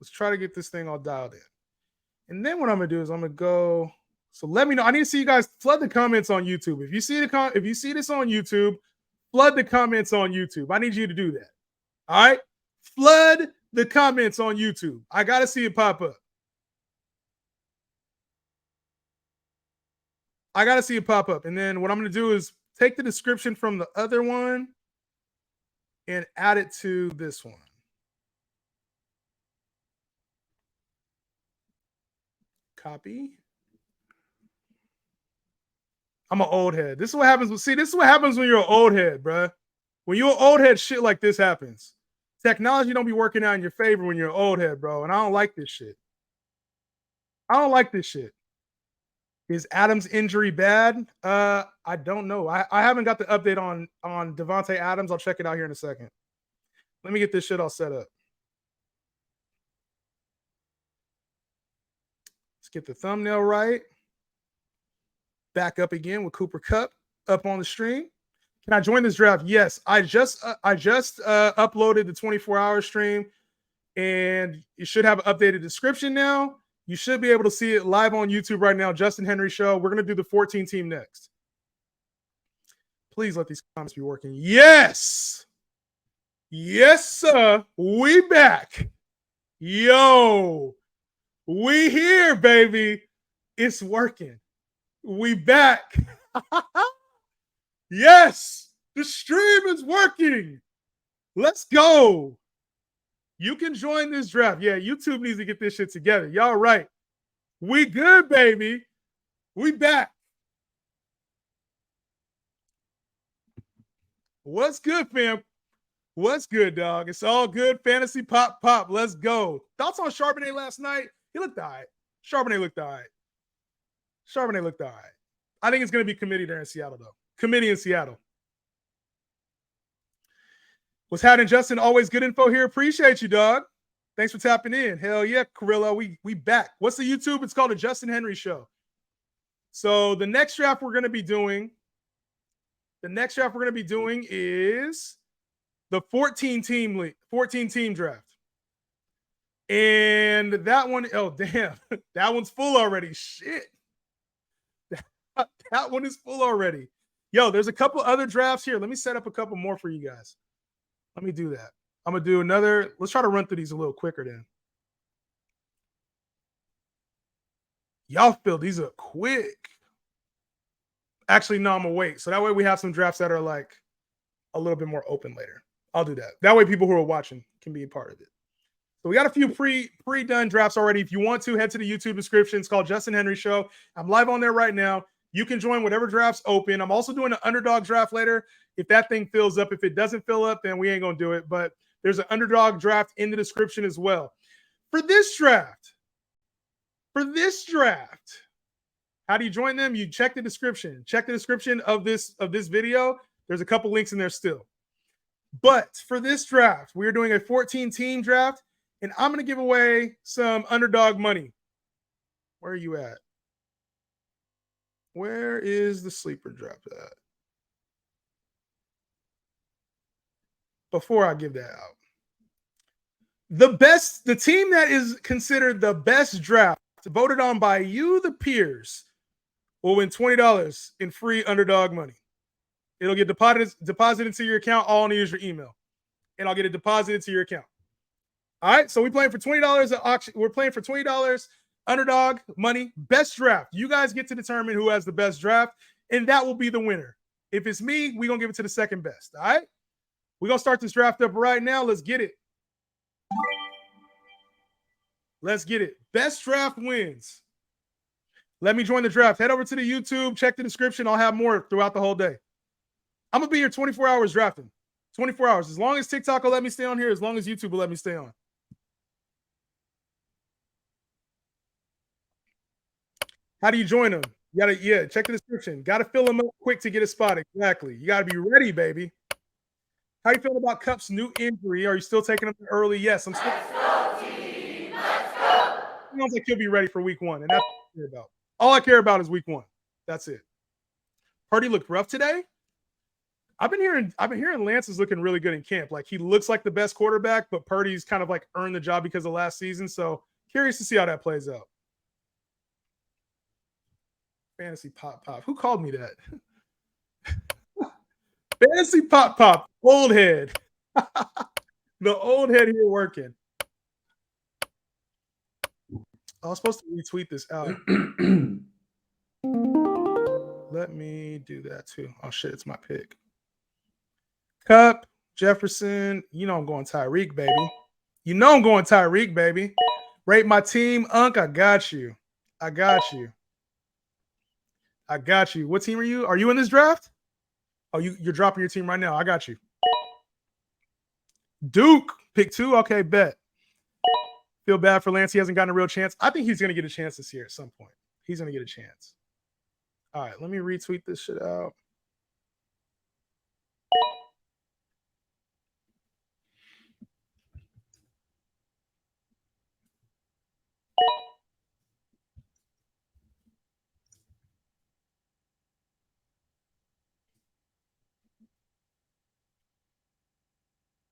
Let's try to get this thing all dialed in. And then what I'm gonna do is I'm gonna go. So let me know. I need to see you guys flood the comments on YouTube. If you see if you see this on YouTube, flood the comments on YouTube. I need you to do that. All right, flood the comments on YouTube. I gotta see it pop up. I gotta see it pop up. And then what I'm gonna do is take the description from the other one and add it to this one. Copy. I'm an old head. This is what happens. See, this is what happens when you're an old head, bruh. When you're an old head, shit like this happens. Technology don't be working out in your favor when you're an old head, bro. And I don't like this shit. I don't like this shit. Is Adams' injury bad? I don't know. I haven't got the update on Devontae Adams. I'll check it out here in a second. Let me get this shit all set up. Let's get the thumbnail right. Back up again with Cooper Kupp up on the stream. Can I join this draft? Yes. I just uploaded the 24-hour stream, and you should have an updated description now. You should be able to see it live on YouTube right now. Justin Henry Show. We're going to do the 14 team next. Please let these comments be working. Yes. Yes, sir. We back. Yo. We here, baby. It's working. We back. Yes. The stream is working. Let's go. You can join this draft. Yeah, YouTube needs to get this shit together. Y'all right. We good, baby. We back. What's good, fam? What's good, dog? It's all good. Fantasy pop. Let's go. Thoughts on Charbonnet last night? He looked all right. Charbonnet looked all right. I think it's going to be committee there in Seattle, though. Committee in Seattle. What's happening, Justin? Always good info here. Appreciate you, dog. Thanks for tapping in. Hell yeah, Carrillo. We back. What's the YouTube? It's called The Justin Henry Show. So the next draft we're going to be doing is the 14-team draft. And that one, oh, damn. That one's full already. Shit. That one is full already. Yo, there's a couple other drafts here. Let me set up a couple more for you guys. Let me do that. I'm going to do another. Let's try to run through these a little quicker then. Y'all fill these up quick. Actually, no, I'm going to wait. So that way we have some drafts that are like a little bit more open later. I'll do that. That way people who are watching can be a part of it. So we got a few pre-done drafts already. If you want to, head to the YouTube description. It's called Justin Henry Show. I'm live on there right now. You can join whatever draft's open. I'm also doing an underdog draft later. If that thing fills up, if it doesn't fill up, then we ain't going to do it. But there's an underdog draft in the description as well. For this draft, how do you join them? You check the description. Check the description of this video. There's a couple links in there still. But for this draft, we're doing a 14-team draft, and I'm going to give away some underdog money. Where are you at? Where is the sleeper draft at? Before I give that out. The team that is considered the best draft, voted on by you, the peers, will win $20 in free underdog money. It'll get deposited into your account. All I need is your email, and I'll get it deposited to your account. All right, so we're playing for $20 at auction. We're playing for $20 underdog money, best draft. You guys get to determine who has the best draft, and that will be the winner. If it's me, we're going to give it to the second best. All right, we're going to start this draft up right now. Let's get it. Best draft wins. Let me join the draft. Head over to the YouTube. Check the description. I'll have more throughout the whole day. I'm going to be here 24 hours drafting. 24 hours. As long as TikTok will let me stay on here, as long as YouTube will let me stay on. How do you join them? You gotta, check the description. Got to fill them up quick to get a spot. Exactly. You got to be ready, baby. How you feeling about Kupp's new injury? Are you still taking him early? Yes, I'm still. Let's go, team. Let's go. Sounds like he'll be ready for week one, and that's what I care about. All I care about is week one. That's it. Purdy looked rough today. I've been hearing Lance is looking really good in camp. Like he looks like the best quarterback, but Purdy's kind of like earned the job because of last season. So curious to see how that plays out. Fantasy pop pop. Who called me that? Fantasy pop pop. Old head. The old head here working. I was supposed to retweet this out. Let me do that too. Oh shit, it's my pick. Cup, Jefferson. You know I'm going Tyreek, baby. You know I'm going Tyreek, baby. Rate my team, Unc. I got you. I got you. I got you. What team are you? Are you in this draft? Oh, you're dropping your team right now. I got you. Duke, pick 2. Okay, bet. Feel bad for Lance. He hasn't gotten a real chance. I think he's going to get a chance this year at some point. He's going to get a chance. All right, let me retweet this shit out.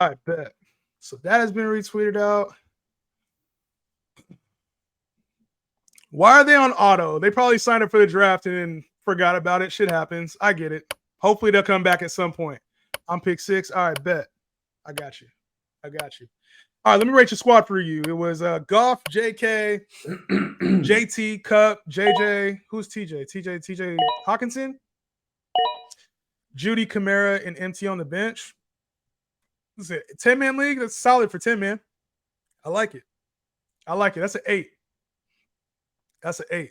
All right, bet. So that has been retweeted out. Why are they on auto? They probably signed up for the draft and then forgot about it. Shit happens. I get it. Hopefully they'll come back at some point. I'm pick 6. All right, bet. I got you. I got you. All right, let me rate your squad for you. It was Goff, JK, JT, Cup, JJ. Who's TJ? TJ Hawkinson, Judy, Kamara, and MT on the bench. What's it? 10-man league? That's solid for 10, man. I like it. I like it. That's an 8. That's an 8.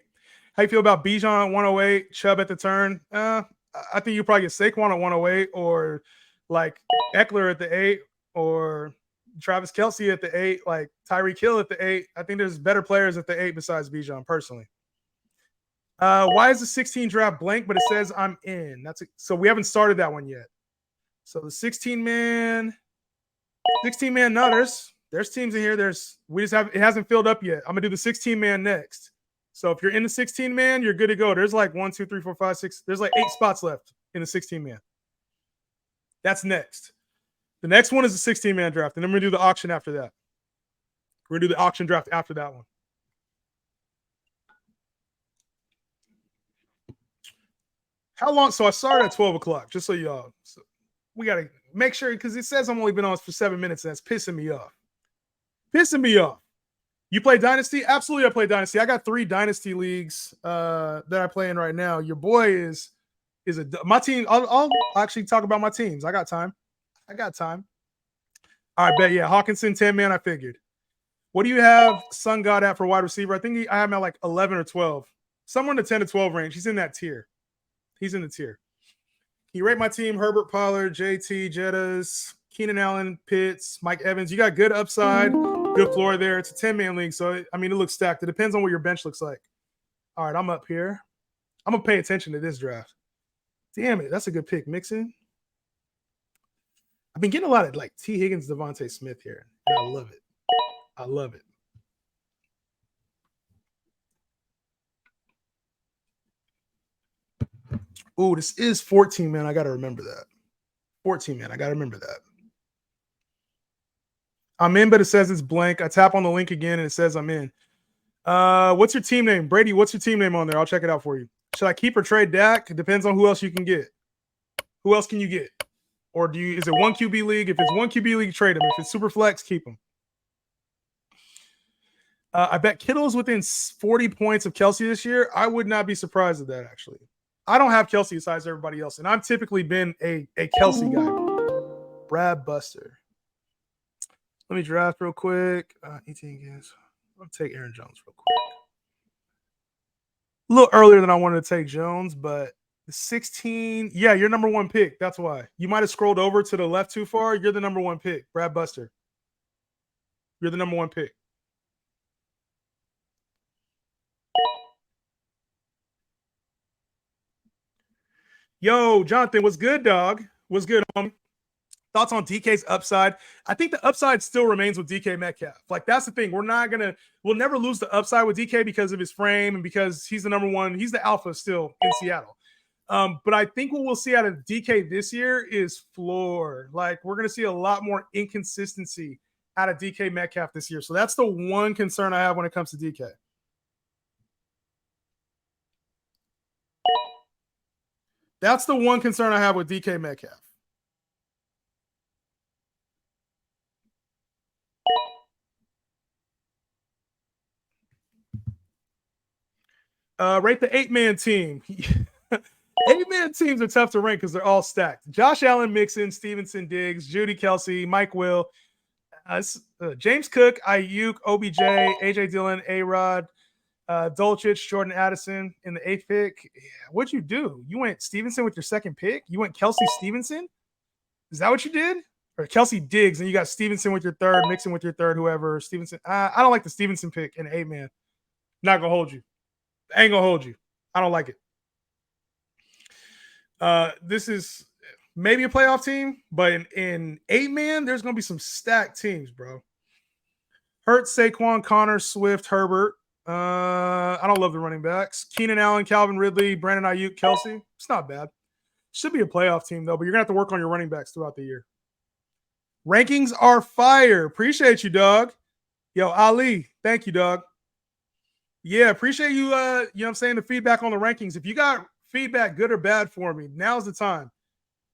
How you feel about Bijan at 108, Chubb at the turn? I think you probably get Saquon at 108 or like Eckler at the 8 or Travis Kelce at the 8, like Tyreek Hill at the 8. I think there's better players at the 8 besides Bijan, personally. Why is the 16 draft blank, but it says I'm in? So we haven't started that one yet. So the 16-man, no, there's teams in here. It hasn't filled up yet. I'm gonna do the 16-man next. So if you're in the 16-man, you're good to go. There's like 1, 2, 3, 4, 5, 6. There's like 8 spots left in the 16-man. That's next. The next one is the 16-man draft, and then we're gonna do the auction after that. We're gonna do the auction draft after that one. How long? So I started at 12 o'clock, just so y'all. So we gotta make sure because it says I'm only been on for 7 minutes, and that's pissing me off. Pissing me off. You play Dynasty? Absolutely, I play Dynasty. I got 3 Dynasty leagues that I play in right now. Your boy is my team. I'll actually talk about my teams. I got time. All right, bet. Yeah, Hawkinson 10-man. I figured. What do you have Sun God at for wide receiver? I think I have him at like 11 or 12, somewhere in the 10 to 12 range. He's in that tier. He's in the tier. Can you rate my team? Herbert, Pollard, JT, Jettas, Keenan Allen, Pitts, Mike Evans. You got good upside, good floor there. It's a 10-man league, so it looks stacked. It depends on what your bench looks like. All right, I'm up here. I'm gonna pay attention to this draft. Damn it, that's a good pick, Mixon. I've been getting a lot of like T. Higgins, Devontae Smith here. And I love it. I love it. Ooh, this is 14, man. I got to remember that. 14, man. I got to remember that. I'm in, but it says it's blank. I tap on the link again, and it says I'm in. What's your team name? Brady, what's your team name on there? I'll check it out for you. Should I keep or trade Dak? It depends on who else you can get. Who else can you get? Or is it 1 QB league? If it's 1 QB league, trade him. If it's SuperFlex, keep him. I bet Kittle's within 40 points of Kelce this year. I would not be surprised at that, actually. I don't have Kelce besides everybody else, and I've typically been a Kelce guy. Brad Buster. Let me draft real quick. 18 games. I'll take Aaron Jones real quick. A little earlier than I wanted to take Jones, but the 16. Yeah, you're number 1 pick. That's why. You might have scrolled over to the left too far. You're the number 1 pick. Brad Buster. You're the number 1 pick. Yo, Jonathan, what's good, dog? What's good, homie? Thoughts on DK's upside? I think the upside still remains with DK Metcalf. Like, that's the thing. We'll never lose the upside with DK because of his frame and because he's the number 1. He's the alpha still in Seattle. But I think what we'll see out of DK this year is floor. Like we're going to see a lot more inconsistency out of DK Metcalf this year. So that's the one concern I have when it comes to DK. That's the one concern I have with DK Metcalf. Rate the 8-man team. 8-man teams are tough to rank because they're all stacked. Josh Allen, Mixon, Stevenson, Diggs, Judy, Kelsey, Mike Will, James Cook, Ayuk, OBJ, AJ Dillon, A-Rod, Dolchich, Jordan Addison in the 8th pick. What'd you do? You went Stevenson with your 2nd pick? You went Kelsey Stevenson? Is that what you did? Or Kelsey Diggs, and you got Stevenson with your 3rd, Mixon with your 3rd, whoever. Stevenson. I don't like the Stevenson pick in 8-man. Not going to hold you. I ain't going to hold you. I don't like it. This is maybe a playoff team, but in 8-man, there's going to be some stacked teams, bro. Hurts, Saquon, Connor, Swift, Herbert. I don't love the running backs. Keenan Allen, Calvin Ridley, Brandon Ayuk, Kelsey. It's not bad. Should be a playoff team, though, but you're going to have to work on your running backs throughout the year. Rankings are fire. Appreciate you, dog. Yo, Ali, thank you, dog. Yeah, appreciate you, you know what I'm saying, the feedback on the rankings. If you got feedback, good or bad for me, now's the time.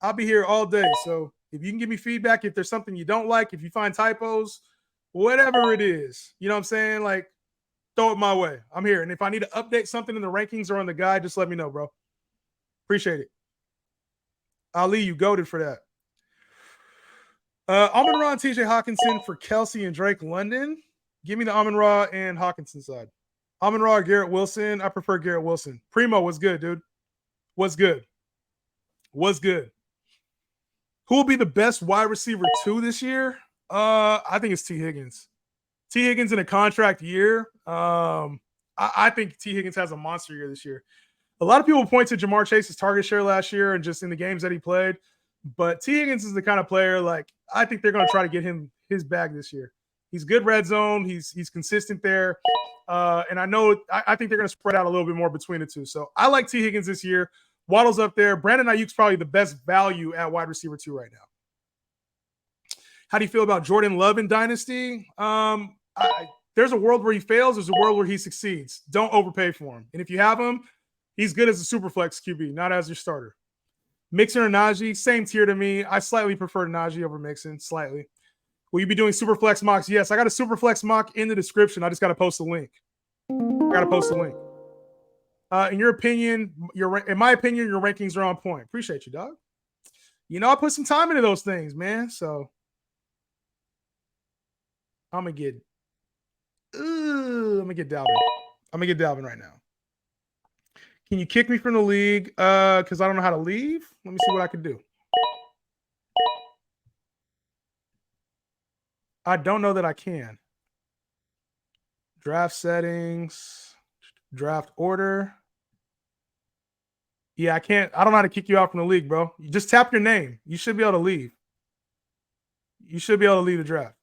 I'll be here all day. So if you can give me feedback, if there's something you don't like, if you find typos, whatever it is, you know what I'm saying? Like, throw it my way. I'm here. And if I need to update something in the rankings or on the guide, just let me know, bro. Appreciate it. Ali, you goated for that. Amon-Ra and TJ Hawkinson for Kelsey and Drake London. Give me the Amon-Ra and Hawkinson side. Amon-Ra or Garrett Wilson. I prefer Garrett Wilson. Primo was good, dude. Was good. Was good. Who will be the best wide receiver 2 this year? I think it's T. Higgins. T. Higgins in a contract year. I think T. Higgins has a monster year this year. A lot of people point to Jamar Chase's target share last year and just in the games that he played. But T. Higgins is the kind of player, like, I think they're going to try to get him his bag this year. He's good red zone. He's consistent there. And I think they're going to spread out a little bit more between the two. So I like T. Higgins this year. Waddle's up there. Brandon Ayuk's probably the best value at wide receiver 2 right now. How do you feel about Jordan Love in Dynasty? There's a world where he fails. There's a world where he succeeds. Don't overpay for him. And if you have him, he's good as a SuperFlex QB, not as your starter. Mixon or Najee, same tier to me. I slightly prefer Najee over Mixon, slightly. Will you be doing SuperFlex mocks? Yes, I got a SuperFlex mock in the description. I just got to post a link. In your opinion, in my opinion, your rankings are on point. Appreciate you, dog. You know, I put some time into those things, man. So I'm gonna get Dalvin. I'm gonna get Dalvin right now. Can you kick me from the league? Because I don't know how to leave. Let me see what I can do. I don't know that I can. Draft settings, draft order. Yeah, I can't. I don't know how to kick you out from the league, bro. You just tap your name. You should be able to leave. You should be able to leave the draft.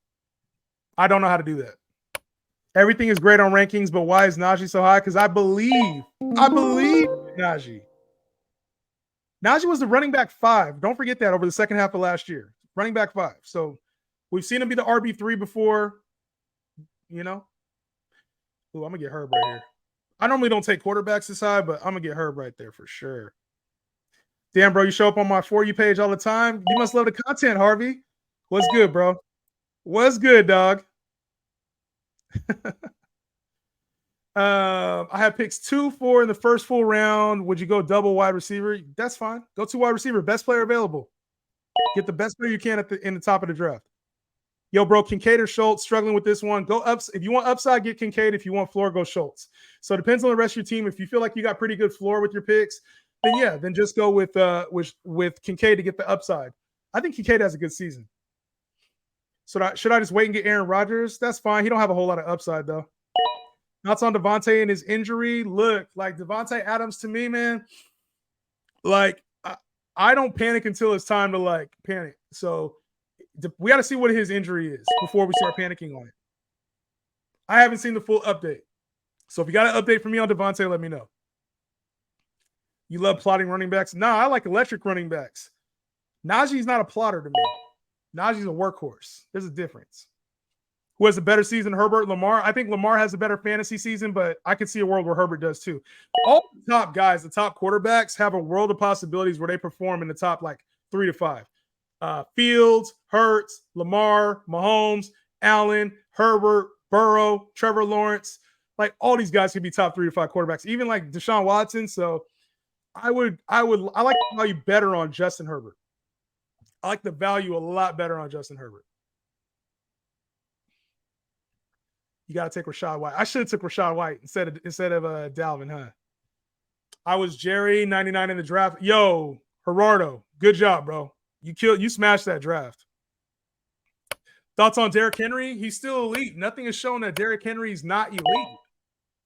I don't know how to do that. Everything is great on rankings, but why is Najee so high? Because I believe Najee. Najee was the running back 5. Don't forget that over the second half of last year. Running back 5. So we've seen him be the RB3 before, you know. Ooh, I'm going to get Herb right here. I normally don't take quarterbacks this high, but I'm going to get Herb right there for sure. Damn, bro, you show up on my For You page all the time. You must love the content, Harvey. What's good, bro? What's good, dog? I have picks 2, 4 in the first full round. Would you go double wide receiver? That's fine. Go 2 wide receiver. Best player available. Get the best player you can in the top of the draft. Yo, bro, Kincaid or Schultz, struggling with this one. Go up. If you want upside, get Kincaid. If you want floor, go Schultz. So it depends on the rest of your team. If you feel like you got pretty good floor with your picks, then just go with Kincaid to get the upside. I think Kincaid has a good season. So should I just wait and get Aaron Rodgers? That's fine. He don't have a whole lot of upside, though. Thoughts on Devontae and his injury? Look, like Devontae Adams to me, man, like I don't panic until it's time to like panic. So we got to see what his injury is before we start panicking on it. I haven't seen the full update. So if you got an update for me on Devontae, let me know. You love plotting running backs? Nah, I like electric running backs. Najee's not a plotter to me. Najee's a workhorse. There's a difference. Who has a better season, Herbert, Lamar? I think Lamar has a better fantasy season, but I could see a world where Herbert does too. All the top guys, the top quarterbacks, have a world of possibilities where they perform in the top like 3 to 5. Fields, Hurts, Lamar, Mahomes, Allen, Herbert, Burrow, Trevor Lawrence. Like all these guys could be top 3 to 5 quarterbacks, even like Deshaun Watson. So I like the value better on Justin Herbert. I like the value a lot better on Justin Herbert. You got to take Rachaad White. I should have took Rachaad White instead of Dalvin, huh? I was Jerry 99 in the draft. Yo, Gerardo, good job, bro. You smashed that draft. Thoughts on Derrick Henry? He's still elite. Nothing has shown that Derrick Henry's not elite.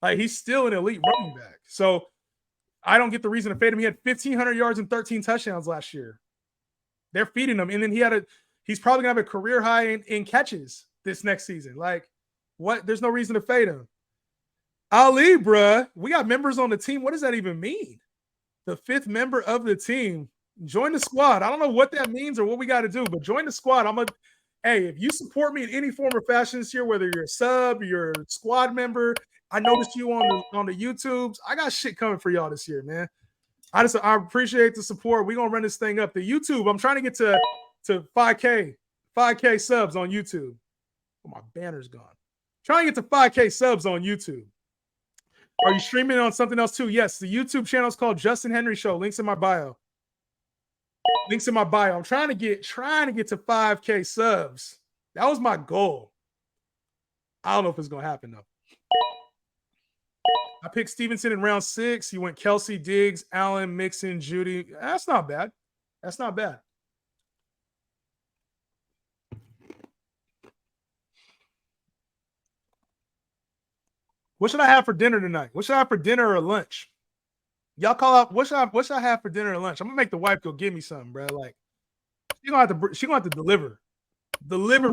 Like he's still an elite running back. So I don't get the reason to fade him. He had 1,500 yards and 13 touchdowns last year. They're feeding him, and then he's probably gonna have a career high in catches this next season. Like, what? There's no reason to fade him. Ali, bruh, we got members on the team. What does that even mean? The 5th member of the team. Join the squad. I don't know what that means or what we got to do, but join the squad. Hey, if you support me in any form or fashion this year, whether you're a sub, you're a squad member, I noticed you on the YouTubes. I got shit coming for y'all this year, man. I appreciate the support. We're gonna run this thing up. The YouTube, I'm trying to get to 5K subs on YouTube. Oh, my banner's gone. Trying to get to 5K subs on YouTube. Are you streaming on something else too? Yes, the YouTube channel is called Justin Henry Show. Links in my bio. Links in my bio. I'm trying to get to 5K subs. That was my goal. I don't know if it's gonna happen though. I picked Stevenson in round 6. You went Kelsey, Diggs, Allen, Mixon, Judy. That's not bad. That's not bad. What should I have for dinner tonight? What should I have for dinner or lunch? Y'all call out. What should I have for dinner or lunch? I'm gonna make the wife go give me something, bro. Like she gonna have to deliver. Deliver.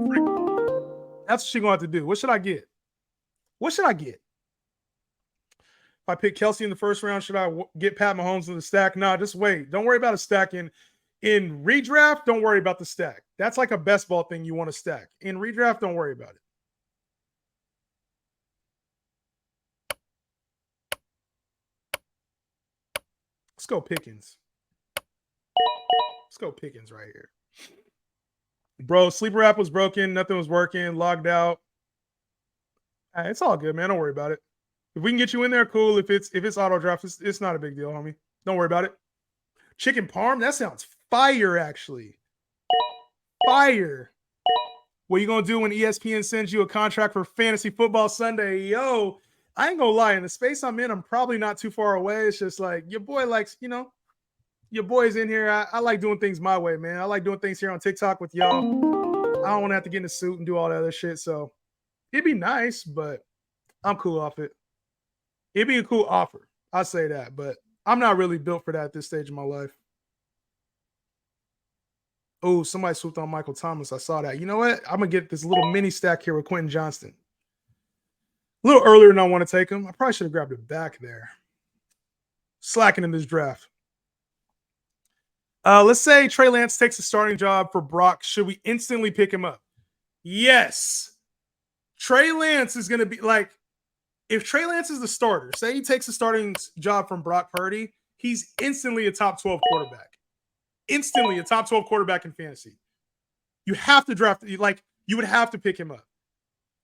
That's what she gonna have to do. What should I get? What should I get? If I pick Kelsey in the first round, should I get Pat Mahomes in the stack? Nah, just wait. Don't worry about a stack in redraft. Don't worry about the stack. That's like a best ball thing you want to stack. In redraft, don't worry about it. Let's go Pickens. Let's go Pickens right here. Bro, sleeper app was broken. Nothing was working. Logged out. Right, it's all good, man. Don't worry about it. If we can get you in there, cool. If it's auto draft, it's not a big deal, homie. Don't worry about it. Chicken parm? That sounds fire, actually. Fire. What are you going to do when ESPN sends you a contract for Fantasy Football Sunday? Yo, I ain't going to lie. In the space I'm in, I'm probably not too far away. It's just like your boy likes, your boy's in here. I like doing things my way, man. I like doing things here on TikTok with y'all. I don't want to have to get in a suit and do all that other shit. So it'd be nice, but I'm cool off it. It'd be a cool offer. I'll say that, but I'm not really built for that at this stage of my life. Oh, somebody swooped on Michael Thomas. I saw that. You know what? I'm going to get this little mini stack here with Quentin Johnston. A little earlier than I want to take him. I probably should have grabbed it back there. Slacking in this draft. Let's say Trey Lance takes a starting job for Brock. Should we instantly pick him up? Yes. Trey Lance is going to be like, if Trey Lance is the starter, say he takes a starting job from Brock Purdy, he's instantly a top 12 quarterback. Instantly a top 12 quarterback in fantasy. You have to draft, like, you would have to pick him up.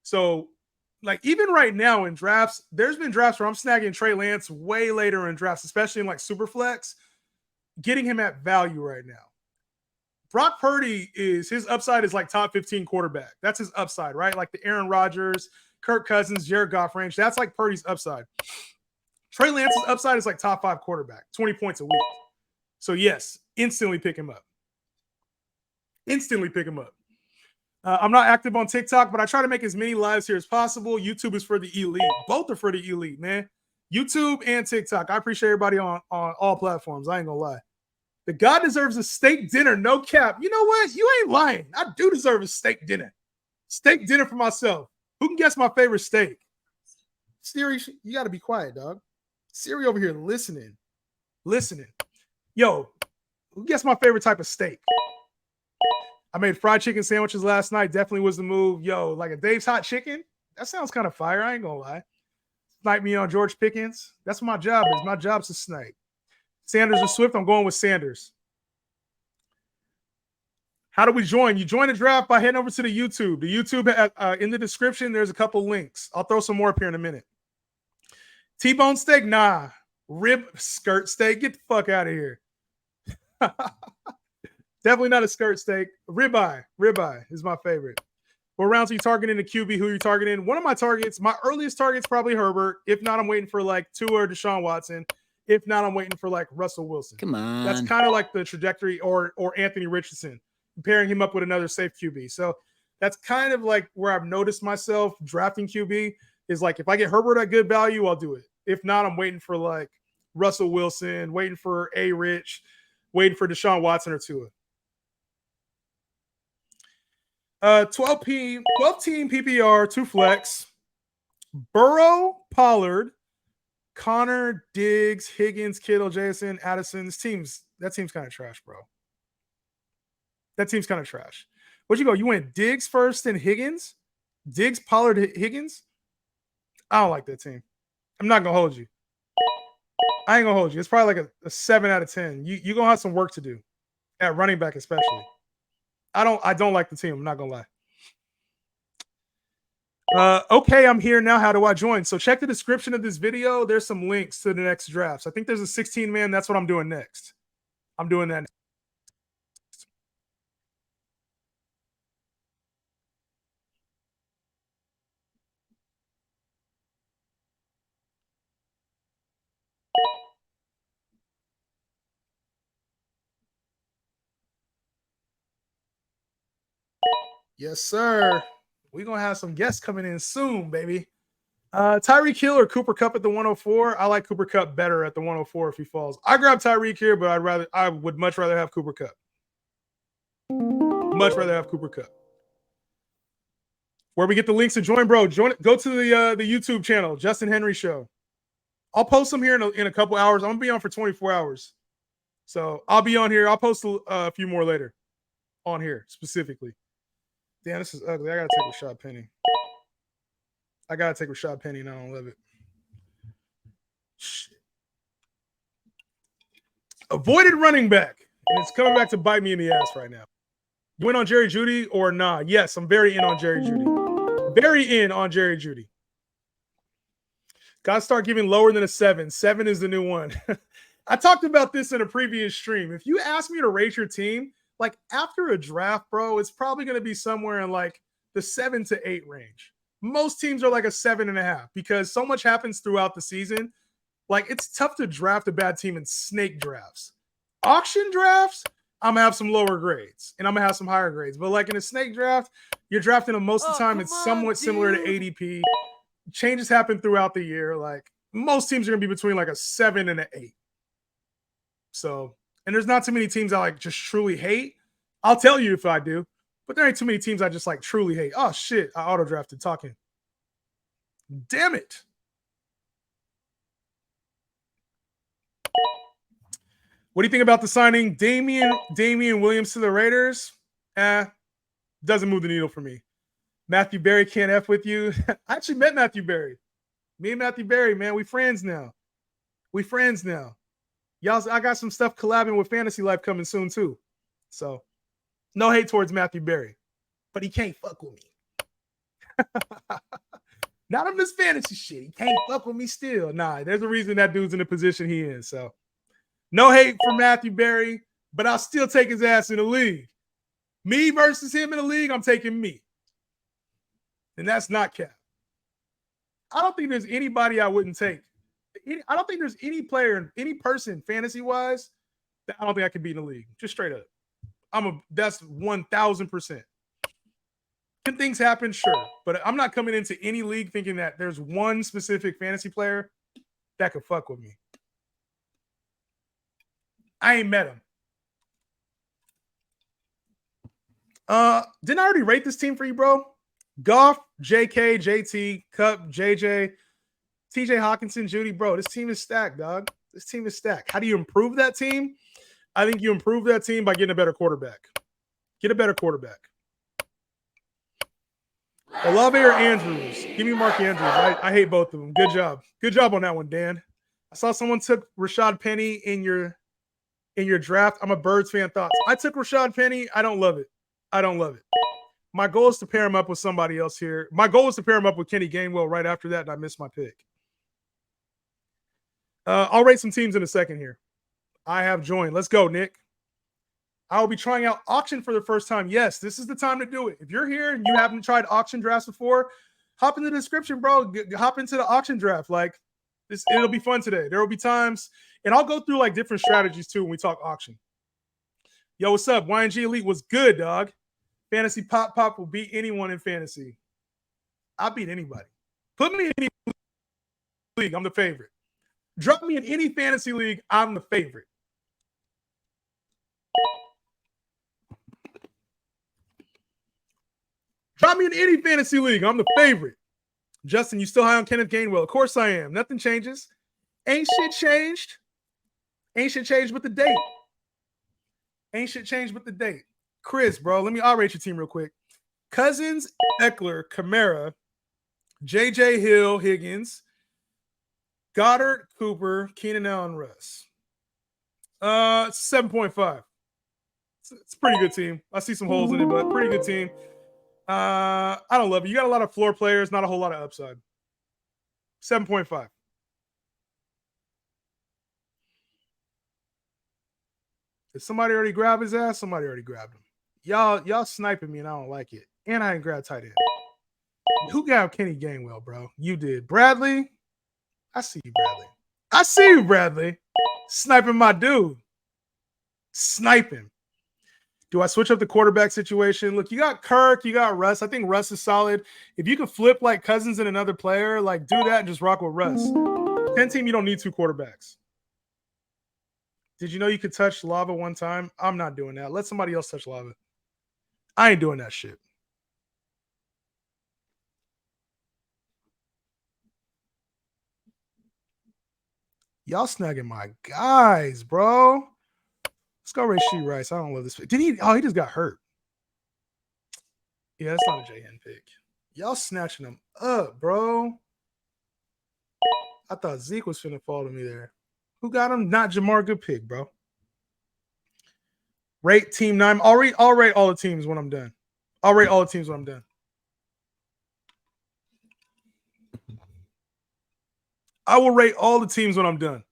So, like, even right now in drafts, there's been drafts where I'm snagging Trey Lance way later in drafts, especially in like SuperFlex, getting him at value right now. Brock Purdy his upside is like top 15 quarterback. That's his upside, right? Like the Aaron Rodgers, Kirk Cousins, Jared Goff range. That's like Purdy's upside. Trey Lance's upside is like top 5 quarterback, 20 points a week. So yes, instantly pick him up. Instantly pick him up. I'm not active on TikTok, but I try to make as many lives here as possible. YouTube is for the elite. Both are for the elite, man. YouTube and TikTok. I appreciate everybody on all platforms. I ain't gonna lie. The God deserves a steak dinner, no cap. You know what? You ain't lying. I do deserve a steak dinner. Steak dinner for myself. Who can guess my favorite steak? Siri, you got to be quiet, dog. Siri over here listening. listening. Yo, guess my favorite type of steak. I made fried chicken sandwiches last night. Definitely was the move. Yo, like a Dave's Hot Chicken. That sounds kind of fire. I ain't gonna lie. Snipe me on George Pickens. That's what my job is. My job's to snipe. Sanders or Swift? I'm going with Sanders. How do we join? You join the draft by heading over to the YouTube. The YouTube in the description, there's a couple links. I'll throw some more up here in a minute. T-bone steak? Nah. Rib skirt steak? Get the fuck out of here. Definitely not a skirt steak. Ribeye. Ribeye is my favorite. What rounds are you targeting the QB? Who are you targeting? One of my targets, my earliest target's probably Herbert. If not, I'm waiting for like Tua or Deshaun Watson. If not, I'm waiting for like Russell Wilson. Come on. That's kind of like the trajectory, or Anthony Richardson, pairing him up with another safe QB. So that's kind of like where I've noticed myself drafting QB is like, if I get Herbert at good value, I'll do it. If not, I'm waiting for like Russell Wilson, waiting for A-Rich, waiting for Deshaun Watson or Tua. 12 team PPR, 2 flex. Burrow, Pollard, Connor, Diggs, Higgins, Kittle, Jason, Addison. That team's kind of trash, bro. That team's kind of trash. What'd you go? You went Diggs first and Higgins? Diggs, Pollard, Higgins? I don't like that team. I'm not gonna hold you. I ain't gonna hold you. It's probably like a 7 out of 10. You're gonna have some work to do at running back, especially. I don't like the team. I'm not gonna lie. Okay, I'm here now. How do I join? So check the description of this video. There's some links to the next drafts. I think there's a 16-man. That's what I'm doing next. I'm doing that next. Yes, sir. We're going to have some guests coming in soon, baby. Tyreek Hill or Cooper Kupp at the 104. I like Cooper Kupp better at the 104 if he falls. I grab Tyreek here, but I would much rather have Cooper Kupp. Much rather have Cooper Kupp. Where we get the links to join, bro. Go to the YouTube channel, Justin Henry Show. I'll post them here in a couple hours. I'm gonna be on for 24 hours, so I'll be on here. I'll post a few more later on here specifically. Damn, this is ugly. I gotta take Rashad Penny. I gotta take Rashad Penny, and I don't love it. Shit. Avoided running back, and it's coming back to bite me in the ass right now. You in on Jerry Jeudy or nah? Yes, I'm very in on Jerry Jeudy. Very in on Jerry Jeudy. Gotta start giving lower than a 7. 7 is the new one. I talked about this in a previous stream. If you ask me to rate your team, like after a draft, bro, it's probably going to be somewhere in like the 7 to 8 range. Most teams are like a 7.5 because so much happens throughout the season. Like it's tough to draft a bad team in snake drafts. Auction drafts, I'm gonna have some lower grades and I'm gonna have some higher grades. But like in a snake draft, you're drafting them most of the time. It's somewhat similar to ADP. Changes happen throughout the year. Like most teams are gonna be between like a 7 and an 8. So, and there's not too many teams I like just truly hate. I'll tell you if I do, but there ain't too many teams I just like truly hate. Oh shit, I auto drafted talking. Damn it. What do you think about the signing Damian Williams to the Raiders? Doesn't move the needle for me. Matthew Berry can't F with you. I actually met Matthew Berry. Me and Matthew Berry, man, we friends now. Y'all, I got some stuff collabing with Fantasy Life coming soon too. So, no hate towards Matthew Berry, but he can't fuck with me. Not on this fantasy shit. He can't fuck with me still. Nah, there's a reason that dude's in the position he is. So, no hate for Matthew Berry, but I'll still take his ass in the league. Me versus him in the league, I'm taking me. And that's not cap. I don't think there's anybody I wouldn't take. I don't think there's any player, any person, fantasy-wise, that I don't think I could beat in the league. Just straight up. That's 1,000%. Can things happen? Sure. But I'm not coming into any league thinking that there's one specific fantasy player that could fuck with me. I ain't met him. Didn't I already rate this team for you, bro? Goff, JK, JT, Kupp, JJ, TJ Hawkinson, Judy, bro. This team is stacked, dog. This team is stacked. How do you improve that team? I think you improve that team by getting a better quarterback. Get a better quarterback. Olave or Andrews? Give me Mark Andrews. I hate both of them. Good job. Good job on that one, Dan. I saw someone took Rashad Penny in your draft. I'm a Birds fan. Thoughts? I took Rashad Penny. I don't love it. I don't love it. My goal is to pair him up with somebody else here. My goal is to pair him up with Kenny Gainwell right after that, and I missed my pick. I'll rate some teams in a second here. I have joined. Let's go, Nick. I will be trying out auction for the first time. Yes, this is the time to do it. If you're here and you haven't tried auction drafts before, hop in the description, bro. Hop into the auction draft. Like this, it'll be fun today. There will be times, and I'll go through like different strategies too when we talk auction. Yo, what's up? YNG Elite was good, dog. Fantasy Pop will beat anyone in fantasy. I'll beat anybody. Put me in any league. I'm the favorite. Drop me in any fantasy league. I'm the favorite. Drop me in any fantasy league. I'm the favorite. Justin, you still high on Kenneth Gainwell? Of course I am. Nothing changes. Ain't shit changed. Ain't shit changed with the date. Ain't shit changed with the date. Chris, bro, I'll rate your team real quick. Cousins, Eckler, Kamara, J.J. Hill, Higgins, Goddard, Cooper, Keenan Allen, Russ. 7.5. It's a pretty good team. I see some holes in it, but pretty good team. I don't love it. You got a lot of floor players, not a whole lot of upside. 7.5. Did somebody already grab his ass? Somebody already grabbed him. Y'all sniping me and I don't like it. And I ain't grabbed tight end. Who grabbed Kenny Gainwell, bro? You did. Bradley? I see you, Bradley. I see you, Bradley. Sniping my dude. Sniping. Do I switch up the quarterback situation? Look, you got Kirk, you got Russ. I think Russ is solid. If you can flip like Cousins and another player, like do that and just rock with Russ. 10 team, you don't need two quarterbacks. Did you know you could touch lava one time? I'm not doing that. Let somebody else touch lava. I ain't doing that shit. Y'all snagging my guys, bro. Let's go Rashee Rice. I don't love this pick. Did he? Oh, he just got hurt. Yeah, that's not a JN pick. Y'all snatching him up, bro. I thought Zeke was finna fall to me there. Who got him? Not Jamar. Good pick, bro. Rate team 9. I'll rate all the teams when I'm done. I'll rate all the teams when I'm done. I will rate all the teams when I'm done.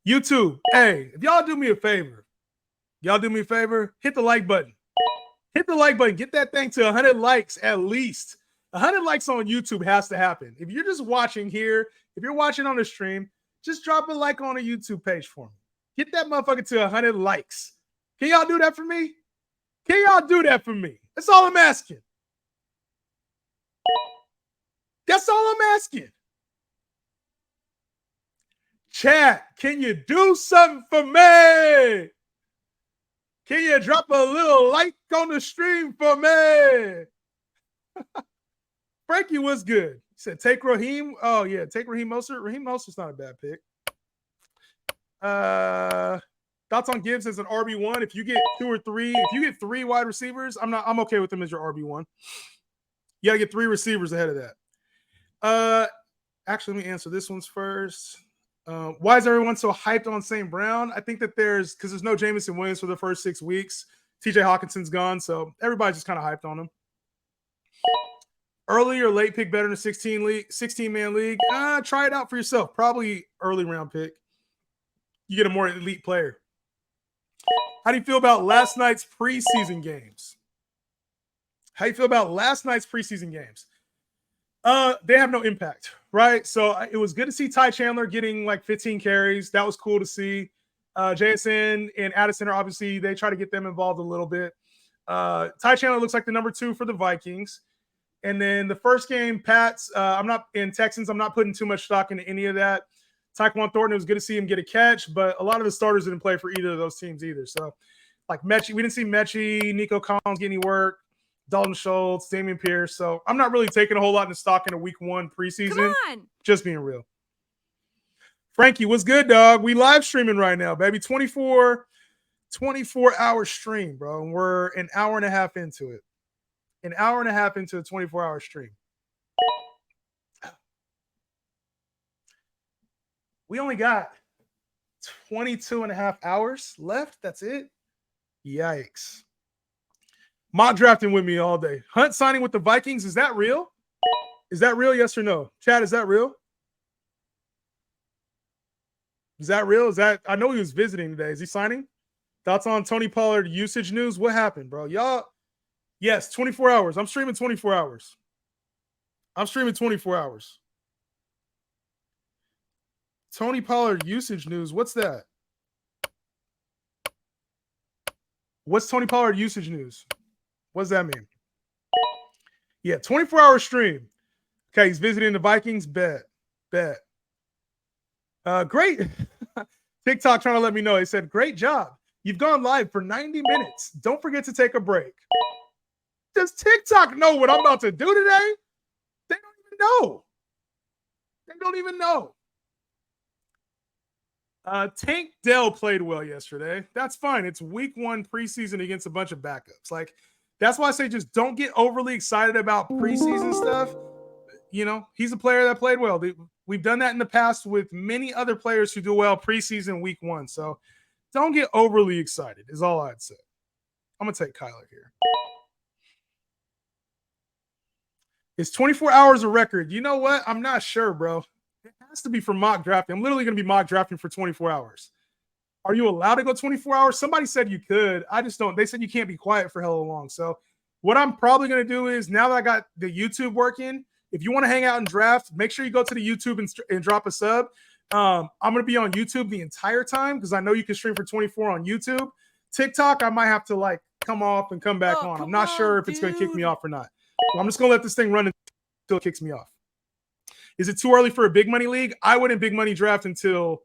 YouTube, hey, if y'all do me a favor, hit the like button. Hit the like button. Get that thing to 100 likes at least. 100 likes on YouTube has to happen. If you're just watching here, if you're watching on the stream, just drop a like on a YouTube page for me. Get that motherfucker to 100 likes. Can y'all do that for me? Can y'all do that for me? That's all I'm asking. That's all I'm asking. Chat, can you do something for me? Can you drop a little like on the stream for me? Frankie was good. He said, take Raheem. Oh, yeah, take Raheem Mostert. Raheem Mostert's not a bad pick. Thoughts on Gibbs as an RB1? If you get 2 or 3, if you get 3 wide receivers, I'm okay with him as your RB1. You got to get 3 receivers ahead of that. Actually, let me answer this one's first. Why is everyone so hyped on St. Brown? I think that because there's no Jameson Williams for the first 6 weeks. TJ Hawkinson's gone, so everybody's just kind of hyped on him. Early or late pick better than a 16-man league? Try it out for yourself. Probably early round pick. You get a more elite player. How do you feel about last night's preseason games? They have no impact, right? So it was good to see Ty Chandler getting like 15 carries. That was cool to see. JSN and Addison are obviously, they try to get them involved a little bit. Ty Chandler looks like the number 2 for the Vikings. And then the first game, Pats, Texans, I'm not putting too much stock into any of that. Tyquan Thornton, it was good to see him get a catch, but a lot of the starters didn't play for either of those teams either. So, like Mechie, we didn't see Mechie, Nico Collins get any work, Dalton Schultz, Damian Pierce. So, I'm not really taking a whole lot in stock in a week 1 preseason. Come on. Just being real. Frankie, what's good, dog? We live streaming right now, baby. 24-hour stream, bro. And we're an hour and a half into it. An hour and a half into a 24-hour stream. We only got 22 and a half hours left. That's it. Yikes. Mock drafting with me all day. Hunt signing with the Vikings. Is that real? Is that real? Yes or no? Chad, is that real? Is that real? Is that, I know he was visiting today. Is he signing? Thoughts on Tony Pollard usage news? What happened, bro? Y'all, yes, 24 hours. I'm streaming 24 hours. I'm streaming 24 hours. Tony Pollard usage news. What's that? What's Tony Pollard usage news? What does that mean? Yeah, 24-hour stream. Okay, he's visiting the Vikings. Bet. Great. TikTok trying to let me know. He said, great job. You've gone live for 90 minutes. Don't forget to take a break. Does TikTok know what I'm about to do today? They don't even know. They don't even know. Tank Dell played well yesterday. That's fine. It's week 1 preseason against a bunch of backups. Like, that's why I say just don't get overly excited about preseason stuff. You know, he's a player that played well. We've done that in the past with many other players who do well preseason week 1. So don't get overly excited is all I'd say. I'm going to take Kyler here. Is 24 hours a record? You know what? I'm not sure, bro. It has to be for mock drafting. I'm literally going to be mock drafting for 24 hours. Are you allowed to go 24 hours? Somebody said you could. I just don't. They said you can't be quiet for hella long. So what I'm probably going to do is, now that I got the YouTube working, if you want to hang out and draft, make sure you go to the YouTube and drop a sub. I'm going to be on YouTube the entire time because I know you can stream for 24 on YouTube. TikTok, I might have to like come off and come back on. I'm not sure if it's going to kick me off or not. So I'm just going to let this thing run until it kicks me off. Is it too early for a big money league? I wouldn't big money draft until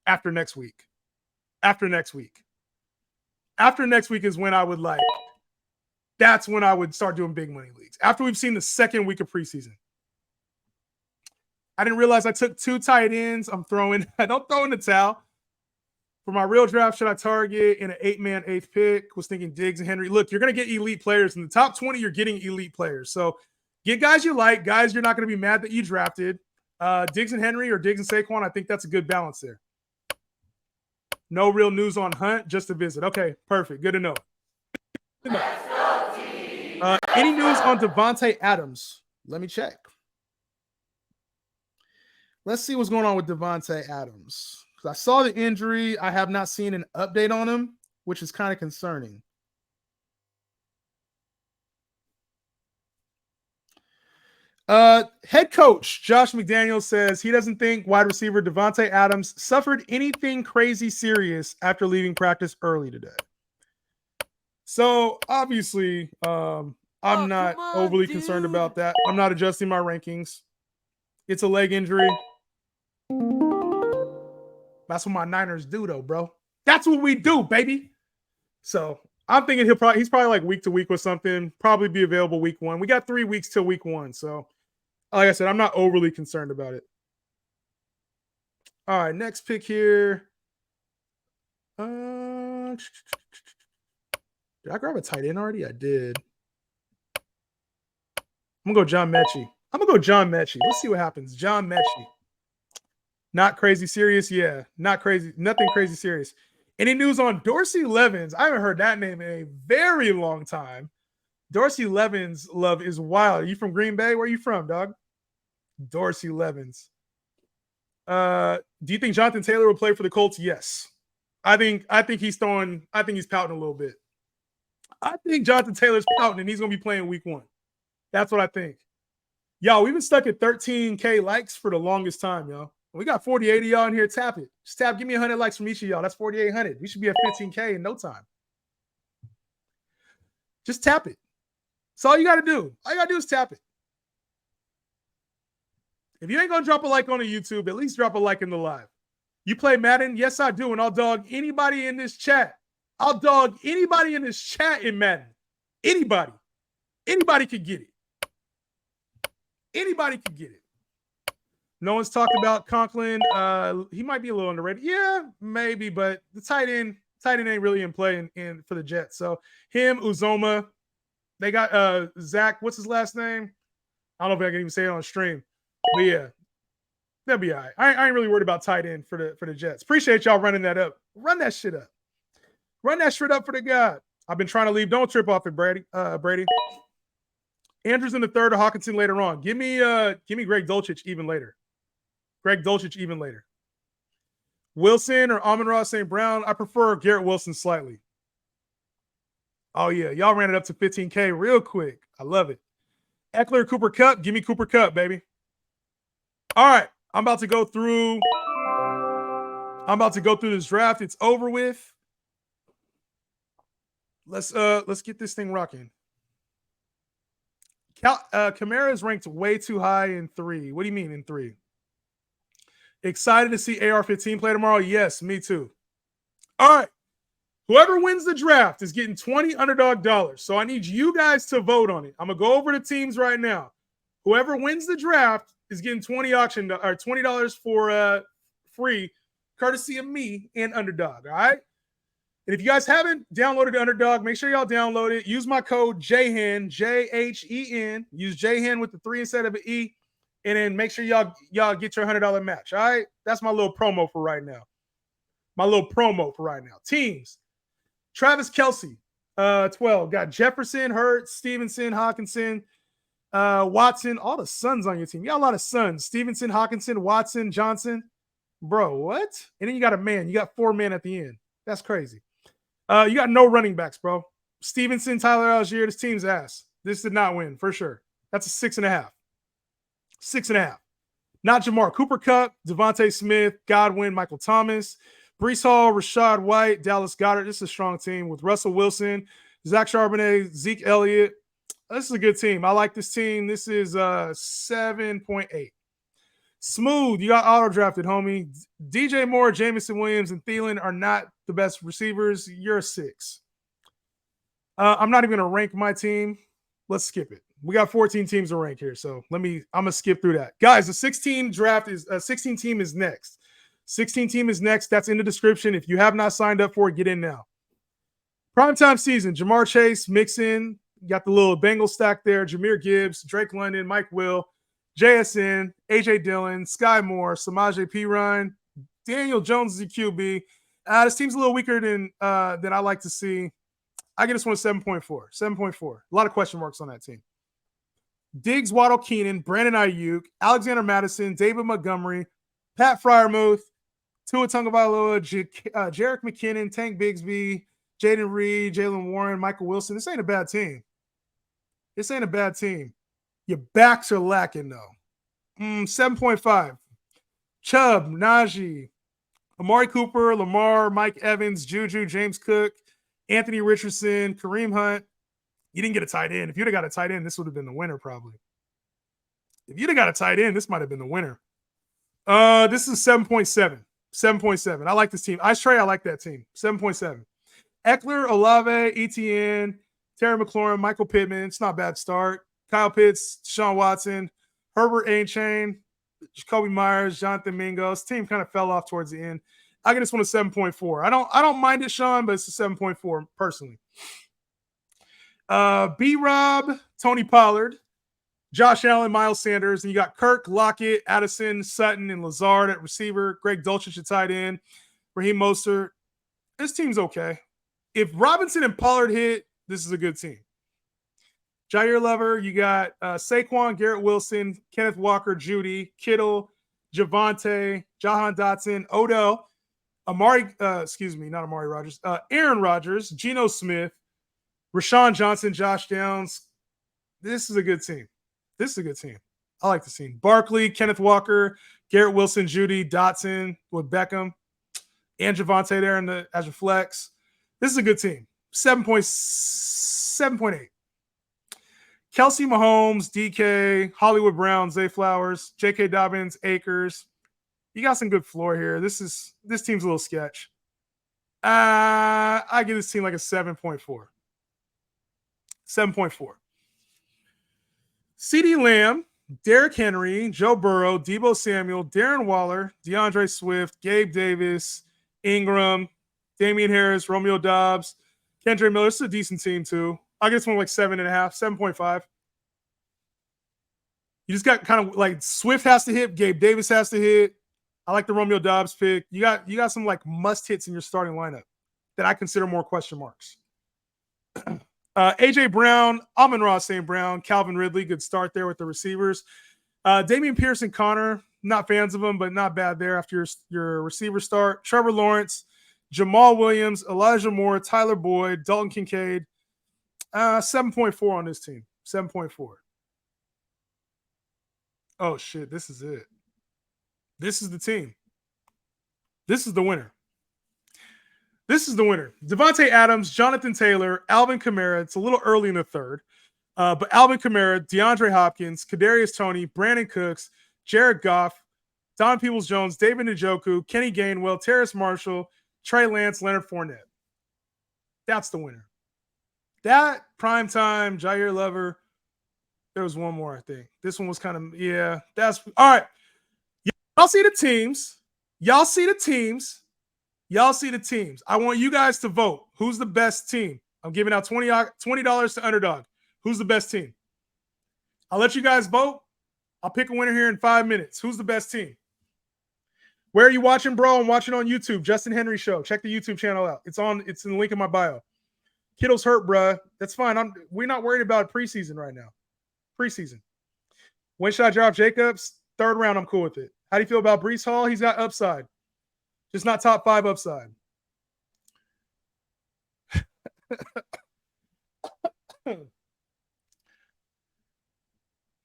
after next week. After next week. After next week is when I would like, that's when I would start doing big money leagues. After we've seen the second week of preseason. I didn't realize I took 2 tight ends. I don't throw in the towel. For my real draft, should I target in an 8-man 8th pick? Was thinking Diggs and Henry. Look, you're going to get elite players. In the top 20, you're getting elite players. So get guys you like, guys you're not going to be mad that you drafted. Diggs and Henry or Diggs and Saquon, I think that's a good balance there. No real news on Hunt, just a visit. Okay, perfect. Good to know. Any news on Devontae Adams? Let me check. Let's see what's going on with Devontae Adams. Because I saw the injury. I have not seen an update on him, which is kind of concerning. Head coach Josh McDaniels says he doesn't think wide receiver Devontae Adams suffered anything crazy serious after leaving practice early today. So obviously, I'm not overly concerned about that. I'm not adjusting my rankings. It's a leg injury. That's what my Niners do, though, bro. That's what we do, baby. So I'm thinking he's probably like week to week with something. Probably be available week 1. We got 3 weeks till week 1. So, like I said, I'm not overly concerned about it. All right, next pick here. Did I grab a tight end already? I did. I'm going to go John Mechie. Let's see what happens. John Mechie. Not crazy serious? Yeah, not crazy. Nothing crazy serious. Any news on Dorsey Levens? I haven't heard that name in a very long time. Dorsey Levens love is wild. Are you from Green Bay? Where are you from, dog? Dorsey Levens. Do you think Jonathan Taylor will play for the Colts? Yes. I think he's pouting a little bit. I think Jonathan Taylor's pouting and he's going to be playing week 1. That's what I think. Y'all, we've been stuck at 13K likes for the longest time, y'all. We got 48 of y'all in here. Tap it. Just tap. Give me 100 likes from each of y'all. That's 4,800. We should be at 15K in no time. Just tap it. That's all you got to do. All you got to do is tap it. If you ain't going to drop a like on the YouTube, at least drop a like in the live. You play Madden? Yes, I do. And I'll dog anybody in this chat. I'll dog anybody in this chat in Madden. Anybody. Anybody could get it. Anybody could get it. No one's talked about Conklin. He might be a little underrated. Yeah, maybe, but the tight end ain't really in play in for the Jets. So him, Uzoma. They got Zach. What's his last name? I don't know if I can even say it on stream. But yeah, that'll be all right. I ain't really worried about tight end for the Jets. Appreciate y'all running that up. Run that shit up. Run that shit up for the God. I've been trying to leave. Don't trip off it, Brady. Brady. Andrews in the third or Hawkinson later on. Give me Greg Dulcich even later. Greg Dulcich even later. Wilson or Amon-Ra St. Brown. I prefer Garrett Wilson slightly. Oh yeah, y'all ran it up to 15K real quick. I love it. Eckler, Cooper Kupp. Give me Cooper Kupp, baby. All right, I'm about to go through this draft. It's over with. Let's get this thing rocking. Kamara is ranked way too high in 3. What do you mean in 3? Excited to see AR-15 play tomorrow? Yes, me too. All right. Whoever wins the draft is getting 20 underdog dollars. So I need you guys to vote on it. I'm going to go over the teams right now. Whoever wins the draft is getting $20 for free, courtesy of me and Underdog. All right. And if you guys haven't downloaded the Underdog, make sure y'all download it. Use my code JHEN, JHEN. Use JHEN with the 3 instead of an E. And then make sure y'all get your $100 match. All right. That's my little promo for right now. Teams. Travis Kelce, 12. Got Jefferson, Hurts, Stevenson, Hawkinson, Watson. All the sons on your team. You got a lot of sons. Stevenson, Hawkinson, Watson, Johnson. Bro, what? And then you got a man. You got 4 men at the end. That's crazy. You got no running backs, bro. Stevenson, Tyler Algier. This team's ass. This did not win, for sure. That's a 6.5. 6.5. Not Jamar. Cooper Kupp, Devontae Smith, Godwin, Michael Thomas, Breece Hall, Rashad White, Dallas Goedert. This is a strong team with Russell Wilson, Zach Charbonnet, Zeke Elliott. This is a good team. I like this team. This is 7.8. Smooth. You got auto-drafted, homie. DJ Moore, Jamison Williams, and Thielen are not the best receivers. You're a 6. I'm not even going to rank my team. Let's skip it. We got 14 teams to rank here, so I'm going to skip through that. Guys, the 16 team is next. 16 team is next. That's in the description. If you have not signed up for it, get in now. Primetime season, Jamar Chase, Mixon, you got the little Bengal stack there, Jahmyr Gibbs, Drake London, Mike Will, JSN, AJ Dillon, Sky Moore, Samaje Perine, Daniel Jones is a QB. This team's a little weaker than I like to see. I get this one a 7.4. 7.4. A lot of question marks on that team. Diggs, Waddle, Keenan, Brandon Ayuk, Alexander Madison, David Montgomery, Pat Freiermuth, Tua Tagovailoa, Jerick McKinnon, Tank Bigsby, Jaden Reed, Jalen Warren, Michael Wilson. This ain't a bad team. Your backs are lacking, though. 7.5. Chubb, Najee, Amari Cooper, Lamar, Mike Evans, Juju, James Cook, Anthony Richardson, Kareem Hunt. You didn't get a tight end. If you'd have got a tight end, this would have been the winner, probably. If you'd have got a tight end, this might have been the winner. This is 7.7. 7.7. I like this team. Ice Trey, I like that team. 7.7. Eckler, Olave, Etienne, Terry McLaurin, Michael Pittman. It's not a bad start. Kyle Pitts, Deshaun Watson, Herbert A-Chain, Jacoby Myers, Jonathan Mingo. This team kind of fell off towards the end. I get this one a 7.4. I don't mind it, Sean, but it's a 7.4 personally. B-Rob, Tony Pollard, Josh Allen, Miles Sanders, and you got Kirk, Lockett, Addison, Sutton, and Lazard at receiver. Greg Dulcich at tight end. Raheem Mostert. This team's okay. If Robinson and Pollard hit, this is a good team. Jair Lover, you got Saquon, Garrett Wilson, Kenneth Walker, Judy, Kittle, Javonte, Jahan Dotson, Odell, Aaron Rodgers, Geno Smith, Rashawn Johnson, Josh Downs. This is a good team. I like this team. Barkley, Kenneth Walker, Garrett Wilson, Judy, Dotson with Beckham, and Javonte there as a flex. This is a good team. 7.8. Kelsey Mahomes, DK, Hollywood Brown, Zay Flowers, J.K. Dobbins, Akers. You got some good floor here. This team's a little sketch. I give this team like a 7.4. 7.4. CeeDee Lamb, Derrick Henry, Joe Burrow, Deebo Samuel, Darren Waller, DeAndre Swift, Gabe Davis, Ingram, Damian Harris, Romeo Dobbs, Kendrick Miller. This is a decent team, too. I guess one like 7.5, 7.5. You just got kind of like Swift has to hit, Gabe Davis has to hit. I like the Romeo Dobbs pick. You got some like must hits in your starting lineup that I consider more question marks. AJ Brown, Amon-Ra St. Brown, Calvin Ridley, good start there with the receivers. Damian Pierce and Connor, not fans of them, but not bad there after your receiver start. Trevor Lawrence, Jamal Williams, Elijah Moore, Tyler Boyd, Dalton Kincaid. 7.4 on this team. 7.4. Oh, shit. This is it. This is the team. This is the winner. This is the winner. Devontae Adams, Jonathan Taylor, Alvin Kamara. It's a little early in the third. But Alvin Kamara, DeAndre Hopkins, Kadarius Toney, Brandon Cooks, Jared Goff, Don Peoples-Jones, David Njoku, Kenny Gainwell, Terrace Marshall, Trey Lance, Leonard Fournette. That's the winner. That, Primetime, Jair Lover. There was one more, I think. This one was kind of, yeah. That's all right. Y'all see the teams. Y'all see the teams. Y'all see the teams. I want you guys to vote. Who's the best team? I'm giving out $20 to Underdog. Who's the best team? I'll let you guys vote. I'll pick a winner here in 5 minutes. Who's the best team? Where are you watching, bro? I'm watching on YouTube. Justin Henry Show. Check the YouTube channel out. It's in the link in my bio. Kittle's hurt, bruh. That's fine. We're not worried about preseason right now. Preseason. When should I drop Jacobs? Third round, I'm cool with it. How do you feel about Breece Hall? He's got upside. Just not top 5 upside.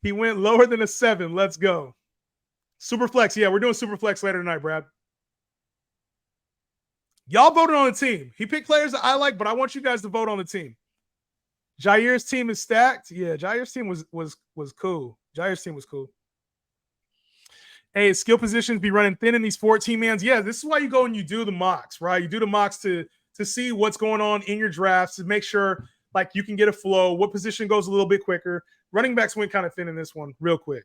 He went lower than a 7. Let's go. SuperFlex. Yeah, we're doing SuperFlex later tonight, Brad. Y'all voted on the team. He picked players that I like, but I want you guys to vote on the team. Jair's team is stacked. Yeah, Jair's team was cool. Jair's team was cool. Hey, skill positions be running thin in these 14-mans. Yeah, this is why you go and you do the mocks, right? You do the mocks to see what's going on in your drafts, to make sure like you can get a flow, what position goes a little bit quicker. Running backs went kind of thin in this one real quick.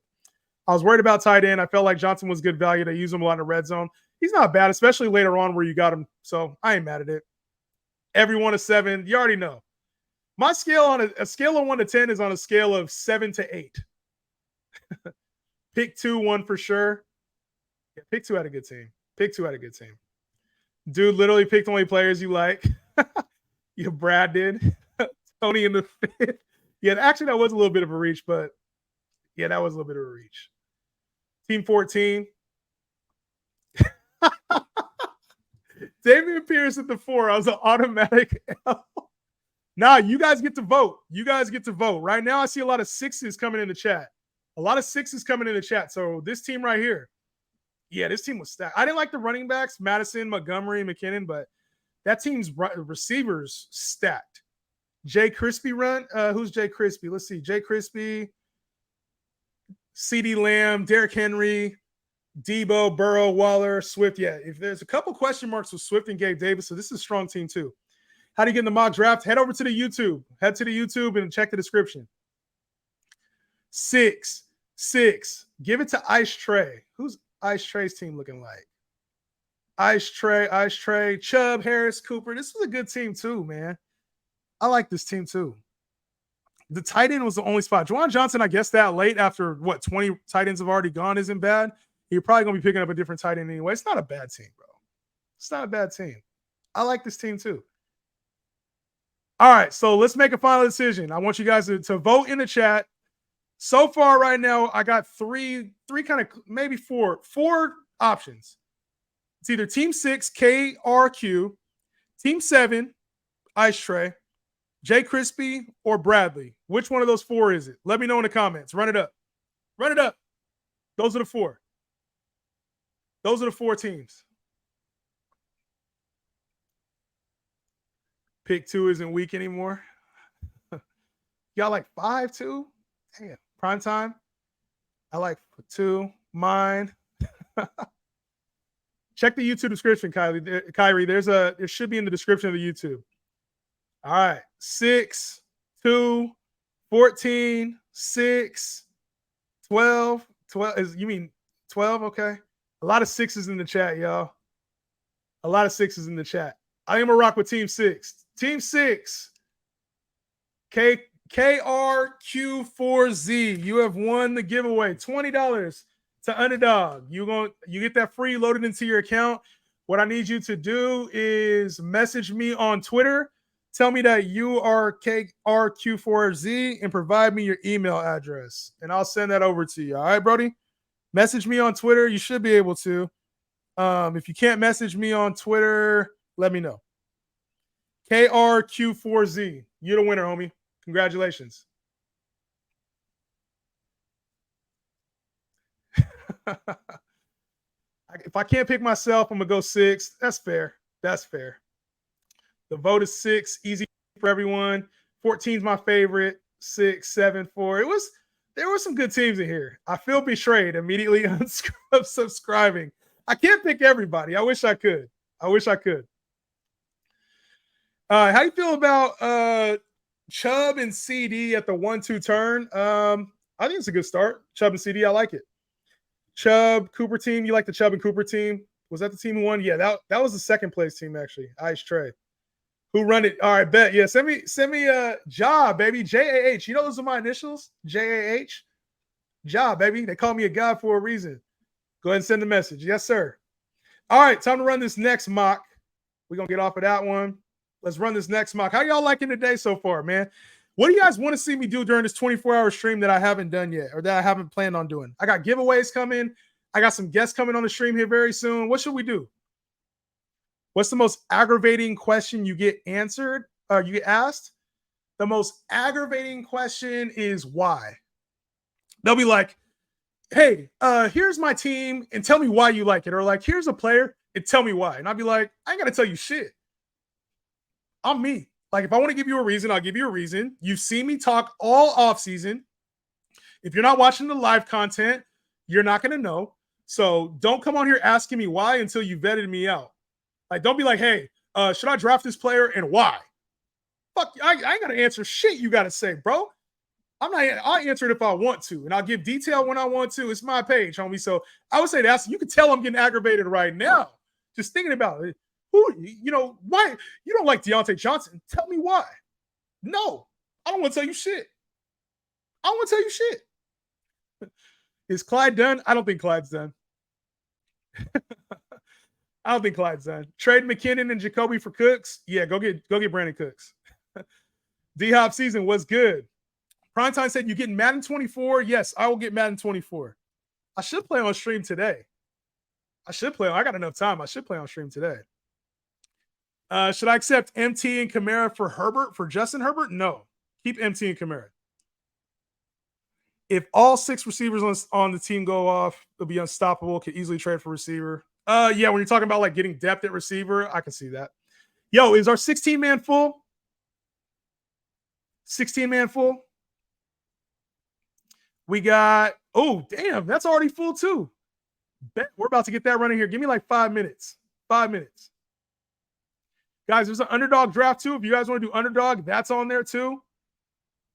I was worried about tight end. I felt like Johnson was good value. They use him a lot in the red zone. He's not bad, especially later on where you got him. So I ain't mad at it. Everyone a 7. You already know. My scale on a scale of 1 to 10 is on a scale of 7 to 8. Pick 2, 1 for sure. Yeah, pick 2 had a good team. Pick 2 had a good team. Dude literally picked only players you like. Yeah, Brad did. Tony in the 5th. Yeah, actually that was a little bit of a reach, but yeah, that was a little bit of a reach. Team 14. Damian Pierce at the 4. I was an automatic L. Nah, you guys get to vote. You guys get to vote. Right now, I see a lot of 6s coming in the chat. A lot of 6s coming in the chat. So this team right here, yeah, this team was stacked. I didn't like the running backs, Madison, Montgomery, McKinnon, but that team's receivers stacked. Jay Crispy run. Who's Jay Crispy? Let's see. Jay Crispy, CeeDee Lamb, Derrick Henry, Deebo, Burrow, Waller, Swift. Yeah, if there's a couple question marks with Swift and Gabe Davis, so this is a strong team too. How do you get in the mock draft? Head over to the YouTube. Head to the YouTube and check the description. 6. Give it to Ice Trey. Who's Ice Trey's team looking like? Ice Trey, Chubb, Harris, Cooper. This was a good team too, man. I like this team too. The tight end was the only spot. Juwan Johnson, I guess that late after, 20 tight ends have already gone isn't bad. You're probably going to be picking up a different tight end anyway. It's not a bad team, bro. It's not a bad team. I like this team too. All right, so let's make a final decision. I want you guys to vote in the chat. So far right now, I got three kind of, maybe four options. It's either Team 6, KRQ, Team 7, Ice Trey, Jay Crispy, or Bradley. Which one of those 4 is it? Let me know in the comments. Run it up. Run it up. Those are the 4. Those are the 4 teams. Pick 2 isn't weak anymore. Y'all like 5 too? Damn. Prime time. I like 2. Mine. Check the YouTube description, Kyrie. It should be in the description of the YouTube. All right. 6, 2, 14, 6, 12. 12 is you mean 12? Okay. A lot of sixes in the chat, y'all. A lot of sixes in the chat. I am a rock with Team Six. Team Six. KRQ4Z. You have won the giveaway. $20 to Underdog. You get that free loaded into your account. What I need you to do is message me on Twitter. Tell me that you are KRQ4Z and provide me your email address. And I'll send that over to you. All right, Brody? Message me on Twitter. You should be able to. If you can't message me on Twitter, let me know. KRQ4Z. You're the winner, homie. Congratulations. If I can't pick myself, I'm going to go 6. That's fair. That's fair. The vote is 6. Easy for everyone. 14 is my favorite. 6, 7, 4. There were some good teams in here. I feel betrayed immediately unsubscribing. I can't pick everybody. I wish I could. How you feel about Chubb and CD at the 1-2 turn? I think it's a good start. Chubb and CD, I like it. Chubb, Cooper team. You like the Chubb and Cooper team? Was that the team who won? Yeah, that was the second place team, actually. Ice Trey. Who run it? All right, bet. Yeah, send me a job, baby. JAH. You know those are my initials? JAH. Job, baby. They call me a god for a reason. Go ahead and send a message. Yes, sir. All right, time to run this next mock. We're going to get off of that one. Let's run this next mock. How y'all liking the day so far, man? What do you guys want to see me do during this 24-hour stream that I haven't done yet or that I haven't planned on doing? I got giveaways coming. I got some guests coming on the stream here very soon. What should we do? What's the most aggravating question you get answered? You get asked? The most aggravating question is why. They'll be like, hey, here's my team and tell me why you like it. Or like, here's a player and tell me why. And I'll be like, I ain't got to tell you shit. I'm me. Like, if I want to give you a reason, I'll give you a reason. You've seen me talk all off season. If you're not watching the live content, you're not going to know. So don't come on here asking me why until you vetted me out. Like, don't be like, hey, should I draft this player and why? Fuck, I ain't got to answer shit you got to say, bro. I'll answer it if I want to, and I'll give detail when I want to. It's my page, homie. So I would say you can tell I'm getting aggravated right now. Just thinking about it. Why you don't like Deontay Johnson? Tell me why. No, I don't want to tell you shit. I don't want to tell you shit. Is Clyde done? I don't think Clyde's done. I don't think Clyde's done. Trade McKinnon and Jacoby for Cooks. Yeah, go get Brandon Cooks. D-Hop season was good. Primetime said, you getting Madden 24? Yes, I will get Madden 24. I should play on stream today. I got enough time. I should play on stream today. Should I accept MT and Kamara for Justin Herbert? No. Keep MT and Kamara. If all 6 receivers on the team go off, it'll be unstoppable. Could easily trade for receiver. Yeah, when you're talking about like getting depth at receiver, I can see that. Yo, is our 16-man full? 16-man full? We got, oh, damn, that's already full too. We're about to get that running here. Give me like 5 minutes. 5 minutes. Guys, there's an underdog draft too. If you guys want to do underdog, that's on there too.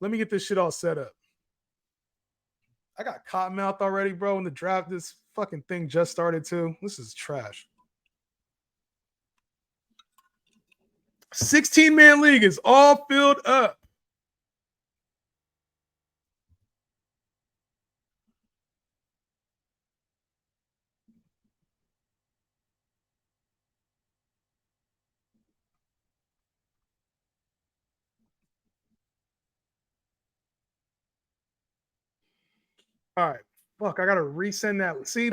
Let me get this shit all set up. I got cottonmouth already, bro. In the draft, this fucking thing just started too. This is trash. 16-man league is all filled up. All right. Fuck, I got to resend that. See,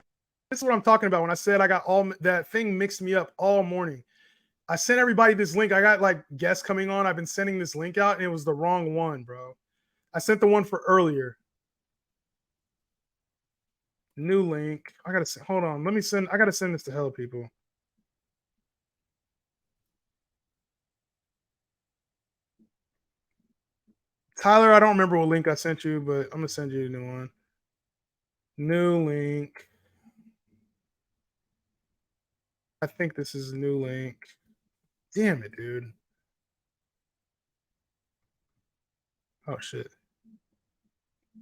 this is what I'm talking about when I said I got all that thing mixed me up all morning. I sent everybody this link. I got like guests coming on. I've been sending this link out and it was the wrong one, bro. I sent the one for earlier. New link. I got to hold on. I got to send this to hell people. Tyler, I don't remember what link I sent you, but I'm going to send you a new one. New link. I think this is a new link. Damn it, dude. Oh, shit.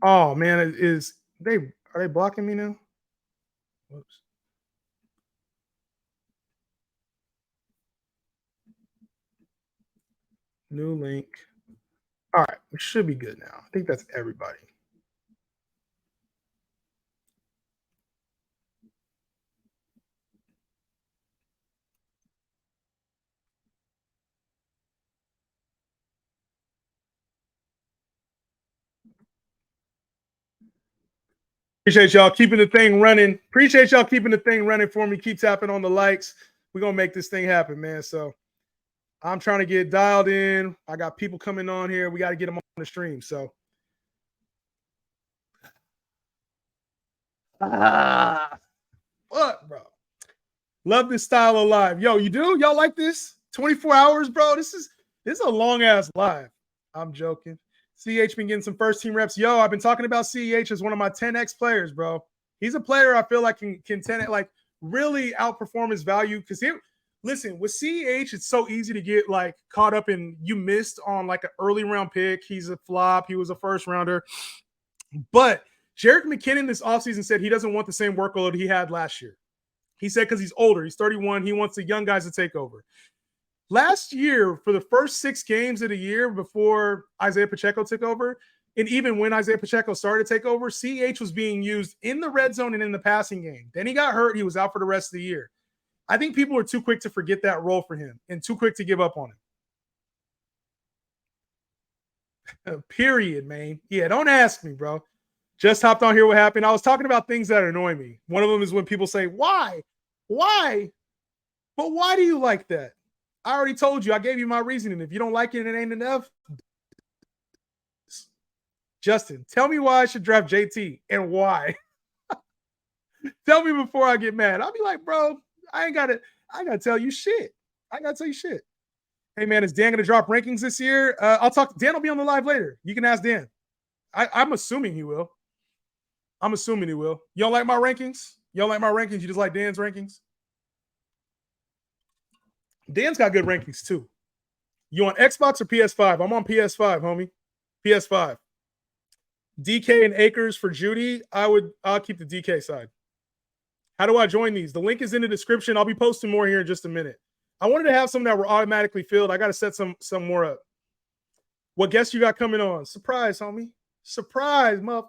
Oh, man, it is. Are they blocking me now? Whoops. New link. All right, we should be good now. I think that's everybody. Appreciate y'all keeping the thing running. Appreciate y'all keeping the thing running for me. Keep tapping on the likes. We're gonna make this thing happen, man. So I'm trying to get dialed in. I got people coming on here. We got to get them on the stream. So what, bro? Love this style of live. Yo, you do? Y'all like this? 24 hours, bro. This is a long ass live. I'm joking. CH been getting some first team reps. Yo, I've been talking about CH as one of my 10x players, bro. He's a player I feel like can 10 like really outperform his value because listen, with CH, it's so easy to get like caught up in you missed on like an early round pick. He's a flop. He was a first rounder. But Jerick McKinnon this offseason said he doesn't want the same workload he had last year. He said because he's older, he's 31, he wants the young guys to take over. Last year, for the first 6 games of the year before Isaiah Pacheco took over, and even when Isaiah Pacheco started to take over, CH was being used in the red zone and in the passing game. Then he got hurt. He was out for the rest of the year. I think people are too quick to forget that role for him and too quick to give up on him. Period, man. Yeah, don't ask me, bro. Just hopped on here. What happened? I was talking about things that annoy me. One of them is when people say, why? Why? But why do you like that? I already told you. I gave you my reasoning. If you don't like it, it ain't enough. Justin, tell me why I should draft JT and why. Tell me before I get mad. I'll be like, bro, I gotta tell you shit. I gotta tell you shit. Hey man, is Dan gonna drop rankings this year? I'll talk. Dan will be on the live later. You can ask Dan. I'm assuming he will. I'm assuming he will. You don't like my rankings? You don't like my rankings? You just like Dan's rankings? Dan's got good rankings too. You on Xbox or PS5? I'm on PS5, homie. PS5. DK and Acres for Judy. I'll keep the DK side. How do I join these? The link is in the description. I'll be posting more here in just a minute. I wanted to have some that were automatically filled. I got to set some more up. What guests you got coming on? Surprise, homie. Surprise, muff.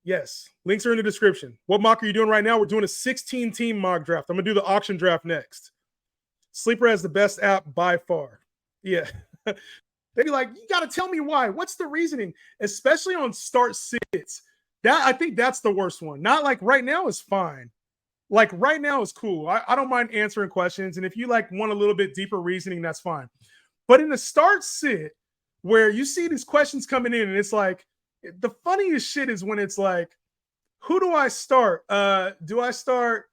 Yes, links are in the description. What mock are you doing right now? We're doing a 16-team mock draft. I'm going to do the auction draft next. Sleeper has the best app by far. Yeah. They'd be like, you got to tell me why. What's the reasoning? Especially on start sits. I think that's the worst one. Not like right now is fine. Like right now is cool. I don't mind answering questions. And if you like want a little bit deeper reasoning, that's fine. But in the start sit where you see these questions coming in and it's like, the funniest shit is when it's like, who do I start? Do I start?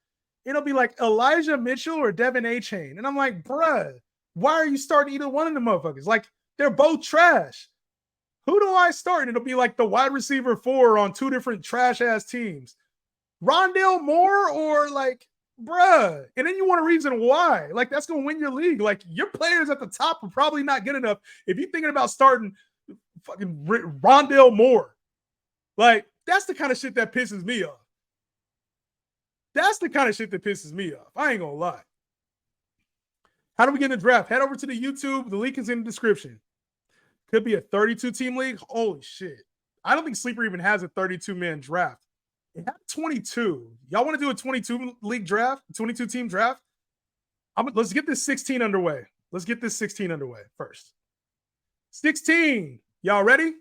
It'll be like Elijah Mitchell or Devin A-Chain. And I'm like, bruh, why are you starting either one of them motherfuckers? Like, they're both trash. Who do I start? And it'll be like the wide receiver 4 on 2 different trash ass teams. Rondale Moore or like, bruh. And then you want a reason why. Like, that's going to win your league. Like, your players at the top are probably not good enough if you're thinking about starting fucking Rondale Moore. Like, that's the kind of shit that pisses me off. That's the kind of shit that pisses me off. I ain't going to lie. How do we get in the draft? Head over to the YouTube. The link is in the description. Could be a 32-team league. Holy shit. I don't think Sleeper even has a 32-man draft. It had 22. Y'all want to do a 22-league draft? 22-team draft? Let's get this 16 underway. Let's get this 16 underway first. 16. Y'all ready?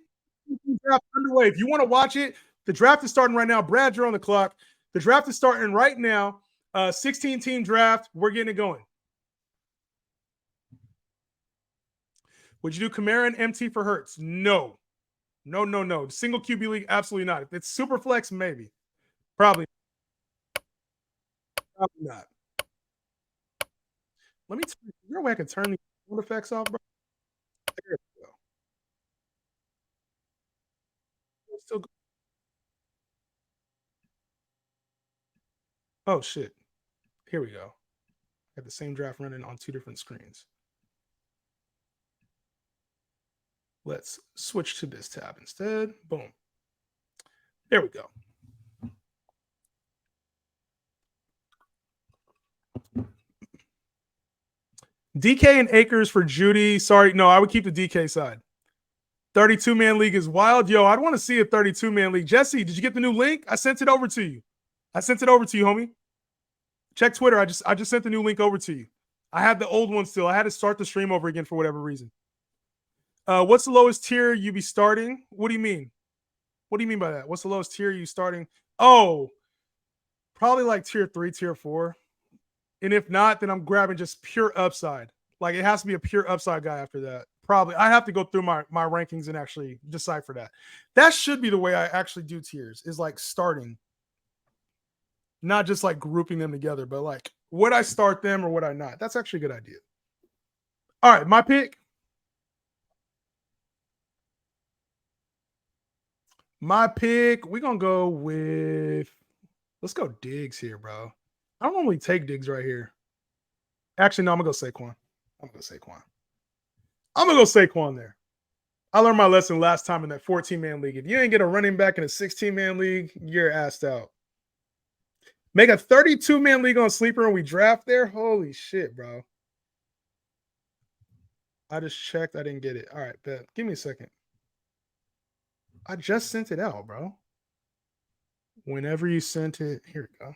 Draft underway. If you want to watch it, the draft is starting right now. Brad, you're on the clock. The draft is starting right now. 16-team draft. We're getting it going. Would you do Kamara and MT for Hurts? No. No. Single QB league, absolutely not. If it's SuperFlex, maybe. Probably not. Let me tell you, is there a way I can turn the sound effects off, bro? There we go. Still go. Oh, shit. Here we go. I got the same draft running on 2 different screens. Let's switch to this tab instead. Boom. There we go. DK and Akers for Judy. Sorry, no, I would keep the DK side. 32-man league is wild. Yo, I'd want to see a 32-man league. Jesse, did you get the new link? I sent it over to you. Homie. Check Twitter. I just sent the new link over to you. I had the old one still. I had to start the stream over again for whatever reason. What's the lowest tier you be starting? What do you mean? What do you mean by that? What's the lowest tier you starting? Oh, probably like tier 3, tier 4. And if not, then I'm grabbing just pure upside. Like it has to be a pure upside guy after that. Probably. I have to go through my rankings and actually decipher that. That should be the way I actually do tiers, is like starting. Not just like grouping them together, but like would I start them or would I not? That's actually a good idea. All right, my pick. We're going to go with, let's go Diggs here, bro. I don't normally take Diggs right here. Actually, no, I'm going to go Saquon. I'm going to go Saquon there. I learned my lesson last time in that 14-man league. If you ain't get a running back in a 16-man league, you're assed out. Make a 32-man league on Sleeper and we draft there? Holy shit, bro. I just checked. I didn't get it. All right, bet. Give me a second. I just sent it out, bro. Whenever you sent it, here we go.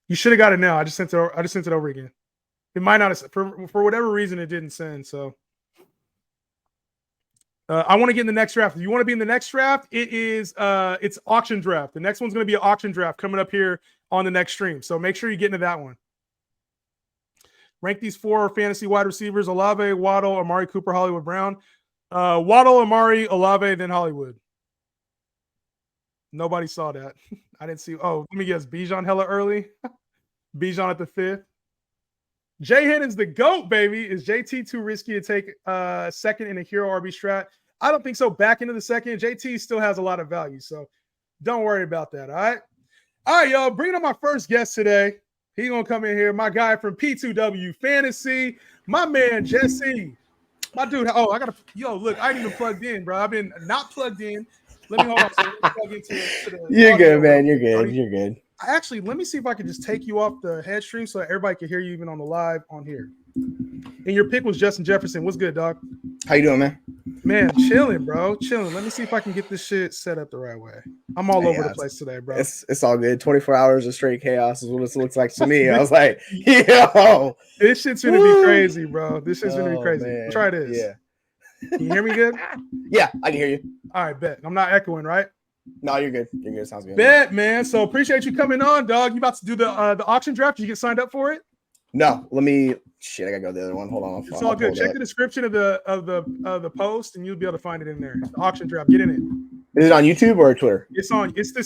You should have got it now. I just sent it over again. It might not have, for whatever reason it didn't send. So I want to get in the next draft. If you want to be in the next draft, it's auction draft. The next one's going to be an auction draft coming up here on the next stream. So make sure you get into that one. Rank these 4 fantasy wide receivers: Olave, Waddle, Amari Cooper, Hollywood Brown. Waddle, Amari, Olave, then Hollywood. Nobody saw that. I didn't see. Oh, let me guess. Bijan hella early. Bijan at the 5th. Jay Hennon's the GOAT, baby. Is JT too risky to take second in a hero RB strat? I don't think so. Back into the second. JT still has a lot of value, so don't worry about that, all right? All right, y'all. Bringing up my first guest today. He's going to come in here. My guy from P2W Fantasy. My man, Jesse. My dude. Oh, I got to – yo, look, I ain't even plugged in, bro. I've been not plugged in. Let me hold on. So let me plug into the You're good, man. You're good. You're good. Actually, let me see if I can just take you off the head stream so that everybody can hear you even on the live on here. And your pick was Justin Jefferson. What's good, dog? How you doing, man? Man, chilling, bro. Chilling. Let me see if I can get this shit set up the right way. I'm all over the place today, bro. It's all good. 24 hours of straight chaos is what it looks like to me. I was like, yo. This shit's going to be crazy, bro. This shit's going to be crazy. Man. Try this. Yeah. Can you hear me good? Yeah, I can hear you. All right, bet. I'm not echoing, right? No, you're good. You're good. Sounds good. Bet, man. So appreciate you coming on, dog. You about to do the auction draft? Did you get signed up for it? No, let me. Shit, I gotta go to the other one. Hold on. It's all good. Check the description of the post, and you'll be able to find it in there. The auction draft. Get in it. Is it on YouTube or Twitter? It's on. It's the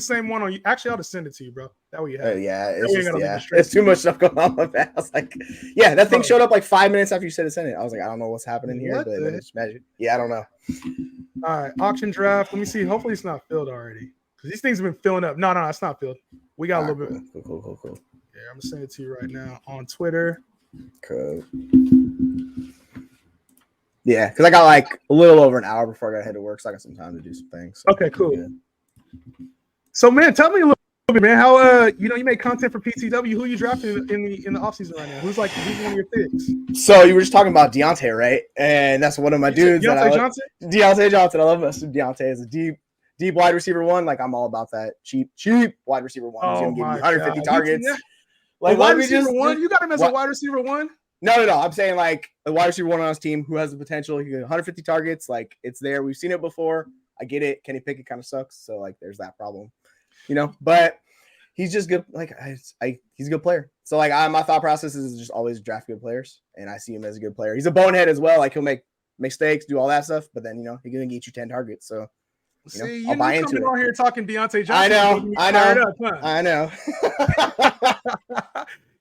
same one on. Actually, I'll just send it to you, bro. That way you have. Yeah, it's too much stuff going on with that. I was like, yeah, that thing showed up like 5 minutes after you said to send it. I was like, I don't know what's happening here, but it's magic. Yeah, I don't know. All right, auction draft. Let me see. Hopefully, it's not filled already because these things have been filling up. No, it's not filled. We got a little bit. Cool. Yeah, I'm gonna send it to you right now on Twitter. Cool. Yeah, because I got like a little over an hour before I got to head to work, so I got some time to do some things. So okay, cool. So, man, tell me a little bit, man. How you made content for PTW? Who you drafted in the offseason right now? Who's one of your picks? So you were just talking about Deontay, right? And that's one of my dudes. Deontay Johnson. Deontay Johnson. I love Deontay as a deep wide receiver one. Like I'm all about that cheap wide receiver one. He's gonna give you 150 targets. Like wide receiver one, you got him as a wide receiver one. No. I'm saying like a wide receiver one on his team who has the potential. He can get 150 targets. Like it's there. We've seen it before. I get it. Kenny Pickett kind of sucks. So like there's that problem, but he's just good. Like he's a good player. So like my thought process is just always draft good players. And I see him as a good player. He's a bonehead as well. Like he'll make mistakes, do all that stuff. But then, he's going to get you 10 targets. So I'll buy into it. On here talking Deontay Johnson. I know.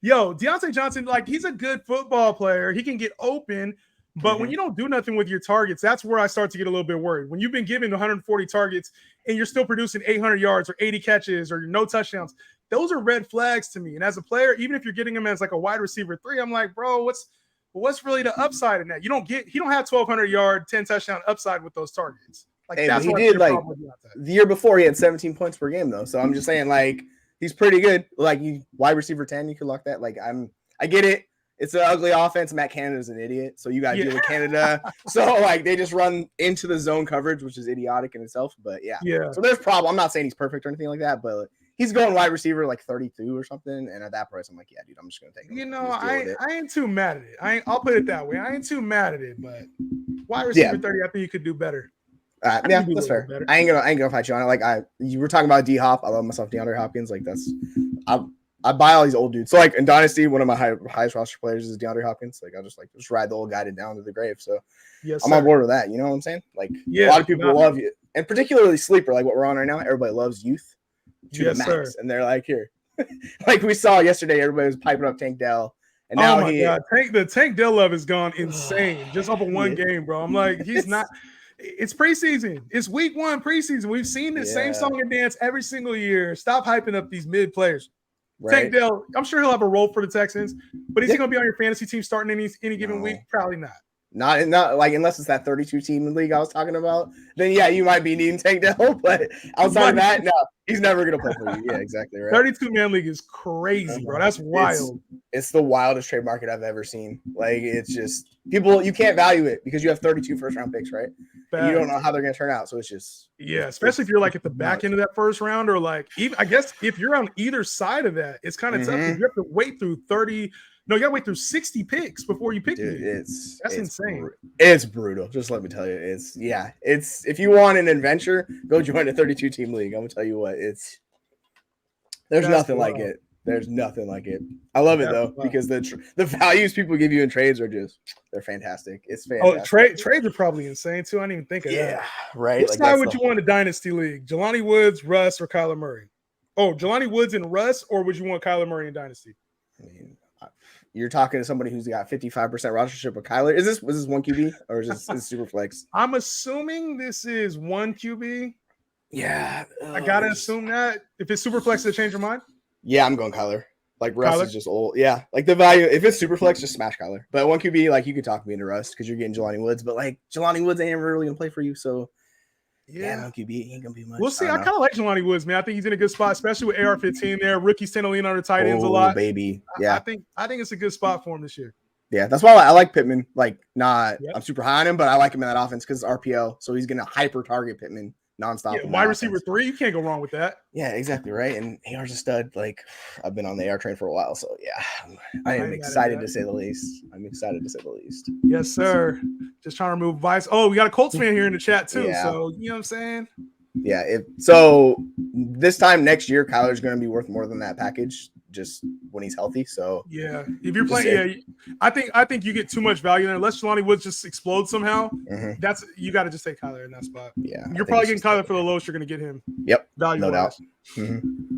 Yo, Deontay Johnson, like he's a good football player. He can get open, but when you don't do nothing with your targets, that's where I start to get a little bit worried. When you've been given 140 targets and you're still producing 800 yards or 80 catches or no touchdowns, those are red flags to me. And as a player, even if you're getting him as like a wide receiver 3, I'm like, bro, But what's really the upside in that? He don't have 1,200-yard, 10 touchdown upside with those targets. Like Hey, that's he what did like the the year before he had 17 points per game though. So I'm just saying like he's pretty good. Like you wide receiver 10, you could lock that. Like I get it. It's an ugly offense. Matt Canada's an idiot. So you got to deal with Canada. So like they just run into the zone coverage, which is idiotic in itself. But yeah. So there's problem. I'm not saying he's perfect or anything like that, but he's going wide receiver like 32 or something. And at that price, I'm like, yeah, dude, I'm just going to take him. I ain't too mad at it. I'll put it that way. I ain't too mad at it, but wide receiver 30, I think you could do better. Yeah, that's fair. Better. I ain't gonna fight you on it. Like you were talking about D Hop. I love myself DeAndre Hopkins. Like I buy all these old dudes. So like in Dynasty, one of my highest roster players is DeAndre Hopkins. Like I'll just ride the old guy down to the grave. So I'm on board with that. You know what I'm saying? Like a lot of people love you, and particularly sleeper, like what we're on right now. Everybody loves youth to the max, and they're like here, like we saw yesterday. Everybody was piping up Tank Dell. And now the Tank Dell love has gone insane just off of one game, bro. I'm like, he's not. It's preseason. It's week 1 preseason. We've seen the same song and dance every single year. Stop hyping up these mid players. Right. Tank Dell, I'm sure he'll have a role for the Texans, but is he going to be on your fantasy team starting any given week? Probably not. Not like unless it's that 32 team league I was talking about. Then yeah, you might be needing Tank Dell, but outside of that, no, he's never gonna play for you. Yeah, exactly right. 32-man league is crazy, bro. That's wild. It's the wildest trade market I've ever seen. Like it's just people you can't value it because you have 32 first round picks, right? You don't know how they're gonna turn out, so it's just especially if you're like at the back end of that first round, or like even I guess if you're on either side of that, it's kind of tough. You have to wait through 30. No, you gotta wait through 60 picks before you pick. Dude, that's insane. It's brutal. Just let me tell you, it's if you want an adventure, go join a 32 team league. I'm gonna tell you what, there's nothing like it. There's nothing like it. I love it though because the values people give you in trades are they're fantastic. It's fantastic. Trades are probably insane too. I didn't even think of that. Yeah, right. Which side would you want a dynasty league? Jelani Woods, Russ, or Kyler Murray? Oh, Jelani Woods and Russ, or would you want Kyler Murray in dynasty? I mean, you're talking to somebody who's got 55% rostership with Kyler. Was this one QB or is this SuperFlex? I'm assuming this is one QB. Yeah, I gotta assume that if it's SuperFlex, to change your mind. Yeah, I'm going Kyler. Like Russ is just old. Yeah, like the value. If it's SuperFlex, just smash Kyler. But one QB, like you could talk me into Russ because you're getting Jelani Woods. But like Jelani Woods ain't ever really gonna play for you. So yeah, one QB ain't gonna be much. We'll see. I kind of like Jelani Woods, man. I think he's in a good spot, especially with AR-15 there. Rookies tend to lean on the tight ends a lot. Baby, yeah. I think it's a good spot for him this year. Yeah, that's why I like Pittman. Like, I'm super high on him, but I like him in that offense because it's RPO, so he's gonna hyper target Pittman nonstop. Yeah, wide receiver 3, you can't go wrong with that. Yeah, exactly right. And AR's a stud. Like, I've been on the AR train for a while, so yeah, I am excited to say the least. Yes, sir. Just trying to remove Vice. Oh, we got a Colts fan here in the chat too. Yeah. So you know what I'm saying? Yeah. So this time next year, Kyler's going to be worth more than that package just when he's healthy. So yeah, if you're playing, I think you get too much value there. Unless Jelani Woods just explodes somehow, that's you got to just take Kyler in that spot. Yeah, you're probably getting Kyler for the lowest you're going to get him. Yep, value no doubt.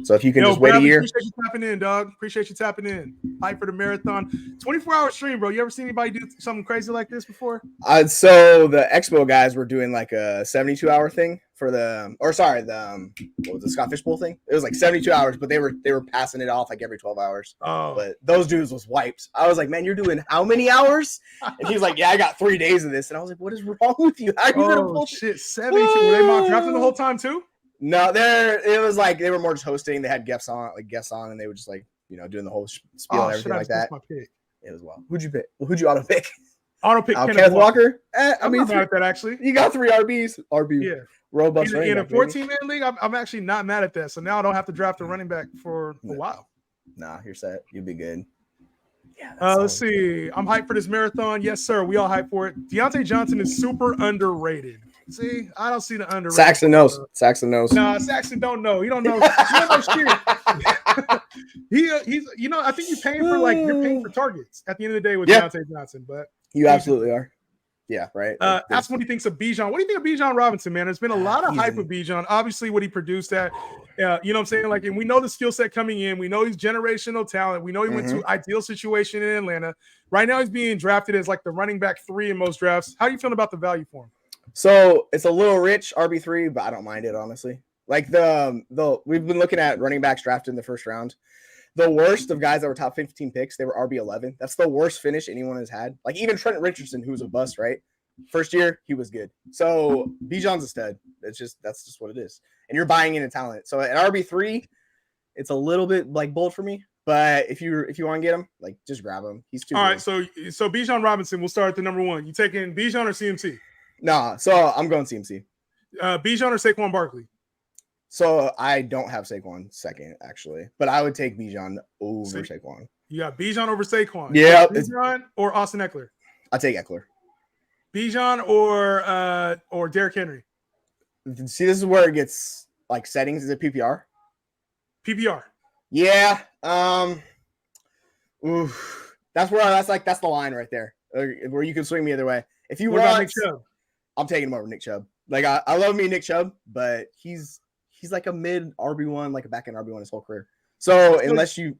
So if you can just wait a year. Appreciate you tapping in, dog. Appreciate you tapping in. Hype for the marathon. 24-hour stream, bro. You ever seen anybody do something crazy like this before? So the Expo guys were doing like a 72-hour thing for the what was the Scott Fish Bowl thing? It was like 72 hours, but they were passing it off like every 12 hours. Oh, but those dudes was wiped. I was like, man, you're doing how many hours? And he's like, yeah, I got 3 days of this. And I was like, what is wrong with you? How are you gonna pull shit? 72. Were they mock drafting the whole time too? No, it was like they were more just hosting. They had guests on, and they were just like, doing the whole spiel and everything like that. My pick. It was wild. Who'd you pick? Who'd you auto pick? Auto pick Kenneth Walker. I'm not mad at that actually. You got 3 RBs. Yeah. Robust in a 14-man league. I'm actually not mad at that. So now I don't have to draft a running back for a while. Nah, you're set. You'll be good. Yeah. Let's see. I'm hyped for this marathon. Yes, sir. We all hyped for it. Deontay Johnson is super underrated. See, I don't see the underrated. Saxon knows. No, Saxon don't know. He don't know. He don't know shit. He's. I think you're paying for targets at the end of the day with Deontay Johnson. But you absolutely are. Yeah, right. Ask what he thinks of Bijan. What do you think of Bijan Robinson, man? There's been a lot of hype with Bijan. Obviously, what he produced at, you know what I'm saying? Like, and we know the skill set coming in. We know he's generational talent. We know he went to ideal situation in Atlanta. Right now, he's being drafted as like the running back 3 in most drafts. How do you feel about the value for him? So it's a little rich RB3, but I don't mind it honestly. Like the we've been looking at running backs drafted in the first round. the worst of guys that were top 15 picks, they were RB11. That's the worst finish anyone has had. Like even Trent Richardson, who was a bust, right? First year, he was good. So Bijan's a stud. That's just what it is. And you're buying into talent. So at RB3, it's a little bit like bold for me. But if you want to get him, like just grab him. He's too All good. right, so Bijan Robinson, we'll start at the number 1. You taking Bijan or CMC? Nah, so I'm going CMC. Bijan or Saquon Barkley? So I don't have Saquon second, actually. But I would take Bijan over Saquon. You got Bijan over Saquon. Yeah. Bijan or Austin Eckler? I'll take Eckler. Bijan or Derrick Henry? See, this is where it gets like settings. Is it PPR? PPR. Yeah. Oof. That's the line right there. Where you can swing me either way. If you want Nick Chubb? I'm taking him over Nick Chubb. Like I love me Nick Chubb, but he's like a mid RB1, like a back end RB1 his whole career. So unless you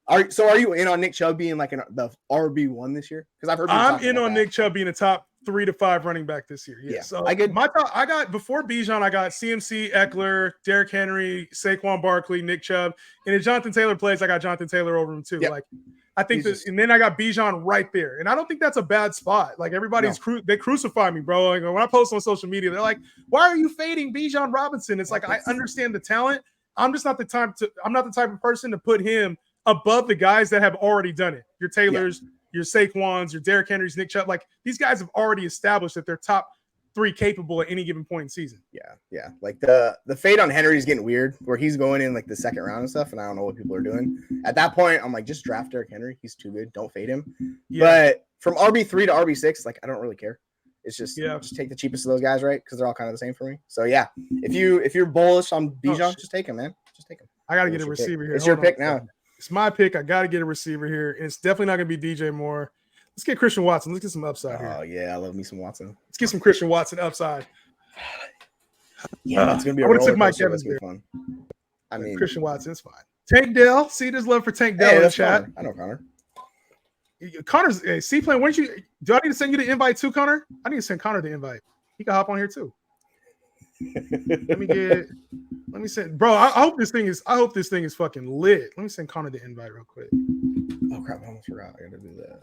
are you in on Nick Chubb being like the RB1 this year? Because I've heard I'm in on Nick Chubb being a top 3 to 5 running back this year. Yeah. So I got before Bijan, I got CMC, Eckler, Derrick Henry, Saquon Barkley, Nick Chubb, and if Jonathan Taylor plays, I got Jonathan Taylor over him too. Yep. Like I think and then I got Bijan right there, and I don't think that's a bad spot. Like everybody's they crucify me, bro. Like when I post on social media, they're like, "Why are you fading Bijan Robinson?" It's like I understand the talent. I'm not the type of person to put him above the guys that have already done it. Your Taylors, your Saquons, your Derrick Henrys, Nick Chubb. Like these guys have already established that they're top 3 capable at any given point in season. Yeah. Like the fade on Henry is getting weird, where he's going in like the second round and stuff, and I don't know what people are doing. At that point, I'm like, just draft Derrick Henry. He's too good. Don't fade him. Yeah. But from RB3 to RB6, like I don't really care. It's just take the cheapest of those guys, right? Because they're all kind of the same for me. So yeah, if you're bullish on Bijan, just take him, man. Just take him. I gotta get a receiver here. It's your pick now. It's my pick. I got to get a receiver here. And it's definitely not going to be DJ Moore. Let's get Christian Watson. Let's get some upside here. Oh, yeah. I love me some Watson. Let's get some Christian Watson upside. Yeah, it's going to be I would have took Mike Evans there. Fun. I mean, Christian Watson's fine. Tank Dell. See, there's love for Tank Dell in the chat. I know Connor. Connor's C-Plan. Do I need to send you the invite too, Connor? I need to send Connor the invite. He can hop on here too. Let me send, bro. I hope this thing is fucking lit. Let me send Connor the invite real quick. Oh crap! I almost forgot. I gotta do that.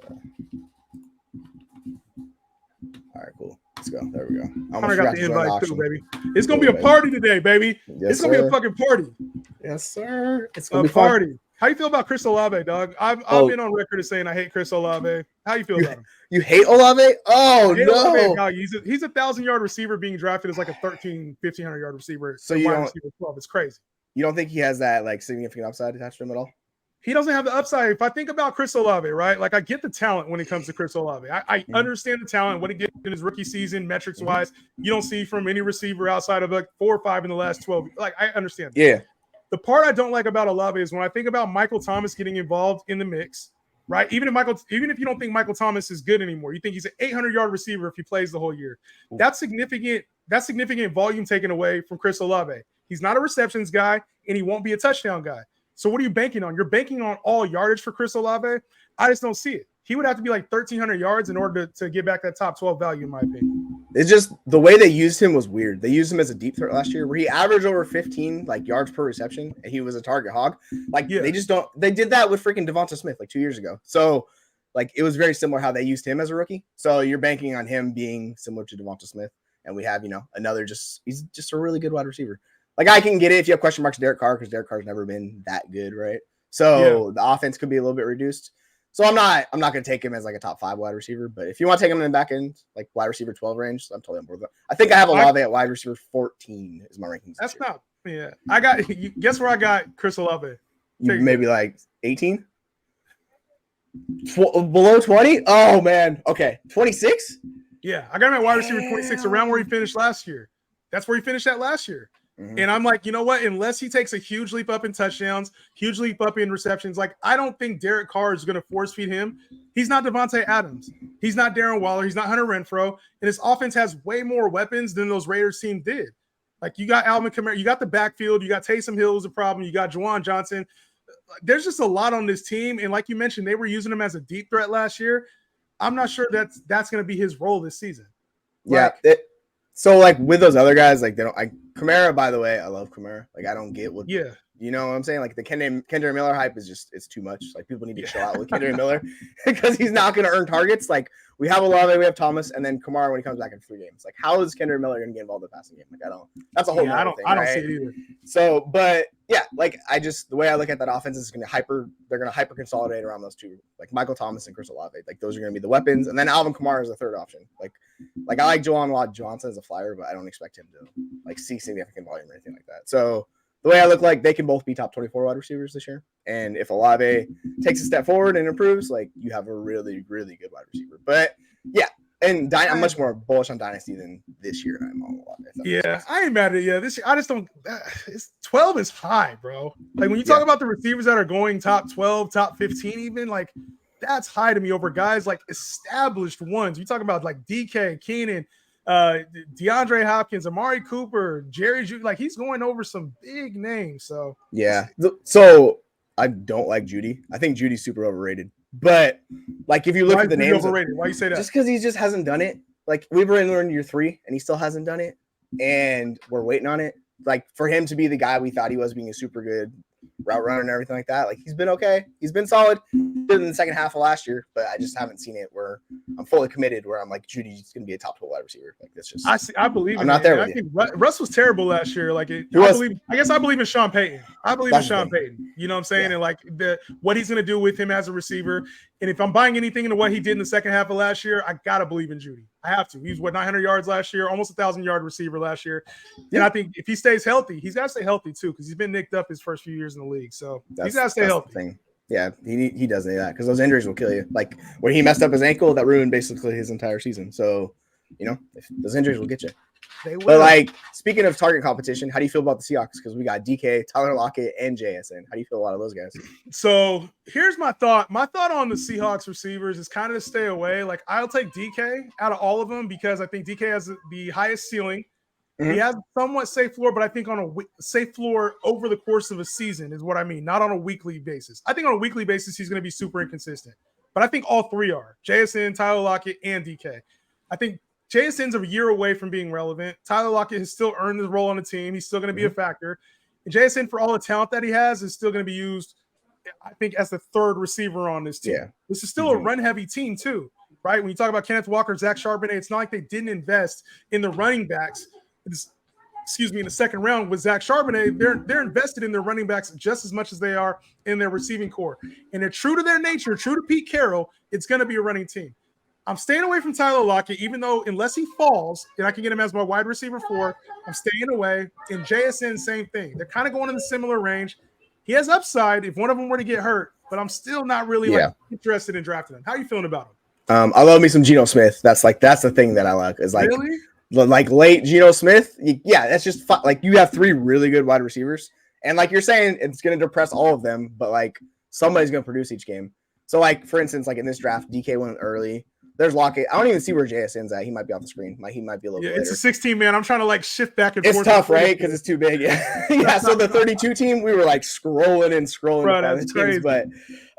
All right, cool. Let's go. There we go. Connor got the invite too, baby. It's gonna be a party today, baby. It's gonna be a fucking party. Yes, sir. It's gonna be a party. How you feel about Chris Olave, dog? I've been on record as saying I hate Chris Olave. How you feel about him? You hate Olave? Oh, no. Olave, he's a 1,000-yard receiver being drafted as like a 1,500-yard receiver. So you don't, receiver 12. It's crazy. You don't think he has that like significant upside attached to him at all? He doesn't have the upside. If I think about Chris Olave, right? Like I get the talent when it comes to Chris Olave. I understand the talent, what he did in his rookie season, metrics-wise. You don't see from any receiver outside of like 4 or 5 in the last 12. Like I understand that. Yeah. The part I don't like about Olave is when I think about Michael Thomas getting involved in the mix, right? Even if you don't think Michael Thomas is good anymore, you think he's an 800-yard receiver if he plays the whole year. That's significant volume taken away from Chris Olave. He's not a receptions guy, and he won't be a touchdown guy. So what are you banking on? You're banking on all yardage for Chris Olave? I just don't see it. He would have to be like 1,300 yards in order to get back that top 12 value, in my opinion. It's just the way they used him was weird. They used him as a deep threat last year where he averaged over 15 like yards per reception and he was a target hog. Like they did that with freaking Devonta Smith like 2 years ago. So like it was very similar how they used him as a rookie. So you're banking on him being similar to Devonta Smith. And we have, he's just a really good wide receiver. Like I can get it if you have question marks Derek Carr because Derek Carr's never been that good, right? So the offense could be a little bit reduced. So I'm not going to take him as like a top 5 wide receiver, but if you want to take him in the back end, like wide receiver 12 range, I'm totally on board with that. I think I have Olave at wide receiver 14 is my rankings. That's not, I got, guess where I got Chris Olave? Maybe like 18? Below 20? Oh man. Okay. 26? Yeah. I got him at wide receiver 26 around where he finished last year. That's where he finished at last year. Mm-hmm. And I'm like, you know what? Unless he takes a huge leap up in touchdowns, huge leap up in receptions, like I don't think Derek Carr is going to force feed him. He's not Devontae Adams. He's not Darren Waller. He's not Hunter Renfrow. And his offense has way more weapons than those Raiders team did. Like you got Alvin Kamara, you got the backfield, you got Taysom Hill is a problem, you got Juwan Johnson. There's just a lot on this team. And like you mentioned, they were using him as a deep threat last year. I'm not sure that's going to be his role this season. Yeah. So like with those other guys, like Kamara, by the way, I love Kamara. Like I don't get what You know what I'm saying? Like the Kendrick Miller hype is just, it's too much. Like people need to chill out with Kendrick Miller because he's not going to earn targets. Like we have Olave, we have Thomas, and then Kamara when he comes back in 3 games. Like how is Kendrick Miller going to get involved in the passing game? Like I don't. That's a whole nother thing. I don't see it either. So, but yeah, like the way I look at that offense is they're going to hyper consolidate around those two, like Michael Thomas and Chris Olave. Like those are going to be the weapons, and then Alvin Kamara is the third option. Like I like Jawan Watt Johnson as a flyer, but I don't expect him to like see significant volume or anything like that. So the way I look like they can both be top 24 wide receivers this year. And if Olave takes a step forward and improves, like you have a really, really good wide receiver. But yeah, and I'm much more bullish on Dynasty than this year. I'm on Olave. Yeah, I ain't mad at it. Yeah, this year I just don't. 12 is high, bro. Like when you talk about the receivers that are going top 12, top 15, even like that's high to me over guys like established ones. You talk about like DK, Keenan, DeAndre Hopkins, Amari Cooper, Jerry Jeudy, like he's going over some big names. So yeah. So I don't like Jeudy. I think Judy's super overrated. But like if you look at the names, overrated? Why you say that? Just because he just hasn't done it. Like we've already learned year 3 and he still hasn't done it. And we're waiting on it. Like for him to be the guy we thought he was, being a super good route runner and everything like that. Like he's been okay. He's been solid in the second half of last year, but I just haven't seen it where I'm fully committed where I'm like Judy's going to be a top 12 wide receiver. Like that's just I believe I'm not there with I think Russ was terrible last year. Like I guess I believe in Sean Payton. I believe in Sean Payton. You know what I'm saying? And like what he's going to do with him as a receiver. And if I'm buying anything into what he did in the second half of last year, I got to believe in Jeudy. I have to. He's 900 yards last year, almost 1,000-yard receiver last year. And I think if he stays healthy, he's got to stay healthy too because he's been nicked up his first few years in the league. So he's got to stay healthy. Yeah, he does need that because those injuries will kill you. Like when he messed up his ankle, that ruined basically his entire season. So, those injuries will get you. They will. But like speaking of target competition, how do you feel about the Seahawks? Because we got DK, Tyler Lockett, and JSN. How do you feel about those guys? So here's my thought. My thought on the Seahawks receivers is kind of to stay away. Like I'll take DK out of all of them because I think DK has the highest ceiling. Mm-hmm. He has a somewhat safe floor, but I think on a safe floor over the course of a season is what I mean, not on a weekly basis. I think on a weekly basis, he's going to be super inconsistent. But I think all three are. JSN, Tyler Lockett, and DK. I think JSN's a year away from being relevant. Tyler Lockett has still earned his role on the team. He's still going to be a factor. And JSN, for all the talent that he has, is still going to be used, I think, as the third receiver on this team. Yeah. This is still a run-heavy team, too, right? When you talk about Kenneth Walker, Zach Charbonnet, it's not like they didn't invest in the running backs. In the second round with Zach Charbonnet, they're invested in their running backs just as much as they are in their receiving core. And they're true to their nature, true to Pete Carroll, it's going to be a running team. I'm staying away from Tyler Lockett, even though unless he falls and I can get him as my wide receiver 4, I'm staying away. And JSN, same thing. They're kind of going in the similar range. He has upside if one of them were to get hurt, but I'm still not really interested in drafting him. How are you feeling about him? I love me some Geno Smith. That's the thing that I like is like really? Like late Geno Smith. Yeah, that's just fun. Like you have 3 really good wide receivers. And like you're saying, it's going to depress all of them, but like somebody's going to produce each game. So like, for instance, like in this draft, DK went early. There's Lockett. I don't even see where JSN's at. He might be off the screen. He might be a little bit later. It's a 16 man. I'm trying to like shift back and forth. It's tough, right? Because it's too big. Yeah. So the 32 team, we were like scrolling. Bro, that's crazy. But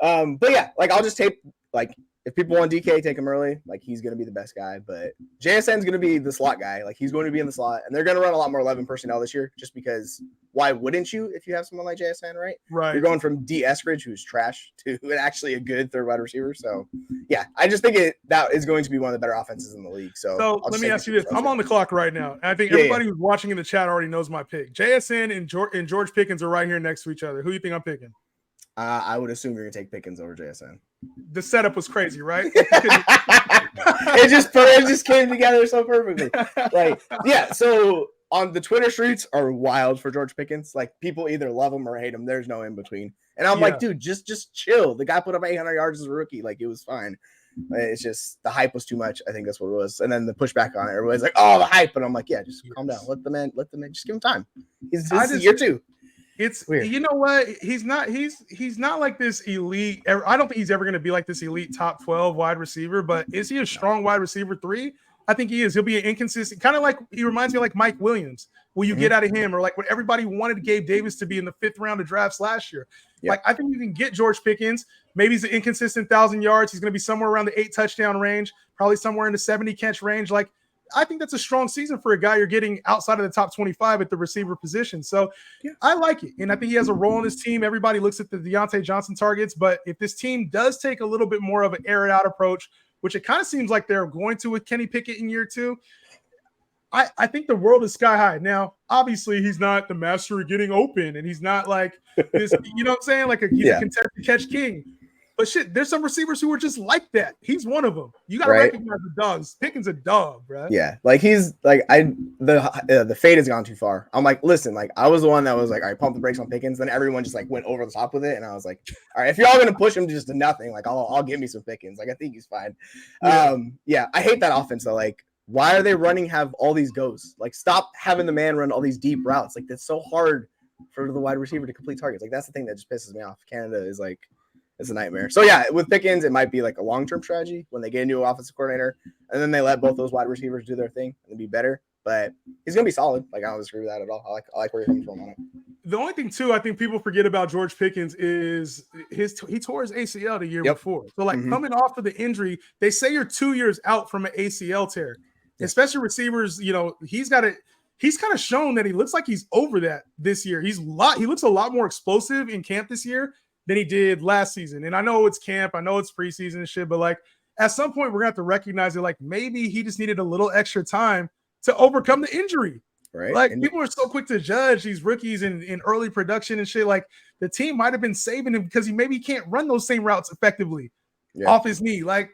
yeah, like I'll just tape like if people want DK, take him early. Like he's going to be the best guy. But JSN's going to be the slot guy. Like he's going to be in the slot, and they're going to run a lot more 11 personnel this year, just because. Why wouldn't you if you have someone like JSN, right? Right. You're going from D. Eskridge, who's trash, to actually a good third wide receiver. So, yeah, I just think that is going to be one of the better offenses in the league. So let me ask you this. I'm on the clock right now. And I think everybody who's watching in the chat already knows my pick. JSN and George Pickens are right here next to each other. Who do you think I'm picking? I would assume you're going to take Pickens over JSN. The setup was crazy, right? it just came together so perfectly. Like, yeah, so on the Twitter streets are wild for George Pickens. Like people either love him or hate him. There's no in between. And I'm like, dude, just chill. The guy put up 800 yards as a rookie. Like it was fine. It's just the hype was too much. I think that's what it was. And then the pushback on it. Everybody's like, oh, the hype. And I'm like, yeah, just calm down. Let the man, just give him time. This is year 2. It's weird. You know what? He's not like this elite. I don't think he's ever going to be like this elite top 12 wide receiver, but is he a strong wide receiver 3? I think he is. He'll be an inconsistent, kind of like he reminds me of like Mike Williams. Will you get out of him, or like what everybody wanted Gabe Davis to be in the 5th round of drafts last year? Yep. Like I think you can get George Pickens. Maybe he's an inconsistent 1,000 yards. He's going to be somewhere around the 8 touchdown range, probably somewhere in the 70 catch range. Like I think that's a strong season for a guy you're getting outside of the top 25 at the receiver position. So I like it. And I think he has a role in this team. Everybody looks at the Deontay Johnson targets, but if this team does take a little bit more of an air it out approach, which it kind of seems like they're going to with Kenny Pickett in year 2, I think the world is sky high. Now, obviously, he's not the master of getting open, and he's not like this, you know what I'm saying? Like he's a contested catch king. But shit, there's some receivers who are just like that. He's one of them. You got to recognize the dogs. Pickens a dog, bro. Yeah, like he's like the fade has gone too far. I'm like, listen, like I was the one that was like, all right, pump the brakes on Pickens. Then everyone just like went over the top with it, and I was like, all right, if you're all gonna push him just to nothing, like I'll give me some Pickens. Like I think he's fine. I hate that offense though. Like, why are they have all these goes? Like, stop having the man run all these deep routes. Like that's so hard for the wide receiver to complete targets. Like that's the thing that just pisses me off. Canada is like. It's a nightmare. So yeah, with Pickens, it might be like a long-term strategy when they get a new offensive coordinator, and then they let both those wide receivers do their thing and be better. But he's gonna be solid. Like I don't disagree with that at all. I like where you're coming from on it. The only thing too, I think people forget about George Pickens is he tore his ACL the year before. So like coming off of the injury, they say you're 2 years out from an ACL tear. Especially receivers, you know, he's kind of shown that he looks like he's over that this year. He looks a lot more explosive in camp this year than he did last season. And I know it's camp, I know it's preseason and shit, but like at some point we're gonna have to recognize it. Like maybe he just needed a little extra time to overcome the injury. Right. Like people are so quick to judge these rookies in early production and shit. Like the team might have been saving him because he can't run those same routes effectively off his knee. Like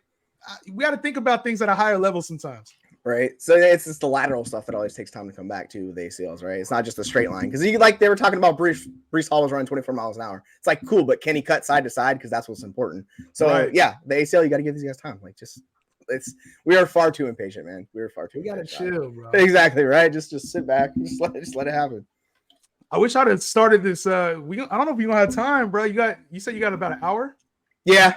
we got to think about things at a higher level sometimes. Right. So it's just the lateral stuff that always takes time to come back to the ACLs, right? It's not just a straight line. Because they were talking about Breece Hall was running 24 miles an hour. It's like, cool, but can he cut side to side? Because that's what's important. So the ACL, you got to give these guys time. Like we are far too impatient, man. We are far too impatient. You got to chill, bro. Exactly, right? Just sit back. Just let it happen. I wish I'd have started this. I don't know if you don't have time, bro. You said you got about an hour? Yeah.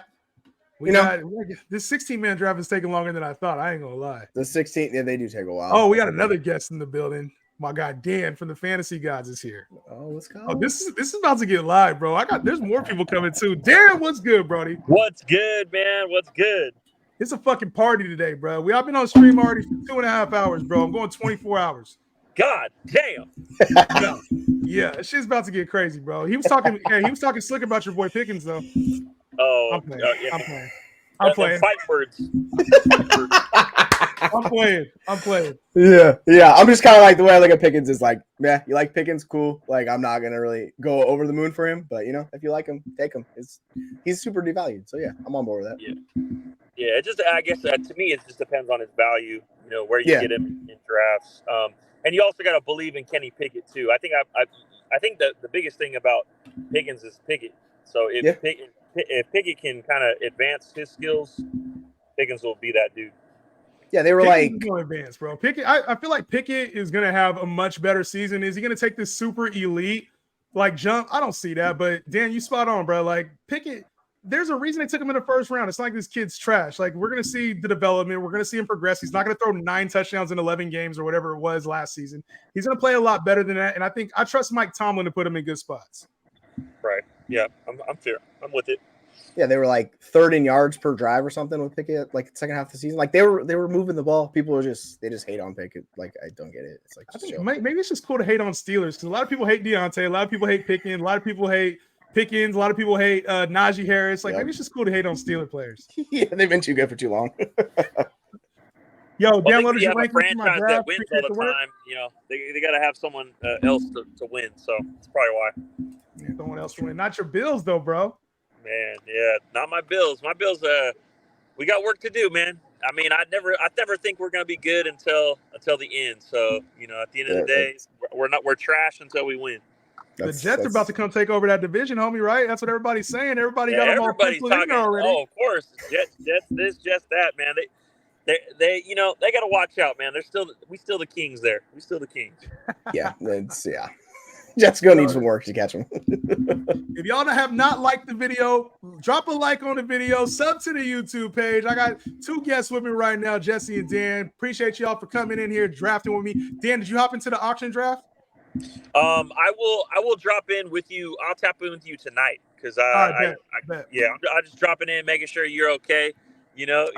This 16-man draft is taking longer than I thought. I ain't gonna lie. The 16, they do take a while. Oh, we got another guest in the building. My guy Dan from the Fantasy Gods is here. Oh, let's go. Oh, this is about to get live, bro. There's more people coming too. Dan, what's good, Brody? What's good, man? What's good? It's a fucking party today, bro. I've been on stream already for 2.5 hours, bro. I'm going 24 hours. God damn. Yeah, this shit's about to get crazy, bro. He was talking slick about your boy Pickens, though. Oh, I'm playing. yeah. I'm playing. Fight words. I'm playing. Yeah. I'm just kind of like the way I look at Pickens is like, yeah, you like Pickens, cool. Like I'm not gonna really go over the moon for him, but you know, if you like him, take him. He's super devalued, so yeah, I'm on board with that. Yeah. It just, I guess, to me, it just depends on his value. You know, where you get him in drafts. And you also got to believe in Kenny Pickett too. I think that the biggest thing about Pickens is Pickett. So if Pickett can kind of advance his skills, Pickens will be that dude. Yeah, they were Pickett's going to advance, bro. Pickett, I feel like Pickett is going to have a much better season. Is he going to take this super elite jump? I don't see that, but Dan, you spot on, bro. Like Pickett, there's a reason they took him in the first round. It's not like this kid's trash. Like we're going to see the development. We're going to see him progress. He's not going to throw 9 touchdowns in 11 games or whatever it was last season. He's going to play a lot better than that. And I trust Mike Tomlin to put him in good spots. Right. Yeah, I'm fair. I'm with it. Yeah, they were like third in yards per drive or something with Pickett, like second half of the season. Like they were moving the ball. People are just hate on Pickett. Like I don't get it. It's like I think maybe it's just cool to hate on Steelers because a lot of people hate Deontay, a lot of people hate Pickens, a lot of people hate Pickens, a lot of people hate Najee Harris. Like maybe it's just cool to hate on Steeler players. Yeah, they've been too good for too long. Yo, download your rankings. Franchise that wins all the time. You know, they got to have someone else to win. So that's probably why. Someone else to win. Not your Bills though, bro. Man, yeah, not my Bills. My Bills, we got work to do, man. I mean, I never think we're gonna be good until the end. So, you know, at the end of the day, we're trash until we win. The Jets are about to come take over that division, homie. Right? That's what everybody's saying. Everybody got them all penciled in already. Oh, of course, Jets this, Jets that, man. They you know they got to watch out, man. We still the kings there. We still the kings. Yeah. Jets gonna need some work to catch them. If y'all have not liked the video, drop a like on the video, sub to the YouTube page. I got 2 guests with me right now, Jesse and Dan. Appreciate y'all for coming in here, drafting with me. Dan, did you hop into the auction draft? I will drop in with you. I'll tap in with you tonight because I just dropping in, making sure you're okay.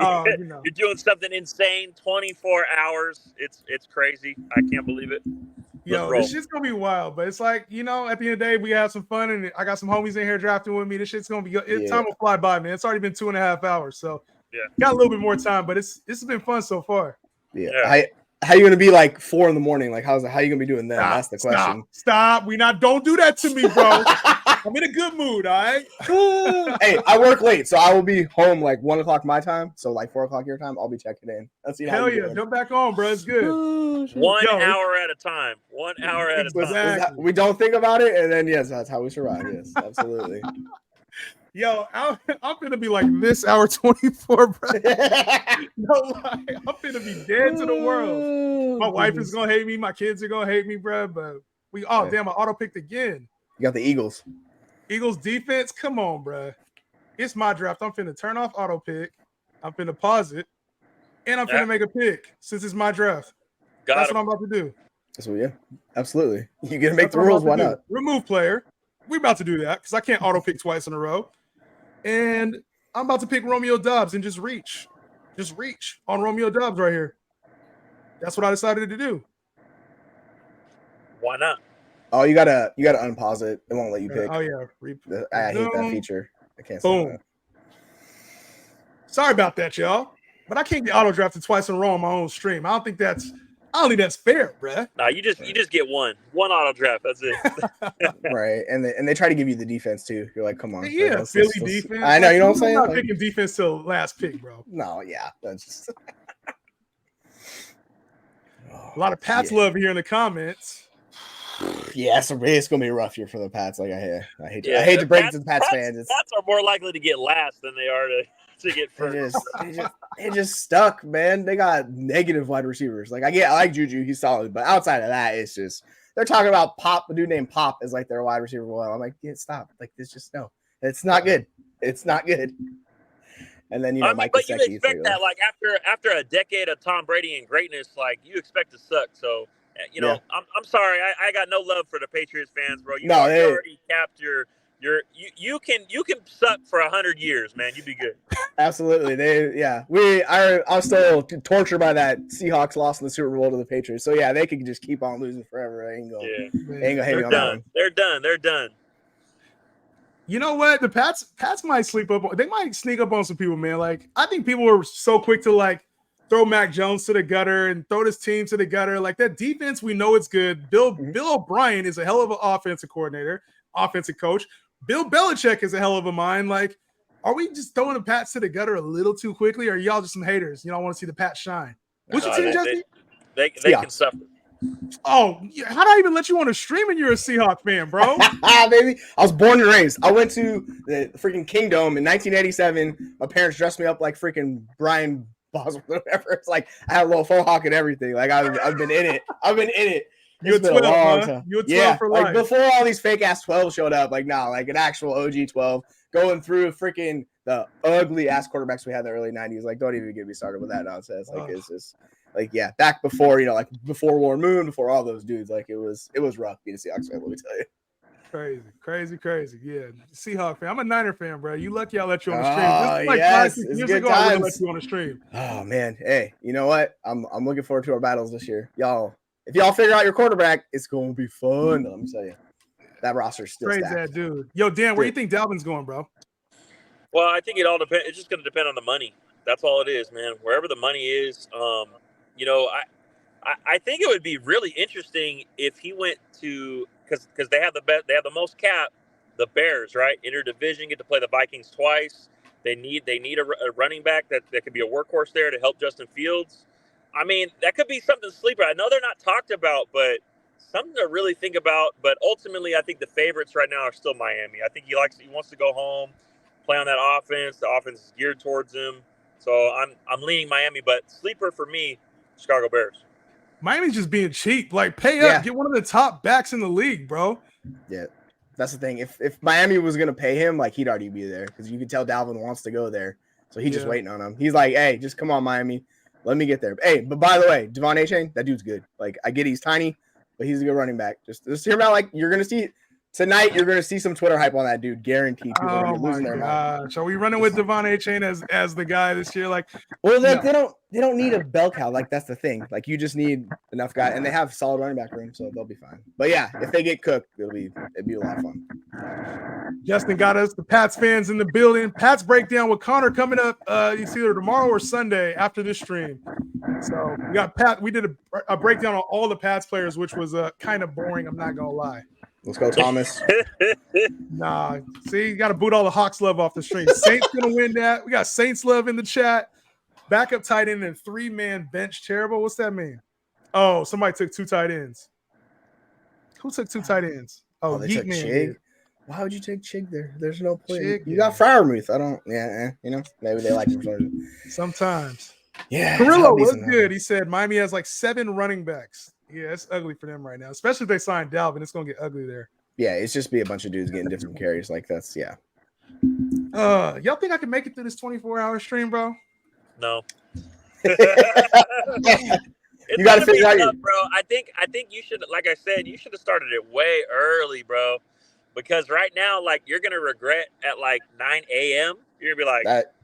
Oh, You're doing something insane. 24 hours. It's crazy. I can't believe it. Let's roll. This shit's gonna be wild. But it's like, at the end of the day, we have some fun, and I got some homies in here drafting with me. This shit's gonna be good. Time will fly by, man. It's already been 2.5 hours, so got a little bit more time. But this has been fun so far. Yeah. How you gonna be like 4 a.m? Like how you gonna be doing that? That's the question. Stop. Don't do that to me, bro. I'm in a good mood, all right? Hey, I work late, so I will be home like 1 o'clock my time. So like 4 o'clock your time, I'll be checking in. Let's see how you doing. Jump back on, bro. It's good. 1 hour at a time. 1 hour at a time. Exactly. We don't think about it, and then that's how we survive. Yes, absolutely. I'm gonna be like this hour 24, bro. No lie. I'm gonna be dead to the world. My wife is gonna hate me. My kids are gonna hate me, bro. But damn, I auto picked again. You got the Eagles. Eagles defense. Come on, bro. It's my draft. I'm finna turn off auto pick. I'm finna pause it, and I'm finna make a pick since it's my draft. That's what I'm about to do. Absolutely. You gonna make the rules? Why not? Remove player. We're about to do that because I can't auto pick twice in a row. And I'm about to pick Romeo Doubs and just reach on Romeo Doubs right here. That's what I decided to do. Why not? Oh, you gotta unpause it. It won't let you pick. Oh yeah, I hate that feature. I can't. Boom. Sorry about that, y'all. But I can't get auto drafted twice in a row on my own stream. I don't think that's fair, bruh. Nah, you just get one auto draft. That's it. Right, and they try to give you the defense too. You're like, come on, yeah, Philly defense. I know, you know what I'm saying. I'm not picking defense till last pick, bro. No, yeah, that's just a lot of Pats love here in the comments. Yeah, it's gonna be a rough year for the Pats. Like I hate to break it to the Pats fans. Pats are more likely to get last than they are to get first. They just stuck, man. They got negative wide receivers. Like I like Juju, he's solid, but outside of that, it's just they're talking about Pop, a dude named Pop is like their wide receiver. Well, I'm like, stop. Like this, just no. It's not good. It's not good. And then Mike. But you expect that, like after a decade of Tom Brady and greatness, like you expect to suck. So I'm sorry, I got no love for the Patriots fans, bro. You already capped your. You can suck for 100 years, man. You'd be good. Absolutely, I'm still tortured by that Seahawks loss in the Super Bowl to the Patriots. So they could just keep on losing forever. They ain't gonna hate me on that one. They're done. You know what? The Pats might they might sneak up on some people, man. Like I think people were so quick to like throw Mac Jones to the gutter and throw this team to the gutter. Like that defense, we know it's good. Bill O'Brien is a hell of an offensive coordinator, offensive coach. Bill Belichick is a hell of a mind. Like, are we just throwing the Pats to the gutter a little too quickly? Or are y'all just some haters? You don't want to see the Pats shine? What's your team, Justin? They can suffer. Oh, how do I even let you on a stream and you're a Seahawks fan, bro? Baby, I was born and raised. I went to the freaking Kingdom in 1987. My parents dressed me up like freaking Brian Boswell, whatever. It's like I had a little faux hawk and everything. Like I've been in it. You're 12, huh? You're 12 for life. Like before all these fake ass 12 showed up, like like an actual OG 12 going through freaking the ugly ass quarterbacks we had in the early 90s. Like, don't even get me started with that nonsense. Like, it's just like, back before, like before Warren Moon, before all those dudes, like it was rough being a Seahawks fan, let me tell you. Crazy. Yeah. Seahawks fan. I'm a Niner fan, bro. You lucky I let you on the stream. This is like years ago I would have let you on the stream. Oh man. Hey, you know what? I'm looking forward to our battles this year. If y'all figure out your quarterback, it's gonna be fun. Let me tell you. That roster's still crazy, stacked. that dude. Yo, Dan, where do you think Dalvin's going, bro? Well, I think it all depends. It's just gonna depend on the money. That's all it is, man. Wherever the money is, I think it would be really interesting if he went to because they have the most cap, the Bears, right? Interdivision, get to play the Vikings twice. They need a running back that could be a workhorse there to help Justin Fields. I mean, that could be something sleeper. I know they're not talked about, but something to really think about. But ultimately, I think the favorites right now are still Miami. I think he wants to go home, play on that offense. The offense is geared towards him. So I'm leaning Miami, but sleeper for me, Chicago Bears. Miami's just being cheap. Like, pay up, get one of the top backs in the league, bro. Yeah, that's the thing. If Miami was gonna pay him, like he'd already be there because you can tell Dalvin wants to go there. So he's just waiting on him. He's like, hey, just come on, Miami. Let me get there. Hey, but by the way, Devon Achane, that dude's good. Like, I get he's tiny, but he's a good running back. Just hear him out. Like, you're gonna see Tonight, you're going to see some Twitter hype on that dude. Guaranteed. People are going Oh to be my losing their mind. gosh. Are we running with Devon A-Chain as the guy this year? Like, Well, like, no. they don't need a bell cow. Like, that's the thing. Like, you just need enough guys, and they have solid running back room, so they'll be fine. But yeah, if they get cooked, it'd be a lot of fun. Justin got us, the Pats fans in the building. Pats breakdown with Connor coming up. It's either tomorrow or Sunday after this stream. So we got Pat. We did a breakdown on all the Pats players, which was kind of boring. I'm not gonna lie. Let's go, Thomas. Nah, see, you got to boot all the Hawks love off the stream. Saints gonna win that. We got Saints love in the chat. Backup tight end and 3-man bench. Terrible. What's that mean? Oh, somebody took 2 tight ends. Who took 2 tight ends? Oh, they Yeet took Man Chig. did. Why would you take Chig there? There's no point. Chig, You got Freiermuth. I don't. Yeah, you know, maybe they like him for some reason. Sometimes. Yeah, Carrillo was good. He said Miami has like 7 running backs. Yeah, it's ugly for them right now, especially if they sign Dalvin. It's gonna get ugly there. Yeah, it's just be a bunch of dudes getting different carries. Like that's yeah. Y'all think I can make it through this 24-hour stream, bro? No. You got to figure out your. Bro, I think you should, like I said, you should have started it way early, bro. Because right now, like you're gonna regret at like 9 a.m. You're gonna be like That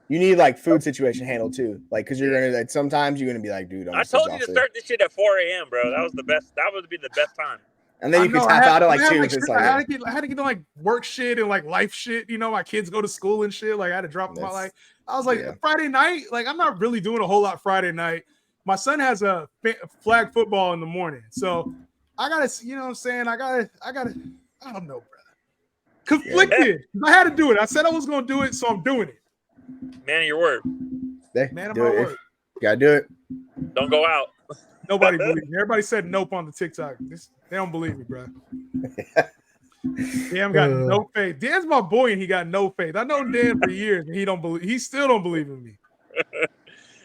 you need like food situation handled too, like because you're gonna like sometimes you're gonna be like, dude, I told you to start this shit at 4 a.m., bro. That was the best. That would be the best time. And then you can tap out at like 2. I had to get like work shit and like life shit. You know, my kids go to school and shit. Like I had to drop them out. Like I was like Friday night. Like I'm not really doing a whole lot Friday night. My son has a flag football in the morning, so I gotta. You know what I'm saying? I gotta. I don't know, brother. Conflicted. I had to do it. I said I was gonna do it, so I'm doing it. Man of your word. Man of my word. You gotta do it. Don't go out. Nobody believes me. Everybody said nope on the TikTok. They don't believe me, bro. Dan got no faith. Dan's my boy, and he got no faith. I know Dan for years, and he don't believe. He still don't believe in me.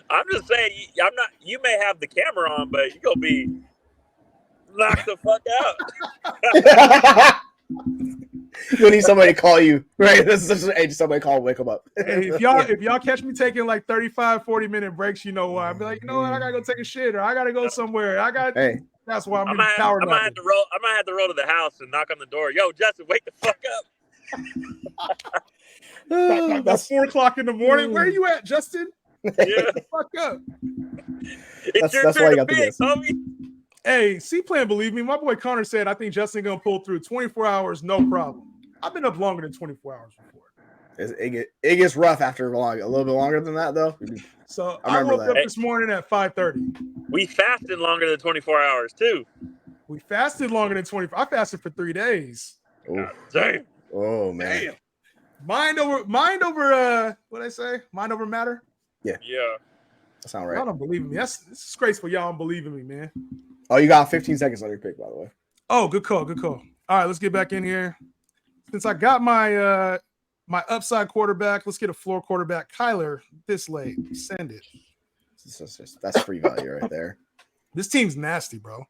I'm just saying, I'm not. You may have the camera on, but you're gonna be knocked the fuck out. You need somebody to call you, right? This is just, hey, somebody call, wake them up. Hey, if y'all catch me taking like 35, 40-minute breaks, you know why? I'd be like, you know what? I gotta go take a shit, or I gotta go somewhere. That's why I'm power. I might have to roll. I might have to roll to the house and knock on the door. Yo, Justin, wake the fuck up. That's 4:00 in the morning. Where are you at, Justin? Yeah. Wake the fuck up. It's your turn to pick, homie. Hey, C-Plan, believe me. My boy Connor said, I think Justin gonna pull through 24 hours, no problem. I've been up longer than 24 hours before. It gets rough after a little bit longer than that, though. So I woke up this morning at 5:30. We fasted longer than 24 hours too. We fasted longer than 24. I fasted for 3 days. Damn. Oh man. Damn. Mind over what I say? Mind over matter? Yeah. That's not right. Y'all don't believe in me. It's disgraceful. Y'all don't believe in me, man. Oh, you got 15 seconds on your pick, by the way. Oh, good call. All right, let's get back in here. Since I got my my upside quarterback, let's get a floor quarterback. Kyler, this late. Send it. That's free value right there. This team's nasty, bro.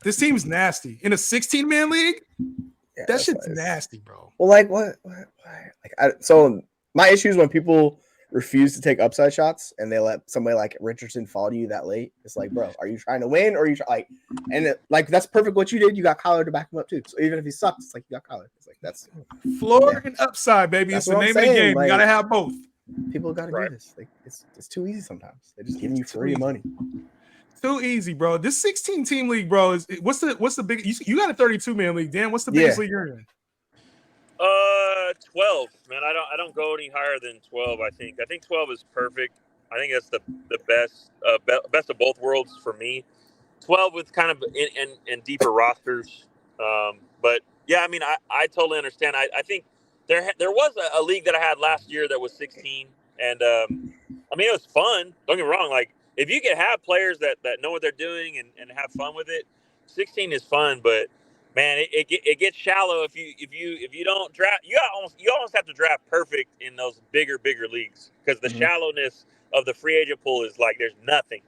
This team's nasty. In a 16-man league? Yeah, that shit's nasty, bro. Well, like what? So my issue is when people refuse to take upside shots and they let somebody like Richardson fall to you that late. It's like, bro, are you trying to win or are you that's perfect what you did. You got Kyler to back him up too. So even if he sucks, it's like you got Kyler. It's like that's floor and upside, baby. It's the name of the game. You gotta have both. People gotta do this. Like it's too easy sometimes. They're just giving you free money. Too easy, bro. This 16-team league, bro, is what's the big? You got a 32-man league, Dan. What's the biggest league you're in? 12, man. I don't go any higher than 12. I think 12 is perfect. I think that's the best of both worlds for me. 12 with kind of in deeper rosters. But yeah, I mean, I totally understand. I think there was a league that I had last year that was 16, and I mean, it was fun. Don't get me wrong. Like if you can have players that know what they're doing and have fun with it, 16 is fun, but man, it gets shallow if you don't draft. You almost have to draft perfect in those bigger leagues because the shallowness of the free agent pool is like there's nothing.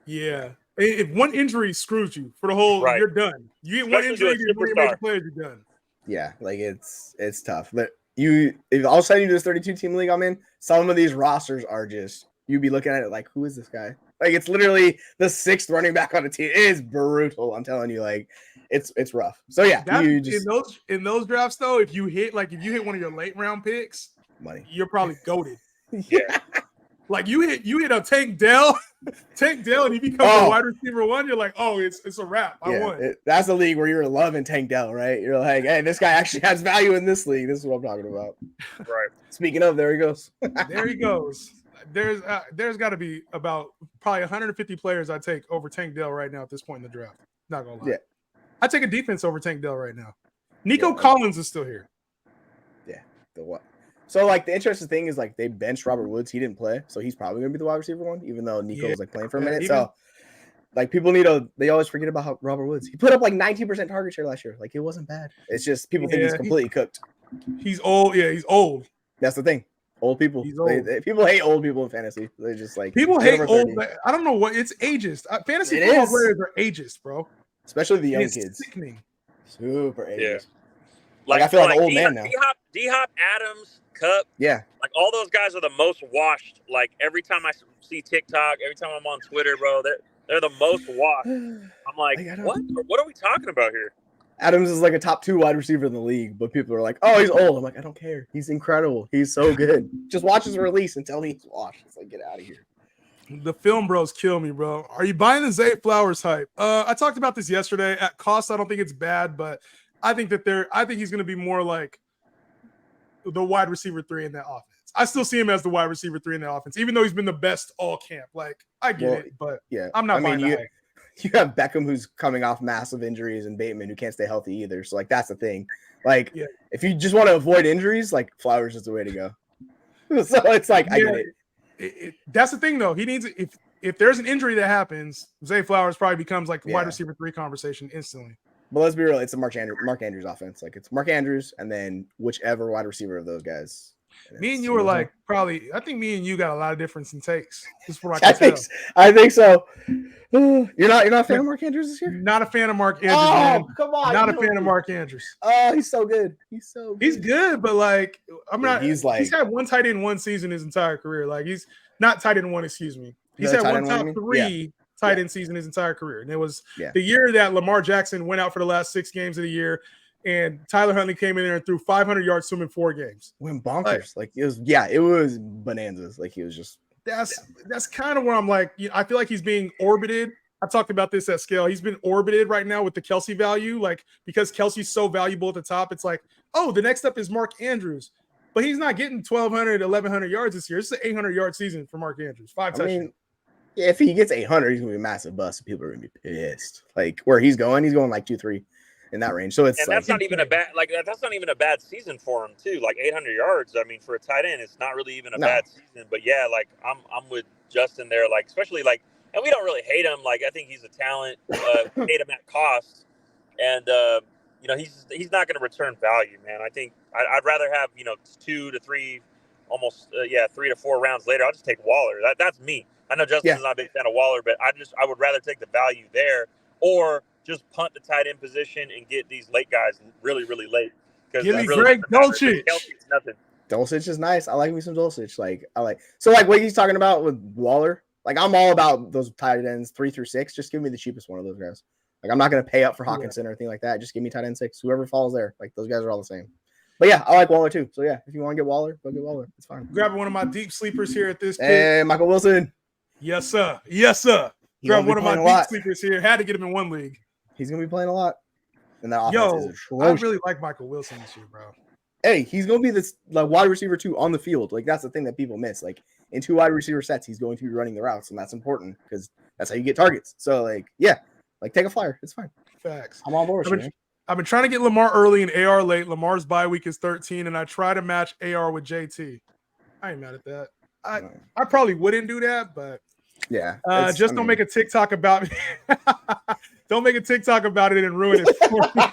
Yeah, if one injury screws you for the whole, you're done. You get one injury, you're done. Yeah, like it's tough. But if all of a sudden you do this 32-team league I'm in, some of these rosters are just you'd be looking at it like, who is this guy? Like it's literally the 6th running back on the team. It is brutal. I'm telling you, like. it's rough. So yeah, you just in those drafts though, if you hit one of your late round picks, money. you're probably goated. Yeah. Like you hit a Tank Dell, and he becomes a wide receiver 1. You're like, oh, it's a wrap. I won. That's the league where you're loving Tank Dell, right? You're like, hey, this guy actually has value in this league. This is what I'm talking about. Right. Speaking of, there he goes. There he goes. There's got to be about probably 150 players I take over Tank Dell right now at this point in the draft. Not gonna lie. Yeah. I take a defense over Tank Dell right now. Nico Collins is still here. Yeah. The what? So like the interesting thing is like they benched Robert Woods. He didn't play, so he's probably gonna be the wide receiver 1, even though Nico was like playing for a minute. So like people they always forget about Robert Woods. He put up like 19% target share last year. Like it wasn't bad. It's just people think he's completely cooked. He's old. Yeah, he's old. That's the thing. Old people. People hate old people in fantasy. They're just like people hate old. I don't know what it's ageist. Fantasy football players are ageist, bro. Especially the young kids. Sickening. Super ageist. Yeah. Like I feel like an old man now. D-Hop, Adams, Cup. Yeah. Like all those guys are the most washed. Like every time I see TikTok, every time I'm on Twitter, bro, they're the most washed. I'm like what? What are we talking about here? Adams is like a top 2 wide receiver in the league, but people are like, oh, he's old. I'm like, I don't care. He's incredible. He's so good. Just watch his release and tell me he's washed. It's like, get out of here. The film bros kill me, bro. Are you buying the Zay Flowers hype? I talked about this yesterday. At cost, I don't think it's bad, but I think he's going to be more like the wide receiver 3 in that offense. I still see him as the wide receiver 3 in that offense, even though he's been the best all camp. Like, I get it, but I'm not buying that hype. You have Beckham who's coming off massive injuries and Bateman who can't stay healthy either. So like that's the thing. Like if you just want to avoid injuries, like Flowers is the way to go. So it's like I get it. That's the thing though. He needs if there's an injury that happens, Zay Flowers probably becomes like wide receiver 3 conversation instantly. But let's be real, it's a Mark Andrews offense. Like it's Mark Andrews and then whichever wide receiver of those guys. Me and you were like probably. I think me and you got a lot of difference in takes. Just what I think so. You're not a fan of Mark Andrews this year? Not a fan of Mark Andrews. Oh, man. Come on! Not a fan of Mark Andrews. Oh, he's so good. He's good, but like I'm not. He's had one tight end 1 season his entire career. Like he's not tight end 1. Excuse me. He's had one top 3 tight end season his entire career, and it was the year that Lamar Jackson went out for the last 6 games of the year. And Tyler Huntley came in there and threw 500 yards swimming 4 games. Went bonkers. Like it was bonanzas. Like he was just. That's kind of where I'm like, I feel like he's being orbited. I talked about this at scale. He's been orbited right now with the Kelsey value, like because Kelsey's so valuable at the top. It's like, oh, the next up is Mark Andrews, but he's not getting 1,200, 1,100 yards this year. It's an 800-yard season for Mark Andrews. 5 touchdowns. If he gets 800, he's gonna be a massive bust. People are gonna be pissed. Like where he's going like 2-3. In that range, so it's that's not even a bad bad season for him too. Like 800 yards. I mean, for a tight end, it's not really even a bad season. But yeah, like I'm with Justin there. Like especially like, and we don't really hate him. Like I think he's a talent. Hate him at cost, and he's not going to return value, man. I think I'd rather have 2 to 3, almost 3 to 4 rounds later. I'll just take Waller. That's me. I know Justin's not a big fan of Waller, but I would rather take the value there or just punt the tight end position and get these late guys really, really late. Give me Greg Dulcich. Nothing. Dulcich is nice. I like me some Dulcich. So what he's talking about with Waller. Like I'm all about those tight ends 3 through 6. Just give me the cheapest one of those guys. Like I'm not going to pay up for Hawkinson or anything like that. Just give me tight end 6. Whoever falls there. Like those guys are all the same. But yeah, I like Waller too. So yeah, if you want to get Waller, go get Waller. It's fine. Grab one of my deep sleepers here at this pick. Hey, Michael Wilson. Yes, sir. Yes, sir. Grab one of my deep sleepers here. Had to get him in one league. He's gonna be playing a lot. And that offense is atrocious. I really like Michael Wilson this year, bro. Hey, he's gonna be this wide receiver 2 on the field. Like that's the thing that people miss. Like in 2 wide receiver sets, he's going to be running the routes, and that's important because that's how you get targets. So take a flyer. It's fine. Facts. I'm on board with you. I've been trying to get Lamar early and AR late. Lamar's bye week is 13, and I try to match AR with JT. I ain't mad at that. I probably wouldn't do that, but don't make a TikTok about me. Don't make a TikTok about it and ruin it for me.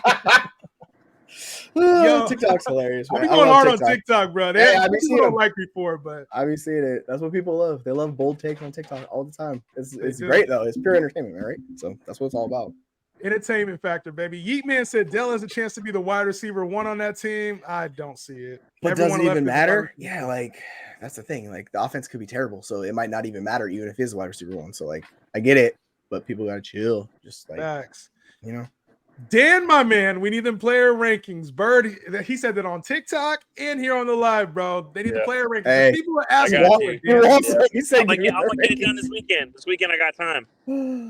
Yo, TikTok's hilarious. I'm going hard on TikTok, bro. I've been seeing it before, but I've been seeing it. That's what people love. They love bold takes on TikTok all the time. It's great though. It's pure entertainment, right? So that's what it's all about. Entertainment factor, baby. Yeetman said Dell has a chance to be the wide receiver 1 on that team. I don't see it. But does it even matter? Yeah, like that's the thing. Like the offense could be terrible, so it might not even matter even if he's wide receiver 1. So like I get it, but people gotta chill. Just like facts. Dan, my man, we need them player rankings. Bird, he said that on TikTok and here on the live, bro. They need the player rankings. Hey, people are asking got for you. it, Dan. He said, I'm gonna get it done this weekend. This weekend I got time.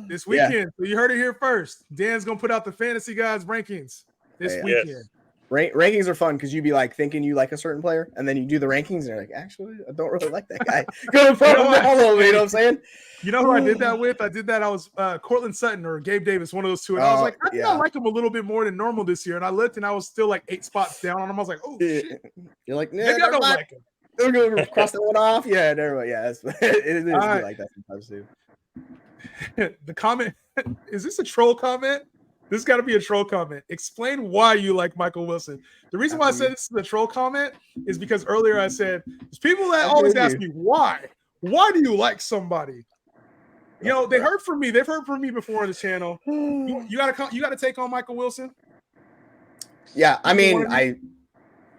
This weekend. So you heard it here first. Dan's gonna put out the fantasy guys rankings this weekend. Yes. Rankings are fun because you'd be like thinking you like a certain player, and then you do the rankings, and you're like, actually, I don't really like that guy. Go to front of the whole, you know what I'm saying? You know who I did that with? I was Cortland Sutton or Gabe Davis, one of those two. And I was like, I think I like him a little bit more than normal this year. And I looked and I was still like 8 spots down on him. I was like, oh shit. You're like, maybe I don't like him. We're gonna cross that one off. Yeah, never mind. Yeah, it is like that sometimes too. The comment is this a troll comment? This got to be a troll comment. Explain why you like Michael Wilson. The reason why I said this is a troll comment is because earlier I said there's people that always ask me why. Why do you like somebody? You know, they heard from me. They've heard from me before on the channel. You gotta take on Michael Wilson. Yeah, I mean, I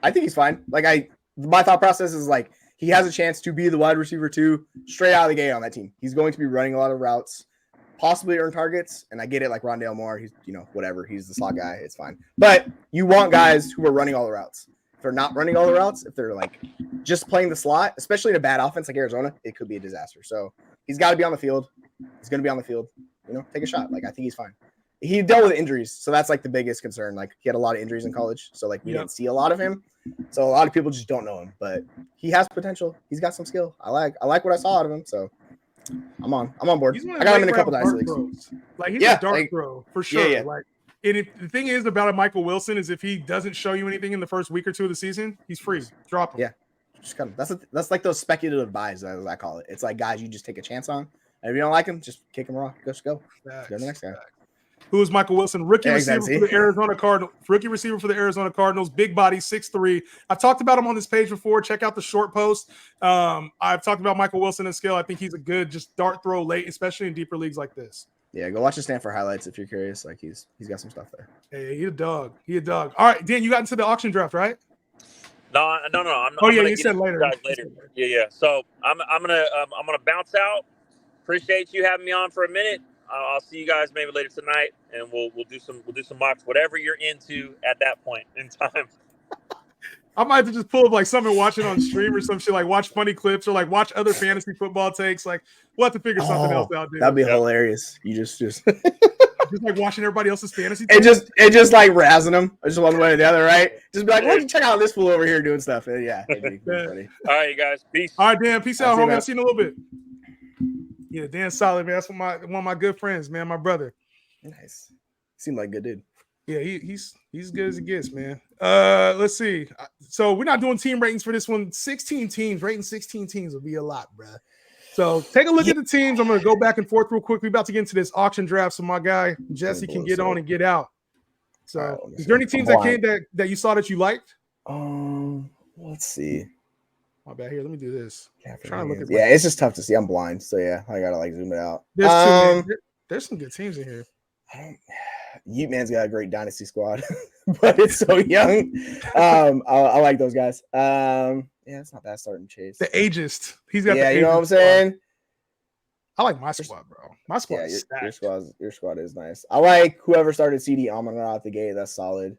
think he's fine. Like my thought process is like he has a chance to be the wide receiver 2 straight out of the gate on that team. He's going to be running a lot of routes, possibly earn targets. And I get it, like Rondale Moore, he's whatever, he's the slot guy, it's fine. But you want guys who are running all the routes. If they're not running all the routes, if they're like just playing the slot, especially in a bad offense like Arizona, it could be a disaster. So he's got to be on the field. He's going to be on the field. Take a shot. Like I think he's fine. He dealt with injuries, so that's like the biggest concern. Like he had a lot of injuries in college, so like we didn't see a lot of him. So a lot of people just don't know him, but he has potential. He's got some skill. I like what I saw out of him. So I'm on board. I got him in a couple dice leagues. Like he's a dark throw for sure. Yeah. Like, and the thing is about a Michael Wilson is if he doesn't show you anything in the first week or two of the season, he's free. Drop him. Yeah, just kind of that's like those speculative buys as I call it. It's like guys you just take a chance on. And if you don't like him, just kick him raw. Just go. Go to the next guy. Who is Michael Wilson? Rookie receiver for the Arizona Cardinals. Rookie receiver for the Arizona Cardinals. Big body, 6'3". I've talked about him on this page before. Check out the short post. I've talked about Michael Wilson and skill. I think he's a good just dart throw late, especially in deeper leagues like this. Yeah, go watch the Stanford highlights if you're curious. Like he's got some stuff there. Hey, he's a dog. All right, Dan, you got into the auction draft, right? No. You said later. Yeah. So I'm gonna bounce out. Appreciate you having me on for a minute. I'll see you guys maybe later tonight, and we'll do some mocks, whatever you're into at that point in time. I might have to just pull up like something, watch it on stream or some shit, like watch funny clips or like watch other fantasy football takes. Like we'll have to figure something else out. Dude. That'd be hilarious. You just just like watching everybody else's fantasy. It just like razzing them, just one way or the other, right? Just be like, why don't you check out this fool over here doing stuff? And yeah, it'd be funny. All right, you guys, peace. All right, Dan, peace out, homie. I'll see you in a little bit. Yeah, Dan's solid, man. That's one of my good friends, man. My brother. Nice. Seemed like a good dude. Yeah, he's as good as it gets, man. Let's see. So we're not doing team ratings for this one. 16 teams. Rating 16 teams would be a lot, bro. So take a look at the teams. I'm going to go back and forth real quick. We're about to get into this auction draft, so my guy Jesse can get on and get out. So, is there any teams that came that you saw that you liked? Let's see. My bad. Here, let me do this. Trying to look at it's just tough to see. I'm blind, so yeah, I gotta like zoom it out. There's some good teams in here. Ute Man's got a great dynasty squad, but it's so young. I like those guys. It's not that starting chase. The ageist. He's got. You know what I'm saying. I like my squad, bro. My squad. Your squad is nice. I like whoever started CD Amon out the gate. That's solid.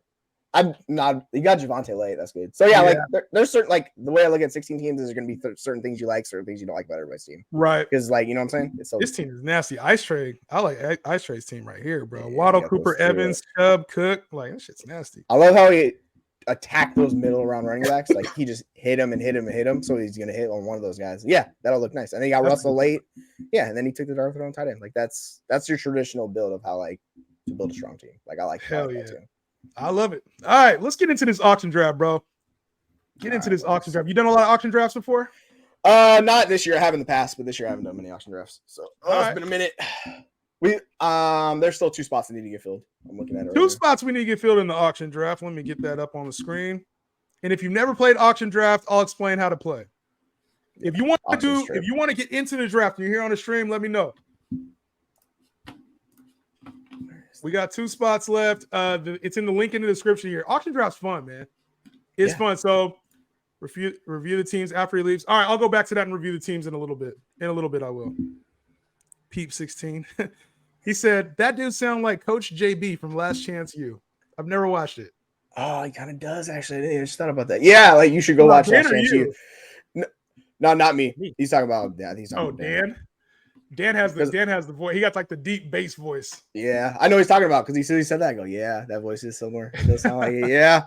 I'm not. You got Javonte late. That's good. So like there's certain like the way I look at 16 teams is there's going to be certain things you like, certain things you don't like about everybody's team. Right. Because like you know what I'm saying. This team is nasty. Ice Trade. I like Ice Trade's team right here, bro. Waddle, Cooper, Evans, Chubb, Cook. Like that shit's nasty. I love how he attacked those middle round running backs. Like he just hit him. So he's going to hit on one of those guys. Yeah, that'll look nice. And he got Russell late. Yeah, and then he took the Draft-a-Thon tight end. Like that's your traditional build of how like to build a strong team. Like I like that too. I love it. All right, let's get into this auction draft, bro. Auction draft. You done a lot of auction drafts before? Not this year. I have in the past, but this year I haven't done many auction drafts. So it's been a minute. There's still 2 spots that need to get filled. I'm looking at it. 2 spots we need to get filled in the auction draft. Let me get that up on the screen. And if you've never played auction draft, I'll explain how to play. If you want to get into the draft and you're here on the stream, let me know. We got 2 spots left. It's in the link in the description here. Auction draft's fun, man. It's fun. So review the teams after he leaves. All right, I'll go back to that and review the teams in a little bit. I will. Peep 16. He said that dude sound like Coach JB from Last Chance U. I've never watched it. Oh, he kind of does actually. I just thought about that. Yeah, like you should go watch Dan Last or Chance you? U. No, not me. Me. He's talking about he's talking Oh, about Dan. Dan has the voice. He got like the deep bass voice. Yeah, I know what he's talking about because he said that. I go, yeah, that voice is similar. It does sound like it. Yeah.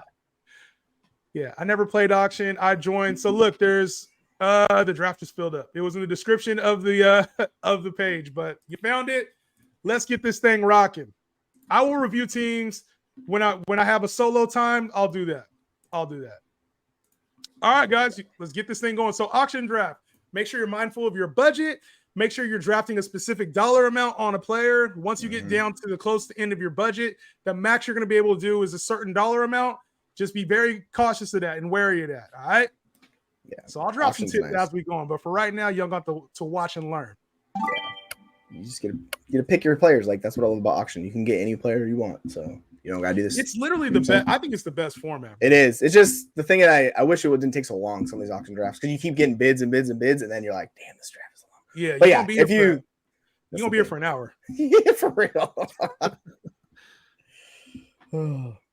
Yeah, I never played auction. I joined. So look, there's the draft just filled up. It was in the description of the page, but you found it. Let's get this thing rocking. I will review teams when I have a solo time. I'll do that. All right, guys, let's get this thing going. So auction draft. Make sure you're mindful of your budget. Make sure you're drafting a specific dollar amount on a player. Once you get down to the close to end of your budget, the max you're going to be able to do is a certain dollar amount. Just be very cautious of that and wary of that. All right. Yeah. So I'll drop some tips nice. as we go on. But for right now, you're going to watch and learn. Yeah. You just get to pick your players. Like that's what I love about auction. You can get any player you want. So you don't gotta do this. It's literally the best. I think it's the best format. It is. It's just the thing that I wish it didn't take so long. Some of these auction drafts because you keep getting bids and bids and bids, and then you're like, damn, this draft is long. Yeah. But yeah, if you're gonna be here for an hour. Yeah, for real.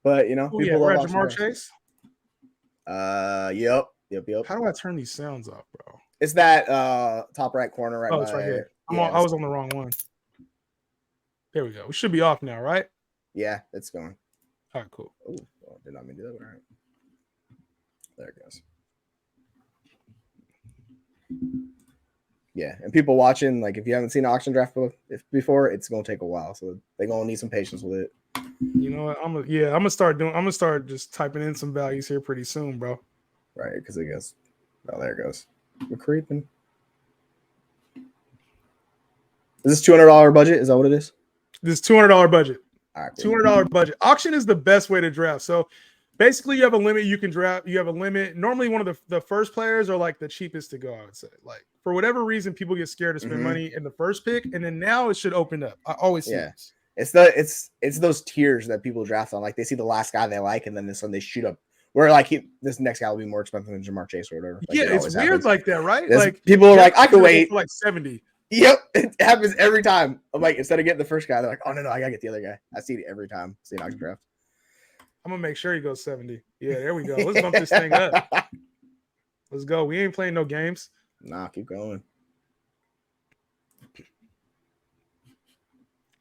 But you know, people love Jamar Chase. Yep. How do I turn these sounds off, bro? It's that top right corner right. Oh, it's right here. I was on the wrong one. There we go. We should be off now, right? Yeah, it's going. All right, cool. Oh, did not mean to do that. All right. There it goes. Yeah, and people watching, like if you haven't seen auction draft before, it's gonna take a while, so they're gonna need some patience with it. You know what? I'm gonna start just typing in some values here pretty soon, bro. Right, because it goes. Oh, there it goes. We're creeping. Is this $200 budget? Is that what it is? This $200 budget. All right, cool. $200 budget. Auction is the best way to draft. So basically, you have a limit you can draft. You have a limit. Normally, one of the first players are like the cheapest to go, I would say. Like for whatever reason, people get scared to spend money in the first pick, and then now it should open up. I always see this. It's those tiers that people draft on. Like they see the last guy they like, and then this one they shoot up. Where like this next guy will be more expensive than Jamar Chase or whatever. Like, yeah, it's weird like that, right? Like people are like, I can wait for like 70. Yep, it happens every time. I'm like, instead of getting the first guy, they're like, oh no, I gotta get the other guy. I see it every time. See an auction draft. I'm gonna make sure he goes 70. Yeah, there we go. Let's bump this thing up. Let's go. We ain't playing no games. Nah, keep going.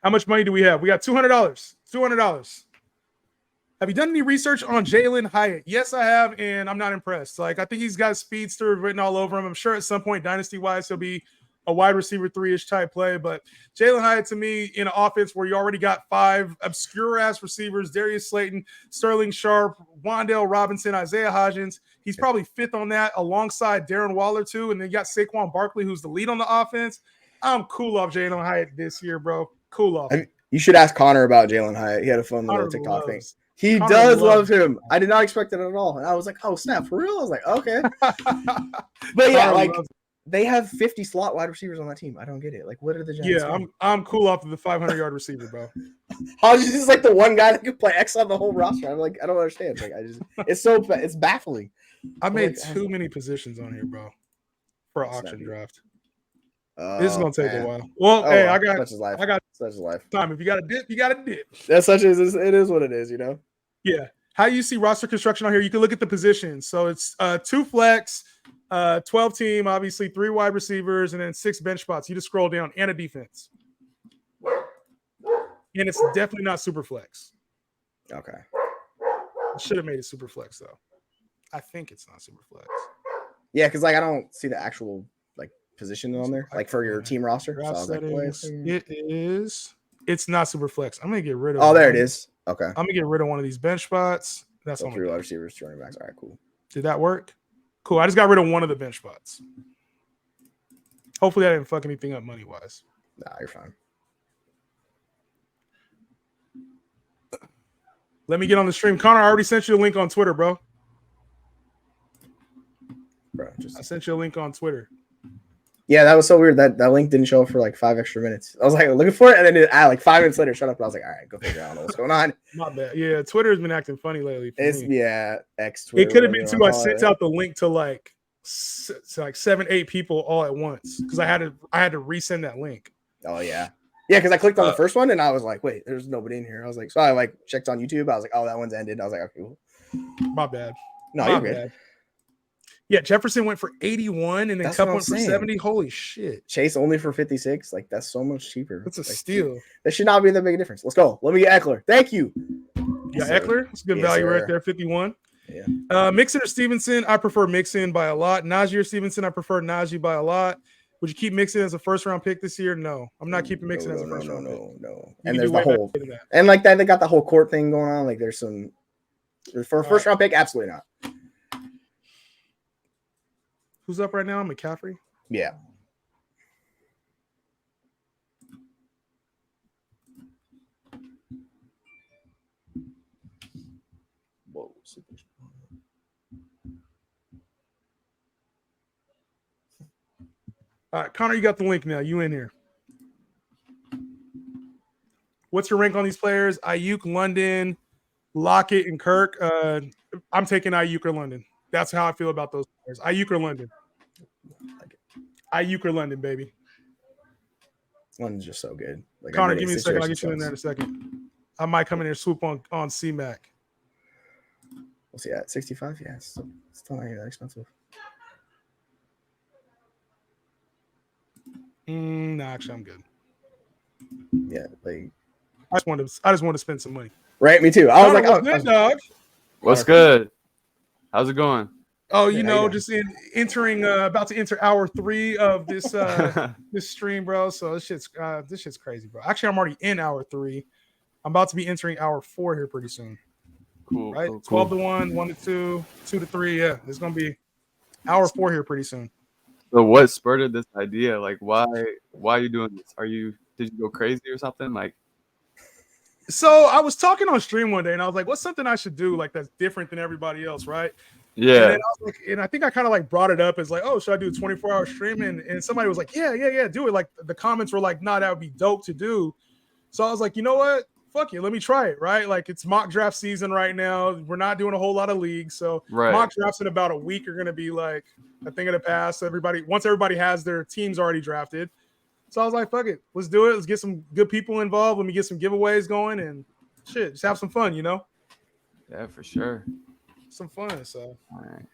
How much money do we have? We got $200. $200. Have you done any research on Jalen Hyatt? Yes, I have, and I'm not impressed. Like, I think he's got speedster written all over him. I'm sure at some point, dynasty-wise, he'll be a wide receiver 3-ish type play. But Jalen Hyatt, to me, in an offense where you already got 5 obscure-ass receivers, Darius Slayton, Sterling Sharp, Wan'Dale Robinson, Isaiah Hodgins, he's probably 5th on that alongside Darren Waller, too. And then you got Saquon Barkley, who's the lead on the offense. I'm cool off Jalen Hyatt this year, bro. Cool off. You should ask Connor about Jalen Hyatt. He had a fun little TikTok thing. He does love him. I did not expect it at all. And I was like, oh, snap, for real? I was like, okay. But yeah, like they have 50 slot wide receivers on that team. I don't get it. Like, what are the Giants doing? I'm cool off of the 500-yard receiver, bro. Hodgins is like the one guy that can play X on the whole roster. I'm like, I don't understand. Like, it's baffling. I made too many positions on here, bro, for an auction draft. This is gonna take a while. Well, hey, I got such is life. Time. If you got a dip, you got a dip. That's such as it is what it is, you know. Yeah. How you see roster construction on here? You can look at the positions. So it's 2 flex, 12 team, obviously 3 wide receivers, and then 6 bench spots. You just scroll down and a defense. And it's definitely not super flex. Okay. Should have made it super flex though. I think it's not super flex. Yeah, because like I don't see the actual position on there, like for your team roster. So I was like, it is. It's not super flex. I'm gonna get rid of. Oh, there it is. Okay. I'm gonna get rid of one of these bench spots. That's all 3 wide receivers, 2 running backs. All right, cool. Did that work? Cool. I just got rid of one of the bench spots. Hopefully, I didn't fuck anything up money wise. Nah, you're fine. Let me get on the stream. Connor, I already sent you a link on Twitter, bro. I sent you a link on Twitter. Yeah, that was so weird. That link didn't show up for like 5 extra minutes. I was like looking for it, and then like 5 minutes later, shut up. And I was like, all right, go figure out what's going on. Not bad. Yeah, Twitter has been acting funny lately. X Twitter. It could have been too. I sent out the link to like 7-8 people all at once because I had to resend that link. Oh yeah. Yeah, because I clicked on the first one and I was like, wait, there's nobody in here. I was like, so I like checked on YouTube. I was like, oh, that one's ended. I was like, okay, cool. My bad. No, My you're bad. good. Yeah, Jefferson went for 81 and then That's Cup what I'm went for saying. 70. Holy shit. Chase only for 56. Like, that's so much cheaper. That's a like, steal. That should not be that big a difference. Let's go. Let me get Eckler. Thank you. Yeah, Yes, Eckler. That's a good yes, value sir. right there, 51. Yeah. Mixon or Stevenson, I prefer Mixon by a lot. Najee or Stevenson, I prefer Najee by a lot. Would you keep Mixon as a first-round pick this year? No. I'm not keeping Mixon as a first-round pick. No. You And can there's do the way better whole than that. and like that, they got the whole court thing going on. Like, there's some for a first-round pick, absolutely not. Who's up right now? McCaffrey? Yeah. Whoa. All right, Connor, you got the link now. You in here. What's your rank on these players? Ayuk, London, Lockett, and Kirk. I'm taking Ayuk or London. That's how I feel about those players. Ayuk or London. Ayuk or London, baby. London's just so good. Like, Connor, give me a second. I'll get you in there in a second. I might come in here and swoop on C-Mac. We'll see at 65. Yeah, it's still not that expensive. No, actually, I'm good. Yeah, like I just want to spend some money. right, me too. I was Connor, like, what's good, dog? What's good? How's it going? Oh, Yeah, you how you know, doing? just about to enter hour 3 of this this stream, bro. So this shit's crazy, bro. Actually, I'm already in hour 3. I'm about to be entering hour 4 here pretty soon. Cool. Right? Cool, 12 to 1, 1 to 2, 2 to 3. Yeah, it's gonna be hour 4 here pretty soon. So what spurred this idea? Like, why are you doing this? Did you go crazy or something? Like, So I was talking on stream one day and I was like, what's something I should do like that's different than everybody else, right? yeah, And then I was like, and I think I kind of like brought it up as like, oh, should I do a 24-hour stream? And somebody was like, yeah, do it. Like the comments were like, nah, that would be dope to do. So I was like, you know what? Fuck it, let me try it, right? Like it's mock draft season right now. We're not doing a whole lot of leagues. So right. mock drafts in about a week are gonna be like a thing of the past. Once everybody has their teams already drafted. So I was like, fuck it, let's do it. Let's get some good people involved. Let me get some giveaways going and shit, just have some fun, you know? Yeah, for sure. Some fun. So All right.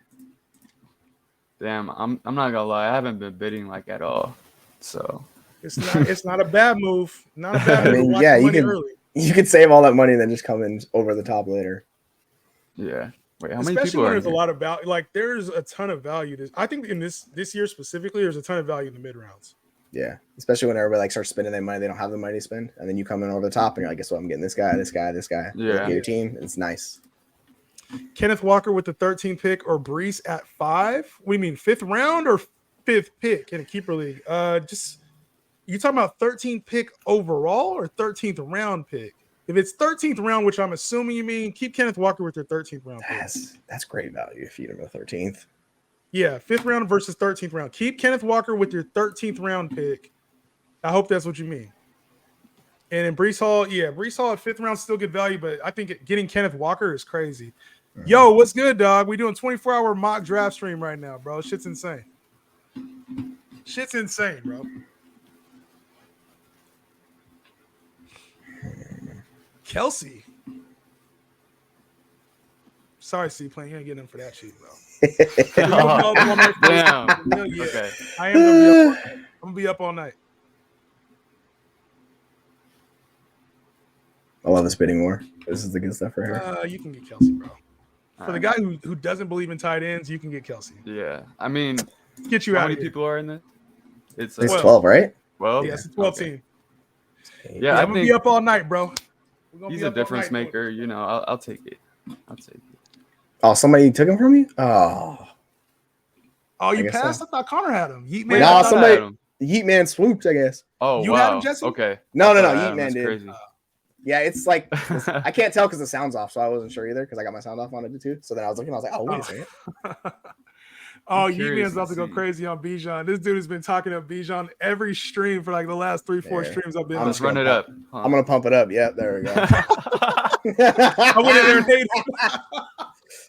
Damn, I'm not gonna lie, I haven't been bidding like at all. So it's not a bad move. Not a bad move. I mean, Watch yeah, the you money can early. you could save all that money and then just come in over the top later. yeah. Wait, how many Especially people when are in there's a here? lot of value. Like there's a ton of value. I think in this year specifically, there's a ton of value in the mid rounds. Yeah, especially when everybody like starts spending their money, they don't have the money to spend, and then you come in over the top, and you're like, guess what? I'm getting this guy. Yeah. Get your team. It's nice. Kenneth Walker with the 13th pick or Brees at 5? We mean 5th round or 5th pick in a keeper league? Just you talking about 13th pick overall or 13th round pick? If it's 13th round, which I'm assuming you mean, keep Kenneth Walker with your 13th round pick. That's great value if you get him the 13th. Yeah, 5th round versus 13th round. Keep Kenneth Walker with your 13th round pick. I hope that's what you mean. And in Brees Hall, Brees Hall at 5th round still good value, but I think getting Kenneth Walker is crazy. Mm-hmm. Yo, what's good, dog? We doing 24-hour mock draft stream right now, bro. Shit's insane. Shit's insane, bro. Kelsey. Sorry, C-Plane. You ain't getting him for that shit, bro. Damn. Yeah. Okay. I am gonna be up all night. I'm gonna be up all night. I love this bidding war. This is the good stuff right here. You can get Kelsey, bro. For the guy who doesn't believe in tight ends, you can get Kelsey. Yeah. I mean, Get you how out many of here. people are in this? It's It's 12, right? 12? Yeah, it's a 12 team. Yeah, I'm gonna be up all night, bro. He's a difference maker. You know, I'll take it. I'll take it. Oh, somebody took him from you? Oh, you passed? So. I thought Connor had him. Yeet Wait, Man. no, I thought I somebody- had him. Yeet Man swooped, I guess. Oh, You wow. had him, Jesse? Okay. No, I thought I Yeet had him. Man That's did. crazy. Yeah, it's like I can't tell because the sound's off, so I wasn't sure either because I got my sound off on it too. So then I was looking, I was like, oh, wait a second. Yeet Man's about to go crazy on Bijan. This dude has been talking to Bijan every stream for like the last 3-4 streams I've been on. Let's run it up. I'm gonna pump it up. Yeah, there we go. I went in there and hated.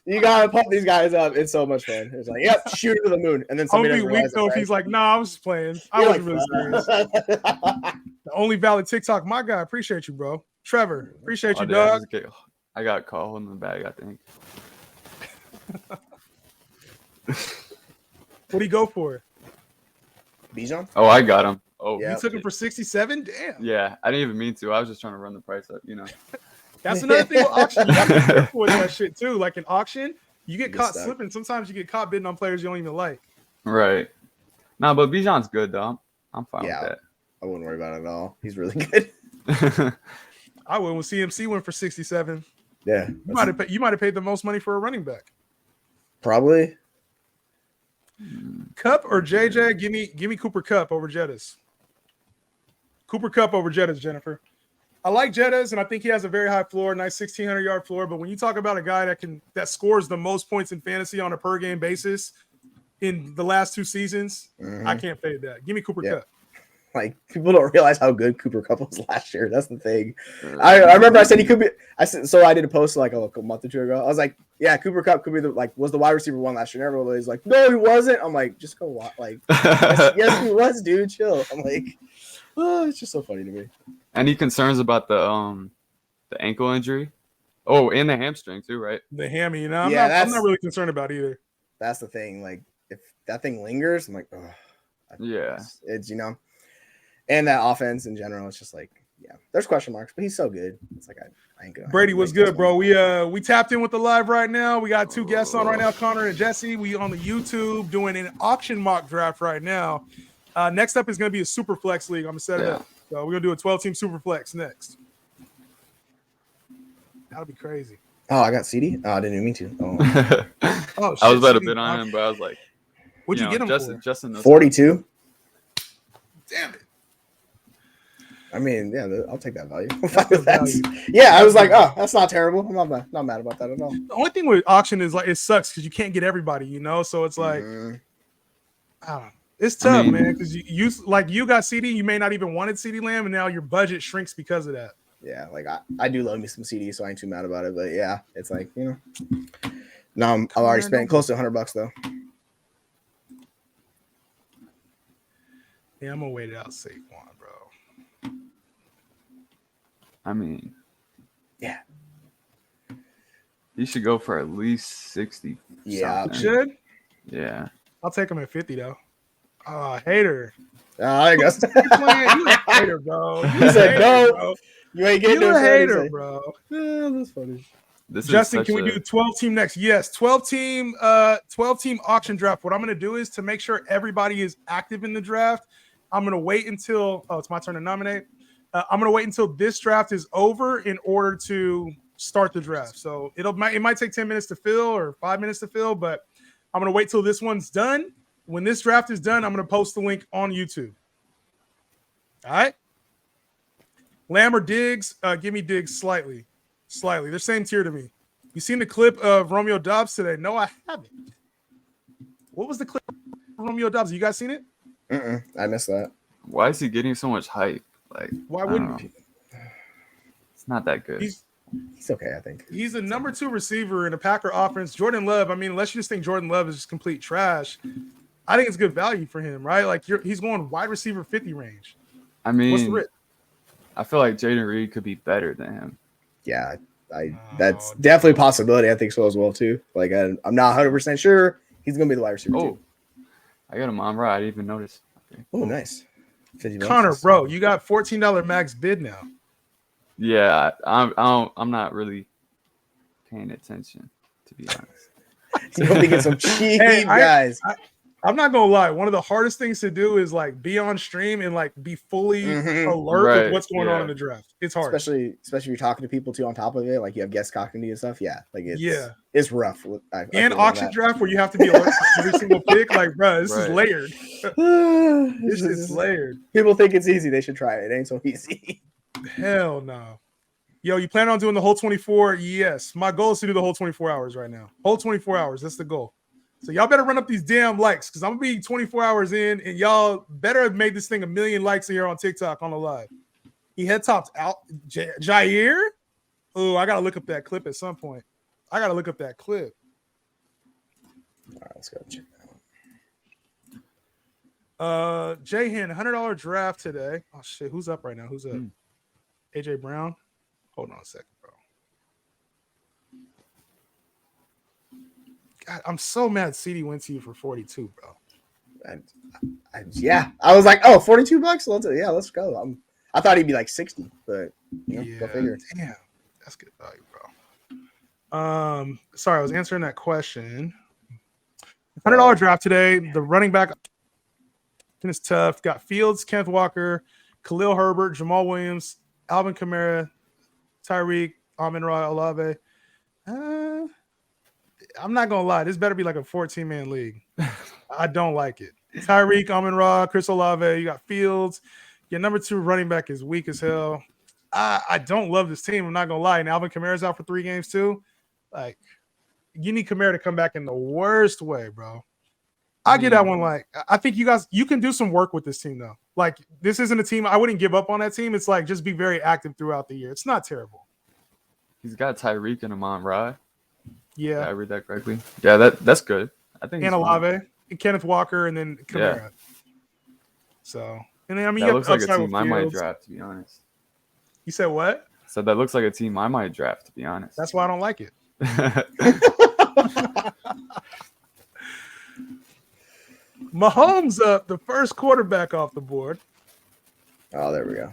You gotta pump these guys up. It's so much fun. It's like, yep, shoot it to the moon, and then I'm somebody gonna be doesn't weak realize it, though if right? he's like, nah, I was just playing. I You're wasn't really serious. The only valid TikTok, my guy. Appreciate you, bro. Trevor, appreciate you, dog. I got caught holding the bag, I think. What do you go for? Bijan? Oh, I got him. Oh, Yeah. You took him for 67? Damn. yeah. I didn't even mean to. I was just trying to run the price up, That's another thing with auction. You gotta be careful with that shit too. Like in auction, you get Good caught stuff. slipping. Sometimes you get caught bidding on players you don't even like. Right. No, but Bijan's good though. I'm fine Yeah. with I wouldn't worry about it at all. He's really good. that. I would when CMC went for 67. Yeah. You might have paid the most money for a running back. Probably. Cup or JJ? Give me Cooper Cup over Jettas. Cooper Cup over Jettas, Jennifer. I like Jettas, and I think he has a very high floor, nice 1,600-yard floor. But when you talk about a guy that scores the most points in fantasy on a per game basis in the last 2 seasons, I can't fade that. Give me Cooper Cup. Like, people don't realize how good Cooper Cup was last year. That's the thing. I remember I said he could be. So I did a post like a month or 2 ago. I was like, yeah, Cooper Cup could be was the wide receiver 1 last year. And everybody's like, no, he wasn't. I'm like, just go watch. Like, yes, he was, dude. Chill. I'm like, oh, it's just so funny to me. Any concerns about the ankle injury? Oh, and the hamstring too, right? The hammy, I'm not really concerned about either. That's the thing. Like, if that thing lingers, I'm like, oh, Yeah. It's and that offense in general, it's just like, yeah, there's question marks, but he's so good. It's like I ain't gonna. Brady, what's good, bro? We tapped in with the live right now. We got 2 guests on right now, Connor and Jesse. We on the YouTube doing an auction mock draft right now. Next up is going to be a SuperFlex league. I'm gonna set it up. So we're gonna do a 12-team SuperFlex next. That'll be crazy. Oh, I got CD. Oh, I didn't even mean to. Oh, shit, I was about to CD. bid on him, but I was like, What'd you get him for? Justin knows 42. Damn it. I mean, yeah, I'll take that value. Value. Yeah, I was like, oh, that's not terrible. I'm not mad about that at all. The only thing with auction is like it sucks because you can't get everybody, So it's like, I don't know. It's tough, man, because you got CD, you may not even wanted CD Lamb, and now your budget shrinks because of that. Yeah, like I do love me some CD, so I ain't too mad about it. But yeah, it's like, now I've already spent close to $100 though. Yeah, I'm gonna wait it out Saquon, bro. I mean, yeah, he should go for at least 60. Yeah, should. Yeah, I'll take him at 50 though. Hater. I guess You a hater, bro. You said no. Bro. You ain't getting a hater, bro. Yeah, that's funny. Justin, can we do 12-team next? Yes, 12-team auction draft. What I'm going to do is to make sure everybody is active in the draft, I'm going to wait until it's my turn to nominate. I'm going to wait until this draft is over in order to start the draft. So it might take 10 minutes to fill or 5 minutes to fill, but I'm going to wait till this one's done. When this draft is done, I'm going to post the link on YouTube. All right? Lamb or Diggs? Give me Diggs slightly. They're the same tier to me. You seen the clip of Romeo Doubs today? No, I haven't. What was the clip of Romeo Doubs? You guys seen it? I missed that. Why is he getting so much hype? Like, why wouldn't he? It's not that good. He's okay, I think. He's the number 2 receiver in the Packer offense. Jordan Love, I mean, unless you just think Jordan Love is just complete trash, I think it's good value for him, right? Like he's going wide receiver 50 range. I mean, what's the risk? I feel like Jaden Reed could be better than him. Yeah, that's definitely a possibility. I think so as well too. Like I'm not 100% sure he's gonna be the wide receiver too. I got him on right. I didn't even notice. Okay. Oh, nice. Connor, bro, you got $14 max bid now. Yeah, I'm not really paying attention, to be honest. You're gonna get some cheap guys. I'm not gonna lie. One of the hardest things to do is like be on stream and like be fully alert with what's going on in the draft. It's hard, especially if you're talking to people too. On top of it, like you have guests talking to you and stuff. Yeah, like it's rough. And auction draft where you have to be alert for every single pick. Like, bro, this is layered. This is layered. People think it's easy. They should try it. It ain't so easy. Hell no. Yo, you plan on doing the whole 24? Yes. My goal is to do the whole 24 hours right now. Whole 24 hours. That's the goal. So y'all better run up these damn likes because I'm going to be 24 hours in and y'all better have made this thing 1 million likes here on TikTok on the live. He head topped out. Jair? Oh, I got to look up that clip at some point. I got to look up that clip. All right, let's go check that out. Jayhan, $100 draft today. Oh shit, who's up right now? Who's up? Hmm. AJ Brown. Hold on a second, bro. God, I'm so mad CD went to you for 42, bro. Yeah, I was like, oh, $42. Let's go. I thought he'd be like 60, but go figure. Damn, that's good value, bro. Sorry, I was answering that question. $100 draft today. The running back is tough. Got Fields, Kenneth Walker, Khalil Herbert, Jamal Williams, Alvin Kamara, Tyreek, Amon-Ra Olave. I'm not gonna lie, this better be like a 14-man league. I don't like it. Tyreek, Amon-Ra, Chris Olave. You got Fields. Your number 2 running back is weak as hell. I don't love this team. I'm not gonna lie. And Alvin Kamara's out for 3 games too. Like, you need Kamara to come back in the worst way, bro. I get that one. Like, I think you can do some work with this team though. Like, this isn't a team I wouldn't give up on that team. It's like just be very active throughout the year. It's not terrible. He's got Tyreek and Amon-Ra. Yeah, Did I read that correctly? Yeah, that's good. I think. And Olave, and Kenneth Walker, and then Kamara. Yeah. So, and then I mean, That looks like a upside team with I might Fields. draft, to be honest. You said what? So that looks like a team I might draft, to be honest. That's why I don't like it. Mahomes up, the first quarterback off the board. Oh, there we go. I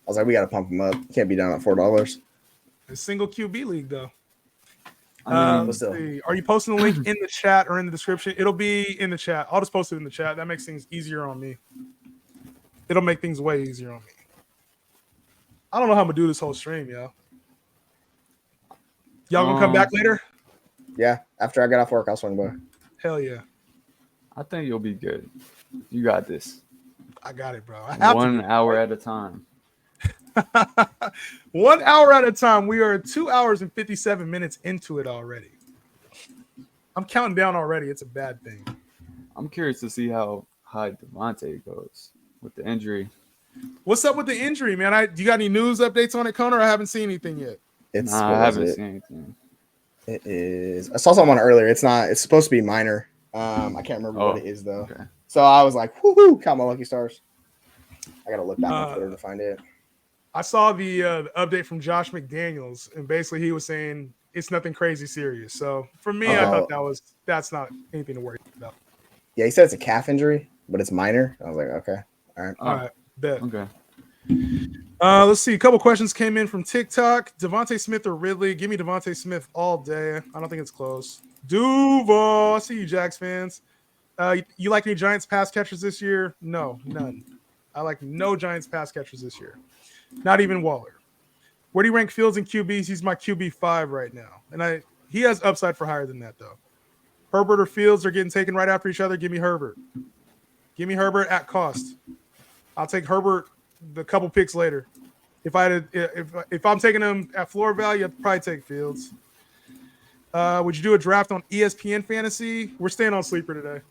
was like, we got to pump him up. Can't be down at $4. A single QB league, though. But still. Let's see. Are you posting the link in the chat or in the description? It'll be in the chat. I'll just post it in the chat. That makes things easier on me. It'll make things way easier on me. I don't know how I'm gonna do this whole stream, yo. Y'all gonna come back later? Yeah, after I get off work, I'll swing by. Hell yeah. I think you'll be good. You got this. I got it, bro. I have 1 hour at a time. 1 hour at a time. We are 2 hours and 57 minutes into it already. I'm counting down already. It's a bad thing. I'm curious to see how high Devontae goes with the injury. What's up with the injury, man? You got any news updates on it, Connor? I haven't seen anything yet. I haven't seen anything. It is. I saw someone earlier. It's not. It's supposed to be minor. I can't remember what it is though. Okay. So I was like, "Woohoo! Count my lucky stars." I gotta look back on Twitter to find it. I saw the update from Josh McDaniels, and basically he was saying it's nothing crazy serious. So for me, I thought that's not anything to worry about. Yeah, he said it's a calf injury, but it's minor. I was like, okay, all right, all right, bet. Okay. Let's see. A couple questions came in from TikTok. Devontae Smith or Ridley? Give me Devontae Smith all day. I don't think it's close. Duval. I see you, Jags fans. You like any Giants pass catchers this year? No, none. I like no Giants pass catchers this year. Not even Waller. Where do you rank Fields and QBs? He's my QB 5 right now. And he has upside for higher than that, though. Herbert or Fields are getting taken right after each other. Give me Herbert. Give me Herbert at cost. I'll take Herbert the couple picks later. If I'm taking him at floor value, I'd probably take Fields. Would you do a draft on ESPN Fantasy? We're staying on Sleeper today.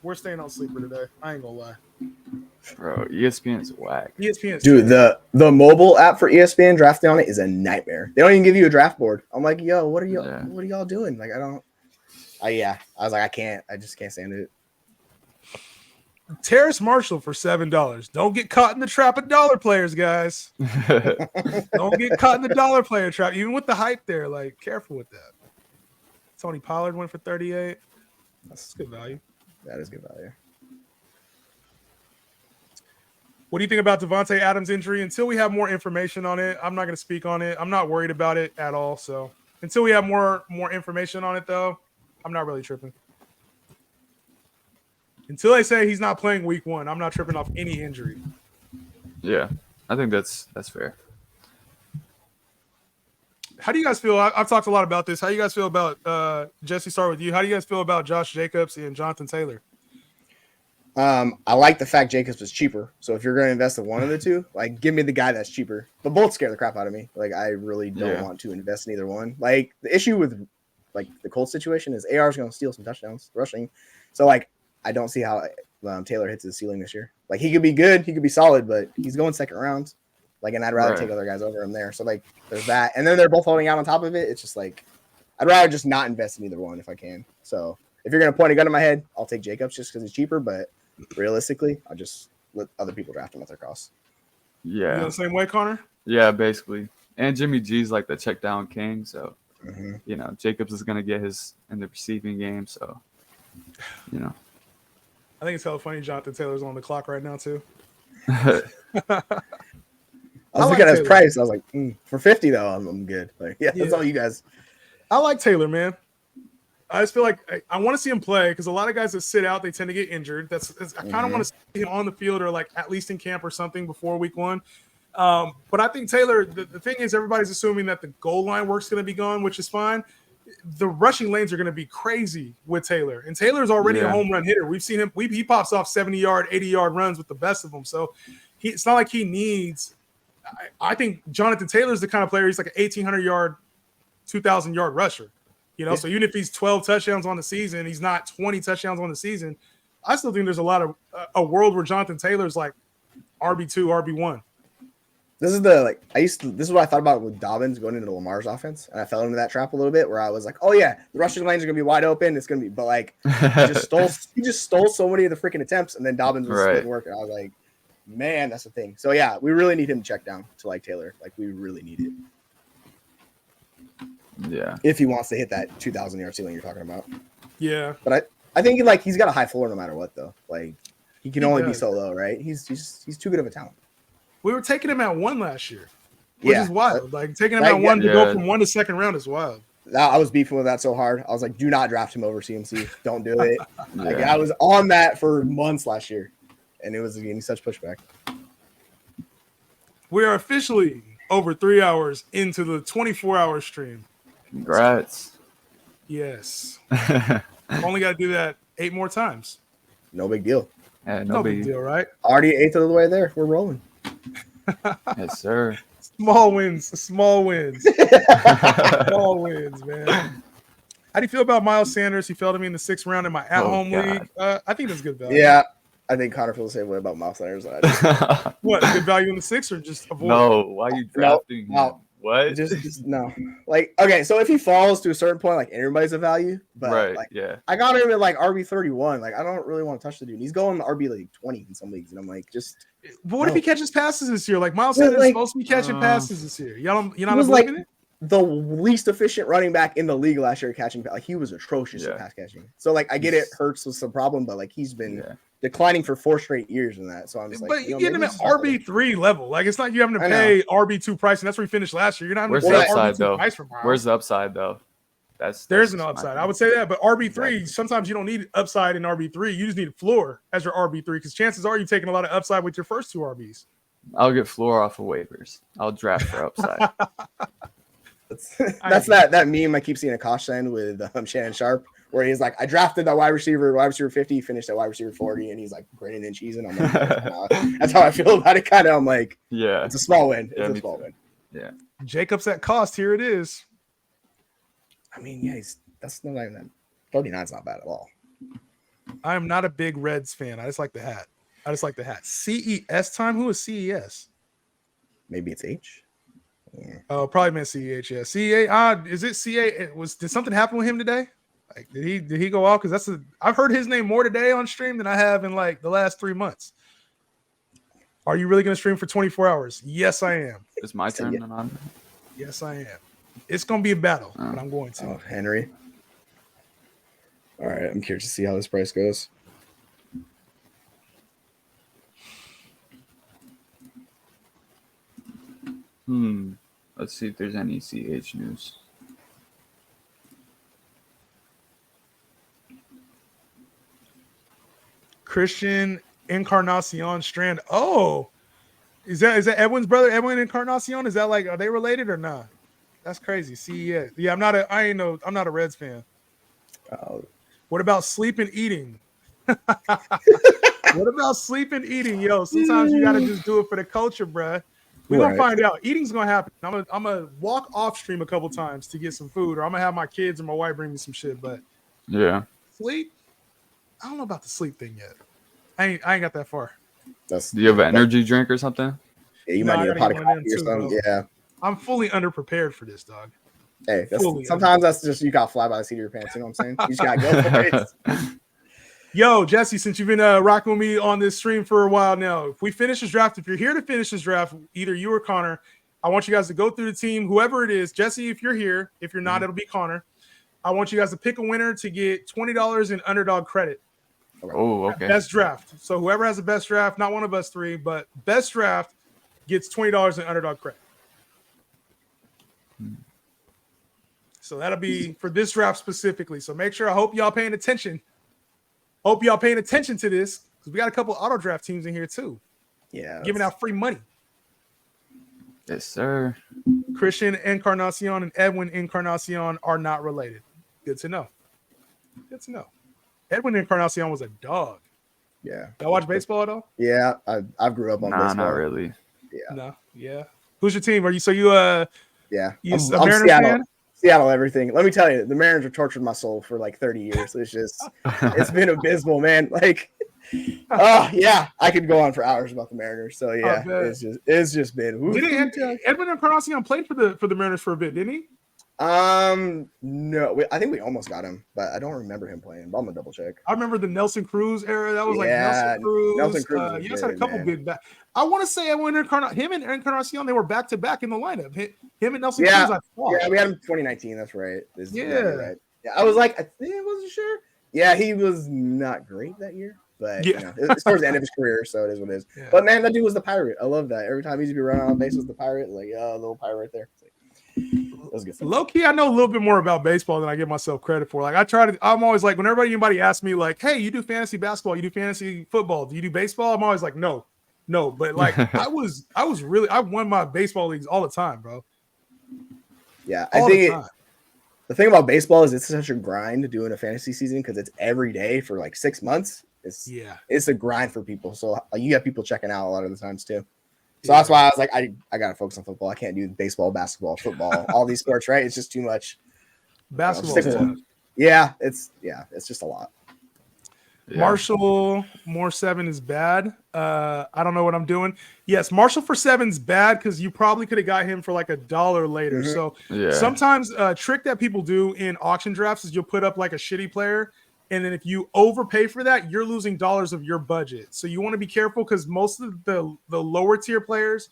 I ain't gonna lie. Bro, ESPN's whack. ESPN's dude, the mobile app for ESPN drafting on it is a nightmare. They don't even give you a draft board. I'm like, yo, what are y'all doing? Like, I was like, I just can't stand it. Terrace Marshall for $7. Don't get caught in the trap of dollar players, guys. Don't get caught in the dollar player trap. Even with the hype there, like, careful with that. Tony Pollard went for 38. That's good value. That is good value. What do you think about Devontae Adams' injury? Until we have more information on it, I'm not going to speak on it. I'm not worried about it at all. So until we have more information on it, though, I'm not really tripping. Until they say he's not playing week 1, I'm not tripping off any injury. Yeah, I think that's fair. How do you guys feel? I've talked a lot about this. How do you guys feel about Jesse? Start with you. How do you guys feel about Josh Jacobs and Jonathan Taylor? I like the fact Jacobs was cheaper. So if you're going to invest in one of the two, like, give me the guy that's cheaper. But both scare the crap out of me. Like, I really don't want to invest in either one. Like, the issue with like the Colts situation is AR is going to steal some touchdowns rushing. So like, I don't see how Taylor hits his ceiling this year. Like, he could be good, he could be solid, but he's going second round. Like, and I'd rather take other guys over him there. So like, there's that. And then they're both holding out on top of it. It's just like, I'd rather just not invest in either one if I can. So if you're gonna point a gun in my head, I'll take Jacobs just because he's cheaper. But realistically, I'll just let other people draft him at their cost. You Yeah. the same way, Connor? Yeah, basically. And Jimmy G's like the check down king, so Mm-hmm. you know, Jacobs is gonna get his in the receiving game, so you know. I think it's hella funny Jonathan Taylor's on the clock right now too. I was I looking like at his Taylor. price. I was like, for 50 though, I'm good. Like, yeah, that's Yeah. all you guys. I like Taylor, man. I just feel like I want to see him play because a lot of guys that sit out, they tend to get injured. I kind of want to see him on the field or like at least in camp or something before week 1. But I think Taylor, the thing is, everybody's assuming that the goal line work's going to be gone, which is fine. The rushing lanes are going to be crazy with Taylor, and Taylor's already a home run hitter. We've seen him; he pops off 70-yard, 80-yard runs with the best of them. So it's not like he needs. I think Jonathan Taylor's the kind of player. He's like an 1,800-yard, 2,000-yard rusher. You know, so even if he's 12 touchdowns on the season, he's not 20 touchdowns on the season. I still think there's a lot of a world where Jonathan Taylor's like RB2, RB1. This is this is what I thought about with Dobbins going into Lamar's offense, and I fell into that trap a little bit where I was like, oh yeah, the rushing lanes are gonna be wide open. It's gonna be, but like he just stole so many of the freaking attempts, and then Dobbins was splitting work, and I was like, man, that's the thing. So yeah, we really need him to check down to like Taylor. Like we really need it. Yeah. If he wants to hit that 2,000-yard ceiling you're talking about. Yeah. But I think like he's got a high floor no matter what though. Like he can only be so low, right? He's too good of a talent. We were taking him at 1 last year, which is wild. Like taking him Like, at 1 to go from 1 to second round is wild. I was beefing with that so hard. I was like, do not draft him over CMC. Don't do it. Like I was on that for months last year, and it was getting such pushback. We are officially over 3 hours into the 24-hour stream. Congrats. Yes. Only got to do that 8 more times. No big deal. Yeah, No big deal, right? Already 1/8 of the way there. We're rolling. Yes, sir. Small wins, small wins, small wins, man. How do you feel about Miles Sanders? He fell to me in the 6th round in my at-home league. I think that's good value. Yeah, I think Connor feels the same way about Miles Sanders. What, good value in the 6 or just avoid? No, why are you drafting him? What? Just no. Like, okay, so if he falls to a certain point, like everybody's a value, but like, I got him at like RB31. Like, I don't really want to touch the dude. He's going RB like 20 in some leagues, and I'm like, just. But what if he catches passes this year? Like Miles Sanders is supposed to be catching passes this year. You're not believing it? The least efficient running back in the league last year catching, like he was atrocious at pass catching. So like, I get it hurts with some problem, but like he's been declining for 4 straight years in that. So I'm just like, but you get him at RB3 level. Like it's not you having to pay RB2 price, and that's where he finished last year. You're not. Where's the upside though? Where's the upside though? There's an upside. I would say that, but RB3 sometimes you don't need upside in RB3. You just need a floor as your RB3 because chances are you're taking a lot of upside with your first 2 RBs. I'll get floor off of waivers. I'll draft for upside. That's that meme I keep seeing a Kosh send with Shannon Sharp, where he's like, I drafted that wide receiver 50, finished at wide receiver 40, and he's like grinning and cheesing. I'm like, that's how I feel about it. Kind of, I'm like, it's a small win. It's a small win. Yeah, Jacobs at cost. Here it is. I mean, that's not even that. 39's not bad at all. I am not a big Reds fan. I just like the hat. CES time. Who is CES? Maybe it's H. Yeah. Oh, probably meant CEH. Yeah, CA. Is it CA? Did something happen with him today? Like, did he go off? Because I've heard his name more today on stream than I have in like the last 3 months. Are you really going to stream for 24 hours? Yes, I am. It's my turn. On. Yes, I am. It's going to be a battle, but I'm going to. Oh, Henry. All right, I'm curious to see how this price goes. Let's see if there's any CH news. Christian Encarnacion Strand. Oh, is that Edwin's brother? Edwin Encarnacion? Is that like, are they related or not? That's crazy. CES. Yeah, I'm not a Reds fan. What about sleep and eating? What about sleep and eating? Yo, sometimes you gotta just do it for the culture, bruh. We're gonna find out. Eating's gonna happen. I'm gonna walk off stream a couple times to get some food, or I'm gonna have my kids and my wife bring me some shit. But sleep, I don't know about the sleep thing yet. I ain't got that far. Do you have an energy drink or something? Yeah, you might need a pot of coffee or something. Yeah. I'm fully underprepared for this, dog. Hey, Fully sometimes that's just you got to fly by the seat of your pants. You know what I'm saying? You just got to go for it. Yo, Jesse, since you've been rocking with me on this stream for a while now, if we finish this draft, if you're here to finish this draft, either you or Connor, I want you guys to go through the team, whoever it is. Jesse, if you're here, if you're not, it'll be Connor. I want you guys to pick a winner to get $20 in underdog credit. Oh, okay. Best draft. So whoever has the best draft, not one of us three, but best draft gets $20 in underdog credit. So that'll be for this draft specifically. So make sure, I hope y'all paying attention. Hope y'all paying attention to this because we got a couple auto draft teams in here too. Yeah. Giving out free money. Yes, sir. Christian Encarnacion and Edwin Encarnacion are not related. Good to know. Good to know. Edwin Encarnacion was a dog. Yeah. Y'all watch baseball at all? Yeah. I grew up on baseball. Not really. Yeah. No. Yeah. Who's your team? Are you Yeah. you I'm a Mariners Seattle. fan? Seattle, everything. Let me tell you, the Mariners have tortured my soul for like 30 years. It's been abysmal, man. Like, oh yeah, I could go on for hours about the Mariners. So yeah, it's just been. Didn't Edwin Encarnacion played for the Mariners for a bit, didn't he? No, I think we almost got him, but I don't remember him playing. But I'm gonna double check. I remember the Nelson Cruz era. That was like Nelson Cruz. You guys had a couple big back. I want to say him and Encarnacion, they were back to back in the lineup. Him and Nelson Cruz. I thought. Yeah, we had him in 2019. That's right. Right. Yeah, I was like, I wasn't sure. Yeah, he was not great that year, but it's towards the end of his career, so it is what it is. Yeah. But man, that dude was the pirate. I love that. Every time he'd be running on base was the pirate, like a little pirate right there. That was good. Low key, I know a little bit more about baseball than I give myself credit for. Like I'm always like, whenever anybody asks me, like, hey, you do fantasy basketball, you do fantasy football, do you do baseball? I'm always like, no. But like I won my baseball leagues all the time, bro. Yeah, I think the thing about baseball is it's such a grind doing a fantasy season because it's every day for like 6 months. It's a grind for people. So you got people checking out a lot of the times too. So that's why I was like, I gotta focus on football. I can't do baseball, basketball, football, all these sports, right? It's just too much. Basketball. It's just a lot. Yeah. Marshall more 7 is bad. I don't know what I'm doing. Yes, Marshall for 7's bad because you probably could have got him for like $1 later. Mm-hmm. So sometimes a trick that people do in auction drafts is you'll put up like a shitty player, and then if you overpay for that, you're losing dollars of your budget. So you want to be careful because most of the lower tier players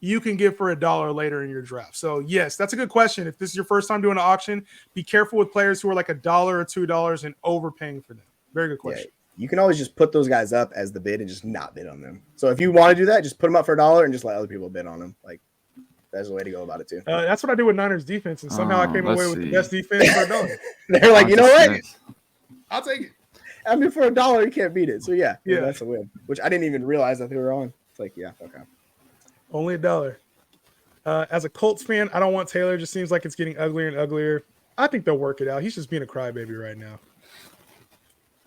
you can get for $1 later in your draft. So yes, that's a good question. If this is your first time doing an auction, be careful with players who are like $1 or $2 and overpaying for them. Very good question. Yeah, you can always just put those guys up as the bid and just not bid on them. So if you want to do that, just put them up for $1 and just let other people bid on them. Like that's the way to go about it too. That's what I did with Niners defense, and somehow I came away with the best defense for $1. They're like, you know what? I'll take it. I mean, for $1, you can't beat it. So yeah, that's a win. Which I didn't even realize that they were on. It's like, yeah, okay. Only $1. As a Colts fan, I don't want Taylor. It just seems like it's getting uglier and uglier. I think they'll work it out. He's just being a crybaby right now.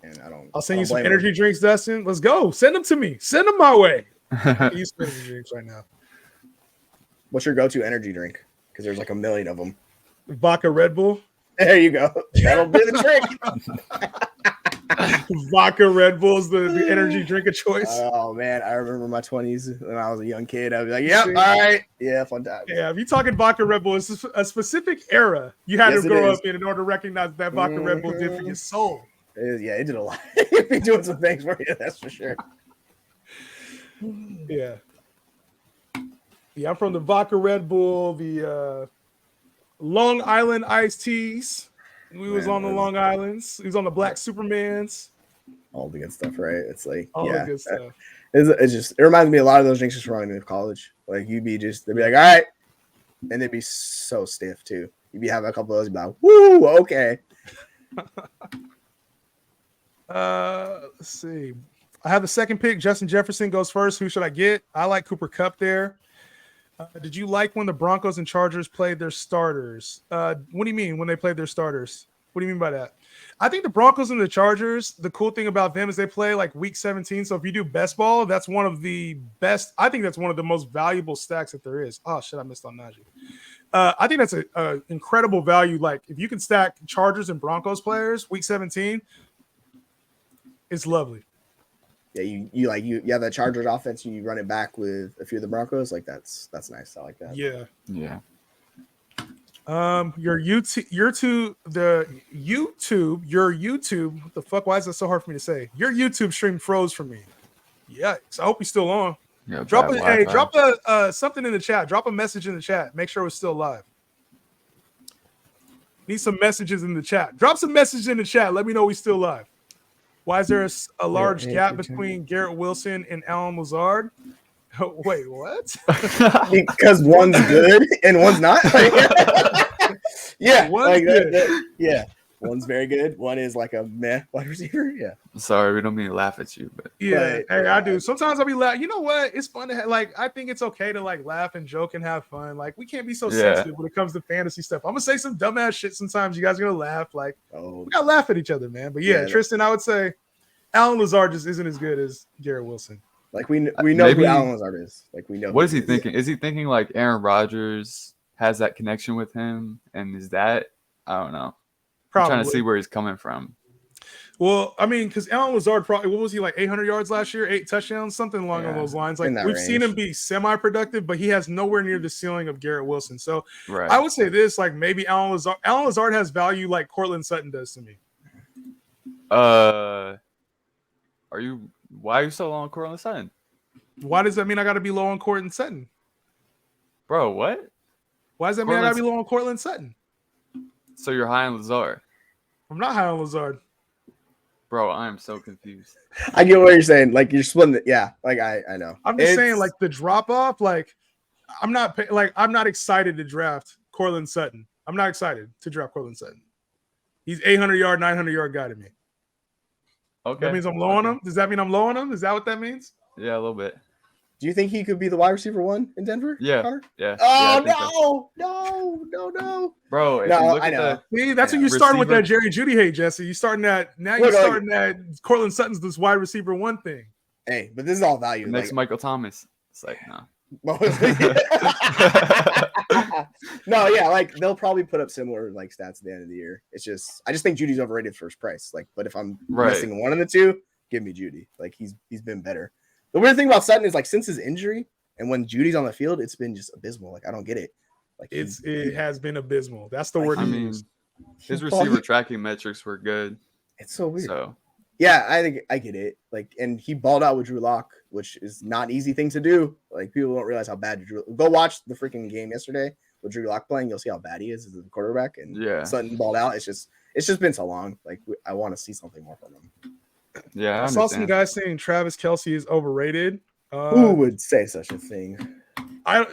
And I'll send you some energy drinks, Dustin. Let's go. Send them to me. Send them my way. I use energy drinks right now. What's your go-to energy drink? Because there's like a million of them. Vodka Red Bull. There you go. That'll be the trick. Vodka Red Bull is the energy drink of choice. Oh man, I remember my 20s when I was a young kid. I'd be like, "Yep, all right, yeah, fun time." Yeah, if you're talking vodka Red Bull, it's a specific era you had to grow up in order to recognize that vodka Red Bull did for your soul. It did a lot. It'd be doing some things for you, that's for sure. Yeah, I'm from the vodka Red Bull, the Long Island iced teas. We was on the Long Islands. He was on the Black Supermans. All the good stuff, right? It's like the good stuff. It reminds me a lot of those drinks just running in college. Like they'd be like, all right, and they'd be so stiff too. You'd be having a couple of those, you'd be like, woo, okay. Let's see. I have the second pick. Justin Jefferson goes first. Who should I get? I like Cooper Kupp there. Did you like when the Broncos and Chargers played their starters? What do you mean when they played their starters? What do you mean by that? I think the Broncos and the Chargers, the cool thing about them is they play like week 17. So if you do best ball, that's one of the best. I think that's one of the most valuable stacks that there is. Oh, shit, I missed on Najee. I think that's an incredible value. Like if you can stack Chargers and Broncos players week 17, it's lovely. Yeah, you have that Chargers offense and you run it back with a few of the Broncos. Like that's nice. I like that. Yeah. Yeah. Your YouTube. What the fuck? Why is that so hard for me to say? Your YouTube stream froze for me. Yikes! I hope he's still on. Yeah, Drop bad a hey, Wi-Fi. drop a something in the chat. Drop a message in the chat. Make sure it's still live. Need some messages in the chat. Drop some messages in the chat. Let me know we still live. Why is there a large gap between Garrett Wilson and Alan Lazard? Wait, what? Because one's good and one's not. Yeah, One's like good. yeah. One's very good. One is like a meh wide receiver. Yeah. Sorry, we don't mean to laugh at you, but Yeah, hey, I do. Sometimes I'll be laughing. You know what? It's fun to I think it's okay to like laugh and joke and have fun. Like we can't be so sensitive when it comes to fantasy stuff. I'm gonna say some dumbass shit sometimes. You guys are gonna laugh. Like we gotta laugh at each other, man. But yeah, Tristan, I would say Alan Lazard just isn't as good as Garrett Wilson. Like we know Maybe, who Alan Lazard is. Like we know. What is he thinking? Is he thinking like Aaron Rodgers has that connection with him, and is that I don't know. Probably. I'm trying to see where he's coming from. Well, I mean, because Alan Lazard probably what was he like 800 yards last year, 8 touchdowns, something along those lines. Like we've seen him be semi-productive, but he has nowhere near the ceiling of Garrett Wilson. So I would say this: like maybe Alan Lazard has value like Cortland Sutton does to me. Why are you so low on Cortland Sutton? Why does that mean I got to be low on Cortland Sutton? Bro, what? Why does that mean I got to be low on Cortland Sutton? So you're high on Lazard. I'm not high on Lazard. Bro, I am so confused. I get what you're saying. Like you're splitting it. Yeah, like I know. I'm just saying, like the drop off. Like I'm not excited to draft Cortland Sutton. I'm not excited to draft Cortland Sutton. He's 800 yard, 900 yard guy to me. Okay. That means I'm low on him. Does that mean I'm low on him? Is that what that means? Yeah, a little bit. Do you think he could be the wide receiver one in Denver? Yeah. Connor? Yeah. Oh no. Bro, I know. See, that's when you started with that Jerry Jeudy hate, Jesse. You starting that now. You're starting that Cortland Sutton's this wide receiver one thing. Hey, but this is all value. Next, Michael Thomas. It's like no. No, yeah, like they'll probably put up similar like stats at the end of the year. It's just I just think Judy's overrated for his price. Like, but if I'm missing one of the two, give me Jeudy. Like he's been better. The weird thing about Sutton is like since his injury and when Judy's on the field, it's been just abysmal. Like I don't get it. Like it has been abysmal. That's the word. I mean, his receiver tracking metrics were good. It's so weird. So yeah, I think I get it. Like, and he balled out with Drew Lock, which is not an easy thing to do. Like people don't realize how bad Drew. Go watch the freaking game yesterday with Drew Lock playing. You'll see how bad he is as a quarterback. And Sutton balled out. It's just been so long. Like I want to see something more from him. Yeah, I saw some guys saying Travis Kelce is overrated. Who would say such a thing? I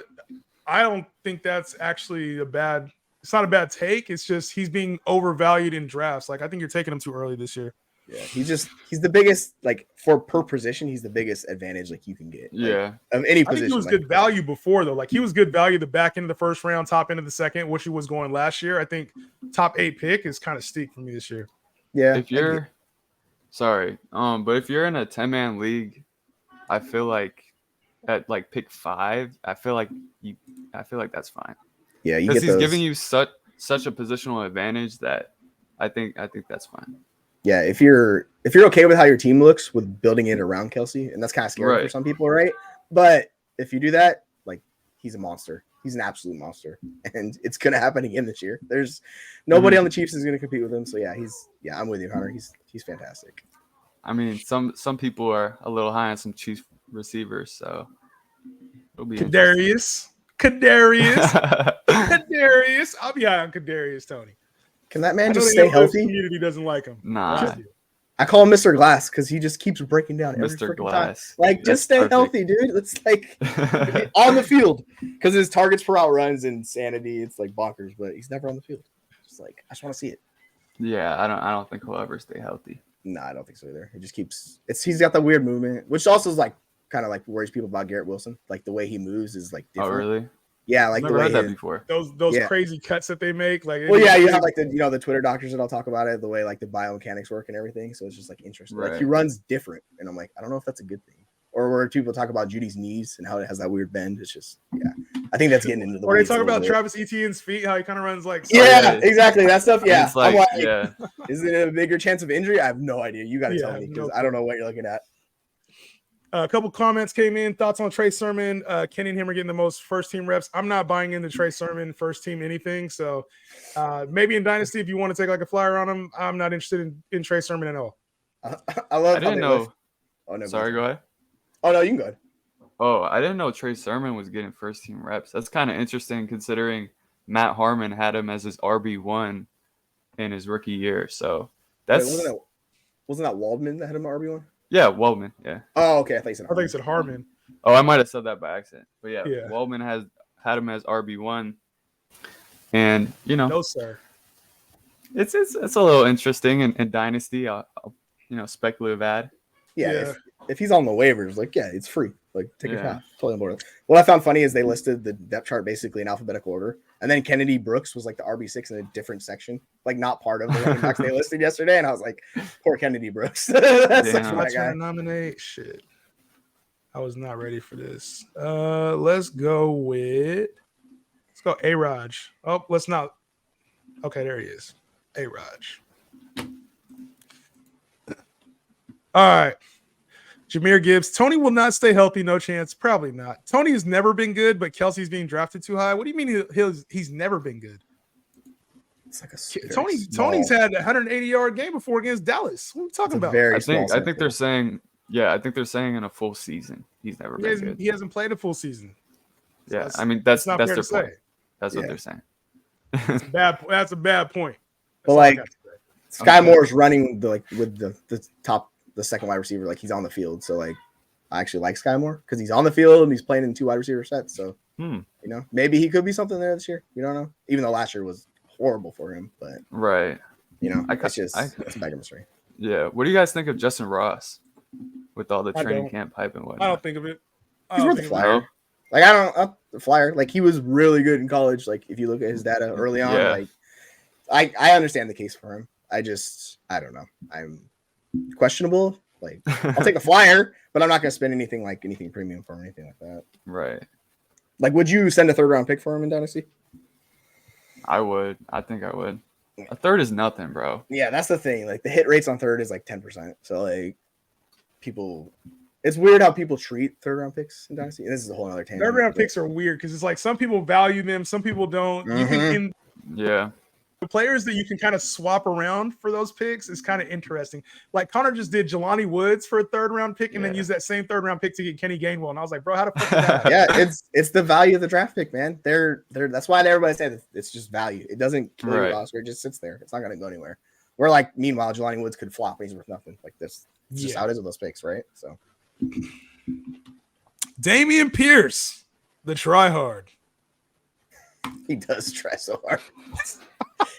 don't think that's actually it's not a bad take. It's just he's being overvalued in drafts. Like I think you're taking him too early this year. Yeah, he's the biggest, like for per position, he's the biggest advantage like you can get. Yeah. Like, of any position. I think he was good value before though. Like he was good value the back end of the first round, top end of the second, which he was going last year. I think top 8 pick is kind of steep for me this year. Yeah. If you're but if you're in a 10-man league, I feel like at like pick 5, I feel like that's fine. Yeah, because he's giving you such a positional advantage that I think that's fine. Yeah, if you're okay with how your team looks with building it around Kelce, and that's kind of scary for some people, right? But if you do that, like he's a monster. He's an absolute monster, and it's gonna happen again this year. There's nobody on the Chiefs is gonna compete with him. So yeah, I'm with you, Hunter. He's fantastic. I mean, some people are a little high on some Chiefs receivers, so it'll be Kadarius. I'll be high on Kadarius, Tony. Can that man just stay healthy? Community doesn't like him. Nah. I call him Mr. Glass because he just keeps breaking down every Mr. freaking Glass. time. Like, just stay healthy, dude. It's like on the field because his targets per out runs insanity. It's like bonkers, but he's never on the field. Just like I just want to see it. Yeah, I don't think he'll ever stay healthy. No, I don't think so either. It just keeps. He's got the weird movement, which also is like kind of like worries people about Garrett Wilson. Like the way he moves is like different. Oh, really? Yeah, like I've never heard that before. Those crazy cuts that they make, like well, yeah, you have like the Twitter doctors that I'll talk about it, the way like the biomechanics work and everything. So it's just like interesting. Like he runs different, and I'm like, I don't know if that's a good thing. Or where people talk about Judy's knees and how it has that weird bend. It's just I think that's getting into the. Or they talk about Travis Etienne's feet, how he kind of runs like. Yeah, exactly that stuff. Yeah, it's like, is it a bigger chance of injury? I have no idea. You got to tell me because I don't know what you're looking at. A couple comments came in. Thoughts on Trey Sermon? Kenny and him are getting the most first team reps. I'm not buying into Trey Sermon first team anything. So maybe in Dynasty, if you want to take like a flyer on him, I'm not interested in Trey Sermon at all. I love. I didn't know. Oh no. Sorry, go ahead. Oh no, you can go ahead. Oh, I didn't know Trey Sermon was getting first team reps. That's kind of interesting considering Matt Harmon had him as his RB1 in his rookie year. So that's wasn't that Waldman that had him RB1? Yeah, Waldman. Yeah. Oh, okay. I thought you said Harmon. Oh, I might have said that by accident. But yeah. Waldman had him as RB1. And no sir. It's a little interesting in Dynasty. Speculative ad. Yeah. If he's on the waivers, like, yeah, it's free. Like, take a shot. Totally on board. What I found funny is they listed the depth chart basically in alphabetical order, and then Kennedy Brooks was like the RB6 in a different section, like not part of the running backs they listed yesterday. And I was like, poor Kennedy Brooks. That's such a guy. Nominate shit. I was not ready for this. Let's go A-Raj. Oh, let's not. Okay, there he is. A-Raj. All right. Jahmyr Gibbs. Tony will not stay healthy. No chance. Probably not. Tony has never been good, but Kelsey's being drafted too high. What do you mean he's never been good? It's like Tony's had a 180-yard game before against Dallas. What are we talking about? I think they're saying in a full season he's never been good. He hasn't played a full season. So yeah, I mean that's their point. Say. That's what they're saying. That's a bad point. But like Sky Moore's running with the second wide receiver, like he's on the field. So like I actually like Sky Moore because he's on the field and he's playing in 2 wide receiver sets. So maybe he could be something there this year. You don't know. Even though last year was horrible for him, but right. It's a bag of mystery. Yeah. What do you guys think of Justin Ross with all the training camp hype and whatnot? I don't think of it. He's worth the flyer. Like the flyer. Like he was really good in college. Like if you look at his data early on, like I understand the case for him. I don't know. I'm questionable. Like I'll take a flyer, but I'm not going to spend anything premium for him or anything like that. Right. Like, would you send a 3rd round pick for him in Dynasty? I would. I think I would. A 3rd is nothing, bro. Yeah, that's the thing. Like the hit rates on 3rd is like 10%. So like it's weird how people treat 3rd round picks in Dynasty. And this is a whole other tangent. 3rd round picks are weird because it's like some people value them, some people don't. Mm-hmm. The players that you can kind of swap around for those picks is kind of interesting. Like Connor just did Jelani Woods for a 3rd round pick and then use that same 3rd round pick to get Kenny Gainwell. And I was like, bro, how the fuck is that? Yeah, it's the value of the draft pick, man. That's why everybody said it's just value. It doesn't kill your roster. It just sits there. It's not going to go anywhere. Where like, meanwhile, Jelani Woods could flop and he's worth nothing. Like this. It's just how it is with those picks, right? So Dameon Pierce, the tryhard. He does try so hard.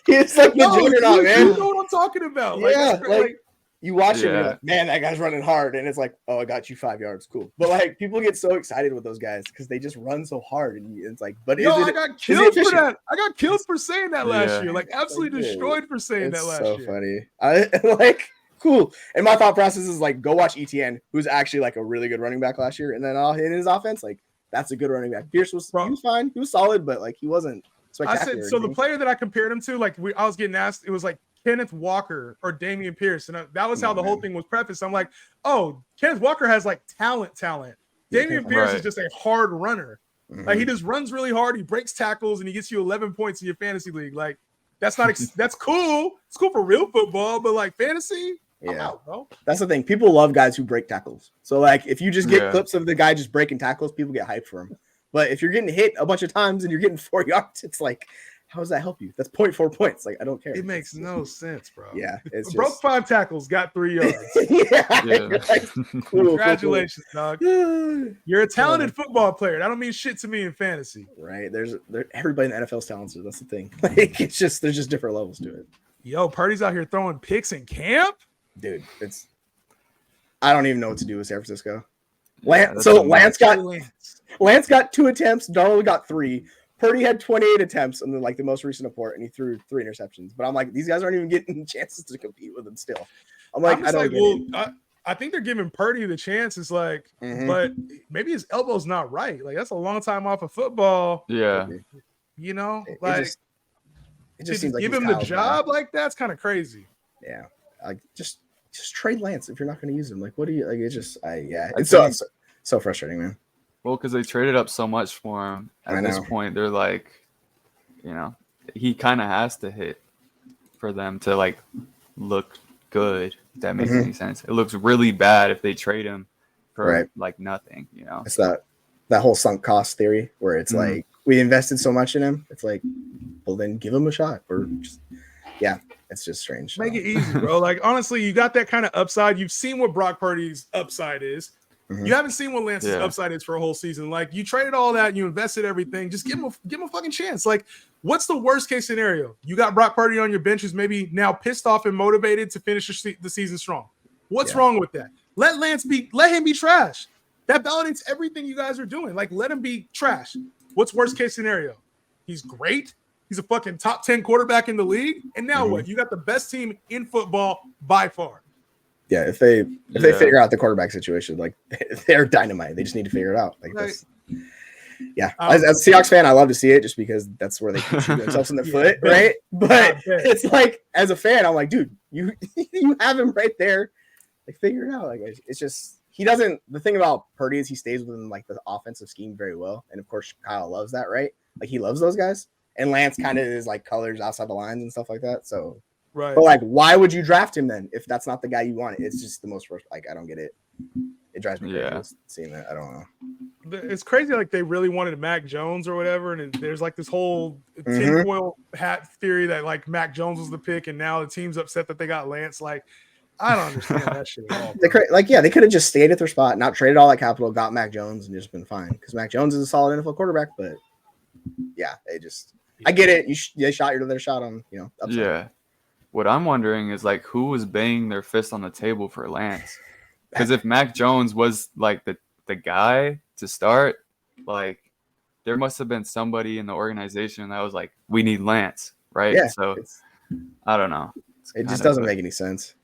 He's like the juggernaut, man. You know what I'm talking about. Like you watch him, and you're like, man, that guy's running hard. And it's like, oh, I got you 5 yards. Cool. But like people get so excited with those guys because they just run so hard. And it's like, but I got killed for that. I got killed for saying that last year. Like absolutely destroyed for saying that last year. So funny. I like cool. And my thought process is like, go watch ETN, who's actually like a really good running back last year. And then in his offense, like that's a good running back. Pierce he was fine. He was solid, but like he wasn't spectacular. I said, so the player that I compared him to, like I was getting asked, it was like Kenneth Walker or Dameon Pierce. And that was how the whole thing was prefaced. I'm like, oh, Kenneth Walker has like talent. Dameon Pierce is just a hard runner. Mm-hmm. Like he just runs really hard. He breaks tackles and he gets you 11 points in your fantasy league. Like that's not, that's cool. It's cool for real football, but like fantasy, I'm out, bro. That's the thing. People love guys who break tackles. So like if you just get clips of the guy just breaking tackles, people get hyped for him. But if you're getting hit a bunch of times and you're getting 4 yards, it's like, how does that help you? That's 0.4 points. Like, I don't care. It makes no sense, bro. Yeah. It's broke 5 tackles, got 3 yards. Like, cool, congratulations, dog. You're a talented football player. That don't mean shit to me in fantasy. Right. Everybody in the NFL is talented. That's the thing. Like, there's just different levels to it. Yo, Purdy's out here throwing picks in camp? Dude, I don't even know what to do with San Francisco. Lance got 2 attempts. Darnold got 3. Purdy had 28 attempts in the most recent report, and he threw 3 interceptions. But I'm like, these guys aren't even getting chances to compete with him still. I'm like, I don't get it. I think they're giving Purdy the chance. It's like, but maybe his elbow's not right. Like that's a long time off of football. Yeah, you know, like it just seems like give him the job like that's kind of crazy. Yeah, like just just trade Lance if you're not going to use him. Like, what do you like? It's just, it's think- so frustrating, man. Well, because they traded up so much for him. At this point, they're like, he kind of has to hit for them to like look good. If that makes any sense. It looks really bad if they trade him for like nothing. It's that whole sunk cost theory where it's like we invested so much in him. It's like, well, then give him a shot, or just it's just strange. Make it easy, bro. Like, honestly, you got that kind of upside. You've seen what Brock Purdy's upside is. You haven't seen what Lance's upside is for a whole season. Like, you traded all that, you invested everything. Just give him a fucking chance. Like, what's the worst case scenario? You got Brock Purdy on your bench who's maybe now pissed off and motivated to finish the season strong. What's wrong with that? Let him be trash. That validates everything you guys are doing. Like, let him be trash. What's worst case scenario? He's great. He's a fucking top 10 quarterback in the league. And now what? You got the best team in football by far. Yeah, if they figure out the quarterback situation, like they're dynamite. They just need to figure it out. Like this. Yeah. As a Seahawks fan, I love to see it just because that's where they can shoot themselves in the foot, right? But it's like, as a fan, I'm like, dude, you have him right there. Like, figure it out. Like, it's just, he doesn't. The thing about Purdy is he stays within like the offensive scheme very well, and of course Kyle loves that, right? Like, he loves those guys, and Lance kind of is like colors outside the lines and stuff like that. So. Right. But like, why would you draft him then if that's not the guy you want? It's just the most like, I don't get it. It drives me crazy seeing that. I don't know. It's crazy. Like, they really wanted Mac Jones or whatever, and there's like this whole tinfoil hat theory that like Mac Jones was the pick, and now the team's upset that they got Lance. Like, I don't understand that shit at all. They could have just stayed at their spot, not traded all that capital, got Mac Jones, and just been fine. Because Mac Jones is a solid NFL quarterback, but I get it. They shot their shot on upside. Yeah. What I'm wondering is like who was banging their fist on the table for Lance? Because if Mac Jones was like the guy to start, like there must have been somebody in the organization that was like, we need Lance, right? Yeah, so I don't know. It just doesn't make any sense.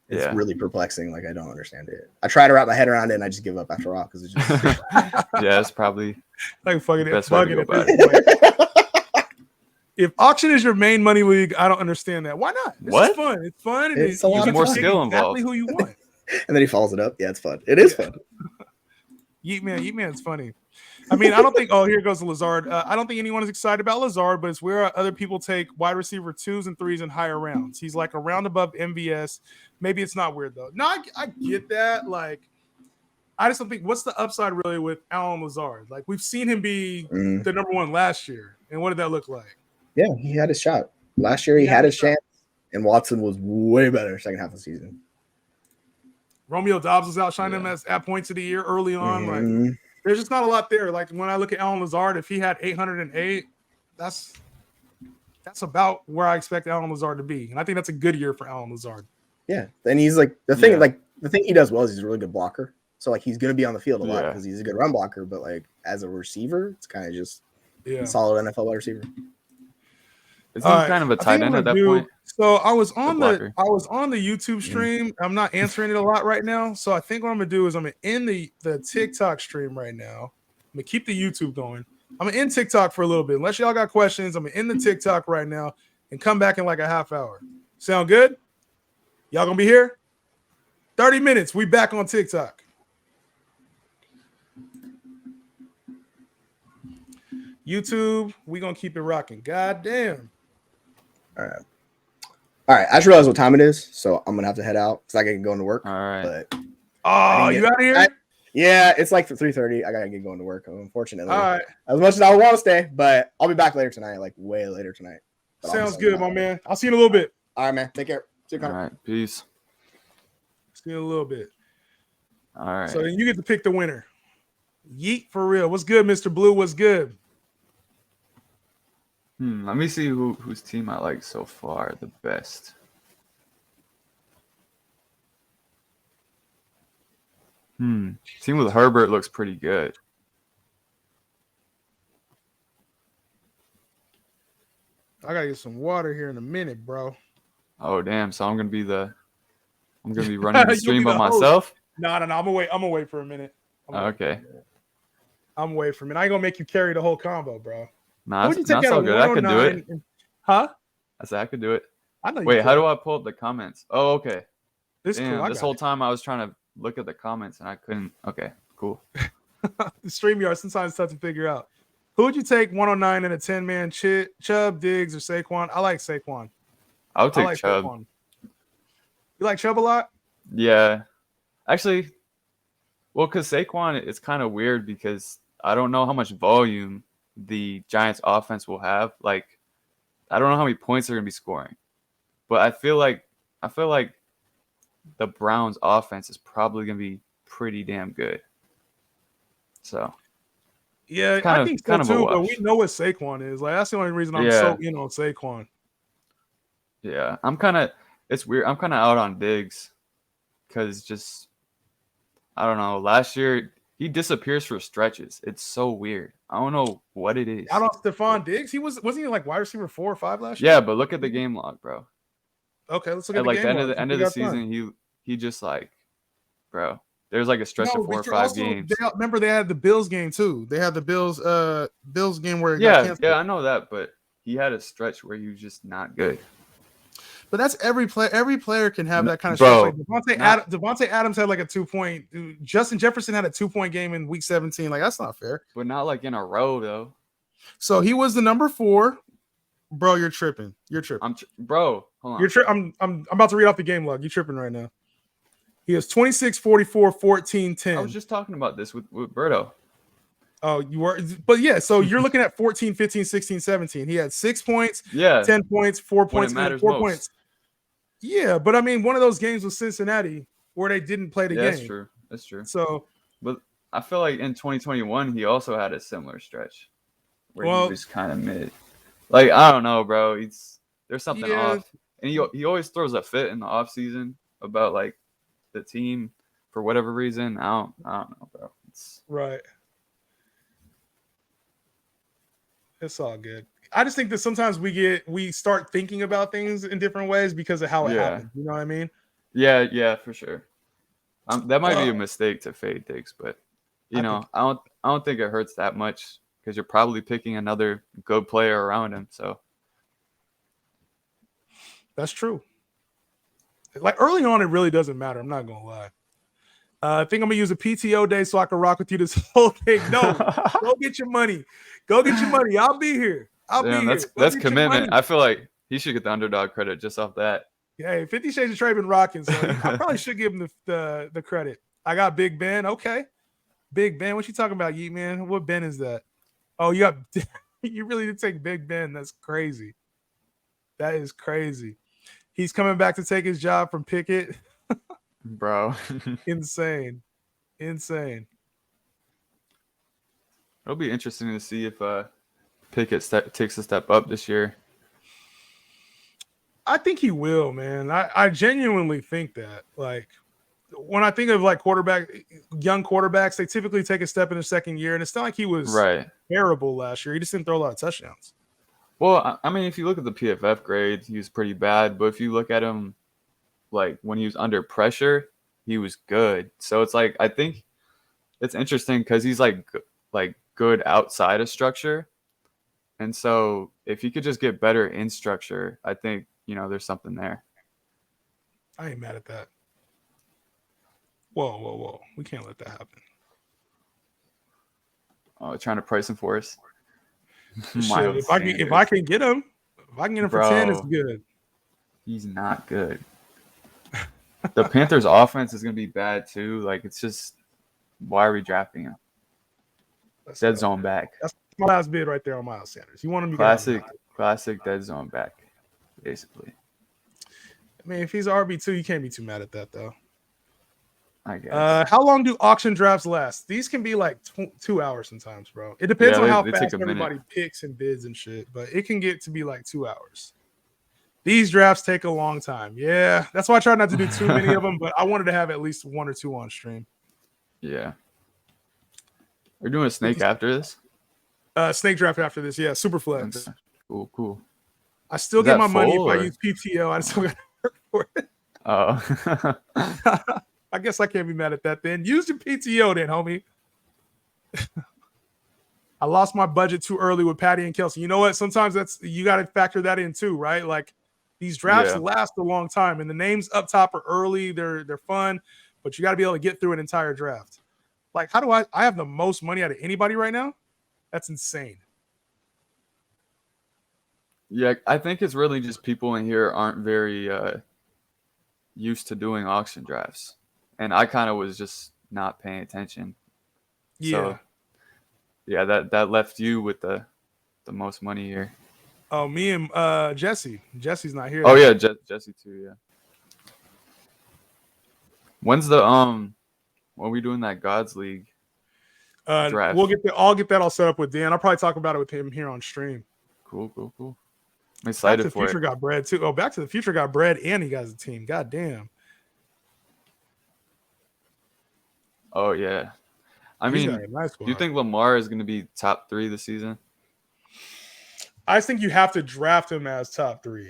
It's really perplexing. Like, I don't understand it. I try to wrap my head around it and I just give up after all because it's just it's probably like fucking best way to go about it. If auction is your main money league, I don't understand that. Why not? What? Fun. It's fun. And it's a lot more skill involved. Exactly who you want. And then he follows it up. Yeah, it's fun. It is fun. Yeet Man's funny. I mean, I don't think. Oh, here goes Lazard. I don't think anyone is excited about Lazard, but it's where other people take wide receiver 2s and 3s in higher rounds. He's like a round above MVS. Maybe it's not weird though. No, I get that. Like, I just don't think. What's the upside really with Allen Lazard? Like, we've seen him be the number 1 last year, and what did that look like? Yeah, he had his shot. Last year he had his chance, and Watson was way better second half of the season. Romeo Dobbs was outshining him at points of the year early on. Like, there's just not a lot there. Like, when I look at Allen Lazard, if he had 808, that's about where I expect Allen Lazard to be. And I think that's a good year for Allen Lazard. Yeah. And he's like the thing he does well is he's a really good blocker. So like he's gonna be on the field a lot because he's a good run blocker, but like as a receiver, it's kind of just a solid NFL wide receiver. Isn't he kind of a tight end at that point? So I was on the YouTube stream. I'm not answering it a lot right now. So I think what I'm gonna do is I'm gonna end the TikTok stream right now. I'm gonna keep the YouTube going. I'm gonna end TikTok for a little bit. Unless y'all got questions, I'm gonna end the TikTok right now and come back in like a half hour. Sound good? Y'all gonna be here? 30 minutes. We back on TikTok. YouTube, we gonna keep it rocking. God damn. All right. I just realized what time it is, so I'm gonna have to head out because I gotta get going to work. All right. But you out of here? Yeah, it's like 3:30. I gotta get going to work. Unfortunately, all right. As much as I would want to stay, but I'll be back later tonight, like way later tonight. But sounds good, my man. I'll see you in a little bit. All right, man. Take care. See you, Connor. All right. Peace. See you in a little bit. All right. So then you get to pick the winner. Yeet for real. What's good, Mr. Blue? What's good? Let me see whose team I like so far the best. Team with Herbert looks pretty good. I gotta get some water here in a minute, bro. Oh damn! So I'm gonna be running the stream by myself. No. I'm gonna wait for a minute. Okay. I'm gonna wait for a minute. I ain't gonna make you carry the whole combo, bro. Nah, that's all good. I could do it. Huh? I said I could do it. I know. Wait, how do I pull up the comments? Oh, okay. It's Damn, cool. this whole time I was trying to look at the comments and I couldn't. Okay, cool. StreamYard sometimes tough to figure out. Who would you take 109 in a 10-man? Chubb, Diggs, or Saquon? I like Saquon. I would take like Chubb. Saquon. You like Chubb a lot? Yeah. Actually, well, because Saquon, it's kind of weird because I don't know how much volume the Giants offense will have. Like, I don't know how many points they're going to be scoring. But I feel like the Browns offense is probably going to be pretty damn good. So, yeah, I think so too. But we know what Saquon is. Like, that's the only reason I'm so in on Saquon. Yeah, it's weird. I'm kind of out on Diggs because just, I don't know. Last year, he disappears for stretches. It's so weird. I don't know what it is. Out on Stephon Diggs? Wasn't he like wide receiver 4 or 5 last year? Yeah, but look at the game log, bro. Okay, let's look at the game log. The end of the season, he just like, bro. There's like a stretch of 4 or 5 games. Remember, they had the Bills game too. They had the Bills game where it got canceled. Yeah, I know that, but he had a stretch where he was just not good. But that's every player. Every player can have that kind of stretch. Like Devontae Adams had like a 2-point. Justin Jefferson had a 2-point game in week 17. Like, that's not fair. But not like in a row though. So he was the number 4. Bro, you're tripping. Bro, hold on. You're I'm about to read off the game log. You're tripping right now. He has 26, 44, 14, 10. I was just talking about this with Berto. Oh, you were, but yeah, so you're looking at 14, 15, 16, 17. He had 6 points, 10 points, 4 points, and 4 points. Yeah, but I mean, one of those games was Cincinnati where they didn't play the game. That's true. So, but I feel like in 2021 he also had a similar stretch where he was kind of mid. Like, I don't know, bro. There's something off, and he always throws a fit in the off season about like the team for whatever reason. I don't know, bro. Right. It's all good. I just think that sometimes we start thinking about things in different ways because of how it happened. You know what I mean? Yeah, for sure. That might be a mistake to fade Diggs, but I don't think it hurts that much because you're probably picking another good player around him. So that's true. Like, early on, it really doesn't matter. I'm not gonna lie. I think I'm gonna use a PTO day so I can rock with you this whole thing. No, go get your money. Go get your money. I'll be here. I'll be here. That's commitment. I feel like he should get the underdog credit just off that. Yeah, 50 Shades of Trey been rocking, so I probably should give him the credit. I got Big Ben. Okay, Big Ben. What you talking about, Yeet man? What Ben is that? Oh, you really did take Big Ben. That's crazy. That is crazy. He's coming back to take his job from Pickett. Bro. Insane. It'll be interesting to see if Pickett takes a step up this year. I think he will, man. I genuinely think that. Like, when I think of like young quarterbacks, they typically take a step in their second year, and it's not like he was terrible last year. He just didn't throw a lot of touchdowns. Well, I mean, if you look at the PFF grades, he was pretty bad. But if you look at him, like when he was under pressure, he was good. So it's like, I think it's interesting because he's like good outside of structure. And so if he could just get better in structure, I think, there's something there. I ain't mad at that. Whoa. We can't let that happen. Oh, trying to price him for us. If I can get him, for 10, it's good. He's not good. The Panthers' offense is going to be bad too. Like, it's just, why are we drafting him? Dead zone back. That's my last bid right there on Miles Sanders. You want him to classic dead zone back, basically. I mean, if he's RB2, you can't be too mad at that though. I guess. How long do auction drafts last? These can be like 2 hours sometimes, bro. It depends on how fast everybody picks and bids and shit, but it can get to be like 2 hours. These drafts take a long time. Yeah, that's why I try not to do too many of them, but I wanted to have at least 1 or 2 on stream. Yeah. We're doing a snake after this? Snake draft after this, yeah. SuperFlex. Okay. Cool. I still get my money if I use PTO. I still got to work for it. Oh. I guess I can't be mad at that then. Use your PTO then, homie. I lost my budget too early with Patty and Kelsey. You know what? Sometimes you got to factor that in too, right? Like, These drafts Yeah. last a long time, and the names up top are early. They're fun, but you got to be able to get through an entire draft. Like, how do I have the most money out of anybody right now? That's insane. Yeah, I think it's really just people in here aren't very used to doing auction drafts. And I kind of was just not paying attention. Yeah. So, yeah, that left you with the most money here. Oh, me and Jesse. Jesse's not here. Oh yeah, Jesse too. Yeah. When's the when we doing that Gods League draft? I'll get that all set up with Dan. I'll probably talk about it with him here on stream. Cool. I'm Back excited to the for Future it. got bread too. Oh, Back to the Future got bread and he got a team. God damn. Oh yeah. I He's mean, got a nice do you squad. think Lamar is going to be top 3 this season? I think you have to draft him as top 3.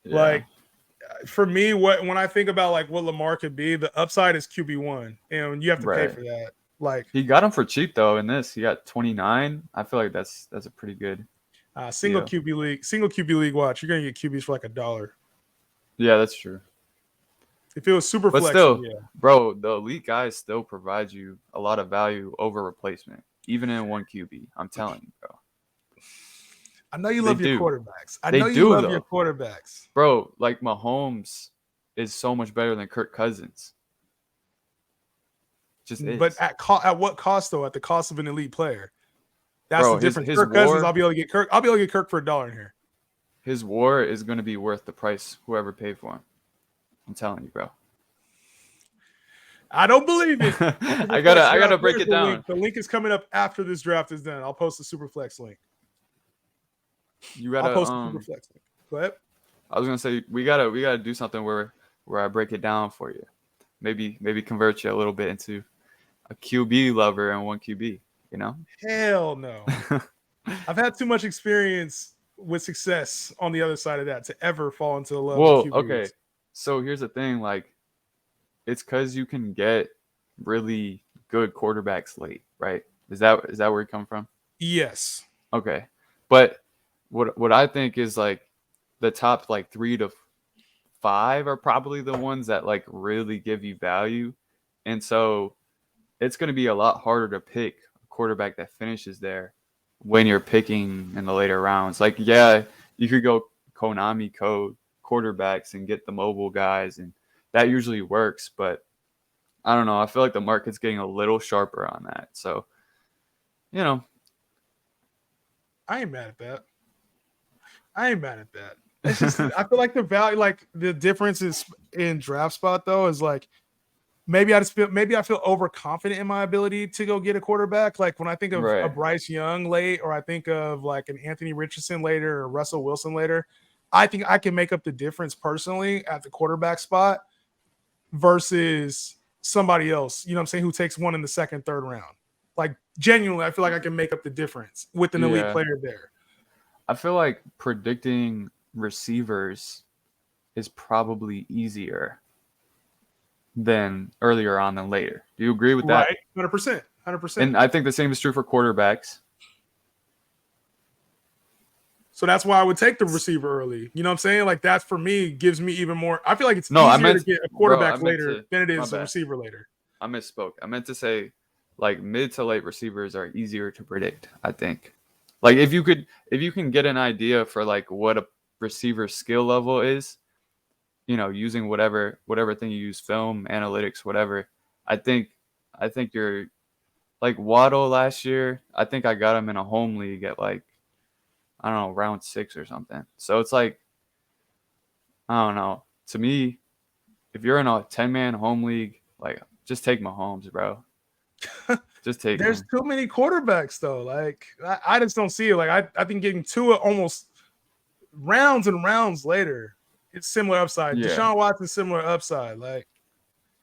Yeah. Like, for me, when I think about like what Lamar could be, the upside is QB1, and you have to pay Right. for that. Like, He got him for cheap though. In this, he got 29. I feel like that's a pretty good. single Yeah. QB league. Watch, you're gonna get QBs for like $1. Yeah, that's true. If it was SuperFlex, But still, yeah. bro, the elite guys still provide you a lot of value over replacement, even in one QB. I'm telling you, bro. I know you They love your do. quarterbacks. I They know you do, love though. your quarterbacks. Bro, like Mahomes is so much better than Kirk Cousins. Just is. But at what cost though? At the cost of an elite player. That's Bro, the difference. his Kirk Cousins, war- I'll be able to get Kirk. I'll be able to get Kirk for $1 in here. His war is going to be worth the price whoever paid for him. I'm telling you, bro. I don't believe it. I gotta break it down. The link is coming up after this draft is done. I'll post the SuperFlex link. You gotta. I'll post the SuperFlex link. Go ahead. I was gonna say we gotta do something where I break it down for you. Maybe convert you a little bit into a QB lover and one QB. You know? Hell no. I've had too much experience with success on the other side of that to ever fall into the love of QBs. Okay. So here's the thing, like, it's because you can get really good quarterbacks late, right? Is that where you come from? Yes. Okay. But what I think is like the top like 3 to 5 are probably the ones that like really give you value. And so it's going to be a lot harder to pick a quarterback that finishes there when you're picking in the later rounds. Like, yeah, you could go Konami code quarterbacks and get the mobile guys, and that usually works. But I don't know. I feel like the market's getting a little sharper on that. So, you know. I ain't mad at that. It's just I feel like the value, like the difference is in draft spot though, is like maybe I feel overconfident in my ability to go get a quarterback. Like when I think of a Bryce Young late, or I think of like an Anthony Richardson later or Russell Wilson later, I think I can make up the difference personally at the quarterback spot versus somebody else, you know what I'm saying, who takes one in the second, third round. Like genuinely, I feel like I can make up the difference with an elite player there. I feel like predicting receivers is probably easier than earlier on than later. Do you agree with that? Right, 100%. And I think the same is true for quarterbacks. So that's why I would take the receiver early. You know what I'm saying? Like that for me gives me even more. I feel like it's easier to get a quarterback later than it is a receiver later. I misspoke. I meant to say like mid to late receivers are easier to predict, I think. Like if you can get an idea for like what a receiver skill level is, you know, using whatever thing you use, film, analytics, whatever. I think you're like Waddle last year. I think I got him in a home league at like, I don't know, round 6 or something. So it's like, I don't know. To me, if you're in a 10-man home league, like just take Mahomes, bro. Just take There's him. too many quarterbacks though. Like I just don't see it. Like I think getting Tua almost rounds and rounds later, it's similar upside. Yeah. Deshaun Watson, similar upside. Like,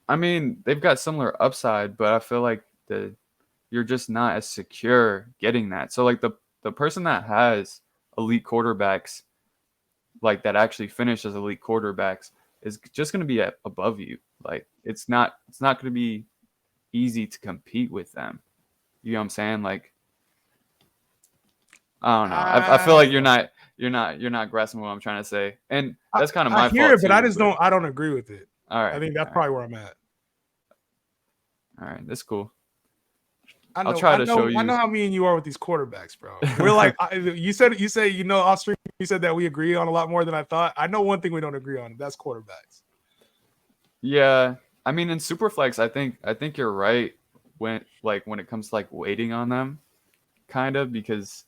I mean, they've got similar upside, but I feel like you're just not as secure getting that. So like the person that has elite quarterbacks, like that actually finish as elite quarterbacks, is just going to be above you. Like it's not going to be easy to compete with them. You know what I'm saying? Like, I don't know. I feel like you're not you're not grasping what I'm trying to say, and that's kind of my I hear fault it, but too, I just don't. I don't agree with it. All right, I think that's probably where I'm at. All right, that's cool. I know. I'll try to show you. I know how me and you are with these quarterbacks, bro. We're like, you said, off stream, you said that we agree on a lot more than I thought. I know one thing we don't agree on. That's quarterbacks. Yeah, I mean, in SuperFlex, I think you're right when it comes to like waiting on them, kind of, because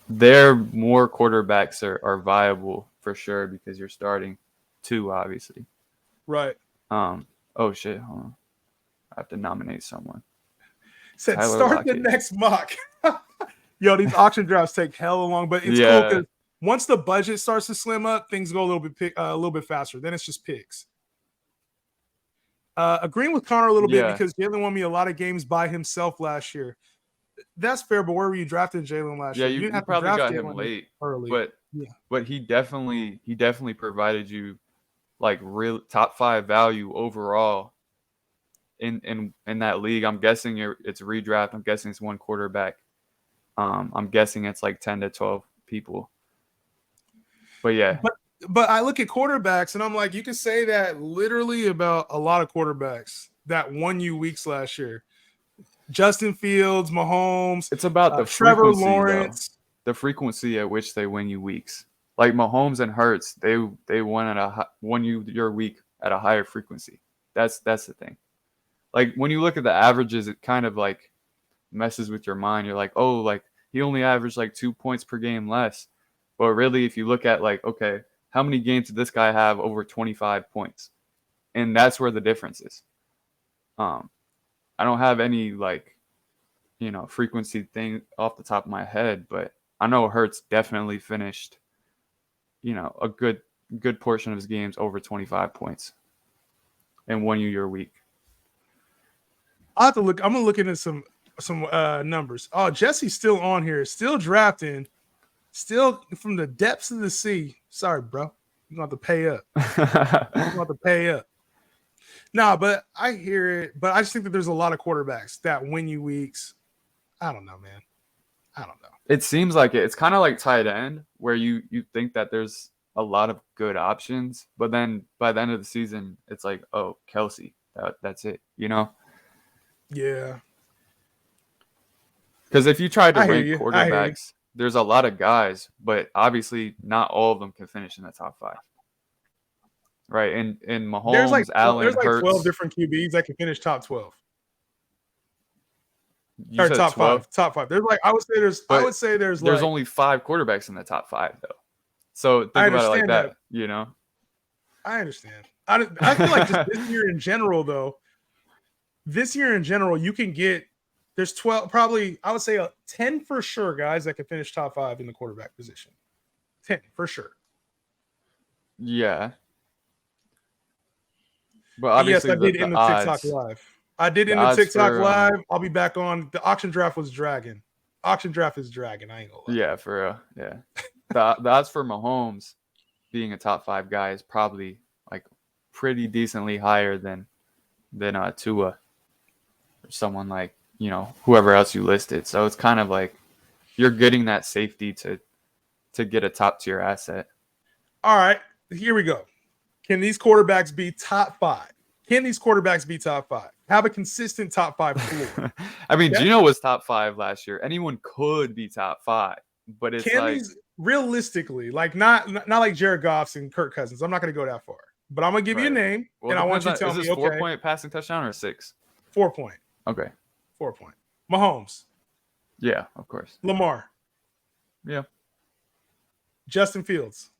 more quarterbacks are viable for sure because you're starting 2, obviously. Right. Oh shit, hold on. I have to nominate someone. Said Tyler start Lockett. the next mock. Yo, these auction drafts take hella long, but it's cool because once the budget starts to slim up, things go a little bit faster. Then it's just picks. Agreeing with Connor a little bit because Jalen won me a lot of games by himself last year. That's fair, but where were you drafting Jalen last year? Yeah, you probably got him late, early. But he definitely provided you like real top 5 value overall in that league. I'm guessing it's redraft. I'm guessing it's one quarterback. I'm guessing it's like 10 to 12 people. But yeah. But I look at quarterbacks and I'm like, you can say that literally about a lot of quarterbacks that won you weeks last year. Justin Fields, Mahomes. It's about the Trevor frequency, Lawrence. Though. The frequency at which they win you weeks. Like Mahomes and Hurts, they won you your week at a higher frequency. That's the thing. Like when you look at the averages, it kind of like messes with your mind. You're like, oh, like he only averaged like 2 points per game less. But really, if you look at like, okay, how many games did this guy have over 25 points? And that's where the difference is. I don't have any like, frequency thing off the top of my head, but I know Hurts definitely finished, a good portion of his games over 25 points and won you your week. I'll have to look. I'm gonna look into some numbers. Oh, Jesse's still on here, still drafting, still from the depths of the sea. Sorry, bro. You're gonna have to pay up. Nah, but I hear it. But I just think that there's a lot of quarterbacks that win you weeks. I don't know, man. I don't know. It seems like it. It's kind of like tight end, where you think that there's a lot of good options, but then by the end of the season, it's like, oh, Kelsey, that's it, Yeah. Because if you try to rank quarterbacks, there's a lot of guys, but obviously not all of them can finish in the top 5. Right? And Mahomes, Allen, there's like Hurts, 12 different QBs that can finish top 12. You or said top 12? 5. Top 5. There's like I would say there's like, only 5 quarterbacks in the top 5 though. So think about it like that, I understand. I feel like just this year in general, though. This year in general, you can get there's 12, probably I would say 10 for sure guys that can finish top 5 in the quarterback position. 10 for sure. Yeah. But obviously, yes, I did in the TikTok live. I did in the TikTok live. I'll be back on. The auction draft was dragging. Auction draft is dragging. I ain't gonna lie. Yeah, for real. Yeah. The odds for Mahomes being a top 5 guy is probably like pretty decently higher than Tua or someone like, whoever else you listed. So it's kind of like you're getting that safety to get a top tier asset. All right, here we go. Can these quarterbacks be top 5? Can these quarterbacks be top 5? Have a consistent top 5 floor. I mean, Gino was top 5 last year. Anyone could be top 5, but it's these realistically, like not like Jared Goff's and Kirk Cousins. I'm not going to go that far, but I'm going to give you a name, and I want you to tell me. Is this 4-point passing touchdown or 6? 4-point. Okay. 4-point. Mahomes. Yeah, of course. Lamar. Yeah. Justin Fields.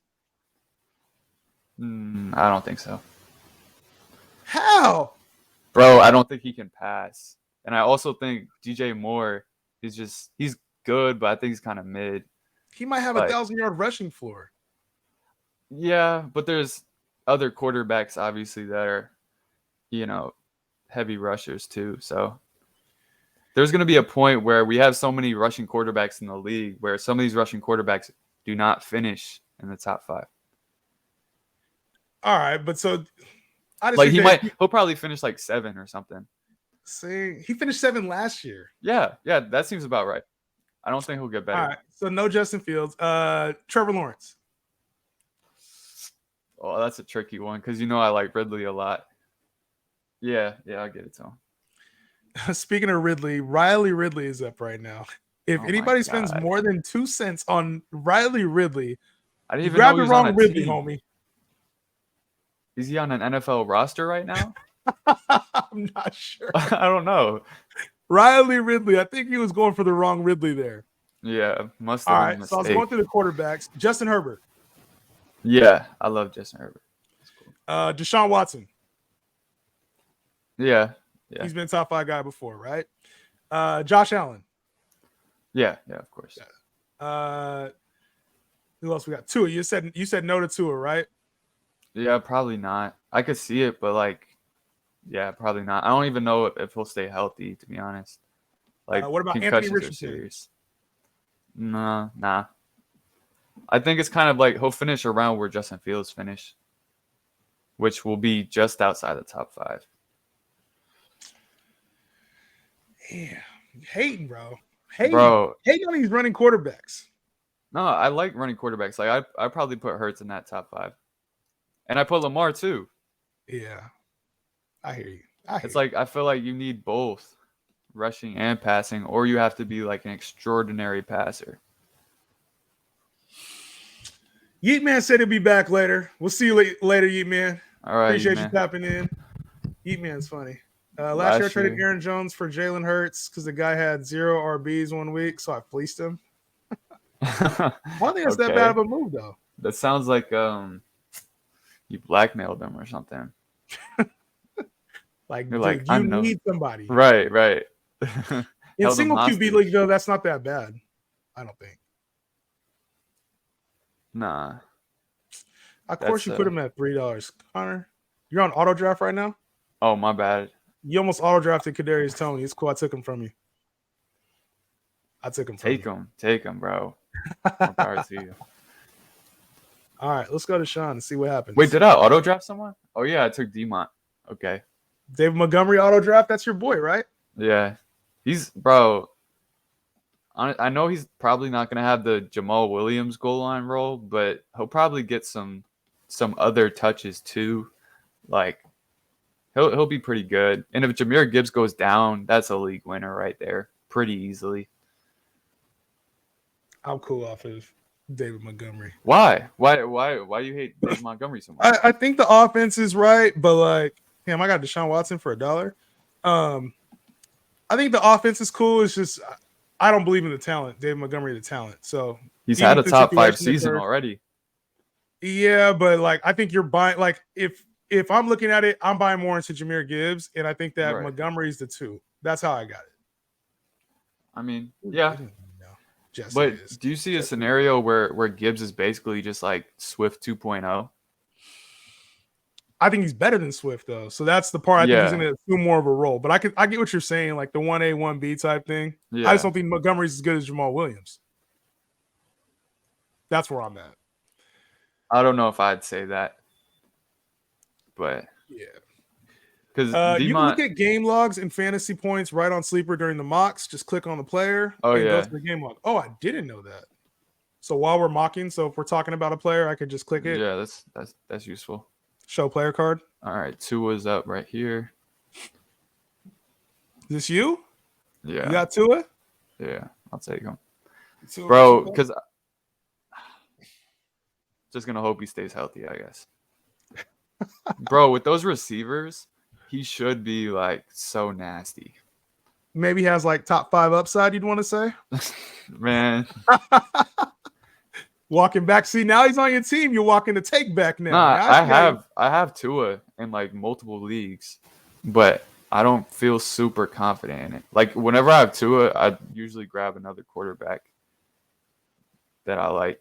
I don't think so. How? Bro, I don't think he can pass. And I also think DJ Moore he's good, but I think he's kind of mid. He might have 1,000-yard rushing floor. Yeah, but there's other quarterbacks, obviously, that are, heavy rushers too. So there's going to be a point where we have so many rushing quarterbacks in the league where some of these rushing quarterbacks do not finish in the top 5. All right, but so he'll probably finish like 7 or something. See, he finished 7 last year. Yeah, that seems about right. I don't think he'll get better. All right, so no Justin Fields. Trevor Lawrence. Oh, that's a tricky one because I like Ridley a lot. Yeah, I'll get it to him. Speaking of Ridley, Riley Ridley is up right now. If Oh anybody my spends God. more than 2 cents on Riley Ridley, I didn't you even grab know the he was on wrong a Ridley, team. homie. Is he on an NFL roster right now? I'm not sure. I don't know. Riley Ridley. I think he was going for the wrong Ridley there. Yeah, must All have been a right, mistake. so I was going through the quarterbacks. Justin Herbert. Yeah, I love Justin Herbert. That's cool. Deshaun Watson. Yeah. He's been top 5 guy before, right? Josh Allen. Yeah, of course. Who else we got? Tua. You said no to Tua, right? Yeah, probably not. I could see it, but probably not. I don't even know if he'll stay healthy, to be honest. What about Anthony concussions are Richardson? serious. Nah. I think it's kind of like he'll finish around where Justin Fields finished, which will be just outside the top 5. Yeah, hating, bro. Hating on these running quarterbacks. No, I like running quarterbacks. Like I probably put Hurts in that top 5, and I put Lamar too. Yeah, I hear you. I feel like you need both rushing and passing, or you have to be like an extraordinary passer. Yeet Man said he'll be back later. We'll see you later, Yeet Man. All right, appreciate you tapping in. Yeet Man's funny. Last year I traded Aaron Jones for Jalen Hurts because the guy had 0 RBs 1 week, so I fleeced him. I don't think it's that bad of a move, though. That sounds like you blackmailed him or something. You need somebody. Right. In single QB league, though, that's not that bad. I don't think. Nah. Of course, you put him at $3. Connor, you're on auto draft right now? Oh, my bad. You almost auto drafted Kadarius Toney. It's cool. I took him from you. Take him, bro. More power to you. All right, let's go to Sean and see what happens. Wait, did I auto draft someone? Oh yeah, I took Demont. Okay. David Montgomery auto draft. That's your boy, right? Yeah, he's bro. I know he's probably not gonna have the Jamal Williams goal line role, but he'll probably get some other touches too. Like he'll be pretty good. And if Jahmyr Gibbs goes down, that's a league winner right there, pretty easily. I'm cool off of David Montgomery. Why do you hate David Montgomery so much? I think the offense is right, but damn, I got Deshaun Watson for $1. I think the offense is cool. It's just I don't believe in the talent. David Montgomery, the talent. So he's had a top 5 season already. Yeah, but I think you're buying. If I'm looking at it, I'm buying more into Jahmyr Gibbs, and I think that Montgomery's the 2. That's how I got it. I mean, yeah. But do you see a scenario where Gibbs is basically just like Swift 2.0? I think he's better than Swift, though. So that's the part I think he's going to assume more of a role. But I get what you're saying, like the 1A, 1B type thing. Yeah. I just don't think Montgomery's as good as Jamal Williams. That's where I'm at. I don't know if I'd say that. But yeah. Because you can look at game logs and fantasy points right on Sleeper during the mocks. Just click on the player and go to the game log. Oh, I didn't know that. So while we're mocking, so if we're talking about a player, I could just click it. Yeah, that's useful. Show player card. All right, Tua's up right here. Is this you? Yeah. You got Tua? Yeah, I'll take him. Bro, because just going to hope he stays healthy, I guess. Bro, with those receivers, he should be so nasty. Maybe he has top 5 upside, you'd want to say? Man. Walking back. See, now he's on your team. You're walking the take back now. Nah, I have Tua in multiple leagues, but I don't feel super confident in it. Whenever I have Tua, I usually grab another quarterback that I like,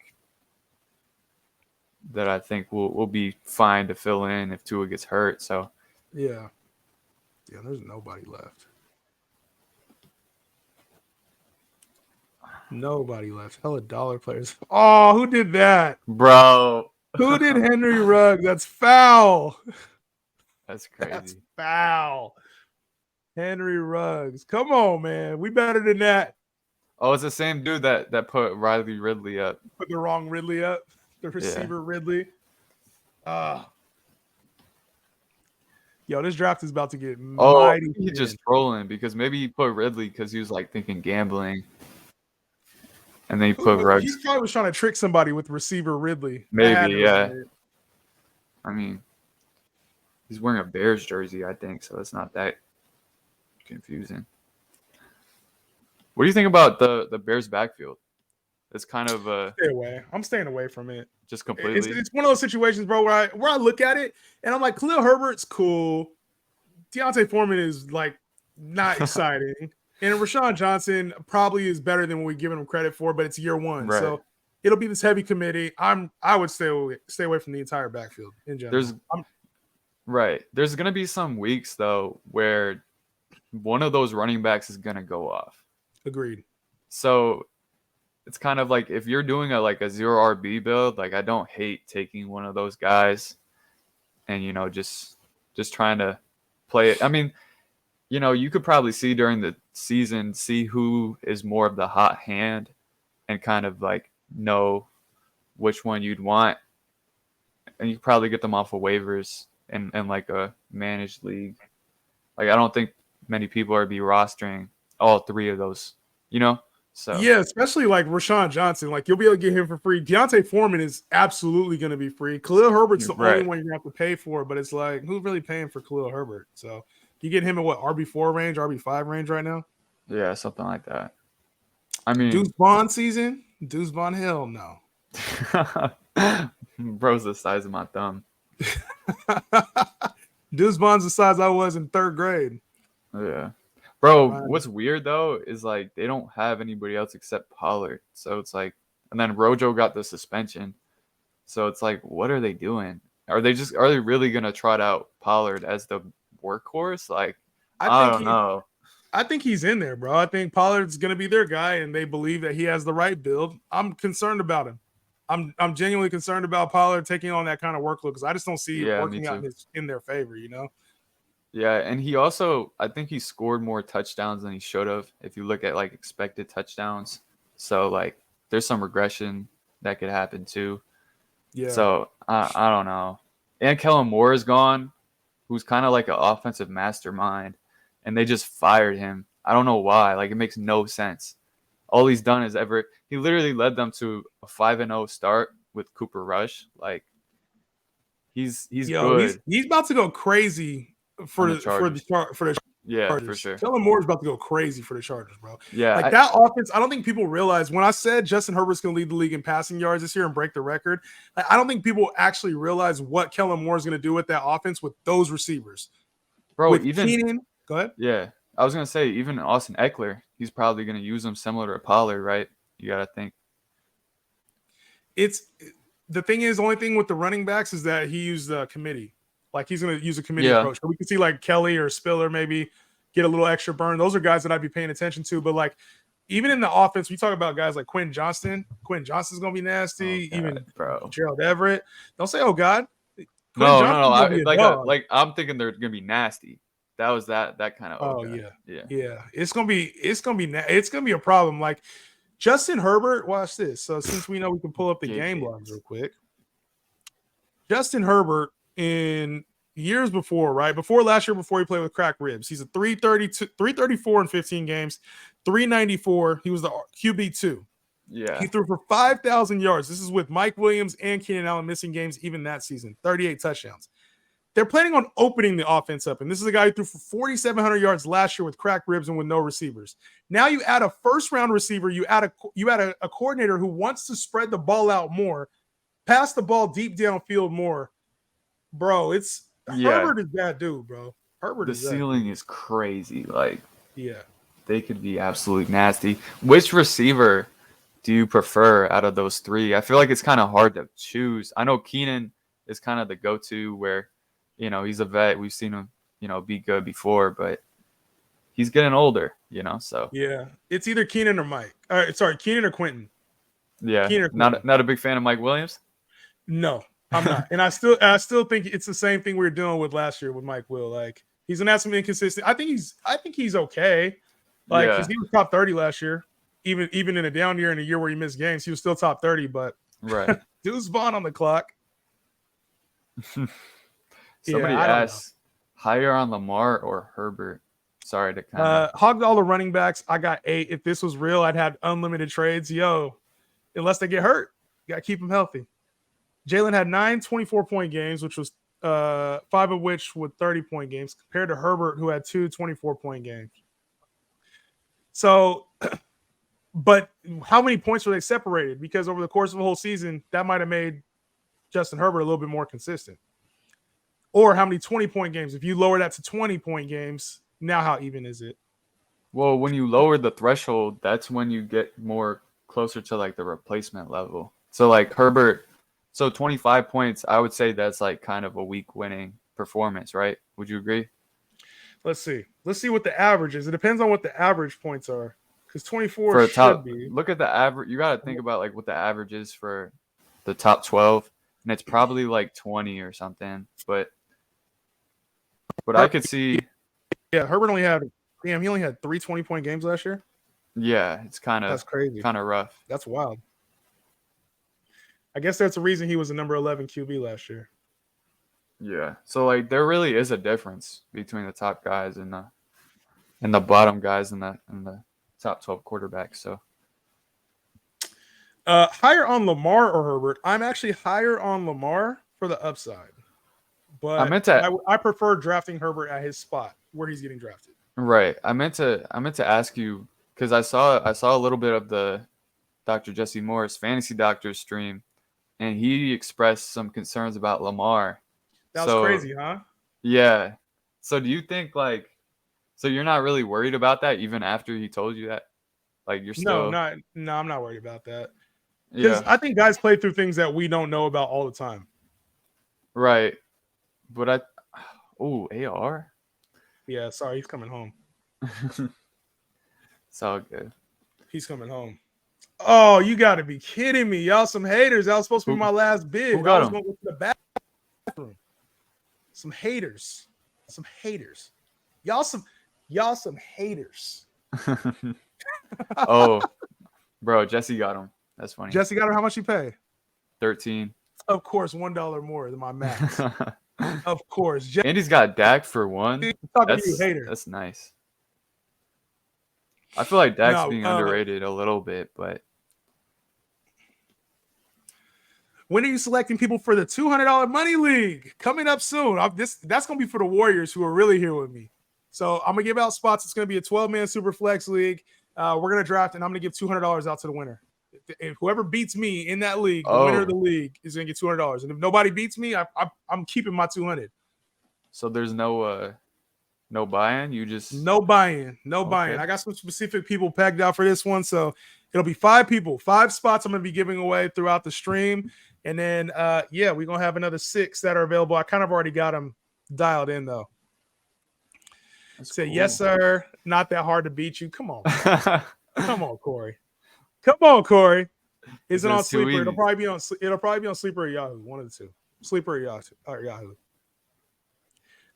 that I think will be fine to fill in if Tua gets hurt. So yeah, there's nobody left. Nobody left. Hella dollar players. Oh, who did that, bro? Who did Henry Ruggs? That's foul. That's crazy. That's foul. Henry Ruggs. Come on, man. We better than that. Oh, it's the same dude that put Riley Ridley up. Put the wrong Ridley up. The receiver Ridley. Yo, this draft is about to get mighty. He's just trolling because maybe he put Ridley because he was like thinking gambling. And then he put Ruggs. He probably was trying to trick somebody with receiver Ridley. Maybe, yeah. I mean, he's wearing a Bears jersey, I think, so it's not that confusing. What do you think about the Bears backfield? It's kind of stay away. I'm staying away from it. Just completely. It's one of those situations, bro, where I look at it and I'm like, Khalil Herbert's cool. Deontay Foreman is like not exciting. And Rashawn Johnson probably is better than what we're giving him credit for, but it's year one. Right. So it'll be this heavy committee. I would stay away from the entire backfield in general. There's gonna be some weeks though where one of those running backs is gonna go off. Agreed. So it's kind of like if you're doing a 0 RB build, like I don't hate taking one of those guys and just trying to play it. I mean, you could probably see during the season, see who is more of the hot hand and kind of like know which one you'd want. And you probably get them off of waivers in like a managed league. Like, I don't think many people are be rostering all three of those, So yeah, especially like Rashawn Johnson. Like, you'll be able to get him for free. Deontay Foreman is absolutely going to be free. Khalil Herbert's the only one you're going to have to pay for, but it's like, who's really paying for Khalil Herbert? So you get him in what, RB4 range, RB5 range right now? Yeah, something like that. I mean, Deuce Vaughn season? Deuce Vaughn, hell no. Bro's the size of my thumb. Deuce Vaughn's the size I was in third grade. Yeah. Bro, what's weird though is like they don't have anybody else except Pollard. So it's like, and then Rojo got the suspension. So it's like, what are they doing? Are they really gonna trot out Pollard as the workhorse? Like, I don't know. I think he's in there, bro. I think Pollard's gonna be their guy, and they believe that he has the right build. I'm concerned about him. I'm genuinely concerned about Pollard taking on that kind of workload because I just don't see it working out in their favor, Yeah, and he also, I think he scored more touchdowns than he should have if you look at like expected touchdowns. So like there's some regression that could happen too. Yeah. So I don't know. And Kellen Moore is gone, who's kind of like an offensive mastermind, and they just fired him. I don't know why. Like, it makes no sense. All he's done is he literally led them to a 5-0 start with Cooper Rush. Like, he's good. He's about to go crazy for the Chargers. Yeah, for sure. Kellen Moore is about to go crazy for the Chargers, bro. Yeah, like that offense. I don't think people realize when I said Justin Herbert's going to lead the league in passing yards this year and break the record. Like, I don't think people actually realize what Kellen Moore is going to do with that offense with those receivers, bro. With even Keenan, go ahead. Yeah, I was going to say even Austin Eckler, he's probably going to use him similar to Pollard, right? You got to think. The thing is, the only thing with the running backs is that he used the committee. Like, he's going to use a committee approach. So we can see like Kelly or Spiller maybe get a little extra burn. Those are guys that I'd be paying attention to. But like, even in the offense, we talk about guys like Quentin Johnston. Quentin Johnston's going to be nasty. Oh, God, even bro. Gerald Everett. Don't say, oh God. No. I'm thinking they're going to be nasty. That was that kind of. Oh yeah. It's gonna be a problem. Like Justin Herbert. Watch this. So since we know we can pull up the game logs real quick, Justin Herbert in years before, right before last year, before he played with cracked ribs, he's a 334 in 15 games, 394. He was the QB2. Yeah, he threw for 5,000 yards. This is with Mike Williams and Keenan Allen missing games even that season. 38 touchdowns. They're planning on opening the offense up, and this is a guy who threw for 4,700 yards last year with cracked ribs and with no receivers. Now you add a first-round receiver, you add a coordinator who wants to spread the ball out more, pass the ball deep downfield more. Bro, Herbert is that dude, bro. Herbert the ceiling is crazy. Like, yeah, they could be absolutely nasty. Which receiver do you prefer out of those three? I feel like it's kind of hard to choose. I know Keenan is kind of the go-to where, he's a vet. We've seen him, be good before, but he's getting older, so. Yeah, it's either Keenan or Mike. Keenan or Quentin. Yeah, not a big fan of Mike Williams? No, I'm not. And I still think it's the same thing we were dealing with last year with Mike Will. Like, he's going to have some inconsistent. I think he's okay. Like, 'cause he was top 30 last year. even in a down year, in a year where he missed games, he was still top 30. But Right. Deuce Vaughn on the clock. Somebody I don't know. asked higher on Lamar or Herbert. Sorry to kind of Hogged all the running backs. I got 8. If this was real, I'd have unlimited trades. Unless they get hurt, you got to keep them healthy. Jalen had 9 24-point games, which was 5 of which with 30-point games, compared to Herbert, who had 2 24-point games. So, but how many points were they separated? Because over the course of the whole season, that might have made Justin Herbert a little bit more consistent. Or how many 20-point games? If you lower that to 20-point games, now how even is it? Well, when you lower the threshold, that's when you get more closer to like the replacement level. So like Herbert, so 25 points, I would say that's like kind of a weak winning performance, right? Would you agree? Let's see what the average is. It depends on what the average points are, because 24 For a should top, be. look at the average. You got to think about like what the average is for the top 12, and it's probably like 20 or something. But I could see. Yeah, Herbert only had 3 20-point games last year. Yeah, it's That's crazy. kind of rough. That's wild. I guess that's the reason he was a number 11 QB last year. Yeah, so like there really is a difference between the top guys and the bottom guys and the top 12 quarterbacks. So higher on Lamar or Herbert? I'm actually higher on Lamar for the upside, but I prefer drafting Herbert at his spot where he's getting drafted. Right. I meant to ask you because I saw a little bit of the Dr. Jesse Morris Fantasy Doctor stream, and he expressed some concerns about Lamar. That was crazy, huh? Yeah. So do you think so you're not really worried about that even after he told you that? Like you're still No, I'm not worried about that. Because I think guys play through things that we don't know about all the time. Right. But AR? Yeah, sorry, he's coming home. It's all good. He's coming home. Oh, you got to be kidding me. Y'all some haters. That was supposed to be my last bid. Who got him? Going to go to the bathroom. Some haters. Y'all some haters. Oh, bro, Jesse got him. That's funny. Jesse got him. How much he pay? 13. Of course, $1 more than my max. Of course. And he's got Dak for 1. Hater. That's nice. I feel like Dak's being underrated a little bit, but when are you selecting people for the $200 money league? Coming up soon. That's going to be for the Warriors who are really here with me. So I'm going to give out spots. It's going to be a 12-man SuperFlex league. We're going to draft, and I'm going to give $200 out to the winner. If whoever beats me in that league, the winner of the league is going to get $200. And if nobody beats me, I'm keeping my $200. So there's no buy-in? You just no buy-in. I got some specific people pegged out for this one, so it'll be 5 people, 5 spots I'm going to be giving away throughout the stream. And then, we're going to have another 6 that are available. I kind of already got them dialed in, though. Say, cool. Yes, sir. Not that hard to beat you. Come on. Come on, Corey. Is it on Sleeper? It'll probably be on Sleeper or Yahoo. One of the two. Sleeper or Yahoo.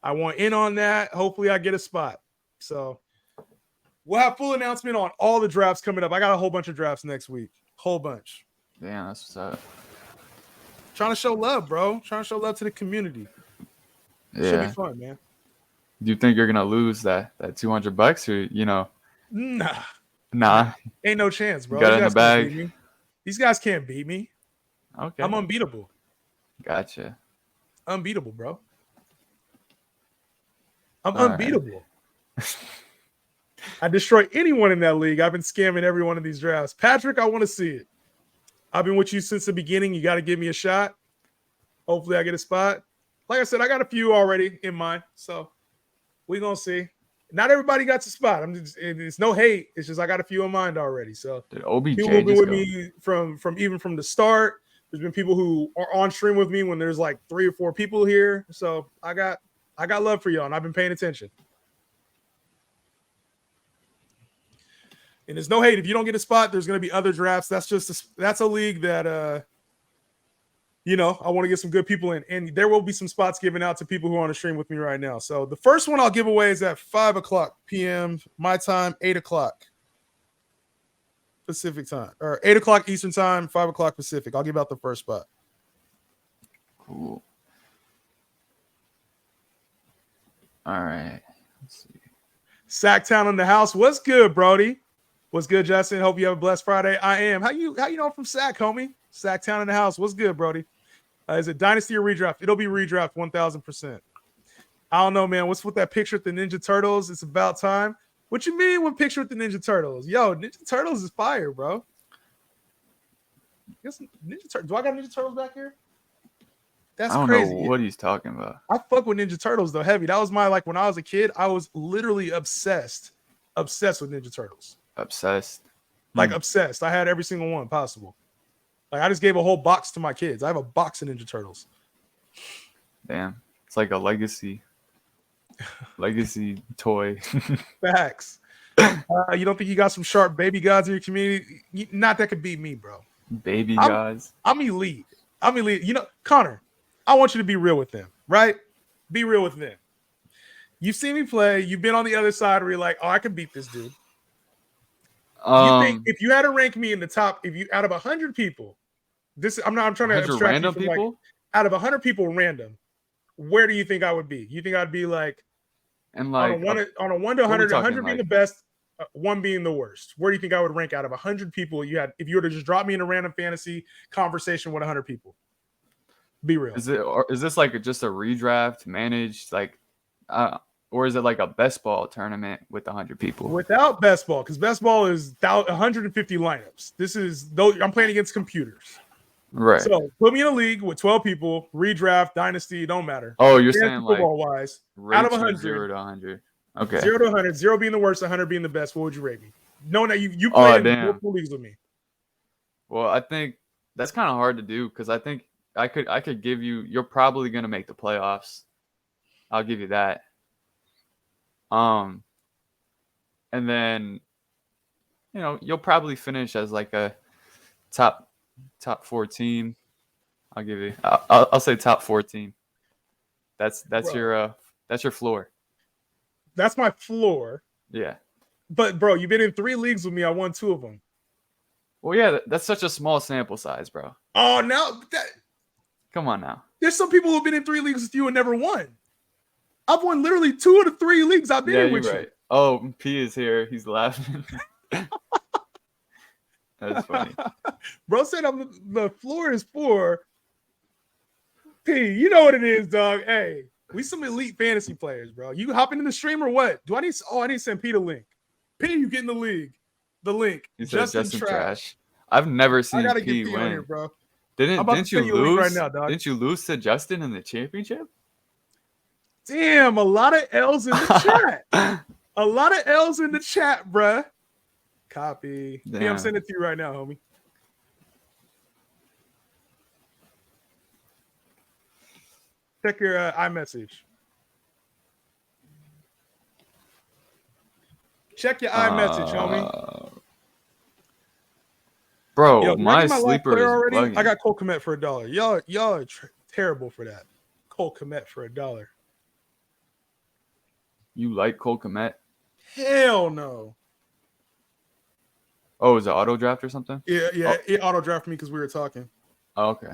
I want in on that. Hopefully I get a spot. So we'll have full announcement on all the drafts coming up. I got a whole bunch of drafts next week. Whole bunch. Damn, that's what's up. Trying to show love, bro. Trying to show love to the community. Yeah. Should be fun, man. Do you think you're gonna lose that $200 or Nah. Ain't no chance, bro. Got it in the bag. These guys can't beat me. Okay. I'm unbeatable. Gotcha. Unbeatable, bro. I'm unbeatable. Right. I destroy anyone in that league. I've been scamming every one of these drafts. Patrick, I want to see it. I've been with you since the beginning. You got to give me a shot. Hopefully I get a spot. Like I said, I got a few already in mind. So we're going to see. Not everybody got a spot. It's no hate. It's just I got a few in mind already. So OBJ people have been with me from the start. There's been people who are on stream with me when there's like 3 or 4 people here. So I got love for y'all, and I've been paying attention. And there's no hate. If you don't get a spot, there's going to be other drafts. That's a league that I want to get some good people in. And there will be some spots given out to people who are on the stream with me right now. So the first one I'll give away is at 5:00 p.m. my time, 8:00. Pacific time, or 8 o'clock Eastern time, 5 o'clock Pacific. I'll give out the first spot. Cool. All right. Let's see. Sacktown in the house. What's good, Brody? What's good, Justin? Hope you have a blessed Friday. I am. How you know I'm from Sack, homie? Sacktown in the house. What's good, Brody? Is it Dynasty or redraft? It'll be redraft 1,000%. I don't know, man. What's with that picture with the Ninja Turtles? It's about time. What you mean with picture with the Ninja Turtles? Yo, Ninja Turtles is fire, bro. Do I got Ninja Turtles back here? That's I don't crazy. know what he's talking about. I fuck with Ninja Turtles though heavy. That was my when I was a kid, I was literally obsessed with Ninja Turtles. Obsessed. Like obsessed. I had every single one possible. Like I just gave a whole box to my kids. I have a box of Ninja Turtles. Damn. It's like a legacy toy. Facts. You don't think you got some sharp baby gods in your community? Not that could beat me, bro. Baby gods. I'm elite. You know, Connor, I want you to be real with them, right? Be real with them. You've seen me play. You've been on the other side where you're like, oh, I can beat this dude. You think if you had to rank me in the top, if you out of 100 people, I'm trying to abstract random you from people? Like, out of 100 people random, where do you think I would be? You think I'd be like, and like on a 1 to 100, 100 being the best, 1 being the worst? Where do you think I would rank out of 100 people if you were to just drop me in a random fantasy conversation with 100 people? Be real. Is this like just a redraft managed or is it like a best ball tournament with 100 people? Without best ball, because best ball is 150 lineups. I'm playing against computers. Right. So put me in a league with 12 people, redraft, dynasty, don't matter. Oh, you're saying like football-wise, out of 100. 0 to 100. Okay. 0 to 100, 0 being the worst, 100 being the best. What would you rate me? Knowing that you played in multiple leagues with me. Well, I think that's kind of hard to do because I think I could give you. You're probably gonna make the playoffs. I'll give you that. And then, you'll probably finish as like a top 14. I'll give you. I'll say top 14. That's your floor. That's my floor. Yeah. But bro, you've been in 3 leagues with me. I won 2 of them. Well, yeah, that's such a small sample size, bro. Oh, now come on now. There's some people who've been in 3 leagues with you and never won. I've won literally 2 of the 3 leagues I've been in with you. Oh, P is here. He's laughing. That's funny. Bro said the floor is 4. P, you know what it is, dog. Hey, we some elite fantasy players, bro. You hopping in the stream or what? I need to send P the link. P, you get in the league. The link. He said Justin Trash. I've never seen P win. On here, bro. Didn't you lose right now, dog? Didn't you lose to Justin in the championship? Damn, a lot of L's in the chat. A lot of L's in the chat, bruh. Copy. Hey, I'm sending it to you right now, homie. Check your iMessage. Check your iMessage, homie. Bro, my sleeper is already. Bugging. I got Cole Kmet for $1. Y'all are terrible for that. Cole Kmet for $1. You like Cole Kmet? Hell no. Oh, is it auto draft or something? Yeah. It auto drafted me because we were talking. Oh, okay.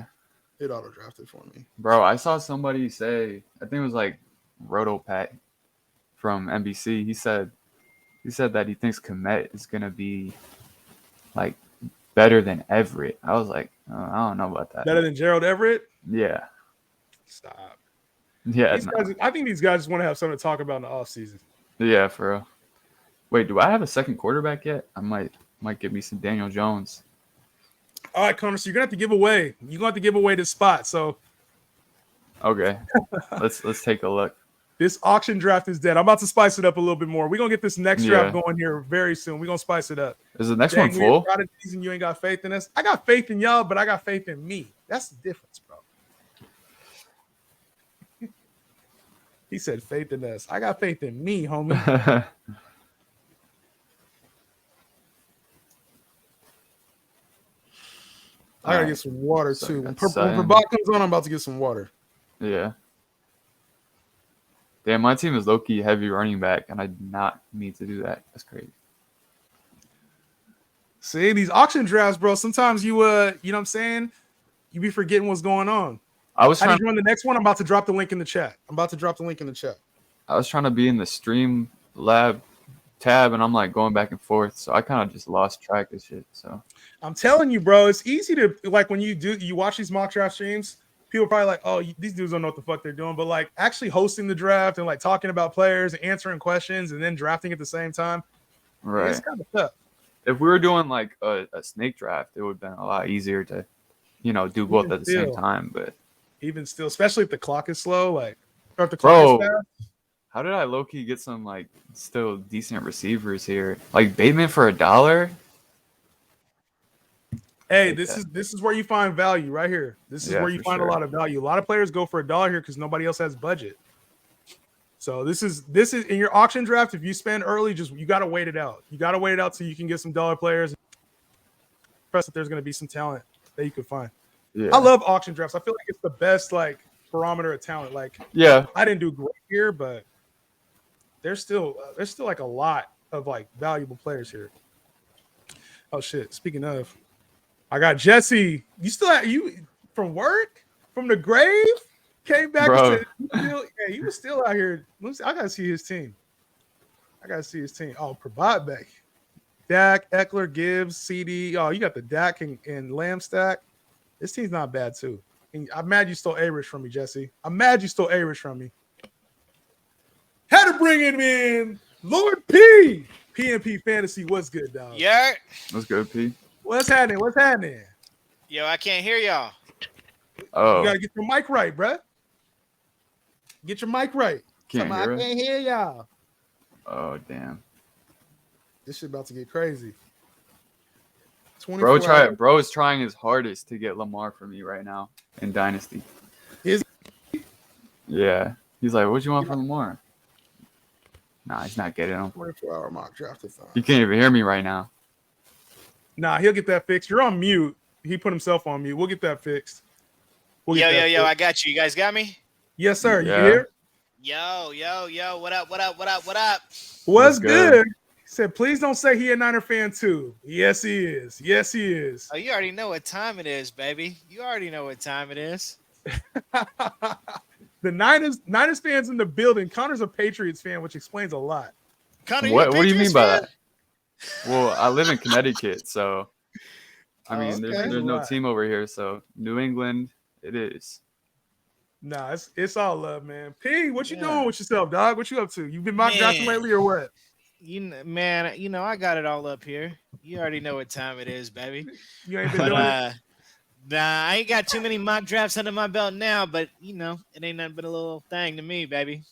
It auto drafted for me. Bro, I saw somebody say, I think it was like RotoPat from NBC. He said that he thinks Kmet is gonna be like better than Everett. I was like, I don't know about that. Better than Gerald Everett? Yeah. Stop. Yeah. I think these guys just want to have something to talk about in the offseason. Yeah, for real. Wait, do I have a second quarterback yet? I might give me some Daniel Jones. All right, Connor, so you're gonna have to give away. You're gonna have to give away this spot. So okay. let's take a look. This auction draft is dead. I'm about to spice it up a little bit more. We're gonna get this next draft going here very soon. We're gonna spice it up. Is the next one full? Season, you ain't got faith in us. I got faith in y'all, but I got faith in me. That's the difference, bro. He said faith in us. I got faith in me, homie. I gotta get some water too. When Purple comes on, I'm about to get some water. Yeah. Damn, my team is low-key heavy running back, and I did not mean to do that. That's crazy. See, these auction drafts, bro. Sometimes you know what I'm saying? You be forgetting what's going on. I was How trying. did you run the next one? I'm about to drop the link in the chat. I was trying to be in the stream lab tab, and I'm like going back and forth, so I kind of just lost track of shit. So I'm telling you, bro, it's easy to like when you watch these mock draft streams. People are probably like, oh, these dudes don't know what the fuck they're doing. But like actually hosting the draft and like talking about players and answering questions and then drafting at the same time, right. it's kind of tough. If we were doing like a snake draft, it would have been a lot easier to, do both at the same time. But even still, especially if the clock is slow, like or if the clock is fast. How did I low-key get some like still decent receivers here? Like Bateman for $1? Hey, this is where you find value right here. This is where you find a lot of value. A lot of players go for $1 here because nobody else has budget. So this is in your auction draft. If you spend early, you got to wait it out. You got to wait it out so you can get some dollar players. Trust that there's going to be some talent that you could find. Yeah. I love auction drafts. I feel like it's the best like barometer of talent. Like, yeah, I didn't do great here, but there's still like a lot of like valuable players here. Oh shit! Speaking of, I got Jesse. You from work from the grave came back and said, he was still out here. I gotta see his team. Oh, provide back. Dak, Eckler, Gibbs, CD. Oh, you got the Dak and Lamb stack. This team's not bad too. And I'm mad you stole A-Rich from me, Jesse. I'm mad you stole A-Rich from me. Had to bring him in. Lord P. PNP Fantasy. What's good, dog? Yeah. What's good, P? What's happening? Yo, I can't hear y'all. Oh. You got to get your mic right, bruh. Get your mic right. Can't hear y'all. Oh, damn. This shit about to get crazy. Bro is trying his hardest to get Lamar for me right now in Dynasty. Yeah. He's like, what you want from Lamar? Nah, he's not getting him. 24-hour mock draft-a-thon. You can't even hear me right now. Nah, he'll get that fixed. You're on mute. He put himself on mute. We'll get that fixed. Yo, I got you. You guys got me? Yes, sir. Yeah. You here? Yo. What up? What's good? He said, please don't say he a Niner fan too. Yes, he is. Oh, you already know what time it is, baby. You already know what time it is. The Niners fans in the building. Connor's a Patriots fan, which explains a lot. Connor, what do you mean by that? Well, I live in Connecticut, so I mean, there's no team over here, so New England, it is. Nah, it's all love, man. P, what you doing with yourself, dog? What you up to? You been mock drafting lately or what? I got it all up here. You already know what time it is, baby. You ain't been doing it? Nah, I ain't got too many mock drafts under my belt now, but it ain't nothing but a little thing to me, baby.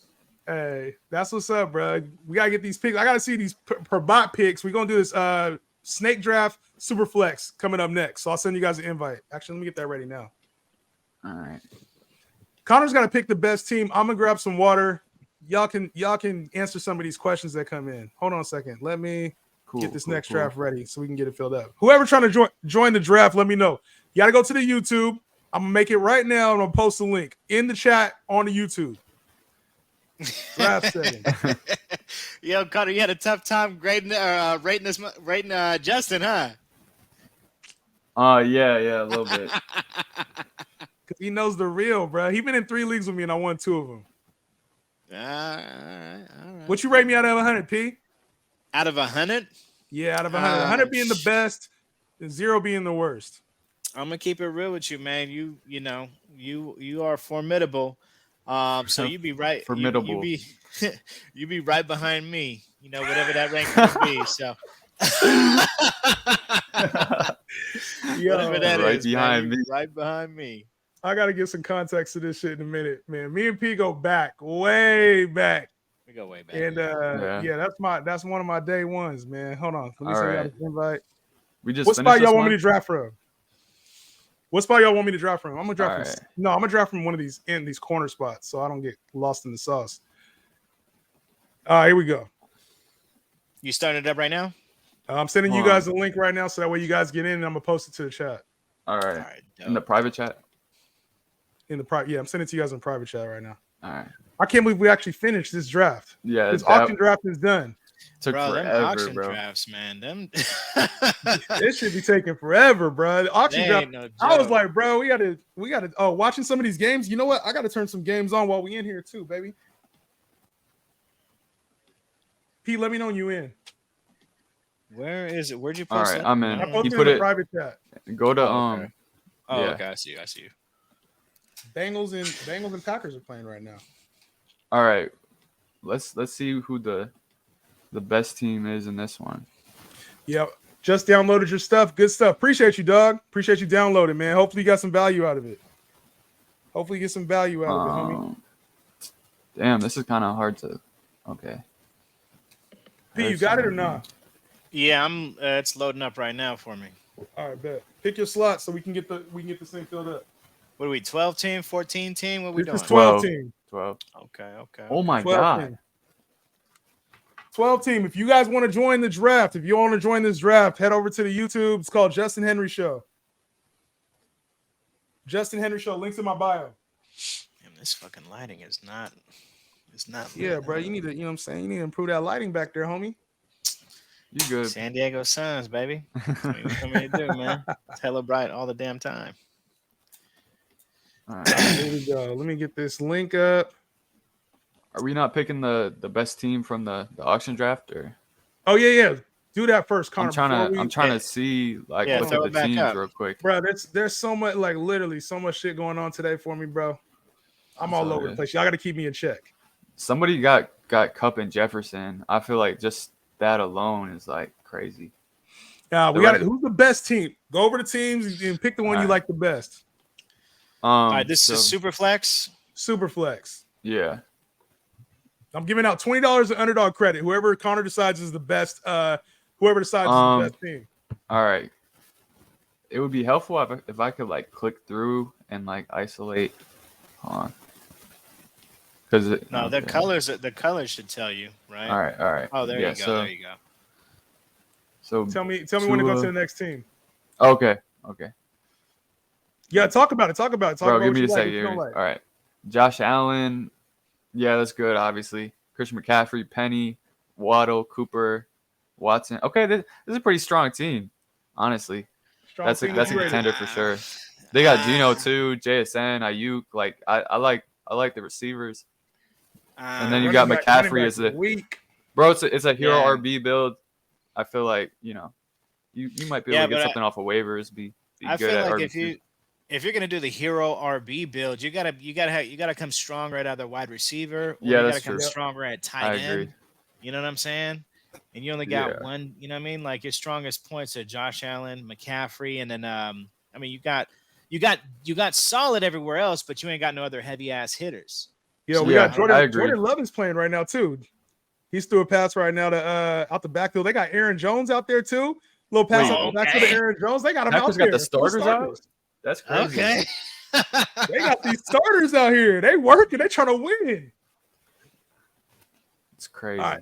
Hey, that's what's up, bro. We gotta get these picks. I gotta see these per bot picks. We're gonna do this snake draft SuperFlex coming up next. So I'll send you guys an invite. Actually, let me get that ready now. All right. Connor's got to pick the best team. I'm gonna grab some water. Y'all can answer some of these questions that come in. Hold on a second. Let me get this next draft ready so we can get it filled up. Whoever trying to join the draft, let me know. You got to go to the YouTube. I'm gonna make it right now and I'll post the link in the chat on the YouTube. Draft setting. Yo, Connor, you had a tough time rating Justin, huh? Yeah, a little bit. Because he knows the real, bro. He been in 3 leagues with me and I won 2 of them. All right. What you rate me out of 100, P? Out of 100? Yeah, out of 100. 100 being the best and 0 being the worst. I'm gonna keep it real with you, man. You are formidable. So you be right. Formidable. You be right behind me. Whatever that rank would be. So. Whatever that right is, behind man, me. right behind me. I gotta get some context to this shit in a minute, man. Me and P go back, way back. We go way back. And that's one of my day ones, man. Hold on. Let me send y'all the invite. What spot y'all want me to draft from? What spot y'all want me to draft from? I'm gonna draft from I'm gonna draft from one of these corner spots so I don't get lost in the sauce. All right, here we go. You starting it up right now? I'm sending you guys a link right now so that way you guys get in and I'm gonna post it to the chat. All right. In the private chat? I'm sending it to you guys in private chat right now. All right. I can't believe we actually finished this draft. Yeah. This auction draft is done. Took Bro, them forever, auction bro. drafts, man. Them This should be taking forever, bro. The auction They draft. ain't no I was joke. like, bro, we gotta. Oh, watching some of these games. You know what? I gotta turn some games on while we in here too, baby. Pete, let me know when you in. Where is it? Where'd you All post right, that? I'm I in. I don't posted know. put in the it- private chat. Go to Oh, okay. Oh, yeah. okay. I see you. Bengals and Packers are playing right now. All right, let's see who the best team is in this one. Yep. Just downloaded your stuff. Good stuff. Appreciate you, dog. Appreciate you downloading, man. Hopefully you got some value out of it. Hopefully you get some value out of it, homie. Damn, this is kind of hard to. Okay. P, you got it or not? Yeah, I'm. It's loading up right now for me. All right, bet. Pick your slot so we can get this thing filled up. What are we? 12 team, 14 team? What are we This doing? is 12 12. team. 12. Okay. Oh my 12 god. team. 12 team. If you guys want to join the draft, if you want to join this draft, head over to the YouTube. It's called Justin Henry Show. Justin Henry Show. Links in my bio. Damn, this fucking lighting is not. It's not. Yeah, lit. bro. You need to, what I'm saying? You need to improve that lighting back there, homie. You good? San Diego Suns, baby. That's what you come here to do, man. It's hella bright all the damn time. All right. Here we go. Let me get this link up. Are we not picking the best team from the auction draft, or? Oh yeah. Do that first, Connor. I'm trying to see look throw at it the back teams up. real quick. Bro, there's so much, like literally so much shit going on today for me, bro. I'm all over the place. Y'all got to keep me in check. Somebody got Cup and Jefferson. I feel like just that alone is like crazy. Yeah, we got it. Who's the best team? Go over the teams and pick the one you like the best. All right, this is SuperFlex. SuperFlex. Yeah. I'm giving out $20 in underdog credit. Whoever Connor decides is the best, whoever decides is the best team. All right. It would be helpful if I could like click through and like isolate. Hold on. Because the colors should tell you, right? All right. Oh, there you go. There you go. So tell me when to go to the next team. Okay. Yeah, talk about it. Talk Bro, about give me a what second you here. like. All right. Josh Allen. Yeah, that's good, obviously. Christian McCaffrey, Penny, Waddle, Cooper, Watson. Okay, this is a pretty strong team, honestly. That's a contender for sure. They got Geno too, JSN, Ayuk. Like I like the receivers. And then you got McCaffrey as week. Bro, it's a hero RB build. I feel like, you might be able to get something off of waivers, be I good feel at like RB2. if you're gonna do the hero RB build, you gotta come strong right out of the wide receiver, or Yeah, you that's gotta come true. stronger at tight I end. agree. You know what I'm saying? And you only got one. You know what I mean? Like your strongest points are Josh Allen, McCaffrey, and then you got solid everywhere else, but you ain't got no other heavy ass hitters. Yeah, we got Jordan. Jordan Love is playing right now too. He's threw a pass right now to out the backfield. They got Aaron Jones out there too. Little pass out the backfield to Aaron Jones. They got him out there. Got the starters out. That's crazy. Okay. They got these starters out here. They working. They trying to win. It's crazy. All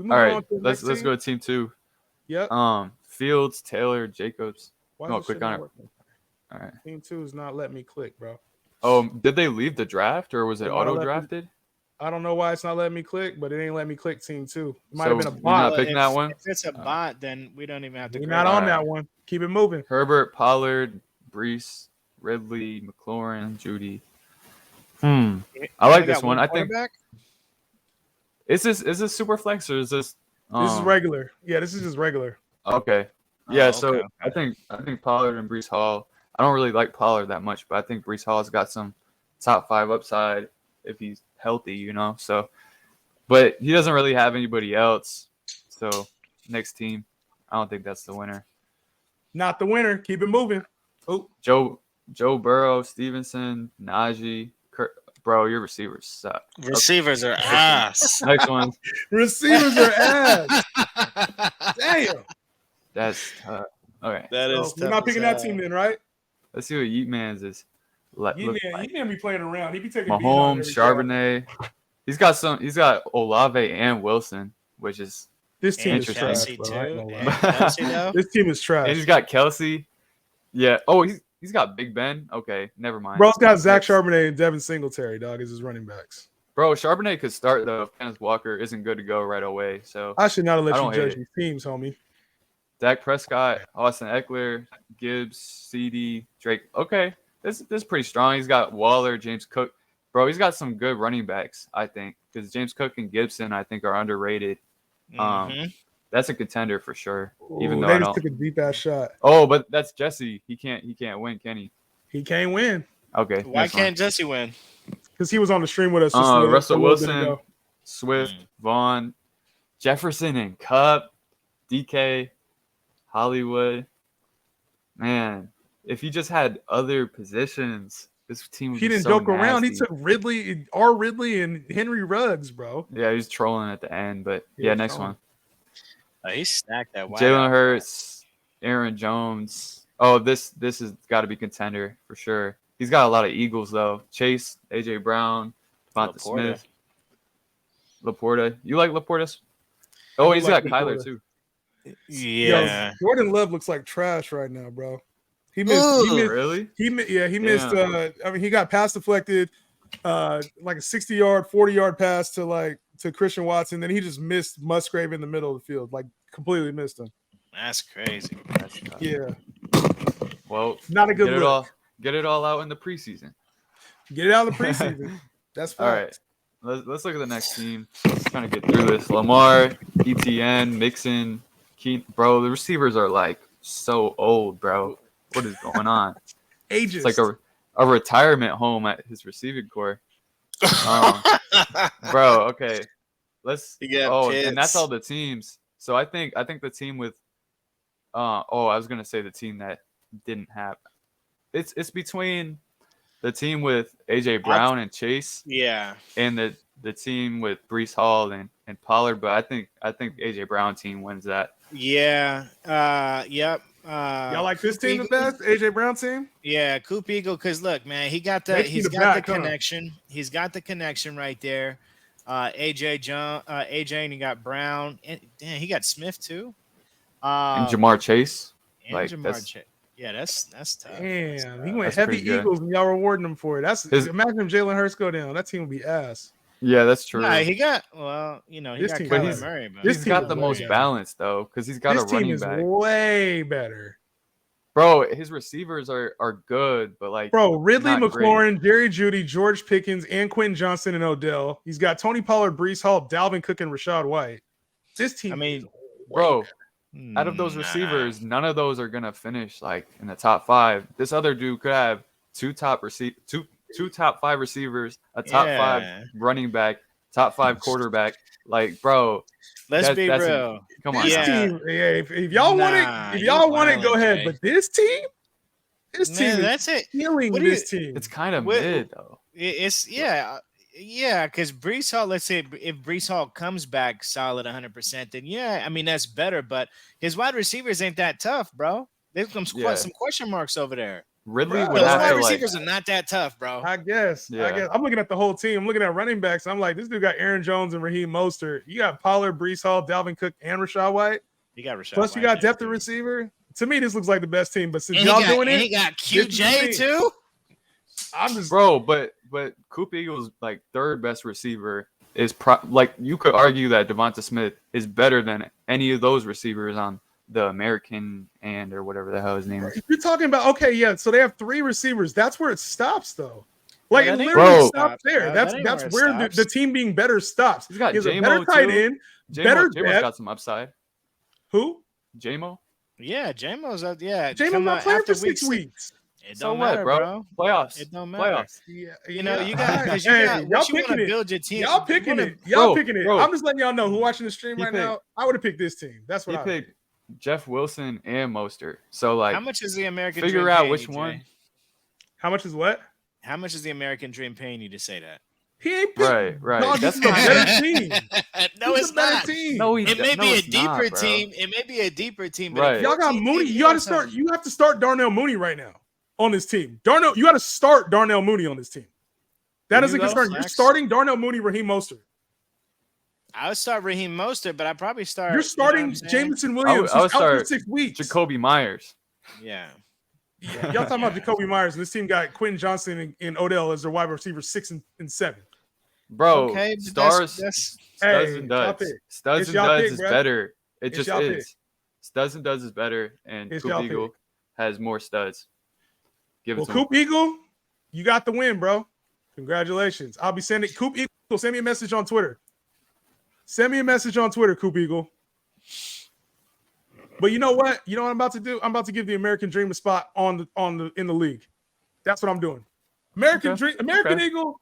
right. Let's go to team 2. Yep. Fields, Taylor, Jacobs. Click on it. All right. Team 2 is not letting me click, bro. Oh, did they leave the draft or was it auto drafted? I don't know why it's not letting me click, but it ain't letting me click team 2. It might So have been a you're bot. not picking that one? If it's a bot, then we don't even have to. We're not on that one. Keep it moving. Herbert, Pollard, Brees, Ridley, McLaurin, Judy. I like this one. I think. Is this SuperFlex or is this? This is regular. Yeah, this is just regular. Okay. Yeah. So I think Pollard and Brees Hall. I don't really like Pollard that much, but I think Brees Hall's got some top 5 upside if he's healthy, So, but he doesn't really have anybody else. So next team, I don't think that's the winner. Not the winner. Keep it moving. Oh, Joe Burrow, Stevenson, Najee. Bro, your receivers suck. Receivers are ass. Next one. Receivers are ass. Damn. That's tough. Okay. That is. We're not picking that team then, right? Let's see what Yeatman's is. Yeatman be playing around. He be taking Mahomes, Charbonnet. He's got Olave and Wilson, which is this team is trash. This team is trash. And he's got Kelsey. Yeah. Oh, he's got Big Ben. Okay, never mind. Bro's got Zach Charbonnet and Devin Singletary, dog, as his running backs. Bro, Charbonnet could start though. If Kenneth Walker isn't good to go right away. So I should not have I let you don't hate judge it. these teams, homie. Dak Prescott, Austin Eckler, Gibbs, CD, Drake. Okay, this is pretty strong. He's got Waller, James Cook. Bro, he's got some good running backs, I think, because James Cook and Gibson, I think, are underrated. That's a contender for sure. Even though they I just don't. took a deep ass shot. Oh, but that's Jesse. He can't win, can he? He can't win Okay. Why can't Jesse win? because he was on the stream with us. Russell a little bit Wilson, ago. Swift, Vaughn, Jefferson, and Cup, DK, Hollywood. Man, if he just had other positions, this team would He be didn't so joke around. He nasty. took Ridley, and Henry Ruggs, bro. Yeah, he was trolling at the end, but He yeah, was next trolling. one. Oh, he stacked that. Jalen Hurts, Aaron Jones. Oh, this has got to be contender for sure. He's got a lot of Eagles though. Chase, AJ Brown, Devonta Smith, Laporta. You like Laporta? Oh, he's like got Kyler Laporta. too. Yeah. Yo, Jordan Love looks like trash right now, bro. He missed. Really? He missed. Damn. I mean, he got pass deflected, like a 60-yard, 40-yard pass to Christian Watson. Then he just missed Musgrave in the middle of the field, like completely missed him. That's crazy. That's tough. Yeah, Well, not a good look. Get it all out in the preseason. Get it out of the preseason. That's fine. All right. Let's look at the next team. Let's kind of get through this. Lamar, ETN, Mixon, Keaton. Bro, the receivers are like so old, bro. What is going on? Ages. It's like a retirement home at his receiving core. Bro, okay. And that's all the teams. So I think the team with I was gonna say the team that didn't have it's between the team with AJ Brown and Chase, and the team with Breece Hall and Pollard, but I think AJ Brown team wins that. Yeah. Yep. Y'all like this team the best? AJ Brown team? Yeah, Coop Eagle. Because look, man, he's got the connection. He's got the connection right there. AJ, and he got Brown, and damn, he got Smith too. And Jamar Chase. And like Jamar that's Chase. Yeah, that's tough. Damn, he went That's heavy pretty good. Eagles and y'all rewarding him for it. Imagine if Jalen Hurts go down. That team would be ass. yeah, that's true. Nah, he got he This got team- Kyler he's- Murray, but this He's team got is the way most better. balance though, because he's got This a team running is back. way better. Bro, his receivers are good, but like Bro, Ridley not McLaurin, Jerry Jeudy, George Pickens, and Quentin Johnson and Odell. He's got Tony Pollard, Breece Hall, Dalvin Cook, and Rashad White. This team, I mean, bro, out of those receivers, none of those are gonna finish like in the top 5. This other dude could have two top 5 receivers, a top 5 running back, top 5 quarterback. Like, bro, let's be real. Come on, this now. team, if y'all want it, go ahead. Jay. But this team Man, that's it. killing What do this team. It's kind of What- mid though. It's because Breece Hall. Let's say if Breece Hall comes back solid 100%, then I mean that's better. But his wide receivers ain't that tough, bro. There's some question marks over there. Ridley Bro, would Those have wide to like. receivers are not that tough, bro. I guess. Yeah. I'm looking at the whole team. I'm looking at running backs. I'm like, this dude got Aaron Jones and Raheem Mostert. You got Pollard, Breece Hall, Dalvin Cook, and Rashad White. You got Rashad. Plus, you White got depth there, of too. receiver. To me, this looks like the best team. But since And y'all he got, doing and it, he got this is QJ me. too. I'm just Bro, but Coop Eagles like third best receiver is like you could argue that Devonta Smith is better than any of those receivers on the American or whatever the hell his name is. You're talking about so they have 3 receivers. That's where it stops, though. Like Yeah, it that ain't literally where it stops stops, there. bro. That's That ain't where where it the team being better stops. He's got He has a J-Mo, better tight too. end, better J-Mo's depth. got some upside. Who? J-Mo? Yeah, J-Mo's up. Yeah, James come not out playing after for 6 weeks. It So don't what, matter, bro? bro. Playoffs. It don't matter. Playoffs. Yeah, You know, you got alright. because Hey, you got y'all what you want picking to it. build your team. Y'all picking you it. wanna- Y'all Bro, picking it. bro. I'm just letting y'all know who watching the stream He right picked- now. I would have picked this team. That's what He I picked Jeff Wilson and Mostert. So like How much is the American figure Dream out paying which you, one. Jay? How much is what? How much is the American Dream paying you to say that? He ain't picked. Right. Dog, That's this is a fine. better team. No, This it's is a better not. team. No, It may no, be a it's not, deeper bro. team. It may be a deeper team. But Right. if Y'all got 14 Mooney. teams, You got to got start. something. You have to start Darnell Mooney right now on this team. You got to start Darnell Mooney on this team. That Who is a you go, concern. You're Flex? starting Darnell Mooney, Raheem Mostert. I would start Raheem Mostert, but I'd probably start. You're you know what starting I'm saying? Jameson Williams. I would He's out for start 6 weeks. Jacoby Myers. Yeah. Y'all talking about Jacoby Myers, and this team got Quentin Johnson and Odell as their wide receivers 6 and 7. Bro, Okay, but stars, that's studs Hey, and y'all duds. pick. Studs It's and y'all duds pick, is bruh. better. It It's just y'all pick. is. Studs and duds is better, and It's Coop y'all Eagle pick. has more studs. Give it Well, to him. Coop Eagle, you got the win, bro. Congratulations. I'll be sending Coop Eagle. Send me a message on Twitter. Send me a message on Twitter, Coop Eagle. But you know what? You know what I'm about to do? I'm about to give the American Dream a spot in the league. That's what I'm doing. American Eagle.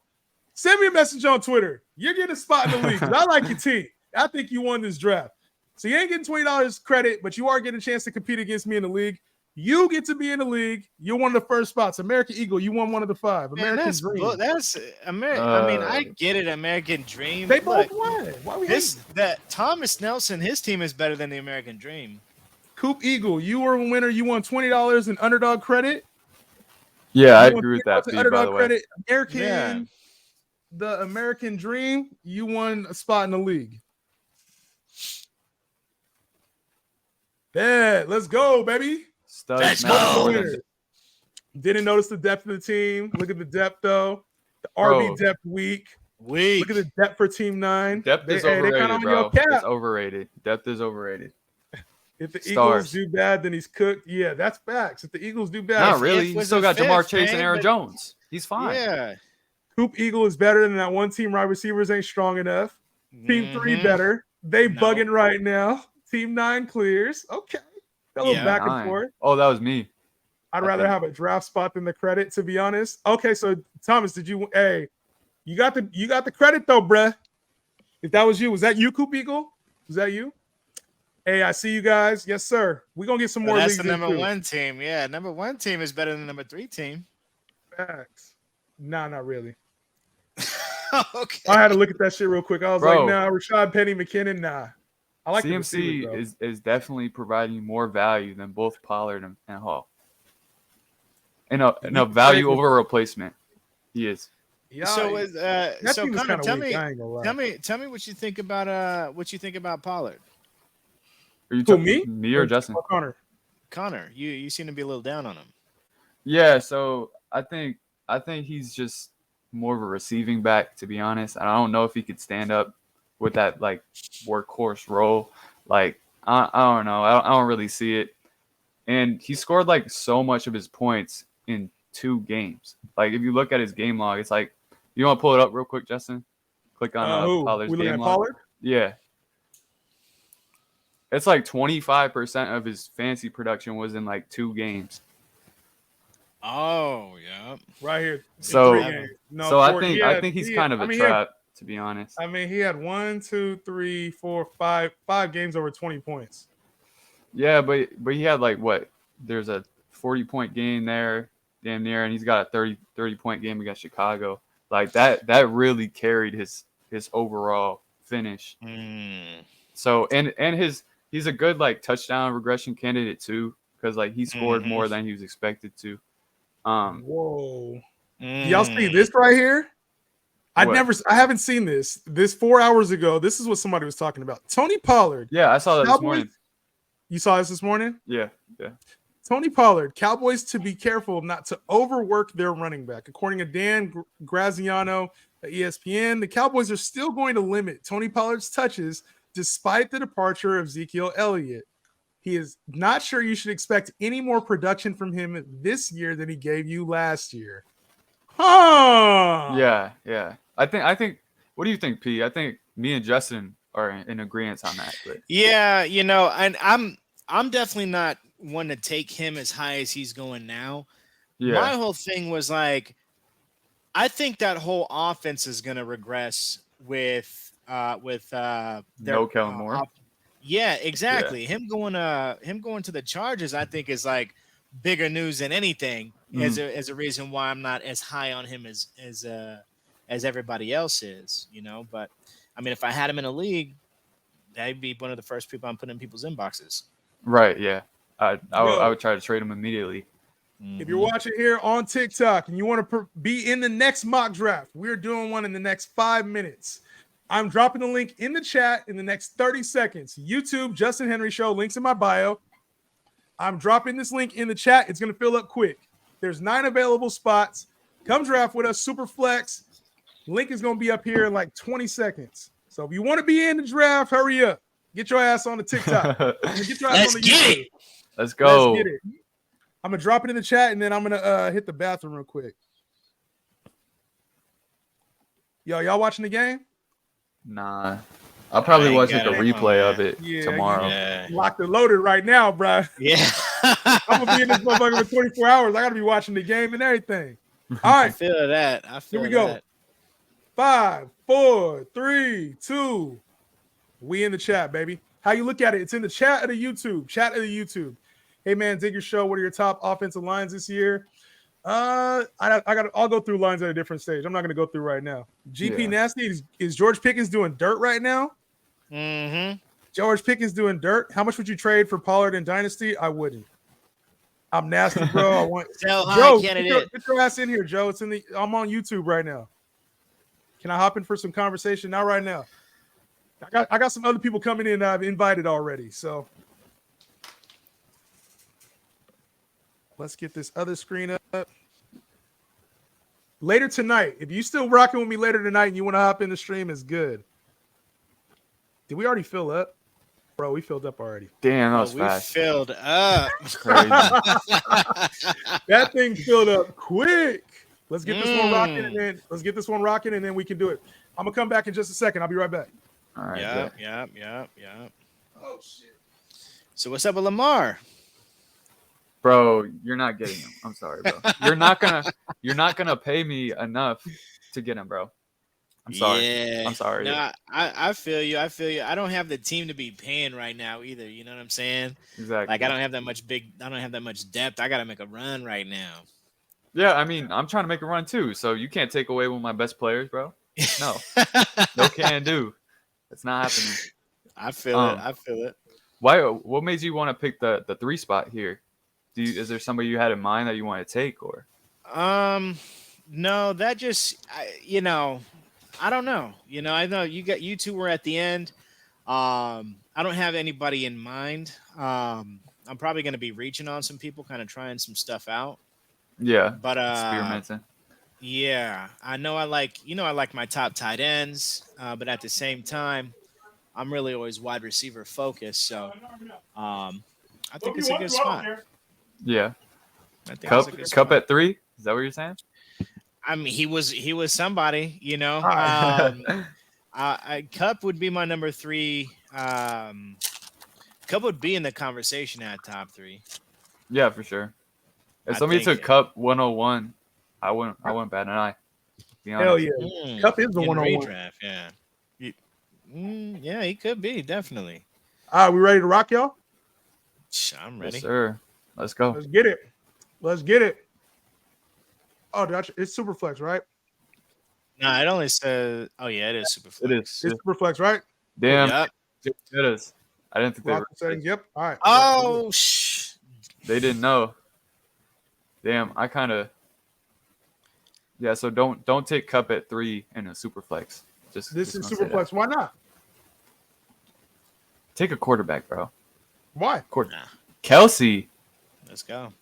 Send me a message on Twitter. You're getting a spot in the league. I like your team. I think you won this draft. So you ain't getting $20 credit, but you are getting a chance to compete against me in the league. You get to be in the league. You're one of the first spots. American Eagle, you won one of the 5. American Dream. That's American. I mean, I get it. American Dream. They both won. Why we that Thomas Nelson, his team is better than the American Dream. Coop Eagle, you were a winner. You won $20 in underdog credit. Yeah, I agree with that. By the way, credit. The American Dream, you won a spot in the league. Yeah, let's go, baby. Let's go. Didn't notice the depth of the team. Look at the depth, though. The RB depth weak. Look at the depth for Team 9. Depth is overrated, bro. It's overrated. Depth is overrated. If the Eagles do bad, then he's cooked. Yeah, that's facts. If the Eagles do bad, not really. You still got Jamar Chase and Aaron Jones. He's fine. Yeah. Coop Eagle is better than that one team. Wide receivers ain't strong enough. Team 3 better. They bugging right now. Team 9 clears. Okay. A little back and forth. Oh, that was me. I'd rather have a draft spot than the credit, to be honest. Okay, so Thomas, you got the credit though, bruh. If that was you, was that you, Coop Eagle? Was that you? Hey, I see you guys. Yes, sir. We're gonna get some more. That's the number 1 team. Yeah, number 1 team is better than the number 3 team. Facts. Nah, not really. Okay. I had to look at that shit real quick. I was like, nah, Rashad Penny McKinnon, nah. I like CMC is definitely providing more value than both Pollard and Hall. And a value over a replacement. He is. Yeah. So Connor, tell me what you think about Pollard. Are you talking me or Justin? Connor, you seem to be a little down on him. Yeah, so I think he's just more of a receiving back, to be honest. I don't know if he could stand up with that like workhorse role. Like I don't know. I don't really see it. And he scored like so much of his points in 2 games. Like if you look at his game log, it's like, you want to pull it up real quick, Justin? Click on Pollard's game log. Pollard? Yeah. It's like 25% of his fantasy production was in like 2 games. Oh, yeah. Right here. So I think he's kind of a trap, to be honest. I mean, he had 1, 2, 3, 4, 5 games over 20 points. Yeah, but he had like what? There's a 40-point game there, damn near, and he's got a 30-point game against Chicago. Like that really carried his overall finish. So and he's a good like touchdown regression candidate too, because like he scored more than he was expected to. Whoa. Y'all see this right here? I haven't seen this. This 4 hours ago. This is what somebody was talking about. Tony Pollard. Yeah, I saw that this morning. You saw this morning? Yeah. Tony Pollard, Cowboys to be careful not to overwork their running back. According to Dan Graziano at ESPN, the Cowboys are still going to limit Tony Pollard's touches despite the departure of Ezekiel Elliott. He is not sure you should expect any more production from him this year than he gave you last year. Huh? Yeah. I think. What do you think, P? I think me and Justin are in agreement on that. But. Yeah, and I'm definitely not one to take him as high as he's going now. Yeah. My whole thing was like, I think that whole offense is going to regress with no Kellen Moore. Yeah, exactly. Yeah. Him going to the Chargers, I think, is like bigger news than anything. As a reason why I'm not as high on him as everybody else is, But I mean, if I had him in a league, that'd be one of the first people I'm putting in people's inboxes. Right. Yeah. I would try to trade him immediately. If you're watching here on TikTok and you want to be in the next mock draft, we're doing one in the next 5 minutes. I'm dropping the link in the chat in the next 30 seconds. YouTube, Justin Henry Show, links in my bio. I'm dropping this link in the chat. It's going to fill up quick. There's 9 available spots. Come draft with us, SuperFlex. Link is going to be up here in like 20 seconds. So if you want to be in the draft, hurry up. Get your ass on the TikTok. Get your ass Let's on the get YouTube. it. Let's go. Let's get it. I'm going to drop it in the chat, and then I'm going to hit the bathroom real quick. Y'all watching the game? Nah. I'll probably ain't watch like a got it. replay Oh, of it yeah. tomorrow. Yeah. Locked and loaded right now, bro. Yeah. I'm going to be in this motherfucker for 24 hours. I got to be watching the game and everything. All I right. feel that. I feel Here we go. that. 5, 4, 3, 2. We in the chat, baby. How you look at it? It's in the chat of the YouTube. Chat of the YouTube. Hey man, dig your show. What are your top offensive lines this year? I'll go through lines at a different stage. I'm not gonna go through right now. GP Yeah. Nasty is George Pickens doing dirt right now? Mm-hmm. George Pickens doing dirt. How much would you trade for Pollard in Dynasty? I wouldn't. I'm nasty, bro. I want Sell high Joe. candidate. Get your ass in here, Joe. I'm on YouTube right now. Can I hop in for some conversation? Not right now. I got some other people coming in that I've invited already. So let's get this other screen up. Later tonight, if you still rocking with me later tonight and you want to hop in the stream, it's good. Did we already fill up? Bro, we filled up already. Damn, that was We fast. filled up. Crazy. That thing filled up quick. Let's get this one rocking and then we can do it. I'm gonna come back in just a second. I'll be right back. All right. Yep. Yeah. Oh shit. So what's up with Lamar? Bro, you're not getting him. I'm sorry, bro. You're not gonna pay me enough to get him, bro. I'm sorry. Yeah. I'm sorry. No, I feel you. I don't have the team to be paying right now either. You know what I'm saying? Exactly. Like I don't have that much depth. I gotta make a run right now. Yeah, I mean, I'm trying to make a run too, so you can't take away one of my best players, bro. No. No can do. It's not happening. I feel it. Why? What made you want to pick the 3 spot here? Is there somebody you had in mind that you want to take, or? No, that just I don't know. I know you two were at the end. I don't have anybody in mind. I'm probably going to be reaching on some people, kind of trying some stuff out. Yeah, but experimenting. Yeah, I know. I like my top tight ends, but at the same time, I'm really always wide receiver focused. So, I think it's a good spot. Yeah, I think Cup it's a good Cup spot. at 3. Is that what you're saying? I mean, he was somebody. Cup would be my number 3. Cup would be in the conversation at top 3. Yeah, for sure. If I somebody think took Cup 101, I wouldn't bat an eye. Be honest. Hell yeah. Cup is the in 101. redraft, yeah. Yeah, he could be, definitely. All right, we ready to rock, y'all? I'm ready. Yes, sir. Let's go. Let's get it. Oh, it's SuperFlex, right? No, it only says. Oh yeah, it is SuperFlex. It is. It's SuperFlex, right? Damn. Yep. It is. I didn't think they Rock were. settings. Yep. All right. Oh, They didn't know. Damn, I kind of. Yeah, so don't take Cup at 3 in a SuperFlex. This just is gonna say that. SuperFlex. Why not? Take a quarterback, bro. Why? Kelsey. let's go.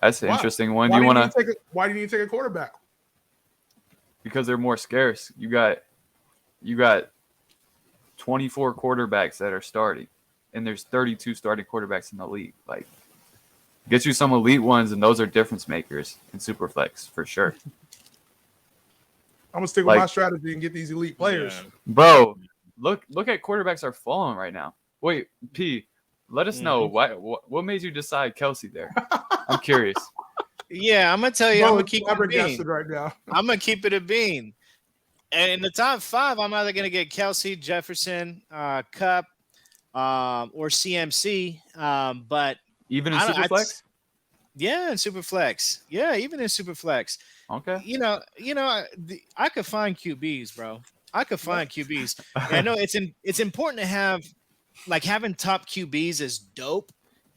That's an Why? interesting one. Why Do you want to? Why do you need to take a quarterback? Because they're more scarce. You got 24 quarterbacks that are starting, and there's 32 starting quarterbacks in the league. Like, get you some elite ones, and those are difference makers in SuperFlex for sure. I'm gonna stick with my strategy and get these elite players. Yeah. Bro, look at quarterbacks are falling right now. Wait, P, let us know what made you decide Kelsey there. I'm curious. Yeah, I'm gonna tell you. Bro, I'm gonna keep it a flabbergasted bean. right now. I'm gonna keep it a bean. And in the top 5, I'm either gonna get Kelsey, Jefferson, Cup, or CMC. But Even in SuperFlex? Yeah, in SuperFlex. Yeah, even in SuperFlex. Okay. I could find QBs, bro. I could find QBs. And I know it's important to have, like, having top QBs is dope,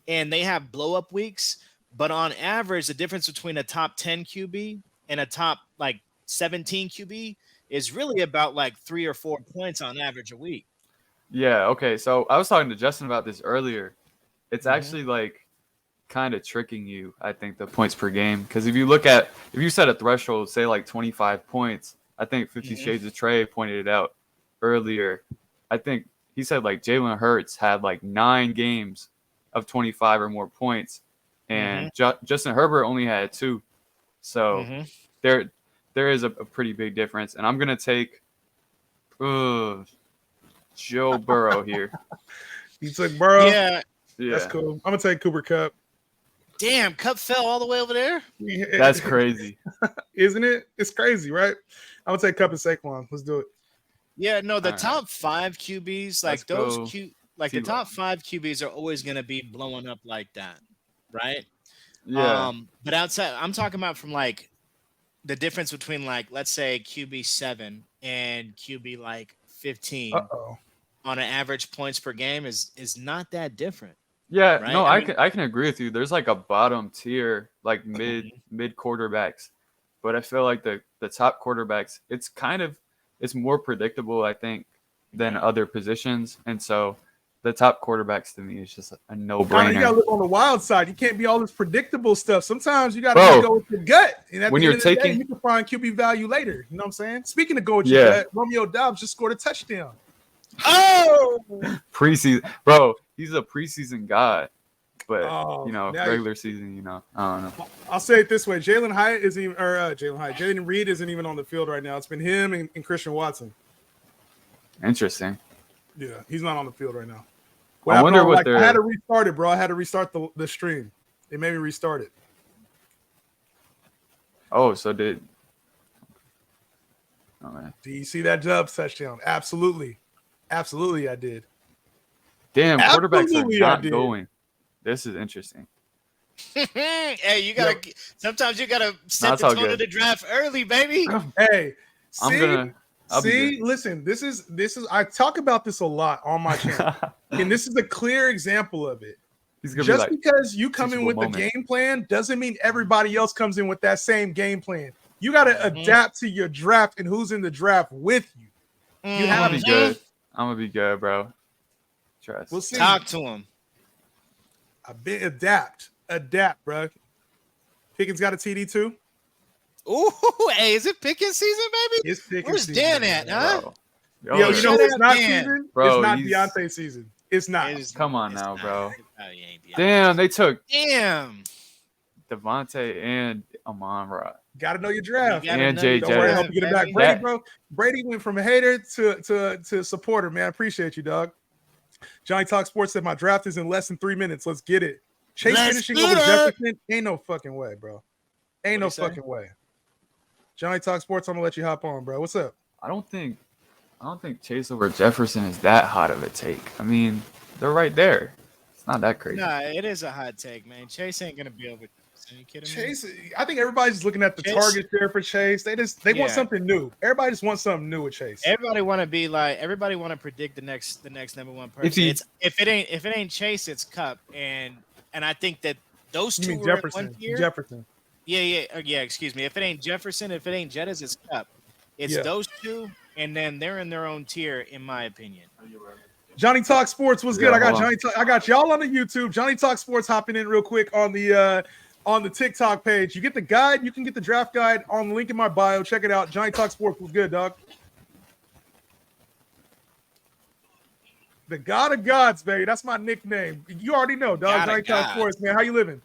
and they have blow up weeks. But on average, the difference between a top 10 QB and a top 17 QB is really about 3 or 4 points on average a week. Yeah. Okay. So I was talking to Justin about this earlier. It's actually kind of tricking you, I think, the points per game. Because if you set a threshold, say 25 points, I think 50 Shades of Trey pointed it out earlier. I think he said like Jalen Hurts had like 9 games of 25 or more points, and Justin Herbert only had 2. So there is a pretty big difference. And I'm gonna take Joe Burrow here. You took Burrow. Yeah, that's cool. I'm gonna take Cooper Kupp. Damn, Cup fell all the way over there. That's crazy, isn't it? It's crazy, right? I'm gonna take Kupp and Saquon. Let's do it. Yeah, no, the All top 5 QBs, like Let's those go the T-Law. top 5 QBs are always gonna be blowing up like that, right? Yeah. But outside, I'm talking about from like the difference between like let's say QB 7 and QB like 15 on an average points per game is not that different. Yeah, right? no, I can agree with you. There's like a bottom tier, like mid quarterbacks, but I feel like the top quarterbacks, it's more predictable, I think, than other positions, and so the top quarterbacks to me is just a no-brainer. You gotta look on the wild side. You can't be all this predictable stuff. Sometimes you gotta go with your gut. And at when the you're end of the day, taking, you can find QB value later. You know what I'm saying? Speaking of go with your gut, Romeo Doubs just scored a touchdown. Oh, preseason, bro. He's a preseason guy, but regular season, I don't know. I'll say it this way: Jalen Reed isn't even on the field right now. It's been him and Christian Watson. Interesting. Yeah, he's not on the field right now. I wonder what I had to restart it, bro. I had to restart the stream. It made me restart it. Oh, so did. Oh man. Do you see that Doubs touchdown? Absolutely, I did. Damn, quarterbacks are not going. This is interesting. Hey, you gotta. Sometimes you gotta set the tone of the draft early, baby. Hey, see, listen. This is. I talk about this a lot on my channel, and this is a clear example of it. Just because you come in with the game plan doesn't mean everybody else comes in with that same game plan. You got to adapt to your draft and who's in the draft with you. You have to be good. I'm gonna be good, bro. Trust. We'll see. Talk to him. I've been adapt, bro. Pickens got a TD too. Ooh, hey, is it Pickens season, baby? It's Pickens Where's season, Dan at, huh? Yo, you know it's not season? Bro, it's not Deontay season. It's not. Come on now, bro. Damn, they took Devontae and Amon-Ra. Got to know your draft. And Jay Don't worry, help you get it back. Brady, bro. Brady went from a hater to supporter, man. I appreciate you, dog. Johnny Talk Sports said my draft is in less than 3 minutes. Let's get it. Chase finishing over Jefferson? Ain't no fucking way, bro. Ain't no fucking way. Johnny Talk Sports, I'm gonna let you hop on, bro. What's up? I don't think Chase over Jefferson is that hot of a take. I mean, they're right there. It's not that crazy. Nah, it is a hot take, man. Chase ain't gonna be over Jefferson. Are you kidding me? Chase, I think everybody's just looking at the target share for Chase. They want something new. Everybody just wants something new with Chase. Everybody want to predict the next number one person. If it ain't Chase, it's Cup, and I think that those two are Jefferson. in one tier. Jefferson. Yeah. Excuse me. If it ain't Jefferson, if it ain't Jettas, it's Cup. It's those two, and then they're in their own tier, in my opinion. Johnny Talk Sports was good. I got y'all on the YouTube. Johnny Talk Sports hopping in real quick on the TikTok page. You get the guide. You can get the draft guide on the link in my bio. Check it out. Johnny Talk Sports was good, dog. The God of Gods, baby. That's my nickname. You already know, dog. Johnny Talk Sports, man. How you living?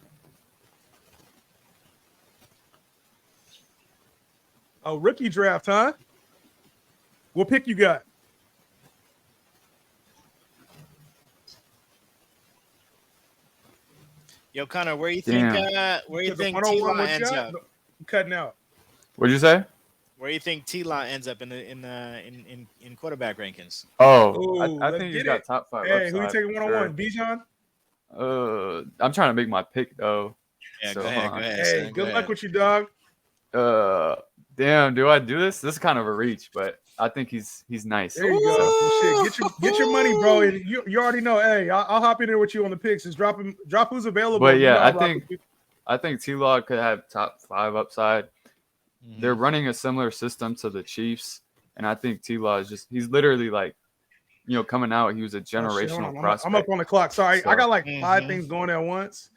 Oh, rookie draft, huh? What pick you got? Yo, Connor, where you think T-Law ends up? I'm cutting out. What'd you say? Where do you think T-Law ends up in quarterback rankings? Oh, I think he's got top 5. Hey, who you taking 1-on-1? Bijan? I'm trying to make my pick though. Yeah, go ahead. Hey, good luck with you, dog. Damn, do I do this? This is kind of a reach, but I think he's nice. There you go. Shit, get your money, bro. And you already know. Hey, I'll hop in there with you on the picks. Just drop who's available. But yeah, I think T-Law could have top 5 upside. Mm-hmm. They're running a similar system to the Chiefs, and I think T-Law is he's literally like, coming out. He was a generational prospect. I'm up on the clock. Sorry, I got like 5 things going at once.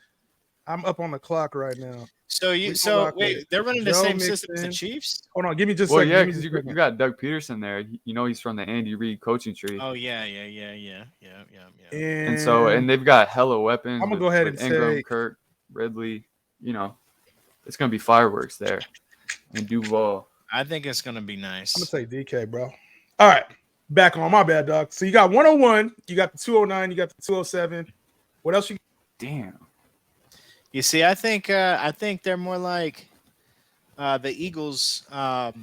I'm up on the clock right now. Wait, they're running the Joe same system as the Mixon. Chiefs? Hold on, give me just a Well, second. yeah, give me because just a you second. got Doug Peterson there. You know he's from the Andy Reid coaching tree. Oh yeah. And And they've got hella weapons. I'm gonna go ahead and Ingram, say Kirk, Ridley. You know, it's gonna be fireworks there. And Duval. I think it's gonna be nice. I'm gonna say DK, bro. All right, back on. My bad, dog. So you got 101, you got the 209, you got the 207. What else you? Damn. You see, I think they're more like the Eagles. The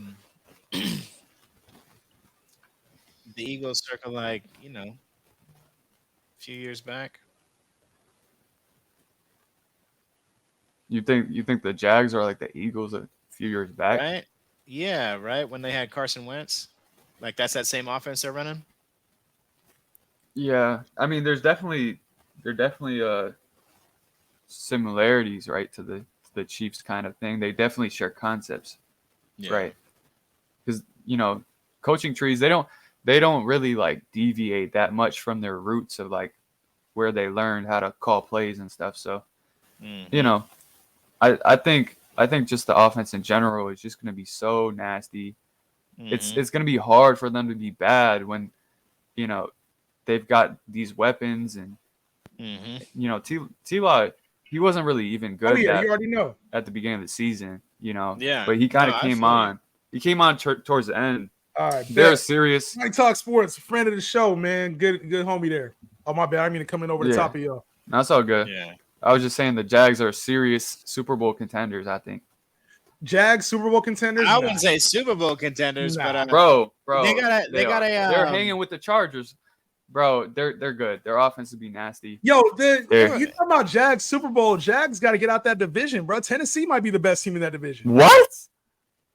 Eagles circle, like, a few years back. You think the Jags are like the Eagles a few years back? Right? Yeah, right. When they had Carson Wentz, like that's that same offense they're running. Yeah, I mean, there definitely similarities, right, to the Chiefs kind of thing. They definitely share concepts, right? Because coaching trees, they don't really like deviate that much from their roots of like where they learned how to call plays and stuff. So, I think just the offense in general is just going to be so nasty. It's going to be hard for them to be bad when they've got these weapons and T-Law, he wasn't really even good. You already know at the beginning of the season, Yeah, but he kind of came on. He came on towards the end. All right, they're serious. Mike Talk Sports, friend of the show, man. Good homie there. Oh, my bad. I mean to come in over the top of y'all. That's all good. Yeah. I was just saying the Jags are serious Super Bowl contenders, I think. Jags Super Bowl contenders? I wouldn't say Super Bowl contenders, but bro, they're hanging with the Chargers. Bro, they're good. Their offense would be nasty. Yo, you talking about Jags Super Bowl? Jags got to get out that division, bro. Tennessee might be the best team in that division. What?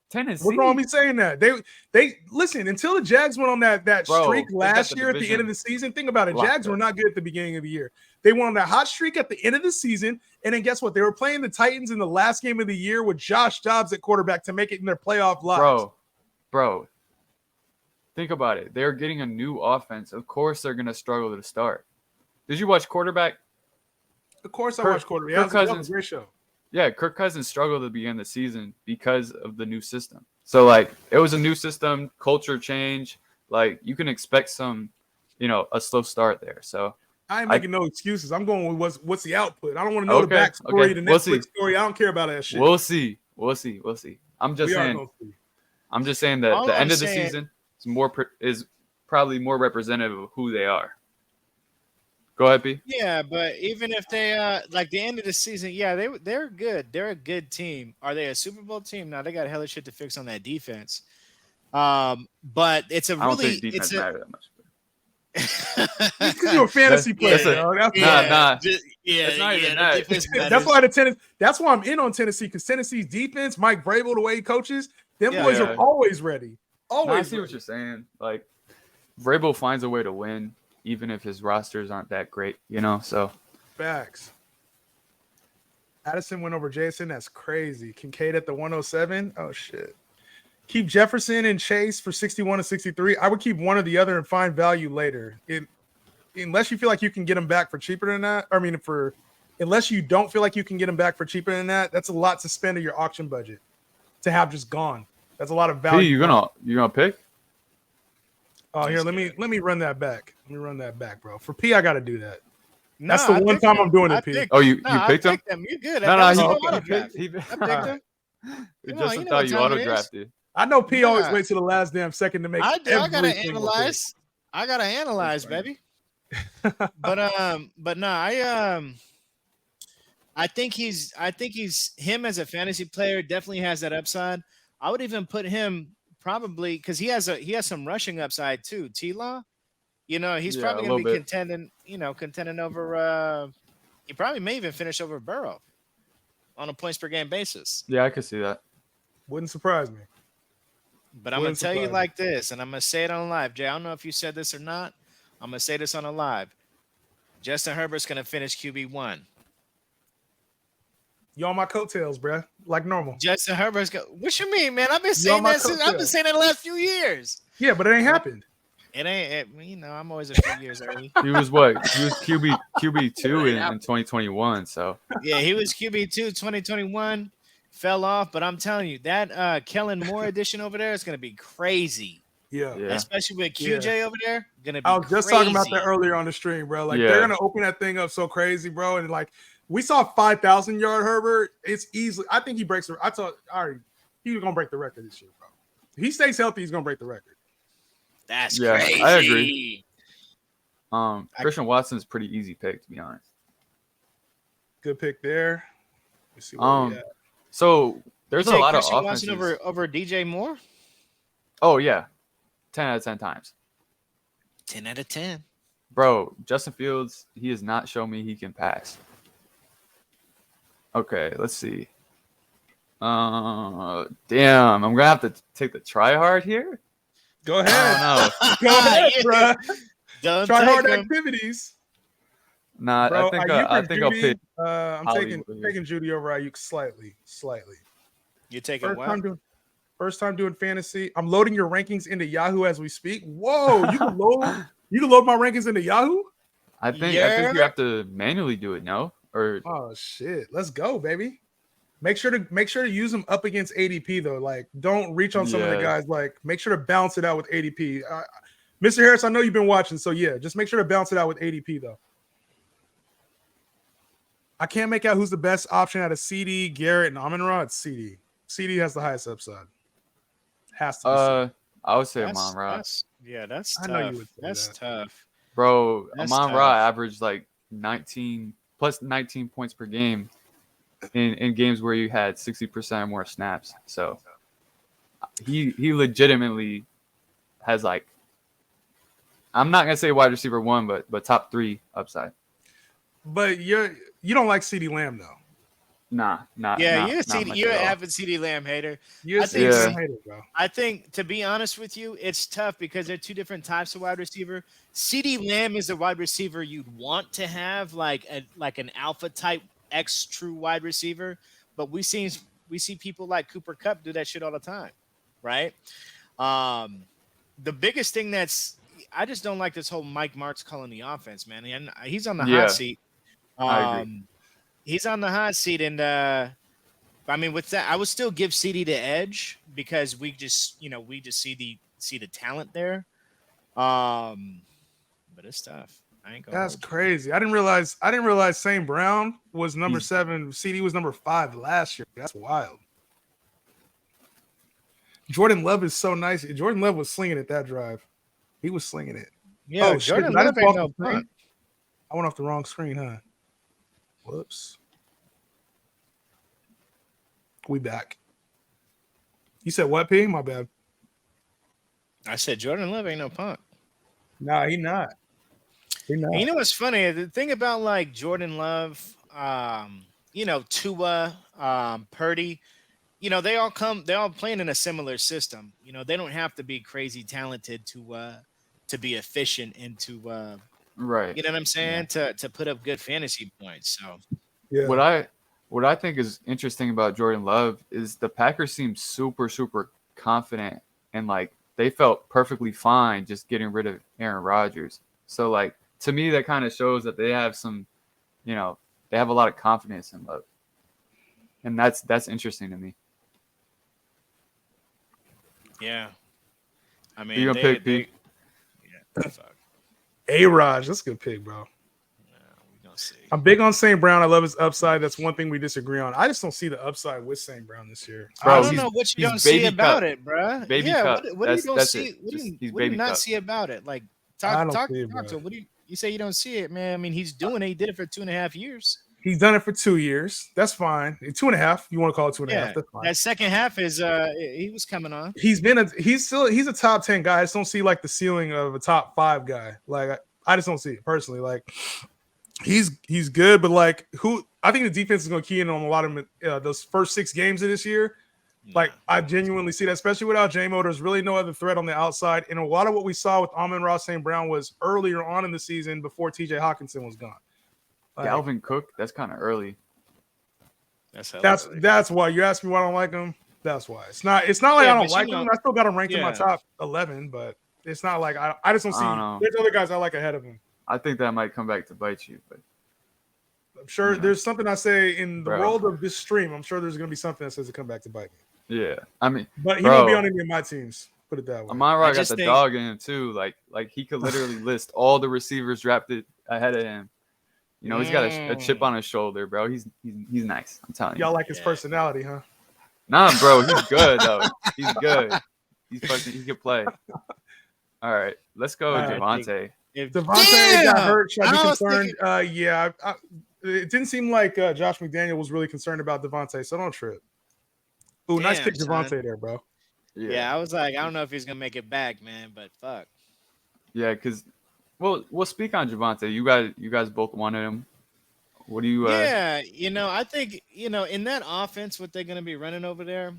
Tennessee? What's wrong with me saying that? They listen, until the Jags went on that streak last year at the end of the season. Think about it. Jags were not good at the beginning of the year. They went on that hot streak at the end of the season, and then guess what? They were playing the Titans in the last game of the year with Josh Dobbs at quarterback to make it in their playoff lives. Bro. Think about it. They're getting a new offense. Of course, they're going to struggle to start. Did you watch Quarterback? Of course, I watched Quarterback. That was a great show. Yeah, Kirk Cousins struggled at the beginning of the season because of the new system. So, like, it was a new system, culture change. Like, you can expect some, a slow start there. So I ain't making no excuses. I'm going with what's the output. I don't want to know the backstory, the Netflix story. I don't care about that shit. We'll see. I'm just saying that the end of the season is probably more representative of who they are. Go ahead, B. Yeah, but even if they like the end of the season, they're good. They're a good team. Are they a Super Bowl team? No, they got hella shit to fix on that defense. But it's a really. I don't think defense matter that much. Because you're a fantasy player. That's why I'm in on Tennessee, because Tennessee's defense, Mike Vrabel, the way he coaches, boys are always ready. Always. I see what you're saying. Like, Vrabel finds a way to win, even if his rosters aren't that great, so. Facts. Addison went over Jason. That's crazy. Kincaid at the 107. Oh, shit. Keep Jefferson and Chase for 61 and 63. I would keep one or the other and find value later. Unless you feel like you can get them back for cheaper than that. Unless you don't feel like you can get them back for cheaper than that, that's a lot to spend of your auction budget to have just gone. That's a lot of value. Hey, you gonna pick? Oh, here, let me run that back. Let me run that back, bro. For P, I got to do that. That's the one time I'm doing it, P. Oh, you picked him? You good? He picked him. Justin thought you auto drafted. I know P always waits to the last damn second to make. I gotta analyze. I gotta analyze, baby. But no, I think he's him as a fantasy player definitely has that upside. I would even put him probably because he has some rushing upside too. T-Law, he's probably going to be contending over. He probably may even finish over Burrow on a points per game basis. Yeah, I could see that. Wouldn't surprise me. But I'm going to tell you like this, and I'm going to say it on live. Jay, I don't know if you said this or not. I'm going to say this on a live. Justin Herbert's going to finish QB1. You on my coattails, bro. Like normal. Justin Herbert's what you mean, man? I've been saying that the last few years. Yeah, but it ain't happened. It ain't. I'm always a few years early. He was what? He was QB2 in 2021. So yeah, he was QB2 2021. fell off, but I'm telling you that Kellen Moore addition over there is going to be crazy. Yeah. Especially with QJ over there, gonna be. I was just talking about that earlier on the stream, bro. Like they're gonna open that thing up so crazy, bro. And like we saw 5,000 yard Herbert. It's easily. I think he breaks. I thought he was gonna break the record this year, bro. If he stays healthy, he's gonna break the record. That's crazy. I agree. Christian Watson's pretty easy pick, to be honest. Good pick there. Let's see where we at. So there's a lot of offenses over DJ Moore. Oh yeah, 10 out of 10 times. 10 out of 10. Bro, Justin Fields, he has not shown me he can pass. Okay, let's see. Damn, I'm going to have to take the try hard here. Go ahead. Go ahead, bro. Try hard activities. Nah, bro, I think I'll pick. I'm taking Judy over Ayuk slightly. You're taking what? First time doing fantasy. I'm loading your rankings into Yahoo as we speak. Whoa, you can load my rankings into Yahoo? I think you have to manually do it, no? Or oh shit. Let's go, baby. Make sure to use them up against ADP though. Like don't reach on some of the guys. Like make sure to balance it out with ADP. Mr. Harris, I know you've been watching, so yeah, just make sure to balance it out with ADP though. I can't make out who's the best option out of CD, Garrett, and Amon-Ra. It's CD. CD has the highest upside. Has to be I would say Amon-Ra. That's tough. I know you would say that's that. tough. Bro, Amon-Ra averaged like 19 points per game in games where you had 60% or more snaps. So he legitimately has like, I'm not gonna say wide receiver 1, but top 3 upside. But you don't like CeeDee Lamb though. Nah. Yeah, you're an avid CeeDee Lamb hater. I think, to be honest with you, it's tough because they're two different types of wide receiver. CeeDee Lamb is a wide receiver you'd want to have, like an alpha type X true wide receiver. But we see people like Cooper Kupp do that shit all the time, right? The biggest thing I just don't like this whole Mike Martz calling the offense, man. And he's on the hot seat. I agree. He's on the hot seat, and I mean, with that, I would still give CD the edge because we just see the talent there. But it's tough. I ain't gonna. That's crazy. I didn't realize St. Brown was number 7. CD was number 5 last year. That's wild. Jordan Love is so nice. Jordan Love was slinging it that drive. He was slinging it. Yeah, Jordan Love ain't no fun. I went off the wrong screen, huh? Whoops. We back. You said what, P? My bad. I said Jordan Love ain't no punk. Nah, he not. You know what's funny? The thing about like Jordan Love, Tua, Purdy, they all playing in a similar system. They don't have to be crazy talented to be efficient and to right. You know what I'm saying? Yeah. To put up good fantasy points. So yeah. What I think is interesting about Jordan Love is the Packers seem super, super confident and like they felt perfectly fine just getting rid of Aaron Rodgers. So like to me, that kind of shows that they have some, they have a lot of confidence in Love, and that's interesting to me. Yeah, I mean, you gonna pick Pete? Yeah, fuck. A-Raj, that's a good pick, bro. See. I'm big on St. Brown. I love his upside. That's one thing we disagree on. I just don't see the upside with St. Brown this year. I don't know what you don't see about it, bro. Baby cup. What do you don't see? What do you not see about it? Like talk to him. What do you say you don't see it, man? I mean, he's doing it. He did it for 2.5 years. He's done it for 2 years. That's fine. 2.5. You want to call it 2.5? That's fine. That second half is he was coming on. He's a top 10 guy. I just don't see like the ceiling of a top 5 guy. Like I just don't see it personally. Like he's good, but like I think the defense is going to key in on a lot of those first 6 games of this year. Like I genuinely see that, especially without J-Mo. There's really no other threat on the outside, and a lot of what we saw with Amon-Ra St. Brown was earlier on in the season before T.J. Hawkinson was gone. Like, Dalvin Cook, that's kind of early. That's why you asked me why I don't like him. That's why it's not like I don't like him. I still got him ranked in my top 11, but it's not like I just don't see. There's other guys I like ahead of him. I think that might come back to bite you, but I'm sure there's something I say in the Bro. world of this stream. I'm sure there's going to be something that says to come back to bite me. Yeah, I mean, But he bro, won't be on any of my teams. Put it that way. Amon-Ra got just the think- dog in him too. Like he could literally list all the receivers drafted ahead of him. You know, he's got a chip on his shoulder, bro. He's nice. I'm telling you. Y'all like his personality, huh? Nah, bro, he's good though. He's good. He can play. All right, let's go, Javonte. If Devontae got hurt. Should I be I was concerned? thinking- Yeah. It didn't seem like Josh McDaniel was really concerned about Devontae, so don't trip. Ooh, nice Damn, pick, son. Devontae there, bro. Yeah, I was like, I don't know if he's gonna make it back, man, but fuck. Yeah, because we'll speak on Javonte. You guys both wanted him. What do you? Yeah, I think in that offense, what they're gonna be running over there.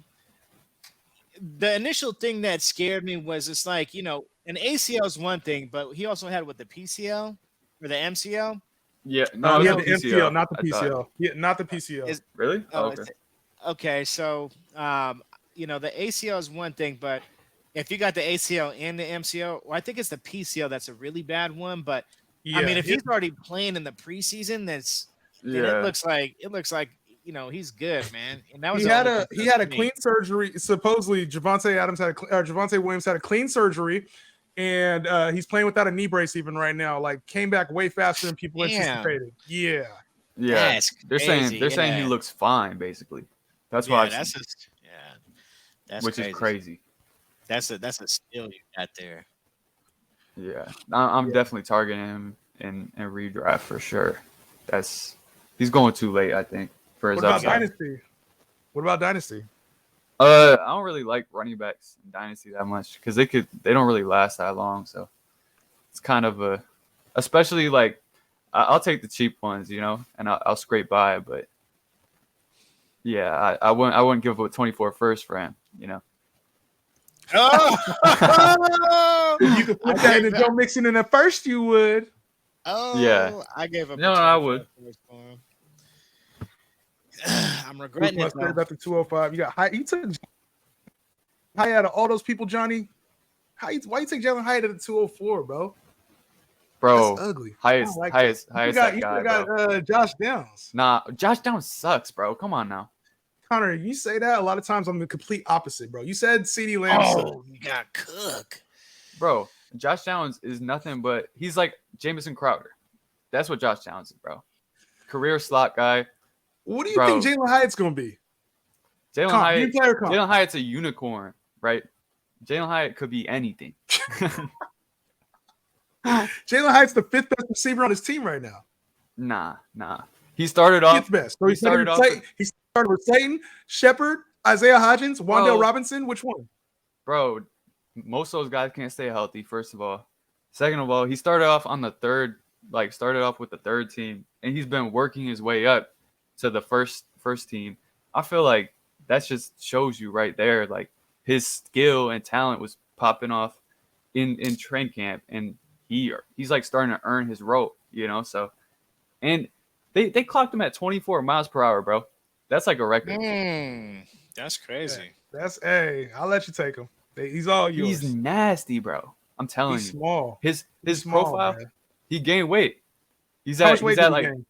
The initial thing that scared me was it's like an ACL is one thing, but he also had the PCL or the MCL. Yeah, he no, had the the MCL, not the PCL. Yeah, not the PCL. Really? Oh, okay. Okay, so the ACL is one thing, but if you got the ACL and the MCL, well, I think it's the PCL that's a really bad one. But Yeah, I mean, if he's already playing in the preseason, then it looks like he's good, man. And that was he the had only a concern for me. clean surgery. Supposedly, Javonte Williams had a clean surgery, and he's playing without a knee brace even right now. Like came back way faster than people anticipated. Yeah. Yeah, That's they're saying crazy, he yeah. looks fine, basically. That's Yeah, why. that's Which is crazy. That's a skill you got there. Yeah, I'm definitely targeting him in redraft for sure. He's going too late, I think, for his What about upside. Dynasty? What about Dynasty? I don't really like running backs in Dynasty that much because they don't really last that long. So it's kind of especially like I'll take the cheap ones, and I'll scrape by. But yeah, I wouldn't give up 24 first for him, Oh, You could put that in Joe Mixon in at first, you would. Oh, Yeah. I gave up. No, I would. I'm regretting it. Mustard about the 205. You got high. You took high out of all those people, Johnny. Why you take Jalen Hyatt at the 204, bro? Bro, That's ugly. highest You that guy, got bro. Josh Downs. Nah, Josh Downs sucks, bro. Come on now. Connor, you say that a lot of times. I'm the complete opposite, bro. You said CeeDee Lamb. Oh, you got Cook. Bro, Josh Downs is nothing but he's like Jamison Crowder. That's what Josh Downs is, bro. Career slot guy. What do you think Jalen Hyatt's gonna be? Jalen Comp. Hyatt's a unicorn, right? Jalen Hyatt could be anything. Jalen Hyatt's the 5th best receiver on his team right now. Nah. He started off. 5th best. So he started off. He started with Slayton, Shepard, Isaiah Hodgins, Wandale Bro. Robinson. Which one? Bro, most of those guys can't stay healthy, first of all. Second of all, he started off on the third, started off with the third team, and he's been working his way up to the first team. I feel like that just shows you right there, like his skill and talent was popping off in training camp, and he's like starting to earn his rope, So, and they clocked him at 24 miles per hour, bro. That's like a record. That's crazy. I'll let you take him. He's all yours. He's nasty, bro. I'm telling He's you. small. His small, profile, man. he gained weight. He's How at much weight he's did at he like gain?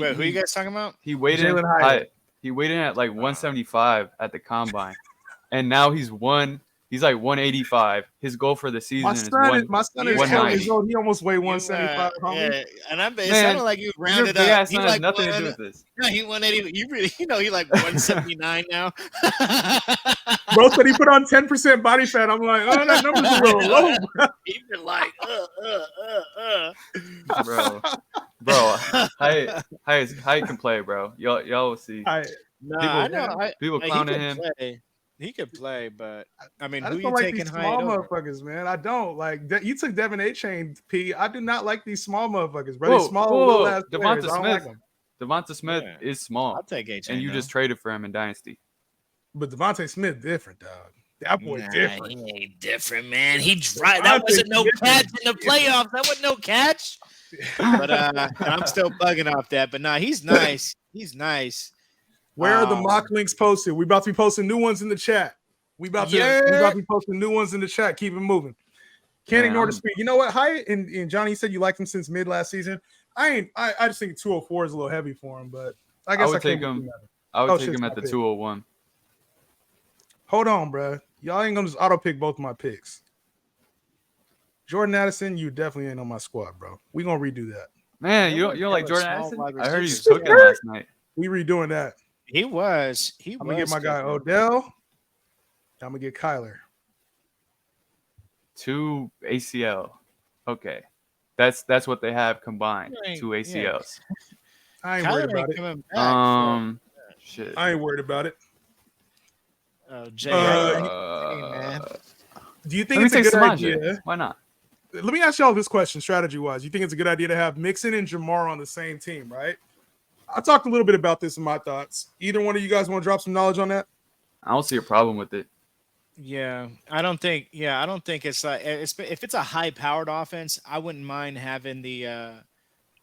Wait, who you guys talking about? he weighed in Jalen Hyatt. he weighed in at like 175 at the combine, and now he's like 185. His goal for the season My son is 12 years old. He almost weighed 175. Yeah, and it Man, sounded like you rounded your up. son has nothing to do with this. No, he 180. You really, he like 179 now. Bro said he put on 10% body fat. I'm like, oh, that number's a little low, bro. He's been like, bro. How can play, bro? Y'all will see. I know. People clowning him. He could play, but I mean, I who just you don't like taking these high small over? motherfuckers, man. I don't like. You took Devin A. Chain, P. I do not like these small motherfuckers, bro. These small little ass players. I don't like them. Devonta Smith is small. I'll take A. And you just traded for him in Dynasty. But Devontae Smith different, dog. That boy different. He ain't different, man. He tried. That wasn't no catch in the playoffs. That wasn't no catch. But I'm still bugging off that. But nah, he's nice. He's nice. Where are the mock links posted? We about to be posting new ones in the chat. We about to be posting new ones in the chat. Keep it moving. Can't ignore the speed. You know what? Hyatt and Johnny, you said you liked him since mid last season. I just think 204 is a little heavy for him, but I guess would take can't him. I would Oh, take shit's him my at the pick. 201. Hold on, bro. Y'all ain't gonna just auto pick both my picks. Jordan Addison, you definitely ain't on my squad, bro. We gonna redo that. Man, There you was don't like hella Jordan small Addison? wide I heard he was receivers, cooking man. last night. We redoing that. He was. I'm gonna get my guy cooking. Odell. I'm gonna get Kyler. 2 ACL. Okay, that's what they have combined. Right, 2 ACLs. I ain't worried Kyler about ain't it. coming back. Shit. I ain't worried about it. Jay, man. Do you think Let me it's a take good Samaje. idea? Why not? Let me ask y'all this question, strategy-wise. You think it's a good idea to have Mixon and Jamar on the same team, right? I talked a little bit about this in my thoughts. Either one of you guys want to drop some knowledge on that? I don't see a problem with it. Yeah, I don't think it's like if it's a high-powered offense, I wouldn't mind having the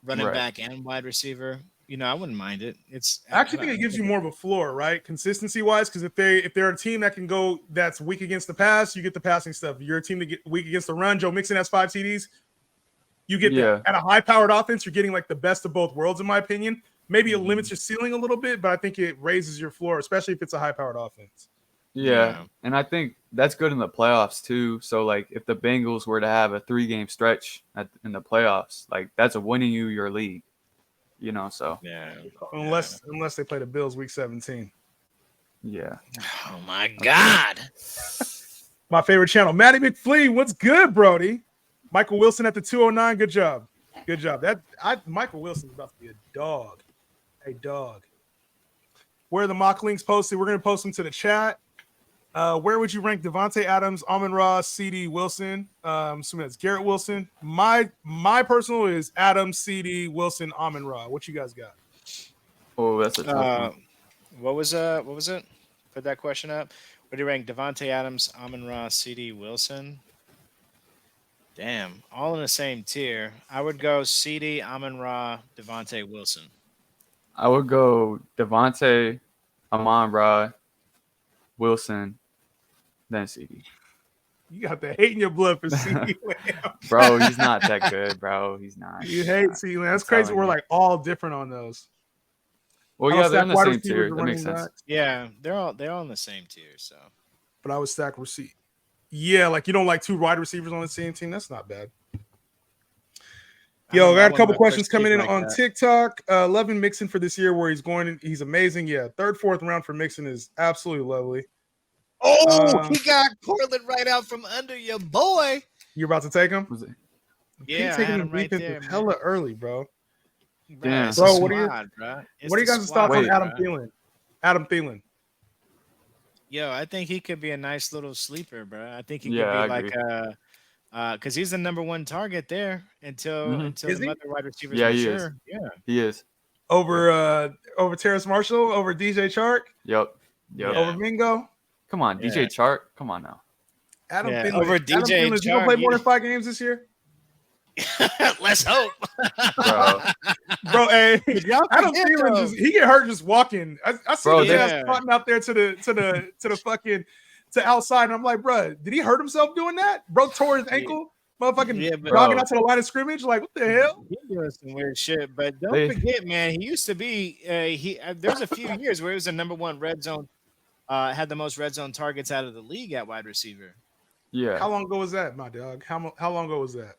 running Right. back and wide receiver. I wouldn't mind it. I actually think it gives you more of a floor, right? Consistency-wise, because if they're a team that can go that's weak against the pass, you get the passing stuff. If you're a team that get weak against the run. Joe Mixon has 5 TDs. You get that. At a high-powered offense, you're getting like the best of both worlds, in my opinion. Maybe it limits your ceiling a little bit, but I think it raises your floor, especially if it's a high-powered offense. Yeah, and I think that's good in the playoffs too. So like, if the Bengals were to have a 3-game stretch in the playoffs, like that's a winning you your league. So yeah. Unless they play the Bills week 17. Yeah. Oh my God. My favorite channel, Matty McFlee. What's good, Brody? Michael Wilson at the 209. Good job. Good job. Michael Wilson's about to be a dog. A dog. Where are the mock links posted? We're going to post them to the chat. Where would you rank Devontae Adams, Amon-Ra, CD, Wilson? I'm assuming that's Garrett Wilson. My personal is Adams, CD, Wilson, Amon-Ra. What you guys got? Oh, that's a tough one. What was it? Put that question up. Where do you rank Devontae Adams, Amon-Ra, CD, Wilson? Damn, all in the same tier. I would go CD, Amon-Ra, Devontae, Wilson. I would go Devontae, Amon-Ra, Wilson, then CD. You got the hate in your blood for CD. Bro, he's not that good, bro. He's not. You hate CD. That's crazy. We're like all different on those. Well, yeah, they're in the same tier. That makes sense. Yeah, they're all in the same tier. So, but I would stack receipt. Yeah, like you don't like 2 wide receivers on the same team. That's not bad. Yo, I got a couple questions coming in on TikTok. Loving Mixon for this year, where he's going. He's amazing. Yeah, 3rd, 4th round for Mixon is absolutely lovely. Oh, he got Portland right out from under your boy. You're about to take him? Yeah, taking him right there, hella early, bro. Damn. Bro, what are you guys' thoughts on Adam Thielen? Adam Thielen. Yo, I think he could be a nice little sleeper, bro. I think he could be like because he's the #1 target there until the other wide receivers. Yeah, he is. Yeah, he is. Over Terrace Marshall, over DJ Chark. Yep. Over Mingo. Come on, DJ Chark. Come on now. Adam Thielen. Over DJ Thielen, is he gonna play more than 5 games this year? Let's hope, bro. Hey, Adam Thielen he get hurt just walking. I see his ass trotting out there to the fucking to outside, and I'm like, bro, did he hurt himself doing that? Bro tore his ankle, motherfucking jogging out to the line of scrimmage. Like, what the hell? He doing some weird shit, but don't forget, man, he used to be. There's a few years where he was the #1 red zone. Had the most red zone targets out of the league at wide receiver. Yeah. How long ago was that, my dog? How long ago was that?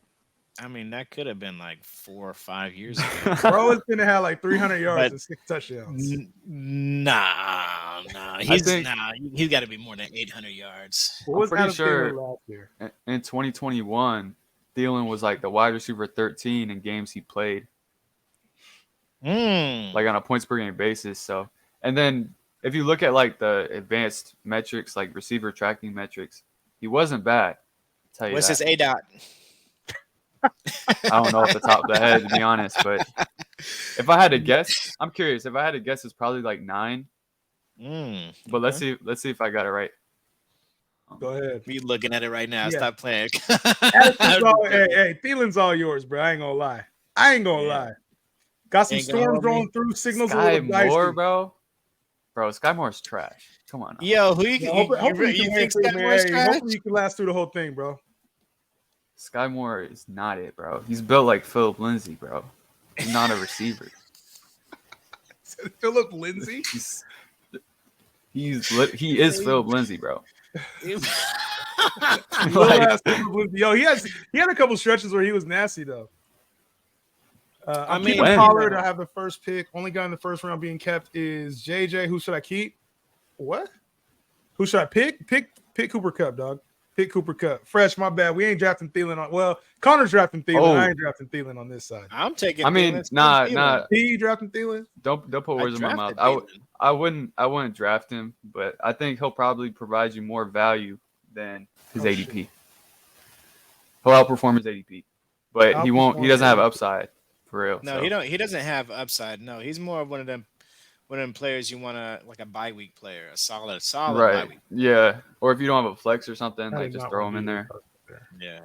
I mean, that could have been like 4 or 5 years ago. Bro is gonna have like 300 yards and 6 touchdowns. Nah. He's got to be more than 800 yards. I'm pretty sure last year? In 2021, Thielen was like the wide receiver 13 in games he played. Like on a points per game basis. So, and then if you look at like the advanced metrics, like receiver tracking metrics, he wasn't bad. I'll tell you What's his ADOT? I don't know off the top of the head, to be honest, but if I had to guess, I'm curious. If I had to guess, it's probably like 9. But let's see if I got it right. Go ahead. You looking at it right now? Yeah. Stop playing. Hey, Thielen's all yours, bro. I ain't gonna lie. Got some storms rolling through. Signals a little dicey. Moore, bro. Sky Moore's trash. Come on. Now. Yo, you think Sky Moore's trash? Hopefully you can last through the whole thing, bro. Sky Moore is not it, bro. He's built like Philip Lindsay, bro. He's not a receiver. Philip Lindsay. He is Philip Lindsay, bro. Little-ass Philip Lindsay. Yo, he had a couple stretches where he was nasty though. I'm keeping Pollard. I have the first pick. Only guy in the first round being kept is JJ. Who should I keep? What? Who should I pick? Pick Cooper Kupp, dog. Pick Cooper Kupp. Fresh, my bad. We ain't drafting Thielen on. Well, Connor's drafting Thielen. Oh. I ain't drafting Thielen on this side. I'm taking. I mean, nah. He drafting Thielen? Don't put words in my mouth. I wouldn't draft him, but I think he'll probably provide you more value than his ADP. Shit. He'll outperform his ADP, but he won't. He doesn't have upside for real. No, he doesn't have upside. No, he's more of one of them players you want to like a bye week player, a solid right. bye week. Yeah, or if you don't have a flex or something, like just throw him in there. Yeah.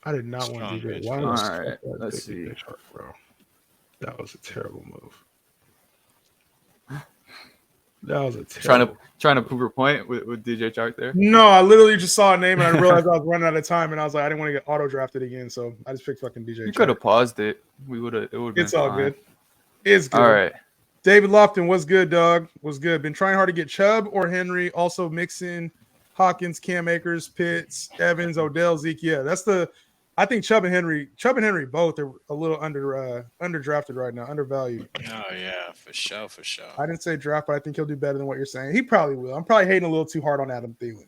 I did not want to do that. Why all right, let's see. Bro. That was a terrible move. That was a terrible. Trying to prove your point with DJ Chark there. No, I literally just saw a name and I realized I was running out of time, and I was like, I didn't want to get auto drafted again, so I just picked fucking DJ. You could have paused it. We would have. It would. It's all fine. Good. It's good. All right. David Lofton, what's good, dog? What's good? Been trying hard to get Chubb or Henry. Also mixing Hawkins, Cam Akers, Pitts, Evans, Odell, Zeke. Yeah, that's the. I think Chubb and Henry both are a little underdrafted right now, undervalued. Oh yeah, for sure. I didn't say draft, but I think he'll do better than what you're saying. He probably will. I'm probably hating a little too hard on Adam Thielen.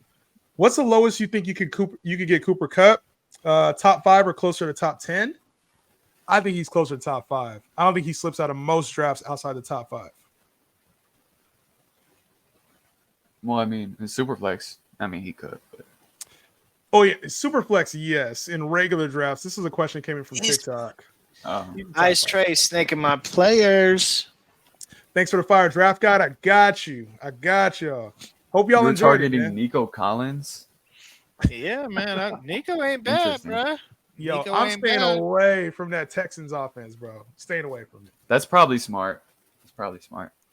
What's the lowest you think you could get Cooper Kupp? Top 5 or closer to top 10? I think he's closer to top 5. I don't think he slips out of most drafts outside the top 5. Well, I mean, in SuperFlex, he could. But. Oh yeah, SuperFlex, yes. In regular drafts, this is a question that came in from TikTok. Ice Trey snaking my players. Thanks for the fire, draft guide. I got you. Hope y'all enjoyed it. Man. Nico Collins. Yeah, man. Nico ain't bad, bro. Yo, Nico I'm staying away from that Texans offense, bro. Staying away from it. That's probably smart.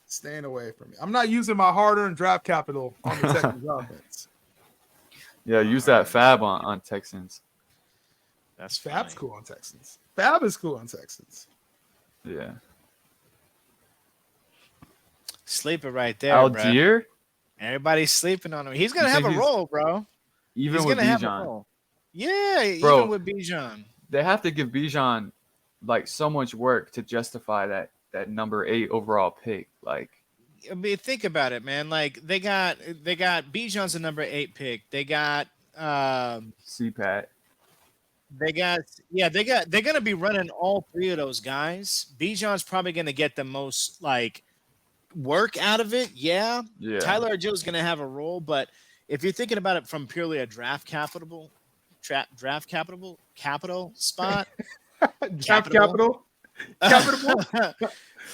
Staying away from it. I'm not using my hard-earned draft capital on the Texans offense. Yeah, use that Fab on Texans. That's Fab's cool on Texans. Fab is cool on Texans. Yeah. Sleeper right there, Algier? Bro. Everybody's sleeping on him. He's gonna have a role, bro. Even with Bijan. Yeah, bro, even with Bijan. They have to give Bijan like so much work to justify that number 8 overall pick. Like, I mean, think about it, man. Like they got Bijan's a number 8 pick. They got CPAT. They're gonna be running all 3 of those guys. Bijan's probably gonna get the most like work out of it. Yeah. Tyler Joe's gonna have a role, but if you're thinking about it from purely a draft capital spot, Draft capital.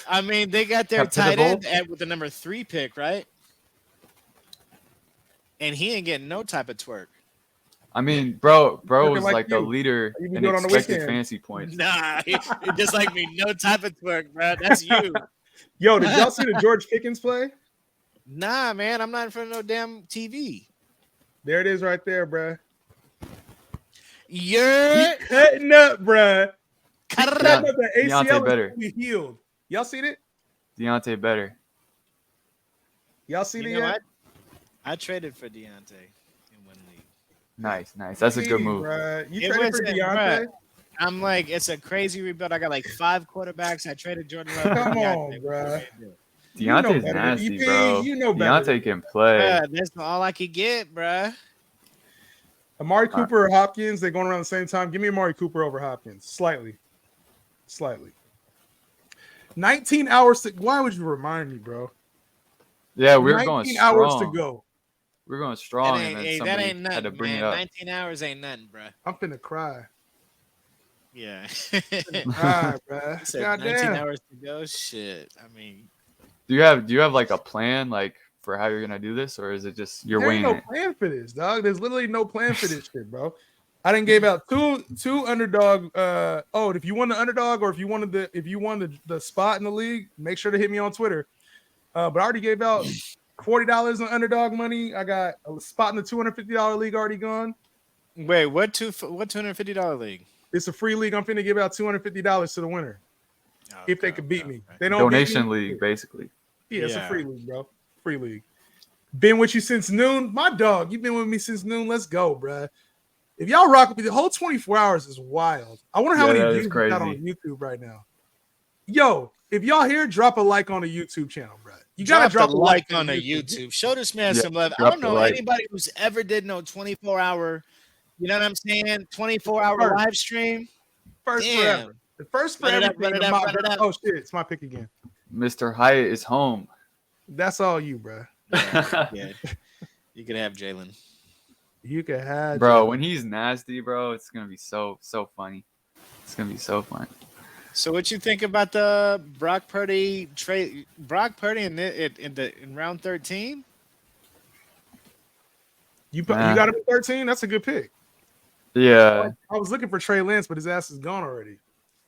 I mean, they got their tight end with the number 3 pick, right? And he ain't getting no type of twerk. I mean, bro is like the leader in expected fantasy points. Nah, just like me, no type of twerk, bro. That's you. Yo, did y'all see the George Pickens play? Nah, man, I'm not in front of no damn TV. There it is right there, bro. You're cutting up, bro. The ACL better. Healed. Y'all seen it? Deontay better. Y'all seen it yet? I traded for Deontay in one league. Nice. That's a good move. Bruh. You traded for Deontay? I'm like, it's a crazy rebuild. I got like 5 quarterbacks. I traded Jordan Love. Come on, bro. Deontay's nasty, bro. You know better. Deontay can play. That's all I could get, bro. Amari Cooper or Hopkins, they're going around the same time. Give me Amari Cooper over Hopkins. Slightly. 19 hours to... Why would you remind me, bro? Yeah, we're going strong. 19 hours to go. We're going strong, and then somebody that ain't nothing, had to bring man. it up. 19 hours ain't nothing, bro. I'm finna cry. Yeah. Cry, bro. 19 hours to go. Shit. I mean... Do you have like a plan, like, for how you're gonna do this, or is it just you're winging it? There's no plan for this, dog. There's literally no plan for this shit, bro. I didn't gave out two underdog. If you won the underdog, or if you won the spot in the league, make sure to hit me on Twitter. But I already gave out $40 on underdog money. I got a spot in the $250 league already gone. Wait, what $250 league? It's a free league. I'm finna give out $250 to the winner if they could beat me. They don't donation league, basically. Yeah, it's a free league, bro. Free league. Been with you since noon, my dog. You've been with me since noon. Let's go, bro. If y'all rock with me, the whole 24 hours is wild. I wonder how many views we got on YouTube right now. Yo, if y'all here, drop a like on the YouTube channel, bro. You gotta drop a like on the YouTube. Show this man some love. I drop don't know the like. anybody who's ever did no 24-hour, you know what I'm saying? 24-hour live stream. First forever. The first for everything. Oh shit, it's my pick again. Mr. Hyatt is home. That's all you, bro. Yeah. You could have Jalen. You could have bro. When he's nasty, bro, it's gonna be so funny. It's gonna be so fun. So what you think about the Brock Purdy trade? Brock Purdy in round 13? You got him at 13? That's a good pick. Yeah. I was looking for Trey Lance, but his ass is gone already.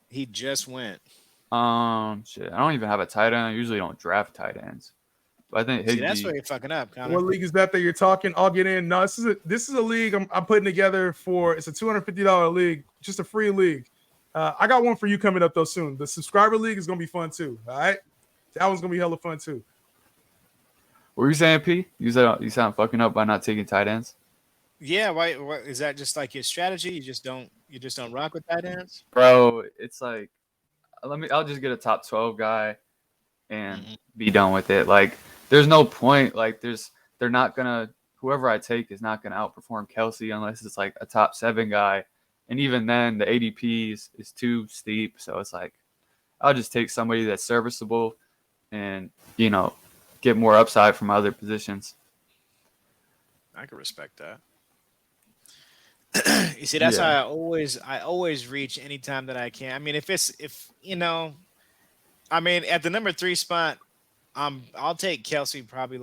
He just went. Shit. I don't even have a tight end. I usually don't draft tight ends. But I think Higbee. See, that's where you're fucking up, Connor. What league is that you're talking? I'll get in. No, this is a league I'm putting together for. It's a $250 league, just a free league. I got one for you coming up though soon. The subscriber league is gonna be fun too. All right, that one's gonna be hella fun too. What were you saying, P? You sound fucking up by not taking tight ends. Yeah, why is that? Just like your strategy? You just don't rock with tight ends, bro. It's like I'll just get a top 12 guy and be done with it. Like, there's no point. Like, whoever I take is not gonna outperform Kelsey unless it's like a top 7 guy. And even then, the ADP is too steep. So it's like, I'll just take somebody that's serviceable and, get more upside from other positions. I can respect that. You see, that's why I always reach anytime that I can. I mean, at the number 3 spot, I'll take Kelsey probably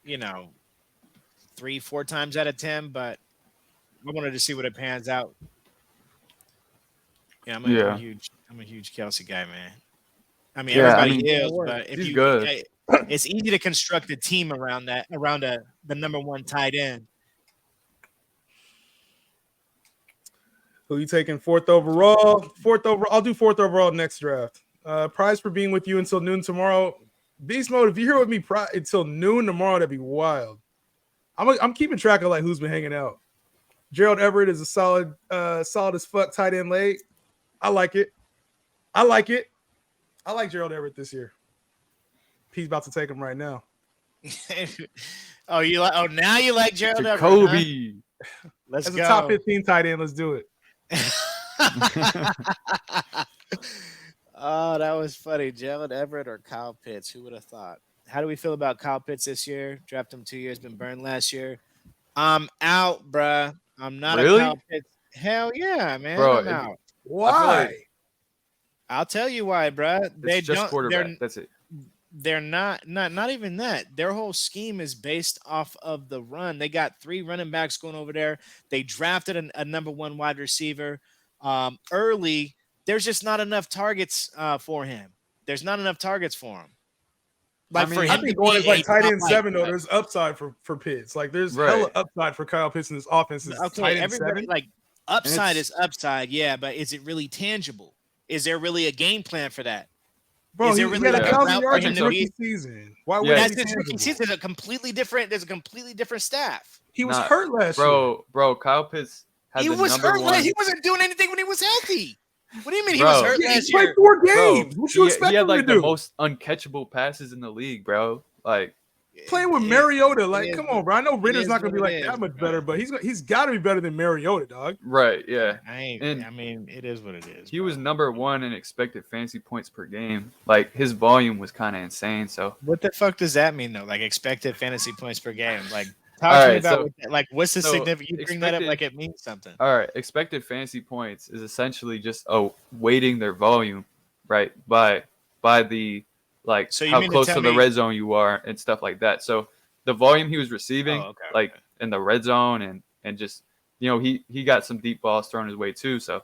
3-4 times out of 10, but I wanted to see what it pans out. Yeah, I'm a huge Kelsey guy, man. I mean, everybody is, but if good. It's easy to construct a team around the number 1 tight end. Who you taking 4th overall? 4th overall. I'll do 4th overall next draft. Prize for being with you until noon tomorrow. Beast mode. If you're here with me until noon tomorrow, that'd be wild. I'm keeping track of who's been hanging out. Gerald Everett is a solid as fuck tight end late. I like it. I like Gerald Everett this year. He's about to take him right now. Now you like Gerald Jacoby. Everett? Huh? Let's go. As a top 15 tight end, let's do it. Oh, that was funny. Gerald Everett or Kyle Pitts? Who would have thought? How do we feel about Kyle Pitts this year? Drafted him 2 years, been burned last year. I'm out, bruh. I'm not a Kyle Pitts. Hell yeah, man. Bro, I'm out. Why? I'll tell you why, bruh. They just quarterback. That's it. They're not even that. Their whole scheme is based off of the run. They got 3 running backs going over there. They drafted a number 1 wide receiver early. There's just not enough targets for him. There's not enough targets for him. I think going as tight end 7 though. There's upside for Pitts. There's hella upside for Kyle Pitts in this offense. Okay, everybody 7? Upside is upside, yeah, but is it really tangible? Is there really a game plan for that? Bro, he had 1,000 yards in rookie season. Why would that's his rookie season? There's a completely different staff. He was hurt last year. Bro, Kyle Pitts he was hurt. He wasn't doing anything when he was healthy. What do you mean he was hurt last year? He played 4 games. What you expect him to do? The most uncatchable passes in the league, bro. Playing with Mariota, come on, bro. I know Ritter's not gonna be that much better, but he's got to be better than Mariota, dog. Right? Yeah. It is what it is. He was number 1 in expected fantasy points per game. His volume was kind of insane. So what the fuck does that mean though? Expected fantasy points per game. Talk to me about what's the significance? You bring that up like it means something. All right, expected fantasy points is essentially just weighting their volume, right? By the so how close to the red zone you are and stuff like that. So the volume he was receiving, in the red zone and just he got some deep balls thrown his way too. So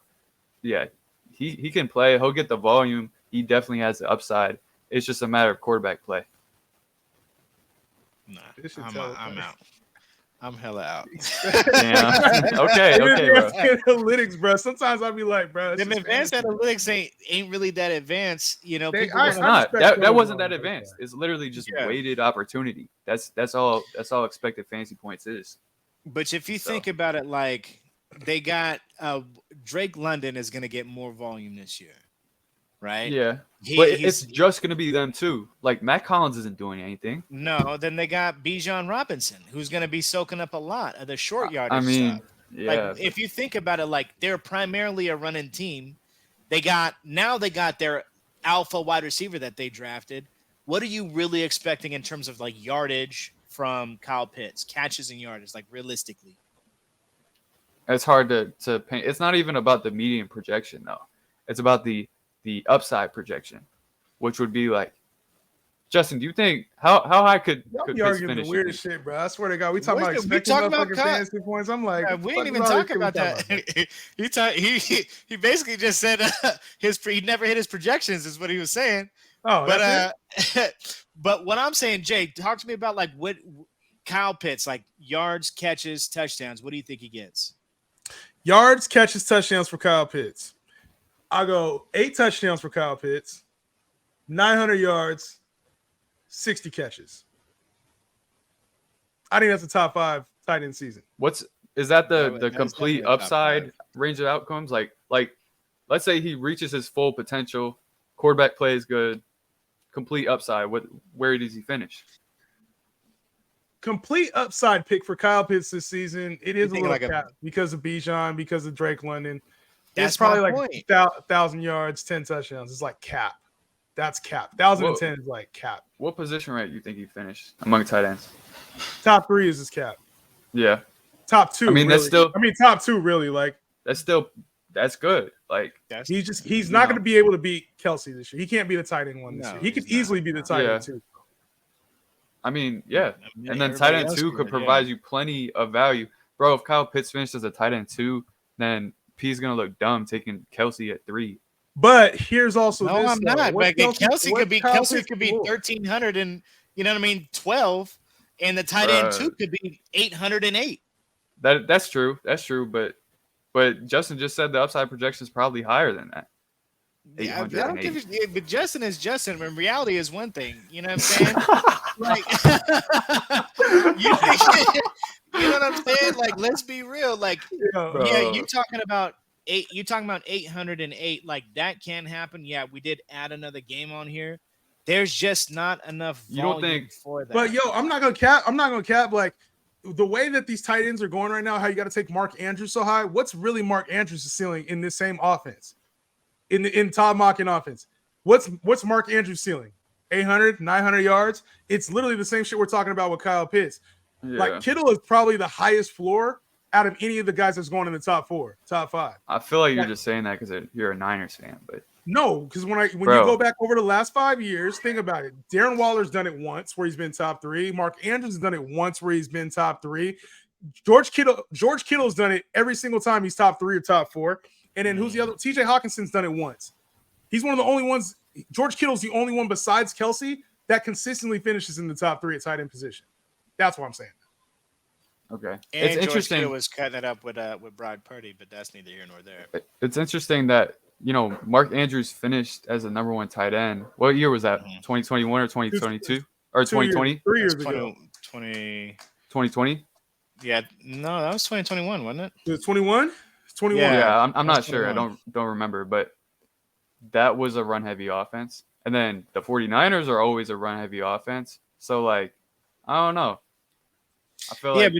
yeah, he can play. He'll get the volume. He definitely has the upside. It's just a matter of quarterback play. Nah, I'm out. I'm hella out. Damn. Okay, bro. Analytics, bro. Sometimes I'll be like, bro, Them advanced analytics ain't really that advanced. You know, people It's not. That wasn't that advanced. It's literally just weighted opportunity. That's all expected fantasy points is. But if you think about it, like they got Drake London is going to get more volume this year, right? Yeah, but it's just going to be them too. Like Matt Collins isn't doing anything. No, then they got Bijan Robinson, who's going to be soaking up a lot of the short yardage. I mean, stuff. yeah. Like if you think about it, like they're primarily a running team. They got their alpha wide receiver that they drafted. What are you really expecting in terms of like yardage from Kyle Pitts, catches and yardage, like realistically? It's hard to paint. It's not even about the median projection though. It's about the upside projection, which would be like, Justin, do you think how high could Pitts finish? The weirdest shit, bro. I swear to God, we talking about expecting motherfucking fantasy points. I'm like, we ain't even talking about that. He basically just said he never hit his projections is what he was saying. Oh, but but what I'm saying, Jay, talk to me about like what Kyle Pitts, like yards, catches, touchdowns. What do you think he gets? Yards, catches, touchdowns for Kyle Pitts. I'll go 8 touchdowns for Kyle Pitts, 900 yards, 60 catches. I think that's a top 5 tight end season. Is that the complete upside range of outcomes? Like let's say he reaches his full potential, quarterback play is good, complete upside. Where does he finish? Complete upside pick for Kyle Pitts this season. It is a little cap because of Bijan, because of Drake London. That's probably like 1,000 yards, 10 touchdowns. It's like cap. That's cap. 1,010 is like cap. What position rank do you think he finished among tight ends? Top 3 is his cap. Yeah. Top 2. I mean, really. Top 2 really. Like that's good. Like he's not going to be able to beat Kelsey this year. He can't be the tight end 1 this year. He could easily be the tight end 2. I mean, yeah. And then tight end 2 could provide you plenty of value. Bro, if Kyle Pitts finished as a tight end 2, then P's going to look dumb taking Kelsey at 3. But here's also no, I'm not. But Kelsey could be 1,300 and 12, and the tight end 2 could be 808. That's true. That's true. But Justin just said the upside projection is probably higher than that. I don't give a, but Justin is Justin. When reality is one thing, you know what I'm saying? Like, you know what I'm saying? Like, let's be real. Like, you talking about 808. Like, that can happen. Yeah, we did add another game on here. There's just not enough volume for that. But I'm not gonna cap. Like, the way that these tight ends are going right now, how you got to take Mark Andrews so high. What's really Mark Andrews' ceiling in this same offense? In Todd Monken offense, what's Mark Andrews' ceiling? 800, 900 yards. It's literally the same shit we're talking about with Kyle Pitts. Yeah. Like Kittle is probably the highest floor out of any of the guys that's going in the top 4, top 5. I feel like you're just saying that because you're a Niners fan, but no, because when you go back over the last 5 years, think about it. Darren Waller's done it once where he's been top 3. Mark Andrews has done it once where he's been top 3. George Kittle's done it every single time he's top 3 or top 4. And then who's the other? TJ Hawkinson's done it once. He's one of the only ones. George Kittle's the only one besides Kelsey that consistently finishes in the top 3 at tight end position. That's what I'm saying. Okay, and it's interesting. George Kittle was cutting it up with Broad Purdy, but that's neither here nor there. It's interesting that Mark Andrews finished as a number 1 tight end. What year was that? 2021 or 2022 or 2020? 3 years ago. 2020. Yeah, no, that was 2021, wasn't it? It was 21. 21. Yeah, I'm not sure. I don't remember, but that was a run-heavy offense. And then the 49ers are always a run-heavy offense. So, like, I don't know. I feel but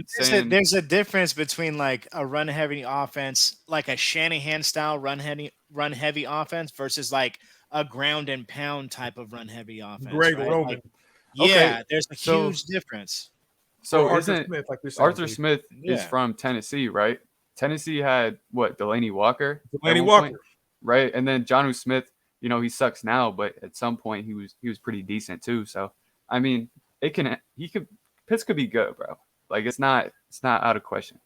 there's a difference between, like, a run-heavy offense, like a Shanahan-style run-heavy offense versus, like, a ground-and-pound type of run-heavy offense. Greg Roman. Like, there's a huge difference. So Arthur Smith is from Tennessee, right? Tennessee had Delaney Walker, point, right? And then Jonnu Smith, he sucks now, but at some point he was pretty decent too. So I mean, Pitts could be good, bro. Like it's not out of question.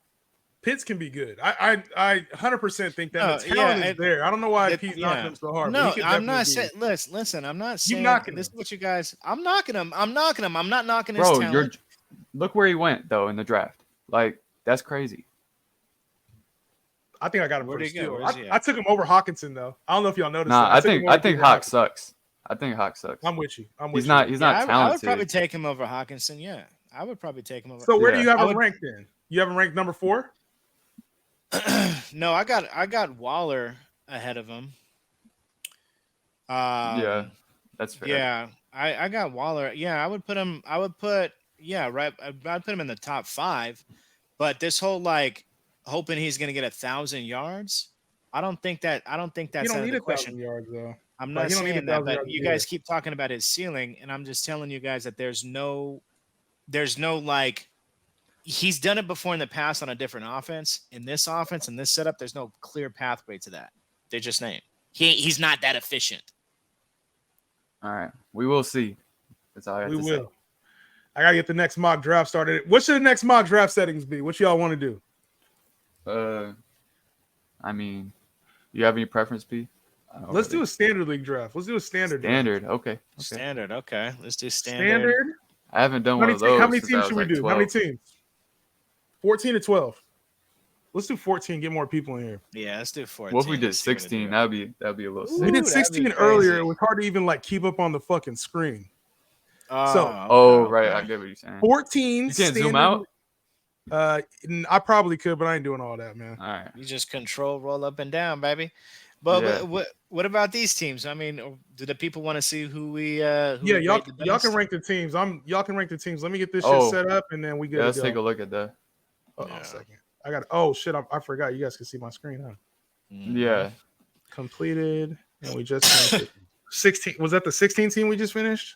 Pitts can be good. I 100% think that the talent is there. I don't know why Pete's knocking him so hard. No, I'm not saying. Listen, I'm not saying. This is what you guys. I'm knocking him. I'm not knocking his talent. Look where he went though in the draft. Like, that's crazy. I think I got him Where'd for a he go? steal. Where's he I at? took him over Hawkinson though. I don't know if y'all noticed. Nah, that. I think Hawk sucks. I think Hawk sucks. I'm with you. He's not I would talented. probably take him over Hawkinson. Yeah, I would probably take him over. So where do Yeah. you have I him would- ranked then? You have him ranked number 4? No, I got Waller ahead of him. Yeah, that's fair. Yeah, I got Waller. Yeah, I would put him. Right. I'd put him in the top 5. But this whole like hoping he's going to get 1,000 yards, I don't think that's You out don't of need the 1,000 question. yards though. I'm Like, not you don't need saying that, 1,000 but yards you either. guys keep talking about his ceiling, and I'm just telling you guys that there's no like he's done it before in the past on a different offense. In this offense, in this setup, there's no clear pathway to that. They're just saying he's not that efficient. All right, we will see. That's all I have We to will. I gotta get the next mock draft started. What should the next mock draft settings be? What y'all want to do? I mean, you have any preference, P? Let's do a standard league draft. Let's do a standard. Standard. Okay. Standard. Okay, let's do Standard. I haven't done How one many, of those. how many since I teams was should we like do? 12. How many teams? 14 to 12. Let's do 14. Get more people in here. Yeah, let's do 14. What if we did Let's see what it 16? do. That'd be a little Ooh, sick. We did that'd be 16 crazy. earlier. It was hard to even like keep up on the fucking screen. Oh, right. I get what you're saying. 14. You can't zoom standard- out? I probably could, but I ain't doing all that, man. All right. You just control, roll up and down, baby. But Yeah. what about these teams? I mean, do the people want to see who we? Who Yeah, we y'all rate the y'all best? can rank the teams. Y'all can rank the teams. Let me get this Oh. shit set up and then we good. Yeah, let's to go. take a look at that. Hold on Yeah. a second. I got. Oh shit! I forgot. You guys can see my screen, huh? Yeah. Completed, and we just finished it. 16. Was that the 16 team we just finished?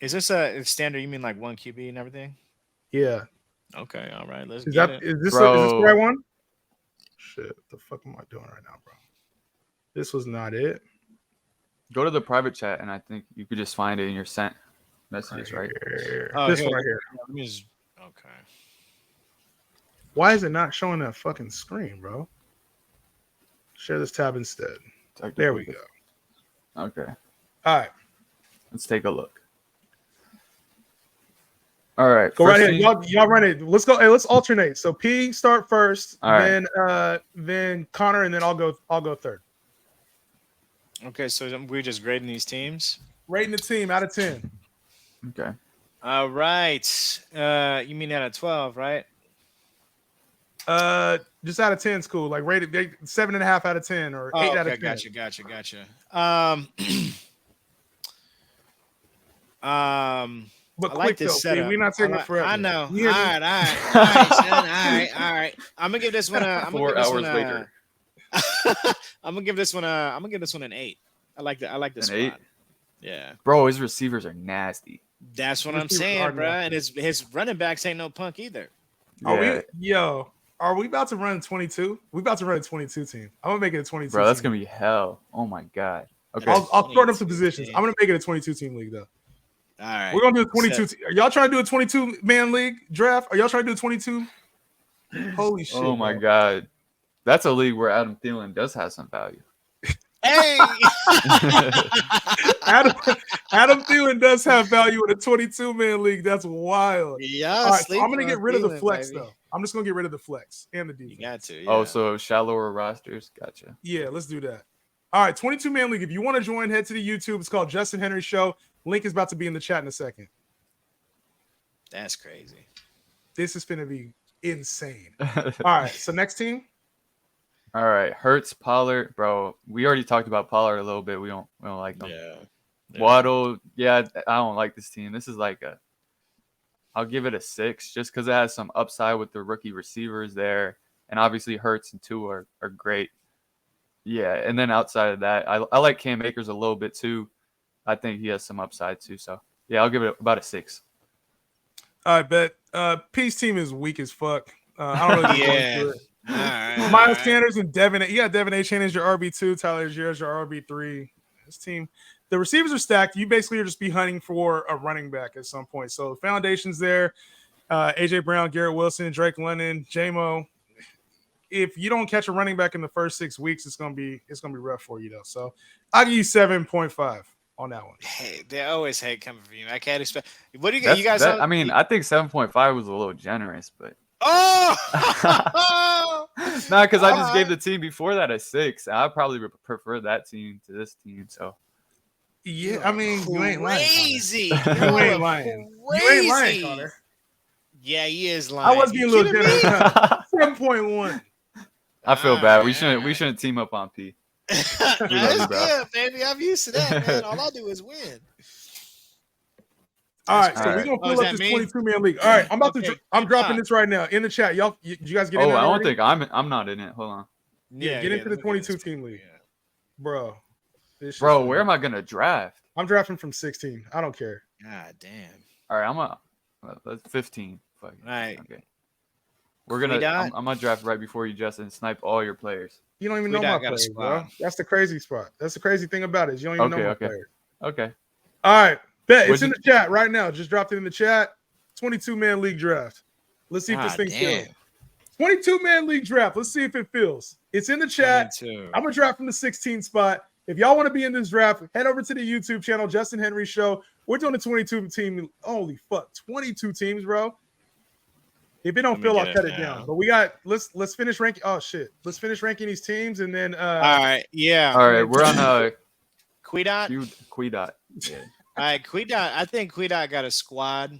Is this a standard? You mean like one QB and everything? Yeah. Okay, all right. Let's Is get that it. is this Bro. the right one? Shit, what the fuck am I doing right now, bro? This was not it. Go to the private chat, and I think you could just find it in your sent messages, right? Here. Oh, This here. one right here. Let me just- okay. Why is it not showing that fucking screen, bro? Share this tab instead. There we go. Okay. All right, Let's take a look. All right. go right first ahead. thing- Y'all run it. Let's go. Hey, let's alternate. So P start first, All right. then Connor, and then I'll go third. Okay, so we're just grading these teams. Rating the team out of 10. Okay. All right. You mean out of 12, right? Just out of 10 is cool. Like rated 7.5 out of 10 or 8 out of 10. Gotcha. But I quick like this though, setup. P. We're not taking it forever. I know. All You hear me? right, son. All right. I'm gonna give this one a. 4 hours later. I'm gonna give this one an 8. I like this An spot. 8? Yeah, Bro, his receivers are nasty. that's what I'm Receivers saying, are bro. nasty. And his running backs ain't no punk either. Are we about to run 22? We about to run a 22 team. I'm gonna make it a 22. Bro, that's team. gonna be hell. Oh my god. Okay. I'll sort up some 22 positions. team. I'm gonna make it a 22 team league though. All right, We're gonna do a 22. Are y'all trying to do a 22 man league draft? Are y'all trying to do a 22? Holy shit! Oh my bro. god. That's a league where Adam Thielen does have some value. Hey, Adam Thielen does have value in a 22 man league. That's wild. yeah. All right, so I'm gonna get rid of the flex though. I'm just gonna get rid of the flex and the defense. You got to. Yeah. Oh, so shallower rosters. Gotcha. Yeah, let's do that. All right, 22 man league. If you want to join, head to the YouTube. It's called Justin Henry Show. Link is about to be in the chat in a second. That's crazy. This is gonna be insane. All right, so next team. All right. Hurts, Pollard, bro. We already talked about Pollard a little bit. We don't like them. Yeah. Waddle, yeah, I don't like this team. This is like I'll give it a 6 just because it has some upside with the rookie receivers there. And obviously Hurts and Tua are great. Yeah, and then outside of that, I like Cam Akers a little bit too. I think he has some upside too. So, yeah, I'll give it about a 6. All right, bet. Peace team is weak as fuck. I don't really Yeah. do it. All right. Miles Sanders and Devin. Yeah, Devin A. Chain is your RB2. Tyler Algier is your RB3. This team, the receivers are stacked. You basically are just be hunting for a running back at some point. So the foundation's there. AJ Brown, Garrett Wilson, Drake London, J-Mo. If you don't catch a running back in the first 6 weeks, it's gonna be rough for you though. So I'll give you 7.5 on that one. Hey, they always hate coming from you. I can't expect. What do you guys? I mean, I think 7.5 was a little generous, but Oh, Nah, because I just gave the team before that a 6. I probably would prefer that team to this team. So Yeah, I mean, you ain't lying, Connor. crazy. You ain't lying. You ain't lying, Connor. Yeah, he is lying. I was being a little generous. 7.1. I feel bad. We shouldn't team up on P. That's good, baby. I'm used to that, man. All I do is win. All right, so All we're right. gonna fill up this 22-man league. All right, I'm dropping this right now in the chat. Y'all, you guys get in there? I don't already? think I'm not in it. Hold on. Yeah, get into the 22-team league, bro. Bro, where am I gonna draft? I'm drafting from 16. I don't care. God damn. All right, that's 15. Fuck it. All right. Okay. I'm gonna draft right before you, Justin. Snipe all your players. You don't even know my players, bro. That's the crazy spot. That's the crazy thing about it. Is you don't even know my players. Okay. All right. Bet. It's in the chat right now. Just dropped it in the chat. 22-man league draft. Let's see if this thing fills. 22-man league draft. Let's see if it fills. It's in the chat. I'm gonna draft from the 16 spot. If y'all want to be in this draft, head over to the YouTube channel, Justin Henry Show. We're doing a 22 team. Holy fuck, 22 teams, bro. If it don't fill, I'll cut it down. But we got let's finish ranking. Oh shit, let's finish ranking these teams and then. All right, yeah. All right, we're on Quidot. Quidot. Yeah. All right, Quidot. I think Quidot got a squad.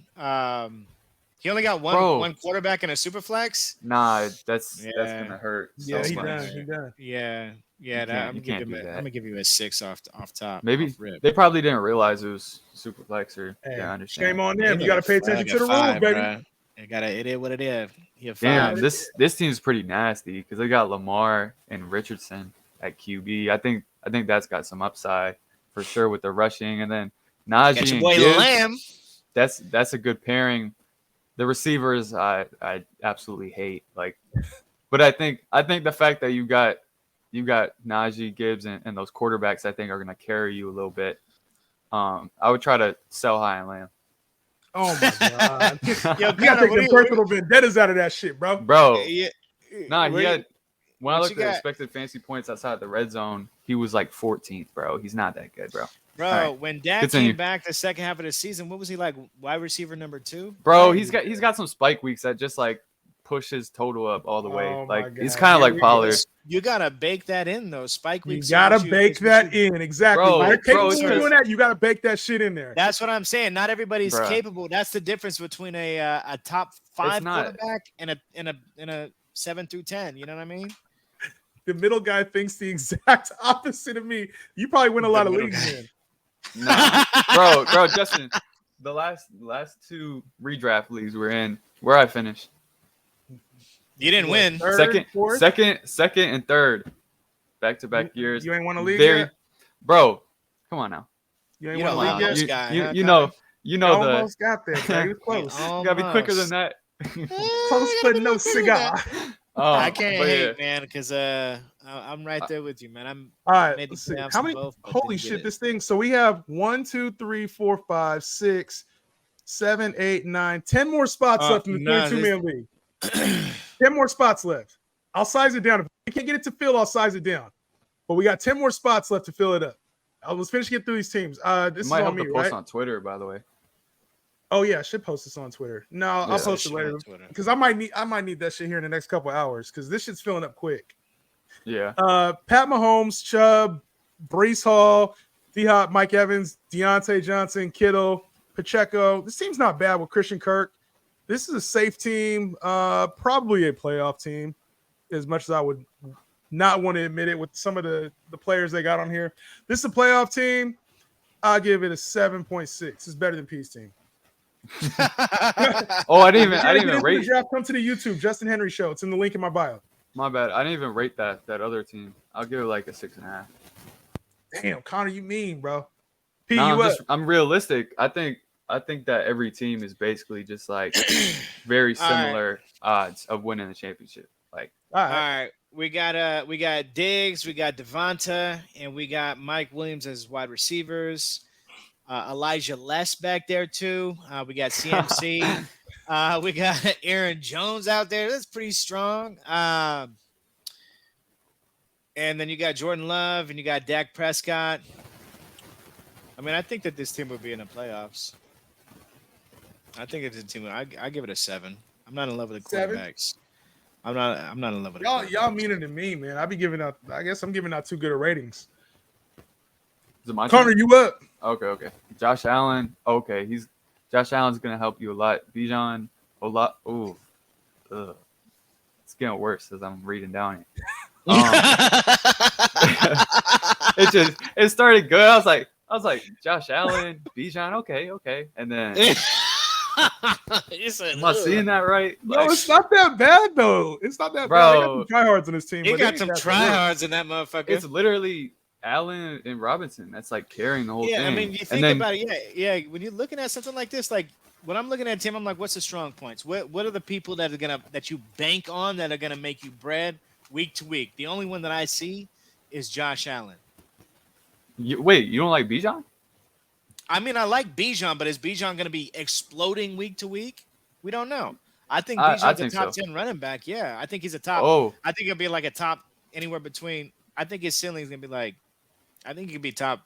He only got one quarterback in a SuperFlex. Nah, that's gonna hurt. Yeah, he done. Yeah. I'm gonna give you a 6 off top. Maybe they probably didn't realize it was SuperFlex or understand. Shame on them. You got to pay attention to the rules, baby. Bro. It is what it is. Damn, this team's pretty nasty because they got Lamar and Richardson at QB. I think that's got some upside for sure with the rushing, and then Najee and Gibbs, Lamb. That's a good pairing. The receivers I absolutely hate. But I think the fact that you got Najee, Gibbs, and those quarterbacks I think are gonna carry you a little bit. I would try to sell high and land. Oh my god! You gotta take the personal vendettas out of that shit, bro. Bro, he had. When I looked at expected fantasy points outside the red zone, he was like 14th, bro. He's not that good, bro. Bro, when Dak came back the second half of the season, what was he like? Wide receiver number 2? Bro, he's got some spike weeks that just like push his total up all the way. He's kind of like Pollard. You gotta bake that in though. Spike weeks. You gotta bake that in. Exactly. They're capable of doing that. You gotta bake that shit in there. That's what I'm saying. Not everybody's capable. That's the difference between a top 5 quarterback and a 7 through 10. You know what I mean? The middle guy thinks the exact opposite of me. You probably win a lot of leagues in. Nah. bro, Justin, the last 2 redraft leagues we're in, where I finished. You didn't win. Second, and third, back-to-back years. You ain't won a league yet? Bro, come on now. You ain't won a league yet? You know almost got there. Bro. You close. You gotta be quicker than that. Close, but no cigar. I can't hate, man, because I'm right there with you, man. All right. Let's see. How many? Holy shit! This thing. So we have 1, 2, 3, 4, 5, 6, 7, 8, 9, 10 more spots left in the 22-man league. 10 more spots left. I'll size it down. If we can't get it to fill, I'll size it down. But we got 10 more spots left to fill it up. Let's finish getting through these teams. This is on me, right? Post on Twitter, by the way. Oh yeah, I should post this on Twitter. No, I'll post it later because I might need that shit here in the next couple hours because this shit's filling up quick. Yeah. Pat Mahomes, Chubb, Breece Hall, D-Hop, Mike Evans, Deontay Johnson, Kittle, Pacheco. This team's not bad with Christian Kirk. This is a safe team, probably a playoff team, as much as I would not want to admit it with some of the players they got on here. This is a playoff team. I'll give it a 7.6. It's better than P's team. I didn't even rate. Draft, come to the YouTube Justin Henry Show. It's in the link in my bio. My bad. I didn't even rate that other team. I'll give it like a 6.5. Damn, Connor, you mean, bro? I'm realistic. I think that every team is basically just like very similar odds of winning the championship. Like, all right. We got Diggs, we got Devonta, and we got Mike Williams as wide receivers. Elijah Less back there too. We got CMC. We got Aaron Jones out there. That's pretty strong. And then you got Jordan Love and you got Dak Prescott. I mean, I think that this team would be in the playoffs. I think it's a team. I give it a 7. I'm not in love with the 7? quarterbacks. I'm not in love with Y'all meaner than me, man. I guess I'm giving out too good of ratings. Is it my Connor, turn? you up? Okay. Josh Allen. Okay, Josh Allen's gonna help you a lot. Bijan, a lot. Ooh, it's getting worse as I'm reading down it. It started good. I was like Josh Allen, Bijan. Okay, and then am I seeing that right? No, it's not that bad though. It's not that bad. They got some tryhards on this team. You but got some tryhards in that motherfucker. It's literally Allen and Robinson that's like carrying the whole thing. I mean, you think about it. Yeah. When you're looking at something like this, like when I'm looking at Tim, I'm like, what's the strong points? What are the people that you bank on that are gonna make you bread week to week? The only one that I see is Josh Allen. Wait, you don't like Bijan? I mean, I like Bijan, but is Bijan going to be exploding week to week? We don't know. I think Bijan's a top 10 running back. Yeah, I think he's a top. Oh, I think he'll be like a top anywhere between. I think his ceiling is going to be like. I think he could be top,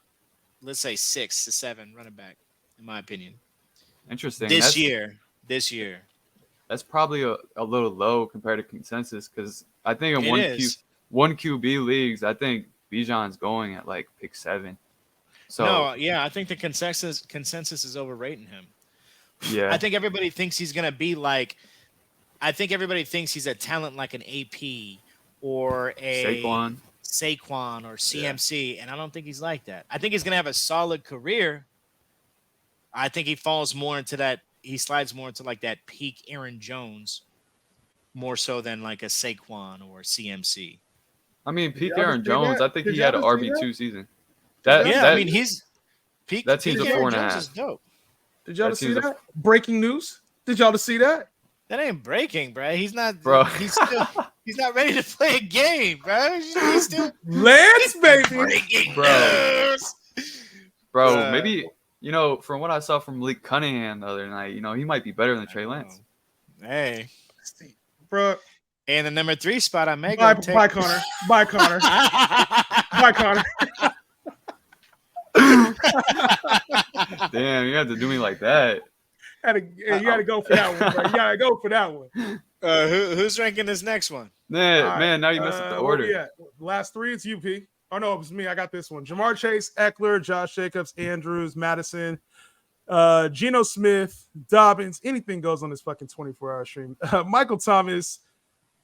let's say 6 to 7 running back, in my opinion. interesting. This year. That's probably a little low compared to consensus because I think in one QB leagues, I think Bijan's going at like pick 7. So no, yeah, I think the consensus is overrating him. Yeah, I think everybody thinks he's gonna be like. I think everybody thinks he's a talent like an AP or a Saquon or CMC, and I don't think he's like that. I think he's gonna have a solid career. I think he falls more into that. He slides more into like that peak Aaron Jones, more so than like a Saquon or CMC. I mean, peak Aaron Jones. I think he had an RB2 season. I mean, he's peak. That team's a 4.5. Is dope. Did y'all see that? Breaking news. Did y'all see that? That ain't breaking, bro. He's not. Bro. He's not ready to play a game, bro. He's still Lance, baby. Breaking Bro. news. Bro, maybe from what I saw from Malik Cunningham the other night, he might be better than Trey Lance. Hey, bro. And the number 3 spot, I may bye, go take. Bye, Connor. Bye, Connor. Bye, Connor. Damn, you have to do me like that. You got to go for that one, bro. You got to go for that one. Who's ranking this next one? Man, now you messed up the order. Last 3, it's UP. Oh, no, it was me. I got this one. Jamar Chase, Eckler, Josh Jacobs, Andrews, Madison, Geno Smith, Dobbins. Anything goes on this fucking 24-hour stream. Michael Thomas,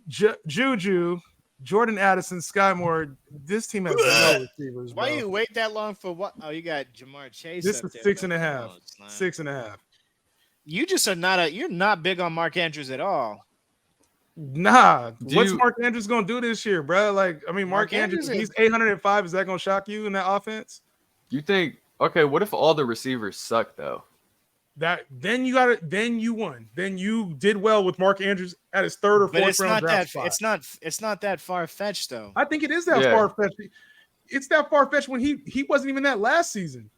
Juju, Jordan Addison, Sky Moore. This team has no receivers. Why bro. you wait that long for what? Oh, you got Jamar Chase. This up is there, 6.5. 6.5. You just are not you're not big on Mark Andrews at all. Nah. What's Mark Andrews gonna do this year, bro? Like, I mean, Mark Andrews, he's 805. Is that gonna shock you in that offense? You think? Okay, what if all the receivers suck though? Then you won. Then you did well with Mark Andrews at his 3rd or 4th round draft spot. It's not that far fetched though. I think it is that far fetched. It's that far fetched when he wasn't even that last season,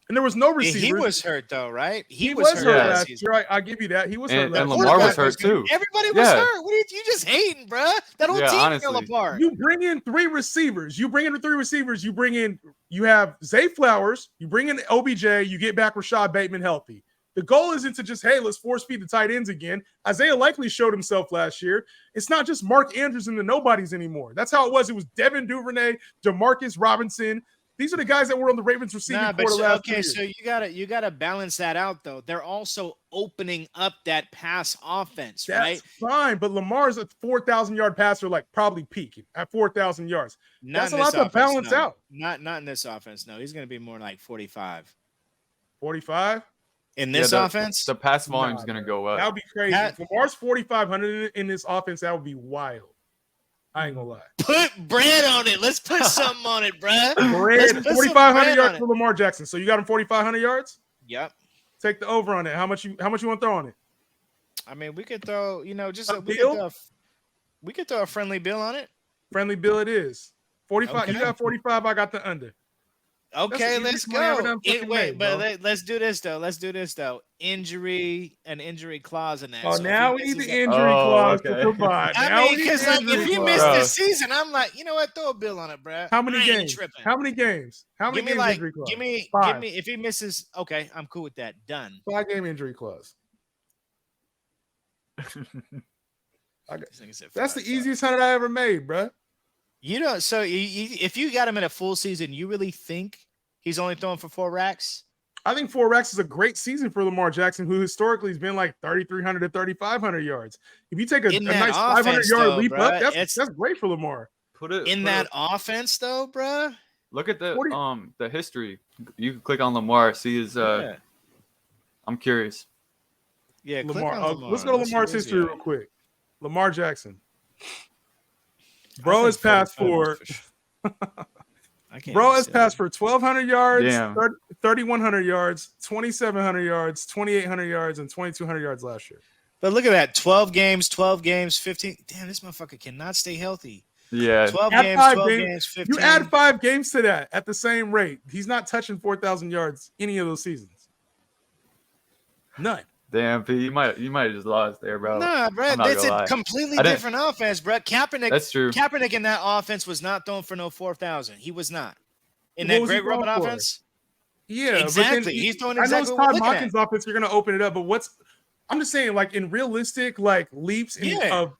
and there was no receivers. He was hurt though, right? He was hurt last season. Right, I give you that. He was hurt. And Lamar was hurt too. Everybody was hurt. What are you just hating, bro? That whole team fell apart. You bring in 3 receivers. You have Zay Flowers. You bring in OBJ. You get back Rashad Bateman healthy. The goal isn't to just, hey, let's force feed the tight ends again. Isaiah likely showed himself last year. It's not just Mark Andrews and the nobodies anymore. That's how it was. It was Devin Duvernay, Demarcus Robinson. These are the guys that were on the Ravens receiving corps last year. Okay, so you gotta balance that out though. They're also opening up that pass offense, right? That's fine, but Lamar's a 4,000-yard passer, like probably peaking at 4,000 yards. That's a lot to balance out. Not in this offense. No, he's gonna be more like 45. 45? In this offense, the pass volume is going to go up. That would be crazy. If Lamar's 4,500 in this offense, that would be wild. I ain't gonna lie. Put bread on it. Let's put something on it, bro. 4,500 yards for Lamar Jackson. So you got him 4,500 yards? Yep. Take the over on it. How much you want to throw on it? I mean, we could throw, we could throw a friendly bill on it. Friendly bill it is. 45. Okay. You got 45. I got the under. Okay, let's go. Let's do this though. An injury clause in that. Oh, so now we need the injury clause to provide. I mean, because like, if he missed this season, I'm like, you know what? Throw a bill on it, bro. How many games? How many games? Injury clause? Give me. If he misses, okay, I'm cool with that. Done. 5-game injury clause. That's the easiest 100 I ever made, bro. You know, so if you got him in a full season, you really think he's only throwing for 4 racks? I think 4 racks is a great season for Lamar Jackson, who historically has been like 3,300 to 3,500 yards. If you take a nice 500-yard leap up, that's great for Lamar. That offense, though, bro. Look at the history. You can click on Lamar, see his. I'm curious. Yeah, Lamar. Let's go to Lamar's history real quick. Lamar Jackson. Bro has passed for. Bro has passed for 1,200 yards, 3,100 yards, 2,700 yards, 2,800 yards, and 2,200 yards last year. But look at that: 12 games, 15. Damn, this motherfucker cannot stay healthy. Yeah, 12 games, 15. You add 5 games to that at the same rate. He's not touching 4,000 yards any of those seasons. None. Damn, P, you might have just lost there, bro. Nah, bro, that's a completely different offense, bro. Kaepernick. That's true. Kaepernick in that offense was not throwing for no 4,000. He was not in that great Roman offense. Yeah, exactly. He's throwing exactly. I know it's Todd Hawkins' offense. You're going to open it up, but I'm just saying, like in realistic like leaps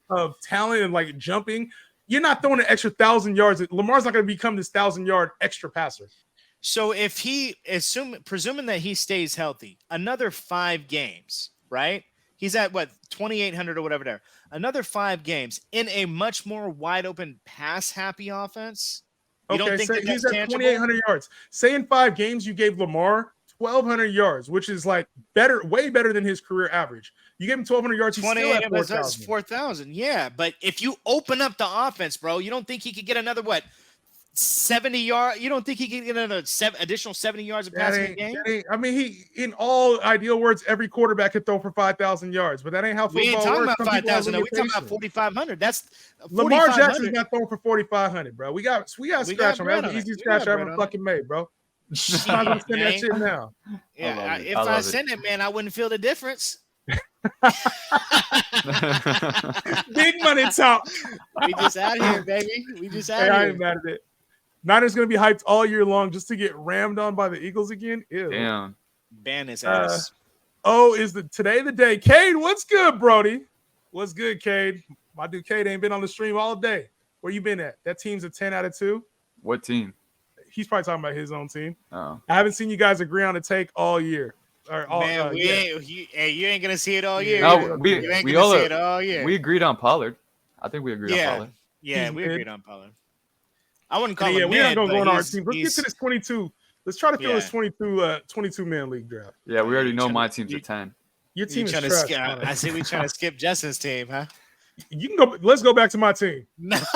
of talent and like jumping, you're not throwing an extra 1,000 yards. Lamar's not going to become this 1,000-yard extra passer. So if presuming that he stays healthy, another 5 games, right? He's at what 2,800 or whatever there. Another 5 games in a much more wide open pass happy offense. You don't think he's at 2,800 yards. Say in 5 games you gave Lamar 1,200 yards, which is like way better than his career average. You gave him 1,200 yards. He's still at 4,000. 4,000. Yeah, but if you open up the offense, bro, you don't think he could get another 70 yards? You don't think he could get another additional 70 yards of passing a game? I mean, he in all ideal words, every quarterback could throw for 5,000 yards, but that ain't how football works. We ain't talking about 5,000. We're talking about 4,500. That's Lamar Jackson's not throwing for 4,500, bro. We got scratch on. That's the easiest scratch I ever fucking made, bro. I'm gonna send that shit now. Yeah, if I send it, man, I wouldn't feel the difference. Big money talk. We just out here, baby. We just out here. I ain't mad at it. Niners gonna be hyped all year long just to get rammed on by the Eagles again. Ew. Damn. Ban his ass. Is today the day? Cade, what's good, Brody? What's good, Cade? My dude Cade ain't been on the stream all day. Where you been at? That team's a 10 out of 2. What team? He's probably talking about his own team. Oh. I haven't seen you guys agree on a take all year. Man, you ain't gonna see it all year. No, we ain't gonna see it all year. We agreed on Pollard. I think we agreed on Pollard. Yeah, we agreed on Pollard. I wouldn't call him. Yeah, we're not gonna go on our team. Let's get to this 22. Let's try to fill this 22-man league draft. Yeah, we already know my team's a 10. Your team is trying trash. I see we trying to skip Justin's team, huh? You can go. Let's go back to my team. I'm not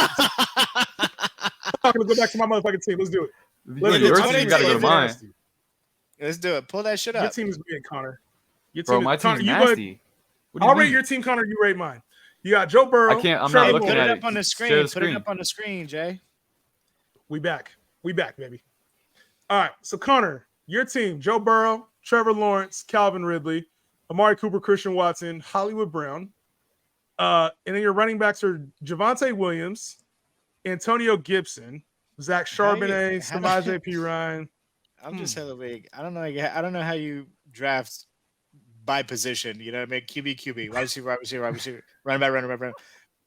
gonna go back to my motherfucking team. Let's do it. Your team gotta go to mine. Let's do it. Pull that shit up. Your team is big, Connor. Bro, my team's nasty. I'll rate your team, Connor. You rate mine. You got Joe Burrow. I'm not looking at it. Put it up on the screen. Put it up on the screen, Jay. We back, baby. All right, so Connor, your team: Joe Burrow, Trevor Lawrence, Calvin Ridley, Amari Cooper, Christian Watson, Hollywood Brown, and then your running backs are Javonte Williams, Antonio Gibson, Zach Charbonnet, Samaje P. Ryan. I'm just hella big. I don't know how you draft by position. You know what I mean? QB, wide receiver, running back.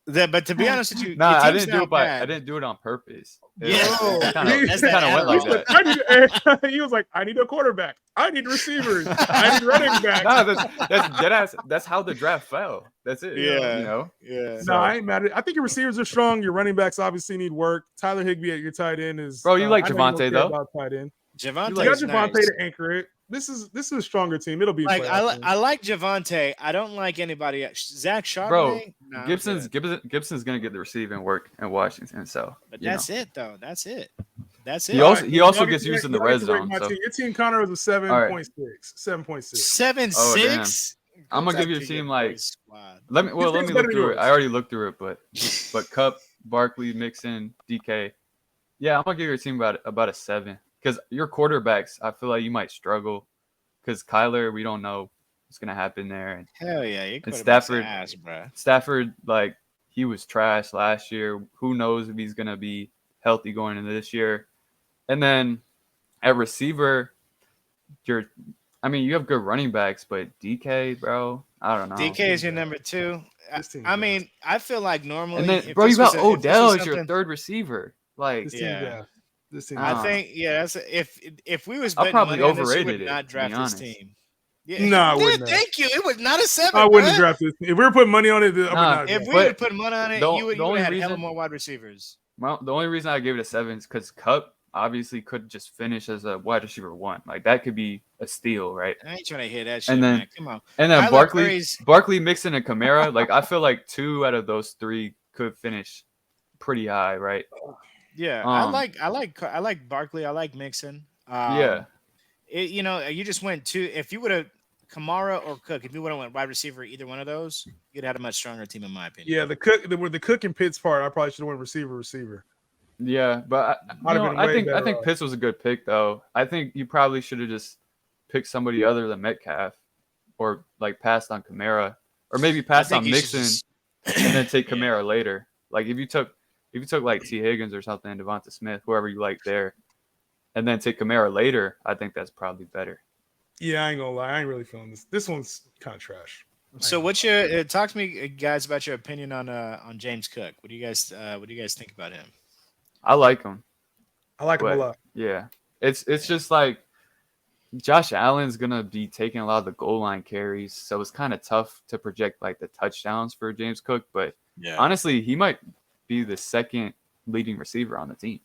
But to be honest with you, I didn't do it I didn't do it on purpose. It kind of went like that. He was like, I need a quarterback. I need receivers. I need running back. No, that's how the draft fell. That's it. Yeah. You know? Yeah. No, I ain't mad at it. I think your receivers are strong. Your running backs obviously need work. Tyler Higbee at your tight end is. Bro, you like Javonte though? About tight end. Javonte, you got Javonte to anchor it. This is a stronger team. It'll be like I like Javonte. I don't like anybody else. Zach Charbonnet. Bro, Gibson's gonna get the receiving work in Washington. So, but that's it though. That's it. He also gets used in the red zone. So. Your team, Connor, was a 7.6. 7.6. 7.6. I'm gonna give your team like. Let me look through it. I already looked through it, but Cup, Barkley, Mixon, DK. Yeah, I'm gonna give your team about a 7. Because your quarterbacks, I feel like you might struggle. Because Kyler, we don't know what's gonna happen there. And, hell yeah, and Stafford, like he was trash last year. Who knows if he's gonna be healthy going into this year? And then at receiver, you have good running backs, but DK, bro, I don't know. DK is your number 2. I mean, I feel like normally, and then, if bro, you this got was a- if this Odell was as your something- third receiver. Like, This team, Yeah. This team. I don't think, if we was I betting probably money on this, you overrated would it, not to be draft this honest. team. Yeah, No, I wouldn't have. Thank you. It was not a 7. I wouldn't have bruh. drafted this. If we were putting money on it, I would Nah, not. If we But would put money on it, the- you would the only have had hella reason- more wide receivers. Well, the only reason I gave it a 7 is because Cup obviously could just finish as a wide receiver 1. Like, that could be a steal, right? I ain't trying to hear that shit, And then- man. Come on. And then Kyler Murray's- Barkley mixing a Kamara. Like, I feel like 2 out of those 3 could finish pretty high, right? Yeah, Um, I like Barkley. I like Mixon. Yeah. You just went 2. If you would have Kamara or Cook, if you would have went wide receiver, either one of those, you'd have had a much stronger team, in my opinion. Yeah, the Cook and Pitts part, I probably should have went receiver. Yeah, but Might have been way I better think off. Pitts was a good pick, though. I think you probably should have just picked somebody other than Metcalf, or like passed on Kamara, or maybe passed on think you should Mixon just- and then take Kamara later. Like if you took like T. Higgins or something, Devonta Smith, whoever you like there, and then take Kamara later, I think that's probably better. Yeah, I ain't gonna lie, I ain't really feeling this. This one's kind of trash. So what's your talk to me, guys, about your opinion on James Cook? What do you guys think about him? I like him. I like him a But, lot. yeah, it's just like Josh Allen's gonna be taking a lot of the goal line carries, so it's kind of tough to project like the touchdowns for James Cook. But Yeah. honestly, he might be the second leading receiver on the team.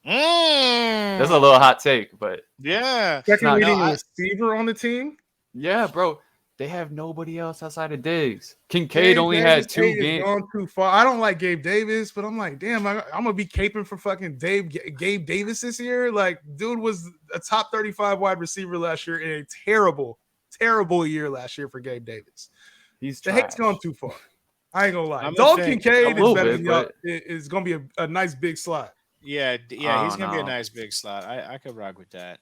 Mm. That's a little hot take, but Yeah. Second not- leading no, I- receiver on the team. yeah, bro, they have nobody else outside of Diggs. Kincaid only had 2 games. Gone too far. I don't like Gabe Davis, but I'm like, damn, I'm gonna be caping for fucking Gabe Davis this year. Like, dude was a top 35 wide receiver last year in a terrible year last year for Gabe Davis. He's The hate's trash. gone too far. I ain't gonna lie. I'm Dalton gonna think- Kincaid A is little better bit, than y'all. but- Is gonna be a nice big slot. Yeah, Oh, he's gonna be a no. nice big slot. I could rock with that.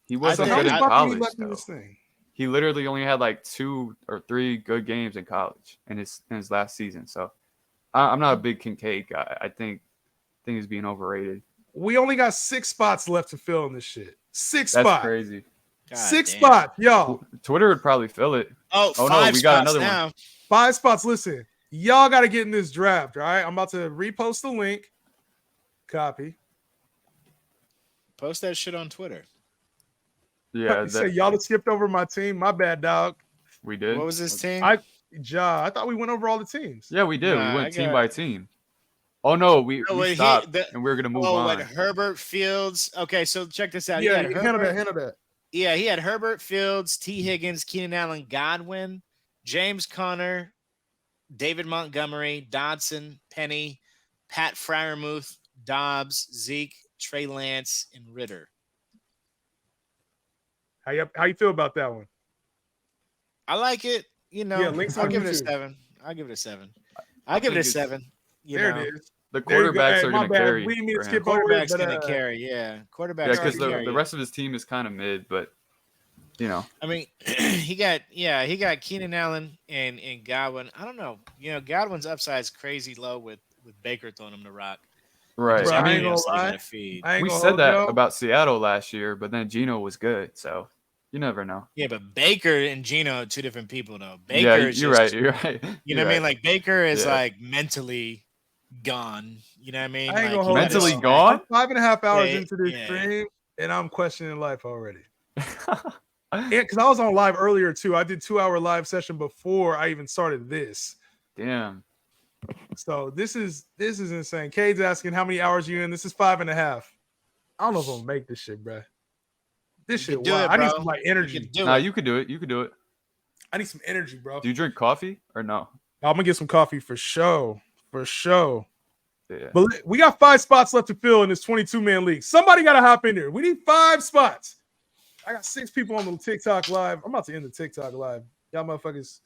He So wasn't how good many in bucks did he college, left in though. this thing? He literally only had like 2 or 3 good games in college in his last season. So I'm not a big Kincaid guy. I think he's being overrated. We only got 6 spots left to fill in this shit. 6 That's spots. crazy. God 6 damn. spots, y'all. Twitter would probably fill it. Oh, Oh, no, 5 we got spots another one. now. 5 spots. Listen, y'all got to get in this draft, all right? I'm about to repost the link. Copy. Post that shit on Twitter. Yeah, You say y'all have skipped over my team. My bad, dog. we did. What was this team? I thought we went over all the teams. Yeah, we did. Nah, we I went team got- by team. Oh no, we wait, stopped and we were gonna move on. like Herbert Fields. Okay, so check this out. Yeah, he had handle Herbert, that. Yeah, he had Herbert, Fields, T. Higgins, Keenan Allen, Godwin, James Conner, David Montgomery, Dodson, Penny, Pat Freiermuth, Dobbs, Zeke, Trey Lance, and Ritter. How you feel about that one? I like it. Yeah, links I'll on give it a YouTube. 7. I'll give it a 7. I'll give it a think it's- 7. There it is. The There you go. quarterbacks Hey, are my gonna bad. carry. We didn't mean to for skip him. over it, Quarterback's but, gonna carry. Yeah, quarterback's Yeah, gonna because carry. the rest of his team is kind of mid, but you know, I mean, he got Keenan Allen and Godwin. I don't know. Godwin's upside is crazy low with Baker throwing him the rock. right? Bro, I I mean, ain't gonna lie. Gonna feed. I ain't we gonna said hold that y'all. about Seattle last year, but then Geno was good, so you never know. Yeah, but Baker and Geno are two different people, though. Baker Yeah, is you're just, right. You're right. You know what I mean? Like Baker is Yeah. like mentally gone. You know what I mean? I ain't Like, gonna he hold got Mentally his- gone? I'm 5.5 hours Yeah, into this yeah. stream, and I'm questioning life already. Yeah, because I was on live earlier too. I did 2-hour live session before I even started this. Damn. So this is insane. Cade's asking how many hours you in. This is 5.5. I don't know if I'm gonna make this shit, bro. This You shit, can do wow. it, I need bro. some like You energy. can do Nah, it. you could do it. You could do it. I need some energy, bro. Do you drink coffee or no? I'm gonna get some coffee for sure. For sure. Yeah. But we got 5 spots left to fill in this 22-man league. Somebody gotta hop in there. We need 5 spots. I got 6 people on the TikTok live. I'm about to end the TikTok live. Y'all motherfuckers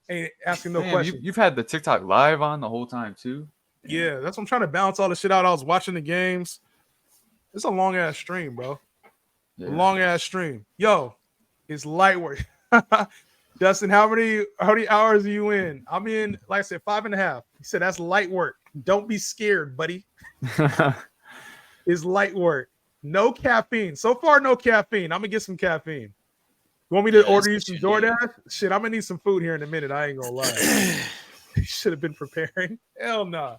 ain't asking no Damn, questions. you've had the TikTok live on the whole time too. Yeah, that's what I'm trying to balance all the shit out. I was watching the games. It's a long ass stream, bro. Yeah. Long ass stream. Yo, it's light work. Justin, how many hours are you in? I'm in, like I said, 5.5. He said that's light work. Don't be scared, buddy. It's light work. No caffeine. So far, no caffeine. I'm gonna get some caffeine. Want me to Yeah, order you that's some what you need. DoorDash? Shit, I'm gonna need some food here in a minute. I ain't gonna lie. You should have been preparing. Hell nah.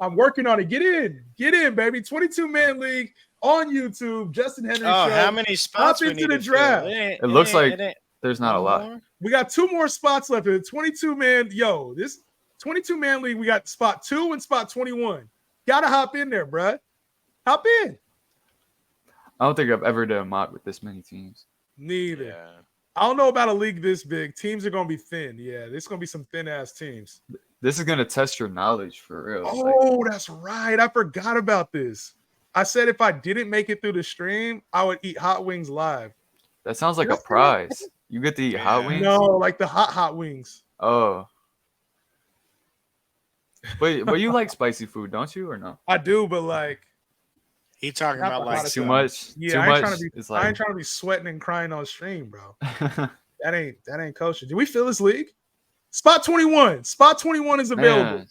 I'm working on it. Get in, baby. 22-man league on YouTube. Justin Henry Oh, show. how many spots we into need the to draft. fill? It looks like it ain't there's not a one lot. more? We got 2 more spots left in the 22-man. Yo, this 22-man league, we got spot 2 and spot 21. Gotta hop in there, bruh. Hop in. I don't think I've ever done a mock with this many teams. Neither. Yeah. I don't know about a league this big. Teams are gonna be thin. Yeah, there's gonna be some thin ass teams. This is gonna test your knowledge for real. Oh, that's right. I forgot about this. I said if I didn't make it through the stream, I would eat hot wings live. That sounds like a That's prize. You get to eat hot Yeah. wings. No, like the hot wings. Oh. But you like spicy food, don't you, or no? I do, but like, He talking Not about the like hottest Too Yeah. much. yeah, Too I ain't much. trying to be. It's I ain't like trying to be sweating and crying on stream, bro. That ain't kosher. Did we fill this league? Spot 21. Spot 21 is available. man.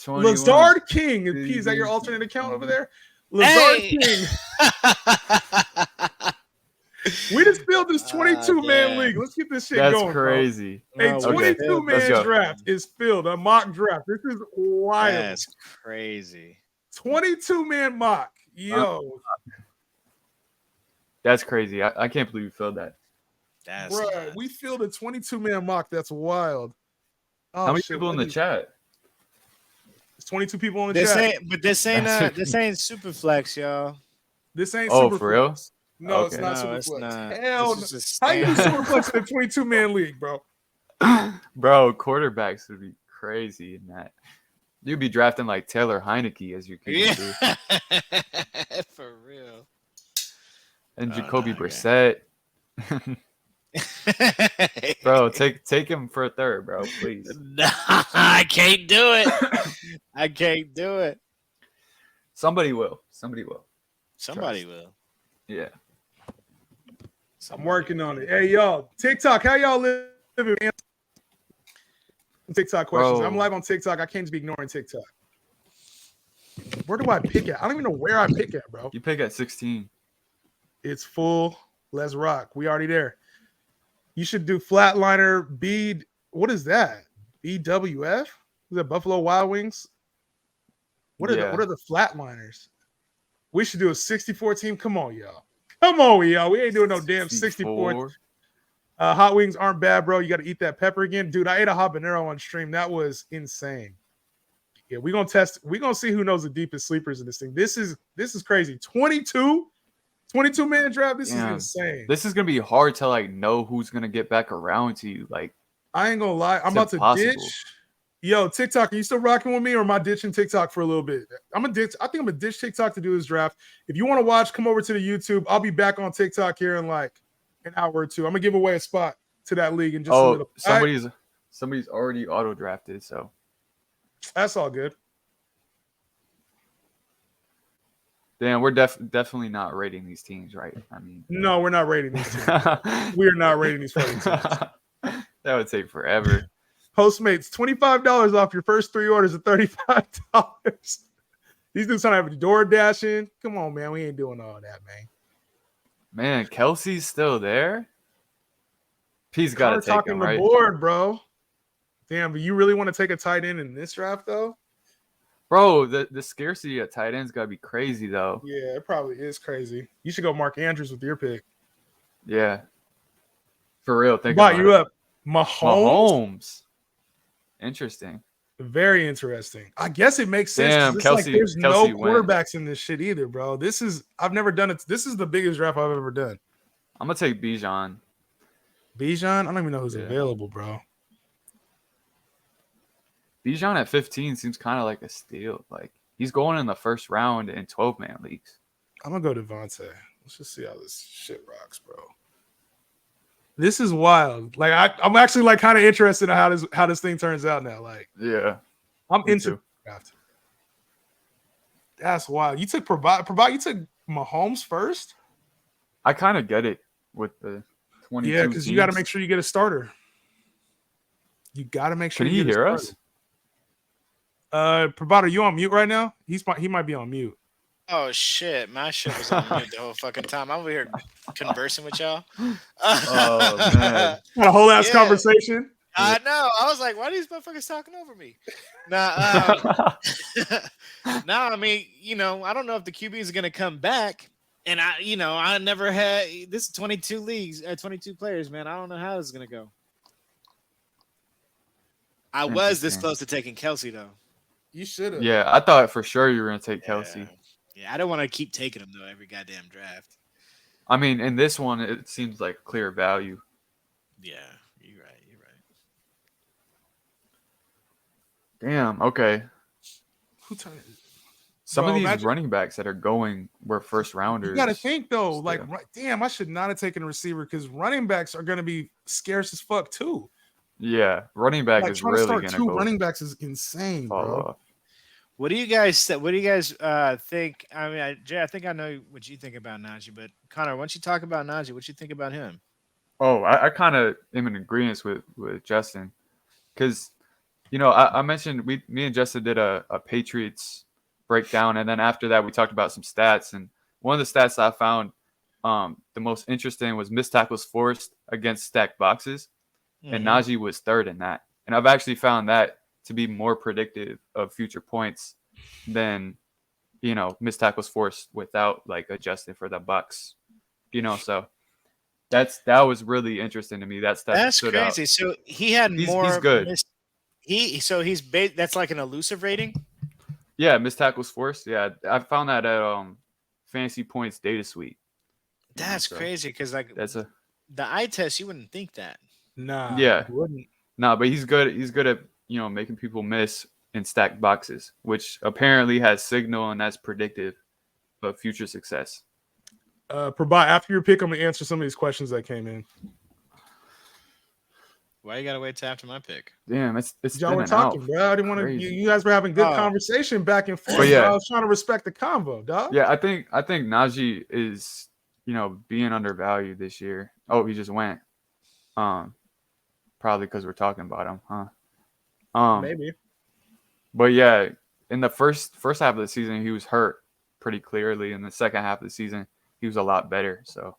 21. Lazard King. Is that your alternate account over there? Lazard Hey! King. We just filled this 22-man damn. league. Let's get this shit That's going. crazy. Bro. A No, Okay, 22-man let's go. draft is filled. A mock draft. This is wild. That's crazy. 22-man mock. Yo, That's crazy. I can't believe you filled that. That's bro, nuts. we filled a 22-man mock. That's wild. Oh, How many shit, people in the chat? There's 22 people in the This chat. ain't, but this ain't SuperFlex, y'all. This ain't Oh, Superflex. for real? No, it's Okay. not No, it's Superflex. not. Hell, This is how you do stand- Superflex in a 22-man league, bro? Bro, quarterbacks would be crazy in that. You'd be drafting like Taylor Heineke as your QB2. Yeah. For real. And Oh, Jacoby no, Brissett. Bro, take him for a third, bro, please. No, I can't do it. I can't do it. Somebody will. Somebody will. Somebody will. Yeah. I'm working on it. Hey, y'all, TikTok, how y'all living? TikTok questions. Bro. I'm live on TikTok. I can't just be ignoring TikTok. Where do I pick at? I don't even know where I pick at, bro. You pick at 16. It's full. Let's rock. We already there. You should do flatliner B. What is that? BWF? Is that Buffalo Wild Wings? What are the flatliners? We should do a 64 team. Come on, y'all. Come on, y'all. We ain't doing no damn 64. Hot wings aren't bad, bro. You got to eat that pepper again. Dude, I ate a habanero on stream. That was insane. Yeah, we're going to test. We're going to see who knows the deepest sleepers in this thing. This is crazy. 22-man draft. This is insane. This is going to be hard to like know who's going to get back around to you. Like, I ain't going to lie. I'm about to ditch. Yo, TikTok, are you still rocking with me or am I ditching TikTok for a little bit? I think I'm going to ditch TikTok to do this draft. If you want to watch, come over to the YouTube. I'll be back on TikTok here in like an hour or two. I'm going to give away a spot to that league in just a little. Somebody's already auto drafted, so that's all good. damn, we're definitely not rating these teams, right? I mean, no, we're not rating these teams. We are not rating these fucking teams. That would take forever. Postmates, $25 off your first 3 orders of $35. These dudes trying to have door dashing. Come on, man. We ain't doing all that, man. Man, Kelsey's still there. He's got to take him, right? The board, bro. Damn, but you really want to take a tight end in this draft, though? Bro, the scarcity at tight ends got to be crazy, though. Yeah, it probably is crazy. You should go Mark Andrews with your pick. Yeah. For real. Think about you it. up. Mahomes. Interesting. Very interesting. I guess it makes sense. Damn, Kelsey, like there's no quarterbacks wins. in this shit either, bro. I've never done it. This is the biggest draft I've ever done. I'm going to take Bijan. Bijan? I don't even know who's available, bro. Bijan at 15 seems kind of like a steal. Like, he's going in the first round in 12-man leagues. I'm going to go Devontae. Let's just see how this shit rocks, bro. This is wild. Like, I'm actually like kind of interested in how this thing turns out now. Like, yeah, I'm into the draft. That's wild. You took you took Mahomes first? I kind of get it with the 22 Yeah, because you got to make sure you get a starter. You got to make sure Can you he get a hear starter. us? Prabhat, are you on mute right now? He might be on mute. Oh shit, my shit was on mute the whole fucking time. I'm over here conversing with y'all. Oh man. What a whole ass Yeah. conversation. I know. I was like, why are these motherfuckers talking over me? Nah, no, I mean, I don't know if the QBs are gonna come back. And I never had this 22 leagues, 22 players, man. I don't know how this is gonna go. I was this Interesting. close to taking Kelsey though. You should have. Yeah, I thought for sure you were gonna take Kelsey. Yeah, I don't want to keep taking him though every goddamn draft. I mean, in this one, it seems like clear value. Yeah, you're right. Damn. Okay. Who turned it? Some Bro, of these imagine- running backs that are going were first rounders. You got to think though, still. like, damn, I should not have taken a receiver because running backs are going to be scarce as fuck too. Yeah, running back Like is trying really to start gonna two go running backs is insane, fall bro. off. What do you guys think? I mean, Jay, I think I know what you think about Najee, but Connor, why don't you talk about Najee? What you think about him? Oh, I kind of am in agreement with Justin, because I mentioned me and Justin did a Patriots breakdown, and then after that we talked about some stats, and one of the stats I found the most interesting was missed tackles forced against stacked boxes, and Najee was third in that, and I've actually found that to be more predictive of future points than missed tackles forced without like adjusting for the box, so. That was really interesting to me. That's stood crazy. Out. So he had more. He's good. That's like an elusive rating. Yeah, missed tackles forced. Yeah, I found that at Fantasy Points Data Suite. That's crazy because the eye test. You wouldn't think that. Nah. Yeah. Wouldn't. Nah, but he's good. He's good at making people miss in stacked boxes, which apparently has signal and that's predictive of future success. After your pick, I'm gonna answer some of these questions that came in. Why you gotta wait till after my pick? Damn, it's y'all were talking, out. bro. I didn't want to. You guys were having good conversation back and forth. Yeah, I was trying to respect the convo, dog. Yeah, I think Najee is being undervalued this year. Oh, he just went. Probably because we're talking about him, huh? Maybe. But yeah, in the first half of the season, he was hurt pretty clearly. In the second half of the season, he was a lot better. So,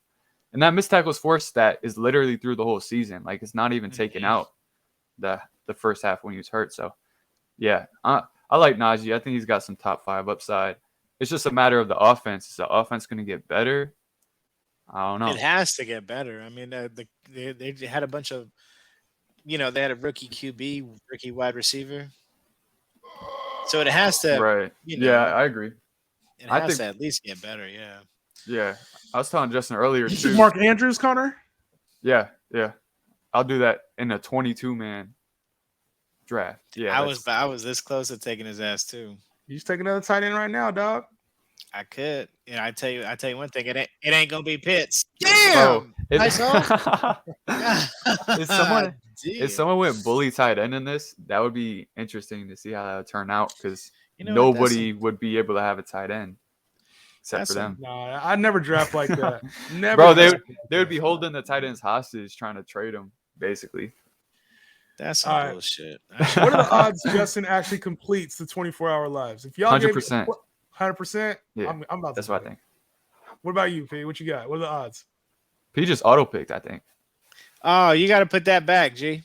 and that missed tackles forced stat is literally through the whole season. Like it's not even taken out the first half when he was hurt. So, yeah, I like Najee. I think he's got some top 5 upside. It's just a matter of the offense. Is the offense going to get better? I don't know. It has to get better. I mean, they had a bunch of, they had a rookie QB, rookie wide receiver. So it has to. Right. Yeah, I agree. It has to at least get better. Yeah. Yeah. I was telling Justin earlier too. Mark Andrews, Connor? Yeah. I'll do that in a 22-man draft. Yeah. I was this close to taking his ass too. You just take another tight end right now, dog. I could. I tell you one thing. It ain't gonna be Pitts. Damn. If someone went bully tight end in this, that would be interesting to see how that would turn out because nobody would be able to have a tight end except for them. Nah, I never draft like that. Never. Bro, they would be holding the tight ends hostage trying to trade them, basically. That's some bullshit. What are the odds Justin actually completes the 24-hour lives? If y'all 100%. 100%? Yeah, I'm about that's to what I think. What about you, P? What you got? What are the odds? P just auto-picked, I think. Oh, you got to put that back, G.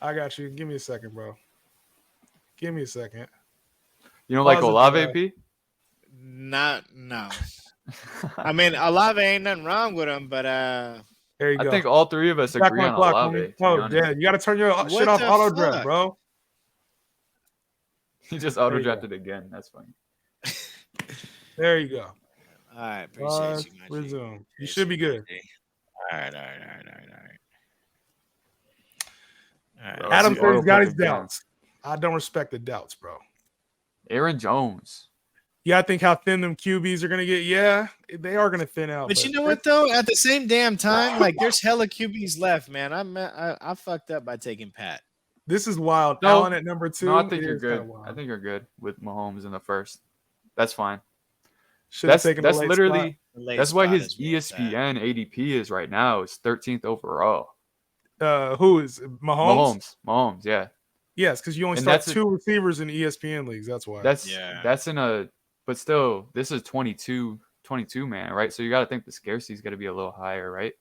I got you. Give me a second, bro. Give me a second. You don't like Olave, P? No. I mean, Olave ain't nothing wrong with him, but there you go. I think all 3 of us agree on Olave. Oh, damn. You got to turn your shit off auto draft, bro. He just auto drafted again. That's funny. There you go. All right, appreciate you, my resume. G. You should be good. All right. Adam says he's got his doubts. I don't respect the doubts, bro. Aaron Jones. Yeah, I think how thin them QBs are gonna get. Yeah, they are gonna thin out. But you know what though? At the same damn time, like there's hella QBs left, man. I fucked up by taking Pat. This is wild. No, Allen at number 2. No, I think you're good. I think you're good with Mahomes in the first. That's fine. That's literally that's why his ESPN ADP is right now. It's 13th overall. Who is Mahomes? Mahomes, yeah. Yes, because you only start 2 receivers in ESPN leagues. That's why. That's in a but still, this is 22 man, right? So you got to think the scarcity's got to be a little higher, right?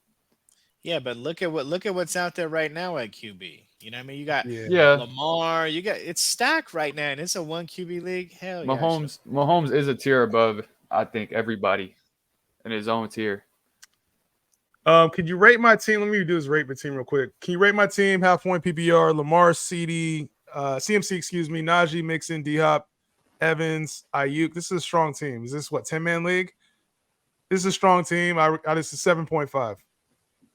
Yeah, but look at what's out there right now at QB. You know what I mean? You got Yeah. Lamar, it's stacked right now, and it's a 1 QB league. Hell yeah. Mahomes is a tier above, I think, everybody in his own tier. Could you rate my team? Let me do this rate my team real quick. Can you rate my team? Half point PPR, Lamar, CMC, Najee, Mixon, D-Hop, Evans, Ayuk. This is a strong team. Is this what, 10-man league? This is a strong team. This is 7.5.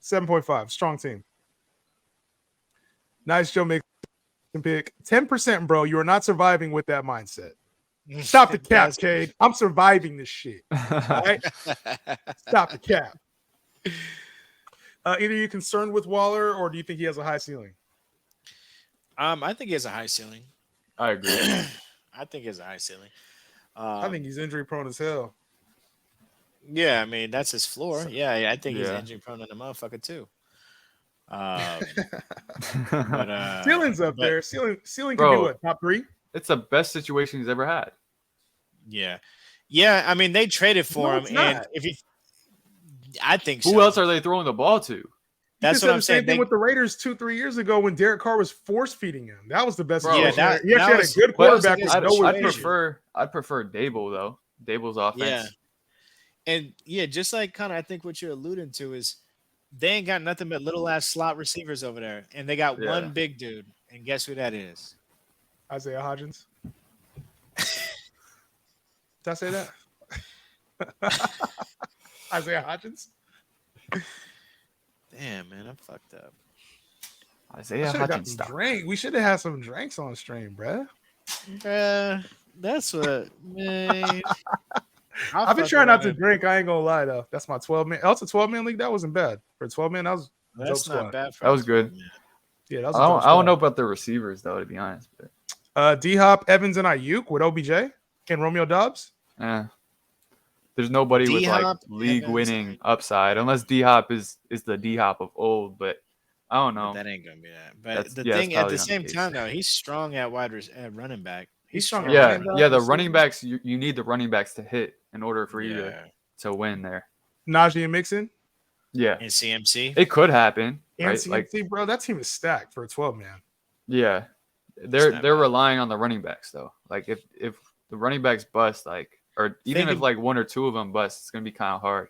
7.5. Strong team. Nice Joe Mixon pick. 10%, bro. You are not surviving with that mindset. Stop the cap, Cade. I'm surviving this shit. All right? Stop the cap. Either you concerned with Waller or do you think he has a high ceiling? I think he has a high ceiling. I agree. I think he has a high ceiling. I think he's injury prone as hell. Yeah, I mean that's his floor. Yeah, I think he's Yeah. injury prone in the motherfucker too. Ceiling's up there. Ceiling could Bro, be what, top 3? It's the best situation he's ever had. Yeah. I mean they traded for him, and I think who else are they throwing the ball to? That's what I'm saying. Same thing with the Raiders 2-3 years ago when Derek Carr was force feeding him. That was the best. Bro, he actually had a good quarterback. I'd prefer Dable though. Dable's offense. Yeah, and just like kind of I think what you're alluding to is they ain't got nothing but little ass slot receivers over there, and they got one big dude, and guess who that is? Isaiah Hodgins. Did I say that? Isaiah Hodgins. Damn, man, I'm fucked up. Isaiah Hodgins. We should have had some drinks on stream, bruh. That's what, man. I've been trying not to drink. I ain't gonna lie though. That's my 12-man. That's a 12-man league. That wasn't bad for a 12-man. That's not bad. That was good. Yeah, that was. I don't know about the receivers though, to be honest. But. D-Hop, Evans, and Ayuk with OBJ and Romeo Doubs. There's nobody with like league-winning upside unless D-Hop is the D-Hop of old. But I don't know. That ain't gonna be that. But the thing at the same time though, he's strong at running back. He's strong. Yeah. The running backs. You need the running backs to hit in order for you to win there. Najee and Mixon. Yeah. And CMC. It could happen. And right? CMC, bro, that team is stacked for a 12-man. Yeah. They're relying on the running backs though. Like if the running backs bust, like or even if like one or two of them bust, it's gonna be kind of hard.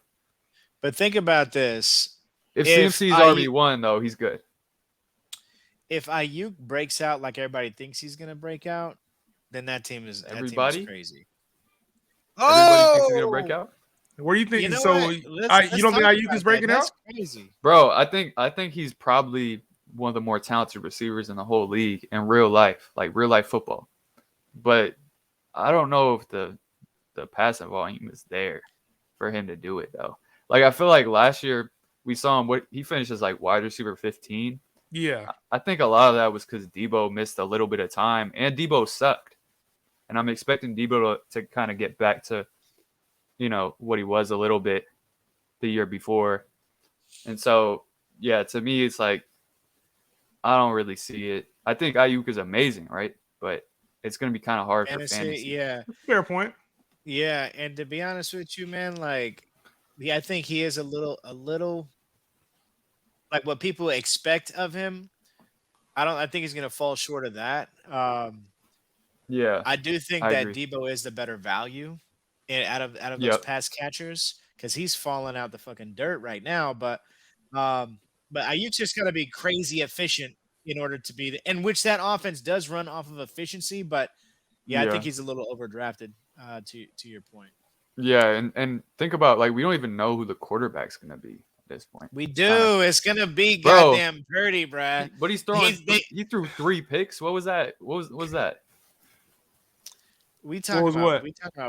But think about this: if CMC's RB1 though, he's good. If Ayuk breaks out like everybody thinks he's gonna break out, then that team is crazy. Everybody thinks he's gonna break out. Where do you think? You know so you don't think Ayuk is breaking out? Crazy, bro. I think he's probably one of the more talented receivers in the whole league in real life, like real life football. But I don't know if the passing volume is there for him to do it though. Like I feel like last year we saw him. He finished as like wide receiver 15. Yeah, I think a lot of that was because Debo missed a little bit of time, and Debo sucked. And I'm expecting Debo to kind of get back to, what he was a little bit the year before. And so, yeah, to me, it's like I don't really see it. I think Ayuk is amazing, right? But it's going to be kind of hard for fantasy. Yeah, fair point. Yeah, and to be honest with you, man, like, I think he is a little like what people expect of him. I think he's going to fall short of that. Yeah, I do think that Debo is the better value out of those pass catchers because he's falling out the fucking dirt right now. But Ayuk's just got to be crazy efficient in order to be and which that offense does run off of efficiency. But I think he's a little overdrafted. To your point. Yeah, and think about like we don't even know who the quarterback's going to be at this point. We do. It's going to be goddamn Purdy, bruh. But he's throwing. He threw 3 picks. What was that? What was that? We talking about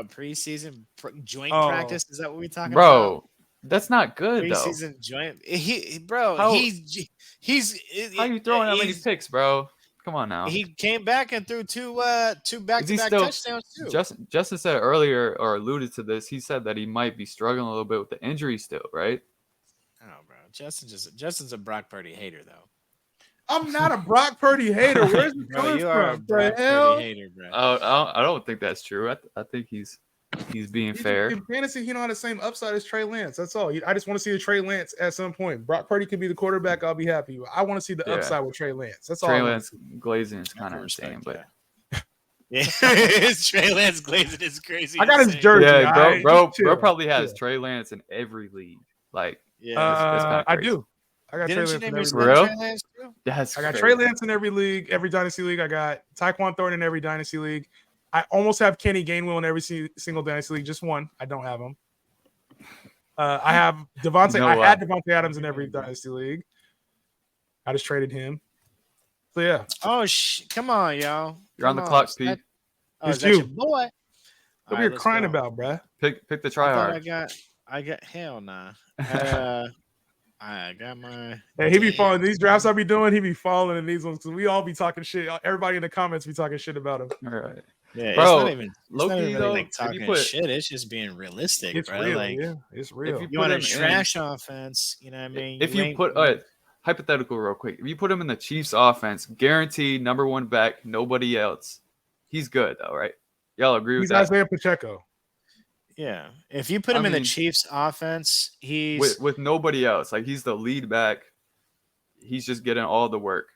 preseason joint practice. Is that what we talking about? Bro, that's not good preseason though. Joint. He's how you throwing that many picks, bro? Come on now. He came back and threw two back-to-back touchdowns too. Justin said earlier or alluded to this. He said that he might be struggling a little bit with the injury still, right? Oh, bro, Justin's a Brock Purdy hater though. I'm not a Brock Purdy hater. Where's the bro? You are a Brock Purdy hater, bro. I don't think that's true. I think he's he's being fair. In fantasy, he don't have the same upside as Trey Lance. That's all. I just want to see the Trey Lance at some point. Brock Purdy could be the quarterback. I'll be happy. I want to see the upside with Trey Lance. That's all. Trey Lance glazing is kind of insane, but yeah, Trey Lance glazing is crazy. I got his jersey. Yeah, bro probably has Trey Lance in every league. Like, yeah, I do. I got Didn't Trey you name Lance your in every son league. Trey Lance too? That's I got crazy. Trey Lance in every league, every dynasty league. I got Tyquan Thornton in every dynasty league. I almost have Kenny Gainwell in every single dynasty league. Just one. I don't have him. I have Devontae. You know I had Devontae Adams in every dynasty league. I just traded him. So yeah. Oh come on, y'all. You're on the clock, Pete. It's you, boy. What are you crying about, bruh? Pick the tryhard. I got hell nah. I got my. Hey, he be falling these drafts I be doing. He be falling in these ones because we all be talking shit. Everybody in the comments be talking shit about him. All right. Yeah, bro, it's not even really like talking shit. It's just being realistic, it's bro. Real, like, yeah, it's real. You want a trash offense, you know what I mean? If you put hypothetical real quick, if you put him in the Chiefs offense, guaranteed number one back, nobody else. He's good though, right? Y'all agree with that? Isaiah Pacheco. Yeah. If you put him in the Chiefs offense, he's with nobody else. Like, he's the lead back. He's just getting all the work.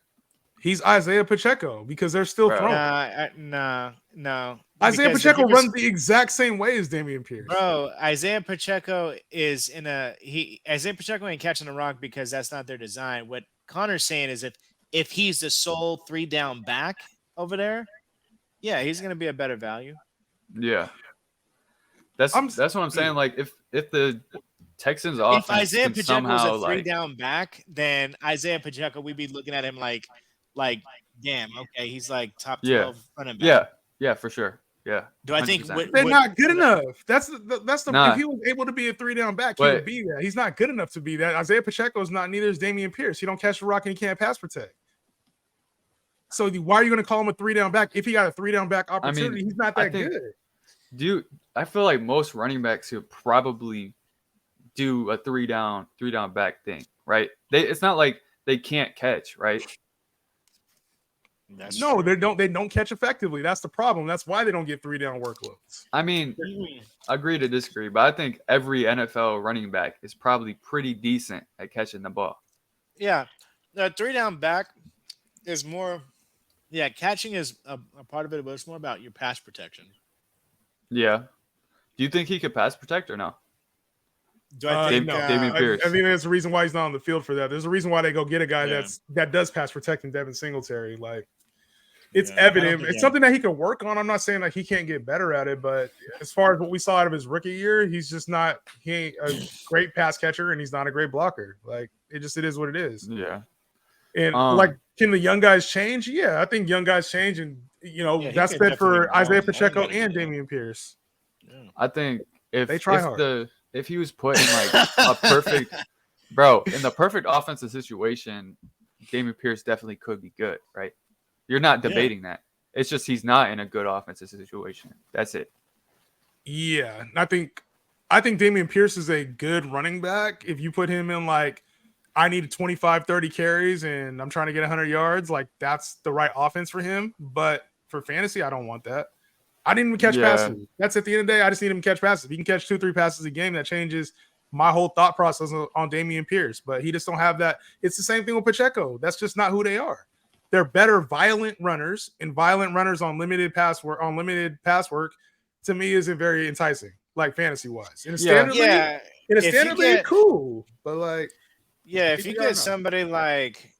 He's Isaiah Pacheco because they're still throwing. No. Isaiah Pacheco runs the exact same way as Dameon Pierce. Bro, Isaiah Pacheco Isaiah Pacheco ain't catching the rock because that's not their design. What Connor's saying is if he's the sole 3-down back over there, yeah, he's gonna be a better value. Yeah. That's what I'm saying. Like, if the Texans offense, if Isaiah Pacheco was a 3-down back, then Isaiah Pacheco, we'd be looking at him like damn, okay, he's like top 12 running back. Yeah, for sure. Yeah. Do I think they're not good enough? That's the nah. If he was able to be a 3-down back, he would be that. He's not good enough to be that. Isaiah Pacheco is not. Neither is Dameon Pierce. He don't catch the rock and he can't pass protect. So why are you going to call him a 3-down back if he got a 3-down back opportunity? He's not that good. I feel like most running backs who probably do a 3-down back thing, right? It's not like they can't catch, right? They don't catch effectively. That's the problem. That's why they don't get 3-down workloads. I mean, agree to disagree, but I think every NFL running back is probably pretty decent at catching the ball. Yeah, the 3-down back is more. Yeah, catching is a part of it, but it's more about your pass protection. Yeah. Do you think he could pass protect or no? Do I think Dameon Pierce? I mean, there's a reason why he's not on the field for that. There's a reason why they go get a guy that does pass protect and Devin Singletary. Like, it's evident. It's something that he can work on. I'm not saying like he can't get better at it, but as far as what we saw out of his rookie year, he's just not. He ain't a great pass catcher and he's not a great blocker. Like, it is what it is. Yeah. And can the young guys change? Yeah, I think young guys change, and that's good for Isaiah Pacheco and Dameon Pierce. Yeah. I think if he was put in like a perfect in the perfect offensive situation, Dameon Pierce definitely could be good, right? You're not debating that. It's just he's not in a good offensive situation. That's it. Yeah, I think Dameon Pierce is a good running back. If you put him in like, I need 25, 30 carries and I'm trying to get 100 yards, like that's the right offense for him. But for fantasy, I don't want that. I didn't even catch passes. That's at the end of the day, I just need him to catch passes. If he can catch 2-3 passes a game, that changes my whole thought process on Dameon Pierce. But he just don't have that. It's the same thing with Pacheco. That's just not who they are. They're better violent runners, and violent runners on limited pass work to me isn't very enticing, like fantasy wise. In a standard league, cool. But like, if you get somebody like,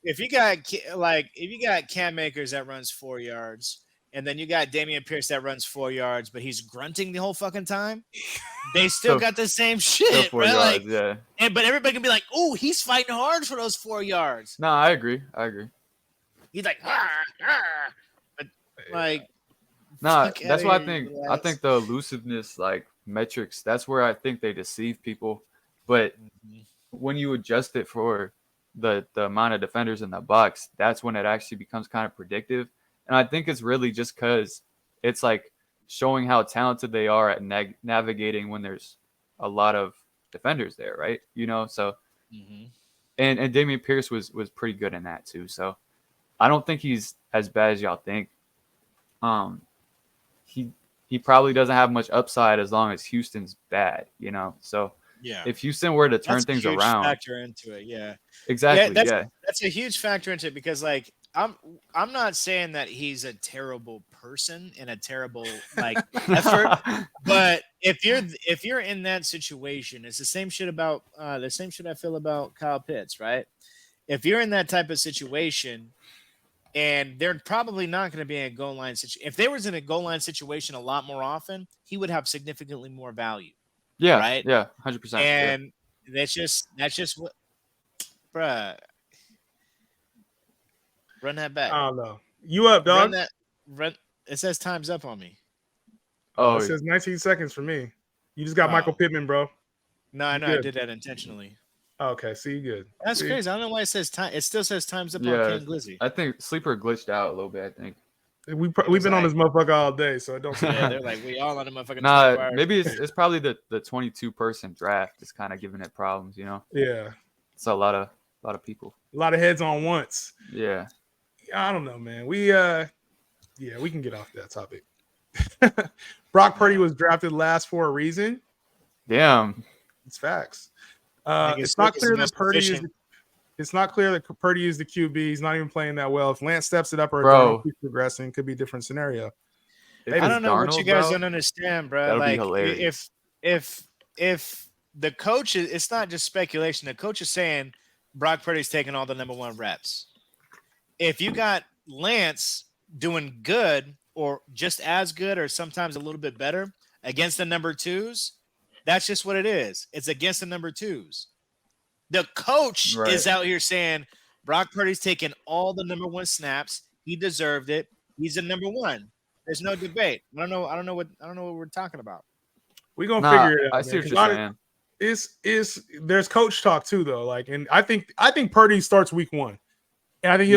if you got Cam Akers that runs 4 yards, and then you got Dameon Pierce that runs 4 yards, but he's grunting the whole fucking time, they still got the same shit, right? Yards, like, but everybody can be like, "Oh, he's fighting hard for those 4 yards." No, I agree. He's like, but like, that's why I think the elusiveness, like metrics, that's where I think they deceive people. But when you adjust it for the amount of defenders in the box, that's when it actually becomes kind of predictive. And I think it's really just because it's like showing how talented they are at navigating when there's a lot of defenders there, right? So and Dameon Pierce was pretty good in that too. So I don't think he's as bad as y'all think. he probably doesn't have much upside as long as Houston's bad, you know. So Yeah. if Houston were to turn That's a things huge around, factor into it. Yeah. exactly, yeah. That's a huge factor into it because like I'm not saying that he's a terrible person and a terrible like effort, but if you're in that situation, it's the same shit I feel about Kyle Pitts, right? If you're in that type of situation and they're probably not going to be in a goal line situation. If they was in a goal line situation a lot more often, he would have significantly more value. Yeah, Right. yeah, 100%. And that's just what, bruh. Run that back. I don't know. You up, Run dog? that. Run. It says time's up on me. Oh, it says 19 seconds for me. You just got Michael Pittman, bro. No, I know. I did that intentionally. Okay, see, you good. That's see? crazy. I don't know why it says time. It still says time's up on Yeah, King Glizzy. I think Sleeper glitched out a little bit. I think we've been on this motherfucker all day, so it don't. Yeah, they're like we all on the motherfucking. Nah, maybe it's probably the 22-person draft is kind of giving it problems, you know. Yeah, it's a lot of people. A lot of heads on once. Yeah, I don't know, man. We can get off that topic. Brock Purdy was drafted last for a reason. Damn, it's facts. It's not clear that Purdy is. It's not clear that Purdy is the QB. He's not even playing that well. If Lance steps it up or Darnold keeps progressing, could be a different scenario. I don't know what you guys don't understand, bro. That'll like be hilarious. if the coach is, it's not just speculation. The coach is saying Brock Purdy's taking all the number one reps. If you got Lance doing good or just as good or sometimes a little bit better against the number twos, that's just what it is. It's against the number twos. The coach is out here saying Brock Purdy's taking all the number one snaps. He deserved it. He's a number one. There's no debate. I don't know what we're talking about. We're gonna figure it out. I see what you're saying. There's coach talk too, though. Like, and I think Purdy starts week 1. And I think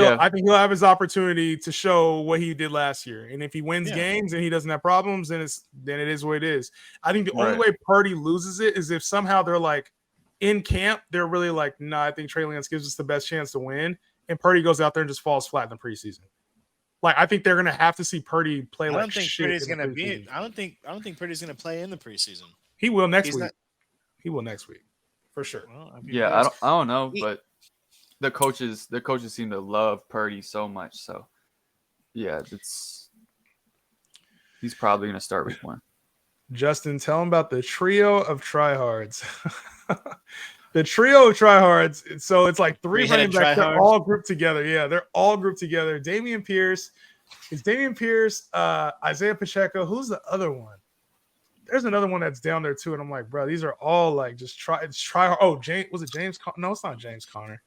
he'll have his opportunity to show what he did last year. And if he wins games and he doesn't have problems, then it is what it is. I think the only way Purdy loses it is if somehow they're like in camp, they're really like, nah, I think Trey Lance gives us the best chance to win. And Purdy goes out there and just falls flat in the preseason. Like, I think they're gonna have to see Purdy play like shit. I don't think Purdy's gonna play in the preseason. He will next week. He will next week for sure. Well, I don't know, but the coaches seem to love Purdy so much. So yeah, he's probably gonna start week 1. Justin, tell him about the trio of tryhards. The trio of tryhards. So it's like 3 running backs. They're all grouped together. Yeah, they're all grouped together. Dameon Pierce, Isaiah Pacheco. Who's the other one? There's another one that's down there too. And I'm like, bro, these are all like just try. Oh, James, was it James? No, it's not James Conner.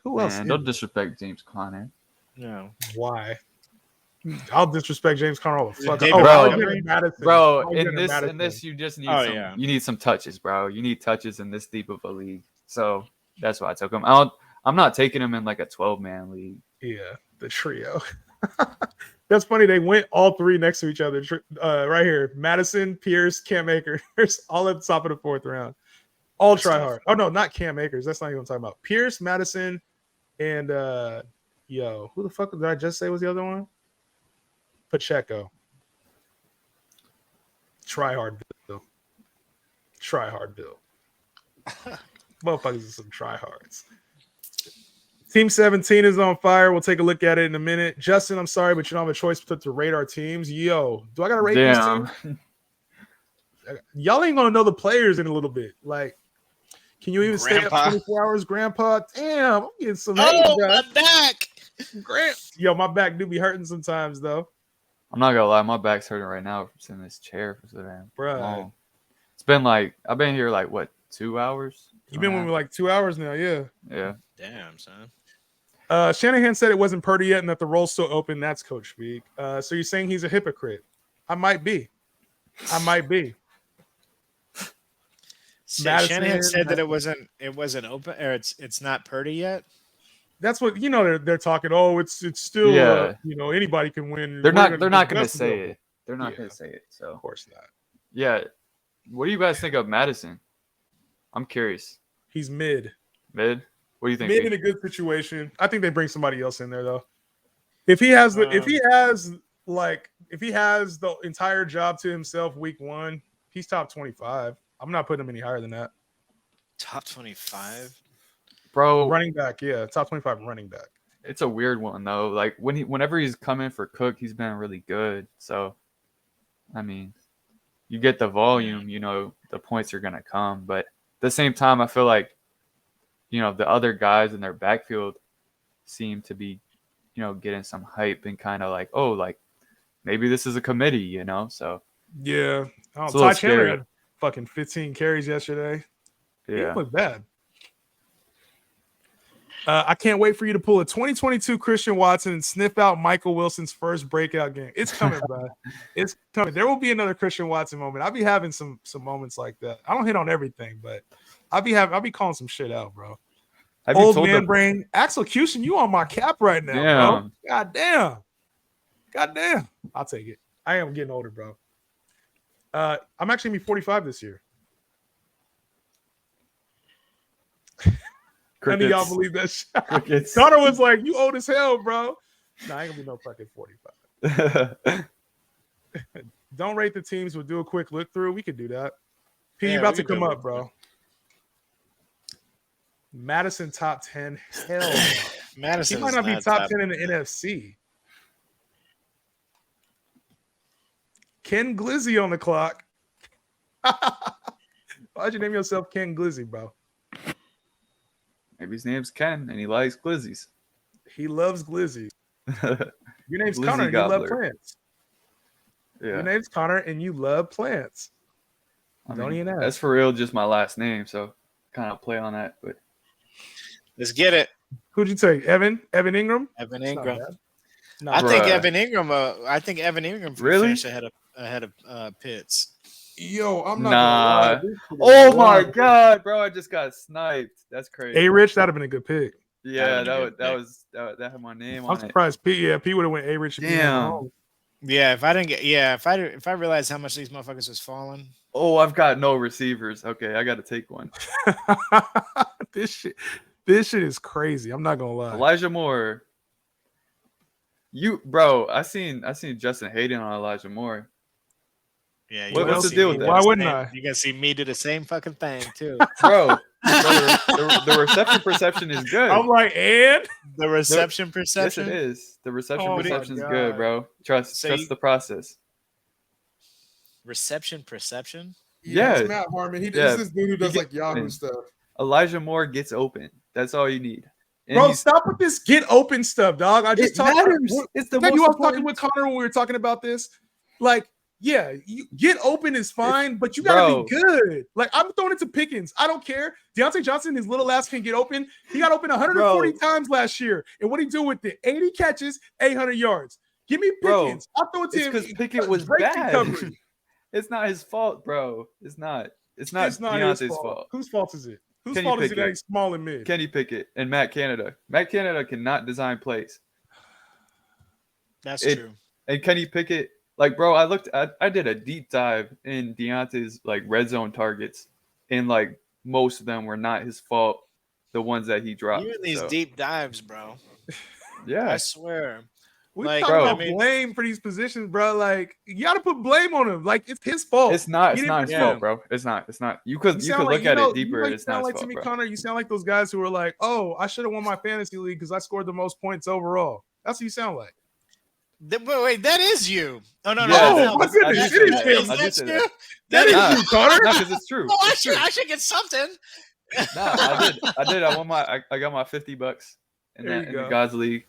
Who else? Don't disrespect James Conner. No. Why? I'll disrespect James Conner all the fuck. Bro, in this, you just need you need some touches, bro. You need touches in this deep of a league. So that's why I took him. I'm not taking him in like a 12-man league. Yeah, the trio. That's funny. They went all 3 next to each other. Right here, Madison, Pierce, Cam Akers, all at the top of the 4th round. All try hard. Oh no, not Cam Akers. That's not even what I'm talking about. Pierce, Madison, and who the fuck did I just say was the other one? Pacheco. Try hard Bill. Motherfuckers are some tryhards. Team 17 is on fire. We'll take a look at it in a minute. Justin, I'm sorry, but you don't have a choice but to rate our teams. Yo, do I gotta rate these teams? Y'all ain't gonna know the players in a little bit. Like, can you even stay up 24 hours, Grandpa? Damn, I'm getting some. My back. Yo, my back do be hurting sometimes though. I'm not gonna lie, my back's hurting right now from sitting in this chair for so damn long. It's been like I've been here like what 2 hours? You've been with me like 2 hours now, yeah. Yeah. Damn, son. Shanahan said it wasn't Purdy yet and that the role's still open. That's Coach Speak. So you're saying he's a hypocrite? I might be. Shanahan said that it wasn't open, or it's not Purdy yet. That's what they're talking. Oh, it's still anybody can win. They're not going to say it. They're not going to say it. So of course not. Yeah. What do you guys think of Madison? I'm curious. He's mid. Mid? What do you think? Mid in a good situation. I think they bring somebody else in there though. If he has like if he has the entire job to himself week 1, he's top 25. I'm not putting him any higher than that. Top 25, Bro. Running back, yeah, top 25 running back. It's a weird one though. Like whenever he's come in for Cook, he's been really good. So, I mean, you get the volume, the points are gonna come. But at the same time, I feel like, the other guys in their backfield seem to be, getting some hype and kind of like, oh, like maybe this is a committee, So Yeah, it's a Ty little Chandler scary. had fucking 15 carries yesterday. He Yeah. didn't look bad. I can't wait for you to pull a 2022 Christian Watson and sniff out Michael Wilson's first breakout game. It's coming, bro. It's coming. There will be another Christian Watson moment. I'll be having some moments like that. I don't hit on everything, but I'll be calling some shit out, bro. Old man brain. Execution, you on my cap right now, bro. God damn. I'll take it. I am getting older, bro. I'm actually gonna be 45 this year. None of y'all believe that shit. Connor was like, you old as hell, bro. Nah, I ain't gonna be no fucking 45. Don't rate the teams. We'll do a quick look through. We could do that. P, you about to come up, bro. Madison top 10. Hell no. Madison He might not be top 10 in the NFC. Ken Glizzy on the clock. Why'd you name yourself Ken Glizzy, bro? Maybe his name's Ken and he likes glizzies. He loves glizzies. Your name's Glizzy Connor and gobbler. you love plants. Yeah. Your name's Connor and you love plants. Don't even ask. That's for real just my last name, so kind of play on that. But let's get it. Who'd you take? Evan Ingram? Evan Ingram. No, I think Evan Ingram. Really finished ahead of Pitts. Yo, I'm not nah. gonna lie. Oh my god, bro! I just got sniped. That's crazy. A-Rich, that'd have been a good pick. Yeah, that had my name on it. I'm surprised P would have went A-Rich. Damn. Yeah, if I realized how much these motherfuckers was falling. Oh, I've got no receivers. Okay, I got to take one. This shit is crazy. I'm not gonna lie. Elijah Moore. I seen Justin Hayden on Elijah Moore. Yeah, what's the deal with that? Why wouldn't I? You're gonna see me do the same fucking thing too, bro. The reception perception is good. I'm like, and the reception perception. Yes, it is. The reception perception is good, bro. Trust the process. Reception perception. Yeah, it's Matt Harmon. This is this dude who does like Yahoo stuff. Elijah Moore gets open. That's all you need. And bro, stop with this get open stuff, dog. I just talked. It's the most. You was talking with Connor when we were talking about this. Like, yeah, you get open is fine, but you gotta be good. Like, I'm throwing it to Pickens. I don't care. Deontay Johnson, his little ass can get open. He got open 140 times last year, and what he do with it? 80 catches, 800 yards. Give me Pickens. I'll throw it to him because Pickett was bad. It's not his fault, bro. It's not Deontay's fault. Whose fault is it? Whose fault is it that he's small and mid? Kenny Pickett and Matt Canada. Matt Canada cannot design plays. That's true. And Kenny Pickett, like, bro, I did a deep dive in Deontay's like red zone targets, and like most of them were not his fault. The ones that he dropped. You in these deep dives, bro. Yeah, I swear. We talking about blame for these positions, bro. Like, you got to put blame on him. Like, it's his fault. It's not his fault, bro. It's not. You could look at it deeper. It's not his fault, to me, bro. Connor, you sound like those guys who are like, "Oh, I should have won my fantasy league because I scored the most points overall." That's what you sound like. Wait, that is you. Oh no, oh my goodness, it is him. That is you, Connor. No, because it's true. Oh, I should get something. Nah, I did. I got my $50 in the God's league.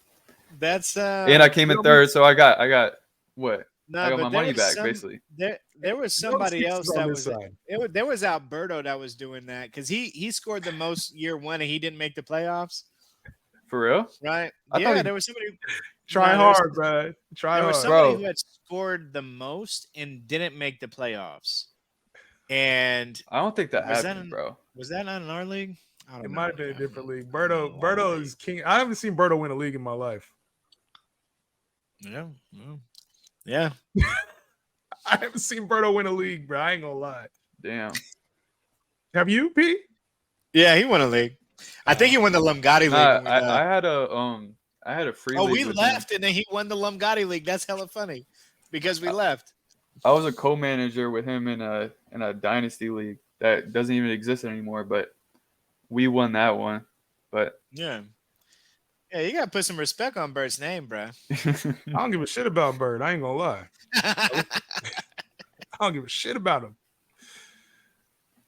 That's and I came in third, so I got what? No, I got my money back basically. There was somebody else that was there was Alberto that was doing that because he scored the most year one and he didn't make the playoffs. For real? Right? There was somebody try hard, bro. There was somebody who had scored the most and didn't make the playoffs. And I don't think that happened, bro. Was that not in our league? It might have been a different league. Berto is king. I haven't seen Berto win a league in my life. Yeah. I haven't seen Berto win a league, bro. I ain't gonna lie. Damn. Have you, P? Yeah, he won a league. I think he won the Lumgotti league. I had a I had a free. Oh, league we with left, him. and then he won the Lumgotti League. That's hella funny because we left. I was a co-manager with him in a dynasty league that doesn't even exist anymore, but we won that one. But Yeah, you gotta put some respect on Bert's name, bro. I don't give a shit about Bird. I ain't gonna lie. I don't give a shit about him.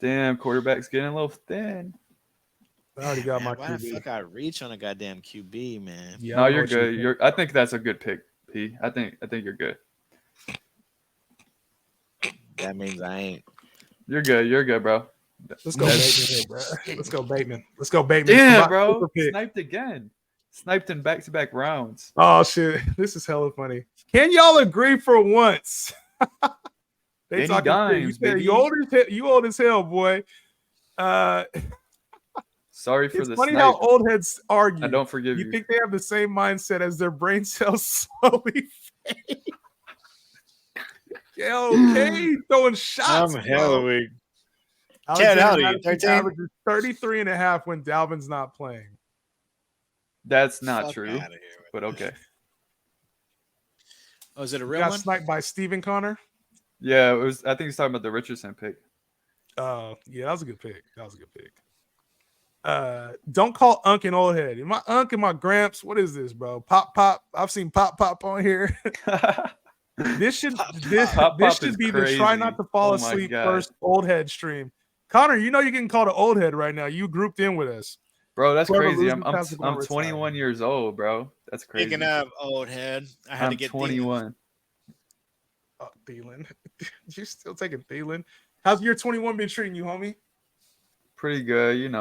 damn, quarterback's getting a little thin. I already got Man, my why the QB. fuck I reach on a goddamn QB, man? Yeah, No, I know you're what good. I think that's a good pick, P. I think you're good. That means I ain't. You're good. You're good, bro. Let's go Bateman here, bro. Let's go Bateman. Let's go Bateman. Damn, My bro. super pick. Sniped again. Sniped in back-to-back rounds. Oh shit, this is hella funny. Can y'all agree for once? They Danny talking shit. You Dimes, said baby. you old as hell, boy. Sorry for It's the funny snipe. how old heads argue. I don't forgive You you. think they have the same mindset as their brain cells slowly fade? Yo, Kane throwing shots. I'm hella bro. weak. Alexander how old are you, Madison 13? averages 33 and a half when Dalvin's not playing. That's not Fuck true, outta here with but that. okay. Oh, is it a real Got one? sniped by Steven Connor. Yeah, it was. I think he's talking about the Richardson pick. Yeah, that was a good pick. Don't call Unc an old head. My Unc and my Gramps. What is this, bro? Pop. I've seen Pop on here. This should Pop, this, Pop this Pop should is be the try crazy. not to fall Oh my asleep God. first old head stream. Connor, you know you're getting called an old head right now. You grouped in with us. Bro, that's Whoever crazy. loses I'm passes gonna I'm retire. 21 years old, bro. That's crazy. Speaking of old head, I had to I'm get 21. Oh, Thielen. You still taking Thielen? How's year 21 been treating you, homie? Pretty good,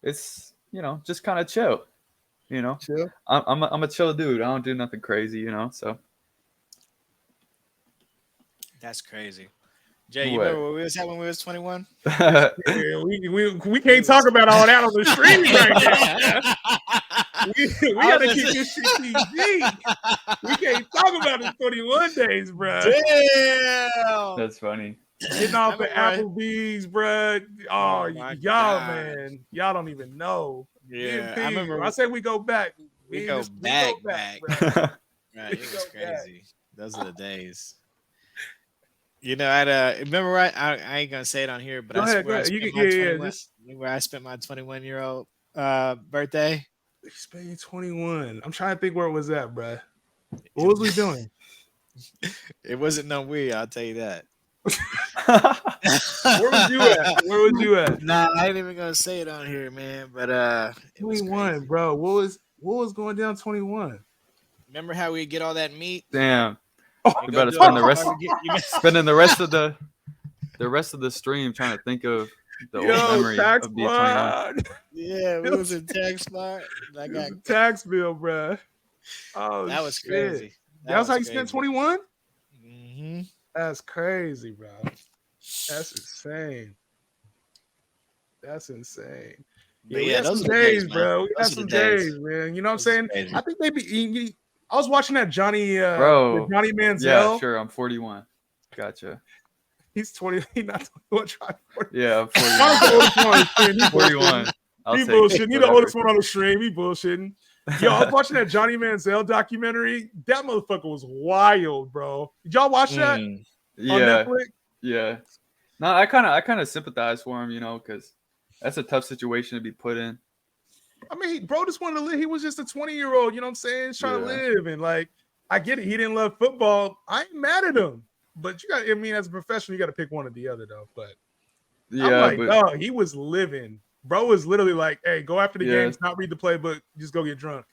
It's just kind of chill. Chill. I'm a chill dude. I don't do nothing crazy, So That's crazy. Jay, you What? remember where we was at when we was 21? Yeah, we can't talk about all that on the stream right now. We gotta keep this shit PG. We can't talk about the 21 days, bro. Damn. That's funny. Getting off the I remember Applebee's, bro. Oh, Oh, my y'all, God. man. Y'all don't even know. Yeah, Me I and P, remember I say we go back. we Me go and back. bro. Right, it We was go back. crazy. Those are the days. I remember right. I ain't gonna say it on here, but Go I ahead, swear go I ahead. You spent can, my yeah. 21 Just where I spent my 21-year-old birthday. Spain 21. I'm trying to think where it was at, bro. What was we doing? It wasn't no we, I'll tell you that. Where was you at? Where was you at? Nah, I ain't even gonna say it on here, man. But it was 21, crazy. bro. What was going down 21? Remember how we get all that meat? Damn. You You go better do spend it the rest barbecue- spending the rest of the stream trying to think of the old memory tax of being 21. blood. Yeah, we was in tax spot. I It got was a tax bill, bro. Oh, that was shit. crazy. That's how you spent 21? Mm-hmm. That's crazy, bro. That's insane. That's insane. But we yeah, had those some are the days, days, man. bro. We had Those are some the days. days, man. You know what I'm Those are saying? crazy. I think I was watching that Johnny Bro. Johnny Manziel. Yeah, sure. I'm 41. Gotcha. He's 20. He's not 21. Try 40. Yeah, I'm Connor's the oldest one on the stream. He 41. I'll He take bullshitting. He the whatever. oldest one on the stream. He bullshitting. Yo, I was watching that Johnny Manziel documentary. That motherfucker was wild, bro. Did y'all watch that on Yeah, Netflix? yeah. No, I kind of sympathize for him, because that's a tough situation to be put in. I mean, bro just wanted to live. He was just a 20-year-old, you know what I'm saying? He's trying to live. And like, I get it. He didn't love football. I ain't mad at him. But as a professional, you got to pick one or the other, though. But Yeah, I'm like, but no, he was living. Bro was literally like, hey, go after the games, not read the playbook, just go get drunk.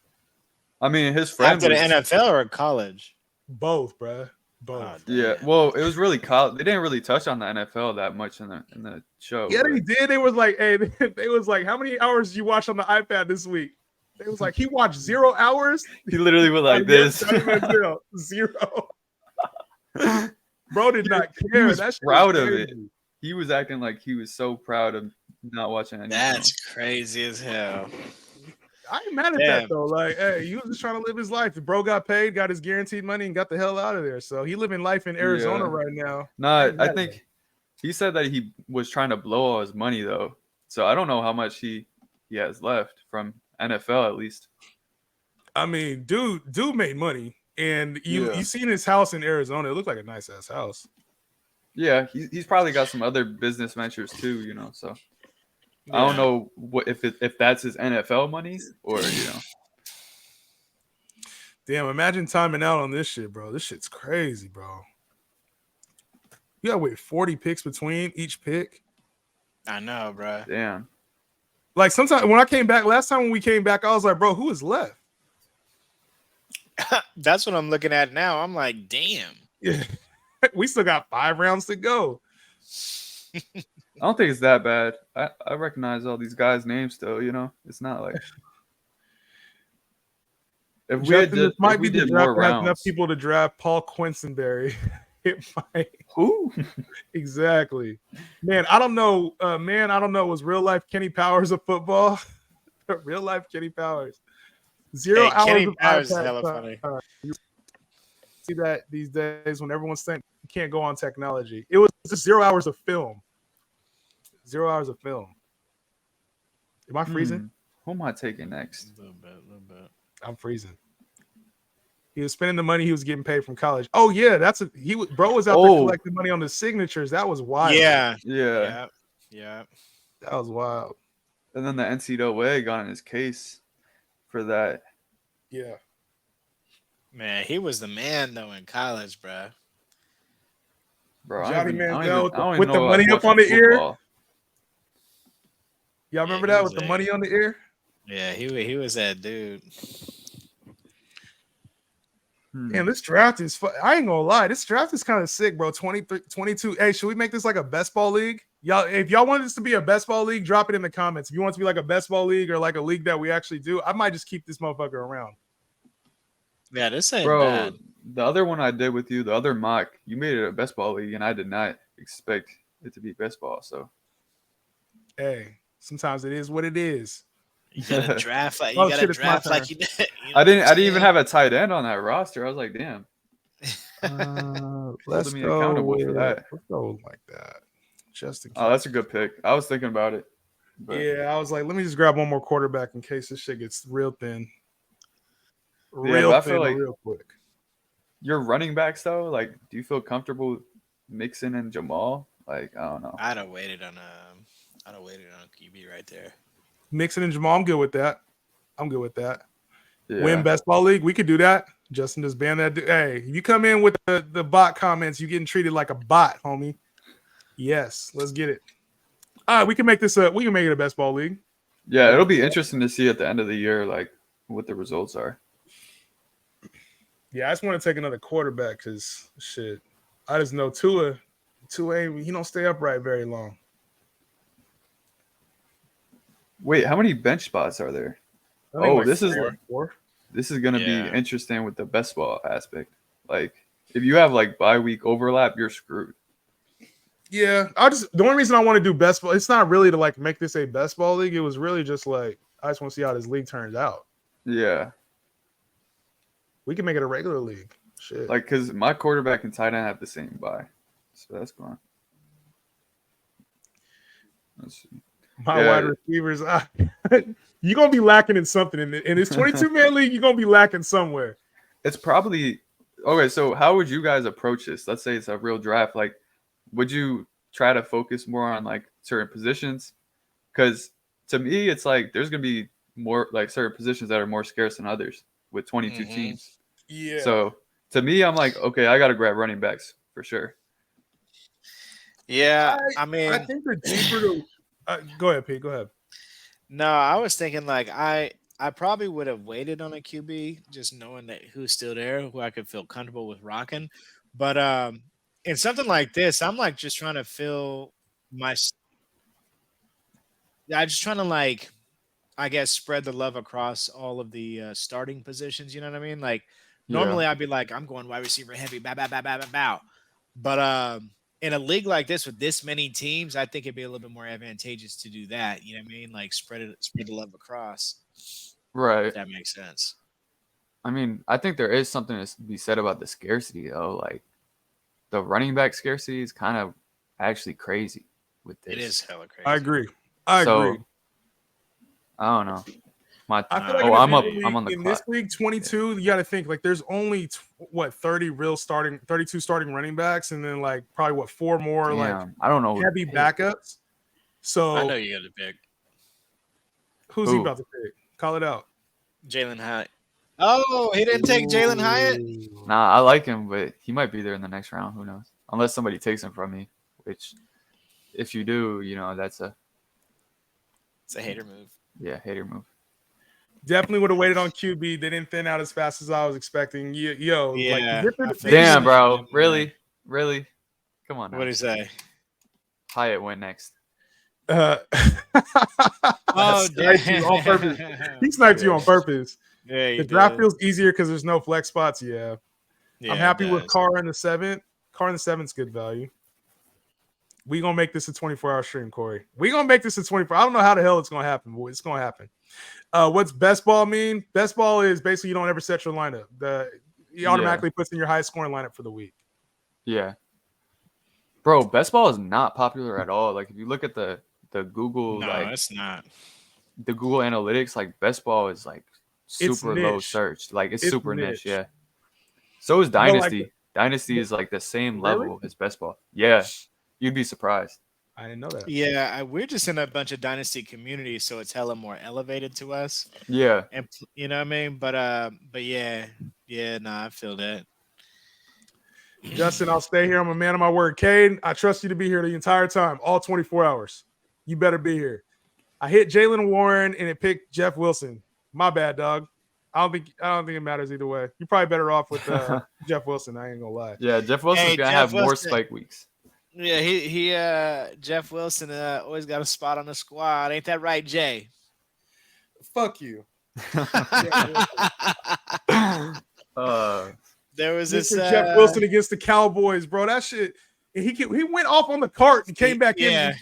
I mean, his friend After was, the NFL or college? Both, bro. Both. Oh, yeah. damn. Well, it was really college. They didn't really touch on the NFL that much in the show. Yeah, but- they did. They was like, hey, they was like, how many hours did you watch on the iPad this week? They was like, he watched 0 hours. He literally was like this. 0. Bro did not He care. was That shit proud was of it. crazy. He was acting like he was so proud of not watching anything. That's crazy as hell. I ain't mad at that though. Like, hey, he was just trying to live his life. The bro got paid, got his guaranteed money, and got the hell out of there. So he living life in Arizona right now. No, I think he said that he was trying to blow all his money though. So I don't know how much he has left from NFL at least. I mean, dude made money, and you seen his house in Arizona. It looked like a nice ass house. Yeah, he's probably got some other business ventures too, you know. So I don't know what if that's his NFL money or Damn, imagine timing out on this shit, bro. This shit's crazy, bro. You gotta wait 40 picks between each pick. I know, bro. Damn. Like sometimes when I came back, last time when we came back, I was like, bro, who is left? That's what I'm looking at now. I'm like, damn. Yeah. We still got 5 rounds to go. I don't think it's that bad. I recognize all these guys' names still, you know. It's not like if This might be the did draft more that has enough rounds. people to draft Paul Quisenberry. It might. Who? Exactly. Man, I don't know. Was real life Kenny Powers of football? Real life Kenny Powers. 0 hours Kenny of Powers is iPad hella time. funny. You see that these days when everyone's saying you can't go on technology. It was just 0 hours of film. 0 hours of film. Am I freezing? Who am I taking next? A little bit. I'm freezing. He was spending the money he was getting paid from college. Oh yeah, bro was out there collecting money on the signatures. That was wild. Yeah. Yeah. That was wild. And then the NCAA got in his case for that. Yeah. Man, he was the man though in college, bro. Bro, Johnny Manziel with the know money up on the ear. football. Y'all remember that with the money on the ear? Yeah, he was that dude. Man, this draft is I ain't gonna lie. This draft is kind of sick, bro. 23, 22. Hey, should we make this like a best ball league? Y'all, if y'all want this to be a best ball league, drop it in the comments. If you want it to be like a best ball league or like a league that we actually do, I might just keep this motherfucker around. Yeah, this ain't Bro, bad. The other one I did with you, the other mock, you made it a best ball league, and I did not expect it to be best ball. So, hey, sometimes it is what it is. You gotta draft like you did. I didn't even have a tight end on that roster. I was like, damn. Let's me go accountable for that. Let's go like that. Just in case. Oh, that's a good pick. I was thinking about it. But... yeah, I was like, let me just grab one more quarterback in case this shit gets real thin. I feel like real quick. Your running backs though, like, do you feel comfortable Mixon and Jamal? Like, I don't know. I'd have waited on QB right there. Mixon and Jamal, I'm good with that. Yeah. Win best ball league, we could do that. Justin just ban that. Hey, you come in with the bot comments, you getting treated like a bot, homie. Yes, let's get it. All right, we can make it a best ball league. Yeah, it'll be interesting to see at the end of the year, like, what the results are. Yeah, I just want to take another quarterback because shit. I just know Tua, he don't stay upright very long. Wait, how many bench spots are there? This is going to be interesting with the best ball aspect. Like, if you have like bye week overlap, you're screwed. Yeah, the only reason I want to do best ball, it's not really to like make this a best ball league. It was really just like I just want to see how this league turns out. Yeah, we can make it a regular league. Shit, like because my quarterback and tight end have the same bye, so that's fine. Let's see. My wide receivers, you're gonna be lacking in something in this 22-man league. You're gonna be lacking somewhere. It's probably okay. So how would you guys approach this? Let's say it's a real draft. Like, would you try to focus more on like certain positions? Because to me, it's like there's gonna be more like certain positions that are more scarce than others with 22 teams. Yeah. So to me, I'm like, okay, I gotta grab running backs for sure. Yeah, I mean, I think the deeper to go ahead, Pete. Go ahead. No, I was thinking like I probably would have waited on a QB, just knowing that who's still there, who I could feel comfortable with rocking. But in something like this, I'm like just trying to fill my. I'm just trying to like, I guess, spread the love across all of the starting positions. You know what I mean? Like normally I'd be like, I'm going wide receiver heavy, bow. But in a league like this with this many teams, I think it'd be a little bit more advantageous to do that. You know what I mean? Like spread the love across. Right. If that makes sense. I mean, I think there is something to be said about the scarcity, though. Like the running back scarcity is kind of actually crazy with this. It is hella crazy. I agree. I agree. I don't know. I feel like I'm up. league, I'm on the in clock. this league 22. You got to think like there's only 32 starting running backs, and then like probably 4 more like I don't know. heavy backups. So I know you got to pick who's he about to pick? Call it out. Jalen Hyatt. Oh, he didn't take Jalen Hyatt. Nah, I like him, but he might be there in the next round. Who knows? Unless somebody takes him from me, which, if you do, it's a hater move. Yeah, hater move. Definitely would have waited on QB. They didn't thin out as fast as I was expecting. Damn, bro. Really? Come on now. What did he say? Hyatt went next. Oh, sniped you on purpose. He sniped you on purpose. Yeah, the draft feels easier because there's no flex spots. Yeah, I'm happy with Carr in the 7th. Carr in the 7th's good value. We gonna make this a 24-hour stream, Corey. We gonna make this a 24. I don't know how the hell it's gonna happen, but it's gonna happen. What's best ball mean? Best ball is basically you don't ever set your lineup. He automatically puts in your highest scoring lineup for the week. Yeah, bro. Best ball is not popular at all. Like if you look at the Google, it's not. The Google Analytics, like best ball is like super low searched. Like it's super niche. Yeah. So is Dynasty. Dynasty is like the same level as best ball. Yeah, you'd be surprised. I didn't know that. Yeah, we're just in a bunch of Dynasty communities, so it's hella more elevated to us. Yeah, and you know what I mean. But yeah, I feel that. Justin, I'll stay here. I'm a man of my word. Cade, I trust you to be here the entire time, all 24 hours. You better be here. I hit Jalen Warren and it picked Jeff Wilson. My bad, dog. I don't think it matters either way. You're probably better off with Jeff Wilson. I ain't gonna lie. Yeah, Jeff Wilson's gonna have more spike weeks. Yeah, he Jeff Wilson always got a spot on the squad. Ain't that right, Jay? Fuck you. There was this Jeff Wilson against the Cowboys, bro. That shit. He went off on the cart and came back in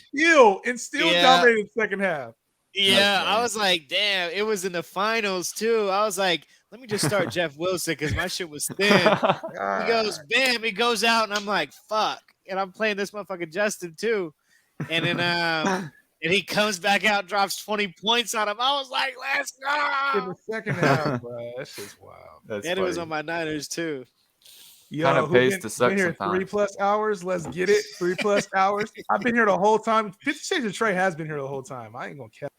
and still dominated the second half. Yeah, I was like, damn, it was in the finals too. I was like, let me just start Jeff Wilson because my shit was thin. He goes, bam, he goes out, and I'm like, fuck. And I'm playing this motherfucking Justin too. And then and he comes back out, drops 20 points on him. I was like, let's go. In the second half, bro. That shit's wild. And it was on my Niners too. Kind of pays to suck here sometimes. 3+ hours. Let's get it. 3+ hours. I've been here the whole time. 50 Shades of Trey has been here the whole time. I ain't gonna care.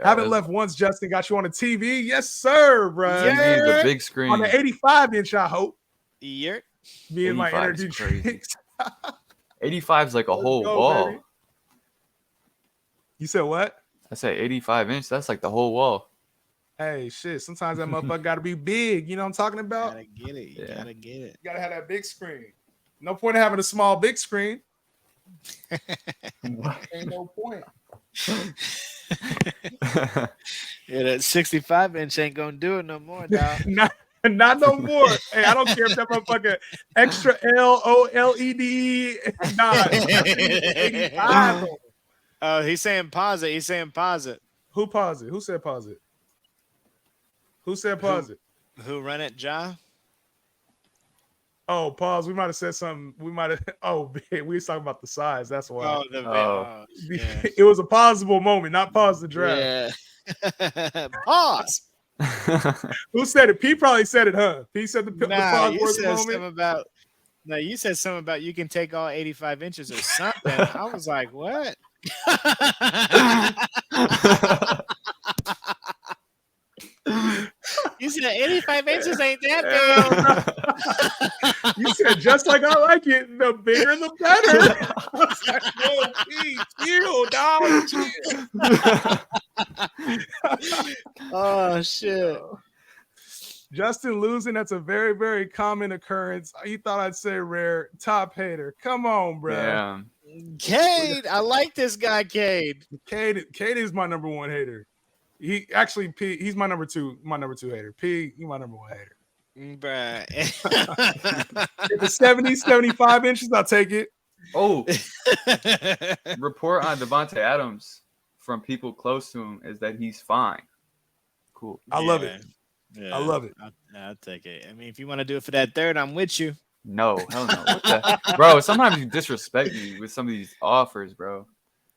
Haven't left once. Justin got you on the TV. Yes, sir, bro. Yeah, the big screen on the 85-inch. I hope. Yeah. Me and my energy drinks. 85's like a whole wall. Baby. You said what? I said 85-inch. That's like the whole wall. Hey, shit. Sometimes that motherfucker got to be big. You know what I'm talking about? Gotta get it. You gotta get it. You gotta have that big screen. No point in having a small big screen. Ain't no point. Yeah, that 65-inch ain't gonna do it no more, dog. Not no more. Hey, I don't care if that motherfucker extra LOLED. Nah, 85. Oh, he's saying pause it. He's saying pause it. Who pause it? Who said pause it? Who said pause it? Who run it, Ja? Oh, pause. We might have said something. We might have. Oh, we was talking about the size. That's why. Yeah. It was a pausable moment, not pause the draft. Yeah. Pause. Who said it? P probably said it, huh? P said the pause you word said moment. something about. No, you said something about you can take all 85 inches or something. I was like, what? You said 85 inches ain't that big. You said just like I like it. The bigger, the better. I was like, chill, dog. Oh shit. Justin losing, that's a very, very common occurrence. You thought I'd say rare. Top hater. Come on, bro. Yeah. Cade, I like this guy, Cade. Cade is my number one hater. He actually P. He's my number two hater. P. He's my number one hater. Bruh. If it's 70, 75 inches, I'll take it. Oh, report on Devontae Adams from people close to him is that he's fine. Cool. I love it. Yeah, I love it. I'll take it. I mean, if you want to do it for that third, I'm with you. No, hell no. What the? Bro, sometimes you disrespect me with some of these offers, bro.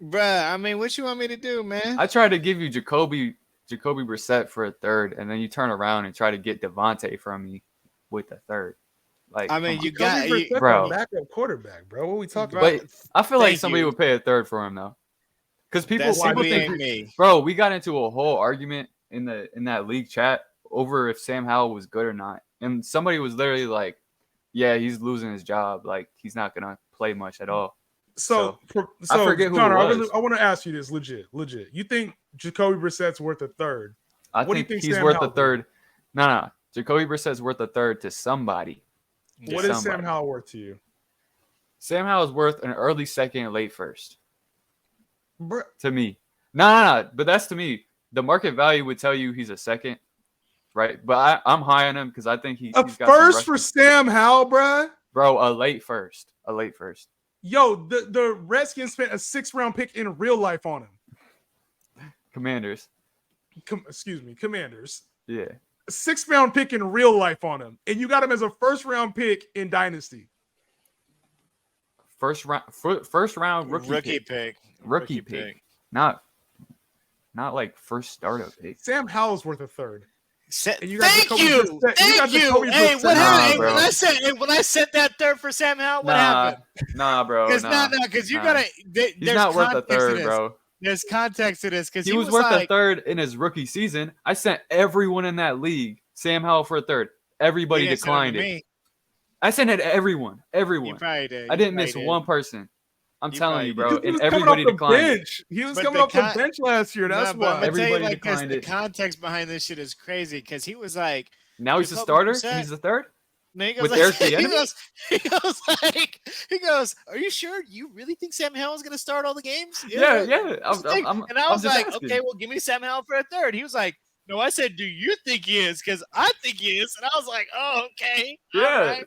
Bruh, I mean, what you want me to do, man? I tried to give you Jacoby Jacoby Brissett for a third, and then you turn around and try to get Devontae from me with a third. Like, I mean, you Jacoby got Brissett's bro. a backup quarterback, bro. What are we talking Bro, about? But I feel like thank somebody you. would pay a third for him though, because people That why people simply do you ain't think, me. bro, we got into a whole argument in that league chat over if Sam Howell was good or not, and somebody was literally like, "Yeah, he's losing his job. Like, he's not gonna play much at all." So I forget who Connor, it was. I want to ask you this legit. You think Jacoby Brissett's worth a third? I What do you think think he's Sam worth a Howell's third. No. Jacoby Brissett's worth a third to somebody. What is Sam Howell worth to you? Sam Howell's worth an early second, late first. Bruh. To me. No. But that's to me. The market value would tell you he's a second, right? But I'm high on him because I think he's got first some for rushing. Sam Howell, bruh. Bro, a late first. Yo, the Redskins spent a 6th round pick in real life on him. Commanders. Commanders. Yeah. A 6th round pick in real life on him, and you got him as a 1st round pick in Dynasty. First round rookie pick. Rookie pick. Not like first startup pick. Sam Howell's worth a third. Thank you. Hey, what happened? Bro. When I said that third for Sam Howell, what happened? Nah, bro. Because you gotta. He's There's not worth a context to third, this. bro. There's context to this because He was worth a third in his rookie season. I sent everyone in that league Sam Howell for a third. Everybody declined it. I sent it to everyone. You probably did. I didn't miss one person. I'm telling you, bro. He was And everybody declined it. He was coming off the bench last year. That's why. Everybody declined it. it. The context behind this shit is crazy because he was like, now he's a starter. He's the third. No, he goes With like, Eric Bieniemy? he goes, are you sure you really think Sam Howell's going to start all the games? Yeah. And I was like, okay, well, give me Sam Howell for a third. He was like, no, I said, do you think he is? Because I think he is. And I was like, oh, okay. Yeah.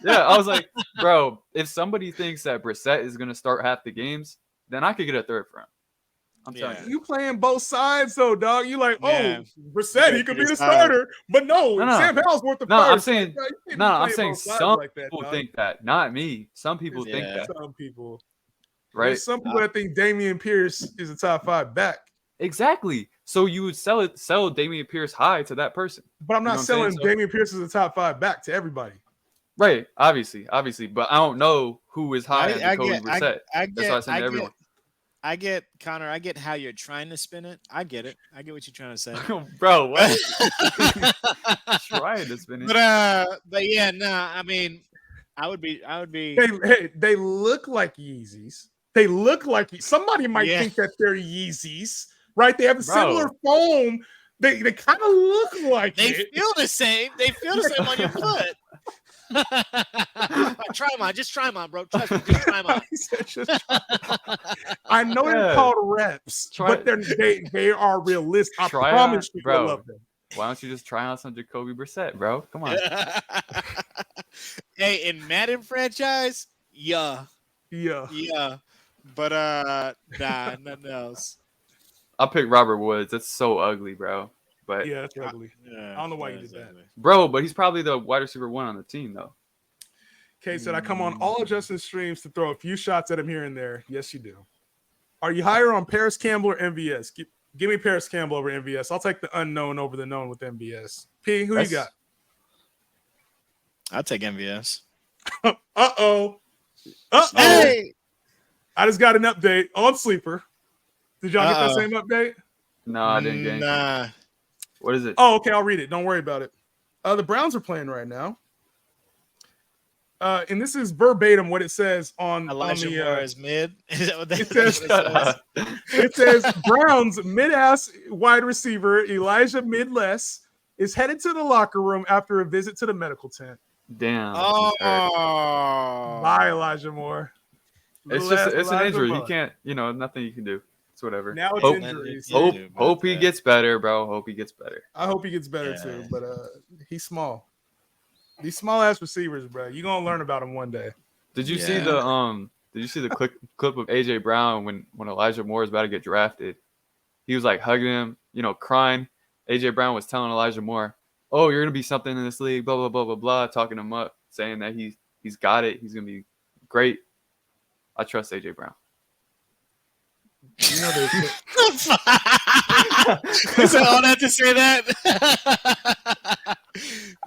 Yeah, I was like, bro, if somebody thinks that Brissett is going to start half the games, then I could get a third for him. I'm telling you. You playing both sides, though, dog. You like, Yeah. Brissett, he could be the starter. But no, Sam Howell's worth the first. I'm saying, I'm saying some like that, people dog. think that. Not me. Some people think that. Some people. Right? There's some people that think Dameon Pierce is a top 5 back. Exactly. So you would sell Dameon Pierce high to that person. But I'm not selling Dameon Pierce as a top 5 back to everybody. Right, obviously, but I don't know who is high on Jacoby Brissett. That's why I send everyone. I get, Connor, I get how you're trying to spin it. I get it. I get what you're trying to say. Bro, what? Trying to spin it. But yeah, I mean, I would be. They look like Yeezys. Somebody might think that they're Yeezys, right? They have a similar foam. They kind of look like they feel the same. They feel the same on your foot. Try them on. Just try them on, bro. Trust me. Just try them on. I know they're called reps, but they are realistic. I promise you, bro. I love them. Why don't you just try on some Jacoby Brissett, bro? Come on. Hey, in Madden franchise, yeah. But nah, nothing else. I'll pick Robert Woods. That's so ugly, bro. But yeah, that's ugly. I don't know why you did that, bro. But he's probably the wide receiver 1 on the team, though. Kay said, "I come on all Justin streams to throw a few shots at him here and there." Yes, you do. Are you higher on Paris Campbell or MVS? Give me Paris Campbell over MVS. I'll take the unknown over the known with MVS. P, who you got? I'll take MVS. Uh-oh. Hey! I just got an update on Sleeper. Did y'all get that same update? No, I didn't get anything. What is it? Oh, okay. I'll read it. Don't worry about it. The Browns are playing right now. And this is verbatim what it says on Elijah Moore is mid. Is that what it says Browns mid-ass wide receiver Elijah Midless is headed to the locker room after a visit to the medical tent. Damn. Bye, Elijah Moore. It's an injury. He can't, nothing you can do. It's whatever. Now it's injuries. Hope he gets better, bro. Hope he gets better. I hope he gets better too, but he's small. These small ass receivers, bro. You're gonna learn about them one day. Did you see the clip of AJ Brown when Elijah Moore is about to get drafted? He was like hugging him, crying. AJ Brown was telling Elijah Moore, "Oh, you're gonna be something in this league," blah blah blah blah blah, talking him up, saying that he's got it. He's gonna be great. I trust AJ Brown. You know they Is that all that to say that?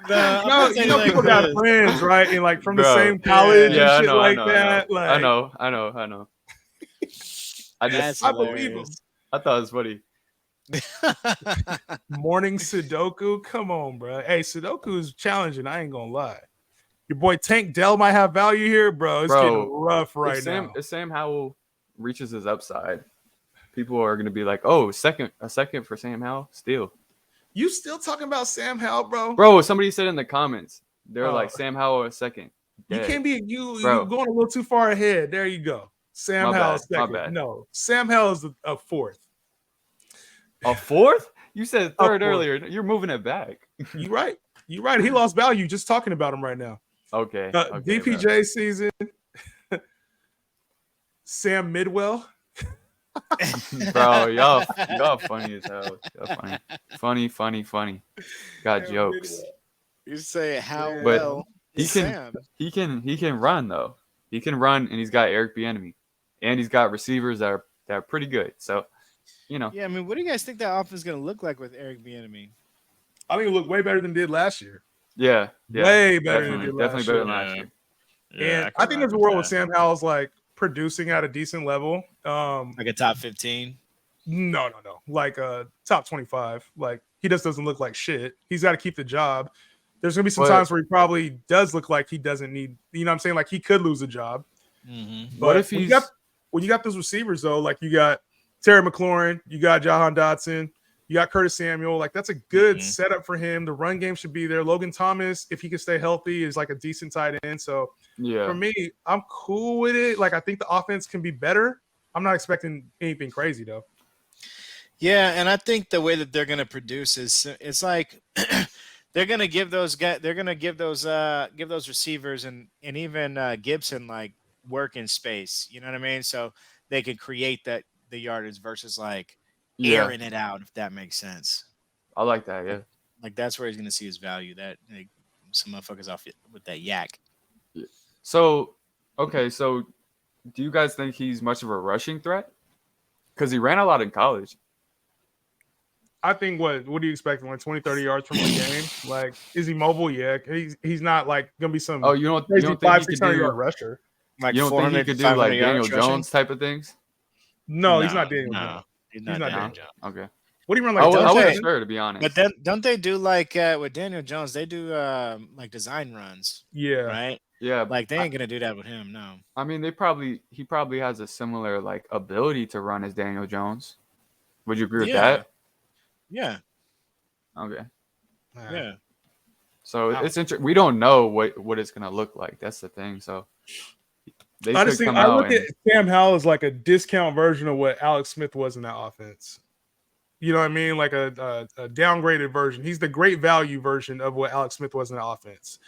no, you know people got friends, right? And like from the same college and shit like that. Like I know. I believe him. I thought it was funny. Morning Sudoku, come on, bro. Hey, Sudoku is challenging. I ain't gonna lie. Your boy Tank Dell might have value here, bro. It's getting rough right now. If Sam Howell reaches his upside, people are gonna be like, "Oh, a second for Sam Howell, still." You still talking about Sam Howell, bro? Bro, somebody said in the comments, they're like Sam Howell a second. You can't be you going a little too far ahead. There you go. Sam Howell second. My bad. No, Sam Howell is a fourth. A fourth? You said third earlier. You're moving it back. You're right. You're right. He lost value just talking about him right now. Okay. DPJ bro. Season. Sam Midwell. Bro, y'all funny as hell. Y'all funny. Got Sam jokes. Midwell. You say how but well he can run though. He can run, and he's got Eric Bieniemy, and he's got receivers that are pretty good. So, you know. Yeah, I mean, what do you guys think that offense is going to look like with Eric Bieniemy? I think it looked way better than it did last year. Yeah. Way better than it did definitely better than last year. Yeah, and I think there's a world with Sam Howell's like producing at a decent level. Like a top 15? No. Like top 25. Like he just doesn't look like shit. He's got to keep the job. There's gonna be some times where he probably does look like he doesn't need. You know what I'm saying? Like he could lose a job. Mm-hmm. But what if when you got those receivers though? Like you got Terry McLaurin, you got Jahan Dotson, you got Curtis Samuel. Like that's a good setup for him. The run game should be there. Logan Thomas, if he can stay healthy, is like a decent tight end. So for me, I'm cool with it. Like I think the offense can be better. I'm not expecting anything crazy though. Yeah, and I think the way that they're going to produce is it's like they're going to give those guys, they're going to give those receivers and even Gibson like work in space. You know what I mean? So they can create the yardage versus like airing it out, if that makes sense. I like that. Yeah, like that's where he's going to see his value. That like, some motherfuckers off with that yak. Yeah. So do you guys think he's much of a rushing threat? Because he ran a lot in college. I think what do you expect? Like 20, 30 yards from a game? Like, is he mobile? Yeah. He's not like gonna be some you don't think 500-600 yard rusher. Like you don't think he could do like Daniel Jones type of things? No, he's not Daniel Jones. He's not Daniel Jones. Okay. What do you run like? I wasn't sure, to be honest. But then don't they do like with Daniel Jones? They do like design runs. Yeah. Right. Yeah. Like they ain't gonna do that with him. No. I mean, he probably has a similar like ability to run as Daniel Jones. Would you agree with that? Yeah. Okay. Yeah. So it's interesting. We don't know what it's gonna look like. That's the thing. So I look at Sam Howell as like a discount version of what Alex Smith was in that offense. You know what I mean? Like a downgraded version. He's the great value version of what Alex Smith was in the offense.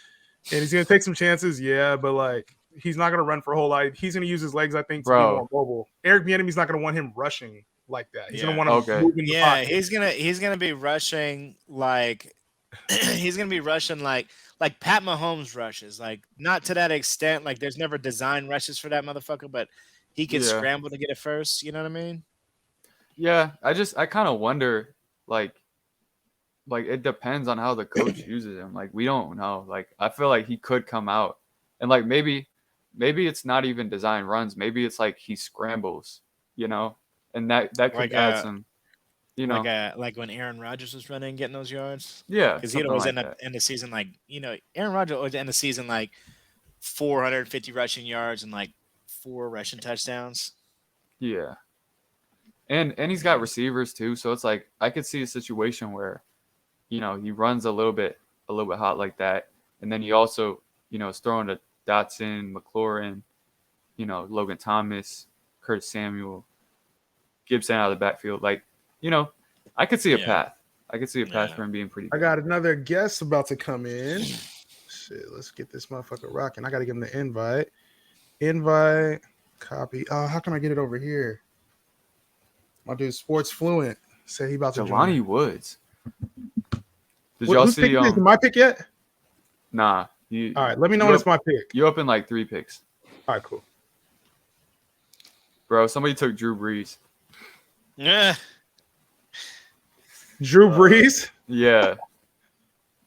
And he's gonna take some chances, but like he's not gonna run for a whole lot. He's gonna use his legs, I think, to be more mobile. Eric Bieniemy's not gonna want him rushing like that. He's gonna want to move in the pocket. He's gonna be rushing like like Pat Mahomes rushes, like not to that extent. Like there's never design rushes for that motherfucker, but he can scramble to get it first. You know what I mean? Yeah, I kind of wonder, like it depends on how the coach uses him. Like we don't know. Like I feel like he could come out and like maybe it's not even design runs. Maybe it's like he scrambles, you know. And that could like add some, you know, like when Aaron Rodgers was running and getting those yards. Yeah, because he always end up in the season like Aaron Rodgers always end the season like 450 rushing yards and like 4 rushing touchdowns. Yeah, and he's got receivers too, so it's like I could see a situation where, you know, he runs a little bit hot like that, and then he also, you know, is throwing to Dotson, McLaurin, you know, Logan Thomas, Curtis Samuel, Gibson out of the backfield. Like, you know, I could see a path. I could see a path for him being pretty good. I got another guest about to come in. Shit, let's get this motherfucker rocking. I got to give him the invite. Invite, copy. How can I get it over here? My dude, Sports Fluent, said he about to Jelani join. Woods. Did y'all see? Is my pick yet? Nah. All right, let me know when it's my pick. You up in like 3 picks. All right, cool. Bro, somebody took Drew Brees. Yeah. Drew Brees. Yeah,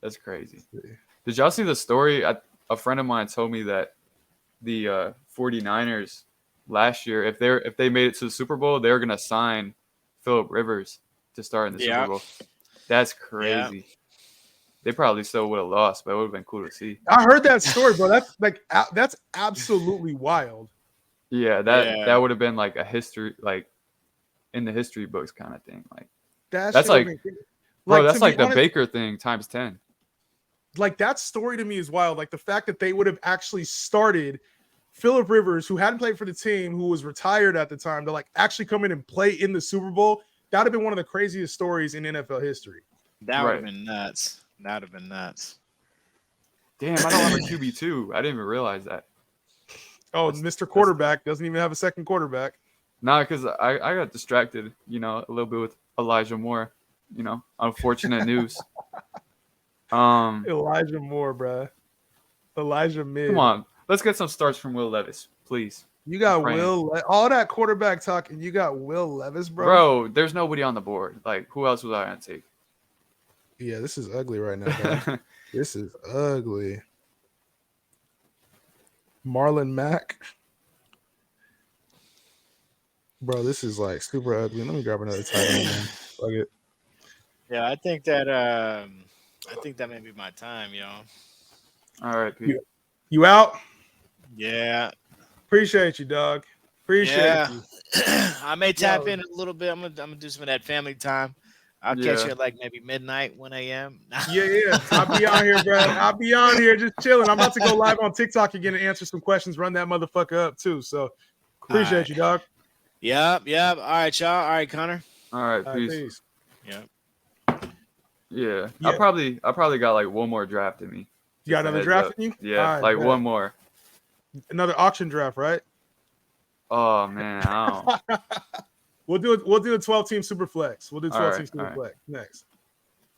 that's crazy. Did y'all see the story? A friend of mine told me that the 49ers last year, if they made it to the Super Bowl, they were gonna sign Phillip Rivers to start in the Super Bowl. That's crazy. They probably still would have lost, but it would have been cool to see. I heard that story, bro. That's like that's absolutely wild. Yeah, that would have been like a history, like in the history books kind of thing. Like that's like, bro, that's like the Baker thing times 10. Like that story to me is wild. Like the fact that they would have actually started Phillip Rivers, who hadn't played for the team, who was retired at the time, to like actually come in and play in the Super Bowl. That would have been one of the craziest stories in NFL history. That would have been nuts. That would have been nuts. Damn, I don't have a QB2. I didn't even realize that. Oh, Mr. Quarterback doesn't even have a second quarterback. Nah, because I got distracted, a little bit with Elijah Moore. Unfortunate news. Elijah Moore, bro. Elijah Mid. Come on, let's get some starts from Will Levis, please. You got all that quarterback talk, and you got Will Levis, bro. Bro, there's nobody on the board. Like, who else was I gonna take? Yeah, this is ugly right now, bro. This is ugly. Marlon Mack. Bro, this is like super ugly. Let me grab another tight end, man. Fuck it. Yeah, I think that may be my time, yo. All right, Pete. You out? Yeah. Appreciate you, dog. Appreciate you. I may tap in a little bit. I'm gonna do some of that family time. I'll catch you at like maybe midnight, 1 a.m. Yeah. I'll be on here, bro. I'll be on here just chilling. I'm about to go live on TikTok again and answer some questions, run that motherfucker up too. So appreciate you, dog. Yep. All right, y'all. All right, Connor. All right, peace. Yep. Yeah. I probably got like one more draft in me. You got another draft in you? Yeah, right, like one more. Another auction draft, right? Oh man, I don't. We'll do a 12-team SuperFlex. We'll do 12-team SuperFlex next.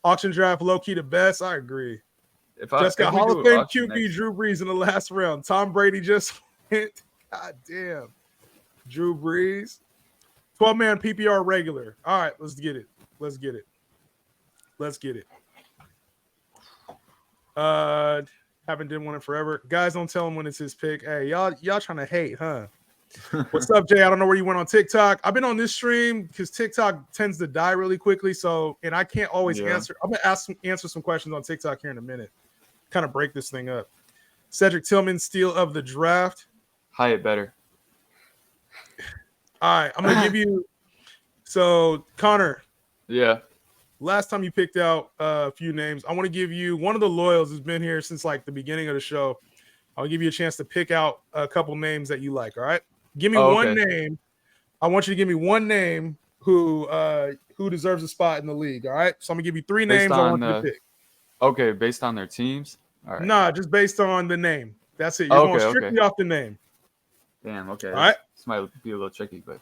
Auction draft, low key the best. I agree. Just got Hall of Fame QB Drew Brees in the last round. Tom Brady just went. God damn. Drew Brees. 12-man PPR regular. All right, let's get it. Haven't done one in forever. Guys, don't tell him when it's his pick. Hey, y'all trying to hate, huh? What's up, Jay? I don't know where you went on TikTok. I've been on this stream because TikTok tends to die really quickly. And I can't always answer. I'm gonna answer some questions on TikTok here in a minute. Kind of break this thing up. Cedric Tillman, steal of the draft. Hyatt better. All right, I'm gonna give you. So Connor. Yeah. Last time you picked out a few names, I want to give you one of the loyals who's been here since like the beginning of the show. I'll give you a chance to pick out a couple names that you like. All right, give me one name. I want you to give me one name who deserves a spot in the league. All right, so I'm gonna give you three names. I want you to pick. Okay, based on their teams. All right. Nah, just based on the name. That's it. You're going strictly off the name. Damn. Okay. All right. This might be a little tricky, but.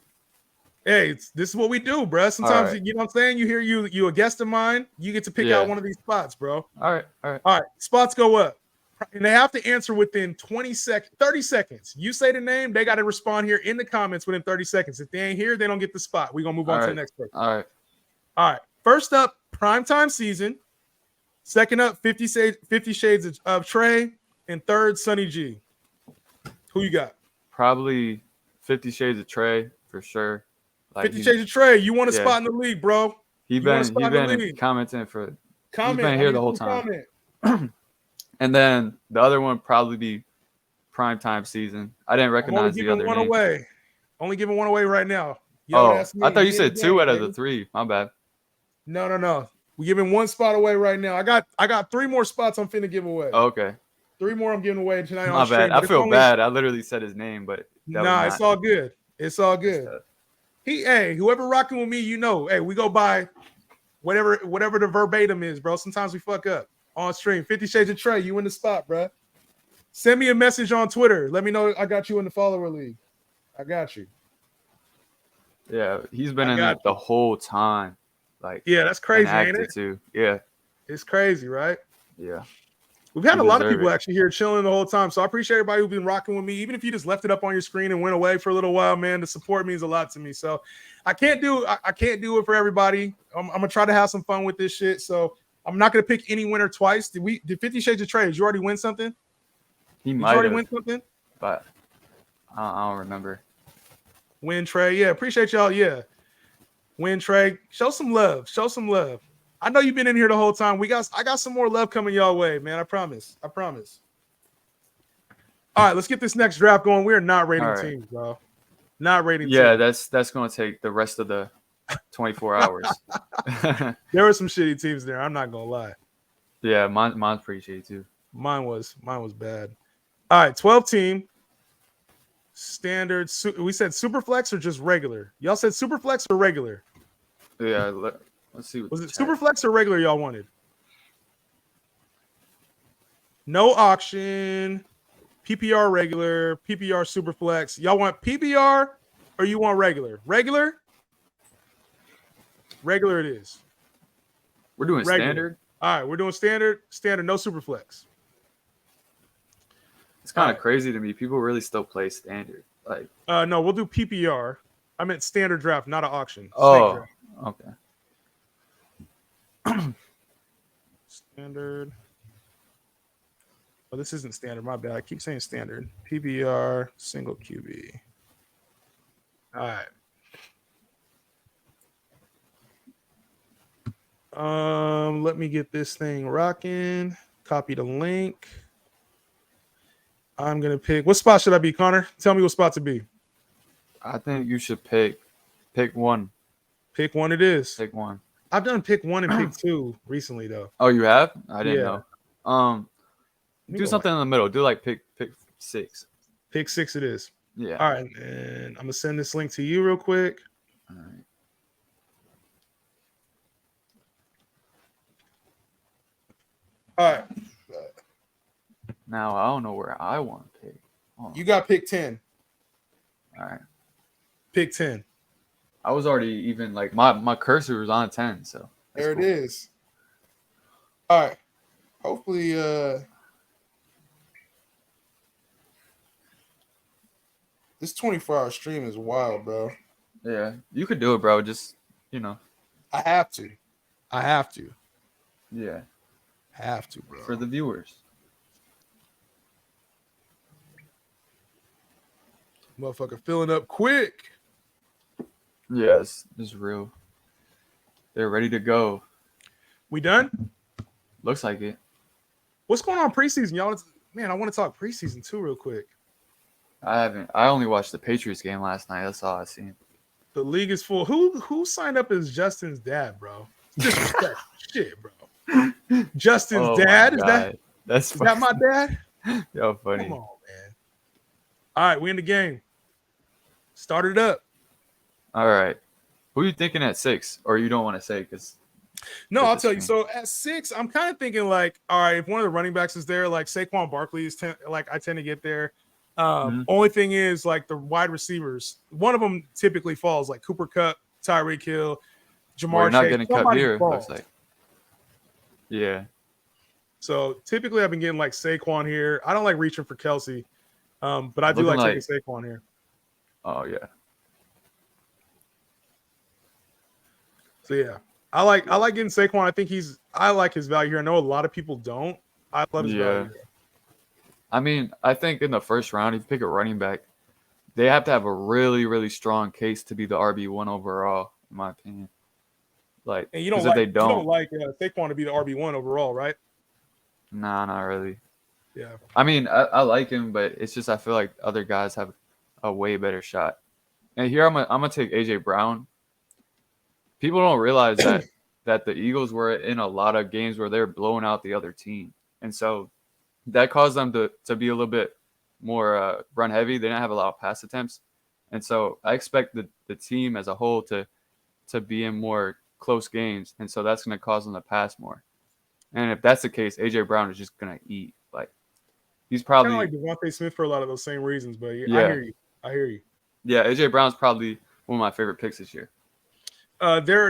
Hey, this is what we do, bro. Sometimes, you know what I'm saying? You hear you a guest of mine, you get to pick out one of these spots, bro. All right. Spots go up. And they have to answer within 30 seconds. You say the name, they got to respond here in the comments within 30 seconds. If they ain't here, they don't get the spot. We're going to move on to the next person. All right. First up, primetime season. Second up, 50 Shades of Trey. And third, Sonny G. Who you got? Probably 50 Shades of Trey for sure. 50 Shades of Trey, you want a spot in the league, bro. He been commenting for. He's been here the whole time. And then the other one probably be primetime season. I didn't recognize the other name. Only giving one away right now. I thought you said two out of the three. My bad. No. We're giving one spot away right now. I got three more spots I'm finna give away. Oh, okay. Three more I'm giving away tonight. My bad. I feel bad. I literally said his name, but it's all good. It's all good. Whoever rocking with me, hey, we go by whatever the verbatim is, bro. Sometimes we fuck up on stream. 50 Shades of Trey, you in the spot, bro. Send me a message on Twitter. Let me know I got you in the follower league. I got you. Yeah, he's been in it the whole time. Like, that's crazy, ain't it? Too. Yeah, it's crazy, right? Yeah. We've had You a lot of deserve people it. actually here chilling the whole time. So I appreciate everybody who's been rocking with me. Even if you just left it up on your screen and went away for a little while, man, the support means a lot to me. So I can't do it for everybody. I'm gonna try to have some fun with this shit. So I'm not gonna pick any winner twice. Did 50 Shades of Trey? Did you already win something? He Did you might already have, win something? but I don't remember. Win Trey. Yeah, appreciate y'all. Yeah. Win Trey. Show some love. Show some love. I know you've been in here the whole time. I got some more love coming y'all way, man. I promise. I promise. All right, let's get this next draft going. We're not rating All right. teams, bro. Not rating Yeah, teams. that's gonna take the rest of the 24 hours. There were some shitty teams there. I'm not gonna lie. Yeah, mine's pretty shitty too. Mine was bad. All right, 12 team. Standard. We said Superflex or just regular? Y'all said Superflex or regular? Yeah, let's see. Was it Superflex or regular y'all wanted? No auction. PPR regular. PPR Superflex. Y'all want PPR or you want regular? Regular? Regular it is. We're doing Regular. standard. All right, we're doing standard. Standard, no Superflex. It's kind of crazy to me. People really still play standard. Like, no, we'll do PPR. I meant standard draft, not an auction. oh, Snake draft. okay. Standard. Oh, this isn't standard. My bad. I keep saying standard. PPR, single QB. All right. Let me get this thing rocking. Copy the link. I'm gonna pick. What spot should I be, Connor? Tell me what spot to be. I think you should pick one. Pick one. It is. Pick one. I've done pick one and pick two recently, though. Oh, you have? I didn't Yeah. know. Do something in the middle. Do like pick 6. Pick 6 it is. Yeah. All right, and I'm gonna send this link to you real quick. All right. All right. Now I don't know where I want to pick. You got pick 10. All right. Pick 10. I was already even like my cursor was on 10, so There it is. All right. Hopefully, this 24-hour stream is wild, bro. Yeah, you could do it, bro. Just I have to. Yeah. Have to, bro. For the viewers. Motherfucker filling up quick. Yes, it's real. They're ready to go. We done? Looks like it. What's going on preseason, y'all? Man, I want to talk preseason too, real quick. I haven't. I only watched the Patriots game last night. That's all I seen. The league is full. Who signed up as Justin's dad, bro? Disrespect. Shit, bro. Justin's dad? Is that my dad? Yo, funny. Come on, man. All right, we in the game. Start it up. All right. Who are you thinking at 6? Or you don't want to say because no, I'll tell you. So at 6, I'm kind of thinking like, all right, if one of the running backs is there, like Saquon Barkley is I tend to get there. Only thing is like the wide receivers, one of them typically falls, like Cooper Kupp, Tyreek Hill, Jamar you're not Chase. getting cut here, it looks like. Yeah. So typically I've been getting like Saquon here. I don't like reaching for Kelsey, but I do like taking Saquon here. Oh, yeah. So yeah, I like getting Saquon. I think I like his value here. I know a lot of people don't. I love his value. I mean, I think in the first round, if you pick a running back, they have to have a really, really strong case to be the RB1 overall, in my opinion. Like, and you don't like Saquon to be the RB1 overall, right? Nah, not really. Yeah. I mean, I like him, but it's just I feel like other guys have a way better shot. And here I'm gonna take AJ Brown. People don't realize that the Eagles were in a lot of games where they're blowing out the other team, and so that caused them to be a little bit more run heavy. They didn't have a lot of pass attempts, and so I expect the team as a whole to be in more close games, and so that's going to cause them to pass more. And if that's the case, AJ Brown is just going to eat. Like he's probably kind of like Devontae Smith for a lot of those same reasons, but yeah. I hear you. Yeah, AJ Brown's probably one of my favorite picks this year.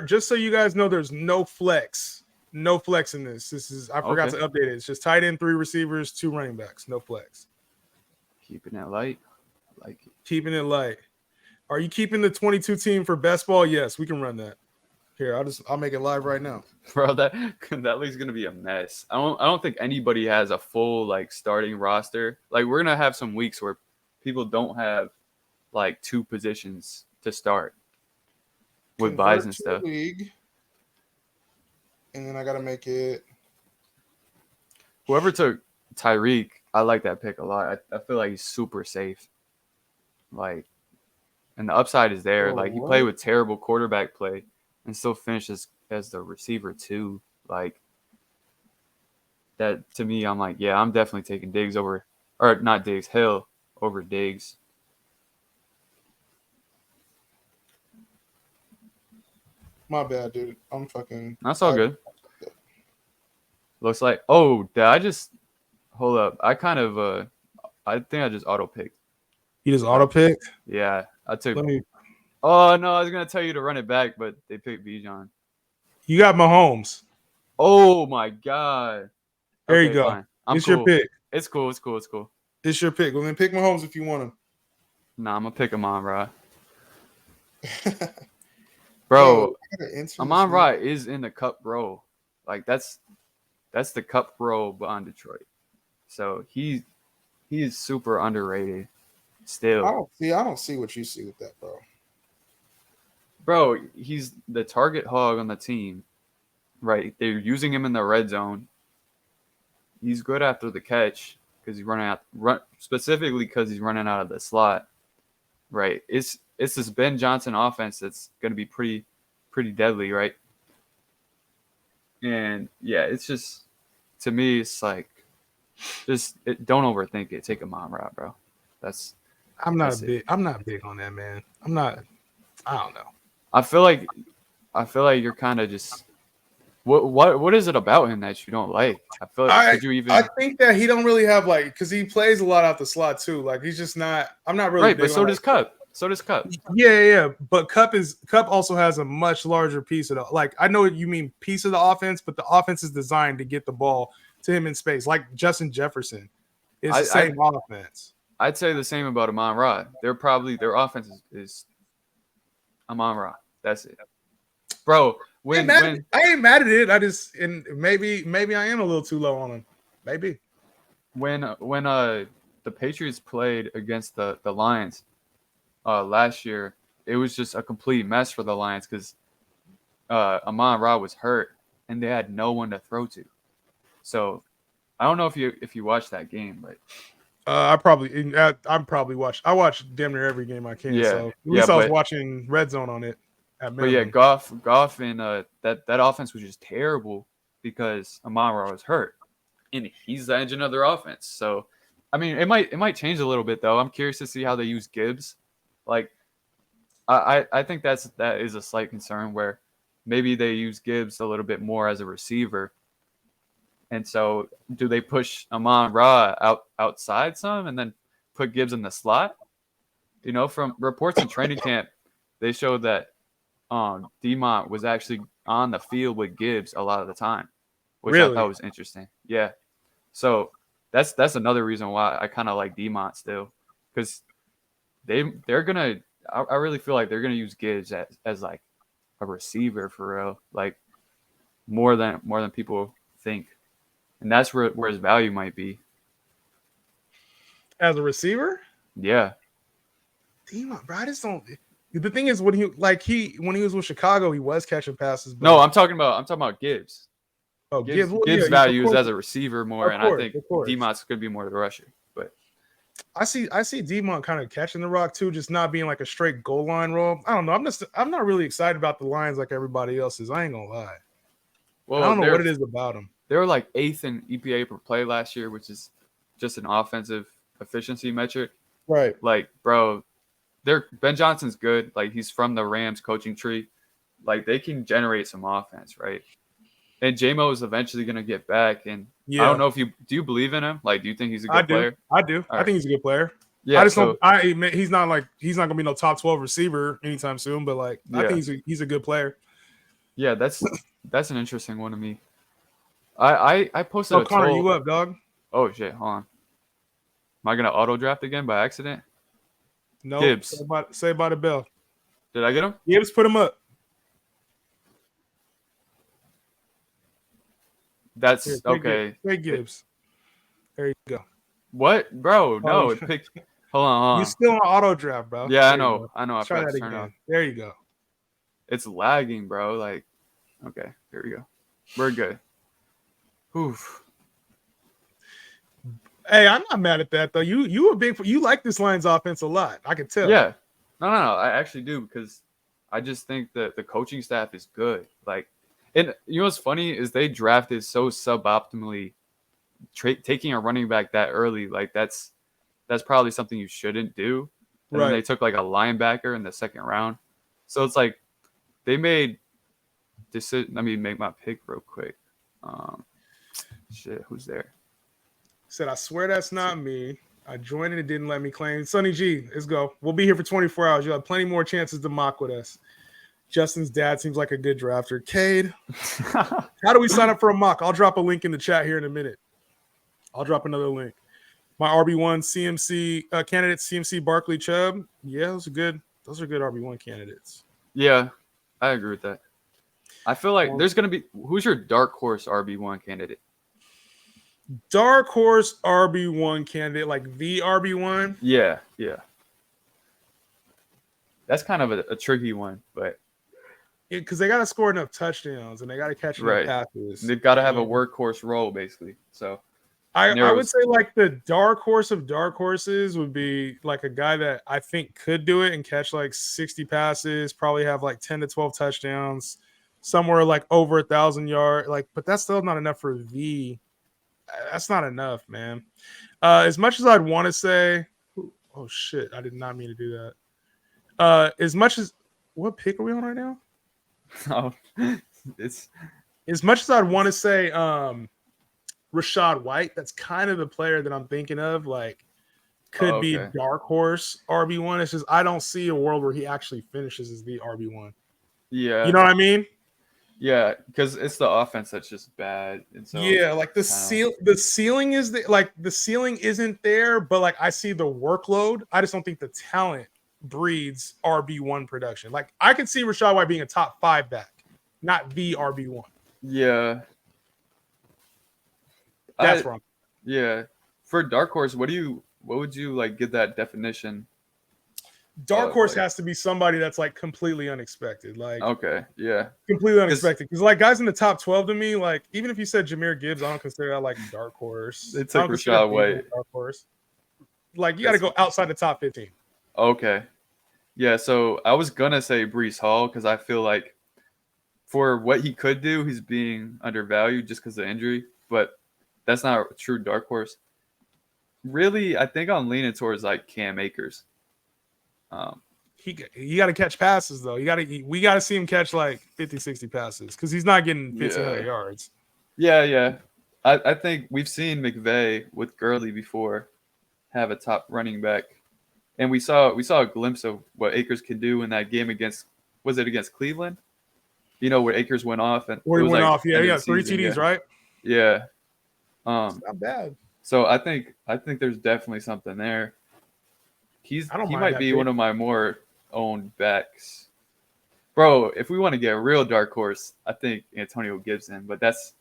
Just so you guys know, there's no flex No flex in this. I forgot to update it. It's just tight end, 3 receivers, 2 running backs. No flex. Keeping it light. Like it. Keeping it light. Are you keeping the 22 team for best ball? Yes, we can run that. Here, I'll make it live right now. Bro, that league's gonna be a mess. I don't think anybody has a full like starting roster. Like we're gonna have some weeks where people don't have like 2 positions to start with buys and stuff. League. And then I gotta make it. Whoever took Tyreek, I like that pick a lot. I feel like he's super safe. Like, and the upside is there. Like he played with terrible quarterback play and still finished as the receiver too. Like that to me, I'm like, yeah, I'm definitely taking Hill over Diggs. My bad, dude. I'm fucking. That's all good. Looks like. Oh, did I just hold up? I think I just auto picked. You just auto picked? Yeah, I took. Let me. Oh no, I was gonna tell you to run it back, but they picked Bijan. You got Mahomes. Oh my god. There you go. It's cool. your pick. It's cool. It's your pick. Well, then pick Mahomes if you want him. Nah, I'm gonna pick Amon-Ra. Bro, Amon-Ra is in the cup row. Like that's the cup row behind Detroit. So he is super underrated still. I don't see what you see with that, bro. Bro, he's the target hog on the team. Right. They're using him in the red zone. He's good after the catch because he's specifically because he's running out of the slot. Right. It's this Ben Johnson offense that's going to be pretty deadly, right? And yeah, it's just to me, it's like don't overthink it. Take Amon-Ra, bro. I'm not big on that, man. I don't know. I feel like you're kind of just what is it about him that you don't like? I feel like I think that he don't really have because he plays a lot out the slot too. Like he's just not. I'm not really right, but so does Cup. Yeah. But Cup also has a much larger piece of the I know what you mean piece of the offense, but the offense is designed to get the ball to him in space. Like Justin Jefferson, it's the same offense. I'd say the same about Amon-Ra. Their offense is Amon-Ra. That's it, bro. I ain't mad at it. I just maybe I am a little too low on him. Maybe when the Patriots played against the Lions last year, it was just a complete mess for the Lions because Amon-Ra was hurt and they had no one to throw to. So I don't know if you watched that game, but I watch damn near every game I can. Yeah, so at least I was watching Red Zone on it. But yeah, Goff and that offense was just terrible because Amon-Ra was hurt, and he's the engine of their offense. So, I mean, it might change a little bit though. I'm curious to see how they use Gibbs. Like, I think that is a slight concern where maybe they use Gibbs a little bit more as a receiver. And so, do they push Amon-Ra outside some and then put Gibbs in the slot? You know, from reports in training camp, they showed that DeMont was actually on the field with Gibbs a lot of the time, which I thought was interesting. Yeah, so that's another reason why I kind of like DeMont still, because they're gonna. I really feel like they're gonna use Gibbs as like a receiver for real, like more than people think, and that's where his value might be. As a receiver? Yeah. DeMont, bro, I just don't. The thing is, when he was with Chicago, he was catching passes. But... No, I'm talking about Gibbs. Oh, Gibbs value is as a receiver more, and I think DeMont's could be more of the rusher. But I see DeMont kind of catching the rock too, just not being like a straight goal line roll. I don't know. I'm not really excited about the Lions like everybody else is. I ain't gonna lie. Well, I don't know what it is about them. They were like 8th in EPA per play last year, which is just an offensive efficiency metric. Right. Like, bro. Ben Johnson's good. Like, he's from the Rams coaching tree. Like, they can generate some offense, right? And J-Mo is eventually going to get back. And I don't know do you believe in him? Like, do you think he's a good player? I do. I think he's a good player. Yeah. I just don't. He's not going to be no top 12 receiver anytime soon. But I think he's a good player. Yeah, that's an interesting one to me. I posted Oh, a Connor, total. you up, dog? Oh shit, hold on. Am I gonna auto draft again by accident? No. Gibbs. Say by the bell. Did I get him? Gibbs, put him up. That's okay. Say Gibbs. There you go. What, bro? No, Oh, it picked. Hold on. you still on auto draft, bro. Yeah, I There you know. go. I know. I Let's try forgot that to turn it again. off. There you go. It's lagging, bro. Like, okay, here we go. We're good. Oof. Hey, I'm not mad at that though. You like this Lions offense a lot. I can tell. Yeah. No. I actually do because I just think that the coaching staff is good. Like, and you know what's funny is they drafted so suboptimally. Taking a running back that early, like that's probably something you shouldn't do. And then they took like a linebacker in the second round. So it's like they made decision. Let me make my pick real quick. Shit, who's there? Said, I swear that's not me. I joined and it didn't let me claim. Sonny G, let's go. We'll be here for 24 hours. You'll have plenty more chances to mock with us. Justin's dad seems like a good drafter. Cade, how do we sign up for a mock? I'll drop a link in the chat here in a minute. I'll drop another link. My RB1 CMC candidate, CMC Barkley Chubb. Yeah, those are good RB1 candidates. Yeah, I agree with that. I feel like there's gonna be who's your dark horse RB1 candidate? Dark horse RB1 candidate, like the RB1. Yeah. That's kind of a tricky one, but because they got to score enough touchdowns and they got to catch enough passes. They've got to have a workhorse role, basically. So I would say like the dark horse of dark horses would be like a guy that I think could do it and catch like 60 passes, probably have like 10 to 12 touchdowns, somewhere like over 1,000 yards. Like, but that's still not enough for the. That's not enough, man. As much as I'd want to say, oh shit, I did not mean to do that. As much as what pick are we on right now? Oh, it's as much as I'd want to say Rashad White, that's kind of the player that I'm thinking of, like could be dark horse RB1. It's just I don't see a world where he actually finishes as the RB1. Yeah. You know what I mean? Yeah, because it's the offense that's just bad. And so yeah, like the ceiling is the ceiling isn't there, but like I see the workload. I just don't think the talent breeds RB1 production. Like I could see Rashad White being a top 5 back, not the RB1. Yeah. That's wrong. Yeah. For dark horse, what would you like give that definition? Dark horse has to be somebody that's like completely unexpected. Like completely unexpected. Because like guys in the top 12 to me, like even if you said Jahmyr Gibbs, I don't consider that like dark horse. It's like Rashad White. Dark horse. Like you got to go outside the top 15. Okay. Yeah, so I was gonna say Breece Hall because I feel like for what he could do, he's being undervalued just because of injury. But that's not a true dark horse. Really, I think I'm leaning towards like Cam Akers. You got to catch passes though. We got to see him catch like 50, 60 passes because he's not getting 1,500 yards. Yeah. I think we've seen McVay with Gurley before have a top running back, and we saw a glimpse of what Akers could do in that game against Cleveland? You know where Akers went off and where he went off. Yeah, 3 TDs, right? Yeah. It's not bad. So I think there's definitely something there. He might be one of my more owned backs. Bro, if we want to get a real dark horse, I think Antonio Gibson, but that's,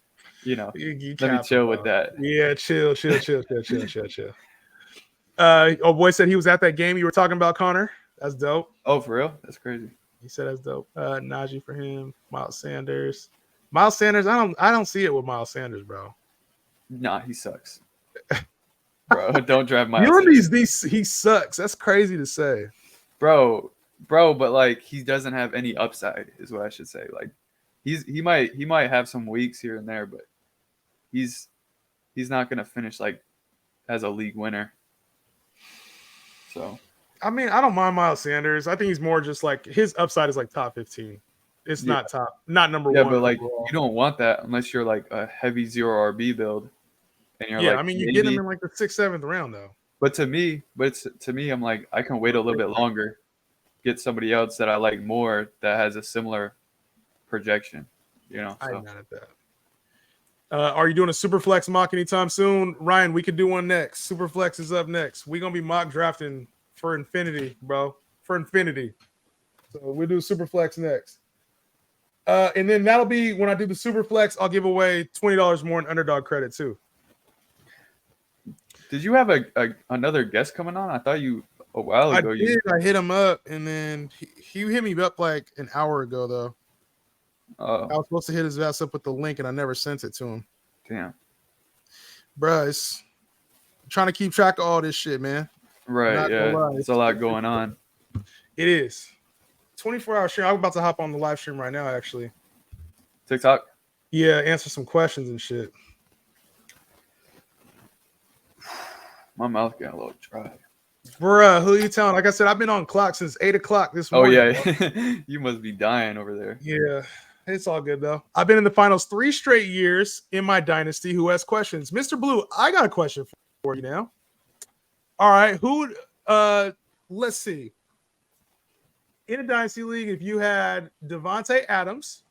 let me chill with that. Yeah, chill. Boy said he was at that game you were talking about, Connor. That's dope. Oh, for real? That's crazy. He said that's dope. Najee for him. Miles Sanders, I don't see it with Miles Sanders, bro. Nah, he sucks. Bro, don't drive Miles. He sucks. That's crazy to say. Bro, but like he doesn't have any upside, is what I should say. Like he might have some weeks here and there, but he's not gonna finish like as a league winner. So I mean, I don't mind Miles Sanders. I think he's more just like his upside is like top 15. It's not number 1. Yeah, but like overall. You don't want that unless you're like a heavy 0 RB build. And you're I mean, you get him in like the 6th, 7th round though. But to me, I'm like, I can wait a little bit longer, get somebody else that I like more that has a similar projection. So. I'm mad at that. Are you doing a SuperFlex mock anytime soon? Ryan, we could do one next. SuperFlex is up next. We're going to be mock drafting for infinity, bro. For infinity. So we'll do SuperFlex next. And then that'll be when I do the SuperFlex, I'll give away $20 more in underdog credit too. Did you have another guest coming on? I thought you a while ago. I did. I hit him up, and then he hit me up like an hour ago, though. I was supposed to hit his ass up with the link, and I never sent it to him. Damn. Bruh, it's trying to keep track of all this shit, man. Right, yeah. It's a lot going on. It is. 24-hour stream. I'm about to hop on the live stream right now, actually. TikTok? Yeah, answer some questions and shit. My mouth getting a little dry. Bruh, who you telling? Like I said, I've been on clock since 8 o'clock this morning. Oh, yeah. You must be dying over there. Yeah, it's all good, though. I've been in the finals 3 straight years in my dynasty. Who has questions? Mr. Blue, I got a question for you now. All right, let's see. In a dynasty league, if you had Devontae Adams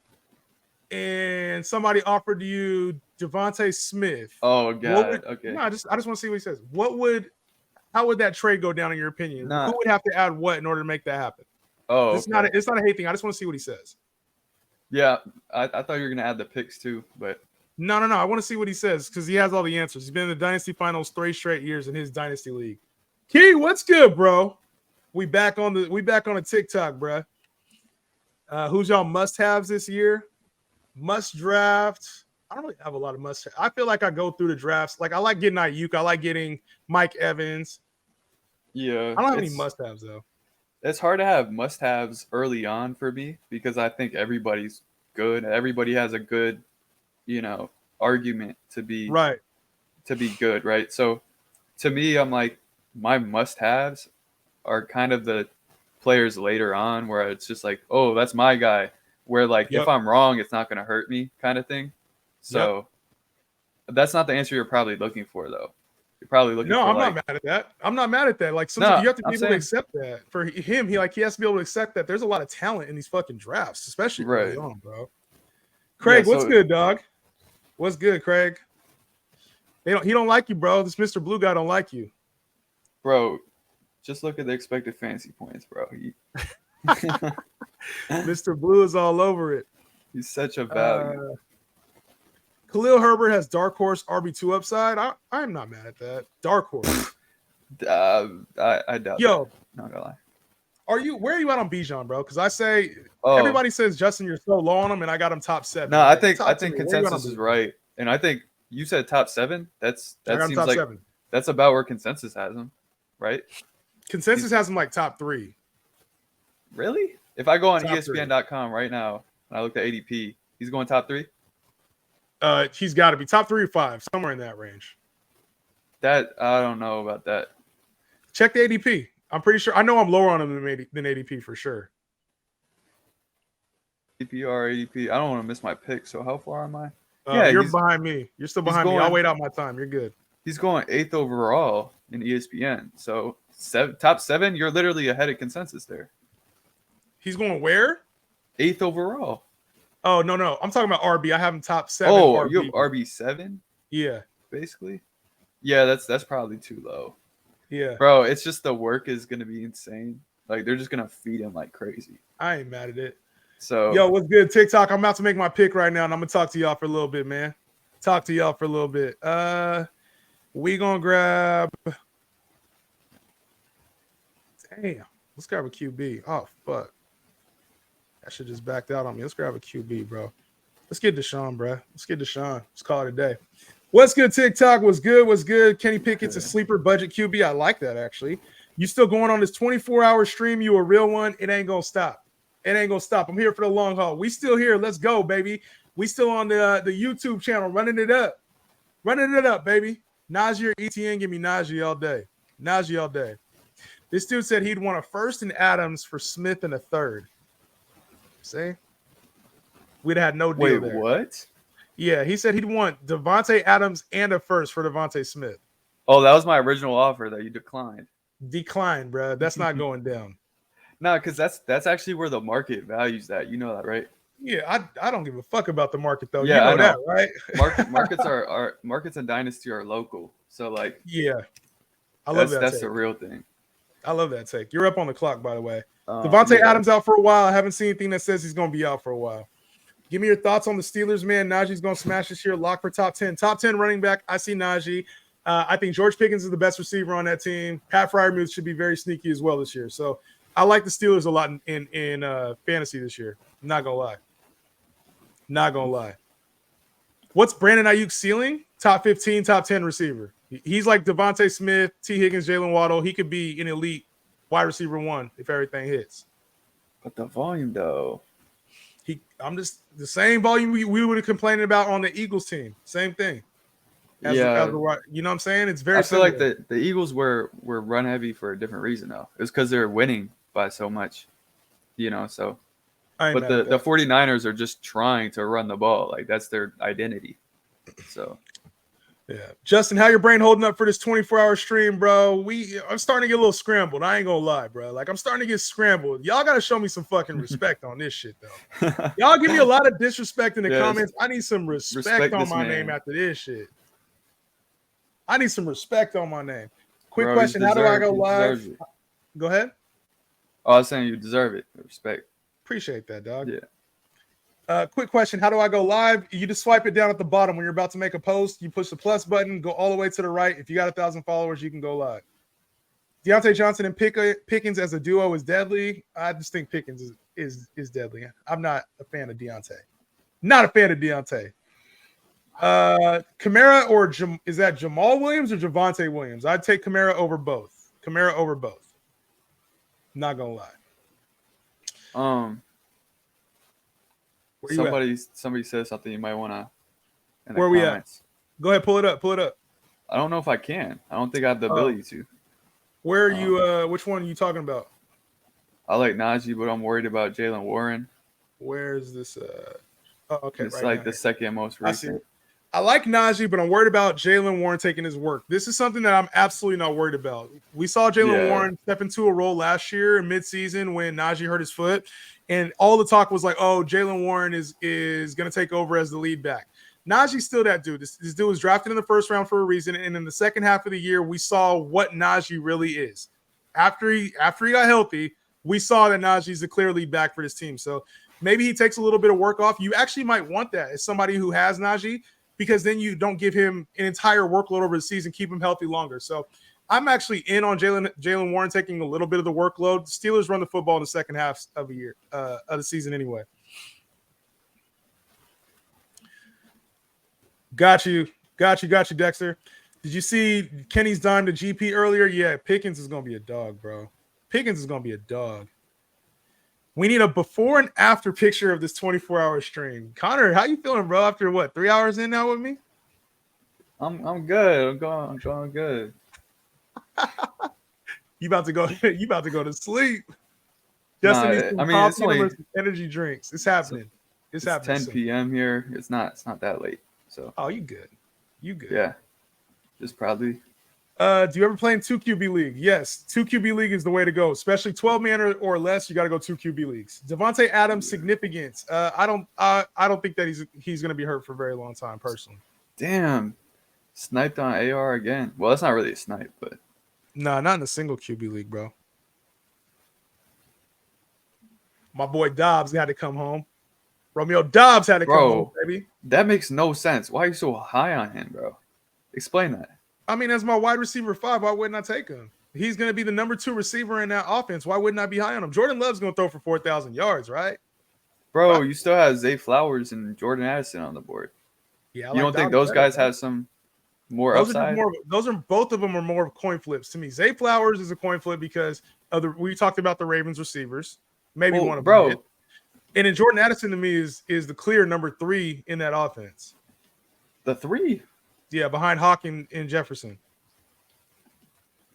and somebody offered you Devontae Smith. Oh, God. Okay. No, I just want to see what he says. How would that trade go down in your opinion? Nah. Who would have to add what in order to make that happen? Oh, it's not a hate thing. I just want to see what he says. Yeah, I thought you were gonna add the picks too, but no. I want to see what he says because he has all the answers. He's been in the dynasty finals 3 straight years in his dynasty league. Key, what's good, bro? We back on the TikTok, bro. Who's y'all must-haves this year? Must draft. I don't really have a lot of must. I feel like I go through the drafts. Like I like getting Ayuk. I like getting Mike Evans. Yeah, I don't have any must-haves though. It's hard to have must-haves early on for me because I think everybody's good. Everybody has a good, argument to be right, to be good, right? So, to me, I'm like my must-haves are kind of the players later on where it's just like, oh, that's my guy. Where like if I'm wrong, it's not going to hurt me, kind of thing. So that's not the answer you're probably looking for, though. You're probably looking for I'm not mad at that. I'm not mad at that. Like sometimes you have to be able to accept that. For him, he has to be able to accept that there's a lot of talent in these fucking drafts, especially early on, bro. Craig, what's good, dog? What's good, Craig? He don't like you, bro. This Mr. Blue guy don't like you. Bro, just look at the expected fantasy points, bro. Mr. Blue is all over it. He's such a value. Khalil Herbert has dark horse RB2 upside. I'm not mad at that. Dark horse. I doubt. Yo, not gonna lie. Where are you at on Bijan, bro? Because I say everybody says Justin, you're so low on him, and I got him top 7. No, I think consensus is right, and I think you said top 7. That seems like 7. That's about where consensus has him, right? Consensus has him like top 3. Really? If I go on top ESPN.com right now and I look at ADP, he's going top 3. He's got to be top 3 or 5, somewhere in that range. That I don't know about that. Check the ADP. I'm pretty sure. I know I'm lower on him than ADP for sure. ADP. I don't want to miss my pick. So how far am I? You're behind me. You're still behind me. I'll wait out my time. You're good. He's going 8th overall in ESPN. So top 7. You're literally ahead of consensus there. He's going where? 8th overall. Oh, no. I'm talking about RB. I have him top 7. Oh, RB. you have RB7? Yeah. Basically? Yeah, that's probably too low. Yeah. Bro, it's just the work is going to be insane. Like, they're just going to feed him like crazy. I ain't mad at it. So, yo, what's good, TikTok? I'm about to make my pick right now, and I'm going to talk to y'all for a little bit, man. We going to grab... Damn. Let's grab a QB. Oh, fuck. That shit just backed out on me. Let's grab a QB, bro. Let's get Deshaun, bro. Let's call it a day. What's good, TikTok? What's good? Kenny Pickett's a sleeper budget QB. I like that, actually. You still going on this 24-hour stream? You a real one? It ain't going to stop. I'm here for the long haul. We still here. Let's go, baby. We still on the YouTube channel, running it up, baby. Najee or ETN, give me Najee all day. This dude said he'd want a first and Adams for Smith and a third. See? We'd have had no deal there. Wait, what? Yeah, he said he'd want Devontae Adams and a first for Devontae Smith. Oh, that was my original offer that you declined. Decline, bro. That's not going down. No, because that's actually where the market values that. You know that, right? Yeah, I don't give a fuck about the market though. Yeah, you know I know. that, right? Markets and dynasty are local. So like Yeah, I love that that's take. the real thing. I love that take. You're up on the clock, by the way. Devontae Yeah. Adams out for a while. I haven't seen anything that says he's going to be out for a while. Give me your thoughts on the Steelers, man. Najee's going to smash this year. Lock for top 10. Top 10 running back. I see Najee. I think George Pickens is the best receiver on that team. Pat Freiermuth should be very sneaky as well this year. So I like the Steelers a lot in fantasy this year. I'm not going to lie. Not going to lie. What's Brandon Ayuk's ceiling? Top 15, top 10 receiver. He's like Devontae Smith, T. Higgins, Jalen Waddle. He could be an elite wide receiver 1 if everything hits. But the volume, though. I'm just the same volume we would have complained about on the Eagles team. Same thing. Yeah. You know what I'm saying? It's very I feel similar. like the Eagles were run heavy for a different reason, though. It was because they're winning by so much, so. But the 49ers are just trying to run the ball. Like, that's their identity. So. Yeah. Justin, how your brain holding up for this 24-hour stream, bro? I'm starting to get a little scrambled. I ain't gonna lie, bro. Like, I'm starting to get scrambled. Y'all gotta show me some fucking respect on this shit, though. Y'all give me a lot of disrespect in the comments. I need some respect on my name after this shit. I need some respect on my name. Quick question: how do I go live? Go ahead. Oh, I was saying you deserve it. Respect. Appreciate that, dog. Yeah. Quick question: how do I go live? You just swipe it down at the bottom when you're about to make a post. You push the plus button, go all the way to the right. If you got 1,000 followers, you can go live. Deontay Johnson and Pickens as a duo is deadly. I just think Pickens is deadly. I'm not a fan of Deontay. Not a fan of Deontay. Kamara or is that Jamal Williams or Javonte Williams? I'd take Kamara over both. Not gonna lie. Somebody said something you might want to. Where we at? Go ahead, pull it up. I don't know if I can. I don't think I have the ability to. Where are you? Which one are you talking about? I like Najee, but I'm worried about Jalen Warren. Where is this? Okay. It's right the second most recent. I like Najee, but I'm worried about Jalen Warren taking his work. This is something that I'm absolutely not worried about. We saw Jalen Warren step into a role last year in midseason when Najee hurt his foot, and all the talk was like, "Oh, Jalen Warren is going to take over as the lead back." Najee's still that dude. This dude was drafted in the first round for a reason, and in the second half of the year, we saw what Najee really is. After he got healthy, we saw that Najee's the clear lead back for this team. So maybe he takes a little bit of work off. You actually might want that as somebody who has Najee, because then you don't give him an entire workload over the season, keep him healthy longer. So I'm actually in on Jalen Warren taking a little bit of the workload. Steelers run the football in the second half of the season anyway. Got you, Dexter. Did you see Kenny's dime to GP earlier? Yeah, Pickens is going to be a dog, bro. Pickens is going to be a dog. We need a before and after picture of this 24-hour stream. Connor, how you feeling, bro? After what, 3 hours in now with me? I'm good. I'm going good. You about to go to sleep. Justin needs some coffee and energy drinks. It's happening. It's happening. 10 p.m. here. It's not that late. So. Oh, you good. Yeah. Just probably. Do you ever play in 2 QB league? Yes, 2 QB league is the way to go, especially 12 man or less. You got to go 2 QB leagues. Devontae Adams significance. I don't think that he's going to be hurt for a very long time personally. Damn, sniped on AR again. Well, that's not really a snipe, but no, not in a single QB league, bro. My boy Dobbs had to come home. Romeo Dobbs had to come home, baby. That makes no sense. Why are you so high on him, bro? Explain that. I mean, as my wide receiver 5, why wouldn't I take him? He's going to be the number 2 receiver in that offense. Why wouldn't I be high on him? Jordan Love's going to throw for 4,000 yards, right? Bro, you still have Zay Flowers and Jordan Addison on the board. Yeah, you don't think those guys have some more upside? Both of them are more coin flips to me. Zay Flowers is a coin flip because we talked about the Ravens receivers. Maybe one of them did. And then Jordan Addison to me is the clear number 3 in that offense. The 3? Yeah, behind Hawk and Jefferson.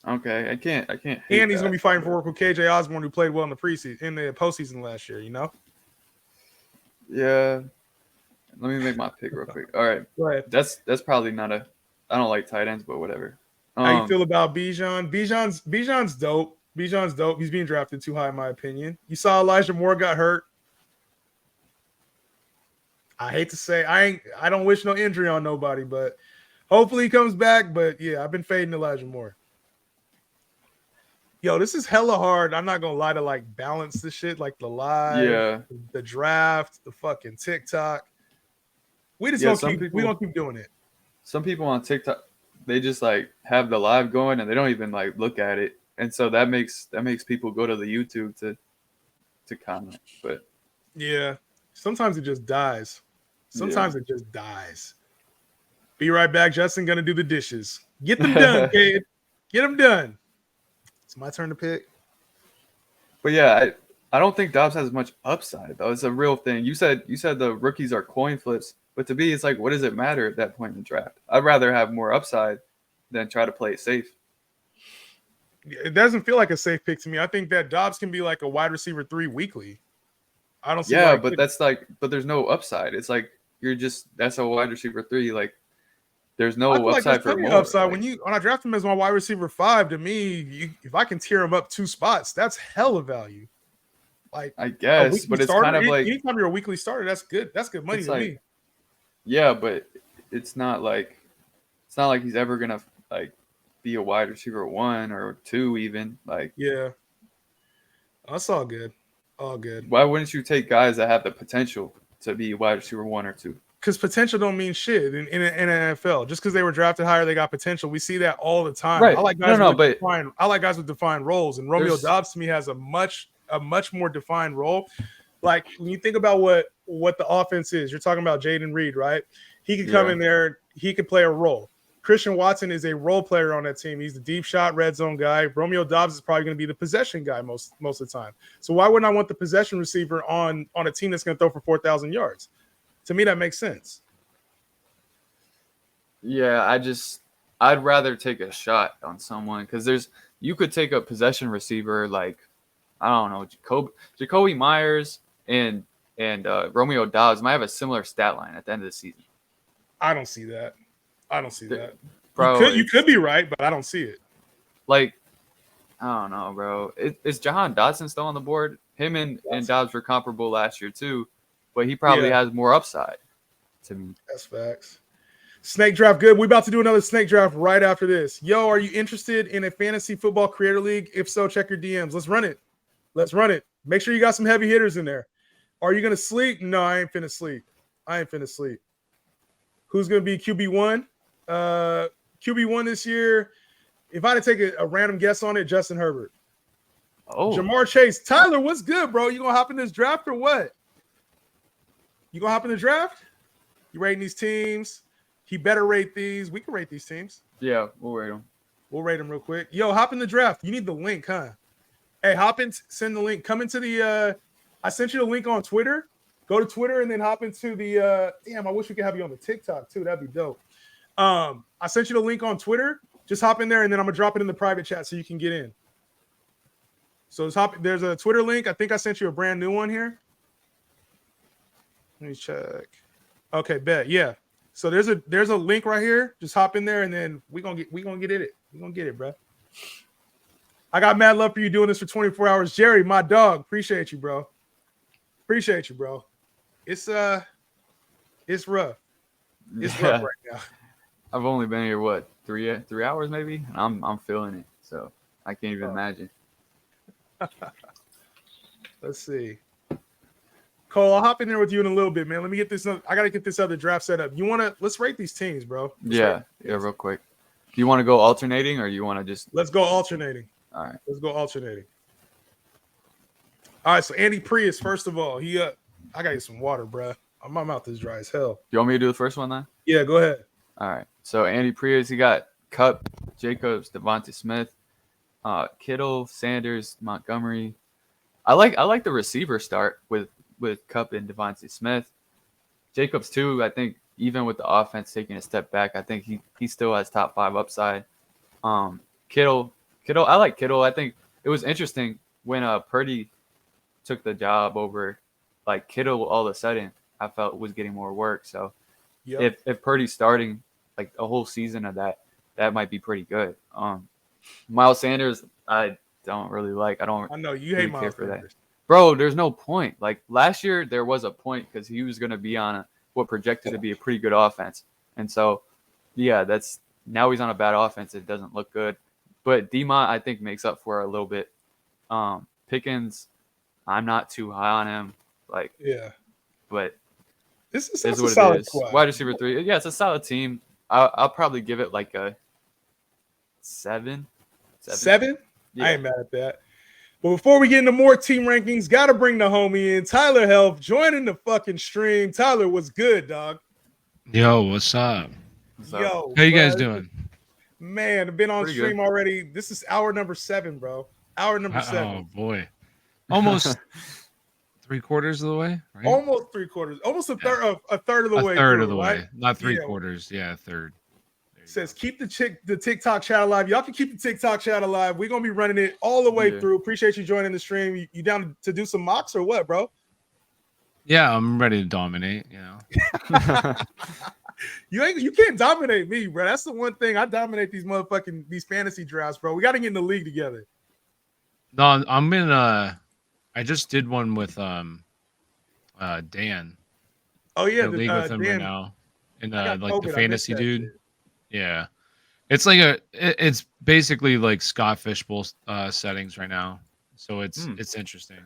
Okay, I can't. And he's going to be fighting for work with KJ Osborne, who played well in the postseason last year. You know. Yeah. Let me make my pick real quick. All right. Go ahead. That's probably not a. I don't like tight ends, but whatever. How you feel about Bijan? Bijan's dope. Bijan's dope. He's being drafted too high, in my opinion. You saw Elijah Moore got hurt. I hate to say I don't wish no injury on nobody, but hopefully he comes back. But yeah, I've been fading Elijah Moore. Yo, this is hella hard. I'm not gonna lie to like balance this shit, like the live, the draft, the fucking TikTok. We just gonna keep doing it. Some people on TikTok, they just like have the live going and they don't even like look at it, and so that makes people go to the YouTube to comment. But yeah, sometimes it just dies. Sometimes it just dies. Be right back. Justin gonna do the dishes. Get them done, kid. Get them done. It's my turn to pick. But yeah, I don't think Dobbs has much upside though. It's a real thing. You said the rookies are coin flips, but to me, it's like, what does it matter at that point in the draft? I'd rather have more upside than try to play it safe. It doesn't feel like a safe pick to me. I think that Dobbs can be like a wide receiver 3 weekly. I don't see. Yeah, but but there's no upside. It's like that's a wide receiver 3. Like there's no upside for more. Upside when I draft him as my wide receiver 5, to me, if I can tear him up 2 spots, that's hella value. Like I guess, but it's kind of like anytime you're a weekly starter, that's good. That's good money to me. Yeah, but it's not like he's ever gonna like be a wide receiver 1 or 2 even. Like that's all good. All good. Why wouldn't you take guys that have the potential to be wide receiver 1 or 2? Because potential don't mean shit in NFL. Just because they were drafted higher, they got potential. We see that all the time. Right. I like guys with defined roles, and Romeo Dobbs to me has a much more defined role. Like when you think about what the offense is, you're talking about Jaden Reed, right? He could come in there, he could play a role. Christian Watson is a role player on that team. He's the deep shot, red zone guy. Romeo Dobbs is probably going to be the possession guy most of the time. So why wouldn't I want the possession receiver on a team that's going to throw for 4,000 yards? To me, that makes sense. Yeah, I'd rather take a shot on someone because you could take a possession receiver like, I don't know, Jacoby Myers and Romeo Dobbs might have a similar stat line at the end of the season. I don't see that. Bro, you could be right, but I don't see it. Like, I don't know, bro. Is Jahan Dotson still on the board? Him and Dobbs were comparable last year too, but he probably has more upside to me. That's facts. Snake draft, good. We're about to do another snake draft right after this. Yo, are you interested in a fantasy football creator league? If so, check your DMs. Let's run it. Make sure you got some heavy hitters in there. Are you going to sleep? No, I ain't finna sleep. Who's going to be QB1? QB1 this year, if I had to take a random guess on it, Justin Herbert. Oh. Jamar Chase. Tyler, what's good, bro? You going to hop in this draft or what? You going to hop in the draft? You rating these teams? He better rate these. We can rate these teams. Yeah, we'll rate them. We'll rate them real quick. Yo, hop in the draft. You need the link, huh? Hey, hop in, send the link. Come into the I sent you the link on Twitter. Go to Twitter and then hop into the damn, I wish we could have you on the TikTok too. That'd be dope. I sent you the link on Twitter. Just hop in there and then I'm gonna drop it in the private chat so you can get in. So there's a Twitter link. I think I sent you a brand new one here. Let me check. Okay, bet. Yeah. So there's a link right here. Just hop in there and then we gonna get it. We're gonna get it, bro. I got mad love for you doing this for 24 hours. Jerry, my dog. Appreciate you, bro. It's rough. It's rough right now. I've only been here, what, 3 hours maybe? And I'm feeling it. So I can't even imagine. Let's see. Cole, I'll hop in there with you in a little bit, man. Let me get this. I got to get this other draft set up. Let's rate these teams, bro. Yeah, real quick. Do you want to go alternating or you want to just? Let's go alternating. All right. Let's go alternating. All right, so Andy Prius, first of all, I got to get some water, bro. My mouth is dry as hell. You want me to do the first one then? Yeah, go ahead. All right. So Andy Prius, he got Kupp, Jacobs, Devontae Smith, Kittle, Sanders, Montgomery. I like the receiver start with Kupp and Devontae Smith. Jacobs too, I think even with the offense taking a step back, I think he still has top 5 upside. Kittle, I like Kittle. I think it was interesting when Purdy took the job over like Kittle all of a sudden I felt was getting more work. So if Purdy's starting like a whole season of that might be pretty good. Miles Sanders, I don't really like. I know you hate Miles Sanders. Bro, there's no point. Like last year, there was a point because he was going to be on what projected to be a pretty good offense. And so, yeah, now he's on a bad offense. It doesn't look good. But D-Mont, I think, makes up for it a little bit. Pickens, I'm not too high on him. But this is a what solid it is. squad. Wide receiver 3. Yeah, it's a solid team. I'll probably give it like a 7. 7? Yeah. I ain't mad at that. But before we get into more team rankings, got to bring the homie in. Tyler Health joining the fucking stream. Tyler, what's good, dog? Yo, what's up? Yo, how you guys doing? Man, I've been on Pretty stream good. already. This is hour number 7, bro. Hour number 7. Oh boy, almost 3/4 of the way, right? Almost 3/4. Almost a third of the way. A third through, of the right? way, not 3/4. Yeah, a third. Says keep the TikTok chat alive. Y'all can keep the TikTok chat alive. We're gonna be running it all the way through. Appreciate you joining the stream. You down to do some mocks or what, bro? Yeah, I'm ready to dominate. You know, you can't dominate me, bro. That's the one thing. I dominate these fantasy drafts, bro. We got to get in the league together. no, I'm in. I just did one with Dan. Oh yeah, the league with him Dan, right now, and I got like COVID. the I fantasy missed that dude. shit. Yeah, it's like it's basically like Scott Fishbowl settings right now, so it's interesting.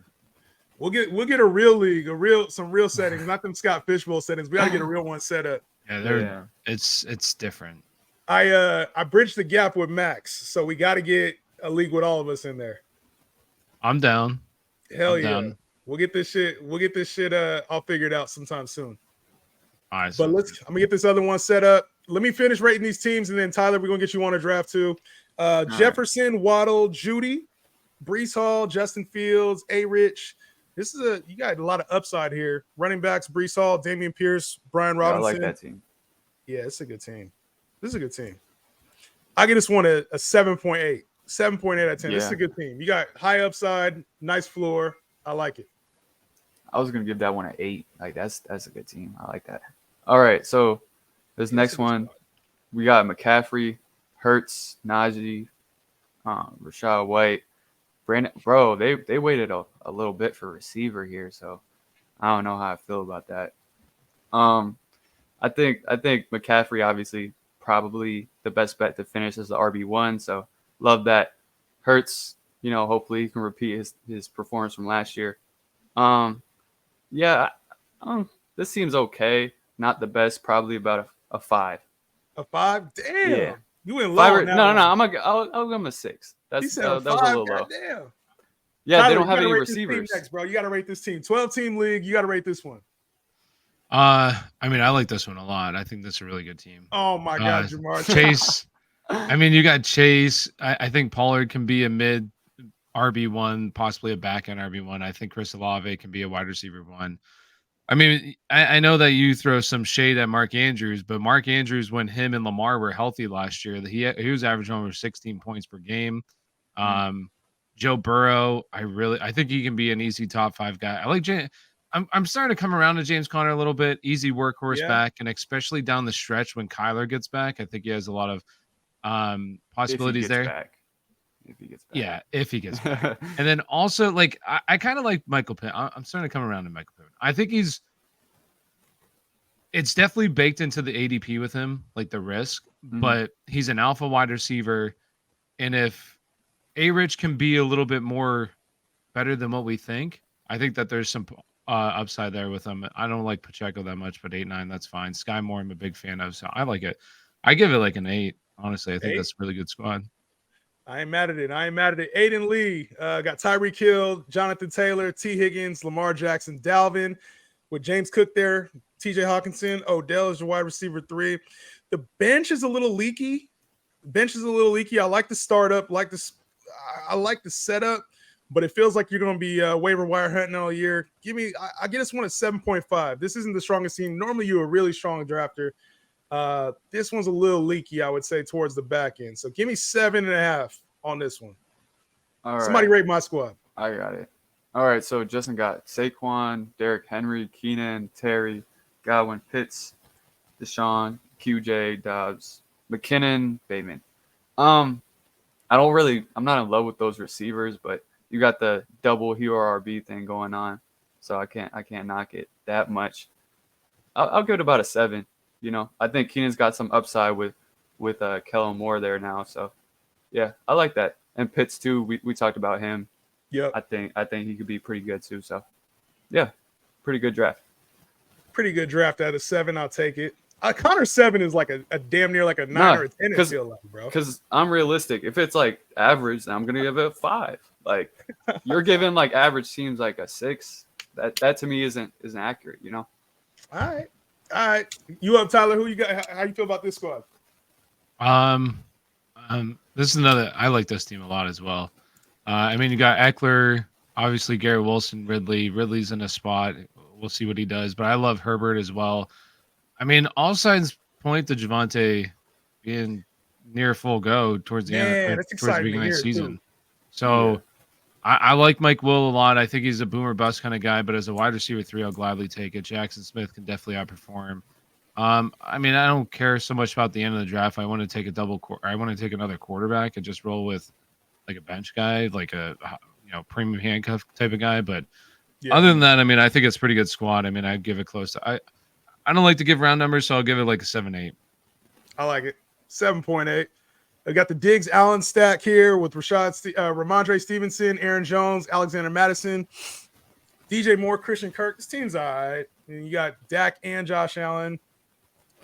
We'll get a real league, some real settings, not them Scott Fishbowl settings. We got to get a real one set up. Yeah, it's different. I bridged the gap with Max, so we got to get a league with all of us in there. I'm down. Hell yeah. Down. We'll get this shit all figured out sometime soon. All right, but I'm gonna get this other one set up. Let me finish rating these teams, and then Tyler, we're gonna get you on a draft too. Jefferson, right. Waddle, Judy, Brees Hall, Justin Fields, A-Rich. You got a lot of upside here. Running backs, Brees Hall, Damian Pierce, Brian Robinson. I like that team. Yeah, it's a good team. This is a good team. I give this one a 7.8. 7.8 out of 10. Yeah. This is a good team. You got high upside, nice floor. I like it. I was gonna give that one an 8. Like that's a good team. I like that. All right, so this next one, we got McCaffrey, Hurts, Najee, Rashad White, Brandon. Bro, they waited a little bit for receiver here, so I don't know how I feel about that. I think McCaffrey obviously probably the best bet to finish as the RB1. So love that. Hurts, hopefully he can repeat his performance from last year. Yeah, this seems okay. Not the best, probably about a 5. A 5? Damn. Yeah. You went low. 5 no. I'll give him a 6. That was a little low. Damn. Yeah, Tyler, they don't have any receivers. Next, bro. You got to rate this team. 12-team league. You got to rate this one. I mean, I like this one a lot. I think this is a really good team. Oh my God, Jamar Chase. I mean, you got Chase. I think Pollard can be a mid RB1, possibly a back end RB1. I think Chris Olave can be a wide receiver 1. I mean, I know that you throw some shade at Mark Andrews, but Mark Andrews, when him and Lamar were healthy last year, he was averaging over 16 points per game. Joe Burrow, I think he can be an easy top 5 guy. I like James. I'm starting to come around to James Conner a little bit. Easy workhorse back, and especially down the stretch when Kyler gets back, I think he has a lot of possibilities there. If he gets back. Yeah, if he gets back. And then also, like, I kind of like Michael Pittman. I'm starting to come around to Michael Pittman. I think it's definitely baked into the ADP with him, like the risk, but he's an alpha wide receiver. And if A-Rich can be a little bit more better than what we think, I think that there's some upside there with him. I don't like Pacheco that much, but 8-9, that's fine. Sky Moore, I'm a big fan of, so I like it. I give it like an 8. Honestly, I think that's a really good squad. I ain't mad at it. Aiden Lee got Tyreek Hill, Jonathan Taylor, T. Higgins, Lamar Jackson, Dalvin, with James Cook there, T.J. Hawkinson, Odell is your wide receiver 3. The bench is a little leaky. I like the startup, I like the setup, but it feels like you're going to be waiver wire hunting all year. I get this one at 7.5. This isn't the strongest team. Normally you're a really strong drafter. This one's a little leaky, I would say, towards the back end. So give me 7.5 on this one. All right. Somebody rate my squad. I got it. All right, so Justin got Saquon, Derrick Henry, Keenan, Terry, Godwin, Pitts, Deshaun, QJ, Dobbs, McKinnon, Bateman. I'm not in love with those receivers, but you got the double hero RB thing going on, so I can't knock it that much. I'll give it about a 7. You know, I think Keenan's got some upside with Kellen Moore there now. So yeah, I like that. And Pitts too. We talked about him. Yep. I think he could be pretty good too. So yeah, pretty good draft. Pretty good draft out of 7. I'll take it. Connor 7 is like a damn near like a 9 or a 10. It feel like, bro. Because I'm realistic. If it's like average, I'm gonna give it a 5. Like you're giving like average teams like a 6. That to me isn't accurate. You know. All right. You up, Tyler? Who you got? How you feel about this squad? This is another. I like this team a lot as well. I mean, you got Eckler, obviously Garrett Wilson, Ridley. Ridley's in a spot. We'll see what he does, but I love Herbert as well. I mean, all signs point to Javonte being near full go towards the end, towards the beginning of the season. So yeah. I like Mike Will a lot. I think he's a boomer bust kind of guy, but as a wide receiver 3, I'll gladly take it. Jackson Smith can definitely outperform. I mean, I don't care so much about the end of the draft. I want to take I want to take another quarterback and just roll with like a bench guy, like a premium handcuff type of guy. But other than that, I mean, I think it's a pretty good squad. I mean, I'd give it close to I don't like to give round numbers, so I'll give it like a 7-8. I like it. 7.8. I got the Diggs Allen stack here with Ramondre Stevenson, Aaron Jones, Alexander Madison, DJ Moore, Christian Kirk. This team's all right. And you got Dak and Josh Allen.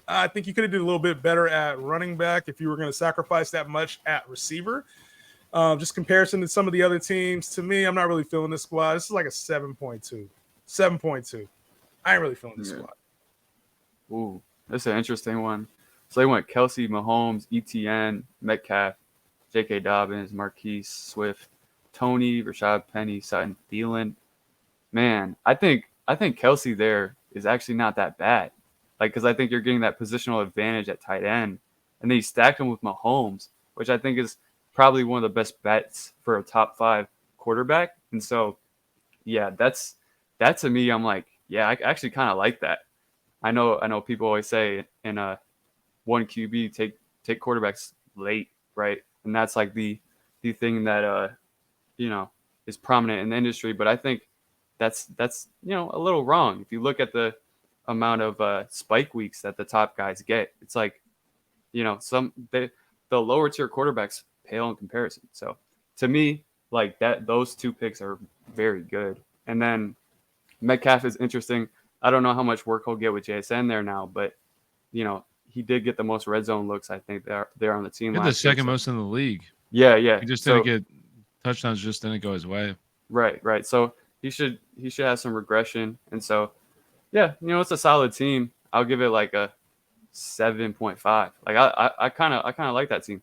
I think you could have did a little bit better at running back if you were going to sacrifice that much at receiver. Just comparison to some of the other teams. To me, I'm not really feeling this squad. This is like a 7.2. 7.2. I ain't really feeling this squad. Ooh, that's an interesting one. So they went Kelsey, Mahomes, ETN, Metcalf, J.K. Dobbins, Marquise, Swift, Tony, Rashad Penny, Sutton, Thielen. Man, I think Kelsey there is actually not that bad. Like, because I think you're getting that positional advantage at tight end, and then you stacked him with Mahomes, which I think is probably one of the best bets for a top 5 quarterback. And so, yeah, that to me, I'm like, yeah, I actually kind of like that. I know people always say in a 1 QB take quarterbacks late, right? And that's like the thing that is prominent in the industry. But I think that's a little wrong. If you look at the amount of spike weeks that the top guys get, it's like the lower tier quarterbacks pale in comparison. So to me, like those 2 picks are very good. And then Metcalf is interesting. I don't know how much work he'll get with JSN there now, but he did get the most red zone looks. I think they're on the team. The second most in the league. Yeah. He just didn't get touchdowns. Just didn't go his way. Right. So he should have some regression, and so yeah, it's a solid team. I'll give it like a 7.5. Like I kind of like that team.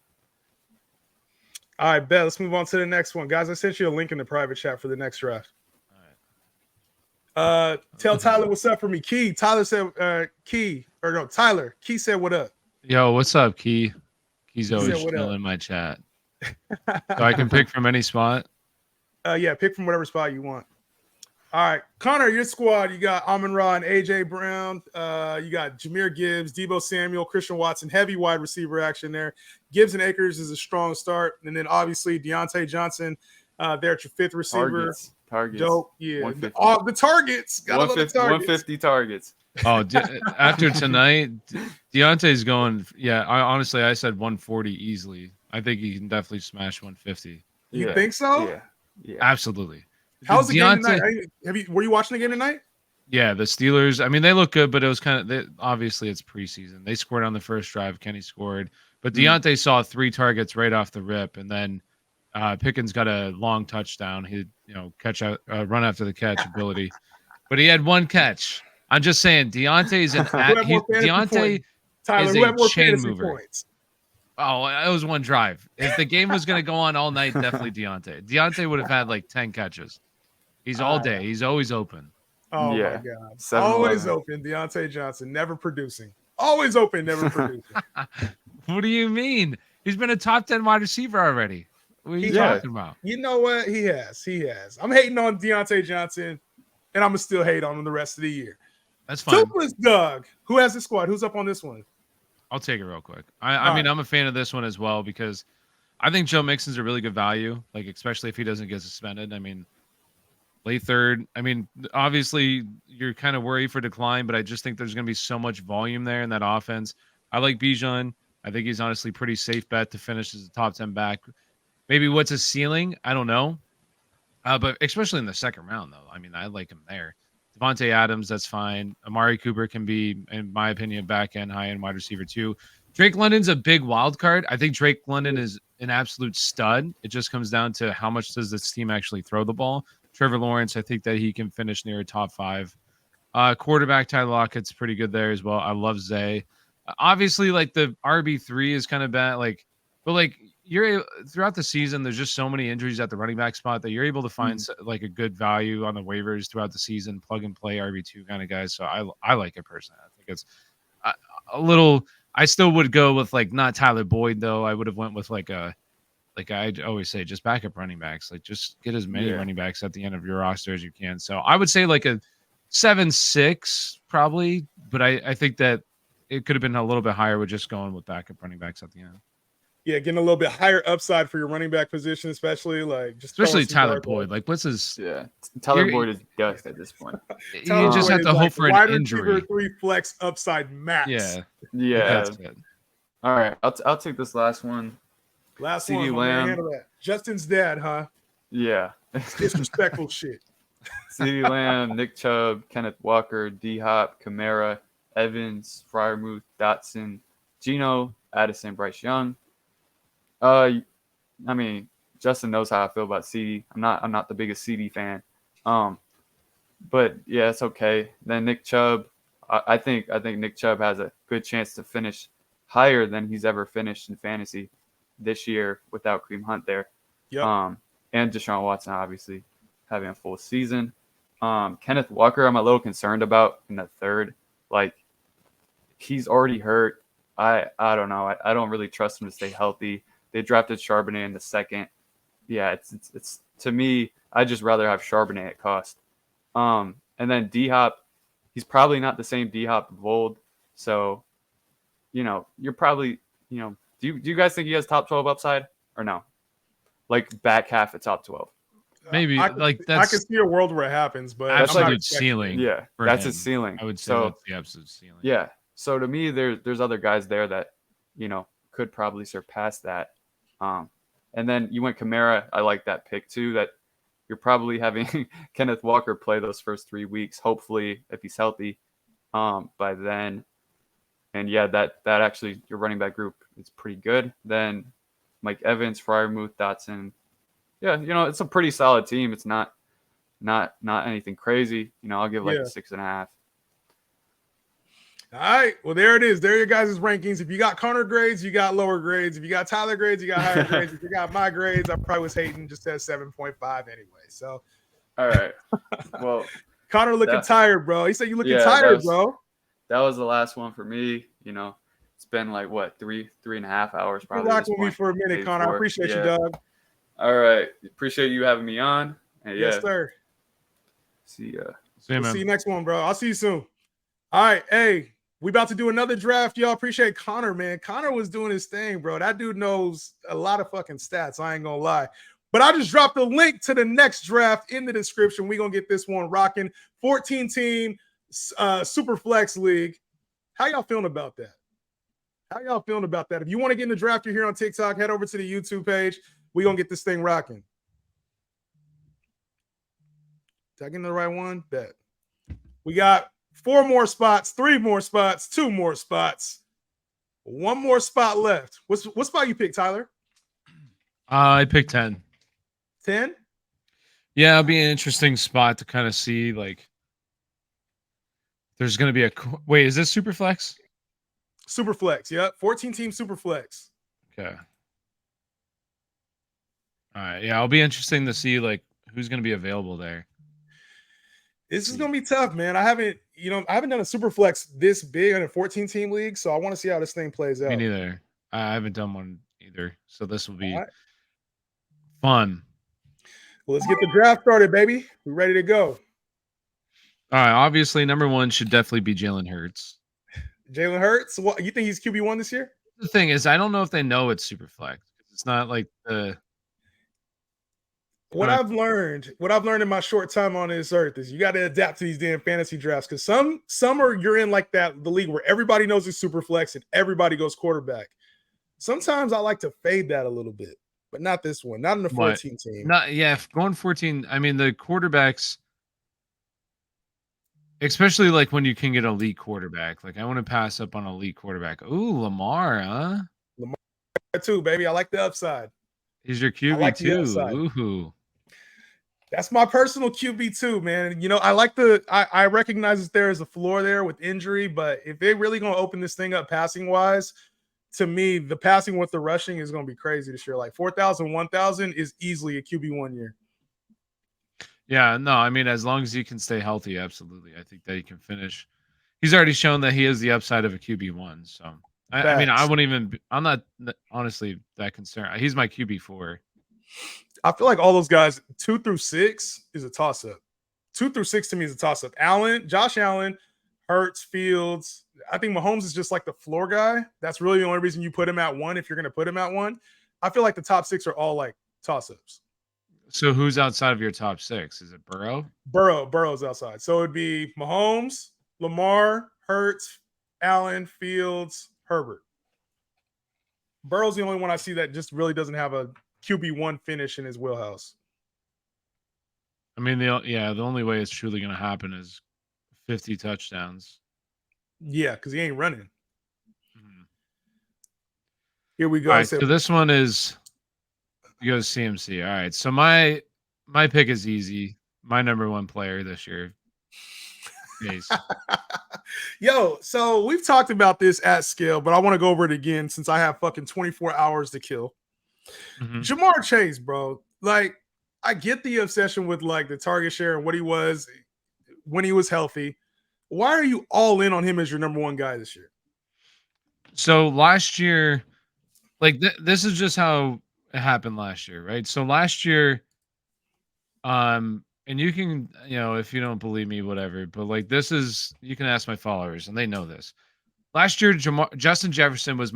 All right, bet. Let's move on to the next one, guys. I sent you a link in the private chat for the next draft. Tell Tyler what's up for me. Key. Tyler said Tyler. Key said what up. Yo, what's up, Key? He's always still in my chat. So I can pick from any spot? Yeah, pick from whatever spot you want. All right. Connor, your squad, you got Amon-Ra and AJ Brown. You got Jahmyr Gibbs, Deebo Samuel, Christian Watson, heavy wide receiver action there. Gibbs and Akers is a strong start. And then obviously Deontay Johnson there at your 5th receiver. Targets. Dope. Yeah. The targets. 150 targets. Oh, after tonight, Deontay's going. Yeah, honestly, I said 140 easily. I think he can definitely smash 150. You think so? Yeah. Absolutely. How's the game tonight? Were you watching the game tonight? Yeah, the Steelers. I mean, they look good, but it was obviously it's preseason. They scored on the first drive. Kenny scored, but Deontay saw 3 targets right off the rip, and then Pickens got a long touchdown. He run after the catch ability, but he had 1 catch. I'm just saying, Deontay's Deontay is a chain mover. Points? Oh, it was 1 drive. If the game was going to go on all night, definitely Deontay. Deontay would have had like 10 catches. He's all day. He's always open. Oh my God! Always open. Deontay Johnson, never producing. Always open, never producing. What do you mean? He's been a top 10 wide receiver already. What are you talking about? You know what? He has. I'm hating on Deontay Johnson, and I'm gonna still hate on him the rest of the year. That's fine. Toothless Doug. Who has the squad? Who's up on this one? I'll take it real quick. I mean, I'm a fan of this one as well because I think Joe Mixon's a really good value, like especially if he doesn't get suspended. I mean, late third. I mean, obviously you're kind of worried for decline, but I just think there's going to be so much volume there in that offense. I like Bijan. I think he's honestly pretty safe bet to finish as a top 10 back. Maybe what's his ceiling? I don't know. But especially in the second round, though. I mean, I like him there. Devontae Adams, that's fine. Amari Cooper can be, in my opinion, back end, high end wide receiver too. Drake London's a big wild card. I think Drake London is an absolute stud. It just comes down to how much does this team actually throw the ball. Trevor Lawrence, I think that he can finish near a top 5. Quarterback Tyler Lockett's pretty good there as well. I love Zay. Obviously, like the RB3 is kind of bad. Like, but like you're throughout the season, there's just so many injuries at the running back spot that you're able to find like a good value on the waivers throughout the season, plug and play RB2 kind of guys. So I like it personally. I think it's a little. I still would go with like not Tyler Boyd though. I would have went with like I always say, just backup running backs. Like just get as many running backs at the end of your roster as you can. So I would say like a 7-6 probably, but I think that it could have been a little bit higher with just going with backup running backs at the end. Yeah, getting a little bit higher upside for your running back position, especially Tyler Boyd. Like, what's his? Yeah, Tyler Boyd is dust at this point. You just have to hope for an injury. 3 flex upside max. Yeah. All right, I'll take this last one. Last CeeDee one, Lamb. handle that. Justin's dad, huh? Yeah. Disrespectful shit. CeeDee Lamb, Nick Chubb, Kenneth Walker, D-Hop, Kamara, Evans, Freiermuth, Dotson, Geno, Addison, Bryce Young. I mean, Justin knows how I feel about CD. I'm not the biggest CD fan. But yeah, it's okay. Then Nick Chubb, I think Nick Chubb has a good chance to finish higher than he's ever finished in fantasy this year without Kareem Hunt there. Yep. And Deshaun Watson obviously having a full season. Kenneth Walker, I'm a little concerned about in the third. Like, he's already hurt. I don't know. I don't really trust him to stay healthy. They drafted Charbonnet in the second. Yeah, it's to me, I'd just rather have Charbonnet at cost. And then D-Hop, he's probably not the same D-Hop of old. So, you're probably, do you guys think he has top 12 upside or no? Like back half of top 12. Maybe I that's can see a world where it happens, but absolute ceiling. Yeah, that's his ceiling. I would say that's the absolute ceiling. Yeah. So to me, there's other guys there that, could probably surpass that. And then you went Kamara. I like that pick too, that you're probably having Kenneth Walker play those first 3 weeks, hopefully, if he's healthy, by then. And yeah, that actually, your running back group is pretty good. Then Mike Evans, Freiermuth, Dotson. Yeah, it's a pretty solid team. It's not anything crazy. I'll give like a 6.5. All right. Well, there it is. There are your guys' rankings. If you got Connor grades, you got lower grades. If you got Tyler grades, you got higher grades. If you got my grades, I probably was hating just at 7.5 anyway. So, all right. Well, Connor looking tired, bro. He said you looking tired, bro. That was the last one for me. It's been like what 3.5 hours probably. Rock with me for a minute, Connor. I appreciate you, dog. All right. Appreciate you having me on. And yes, sir. See ya. See you next one, bro. I'll see you soon. All right. Hey, we about to do another draft. Y'all appreciate Connor, man. Connor was doing his thing, bro. That dude knows a lot of fucking stats. I ain't gonna lie. But I just dropped a link to the next draft in the description. We're gonna get this one rocking. 14-team SuperFlex League. How y'all feeling about that? If you want to get in the draft, you're here on TikTok, head over to the YouTube page. We're going to get this thing rocking. Did I get in the right one? Bet. We got 4 more spots, 3 more spots, 2 more spots, 1 more spot left. What spot you picked, Tyler? I picked 10. 10? Yeah, it'll be an interesting spot to kind of see, like, there's going to be wait, is this SuperFlex? SuperFlex, yep. 14-team SuperFlex. Okay. All right. Yeah, it'll be interesting to see, like, who's going to be available there. This is going to be tough, man. I haven't done a SuperFlex this big in a 14-team league, so I want to see how this thing plays out. Me neither. I haven't done one either, so this will be fun. Well, let's get the draft started, baby. We're ready to go. All right. Obviously, number 1 should definitely be Jalen Hurts. Jalen Hurts? What, you think he's QB1 this year? The thing is, I don't know if they know it's SuperFlex. It's not like What I've learned in my short time on this earth is you got to adapt to these damn fantasy drafts, because some are you're in like that the league where everybody knows it's SuperFlex and everybody goes quarterback. Sometimes I like to fade that a little bit, but not this one. Not in the 14 team. Going 14. I mean, the quarterbacks, especially like when you can get an elite quarterback. Like I want to pass up on an elite quarterback. Ooh, Lamar, huh? Lamar too, baby. I like the upside. He's your QB too. Ooh. That's my personal QB too, man. You know, I recognize that there is a floor there with injury, but if they're really going to open this thing up passing wise, to me, the passing with the rushing is going to be crazy this year. Like 4,000, 1,000 is easily a QB 1 year. Yeah, no, I mean, as long as he can stay healthy, absolutely. I think that he can finish. He's already shown that he has the upside of a QB1. So, I mean, I'm not honestly that concerned. He's my QB4. I feel like all those guys, 2 through 6 is a toss-up. 2 through 6 to me is a toss-up. Josh Allen, Hurts, Fields. I think Mahomes is just like the floor guy. That's really the only reason you put him at 1 if you're going to put him at 1. I feel like the top 6 are all like toss-ups. So who's outside of your top 6? Is it Burrow? Burrow's outside. So it'd be Mahomes, Lamar, Hurts, Allen, Fields, Herbert. Burrow's the only one I see that just really doesn't have a QB1 finish in his wheelhouse. I mean, the only way it's truly going to happen is 50 touchdowns. Yeah, because he ain't running. Mm-hmm. Here we go. All right, so this one is goes CMC. All right, so my pick is easy. My number 1 player this year. Yo, so we've talked about this at scale, but I want to go over it again since I have fucking 24 hours to kill. Mm-hmm. Jamar Chase, bro. Like, I get the obsession with like the target share and what he was when he was healthy. Why are you all in on him as your number 1 guy this year? So last year, like this is just how it happened last year, right? So last year, and you can, if you don't believe me, whatever, but like you can ask my followers and they know this. Last year, Justin Jefferson was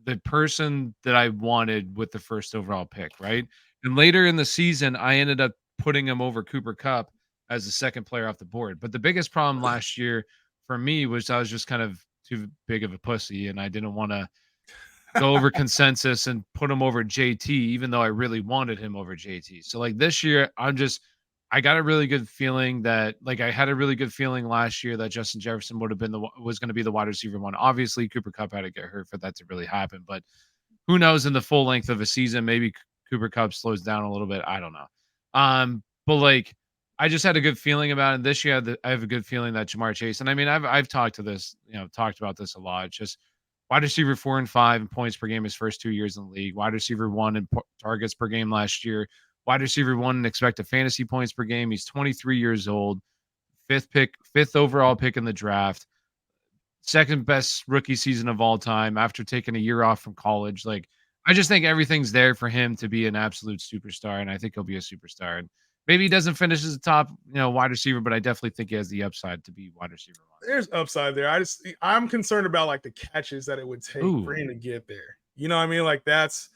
the person that I wanted with the first overall pick, right? And later in the season, I ended up putting him over Cooper Kupp as the second player off the board. But the biggest problem last year for me was I was just kind of too big of a pussy, and I didn't want to go over consensus and put him over JT, even though I really wanted him over JT. So like this year, I got a really good feeling that, like, I had a really good feeling last year that Justin Jefferson was going to be the wide receiver 1. Obviously, Cooper Kupp had to get hurt for that to really happen, but who knows in the full length of a season, maybe Cooper Kupp slows down a little bit. I don't know. But like, I just had a good feeling about it. This year, I have a good feeling that Jamar Chase, and I mean, I've talked about this a lot. It's just wide receiver 4 and 5 in points per game his first 2 years in the league. Wide receiver 1 in targets per game last year. Wide receiver 1 in expected fantasy points per game. He's 23 years old. 5th overall pick in the draft. Second best rookie season of all time after taking a year off from college. Like, I just think everything's there for him to be an absolute superstar, and I think he'll be a superstar. And maybe he doesn't finish as a top, wide receiver, but I definitely think he has the upside to be wide receiver 1. There's upside there. I'm concerned about like the catches that it would take for him to get there. You know what I mean? Like that's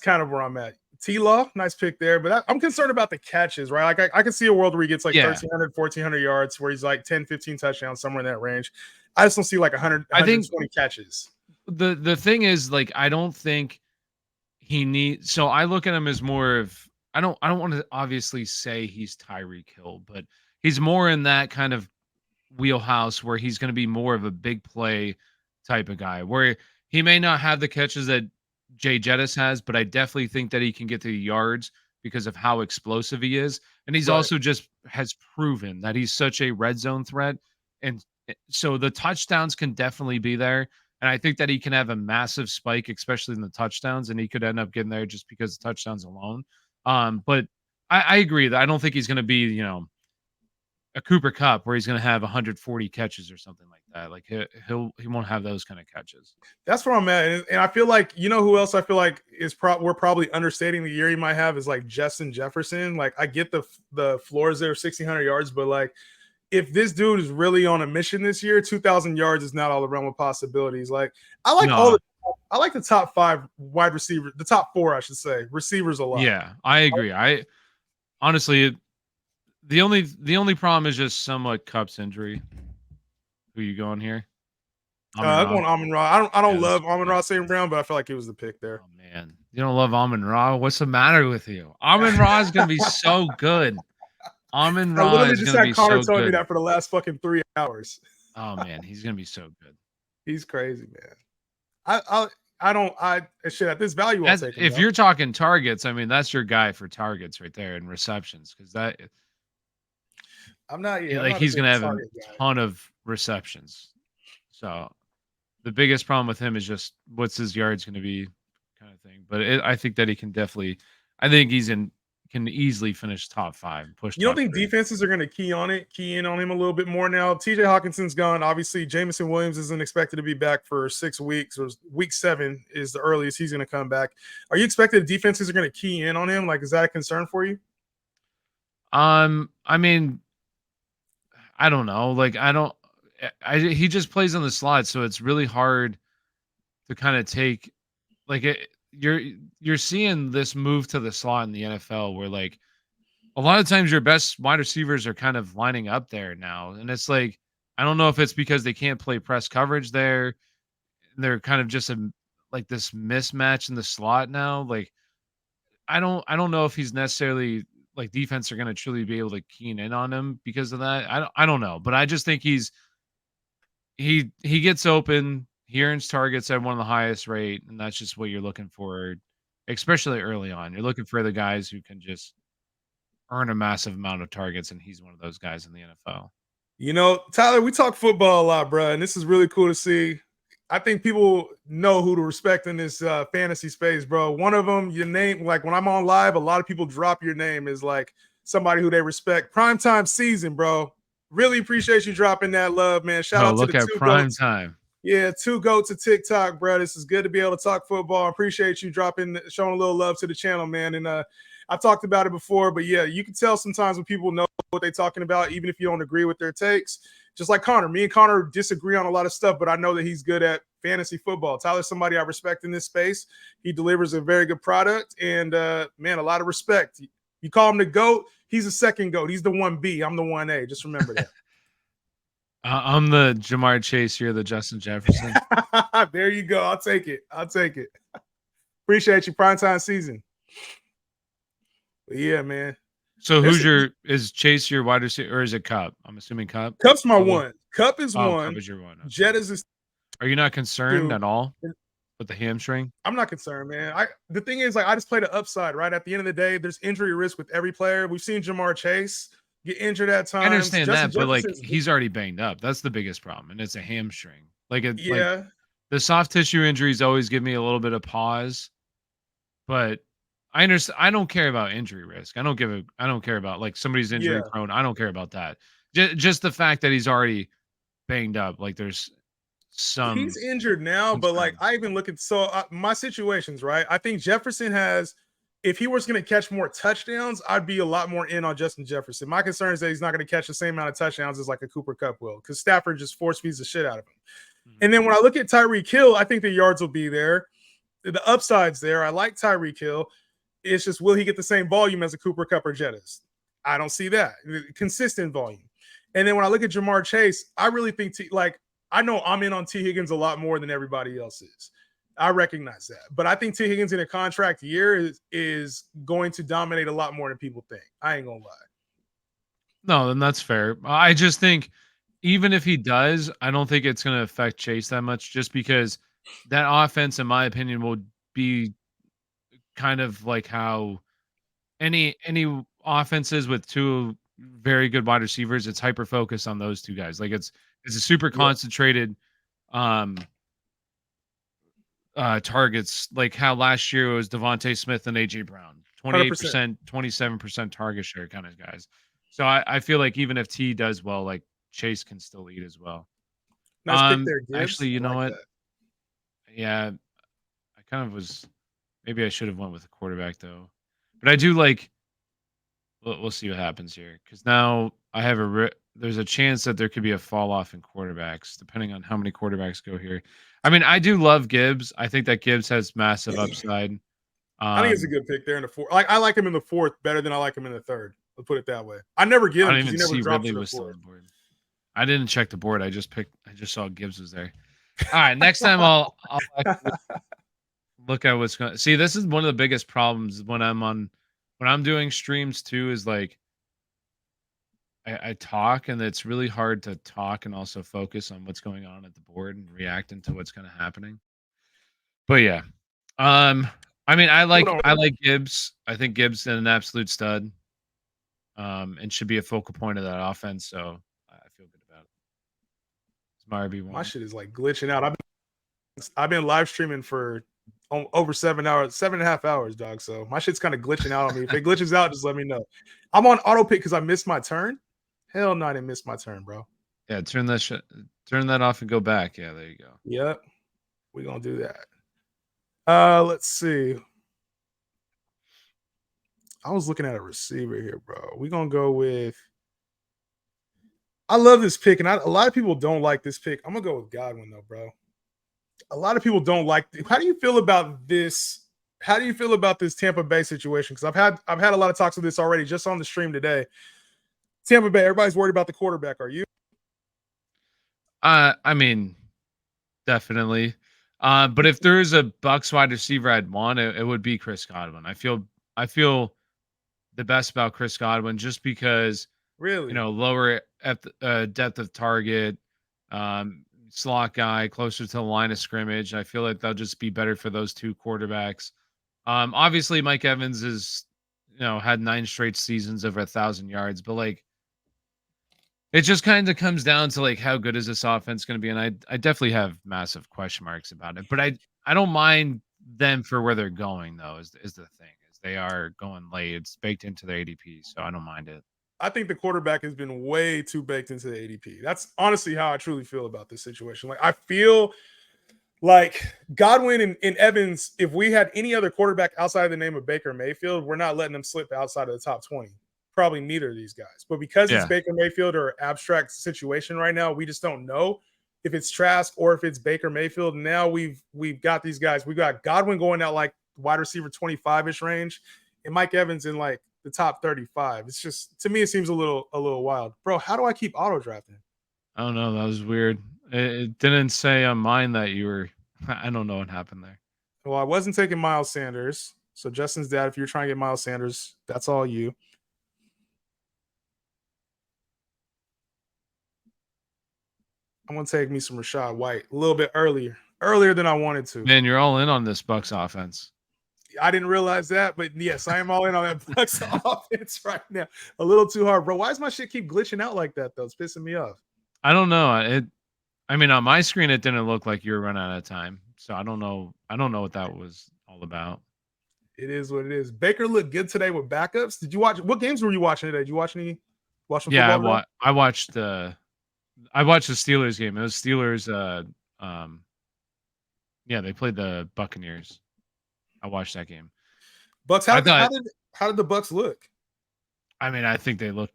kind of where I'm at. T-Law, nice pick there, but I'm concerned about the catches, right? Like I can see a world where he gets like 1,300, 1,400 yards, where he's like 10, 15 touchdowns, somewhere in that range. I just don't see like 120 catches. The thing is, like, I don't think he needs. So I look at him as more of. I don't want to obviously say he's Tyreek Hill, but he's more in that kind of wheelhouse where he's going to be more of a big play type of guy, where he may not have the catches that Jay Jettis has, but I definitely think that he can get to the yards because of how explosive he is. And he's also just has proven that he's such a red zone threat. And so the touchdowns can definitely be there. And I think that he can have a massive spike, especially in the touchdowns, and he could end up getting there just because of touchdowns alone. But I agree that I don't think he's going to be, a Cooper Kupp where he's going to have 140 catches or something like that. Like he won't have those kind of catches. That's where I'm at. And I feel like, who else I feel like we're probably understating the year he might have is like Justin Jefferson. Like I get the floors there, 1,600 yards, but like if this dude is really on a mission this year, 2,000 yards is not all around with possibilities. Like I like all the I like the top 5 wide receivers, the top 4, I should say, receivers a lot. Yeah, I agree. I honestly, the only problem is just somewhat Cup's injury. Who you going here? I'm going Amon-Ra. I don't Yeah, love Amon-Ra St. Brown, but I feel like it was the pick there. Oh man, you don't love Amon-Ra? What's the matter with you? Amon-Ra is gonna be so good. I Amon-Ra literally is just gonna had be Connor so telling me good. that for the last fucking 3 hours. Oh man, he's gonna be so good. He's crazy, man. I don't shit at this value. I'll take him. If you're talking targets, I mean that's your guy for targets right there and receptions because that I'm not. Yeah, like he's gonna have a ton of receptions. So the biggest problem with him is just what's his yards going to be, kind of thing. But I think that he can definitely. I think can easily finish top 5. Push. You don't think defenses are going to key in on him a little bit more now? TJ Hawkinson's gone. Obviously, Jameson Williams isn't expected to be back for 6 weeks, or week 7 is the earliest he's going to come back. Are you expecting defenses are going to key in on him? Like, is that a concern for you? I mean, I don't know. Like, he just plays on the slot, so it's really hard to kind of take. Like, you're seeing this move to the slot in the NFL, where like a lot of times your best wide receivers are kind of lining up there now, and it's like I don't know if it's because they can't play press coverage there. They're kind of just like this mismatch in the slot now. Like, I don't know if he's necessarily like defense are going to truly be able to keen in on him because of that. I don't know, but I just think he gets open, he earns targets at one of the highest rate, and that's just what you're looking for, especially early on. You're looking for the guys who can just earn a massive amount of targets, and he's one of those guys in the NFL. You know, Tyler, we talk football a lot, bro, and this is really cool to see. I think people know who to respect in this fantasy space, bro. One of them, your name, like when I'm on live, a lot of people drop your name as like somebody who they respect. Primetime season, bro. Really appreciate you dropping that love, man. Shout out to the 2 prime time. Yeah, 2 goats of TikTok, bro. This is good to be able to talk football. I appreciate you showing a little love to the channel, man. And I've talked about it before, but yeah, you can tell sometimes when people know what they're talking about, even if you don't agree with their takes. Just like Connor. Me and Connor disagree on a lot of stuff, but I know that he's good at fantasy football. Tyler's somebody I respect in this space. He delivers a very good product, and man, a lot of respect. You call him the GOAT, he's the second GOAT. He's the 1B. I'm the 1A. Just remember that. I'm the Jamar Chase. You're the Justin Jefferson. There you go. I'll take it. Appreciate you. Primetime season. But yeah, man. So is Chase your wide receiver, or is it Cup? I'm assuming Cup. Cup's my one. Cup is one. Cup is your one. Okay. Jettas is. Are you not concerned at all with the hamstring? I'm not concerned, man. The thing is, like, I just play the upside, right? At the end of the day, there's injury risk with every player. We've seen Jamar Chase get injured at times. I understand that, but like he's already banged up. That's the biggest problem, and it's a hamstring. Like, like the soft tissue injuries always give me a little bit of pause, but I understand. I don't care about injury risk. I don't care about like somebody's injury prone. I don't care about that. Just the fact that he's already banged up. Like there's some. He's injured now, but like I even look at my situations, right? I think Jefferson has. If he was going to catch more touchdowns, I'd be a lot more in on Justin Jefferson. My concern is that he's not going to catch the same amount of touchdowns as like a Cooper Kupp will, because Stafford just force feeds the shit out of him. Mm-hmm. And then when I look at Tyreek Hill, I think the yards will be there. The upside's there. I like Tyreek Hill. It's just, will he get the same volume as a Cooper Kupp or Jettas? I don't see that. Consistent volume. And then when I look at Jamar Chase, I really think, I know I'm in on T. Higgins a lot more than everybody else is. I recognize that. But I think T. Higgins in a contract year is going to dominate a lot more than people think. I ain't going to lie. No, then that's fair. I just think even if he does, I don't think it's going to affect Chase that much, just because that offense, in my opinion, will be kind of like how any offenses with 2 very good wide receivers, it's hyper focused on those 2 guys. Like it's a super concentrated targets, like how last year it was Devontae Smith and AJ Brown, 28%, 27% target share kind of guys. So I feel like even if T does well, like Chase can still lead as well. Nice pick there, Gibbs. Actually, you know what? That. Yeah, I kind of was. Maybe I should have went with a quarterback though, but I do like. We'll see what happens here, because now I have there's a chance that there could be a fall off in quarterbacks, depending on how many quarterbacks go here. I mean, I do love Gibbs. I think that Gibbs has massive upside. I think it's a good pick there in the fourth. Like I like him in the fourth better than I like him in the third. Let's put it that way. I never get I him don't because he even never see drops Ridley to the was still on fourth. the board. I didn't check the board. I just saw Gibbs was there. All right, next time I'll actually look at what's going. See, this is one of the biggest problems when I'm doing streams too. Is like I talk, and it's really hard to talk and also focus on what's going on at the board and reacting to what's kind of happening. But yeah, I mean, I like Gibbs. I think Gibbs is an absolute stud, and should be a focal point of that offense. So I feel good about it. It's my RB1. My shit is like glitching out. I've been live streaming for over 7.5 hours, dog. So my shit's kind of glitching out on me. If it glitches out, just let me know. I'm on auto pick because I missed my turn. Hell no, I didn't miss my turn, bro. Yeah, turn that off and go back. Yeah, there you go. Yep, we're gonna do that. Let's see. I was looking at a receiver here, bro. We're gonna go with. I love this pick, and a lot of people don't like this pick. I'm gonna go with Godwin though, bro. A lot of people don't like. How do you feel about this? How do you feel about this Tampa Bay situation? Because I've had a lot of talks of this already just on the stream today. Tampa Bay, everybody's worried about the quarterback. Are you? I mean, definitely. But if there is a Bucs wide receiver I'd want, it would be Chris Godwin. I feel the best about Chris Godwin just because Really, lower at depth of target, slot guy, closer to the line of scrimmage. I feel like they'll just be better for those two quarterbacks. Obviously Mike Evans is, had 9 straight seasons over 1,000 yards, but like, it just kind of comes down to like how good is this offense going to be, and I definitely have massive question marks about it. But I don't mind them for where they're going though. Is the thing is they are going late. It's baked into their ADP, so I don't mind it. I think the quarterback has been way too baked into the ADP. That's honestly how I truly feel about this situation. Like I feel like Godwin and Evans, if we had any other quarterback outside of the name of Baker Mayfield, we're not letting them slip outside of the top 20. Probably neither of these guys. But because it's Baker Mayfield or abstract situation right now, we just don't know if it's Trask or if it's Baker Mayfield. Now we've got these guys. We got Godwin going out like wide receiver 25-ish range and Mike Evans in like the top 35. It's just, to me, it seems a little wild. Bro, how do I keep auto drafting? I don't know. That was weird. It didn't say on mine that you were. I don't know what happened there. Well, I wasn't taking Miles Sanders. So Justin's dad, if you're trying to get Miles Sanders, that's all you. I'm going to take me some Rachaad White a little bit earlier than I wanted to. Man, you're all in on this Bucs offense. I didn't realize that, but yes, I am all in on that Bucs offense right now. A little too hard, bro. Why does my shit keep glitching out like that, though? It's pissing me off. I don't know. I mean, on my screen, it didn't look like you were running out of time. So I don't know. I don't know what that was all about. It is what it is. Baker looked good today with backups. Did you watch? What games were you watching today? Did you watch any? Yeah, I watched the Steelers game. It was Steelers. Yeah, they played the Buccaneers. I watched that game. Bucks. How did the Bucks look? I mean, I think they looked.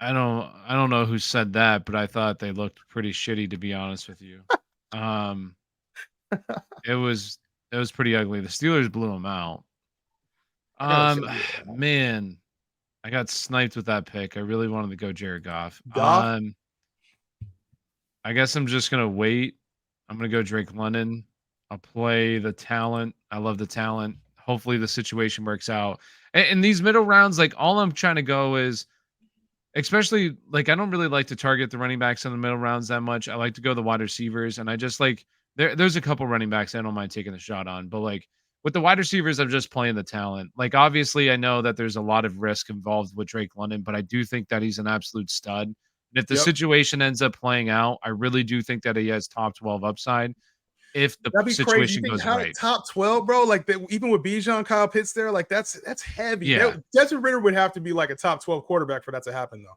I don't know who said that, but I thought they looked pretty shitty, to be honest with you. It was pretty ugly. The Steelers blew them out. Man, I got sniped with that pick. I really wanted to go Jared Goff. I guess I'm just gonna wait. I'm gonna go Drake London. I'll play the talent. I love the talent. Hopefully the situation works out. In these middle rounds, like all I'm trying to go is, especially like I don't really like to target the running backs in the middle rounds that much. I like to go the wide receivers, and I just like there's a couple running backs I don't mind taking a shot on, but like with the wide receivers, I'm just playing the talent. Like obviously I know that there's a lot of risk involved with Drake London, but I do think that he's an absolute stud. And if the situation ends up playing out, I really do think that he has top 12 upside. If the situation goes right, top 12, bro. Like even with Bijan, Kyle Pitts there, like that's heavy. Yeah, Desmond Ridder would have to be like a top 12 quarterback for that to happen, though.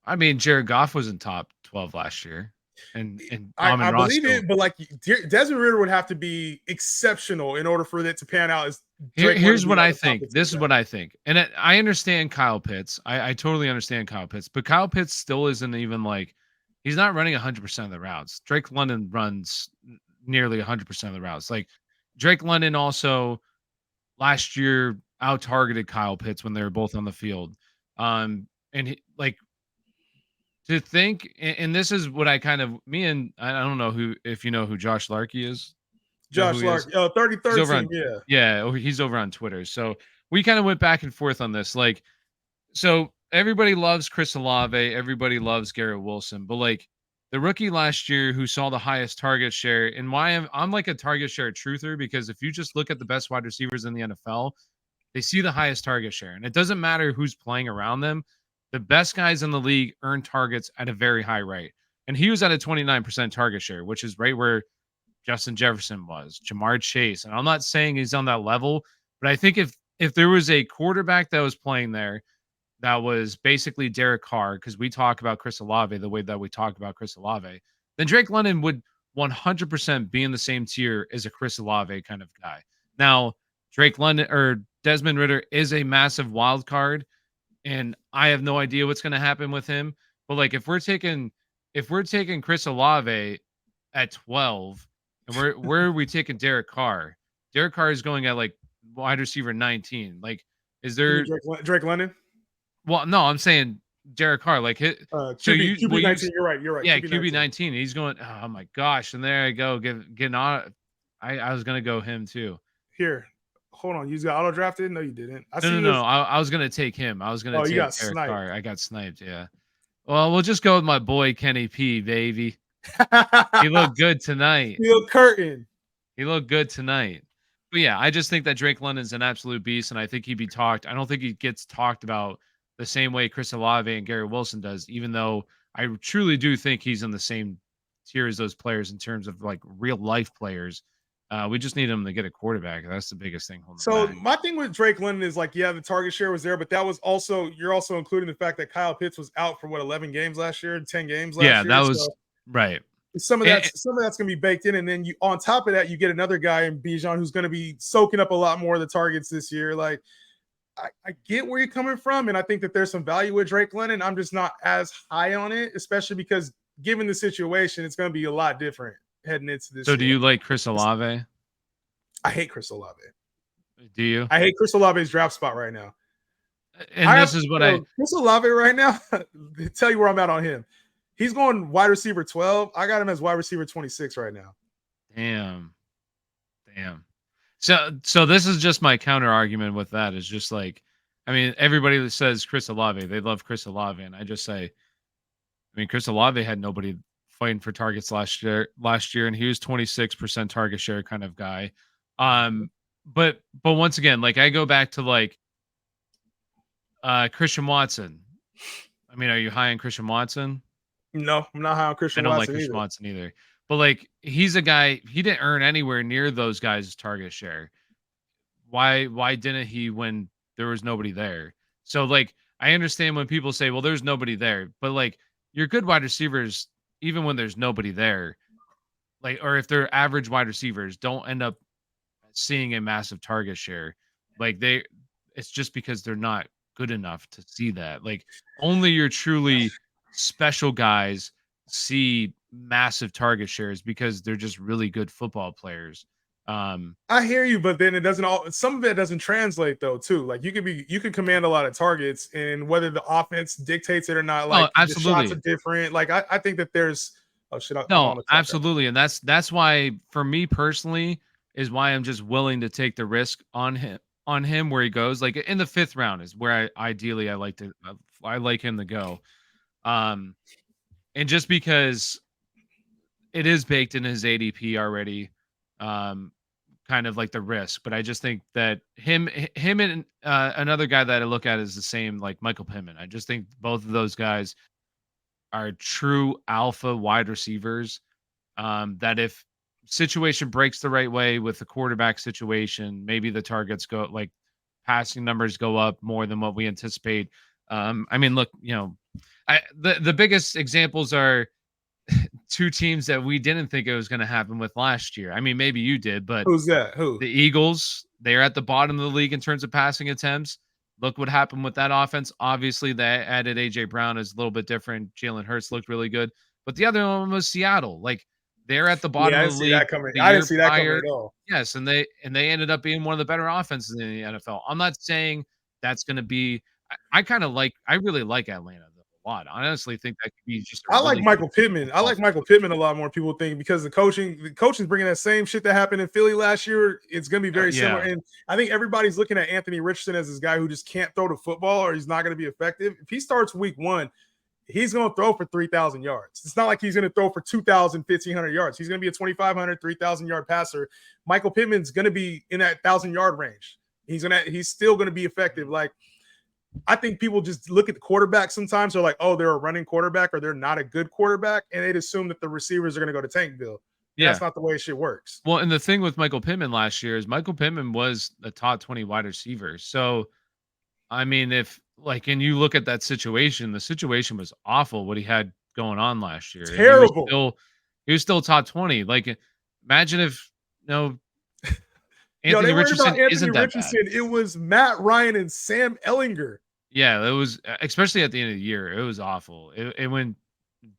I mean, Jared Goff was in top 12 last year, and I believe it, but like Desmond Ridder would have to be exceptional in order for it to pan out as Here's what I think. This is what I think. And I understand Kyle Pitts. I totally understand Kyle Pitts. But Kyle Pitts still isn't even like, he's not running 100% of the routes. Drake London runs nearly 100% of the routes. Like Drake London also last year out-targeted Kyle Pitts when they were both on the field. And like to think, and this is what I kind of, I don't know if you know who Josh Larkey is. Josh Lark, 33rd team, yeah. Yeah, he's over on Twitter. So we kind of went back and forth on this. Like, so everybody loves Chris Olave, everybody loves Garrett Wilson, but like the rookie last year who saw the highest target share, and why I'm like a target share truther, because if you just look at the best wide receivers in the NFL, they see the highest target share. And it doesn't matter who's playing around them. The best guys in the league earn targets at a very high rate. And he was at a 29% target share, which is right where Justin Jefferson was, Jamar Chase. And I'm not saying he's on that level, but I think if there was a quarterback that was playing there that was basically Derek Carr, because we talk about Chris Olave the way that we talk about Chris Olave, then Drake London would 100% be in the same tier as a Chris Olave kind of guy. Now, Drake London or Desmond Ridder is a massive wild card, and I have no idea what's going to happen with him. But like if we're taking Chris Olave at 12, and where are we taking Derek Carr? Derek Carr is going at like wide receiver 19. Like, is there Drake London? Well, no, I'm saying Derek Carr. Like, QB 19. You're right. Yeah, QB 19. He's going. Oh my gosh! And there I go. Getting on. I was gonna go him too. Here, hold on. You got auto drafted? No, you didn't. No. I was gonna take him. I was gonna take Derek sniped. Carr. I got sniped. Yeah. Well, we'll just go with my boy Kenny P, baby. He looked good tonight. Steel curtain. He looked good tonight. But yeah, I just think that Drake London's an absolute beast, and I think he'd be talked. I don't think he gets talked about the same way Chris Olave and Garrett Wilson does, even though I truly do think he's in the same tier as those players in terms of like real life players. We just need him to get a quarterback. That's the biggest thing. So my thing with Drake London is like, yeah, the target share was there, but that was also, you're also including the fact that Kyle Pitts was out for 11 games last year, 10 games last year. Yeah, that was right. Some of that's going to be baked in, and then you on top of that, you get another guy in Bijan who's going to be soaking up a lot more of the targets this year. Like, I get where you're coming from, and I think that there's some value with Drake London. I'm just not as high on it, especially because given the situation, it's going to be a lot different heading into this. So, do you like Chris Olave? I hate Chris Olave. Do you? I hate Chris Olave's draft spot right now. And Chris Olave right now. Tell you where I'm at on him. He's going wide receiver 12. I got him as wide receiver 26 right now. Damn. So this is just my counter argument with that. Is just like, I mean, everybody that says Chris Olave, they love Chris Olave, and I just say, I mean, Chris Olave had nobody fighting for targets last year, and he was 26% target share kind of guy. But once again, like I go back to like Christian Watson. I mean, are you high on Christian Watson? No, I'm not high on Christian Watson. I don't like Christian Watson either. But like he's a guy, he didn't earn anywhere near those guys' target share. Why didn't he when there was nobody there? So like I understand when people say, well, there's nobody there, but like your good wide receivers, even when there's nobody there, like or if they're average wide receivers, don't end up seeing a massive target share. Like it's just because they're not good enough to see that. Like only your truly special guys see massive target shares because they're just really good football players. I hear you, but then some of it doesn't translate though too. Like you can command a lot of targets, and whether the offense dictates it or not, like absolutely. The shots are different. Like I think that there's absolutely. And that's why for me personally is why I'm just willing to take the risk on him where he goes. Like in the 5th round is where I like him to go. And just because it is baked in his ADP already, kind of like the risk, but I just think that him and another guy that I look at is the same, like Michael Pittman. I just think both of those guys are true alpha wide receivers. That if situation breaks the right way with the quarterback situation, maybe the targets go like passing numbers go up more than what we anticipate. I mean, look, the biggest examples are two teams that we didn't think it was going to happen with last year. I mean, maybe you did, but Who's that? Who? the Eagles, they're at the bottom of the league in terms of passing attempts. Look what happened with that offense. Obviously, they added A.J. Brown is a little bit different. Jalen Hurts looked really good. But the other one was Seattle. Like, they're at the bottom I of didn't the see league. that coming. The I year didn't see that coming prior. at all. Yes, and they ended up being one of the better offenses in the NFL. I'm not saying that's going to be. I really like Atlanta a lot. I honestly think that could be just. I like Michael Pittman. I like Michael Pittman a lot more. People think because the coaching's bringing that same shit that happened in Philly last year. It's going to be very similar. And I think everybody's looking at Anthony Richardson as this guy who just can't throw the football or he's not going to be effective. If he starts week 1, he's going to throw for 3,000 yards. It's not like he's going to throw for 2,000, 1,500 yards. He's going to be a 2,500, 3,000 yard passer. Michael Pittman's going to be in that 1,000-yard range. He's still going to be effective. Like, I think people just look at the quarterback sometimes. They're like, oh, they're a running quarterback or they're not a good quarterback. And they'd assume that the receivers are going to go to Tankville. Yeah. That's not the way shit works. Well, and the thing with Michael Pittman last year is Michael Pittman was a top 20 wide receiver. So, I mean, and you look at that situation, the situation was awful what he had going on last year. Terrible. He was still top 20. Like, imagine if, Anthony Richardson isn't that bad. It was Matt Ryan and Sam Ellinger. Yeah, it was, especially at the end of the year, it was awful. It went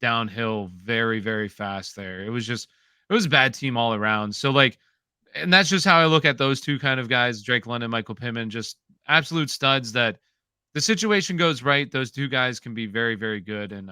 downhill very, very fast there. It was a bad team all around. So, like, and that's just how I look at those two kind of guys, Drake London, Michael Pittman, just absolute studs that the situation goes right. Those two guys can be very, very good. And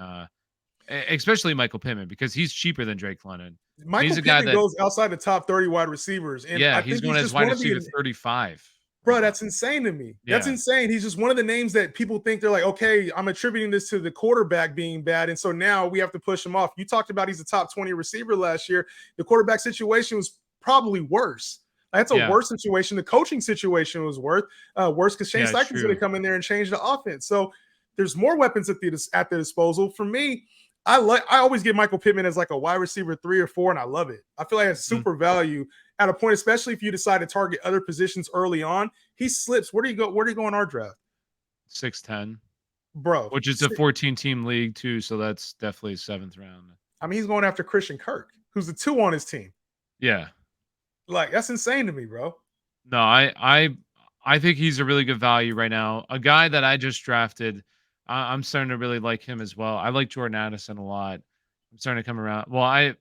especially Michael Pittman, because he's cheaper than Drake London. Michael Pittman goes outside the top 30 wide receivers. And I think he's going as wide receiver 35. Bro, that's insane to me. That's insane. He's just one of the names that people think they're like, okay, I'm attributing this to the quarterback being bad. And so now we have to push him off. You talked about he's a top 20 receiver last year. The quarterback situation was probably worse. That's a worse situation. The coaching situation was worse because Shane Steichen's going to come in there and change the offense. So there's more weapons at the disposal. For me, I always give Michael Pittman as like a wide receiver 3 or 4, and I love it. I feel like it's super value at a point, especially if you decide to target other positions early on. He slips. Where do you go in our draft? 6'10", bro. Which is a 14-team league too, so that's definitely 7th round. I mean, he's going after Christian Kirk, who's the 2 on his team. Yeah, like that's insane to me, bro. No, I think he's a really good value right now. A guy that I just drafted. I'm starting to really like him as well. I like Jordan Addison a lot. I'm starting to come around. Well, I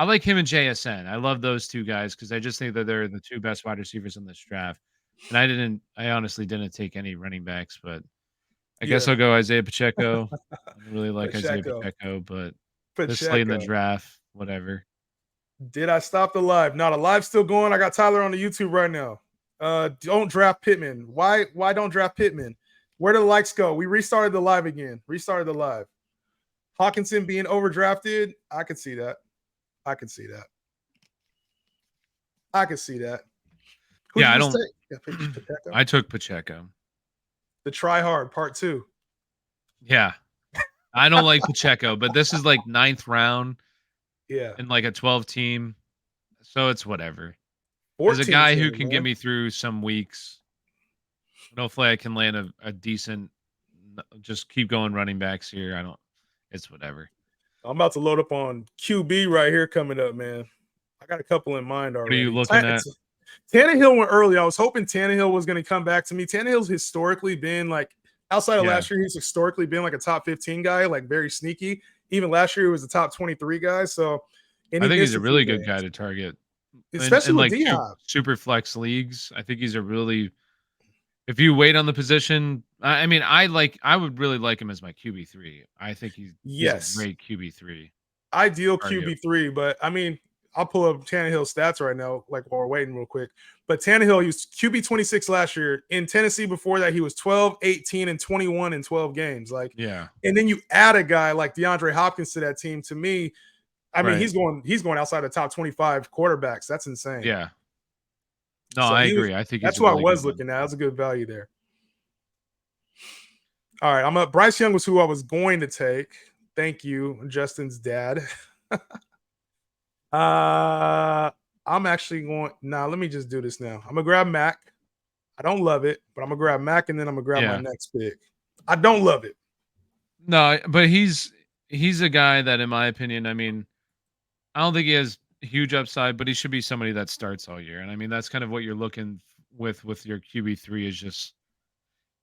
like him and JSN. I love those two guys because I just think that they're the 2 best wide receivers in this draft. And I honestly didn't take any running backs, but I guess I'll go Isaiah Pacheco. I really like Isaiah Pacheco, but this late in the draft, whatever. Did I stop the live? No, the live's still going. I got Tyler on the YouTube right now. Don't draft Pittman. Why don't draft Pittman? Where do the likes go? We restarted the live again. Hawkinson being overdrafted. I could see that. I could see that. I took Pacheco. The try hard part 2. Yeah. I don't like Pacheco, but this is like 9th round. Yeah. And like a 12 team. So it's whatever. There's a guy who can get me through some weeks. And hopefully I can land a decent, just keep going running backs here. It's whatever. I'm about to load up on QB right here coming up, man. I got a couple in mind already. What are you looking at? Tannehill went early. I was hoping Tannehill was going to come back to me. Tannehill's historically been like, outside of last year, he's historically been like a top 15 guy, like very sneaky. Even last year, he was a top 23 guy. So I think he's a really good guy to target. Especially in with like D-Hop. SuperFlex leagues. I think he's a really, if you wait on the position, I mean, I would really like him as my QB3. I think he's a great QB3. Ideal QB3, but I mean, I'll pull up Tannehill's stats right now, like while we're waiting real quick. But Tannehill, he was QB 26 last year. In Tennessee before that, he was 12, 18, and 21 in 12 games. Like, and then you add a guy like DeAndre Hopkins to that team. To me, I mean, he's going outside the top 25 quarterbacks. That's insane. Yeah. No, I agree. I think that's what I was looking at. That was a good value there. All right, I'm up. Bryce Young was who I was going to take. Thank you, Justin's dad. I'm actually going. Nah, let me just do this now. I'm gonna grab Mac. I don't love it, but I'm gonna grab Mac and then I'm gonna grab my next pick. I don't love it. No, but he's he's a guy that, in my opinion, I mean, I don't think he has huge upside, but he should be somebody that starts all year. And I mean, that's kind of what you're looking with your QB3 is just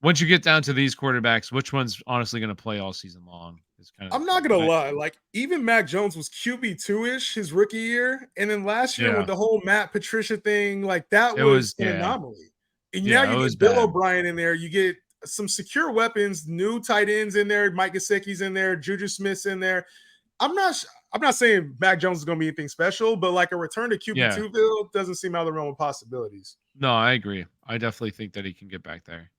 once you get down to these quarterbacks, which one's honestly going to play all season long? Is kind of I'm the not thing. gonna lie, like even Mac Jones was QB2-ish his rookie year, and then last year Yeah. with the whole Matt Patricia thing, like that It was an yeah. anomaly. And Yeah, now it you was get Bill bad. O'Brien in there, you get some secure weapons, new tight ends in there, Mike Gesicki's in there, Juju Smith's in there. I'm not saying Mac Jones is gonna be anything special, but like a return to QB2 doesn't seem out of the realm of possibilities. No, I agree. I definitely think that he can get back there.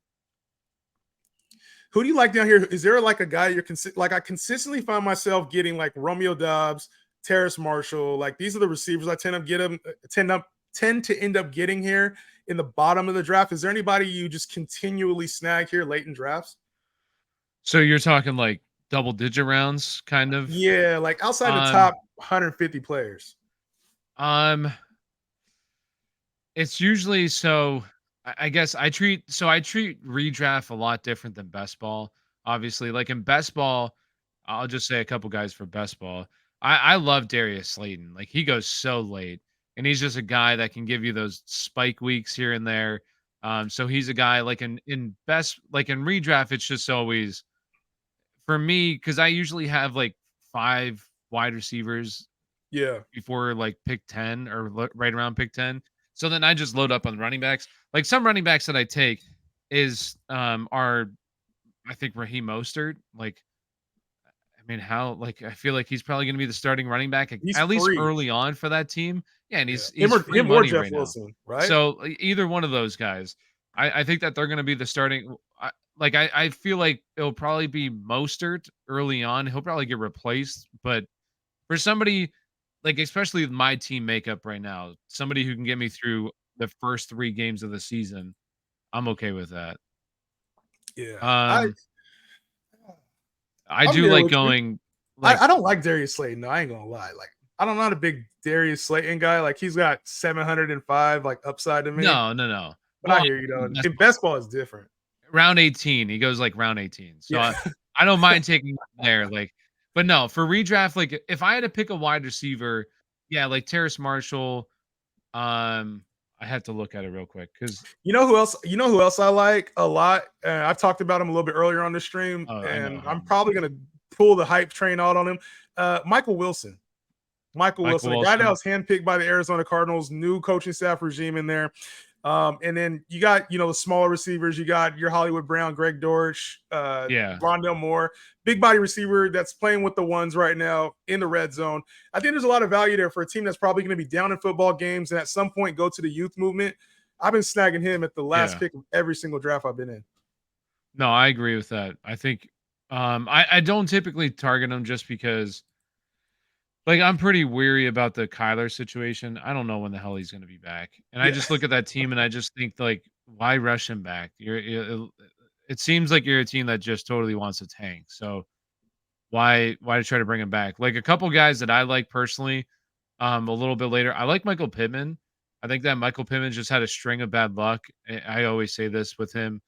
Who do you like down here? Is there like a guy you're like? I consistently find myself getting like Romeo Doubs, Terrace Marshall. Like these are the receivers I tend to end up getting here in the bottom of the draft. Is there anybody you just continually snag here late in drafts? So you're talking like double-digit rounds, kind of? Yeah, like outside the top 150 players. It's usually so. I guess I treat redraft a lot different than best ball. Obviously, like in best ball, I'll just say a couple guys for best ball. I love Darius Slayton. Like he goes so late, and he's just a guy that can give you those spike weeks here and there. So he's a guy like in best like in redraft, it's just always for me because I usually have like 5 wide receivers before like pick 10 or right around pick 10. So then I just load up on running backs. Like some running backs that I take is are I think Raheem Mostert. Like I mean, how like I feel like he's probably going to be the starting running back at least free early on for that team. Yeah, and he's free him money or Jeff right Wilson, now. right? So either one of those guys, I think that they're going to be the starting. I feel like it'll probably be Mostert early on. He'll probably get replaced, but for somebody like especially with my team makeup right now, somebody who can get me through the first 3 games of the season, I'm okay with that. Yeah. I I'm do there like with you. going like I don't like Darius Slayton. No, I ain't gonna lie. Like I'm not a big Darius Slayton guy. Like he's got 705 like upside to me. No. But I hear you though. In best ball is different. Round 18, he goes like round 18. So Yeah. I don't mind taking there. Like, but no, for redraft, like if I had to pick a wide receiver, yeah, like Terrace Marshall. I had to look at it real quick because you know who else I like a lot. I've talked about him a little bit earlier on the stream, and I'm probably gonna pull the hype train out on him. Michael Wilson. Michael Wilson, a guy that was handpicked by the Arizona Cardinals, new coaching staff regime in there. And then you got, the smaller receivers. You got your Hollywood Brown, Greg Dortch, Rondell Moore, big body receiver that's playing with the ones right now in the red zone. I think there's a lot of value there for a team that's probably going to be down in football games and at some point go to the youth movement. I've been snagging him at the last pick of every single draft I've been in. No, I agree with that. I think I don't typically target him just because like I'm pretty weary about the Kyler situation. I don't know when the hell he's going to be back. And I just look at that team and I just think like why rush him back? It seems like you're a team that just totally wants to tank. So why try to bring him back? Like a couple guys that I like personally a little bit later. I like Michael Pittman. I think that Michael Pittman just had a string of bad luck. I always say this with him.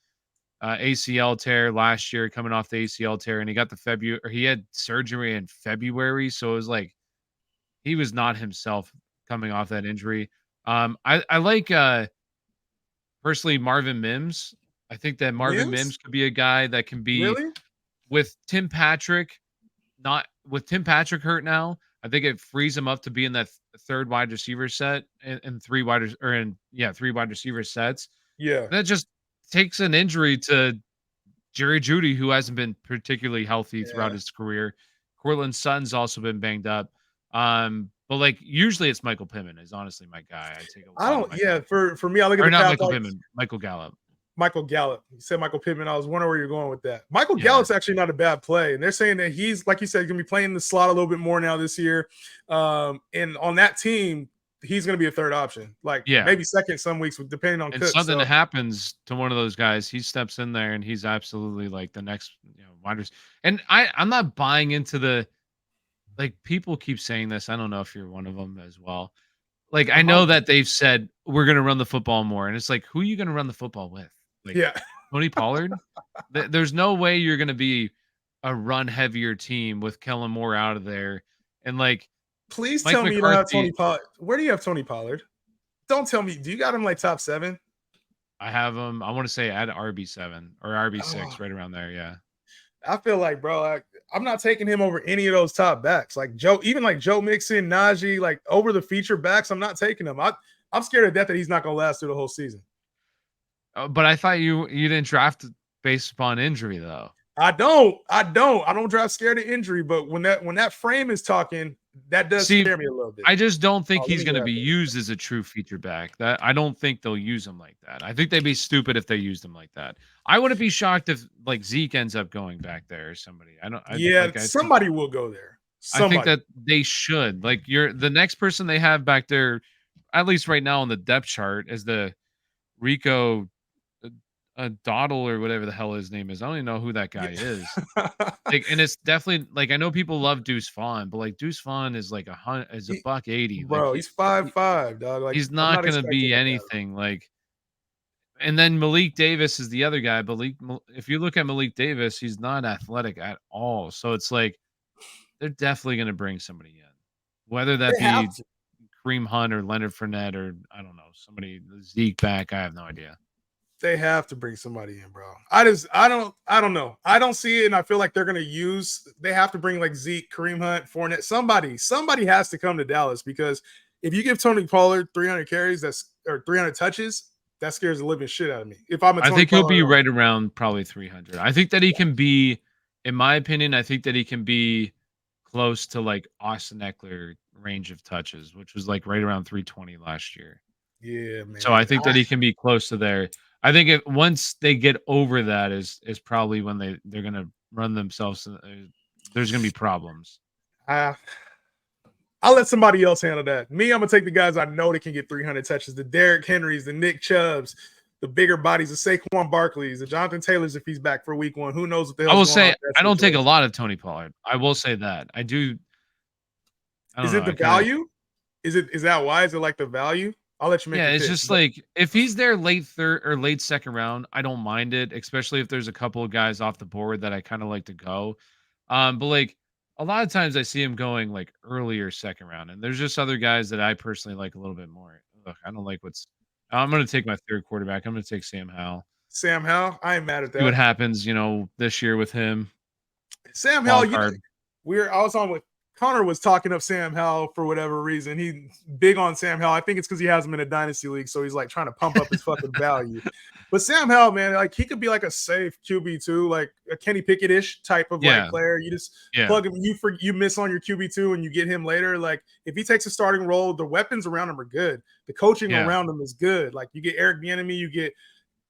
ACL tear last year, coming off the ACL tear, and he had surgery in February, so it was like he was not himself coming off that injury. I like personally Marvin Mims. I think that Marvin Mims could be a guy that can be with Tim Patrick, not with Tim Patrick hurt now. I think it frees him up to be in that third wide receiver set and 3 wide receiver sets. Yeah. That just takes an injury to Jerry Jeudy, who hasn't been particularly healthy throughout his career. Cortland Sutton's also been banged up. But like usually it's Michael Pittman is honestly my guy. I take for me, I look at Michael Pittman, Michael Gallup. Michael Gallup. You said Michael Pittman. I was wondering where you're going with that. Michael Gallup's actually not a bad play. And they're saying that he's, like you said, going to be playing the slot a little bit more now this year. And on that team, he's going to be a third option. Like maybe second some weeks, depending on Cook. Something happens to one of those guys, he steps in there and he's absolutely like the next wide receiver. And I'm not buying into the like people keep saying this. I don't know if you're one of them as well. Like I know that they've said we're going to run the football more, and it's like who are you going to run the football with? Like Tony Pollard. There's no way you're going to be a run heavier team with Kellen Moore out of there, and like Please Mike tell me you don't have McCarthy. Tony Pollard. Where do you have Tony Pollard? Don't tell me. Do you got him like top 7? I have him. I want to say at RB7 or RB6, Oh. right around there. Yeah. I feel like, bro, I'm not taking him over any of those top backs. Like even like Joe Mixon, Najee, like over the feature backs, I'm not taking him. I'm scared to death that he's not going to last through the whole season. But I thought you didn't draft based upon injury though. I don't draft scared of injury, but when that frame is talking, that does scare me a little bit. I just don't think he's going to be used as a true feature back. That I don't think they'll use him like that. I think they'd be stupid if they used him like that. I wouldn't be shocked if like Zeke ends up going back there or somebody. Somebody will go there. I think that they should. Like the next person they have back there, at least right now on the depth chart, is the Rico Doddle or whatever the hell his name is. I don't even know who that guy is. Like, and it's definitely like I know people love Deuce Vaughn, but like Deuce Vaughn is like $180. Bro, like, he's 5'5", dog. Like he's not gonna be anything. Like, and then Malik Davis is the other guy. If you look at Malik Davis, he's not athletic at all. So it's like they're definitely gonna bring somebody in, whether that be Kareem Hunt or Leonard Fournette or I don't know somebody Zeke back. I have no idea. They have to bring somebody in, bro. I don't know. I don't see it, and I feel like they're gonna they have to bring like Zeke, Kareem Hunt, Fournette. Somebody has to come to Dallas because if you give Tony Pollard 300 carries, or 300 touches, that scares the living shit out of me. I think he'll be right around probably 300. I think that he can be, in my opinion, I think that he can be close to like Austin Eckler range of touches, which was like right around 320 last year. Yeah, man. So I think that he can be close to there. I think once they get over that is probably when they're going to run themselves. There's going to be problems. I'll let somebody else handle that. Me, I'm going to take the guys I know that can get 300 touches. The Derrick Henrys, the Nick Chubbs, the bigger bodies, the Saquon Barkleys, the Jonathan Taylors if he's back for week 1. Who knows what the hell I will say I don't take a lot of Tony Pollard. I will say that. I do. Is it the value? Is that why? Is it like the value? I'll let you make it's just like if he's there late third or late second round, I don't mind it, especially if there's a couple of guys off the board that I kind of like to go. But like a lot of times I see him going like earlier second round, and there's just other guys that I personally like a little bit more. Look, I don't like I'm going to take my third quarterback. I'm going to take Sam Howell. Sam Howell? I ain't mad at that. See what happens, this year with him. Sam Howell, I was on with Connor was talking up Sam Howell for whatever reason. He's big on Sam Howell. I think it's because he has him in a dynasty league, so he's like trying to pump up his fucking value. But Sam Howell, man, like he could be like a safe QB2, like a Kenny Pickett-ish type of like player. You just plug him. You miss on your QB2 and you get him later. Like if he takes a starting role, the weapons around him are good. The coaching around him is good. Like you get Eric Bieniemy, you get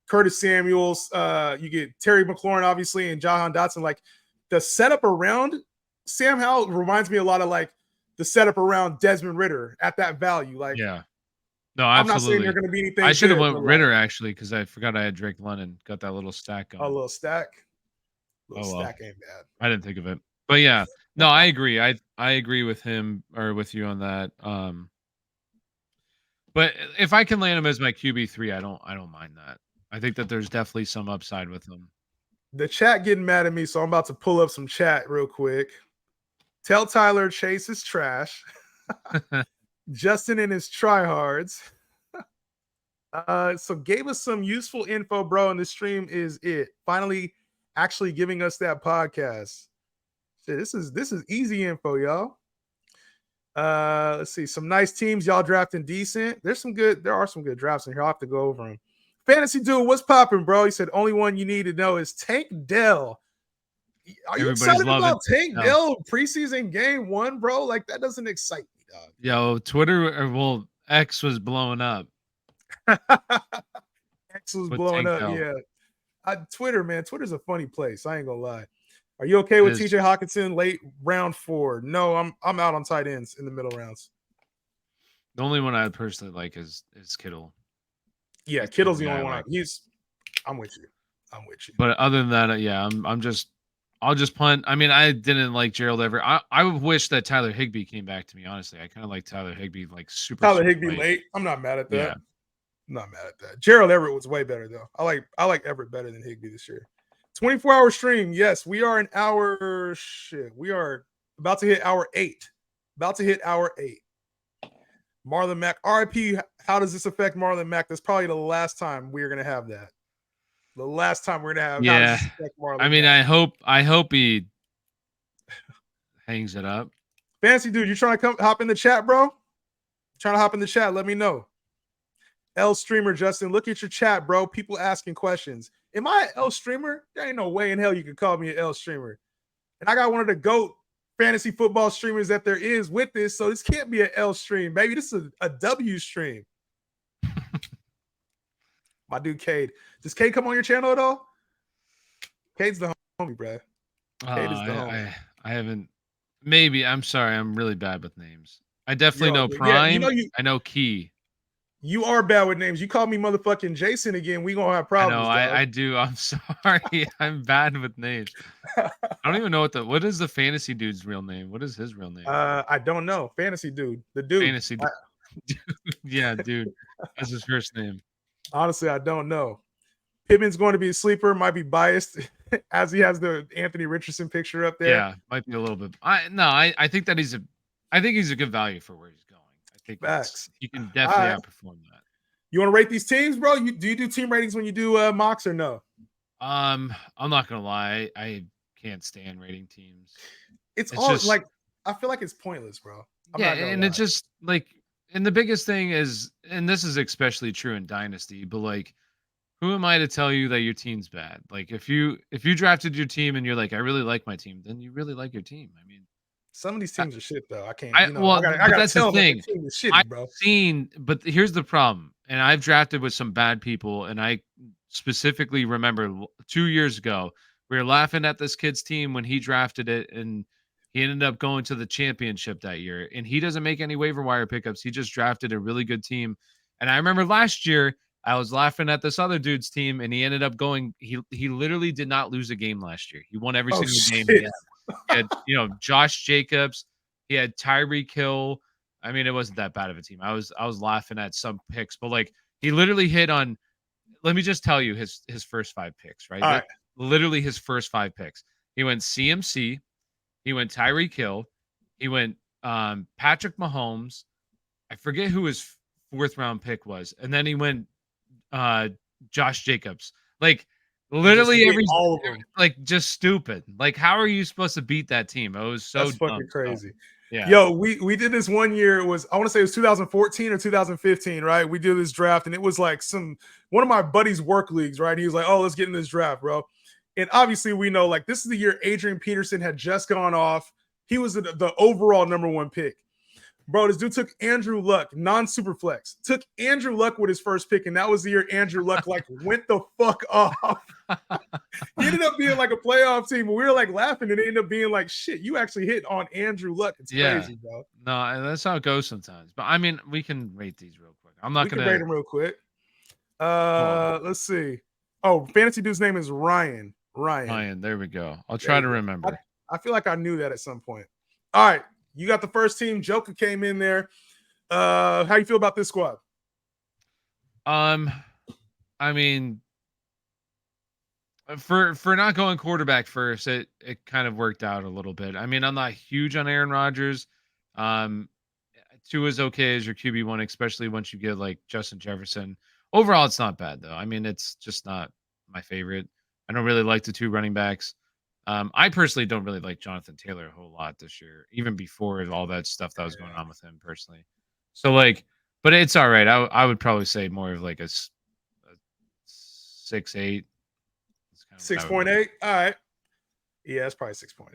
Curtis Samuels, you get Terry McLaurin, obviously, and Jahan Dotson. Like the setup around Sam Howell reminds me a lot of like the setup around Desmond Ridder at that value. Like, no, absolutely. I'm not saying they're going to be anything. I should have went Ridder actually because I forgot I had Drake London. Got that little stack going. A little stack. Stack ain't bad. I didn't think of it, but yeah, no, I agree. I agree with him or with you on that. But if I can land him as my QB3, I don't mind that. I think that there's definitely some upside with him. The chat getting mad at me, so I'm about to pull up some chat real quick. Tell Tyler Chase is trash. Justin and his tryhards. So gave us some useful info, bro, and the stream is it. Finally, actually giving us that podcast. Shit, this is easy info, y'all. Let's see. Some nice teams, y'all drafting decent. There are some good drafts in here. I'll have to go over them. Fantasy Dude, what's popping, bro? He said only one you need to know is Tank Dell. Are you excited about Tank Dell preseason game 1, bro? Like that doesn't excite me, dog. Yo, Twitter, X was blowing up. X was blowing up, yeah. Twitter, man. Twitter's a funny place. I ain't gonna lie. Are you okay with TJ Hawkinson late round 4? No, I'm out on tight ends in the middle rounds. The only one I personally like is Kittle. Yeah, Kittle's the only one. I'm with you. But other than that, I'll just punt. I mean, I didn't like Gerald Everett. I wish that Tyler Higbee came back to me, honestly. I kind of like Tyler Higbee, like super Higbee late. I'm not mad at that. Yeah. I'm not mad at that. Gerald Everett was way better though. I like Everett better than Higbee this year. 24-hour stream. Yes, we are an hour. Shit, we are about to hit hour 8. About to hit hour 8. Marlon Mack, RIP. How does this affect Marlon Mack? That's probably the last time we're gonna have that. The last time we're gonna have. How Yeah. does this affect Marlon I mean, Mack? I hope he hangs it up. Fancy dude, you trying to hop in the chat, bro? Trying to hop in the chat? Let me know. L streamer Justin, look at your chat, bro. People asking questions. Am I an L streamer? There ain't no way in hell you can call me an L streamer. And I got one of the GOAT fantasy football streamers that there is with this, so this can't be an L stream, baby. This is a W stream. My dude Cade. Does Cade come on your channel at all? Cade's the homie, bro. Cade is the homie. I haven't. Maybe. I'm sorry. I'm really bad with names. I definitely know Prime. Yeah, I know Key. You are bad with names. You call me motherfucking Jason again, we gonna have problems. I do. I'm sorry. I'm bad with names. I don't even know what is the fantasy dude's real name? What is his real name? I don't know. Fantasy dude. The dude. Fantasy dude. Yeah, dude. That's his first name. Honestly, I don't know. Pittman's going to be a sleeper. Might be biased as he has the Anthony Richardson picture up there. Yeah, might be a little bit. I think that he's a good value for where he's going. I think Facts. You can definitely outperform that. You want to rate these teams, bro? Do you do team ratings when you do mocks or no? I'm not gonna lie. I can't stand rating teams. It's all just, like I feel like it's pointless, bro. And it's just like, and the biggest thing is, and this is especially true in Dynasty, but like, who am I to tell you that your team's bad? Like, if you drafted your team and you're like, I really like my team, then you really like your team. I mean, some of these teams are shit though. I can't. I gotta that's tell the thing. That the team is shitty, I've bro. seen, but here's the problem. And I've drafted with some bad people, and I specifically remember 2 years ago we were laughing at this kid's team when he drafted it, and he ended up going to the championship that year. And he doesn't make any waiver wire pickups. He just drafted a really good team. And I remember last year I was laughing at this other dude's team, and he ended up going. He literally did not lose a game last year. He won every single game. He had, Josh Jacobs. He had Tyreek Hill. I mean, it wasn't that bad of a team. I was laughing at some picks, but like he literally hit on. Let me just tell you his first 5 picks, right? All right. Literally his first 5 picks. He went CMC. He went Tyreek Hill. He went Patrick Mahomes. I forget who his 4th round pick was, and then he went Josh Jacobs. Like literally all of them. Like just stupid. Like how are you supposed to beat that team? It was so That's fucking crazy. So, yeah. Yo, we did this one year. It was, I want to say it was 2014 or 2015, right? We did this draft, and it was like one of my buddies' work leagues, right? He was like, "Oh, let's get in this draft, bro." And obviously, we know like this is the year Adrian Peterson had just gone off. He was the overall number 1 pick. Bro, this dude took Andrew Luck, non-SuperFlex. Took Andrew Luck with his first pick, and that was the year Andrew Luck like went the fuck off. He ended up being like a playoff team, but we were like laughing, and it ended up being like, shit, you actually hit on Andrew Luck. It's crazy, bro. No, that's how it goes sometimes. But I mean, we can rate these real quick. I'm not gonna rate them real quick. Let's see. Oh, fantasy dude's name is Ryan. Ryan, there we go. I'll try to remember. I feel like I knew that at some point. All right. You got the first team. Joker came in there. How you feel about this squad? I mean, for not going quarterback first, it kind of worked out a little bit. I mean, I'm not huge on Aaron Rodgers. 2 is okay as your QB1, especially once you get like Justin Jefferson. Overall, it's not bad though. I mean, it's just not my favorite. I don't really like the 2 running backs. I personally don't really like Jonathan Taylor a whole lot this year, even before all that stuff that was going on with him personally. So like, but it's all right. I would probably say more of like a 6.8. 6.8. All right. Yeah, it's probably 6.8.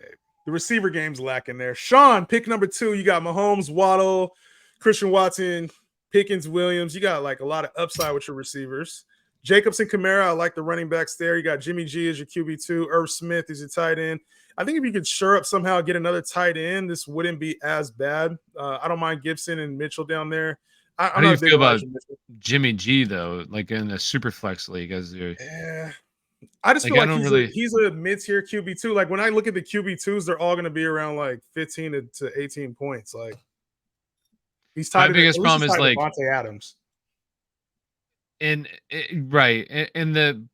The receiver game's lacking there. Sean, pick number 2. You got Mahomes, Waddle, Christian Watson, Pickens, Williams. You got like a lot of upside with your receivers. Jacobs and Kamara, I like the running backs there. You got Jimmy G as your QB2. Irv Smith is your tight end. I think if you could sure up somehow get another tight end, this wouldn't be as bad. I don't mind Gibson and Mitchell down there. How do you feel about Jimmy G, though, like in the SuperFlex league? I just feel like he's a mid-tier QB2. Like when I look at the QB2s, they're all going to be around like 15 to 18 points. Like he's tied. My biggest problem is like Devontae Adams.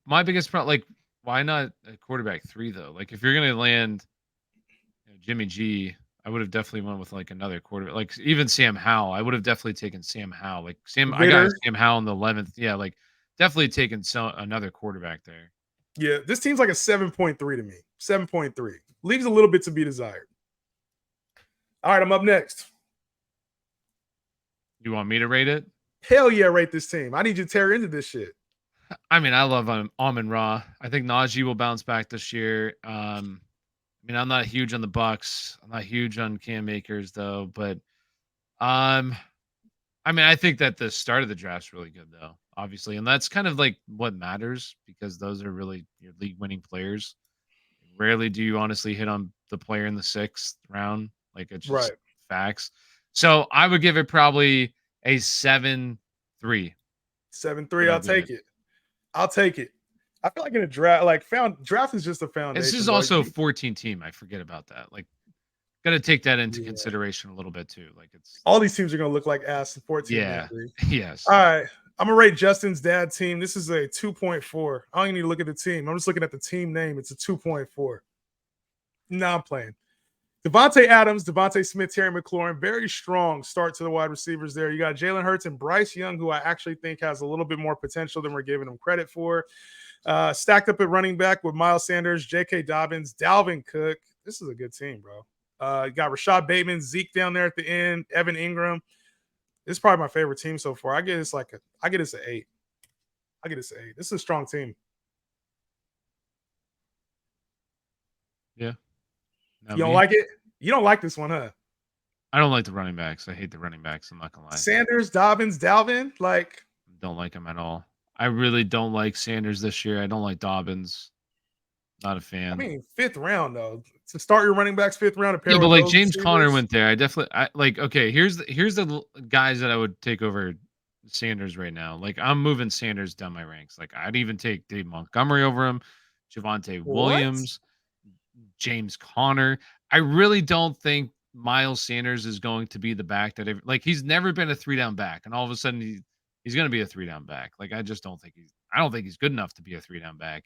My biggest problem, like why not a quarterback 3 though? Like if you're gonna land Jimmy G, I would have definitely went with like another quarterback. Like even Sam Howell, I would have definitely taken Sam Howell. Like I got Vitter. Sam Howell in the 11th. Yeah, like definitely taking another quarterback there. Yeah, this team's like a 7.3 to me. 7.3. Leaves a little bit to be desired. All right, I'm up next. You want me to rate it? Hell yeah, rate this team. I need you to tear into this shit. I mean, I love Amon-Ra. I think Najee will bounce back this year. I mean, I'm not huge on the Bucks. I'm not huge on Cam Akers though, but I mean, I think that the start of the draft's really good though, obviously, and that's kind of like what matters because those are really your league-winning players. Rarely do you honestly hit on the player in the 6th round. Like it's just Right. facts. So I would give it probably a 7-3. 7-3. I'll take it. I'll take it. I feel like in a draft, draft is just a foundation. This is also a 14 team. I forget about that. Like, got to take that into consideration a little bit too. Like, it's all these teams are going to look like ass in 14. Yeah. Yes. All right. I'm going to rate Justin's dad team. This is a 2.4. I don't even need to look at the team. I'm just looking at the team name. It's a 2.4. No, I'm playing. Devontae Adams, Devontae Smith, Terry McLaurin, very strong start to the wide receivers there. You got Jalen Hurts and Bryce Young, who I actually think has a little bit more potential than we're giving him credit for. Stacked up at running back with Miles Sanders, J.K. Dobbins, Dalvin Cook. This is a good team, bro. You got Rashad Bateman, Zeke down there at the end, Evan Ingram. This is probably my favorite team so far. I get this an 8. I get this an 8. This is a strong team. Yeah. You don't like it? You don't like this one, huh? I don't like the running backs. I hate the running backs. I'm not gonna lie. Sanders, Dobbins, Dalvin, don't like them at all. I really don't like Sanders this year. I don't like Dobbins. Not a fan. I mean, 5th round though. To start your running backs 5th round. Yeah, but like James Conner went there. Okay. Here's the guys that I would take over Sanders right now. Like I'm moving Sanders down my ranks. Like I'd even take Dave Montgomery over him, Javonte Williams, James Conner. I really don't think Miles Sanders is going to be the back that he's never been a 3-down back, and all of a sudden he's going to be a 3-down back. Like I don't think he's good enough to be a 3-down back.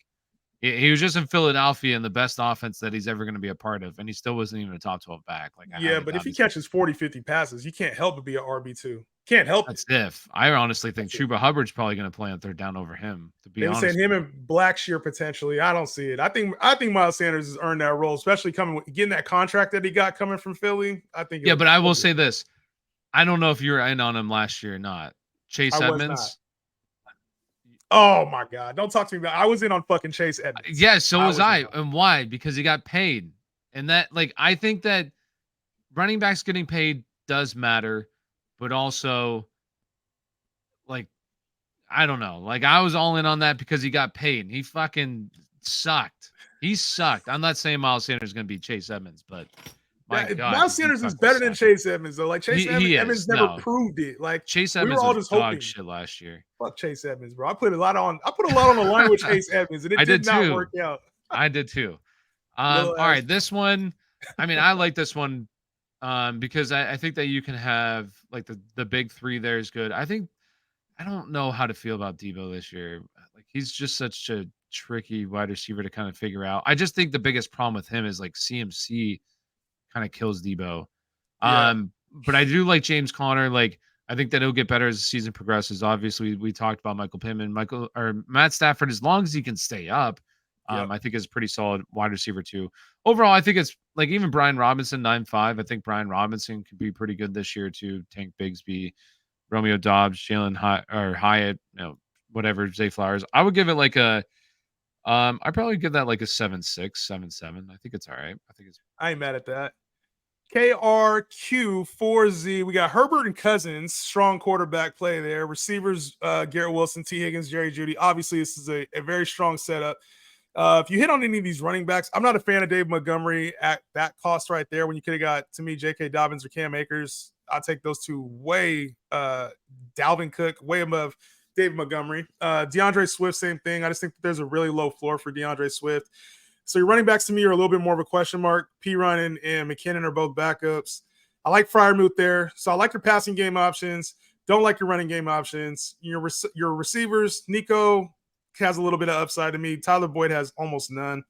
He was just in Philadelphia in the best offense that he's ever going to be a part of, and he still wasn't even a top 12 back. Like but if he catches 40, 50 passes, you can't help but be an RB2. Can't help it. If I honestly think Chuba Hubbard's probably going to play on 3rd down over him. To be honest, saying him and Blackshear potentially. I don't see it. I think Miles Sanders has earned that role, especially getting that contract that he got coming from Philly. I think. Yeah, but I will say this: I don't know if you were in on him last year or not. Chase Edmonds. Oh my God! Don't talk to me about. I was in on fucking Chase Edmonds. Yeah, so was I. And why? Because he got paid, and that I think that running backs getting paid does matter, but also I don't know. I was all in on that because he got paid. And he fucking sucked. He sucked. I'm not saying Miles Sanders is going to be Chase Edmonds, but my God, Miles Sanders is better than Chase Edmonds though. Edmonds never proved it. Chase Edmonds was dog shit last year. Fuck Chase Edmonds, bro. I put a lot on the line with Chase Edmonds, and it did not work out. I did too. All right, this one. I mean, I like this one because I think that you can have the big 3 there is good. I don't know how to feel about Debo this year. He's just such a tricky wide receiver to kind of figure out. I just think the biggest problem with him is CMC kind of kills Debo. Yeah. But I do like James Conner. I think that he'll get better as the season progresses. Obviously, we talked about Michael Pittman, Matt Stafford. As long as he can stay up, I think is a pretty solid wide receiver too. Overall, I think it's even Brian Robinson 9.5. I think Brian Robinson could be pretty good this year too. Tank Bigsby, Romeo Dobbs, Jalen Hyatt, whatever, Zay Flowers. I would give it I'd probably give that a 7.6, 7.7. I think it's all right. I ain't mad at that. KRQ4Z. We got Herbert and Cousins. Strong quarterback play there. Receivers, Garrett Wilson, T. Higgins, Jerry Jeudy. Obviously, this is a very strong setup. If you hit on any of these running backs, I'm not a fan of Dave Montgomery at that cost right there when you could have got, to me, J.K. Dobbins or Cam Akers. I'll take those two way, Dalvin Cook, way above Dave Montgomery. DeAndre Swift, same thing. I just think that there's a really low floor for DeAndre Swift. So your running backs to me are a little bit more of a question mark. Perine and McKinnon are both backups. I like Freiermuth there. So I like your passing game options. Don't like your running game options. Your receivers, Nico, has a little bit of upside to me. Tyler Boyd has almost none.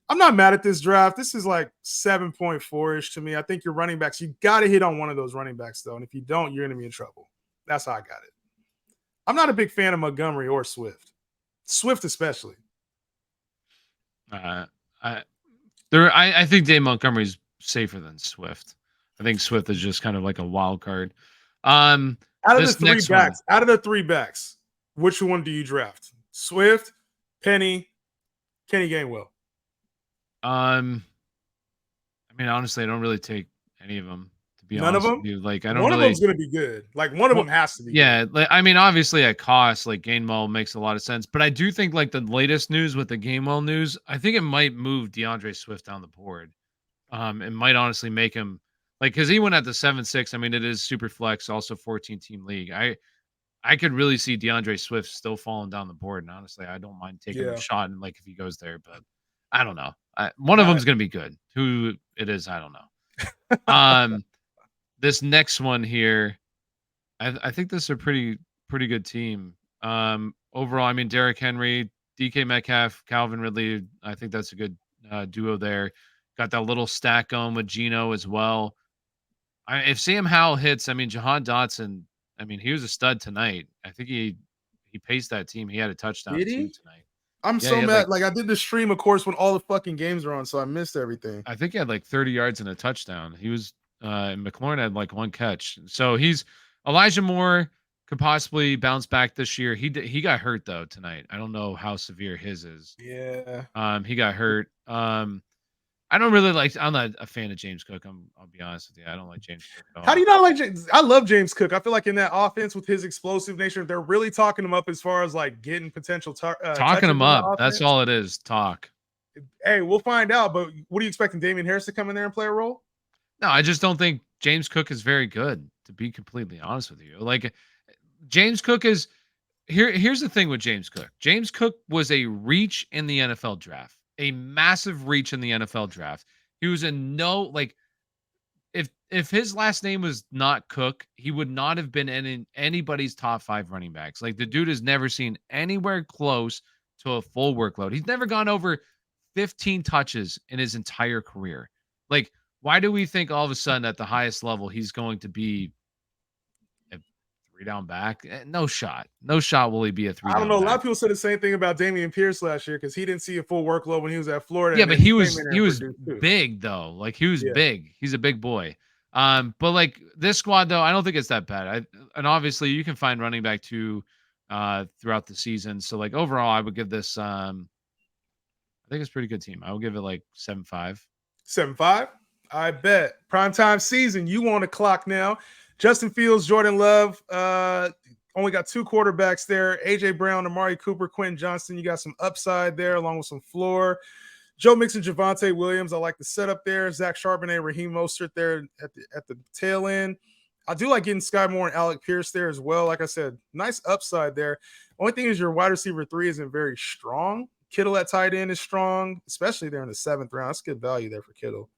I'm not mad at this draft. This is like 7.4-ish to me. I think your running backs, you got to hit on one of those running backs, though. And if you don't, you're going to be in trouble. That's how I got it. I'm not a big fan of Montgomery or Swift. Swift especially. I think Dave Montgomery's safer than Swift. I think Swift is just kind of like a wild card. Out of the three backs, which one do you draft? Swift, Penny, Kenny Gainwell. I mean, honestly, I don't really take any of them. To be None honest of them. with you. Like, I don't. One really, of them's gonna be good. Like one of them has to be. Yeah, good. like, I mean, obviously at cost, like Gainwell makes a lot of sense. But I do think like the latest news with the Gainwell news, I think it might move DeAndre Swift down the board. It might honestly make him like because he went at the 7-6. I mean, it is SuperFlex, also 14-team league. I could really see DeAndre Swift still falling down the board, and honestly, I don't mind taking a shot and like if he goes there, but I don't know. One of them's gonna be good. Who it is, I don't know. This next one here, I think this is a pretty good team. Overall, I mean Derrick Henry, DK Metcalf, Calvin Ridley. I think that's a good duo there. Got that little stack going with Geno as well. If Sam Howell hits, I mean Jahan Dotson. I mean, he was a stud tonight. I think he paced that team. He had a touchdown too tonight. I'm so mad. Like I did the stream, of course, when all the fucking games are on, so I missed everything. I think he had like 30 yards and a touchdown. He was McLaurin had like one catch. So Elijah Moore could possibly bounce back this year. He got hurt though tonight. I don't know how severe his is. Yeah. He got hurt. I don't really like. I'm not a fan of James Cook. I'll be honest with you. I don't like James Cook at all. How do you not like James? I love James Cook. I feel like in that offense with his explosive nature, they're really talking him up as far as like getting potential. Talking him up. That's all it is. Talk. Hey, we'll find out. But what are you expecting? Damian Harris to come in there and play a role? No, I just don't think James Cook is very good. To be completely honest with you, like James Cook is. Here's the thing with James Cook. James Cook was a reach in the NFL draft. A massive reach in the NFL draft. He was if his last name was not Cook, he would not have been in anybody's top 5 running backs. Like the dude has never seen anywhere close to a full workload. He's never gone over 15 touches in his entire career. Like, why do we think all of a sudden at the highest level he's going to be a 3-down back? No shot. No shot will he be a 3-down back. I don't know. A lot of people said the same thing about Dameon Pierce last year because he didn't see a full workload when he was at Florida. Yeah, but he was big though. Like he was big. He's a big boy. But like this squad though, I don't think it's that bad. And obviously you can find running back 2 throughout the season. So like overall, I would give this I think it's a pretty good team. I would give it like 7.5. 7.5? I bet. Primetime season, you on the clock now. Justin Fields, Jordan Love, only got 2 quarterbacks there. AJ Brown, Amari Cooper, Quentin Johnston. You got some upside there along with some floor. Joe Mixon, Javonte Williams. I like the setup there. Zach Charbonnet, Raheem Mostert there at the tail end. I do like getting Sky Moore and Alec Pierce there as well. Like I said, nice upside there. Only thing is your wide receiver 3 isn't very strong. Kittle at tight end is strong, especially there in the 7th round. That's good value there for Kittle.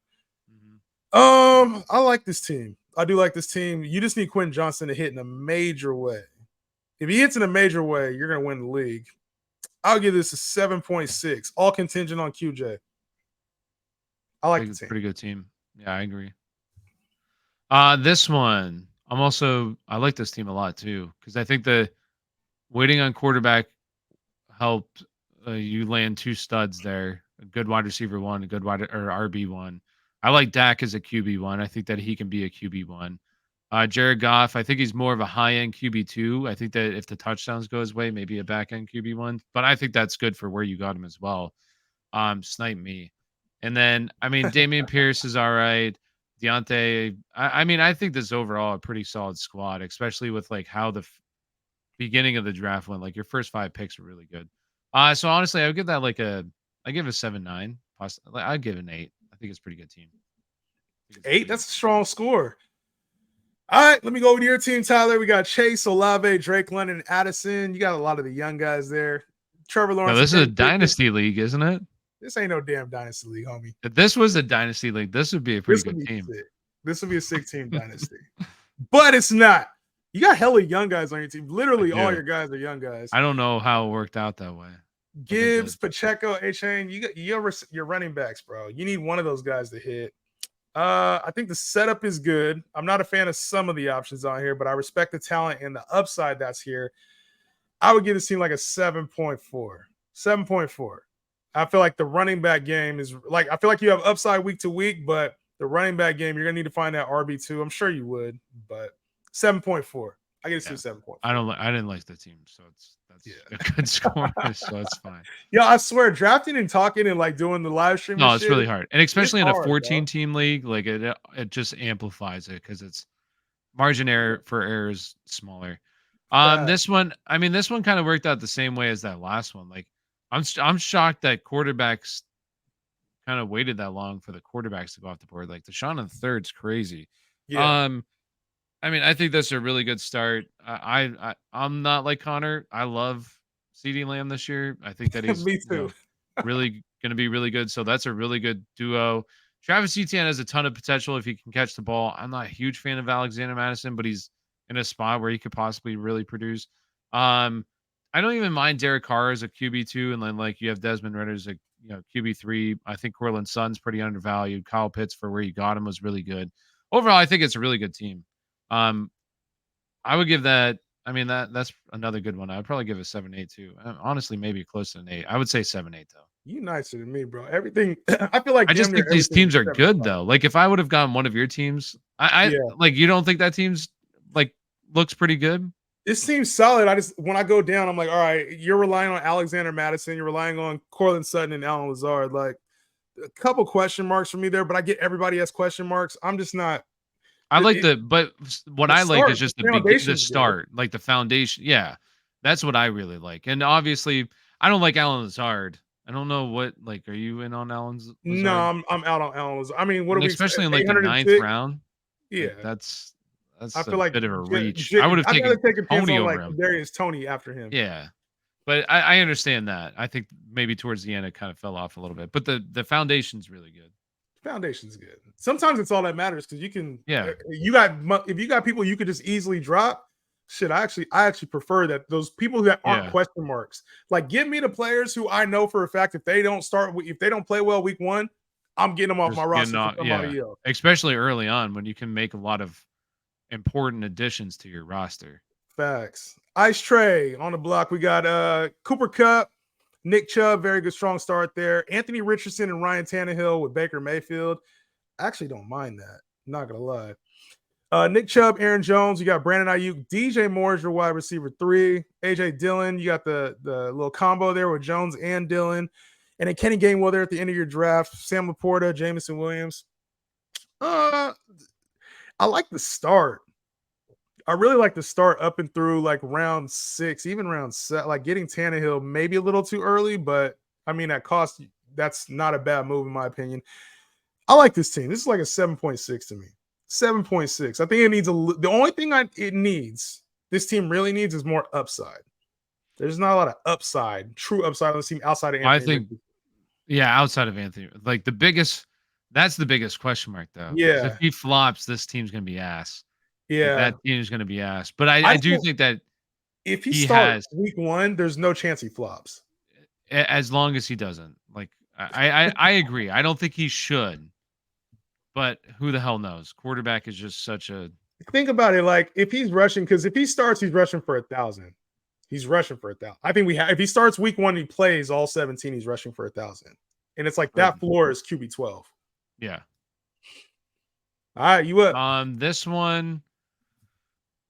Mm-hmm. I like this team. I do like this team. You just need Quentin Johnston to hit in a major way. If he hits in a major way, you're going to win the league. I'll give this a 7.6, all contingent on QJ. I like the team. Pretty good team. Yeah, I agree. This one, I like this team a lot too because I think the waiting on quarterback helped you land 2 studs there, a good wide receiver 1, a good RB 1. I like Dak as a QB 1. I think that he can be a QB 1. Jared Goff, I think he's more of a high-end QB 2. I think that if the touchdowns go his way, maybe a back-end QB 1. But I think that's good for where you got him as well. Snipe me. And then, I mean, Dameon Pierce is all right. Deontay, I think this is overall a pretty solid squad, especially with like how the beginning of the draft went. Like your first 5 picks were really good. So honestly, I would give that I give it a 7.9. I'd give it an 8. I think it's a pretty good team. 8? That's a strong score. All right, let me go over to your team, Tyler. We got Chase, Olave, Drake London, and Addison. You got a lot of the young guys there. Trevor Lawrence. No, this is a dynasty league, isn't it? This ain't no damn dynasty league, homie. If this was a dynasty league, this would be a pretty good team. This would be a 6-team dynasty. But it's not. You got hella young guys on your team. Literally all your guys are young guys. I don't know how it worked out that way. Gibbs, Pacheco, A-Chain, your running backs, bro. You need one of those guys to hit. I think the setup is good. I'm not a fan of some of the options on here, but I respect the talent and the upside that's here. I would give this team like a 7.4. 7.4. I feel like the running back game is like, I feel like you have upside week to week, but the running back game, you're going to need to find that RB2. I'm sure you would, but 7.4. I get it to 7.4. I didn't like the team, so that's a good score, so it's fine. Yeah, I swear, drafting and talking and like doing the live stream. No, it's really hard, and especially in a 14 bro. team league, like it just amplifies it because it's margin error for error is smaller. This one kind of worked out the same way as that last one. Like, I'm shocked that quarterbacks kind of waited that long for the quarterbacks to go off the board. Like Deshaun in the third's crazy. Yeah. I mean, I think that's a really good start. I'm not like Connor. I love CeeDee Lamb this year. I think that he's Me too. really going to be really good. So that's a really good duo. Travis Etienne has a ton of potential if he can catch the ball. I'm not a huge fan of Alexander Madison, but he's in a spot where he could possibly really produce. I don't even mind Derek Carr as a QB2, and then like you have Desmond Ritter as a QB3. I think Cortland Sutton's pretty undervalued. Kyle Pitts for where you got him was really good. Overall, I think it's a really good team. I would give that. I mean, that's another good one. I would probably give a 7.8 too. Honestly, maybe close to an 8. I would say 7.8 though. You nicer than me, bro. Everything. I feel like I just think these teams are good though. Like if I would have gotten one of your teams, I like you don't think that team's like looks pretty good. It seems solid. When I go down, I'm like, all right, you're relying on Alexander Madison, you're relying on Cortland Sutton and Allen Lazard. Like a couple question marks for me there, but I get everybody has question marks. I'm just not. I like but what I like is just the start, like the foundation. Yeah, that's what I really like. And obviously, I don't like Allen Lazard. I don't know what are you in on Allen's? Lazard? No, I'm out on Allen Lazard. I mean, what are we especially in like the ninth round? Yeah, like, that's I feel like bit of a reach. I would have taken Tony over him. Darius Tony after him. Yeah, but I understand that. I think maybe towards the end it kind of fell off a little bit, but the foundation's really good. Foundation's good. Sometimes it's all that matters because you can. Yeah, if you got people you could just easily drop. Shit, I actually prefer that those people that aren't question marks. Like, give me the players who I know for a fact if they don't play well week 1, I'm getting them off my roster for somebody else. Especially early on when you can make a lot of important additions to your roster. Facts. Ice Tray on the block. We got Cooper Kupp, Nick Chubb, very good strong start there. Anthony Richardson and Ryan Tannehill with Baker Mayfield. I actually don't mind that. Not gonna lie. Nick Chubb, Aaron Jones, you got Brandon Ayuk, DJ Moore is your wide receiver 3, AJ Dillon, you got the little combo there with Jones and Dillon, and then Kenny Gainwell there at the end of your draft, Sam Laporta, Jameson Williams. I like the start. I really like the start up and through like round 6, even round 7. Like getting Tannehill maybe a little too early, but I mean at cost, that's not a bad move in my opinion. I like this team. This is like a 7.6 to me. 7.6. I think it needs the only thing this team really needs is more upside. There's not a lot of true upside on this team outside of Anthony. I think, outside of Anthony, like that's the biggest question mark though. Yeah. If he flops, this team's gonna be ass. Yeah. Like, that team's gonna be ass. But I do think that if he starts week 1, there's no chance he flops. As long as he doesn't. Like I agree. I don't think he should. But who the hell knows? Quarterback is just such a. Think about it. Like if he's rushing, because if he starts, he's rushing for 1,000. He's rushing for 1,000. I think if he starts week 1, he plays all 17. He's rushing for 1,000, and it's like that floor is QB 12. Yeah. All right, you up? This one.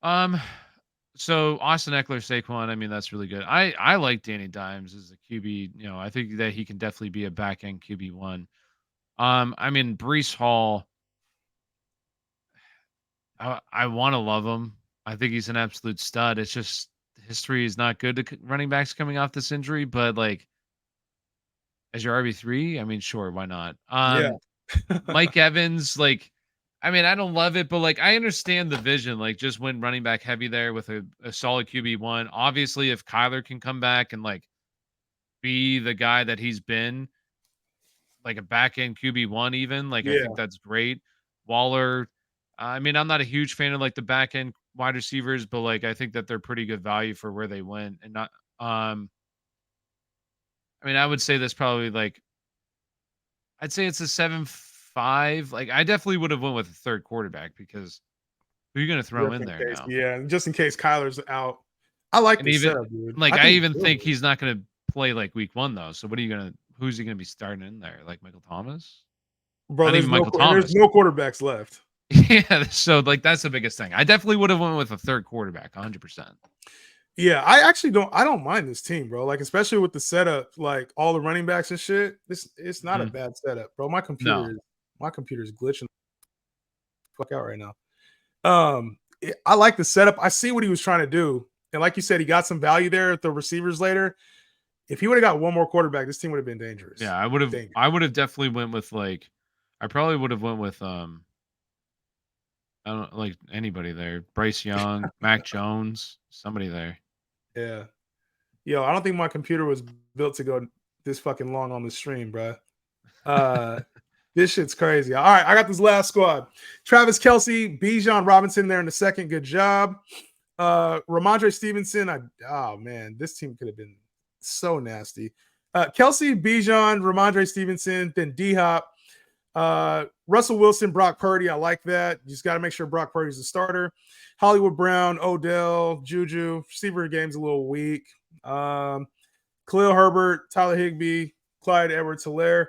So Austin Eckler, Saquon. I mean, that's really good. I like Danny Dimes as a QB. I think that he can definitely be a back end QB1. I mean, Breece Hall, I want to love him. I think he's an absolute stud. It's just history is not good to running backs coming off this injury, but like as your RB3, I mean, sure, why not? Mike Evans, like, I mean, I don't love it, but like I understand the vision. Like, just went running back heavy there with a solid QB1. Obviously, if Kyler can come back and like be the guy that he's been, like a back end QB1, even I think that's great. Waller, I mean, I'm not a huge fan of like the back end wide receivers, but like I think that they're pretty good value for where they went, and not I mean, I would say that's probably like, I'd say it's a 7-5. Like, I definitely would have went with a third quarterback because who are you going to throw Just in in there case, now? yeah, just in case Kyler's out. I like And the even setup, dude. like, I think even it's think good. he's not going to play like week 1 though. So what are you going to? Who's he going to be starting in there? Like Michael Thomas? Bro, Not there's even no Michael and there's Thomas. no quarterbacks left. Yeah, so like that's the biggest thing. I definitely would have went with a third quarterback, 100%. Yeah, I don't mind this team, bro. Like, especially with the setup, like all the running backs and shit. It's not a bad setup, bro. My No. computer is glitching the fuck out right now. I like the setup. I see what he was trying to do. And like you said, he got some value there at the receivers later. If he would have got one more quarterback, this team would have been dangerous. Yeah, I would have definitely went with like, I probably would have went with I don't like anybody there. Bryce Young, Mac Jones, somebody there. Yeah. Yo, I don't think my computer was built to go this fucking long on the stream, bro. This shit's crazy. All right, I got this last squad. Travis Kelce, Bijan Robinson there in the second. Good job. Ramondre Stevenson. Oh man, this team could have been so nasty. Kelce, Bijan, Ramondre Stevenson, then D Hop. Russell Wilson, Brock Purdy. I like that. You just got to make sure Brock Purdy's the starter. Hollywood Brown, Odell, Juju. Receiver game's a little weak. Khalil Herbert, Tyler Higbee, Clyde Edwards-Helaire.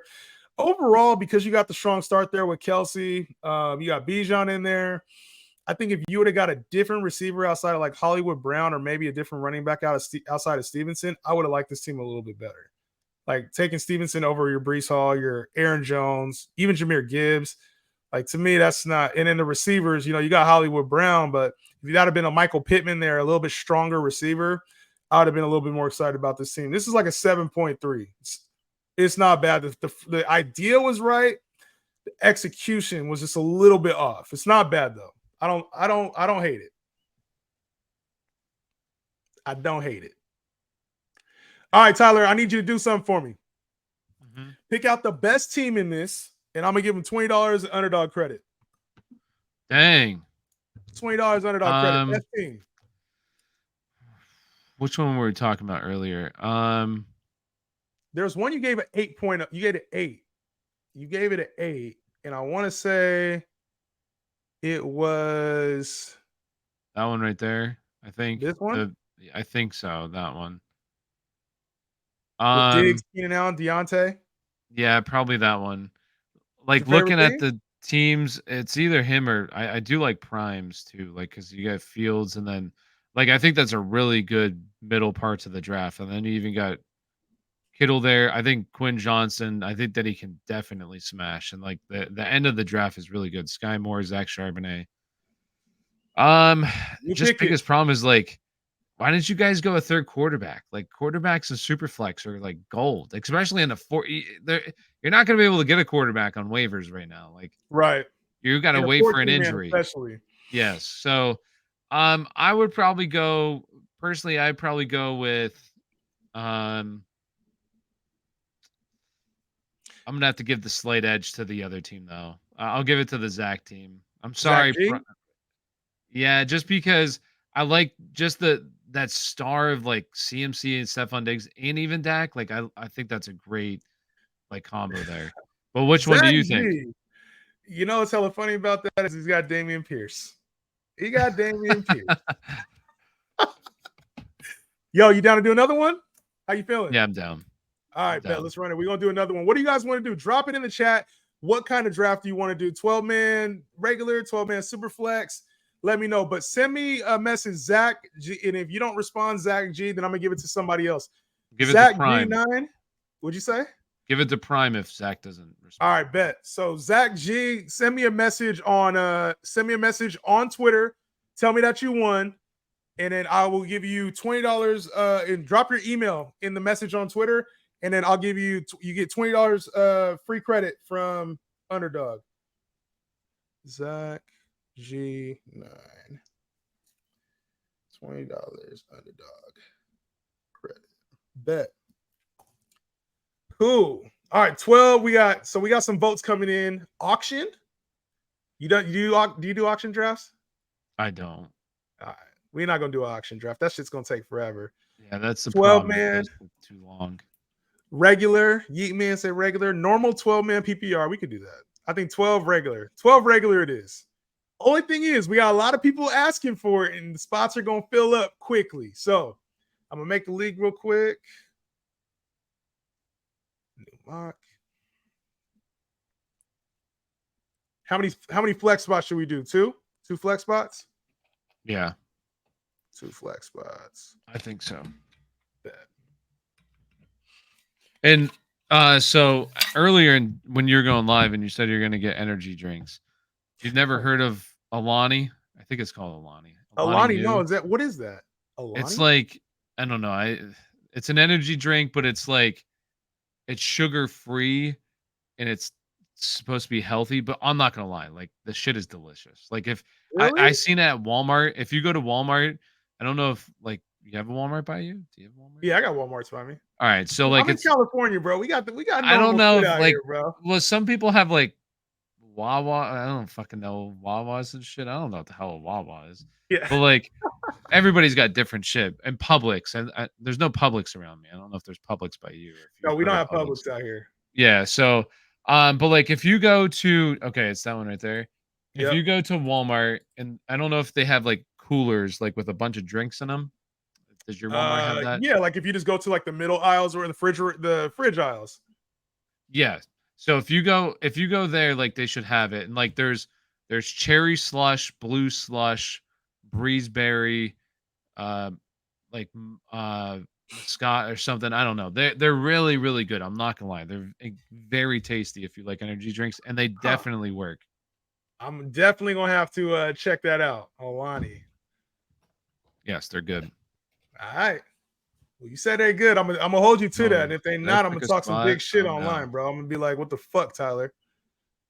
Overall, because you got the strong start there with Kelce, you got Bijan in there. I think if you would have got a different receiver outside of like Hollywood Brown or maybe a different running back outside of Stevenson, I would have liked this team a little bit better. Like taking Stevenson over your Breece Hall, your Aaron Jones, even Jahmyr Gibbs. Like to me, that's not. And then the receivers, you got Hollywood Brown, but if you'd have been a Michael Pittman there, a little bit stronger receiver, I would have been a little bit more excited about this team. This is like a 7.3. It's not bad. The idea was right. The execution was just a little bit off. It's not bad though. I don't hate it. I don't hate it. All right, Tyler, I need you to do something for me. Mm-hmm. Pick out the best team in this, and I'm gonna give them $20 underdog credit. Dang. $20 underdog credit. Best team. Which one were we talking about earlier? There's one you gave an 8.0. You gave it 8. You gave it an 8, and I want to say it was that one right there. I think this one. I think so. That one. With Diggs, Keenan Allen, Deontay. Yeah, probably that one. Like looking at the teams, it's either him or I do like primes too, like because you got Fields and then like I think that's a really good middle parts of the draft, and then you even got Kittle there. I think Quinn Johnson. I think that he can definitely smash, and like the end of the draft is really good. Sky Moore, Zach Charbonnet. Just biggest problem is like, why didn't you guys go a third quarterback? Like quarterbacks and SuperFlex are like gold, especially in the you're not going to be able to get a quarterback on waivers right now. Like, right, you got to wait for an injury, especially. Yes. So, I would probably go personally. I'd probably go with, I'm gonna have to give the slight edge to the other team though. I'll give it to the Zach team. I'm sorry. Yeah, just because I like just that star of like CMC and Stephon Diggs and even Dak. Like I think that's a great like combo there. But which one do you think? You know what's hella funny about that is he's got Dameon Pierce. He got Dameon Pierce. Yo, you down to do another one? How you feeling? Yeah, I'm down. All right, bet. Let's run it. We're going to do another one. What do you guys want to do? Drop it in the chat. What kind of draft do you want to do? 12-man regular, 12-man super flex? Let me know. But send me a message, Zach G. And if you don't respond, Zach G, then I'm going to give it to somebody else. Give it Zach to Prime. G9. What'd you say? Give it to Prime if Zach doesn't respond. All right, bet. So Zach G, send me a message on Twitter. Tell me that you won. And then I will give you $20 and drop your email in the message on Twitter. And then I'll give you get $20 free credit from Underdog. Zach G9. $20 Underdog credit. Bet. Cool. All right, 12. We got some votes coming in. Auction? Do you do auction drafts? I don't. All right. We're not gonna do an auction draft. That shit's gonna take forever. Yeah, that's the 12 problem. man. Too long. Regular. Yeet Man said regular. Normal 12-man PPR. We could do that. I think 12 regular. 12 regular it is. Only thing is, we got a lot of people asking for it, and the spots are going to fill up quickly. So I'm going to make the league real quick. New mock. How many flex spots should we do? 2? 2 flex spots? Yeah. 2 flex spots. I think so. Bet. And so earlier when you're going live and you said you're going to get energy drinks, you've never heard of Alani? I think it's called Alani. Alani, no, what is that? Alani? It's like, I don't know. It's an energy drink, but it's like, it's sugar free and it's supposed to be healthy, but I'm not gonna lie, like the shit is delicious. Like if Really? I seen it at Walmart. If you go to Walmart, I don't know if like you have a Walmart by you. Do you have Walmart? Yeah, I got Walmart's by me. All right, so like I'm in California, bro. We got I don't know if out like here, bro. well, some people have like Wawa. I don't fucking know Wawas and shit. I don't know what the hell a Wawa is. Yeah. But like everybody's got different shit. And Publix, and there's no Publix around me. I don't know if there's Publix by you. Or if No, we you've don't heard have of Publix out here. Yeah, so but like if you go to it's that one right there. If you go to Walmart, and I don't know if they have like coolers like with a bunch of drinks in them. Does your Walmart have that? Yeah, like if you just go to like the middle aisles or the fridge aisles. Yeah. So if you go there, like they should have it. And like there's cherry slush, blue slush, breezeberry, like Scott or something. I don't know. They're really, really good. I'm not gonna lie. They're very tasty if you like energy drinks, and they definitely work. I'm definitely gonna have to check that out. Alani. Yes, they're good. All right. Well, you said they're good. I'm gonna hold you to that. And if they not, I'm gonna talk some big shit online, bro. I'm gonna be like, what the fuck, Tyler?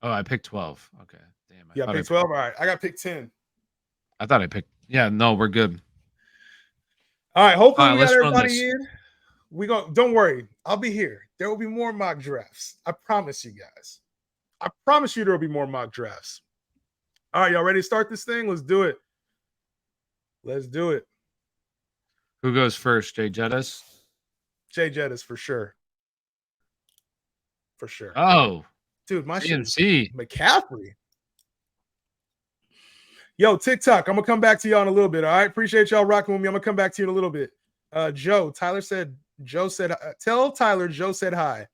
Oh, I picked 12. Okay. Damn. I picked 12. All right. I got picked 10. I thought I picked. Yeah, no, we're good. All right. Hopefully we got everybody in. Don't worry. I'll be here. There will be more mock drafts. I promise you guys. I promise you there will be more mock drafts. All right, y'all ready to start this thing? Let's do it. Let's do it. Who goes first? Jay Jettis? Jay Jettis for sure. For sure. Oh, dude, my shit is CMC. McCaffrey. Yo, TikTok. I'm gonna come back to y'all in a little bit. All right. Appreciate y'all rocking with me. I'm gonna come back to you in a little bit. Joe said, tell Tyler Joe said hi.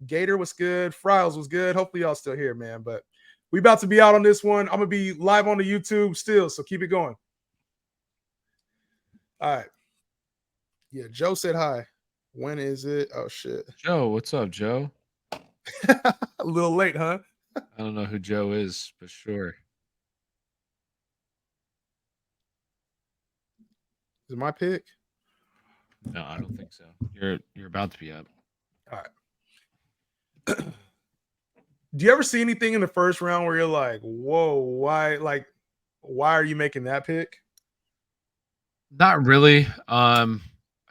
Gator was good. Fryles was good. Hopefully y'all still here, man. But we about to be out on this one. I'm gonna be live on the YouTube still, so keep it going. All right. Yeah, Joe said hi. When is it? Oh shit. Joe, what's up, Joe? A little late, huh? I don't know who Joe is, but sure. Is it my pick? No, I don't think so. You're about to be up. All right. Do you ever see anything in the first round where you're like, whoa, why are you making that pick? Not really. I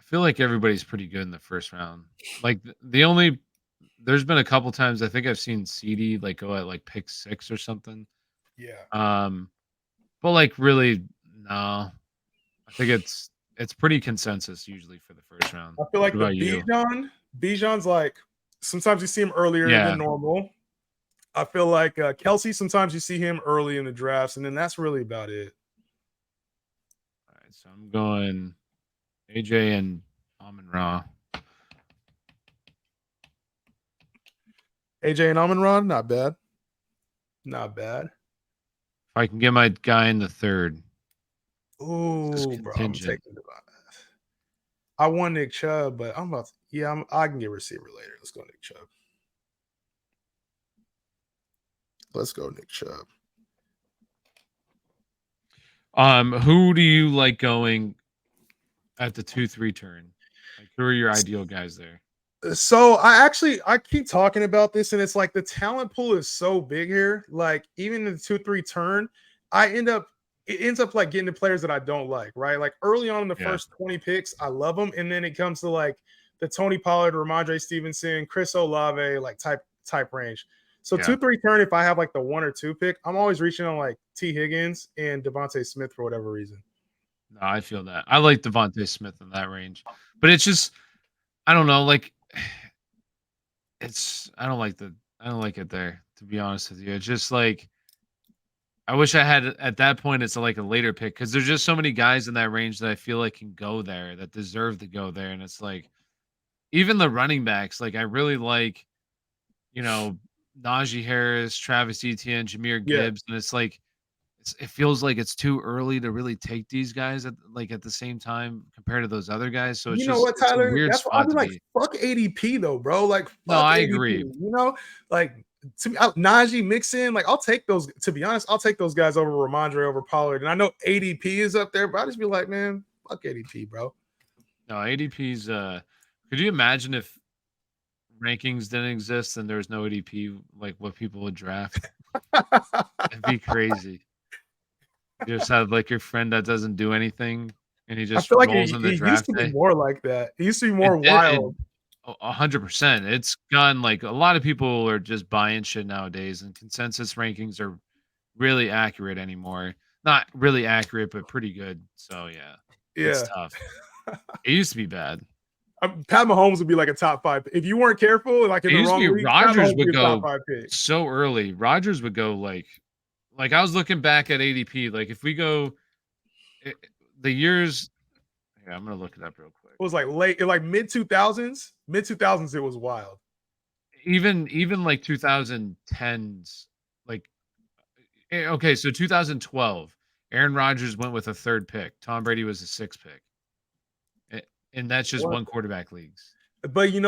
feel like everybody's pretty good in the first round. Like there's been a couple times I think I've seen CD like go at like pick 6 or something. Yeah. But like really, no. I think it's pretty consensus usually for the first round. I feel like the Bijan's like sometimes you see him earlier than normal. I feel like Kelsey, sometimes you see him early in the drafts, and then that's really about it. All right, so I'm going AJ and Amon-Ra. AJ and Amon-Ra, not bad. Not bad. If I can get my guy in the third. Ooh, bro, I'm taking I want Nick Chubb, but I can get receiver later. Let's go Nick Chubb. Let's go Nick Chubb. Who do you like going at the 2-3 turn? Like, who are your ideal guys there? So I keep talking about this, and it's like the talent pool is so big here. Like even in the 2-3 turn, it ends up like getting to players that I don't like, right? Like early on in the first 20 picks, I love them, and then it comes to like the Tony Pollard, Ramondre Stevenson, Chris Olave, like type range. So 2-3 turn, if I have like the 1 or 2 pick, I'm always reaching on like T. Higgins and Devontae Smith for whatever reason. No, I feel that. I like Devontae Smith in that range, but it's just I don't know. Like I don't like it there, to be honest with you. It's just like I wish I had at that point it's like a later pick because there's just so many guys in that range that I feel like can go there that deserve to go there. And it's like even the running backs, like I really like, Najee Harris, Travis Etienne, Jahmyr Yeah. Gibbs, and it's like it feels like it's too early to really take these guys at the same time compared to those other guys. So You know what, it's a Tyler? weird That's what I'll spot be to like. be. Fuck ADP though, bro. Like, No, fuck I ADP. agree. You know, like to me, Najee Mixon. Like, I'll take those. To be honest, I'll take those guys over Ramondre over Pollard. And I know ADP is up there, but I just be like, man, fuck ADP, bro. No, ADP's. Could you imagine if rankings didn't exist and there was no ADP? Like what people would draft? It'd be crazy. You just have like your friend that doesn't do anything, and he I just feel like rolls in the it used draft to be day. more like that. It used to be more wild. 100%. It's gone. Like a lot of people are just buying shit nowadays, and consensus rankings are really accurate anymore. Not really accurate, but pretty good. So yeah, it's Yeah. tough. It used to be bad. Pat Mahomes would be like a top 5. If you weren't careful, like in It the used to wrong be league, Pat Rodgers Mahomes would would be a top go 5 pick. so early. Rodgers would go like I was looking back at ADP. Like if we go the years, yeah, I'm gonna look it up real quick. It was like like mid 2000s. Mid 2000s, it was wild. Even like 2010s, like okay, so 2012, Aaron Rodgers went with a 3rd pick. Tom Brady was a 6th pick, and that's just one quarterback leagues. But it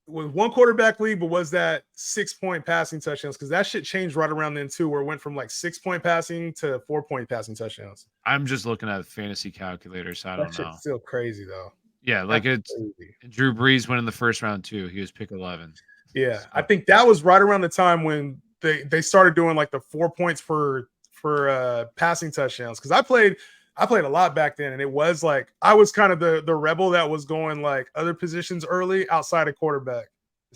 was one quarterback league, but was that 6-point passing touchdowns? Because that shit changed right around then too, where it went from like 6-point passing to 4-point passing touchdowns. I'm just looking at fantasy calculators. So I don't know. Still crazy though. Yeah, like it's crazy. Drew Brees went in the 1st round too. He was pick 11. Yeah, so. I think that was right around the time when they started doing like the 4 points for passing touchdowns. Because I played a lot back then, and it was like I was kind of the rebel that was going like other positions early outside of quarterback.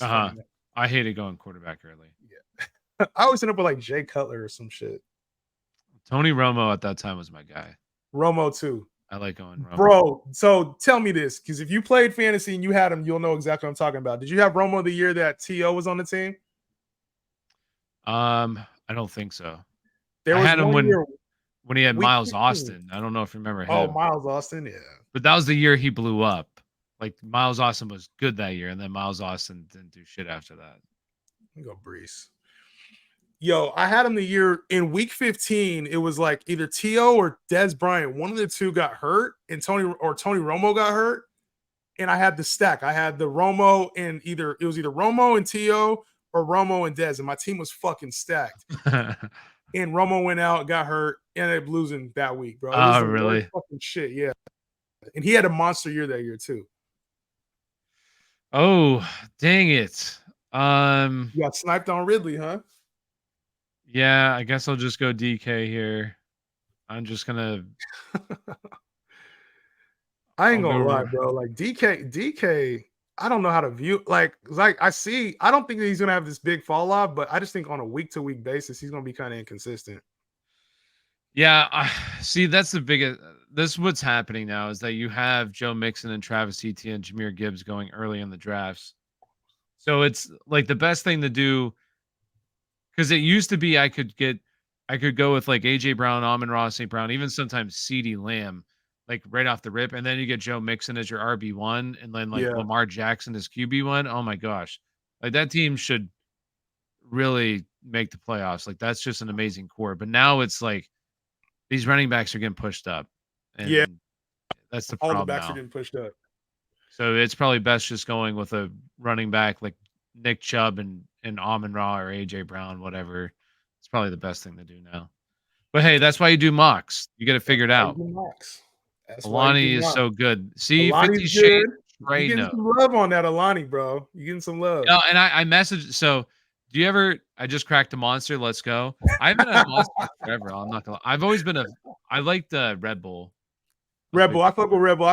I hated going quarterback early. Yeah, I always end up with like Jay Cutler or some shit. Tony Romo at that time was my guy. Romo too. I like going Romo. Bro, so tell me this, because if you played fantasy and you had him, you'll know exactly what I'm talking about. Did you have Romo the year that T.O. was on the team? I don't think so. I had him when he had Miles 15. Austin. I don't know if you remember him. Oh, Miles Austin, yeah. But that was the year he blew up. Like Miles Austin was good that year, and then Miles Austin didn't do shit after that. Let me go Brees. Yo, I had him the year in week 15. It was like either T.O. or Dez Bryant. One of the two got hurt, and Tony Romo got hurt. And I had the stack. I had the Romo and it was either Romo and T.O. or Romo and Dez, and my team was fucking stacked. And Romo went out, got hurt, ended up losing that week, bro. Oh, really? Fucking shit, yeah. And he had a monster year that year too. Oh, dang it. You got sniped on Ridley, huh? Yeah, I guess I'll just go DK here. I'm just gonna. I ain't gonna lie, bro. Like DK. I don't know how to view. Like I see. I don't think that he's gonna have this big fall off, but I just think on a week to week basis, he's gonna be kind of inconsistent. Yeah, see, that's the biggest. This is what's happening now is that you have Joe Mixon and Travis Etienne and Jahmyr Gibbs going early in the drafts. So it's like the best thing to do. Because it used to be I could go with like AJ Brown, Amon-Ra St. Brown, even sometimes CeeDee Lamb, like right off the rip, and then you get Joe Mixon as your RB1, and then like Lamar Jackson as QB1. Oh my gosh, like that team should really make the playoffs. Like that's just an amazing core. But now it's like these running backs are getting pushed up, and that's the problem. All the backs now. are getting pushed up. So it's probably best just going with a running back like Nick Chubb and Amon-Ra or AJ Brown, whatever. It's probably the best thing to do now. But hey, that's why you do mocks. You got to figure it out. Alani is so good. See, 50 Shades. Right, you getting some love on that Alani, bro. You getting some love. No, and I messaged. So, do you ever? I just cracked a Monster. Let's go. I've been a Monster forever. I'm not gonna. I've always been I liked the Red Bull. Red Bull. I fuck with Red Bull.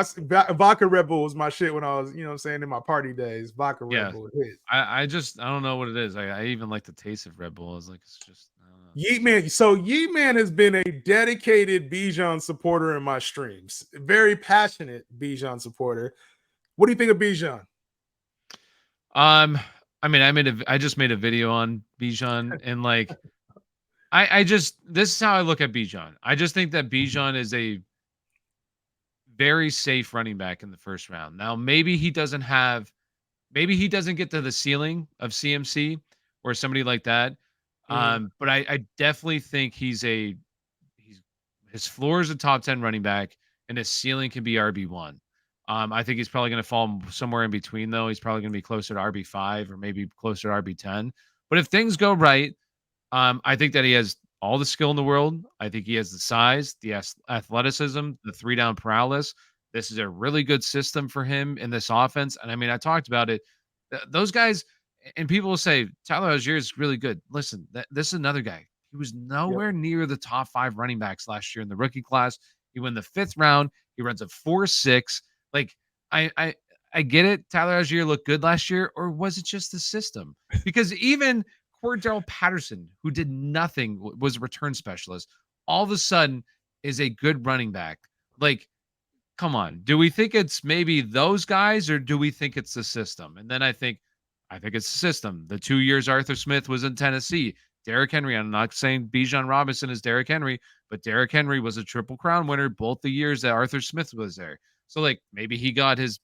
Vodka Red Bull was my shit when I was, what I'm saying, in my party days. Vodka Red Bull. I don't know what it is. I even like the taste of Red Bull. It's like it's just. I don't know. Yeet Man. So Yeet Man has been a dedicated Bijan supporter in my streams. Very passionate Bijan supporter. What do you think of Bijan? I mean, I just made a video on Bijan, and like, I just this is how I look at Bijan. I just think that Bijan is a very safe running back in the first round. Now, maybe he doesn't get to the ceiling of CMC or somebody like that. But I definitely think his floor is a top 10 running back, and his ceiling can be RB1. I think he's probably going to fall somewhere in between, though. He's probably going to be closer to RB5 or maybe closer to RB10. But if things go right, I think that he has all the skill in the world. I think he has the size, the athleticism, the 3-down prowess. This is a really good system for him in this offense. And I mean, I talked about it. Those guys, and people will say Tyler Algier is really good. Listen, this is another guy. He was nowhere near the top 5 running backs last year in the rookie class. He went the 5th round. He runs a 4.6. Like, I get it. Tyler Algier looked good last year, or was it just the system? Because even Cordell Patterson, who did nothing, was a return specialist, all of a sudden is a good running back. Like, come on. Do we think it's maybe those guys, or do we think it's the system? And then I think it's the system. The 2 years Arthur Smith was in Tennessee, Derrick Henry, I'm not saying Bijan Robinson is Derrick Henry, but Derrick Henry was a Triple Crown winner both the years that Arthur Smith was there. So, like, maybe he got his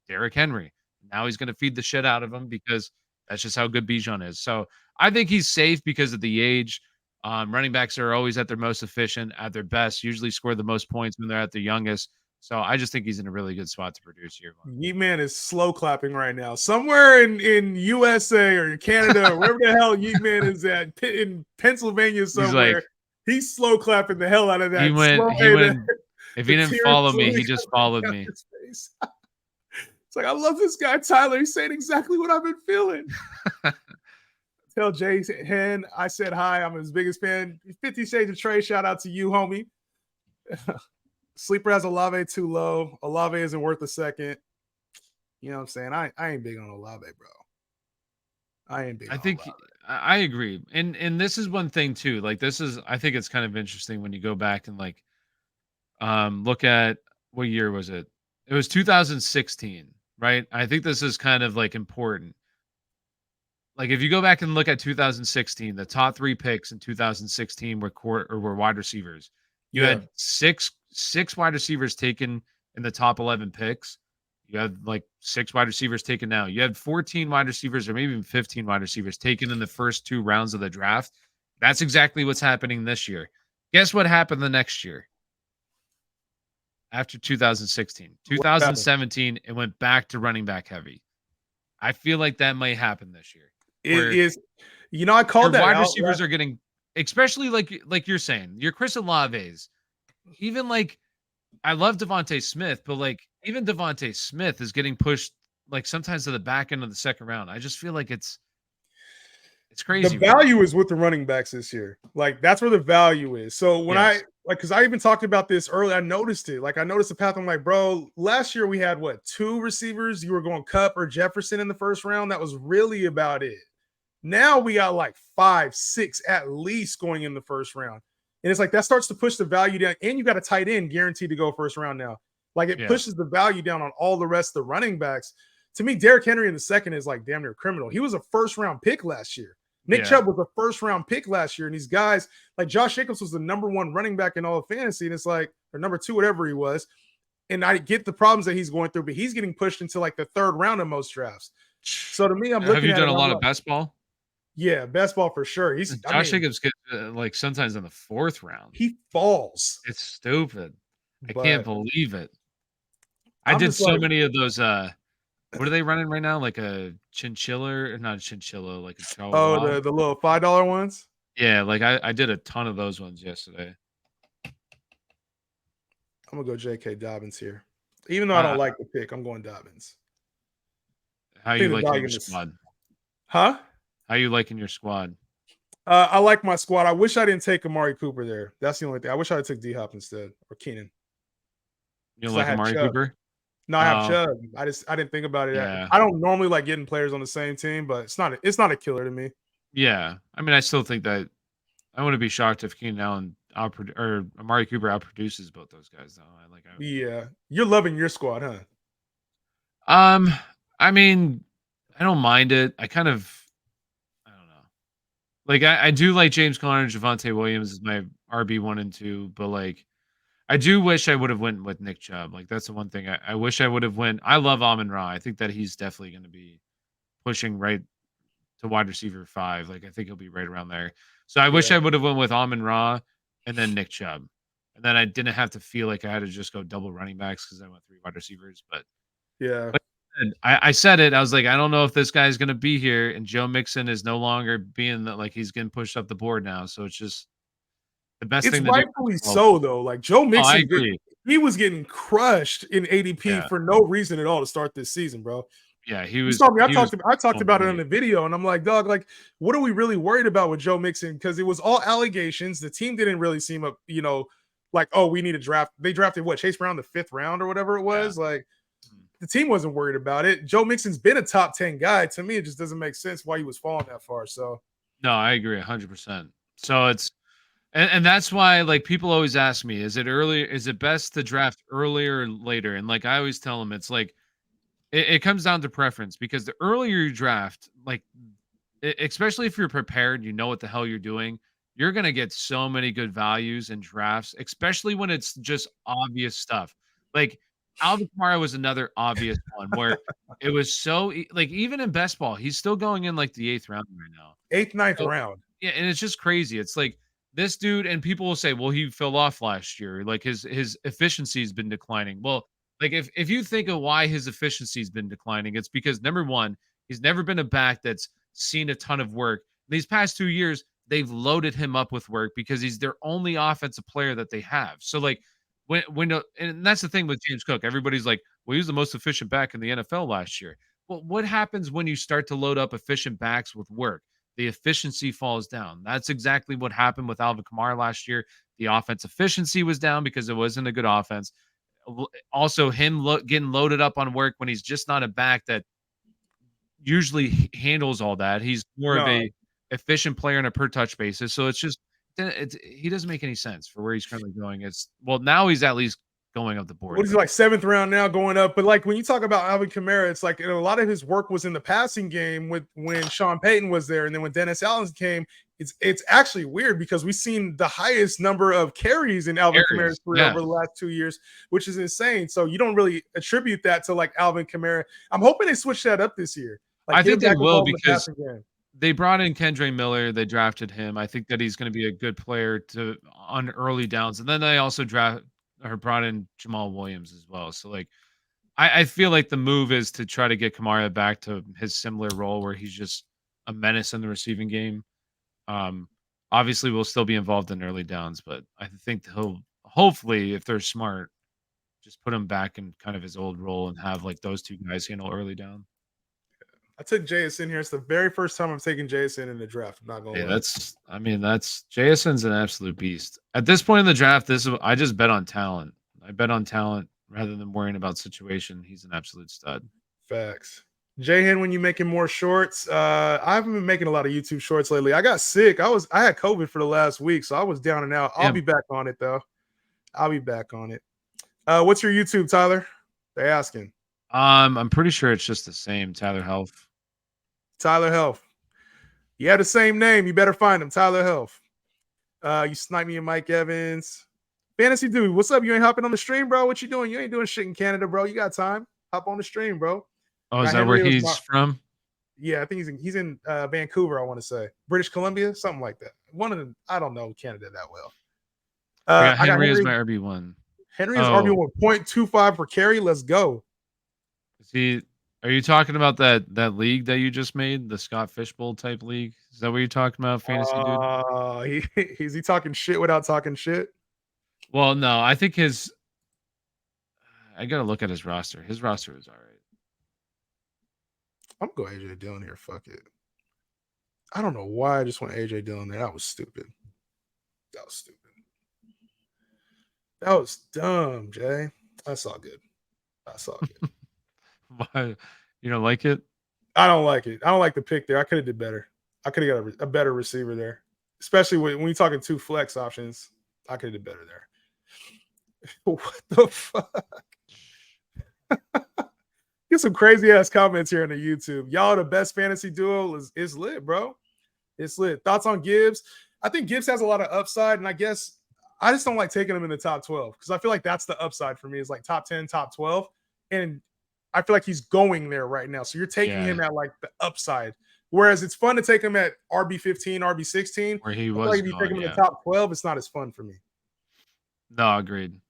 Derrick Henry. Now he's going to feed the shit out of him because that's just how good Bijan is. So I think he's safe because of the age. Running backs are always at their most efficient, at their best, usually score the most points when they're at their youngest. So I just think he's in a really good spot to produce here. Yeet Man is slow clapping right now. Somewhere in USA or Canada or wherever the hell Yeet Man is at, in Pennsylvania somewhere. He's slow clapping the hell out of that. He went. If he didn't follow me, he just followed me. It's like, I love this guy, Tyler. He's saying exactly what I've been feeling. Tell Jay Hen I said hi. I'm his biggest fan. 50 Shades of Trey. Shout out to you, homie. Sleeper has Olave too low. Olave isn't worth a second. You know what I'm saying? I ain't big on Olave, bro. I ain't big on Olave. I agree. And this is one thing too. Like, I think it's kind of interesting when you go back and like look at what year was it? It was 2016, right? I think this is kind of like important. Like, if you go back and look at 2016, the top 3 picks in 2016 were wide receivers. You had six wide receivers taken in the top 11 picks. You had like 6 wide receivers taken now. You had 14 wide receivers, or maybe even 15 wide receivers taken in the first 2 rounds of the draft. That's exactly what's happening this year. Guess what happened the next year? After 2016, 2017, it went back to running back heavy. I feel like that might happen this year. It is, I called that wide receivers are getting, especially like you're saying, your Chris Olave's, even like, I love Devontae Smith, but like even Devontae Smith is getting pushed like sometimes to the back end of the second round. I just feel like it's crazy. The value is with the running backs this year. Like, that's where the value is. So when because I even talked about this earlier, I noticed it. Like, I noticed the path. I'm like, bro, last year we had 2 receivers. You were going Kupp or Jefferson in the first round. That was really about it. Now we got like 5, 6 at least going in the first round. And it's like that starts to push the value down. And you got a tight end guaranteed to go first round now. Like, it pushes the value down on all the rest of the running backs. To me, Derrick Henry in the second is like damn near criminal. He was a first round pick last year. Nick Chubb was a first round pick last year. And these guys, like Josh Jacobs was the number 1 running back in all of fantasy. And it's like, or number 2, whatever he was. And I get the problems that he's going through, but he's getting pushed into like the 3rd round of most drafts. So to me, I'm looking at Have you done a lot of best ball? Yeah, best ball for sure. Josh Jacobs gets like sometimes in the 4th round. He falls. It's stupid. I can't believe it. I did so many of those. What are they running right now? Like a chinchilla, or not a chinchilla, like a chihuahua. Oh, the little $5 ones. Yeah, like I did a ton of those ones yesterday. I'm gonna go J.K. Dobbins here, even though I don't like the pick. I'm going Dobbins. How you liking your squad? Huh? How you liking your squad? I like my squad. I wish I didn't take Amari Cooper there. That's the only thing. I wish I had took D-Hop instead, or Keenan. You don't like Amari Cooper? No, I have Chubb. I didn't think about it. Yeah. I don't normally like getting players on the same team, but it's not a killer to me. Yeah, I mean, I still think that I wouldn't be shocked if Keenan Allen or Amari Cooper outproduces both those guys, though. Yeah, you're loving your squad, huh? I mean, I don't mind it. I don't know. Like I do like James Conner and Javonte Williams as my RB 1 and 2, but like I do wish I would have went with Nick Chubb. Like that's the one thing I wish I would have went. I love Amon-Ra. I think that he's definitely going to be pushing right to wide receiver 5. Like I think he'll be right around there. So I wish I would have went with Amon-Ra and then Nick Chubb. And then I didn't have to feel like I had to just go double running backs because I went 3 wide receivers. But Yeah. I said it. I was like, I don't know if this guy's going to be here. And Joe Mixon is no longer being that, like, he's getting pushed up the board now. So it's just the best It's thing to do. rightfully so, though. Like Joe I Mixon, agree. he was getting crushed in ADP for no reason at all to start this season, bro. Yeah, he was. I talked about it in the video, and I'm like, dog, like, what are we really worried about with Joe Mixon? Because it was all allegations. The team didn't really seem up, like, oh, we need a draft. They drafted what, Chase Brown the 5th round or whatever it was. Yeah. Like, the team wasn't worried about it. Joe Mixon's been a top 10 guy. To me, it just doesn't make sense why he was falling that far. So, no, I agree 100%. So it's. And that's why, like, people always ask me, is it best to draft earlier or later? And like I always tell them, it's like it comes down to preference, because the earlier you draft, like, especially if you're prepared, you know what the hell you're doing, you're gonna get so many good values in drafts, especially when it's just obvious stuff. Like Alvin Kamara was another obvious one where it was so like, even in best ball, he's still going in like the 8th round right now. 8th, 9th round. Yeah, and it's just crazy. It's like this dude, and people will say, well, he fell off last year. Like his efficiency's been declining. Well, like if you think of why his efficiency's been declining, it's because, number one, he's never been a back that's seen a ton of work. These past 2 years, they've loaded him up with work because he's their only offensive player that they have. So like and that's the thing with James Cook. Everybody's like, well, he was the most efficient back in the NFL last year. Well, what happens when you start to load up efficient backs with work? The efficiency falls down. That's exactly what happened with Alvin Kamara last year. The offense efficiency was down because it wasn't a good offense. Also, him getting loaded up on work when he's just not a back that usually handles all that. He's more of a efficient player on a per touch basis. So he doesn't make any sense for where he's currently going. Now he's at least going up the board. What is it, like 7th round now, going up? But like when you talk about Alvin Kamara, it's like, a lot of his work was in the passing game when Sean Payton was there, and then when Dennis Allen came, it's actually weird because we've seen the highest number of carries in Alvin Kamara's career over the last 2 years, which is insane. So you don't really attribute that to like Alvin Kamara. I'm hoping they switch that up this year. Like, I think they will, because they brought in Kendre Miller. They drafted him. I think that he's going to be a good player on early downs. And then they also brought in Jamal Williams as well. So like, I feel like the move is to try to get Kamara back to his similar role where he's just a menace in the receiving game. Obviously we'll still be involved in early downs, but I think he'll hopefully, if they're smart, just put him back in kind of his old role and have like those two guys handle early down. I took JSN here. It's the very first time I'm taking JSN in the draft. I'm not going to lie. That's JSN's an absolute beast. At this point in the draft, I just bet on talent. I bet on talent rather than worrying about situation. He's an absolute stud. Facts. Jahan, when you making more shorts? I haven't been making a lot of YouTube shorts lately. I got sick. I had COVID for the last week, so I was down and out. I'll be back on it though. I'll be back on it. What's your YouTube, Tyler? They're asking. I'm pretty sure it's just the same. Tyler Health. Tyler Health. You have the same name. You better find him. Tyler Health. You snipe me and Mike Evans. Fantasy Dude, what's up? You ain't hopping on the stream, bro? What you doing? You ain't doing shit in Canada, bro. You got time. Hop on the stream, bro. Oh, is that where he's from? Yeah, I think he's in Vancouver, I want to say. British Columbia, something like that. One of them. I don't know Canada that well. I got Henry as my RB1. Henry is RB1, 0.25 per carry. Let's go. Are you talking about that league that you just made, the Scott Fishbowl type league? Is that what you're talking about, Fantasy Dude? Is he talking shit without talking shit? Well, no, I think I gotta look at his roster. His roster is all right. I'm gonna go AJ Dillon here. Fuck it. I don't know why I just went AJ Dillon there. That was stupid. That was dumb, Jay. That's all good. Why? You don't like it? I don't like it. I don't like the pick there. I could have did better. I could have got a better receiver there, especially when you're talking 2 flex options. I could have did better there. What the fuck? Get some crazy ass comments here on the YouTube. Y'all, the best fantasy duo is lit, bro. It's lit. Thoughts on Gibbs? I think Gibbs has a lot of upside, and I guess I just don't like taking him in the top 12 because I feel like that's the upside for me is like top 10, top 12. And I feel like he's going there right now. So you're taking him at like the upside. Whereas it's fun to take him at RB15, RB16. Where he I feel was like if you take him in the top 12, it's not as fun for me. No, agreed.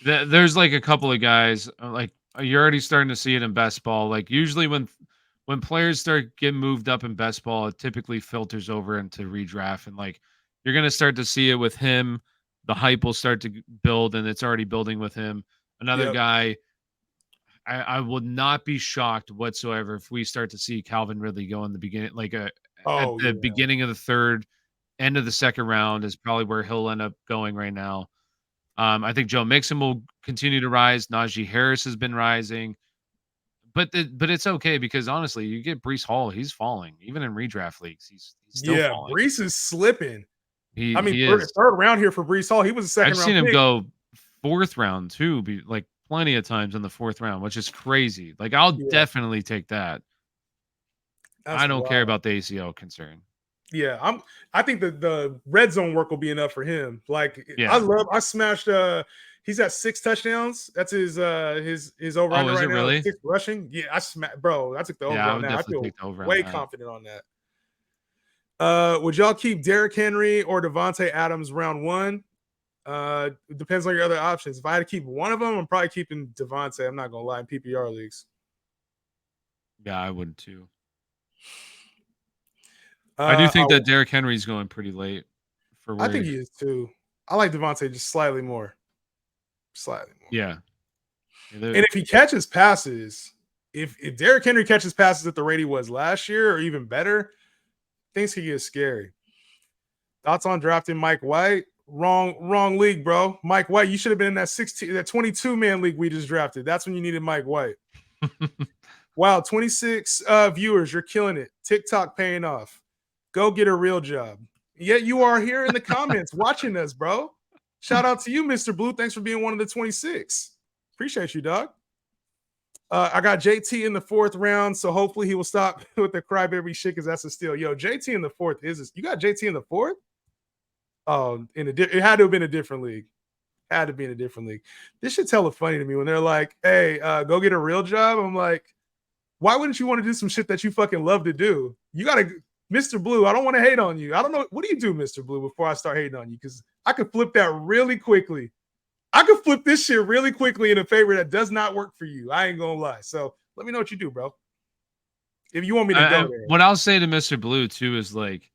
There's like a couple of guys, like you're already starting to see it in best ball. Like usually when players start getting moved up in best ball, it typically filters over into redraft, and like you're gonna start to see it with him. The hype will start to build, and it's already building with him. Another guy, I would not be shocked whatsoever if we start to see Calvin Ridley go in the beginning, like at the beginning of the third, end of the second round is probably where he'll end up going right now. I think Joe Mixon will continue to rise. Najee Harris has been rising, but it's okay because honestly, you get Breece Hall, he's falling even in redraft leagues. He's still falling. Breece is slipping. He third round here for Breece Hall. He was a second round. I've seen him go fourth round too, like plenty of times in the fourth round, which is crazy. Like I'll definitely take that. I don't care about the ACL concern. Yeah, I think the red zone work will be enough for him. Like I smashed he's at 6 touchdowns. That's his over under right now. Really? 6 rushing. Yeah, I took the over on that. I feel way confident on that. Would y'all keep Derrick Henry or Devontae Adams round 1? It depends on your other options. If I had to keep one of them, I'm probably keeping Devontae. I'm not gonna lie, in PPR leagues. Yeah, I would too. I do think that Derrick Henry's going pretty late. I think he is too. I like Devontae just slightly more. Yeah. And if he catches passes, if Derrick Henry catches passes at the rate he was last year or even better, things could get scary. Thoughts on drafting Mike White? Wrong league, bro. Mike White, you should have been in that 22-man league we just drafted. That's when you needed Mike White. Wow, 26 viewers. You're killing it. TikTok paying off. Go get a real job. Yet you are here in the comments watching us, bro. Shout out to you, Mr. Blue. Thanks for being one of the 26. Appreciate you, dog. I got JT in the 4th round, so hopefully he will stop with the crybaby shit because that's a steal. Yo, JT in the 4th is this? You got JT in the 4th? Oh, it had to have been a different league. Had to be in a different league. This shit's hella funny to me when they're like, "Hey, go get a real job." I'm like, why wouldn't you want to do some shit that you fucking love to do? You gotta, Mr. Blue. I don't want to hate on you. I don't know. What do you do, Mr. Blue, before I start hating on you? Because I could flip that really quickly. I could flip this shit really quickly in a favor that does not work for you. I ain't gonna lie. So let me know what you do, bro. If you want me to go there. What I'll say to Mr. Blue too is like,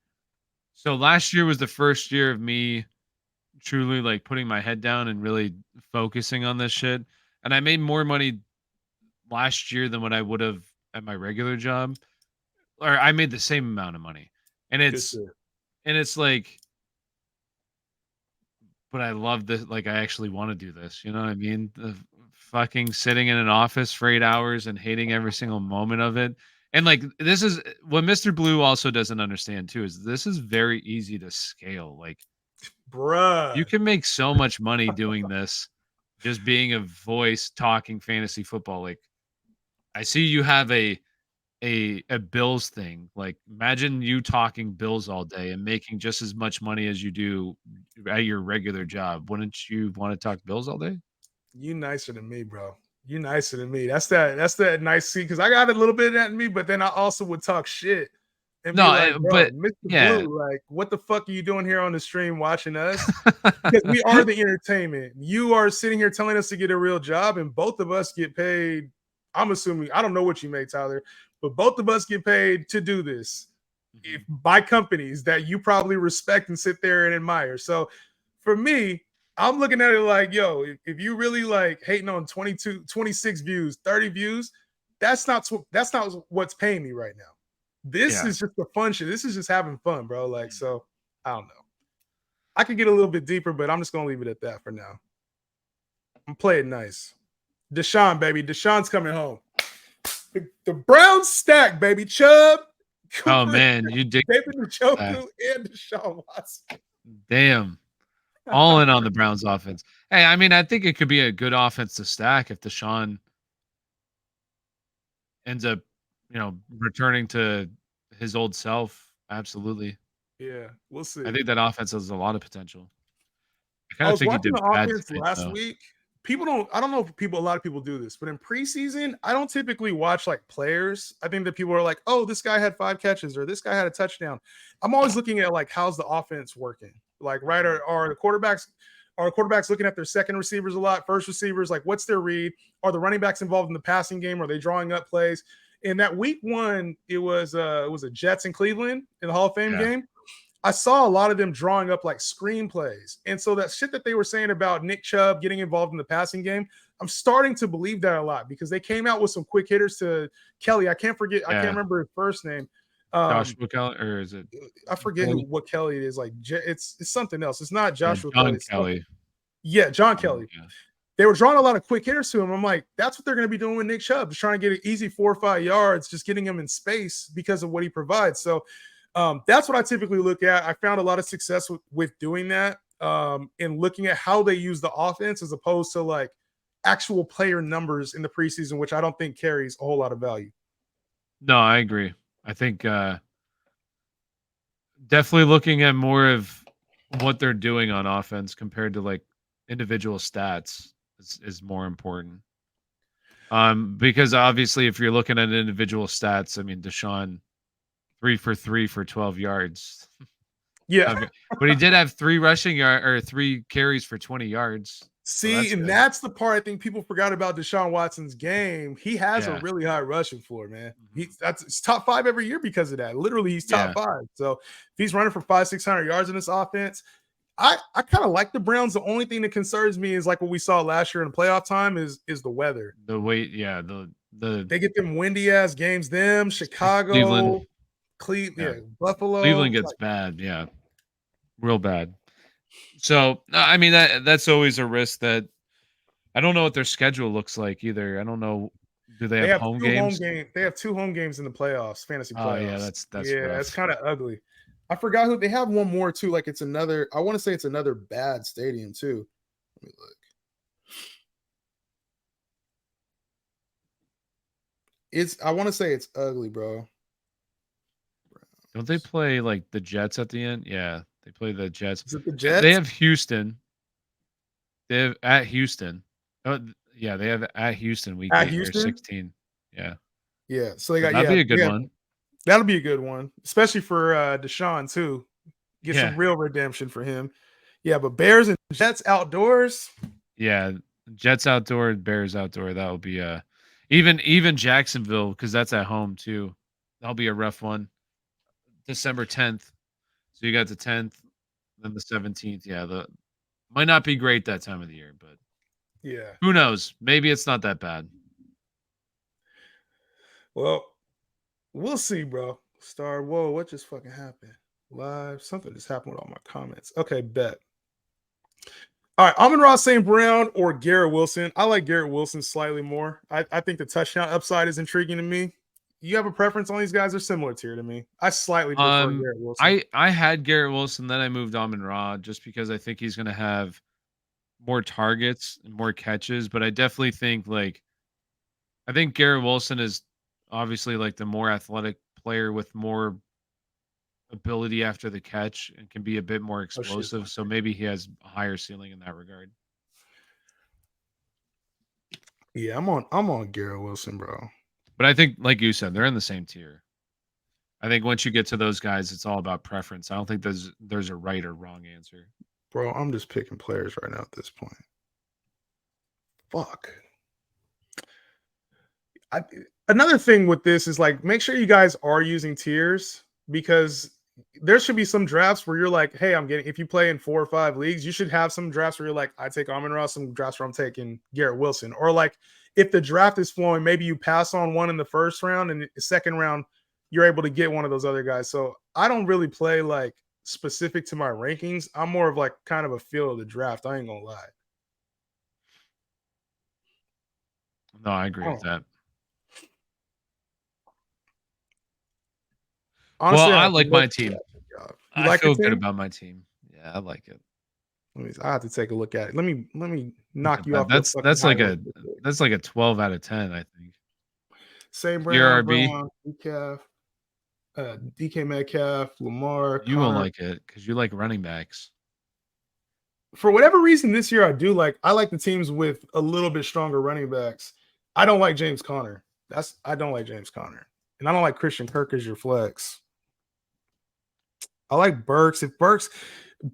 so last year was the first year of me truly like putting my head down and really focusing on this shit. And I made more money last year than what I would have at my regular job. Or I made the same amount of money. And it's like, but I love this. Like, I actually want to do this. You know what I mean? The fucking sitting in an office for 8 hours and hating every single moment of it. And like, this is what Mr. Blue also doesn't understand too, is this is very easy to scale. Like, bruh, you can make so much money doing this, just being a voice talking fantasy football. Like, I see you have a Bills thing. Like, imagine you talking Bills all day and making just as much money as you do at your regular job. Wouldn't you want to talk Bills all day? You nicer than me, bro. You nicer than me. That's that nice see, because I got a little bit of that in me, but then I also would talk shit. And no, be like, but Mr. Blue, like, what the fuck are you doing here on the stream watching us? Because we are the entertainment. You are sitting here telling us to get a real job, and both of us get paid. I'm assuming, I don't know what you make, Tyler, but both of us get paid to do this by companies that you probably respect and sit there and admire. So for me, I'm looking at it like, yo, if you really like hating on 22, 26 views, 30 views, that's not what's paying me right now. This is just the fun shit. This is just having fun, bro. Like, so I don't know. I could get a little bit deeper, but I'm just going to leave it at that for now. I'm playing nice. Deshaun, baby. Deshaun's coming home. The Browns stack, baby. Chubb. Cooper, oh, man. You dig David Njoku and Deshaun Watson. Damn. All in on the Browns offense. Hey, I mean, I think it could be a good offense to stack if Deshaun ends up, returning to his old self, absolutely. Yeah, we'll see. I think that offense has a lot of potential. I I kind of was think he watching did the bad offense tonight, last though. week. I don't know if a lot of people do this, but in preseason, I don't typically watch like players. I think that people are like, oh, this guy had 5 catches or this guy had a touchdown. I'm always looking at like, how's the offense working? Like, right, are the quarterbacks looking at their second receivers a lot, first receivers, like what's their read? Are the running backs involved in the passing game? Are they drawing up plays? In that week 1, it was a Jets in Cleveland in the Hall of Fame Yeah. game. I saw a lot of them drawing up like screenplays. And so that shit that they were saying about Nick Chubb getting involved in the passing game, I'm starting to believe that a lot because they came out with some quick hitters to Kelly. I can't remember his first name. Joshua Kelly, or is it? I forget what Kelly it is. Like it's something else. It's not Joshua John Kelly. Kelly. Yeah, John Kelly. Yeah. They were drawing a lot of quick hitters to him. I'm like, that's what they're going to be doing with Nick Chubb, just trying to get an easy 4 or 5 yards, just getting him in space because of what he provides. So that's what I typically look at. I found a lot of success with doing that and looking at how they use the offense as opposed to like actual player numbers in the preseason, which I don't think carries a whole lot of value. No, I agree. I think definitely looking at more of what they're doing on offense compared to like individual stats is more important. Because obviously if you're looking at individual stats, I mean, Deshaun 3 for 3 for 12 yards. Yeah. Okay. But he did have 3 rushing yard or 3 carries for 20 yards. See, So that's the part I think people forgot about Deshaun Watson's game. He has a really high rushing floor, man. It's top 5 every year because of that. Literally, he's top 5. So if he's running for 500-600 yards in this offense, I kind of like the Browns. The only thing that concerns me is like what we saw last year in playoff time is the weather. The weight, they get them windy ass games. Them Chicago, Cleveland, Buffalo. Cleveland gets bad, real bad. So I mean that's always a risk that I don't know what their schedule looks like either. I don't know. Do they have home games? They have 2 home games in the playoffs, fantasy playoffs. Oh yeah, that's rough. It's kind of ugly. I forgot who they have one more too. Like it's another. I want to say it's another bad stadium too. Let me look. I want to say it's ugly, bro. Don't they play like the Jets at the end? Yeah, they play the Jets. Is it the Jets? They have Houston. They have at Houston. Oh, yeah, they have at Houston week 16. Yeah. Yeah. So they got that'd be a good one. That'll be a good one, especially for Deshaun too. Get some real redemption for him. Yeah, but Bears and Jets outdoors. Yeah, Jets outdoor, Bears outdoor. That will be even Jacksonville because that's at home too. That'll be a rough one. December 10th. So you got the 10th, then the 17th. Yeah, might not be great that time of the year, but who knows? Maybe it's not that bad. Well, we'll see, bro. Whoa, what just fucking happened? Live, something just happened with all my comments. Okay, bet. All right, Amon-Ra St. Brown or Garrett Wilson. I like Garrett Wilson slightly more. I think the touchdown upside is intriguing to me. You have a preference on these guys? They're similar tier to me. I slightly prefer Garrett Wilson. I had Garrett Wilson, then I moved Amon-Ra just because I think he's going to have more targets and more catches. But I definitely think I think Garrett Wilson is obviously like the more athletic player with more ability after the catch and can be a bit more explosive. So maybe he has a higher ceiling in that regard. Yeah, I'm on Garrett Wilson, bro. But I think, like you said, they're in the same tier. I think once you get to those guys, it's all about preference. I don't think there's a right or wrong answer. Bro, I'm just picking players right now at this point. Fuck. Another thing with this is like, make sure you guys are using tiers because there should be some drafts where you're like, hey, if you play in 4 or 5 leagues, you should have some drafts where you're like, I take Amon-Ra, some drafts where I'm taking Garrett Wilson. Or like, if the draft is flowing, maybe you pass on one in the first round and the second round, you're able to get one of those other guys. So I don't really play like specific to my rankings. I'm more of like kind of a feel of the draft. I ain't gonna lie. No, I agree with that. Honestly, well, I like my team. I feel good about my team. Yeah, I like it. I have to take a look at it. Let me knock you off. That's like a 12 out of 10, I think. St. Your Brown, RB. Brown, Metcalf, DK Metcalf, Lamar, You won't Connor. like it because you like running backs. For whatever reason this year, I like the teams with a little bit stronger running backs. I don't like James Conner. I don't like James Conner. And I don't like Christian Kirk as your flex. I like Burks.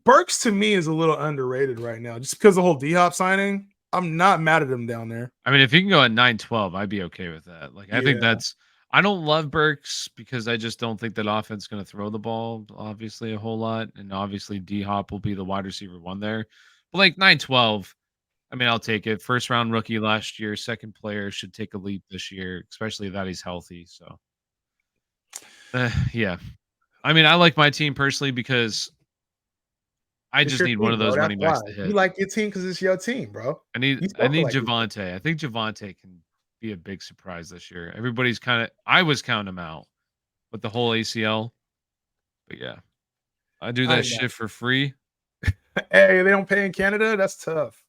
Burks to me is a little underrated right now, just because the whole D-Hop signing. I'm not mad at him down there. I mean, if you can go at 9-12, I'd be okay with that. Like, I think I don't love Burks because I just don't think that offense is going to throw the ball, obviously, a whole lot. And obviously, D-Hop will be the wide receiver one there. But like 9-12, I mean, I'll take it. First round rookie last year, second player should take a leap this year, especially that he's healthy. So, yeah. I mean, I like my team personally because I It's just your need team, one of those bro. running That's backs why. to hit. You like your team because it's your team, bro. I need like Javonte. I think Javonte can be a big surprise this year. Everybody's I was counting him out with the whole ACL. But yeah. I do that shit for free. Hey, they don't pay in Canada? That's tough.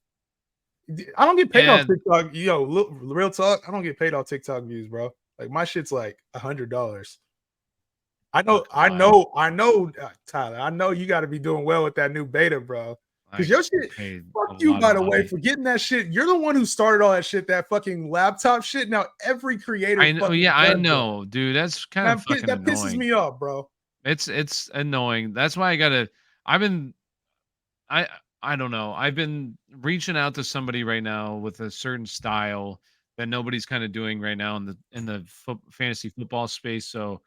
I don't get paid off TikTok. Yo, look, real talk. I don't get paid off TikTok views, bro. Like my shit's like $100. I know, Tyler. I know you got to be doing well with that new beta, bro. Because your shit, fuck you, by the way, for getting that shit. You're the one who started all that shit, that fucking laptop shit. Now every creator, I know, I know, dude. That's kind of fucking that annoying. pisses me off, bro. It's annoying. That's why I don't know. I've been reaching out to somebody right now with a certain style that nobody's kind of doing right now in the fantasy football space. So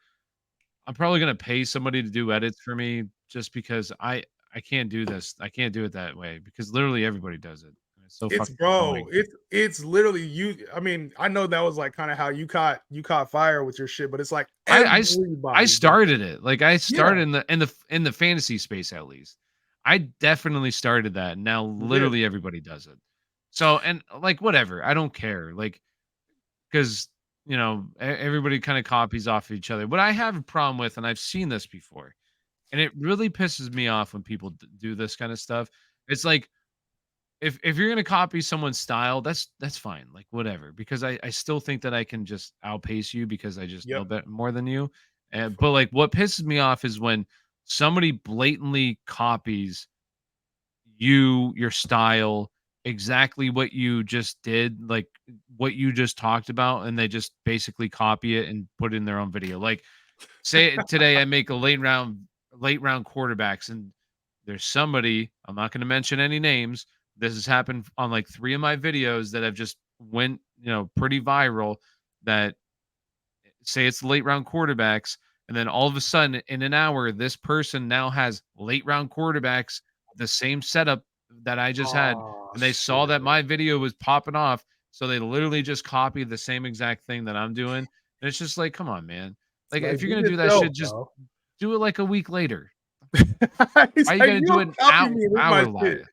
I'm probably gonna pay somebody to do edits for me just because I can't do this. I can't do it that way because literally everybody does it. It's so fucking annoying. It's literally you. I mean, I know that was like kind of how you caught fire with your shit, but it's like I started it. Like I started in the fantasy space at least. I definitely started that. Now literally everybody does it. So and like whatever, I don't care. Like because everybody kind of copies off of each other. What I have a problem with, and I've seen this before, and it really pisses me off when people do this kind of stuff. It's like if you're gonna copy someone's style, that's fine, like whatever. Because I still think that I can just outpace you because I just know better more than you. But like what pisses me off is when somebody blatantly copies your style, exactly what you just did, like what you just talked about, and they just basically copy it and put it in their own video. Like say today I make a late round quarterbacks, and there's somebody, I'm not going to mention any names, this has happened on like 3 of my videos that have just went pretty viral, that say it's late round quarterbacks, and then all of a sudden in an hour this person now has late round quarterbacks, the same setup that I just had, and they saw that my video was popping off, so they literally just copied the same exact thing that I'm doing. And it's just like, come on, man. Like if you're gonna do that shit, just do it like a week later. Why are you gonna do it an hour later?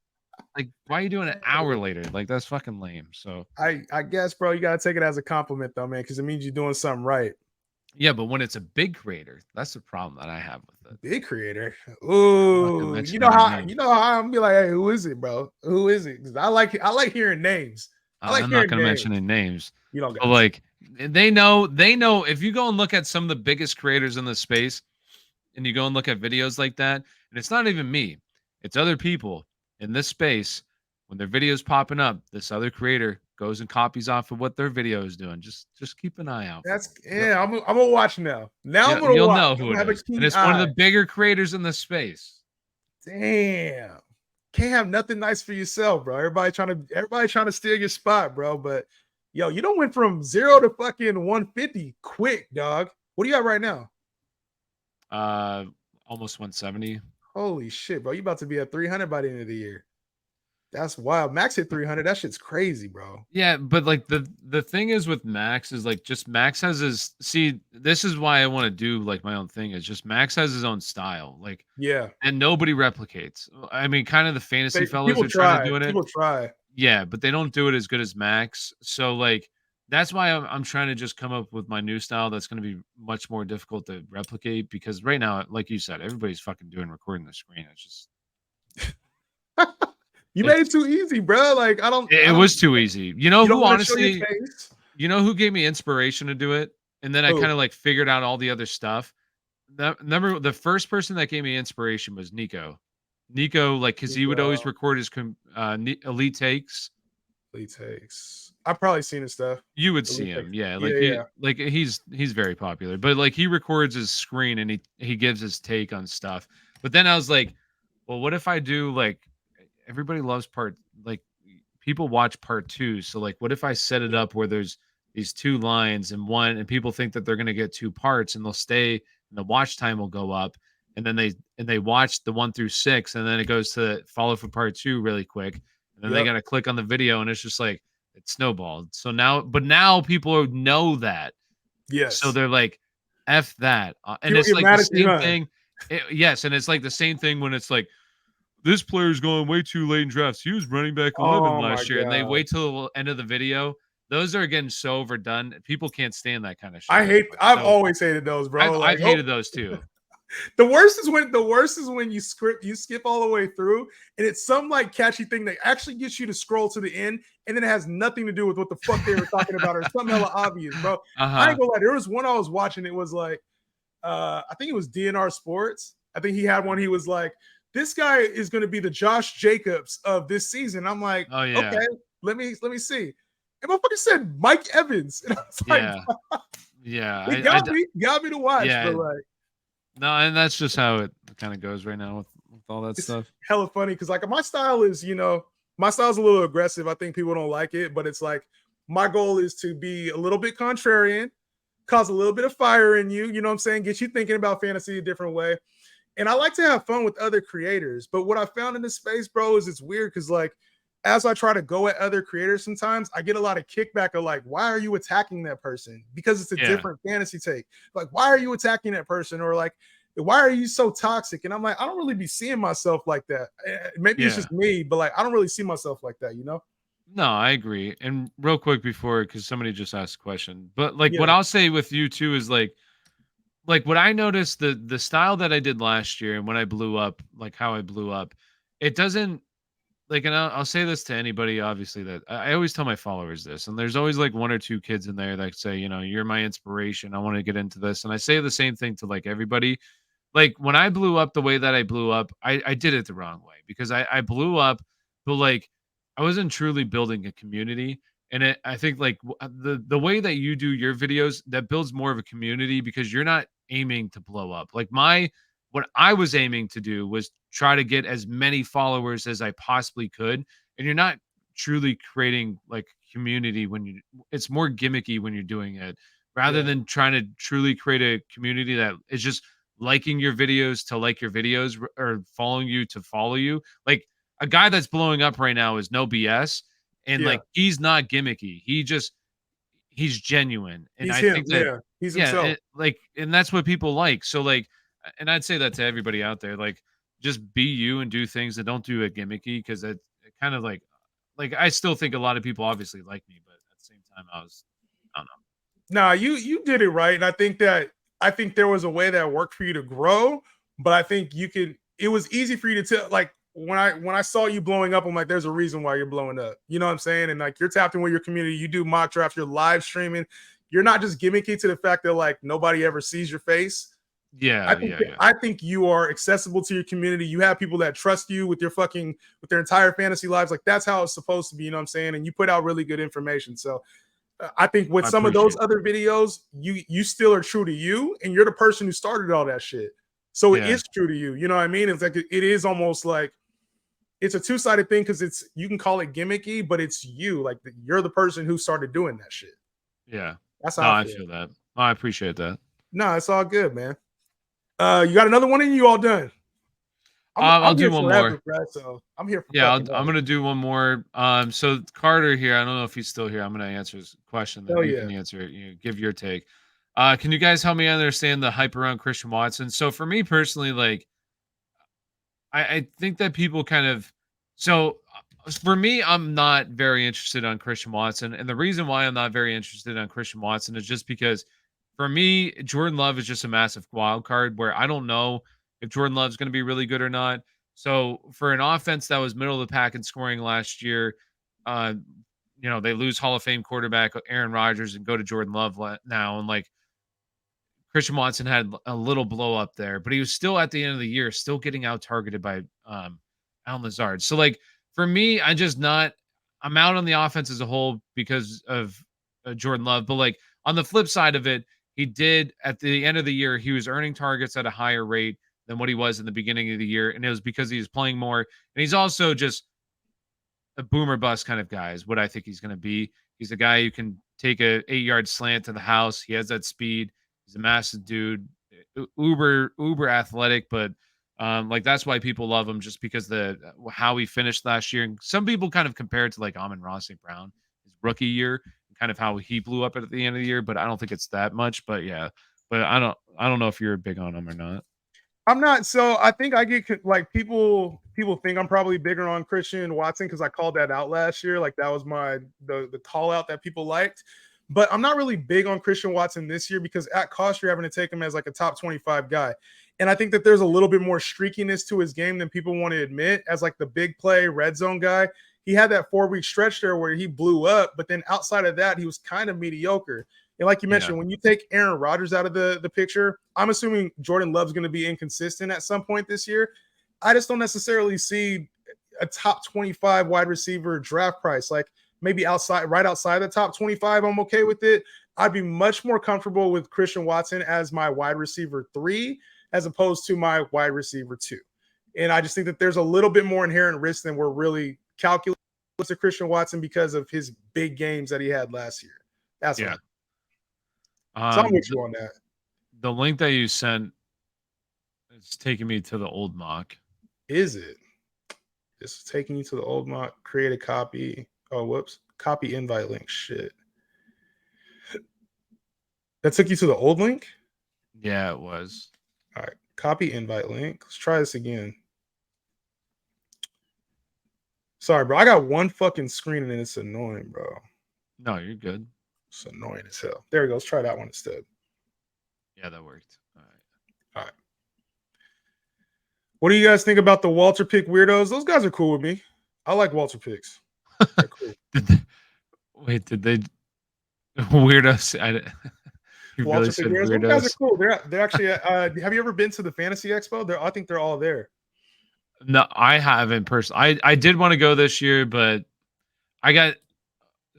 Like, why are you doing it an hour later? Like, that's fucking lame. So I guess, bro, you gotta take it as a compliment though, man, because it means you're doing something right. Yeah, but when it's a big creator, that's the problem that I have with it. Big creator. Ooh, you know how I'm gonna be like, hey, who is it, bro? Who is it? Because I like hearing names. I'm not gonna mention any names. You don't but like they know if you go and look at some of the biggest creators in the space and you go and look at videos like that, and it's not even me, it's other people in this space, when their videos popping up, this other creator goes and copies off of what their video is doing. Just keep an eye out. I'm gonna watch now. I'm gonna you'll watch. know who it is. And it's one of the bigger creators in the space. Damn. Can't have nothing nice for yourself, bro. Everybody trying to steal your spot, bro. But yo, you don't went from 0 to fucking 150 quick, dog. What do you got right now? Almost 170. Holy shit, bro. You about to be at 300 by the end of the year. That's wild. Max hit 300. That shit's crazy, bro. Yeah, but like the thing is with Max is like just Max has his this is why I want to do like my own thing, is just Max has his own style. Like and nobody replicates. I mean, kind of the fantasy fellas are trying to do it. People try. Yeah, but they don't do it as good as Max. So like that's why I'm trying to just come up with my new style that's going to be much more difficult to replicate, because right now, like you said, everybody's fucking recording the screen. It's just you made it too easy, bro. Like it was too easy. You know who honestly, you know who gave me inspiration to do it? and then I Who? kind of like figured out all the other stuff. The first person that gave me inspiration was Nico. Nico, like, because he would always record his elite takes. Elite takes. I've probably seen his stuff. You would see Elite him, takes. yeah. Yeah. Like he's very popular, but like he records his screen and he gives his take on stuff. But then I was like, well, what if I do like everybody loves like people watch part 2, so like what if I set it up where there's these 2 lines and one, and people think that they're going to get 2 parts, and they'll stay and the watch time will go up, and then they watch the 1 through 6, and then it goes to follow for part 2 really quick, and then they got to click on the video, and it's just like it snowballed. So now people know that. Yes. So they're like, F that. And People it's get like mad the at you, same huh? thing. Yes. And it's like the same thing when it's like, this player's going way too late in drafts. He was running back 11 Oh my last year. And they God. wait till the end of the video. Those are getting so overdone. People can't stand that kind of shit. I've always hated those, bro. I've hated those too. The worst is when you skip all the way through, and it's some like catchy thing that actually gets you to scroll to the end, and then it has nothing to do with what the fuck they were talking about, or something hella obvious, bro. I ain't gonna lie. There was one I was watching. It was like, I think it was DNR Sports. I think he had one. He was like, this guy is going to be the Josh Jacobs of this season. I'm like, oh yeah, okay, let me see. And motherfucker said Mike Evans, and I was like, yeah, he got me to watch, but like. No, and that's just how it kind of goes right now with all that stuff. Hella funny because like my style is, my style's a little aggressive. I think people don't like it, but it's like my goal is to be a little bit contrarian, cause a little bit of fire in you. You know what I'm saying? Get you thinking about fantasy a different way. And I like to have fun with other creators. But what I found in this space, bro, is it's weird because like as I try to go at other creators, sometimes I get a lot of kickback of like, why are you attacking that person? Because it's a different fantasy take. Like, why are you attacking that person? Or like, why are you so toxic? And I'm like, I don't really be seeing myself like that. Maybe it's just me, but like, I don't really see myself like that, No, I agree. And real quick before, because somebody just asked a question, but like what I'll say with you too is like what I noticed, the style that I did last year and when I blew up, like how I blew up, it doesn't, like, and I'll say this to anybody, obviously, that I always tell my followers this, and there's always like 1 or 2 kids in there that say, you're my inspiration. I want to get into this. And I say the same thing to like everybody. Like when I blew up the way that I blew up, I did it the wrong way because I blew up, but like I wasn't truly building a community. And I think like the way that you do your videos, that builds more of a community because you're not aiming to blow up. Like what I was aiming to do was try to get as many followers as I possibly could. And you're not truly creating like community it's more gimmicky when you're doing it rather than trying to truly create a community that is just liking your videos to like your videos or following you to follow you. Like a guy that's blowing up right now is no BS. And like, he's not gimmicky. He's genuine. And he's think that, he's himself. And that's what people like. So like, and I'd say that to everybody out there, like just be you and do things that don't do it gimmicky. Cause it kind of like I still think a lot of people obviously like me, but at the same time I don't know. Nah, you did it right. And I think there was a way that worked for you to grow, but I think it was easy for you to tell, like when I saw you blowing up, I'm like, there's a reason why you're blowing up. You know what I'm saying? And like you're tapped in with your community, you do mock drafts, you're live streaming. You're not just gimmicky to the fact that like nobody ever sees your face. I think you are accessible to your community. You have people that trust you with their entire fantasy lives. Like that's how it's supposed to be. You know what I'm saying? And you put out really good information. So I think with some of those other videos, you still are true to you, and you're the person who started all that shit. So it is true to you. You know what I mean? It's like it is almost like it's a two-sided thing because you can call it gimmicky, but it's you. Like you're the person who started doing that shit. Yeah, that's how I feel that. I appreciate that. No, it's all good, man. You got another one, and you all done? I'll do one more. Brad, so I'm here. I'm gonna do one more. So Carter here, I don't know if he's still here. I'm gonna answer his question. Then you can answer it. Give your take. Can you guys help me understand the hype around Christian Watson? So for me personally, like, I think that people kind of, so for me, I'm not very interested on Christian Watson. And the reason why I'm not very interested on Christian Watson is just because for me, Jordan Love is just a massive wild card where I don't know if Jordan Love's going to be really good or not. So for an offense that was middle of the pack in scoring last year, they lose Hall of Fame quarterback Aaron Rodgers and go to Jordan Love now. And like, Christian Watson had a little blow up there, but he was still at the end of the year, still getting out targeted by Allen Lazard. So like for me, I'm out on the offense as a whole because of Jordan Love. But like on the flip side of it, he did at the end of the year, he was earning targets at a higher rate than what he was in the beginning of the year. And it was because he was playing more. And he's also just a boomer bust kind of guy is what I think he's going to be. He's a guy who can take a 8-yard slant to the house. He has that speed. He's a massive dude, uber athletic, but like that's why people love him, just because how he finished last year. And some people kind of compare it to like Amon-Ra St. Brown, his rookie year, and kind of how he blew up at the end of the year. But I don't think it's that much. But yeah, but I don't know if you're big on him or not. I'm not. So I think I get like people think I'm probably bigger on Christian Watson because I called that out last year. Like that was the call out that people liked. But I'm not really big on Christian Watson this year because at cost, you're having to take him as like a top 25 guy. And I think that there's a little bit more streakiness to his game than people want to admit as like the big play red zone guy. He had that 4-week stretch there where he blew up, but then outside of that, he was kind of mediocre. And like you mentioned, when you take Aaron Rodgers out of the picture, I'm assuming Jordan Love's going to be inconsistent at some point this year. I just don't necessarily see a top 25 wide receiver draft price. Like maybe right outside the top 25, I'm okay with it. I'd be much more comfortable with Christian Watson as my wide receiver 3 as opposed to my wide receiver 2. And I just think that there's a little bit more inherent risk than we're really calculating to Christian Watson because of his big games that he had last year. That's yeah. So I'm with you on that. The link that you sent is taking me to the old mock. Is it? It's taking you to the old mock. Create a copy. Oh, whoops. Copy invite link. Shit. That took you to the old link? Yeah, it was. All right. Copy invite link. Let's try this again. Sorry, bro. I got one fucking screen and it's annoying, bro. No, you're good. It's annoying as hell. There we go. Let's try that one instead. Yeah, that worked. All right. What do you guys think about the Walter Pick weirdos? Those guys are cool with me. I like Walter Picks. They're cool. Did they weirdos? Walter Pick weirdos. Those guys are cool. They're actually. Have you ever been to the Fantasy Expo? I think they're all there. No, I haven't personally. I did want to go this year, but I got.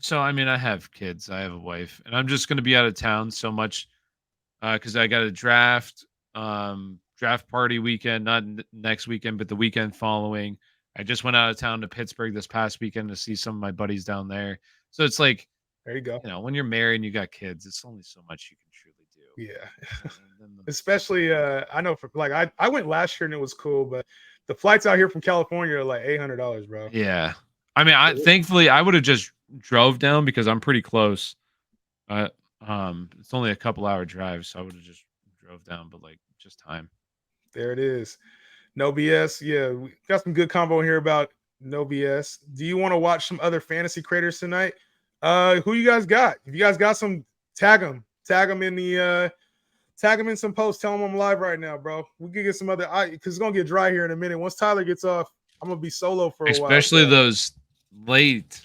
So I mean, I have kids. I have a wife, and I'm just going to be out of town so much because I got a draft party weekend, not next weekend, but the weekend following. I just went out of town to Pittsburgh this past weekend to see some of my buddies down there. So it's like, there you go. You know, when you're married and you got kids, it's only so much you can truly do. Yeah. Especially, I know for like, I went last year and it was cool, but the flights out here from California are like $800, bro. Yeah. I mean, thankfully I would have just drove down because I'm pretty close. It's only a couple hour drive, so I would have just drove down, but like just time. There it is. No BS. Yeah, we got some good combo here about no BS. Do you want to watch some other fantasy creators tonight? Who you guys got? If you guys got some, tag them in the tag them in some posts. Tell them I'm live right now, bro. We can get some other because it's gonna get dry here in a minute. Once Tyler gets off, I'm gonna be solo for a while. Especially those late.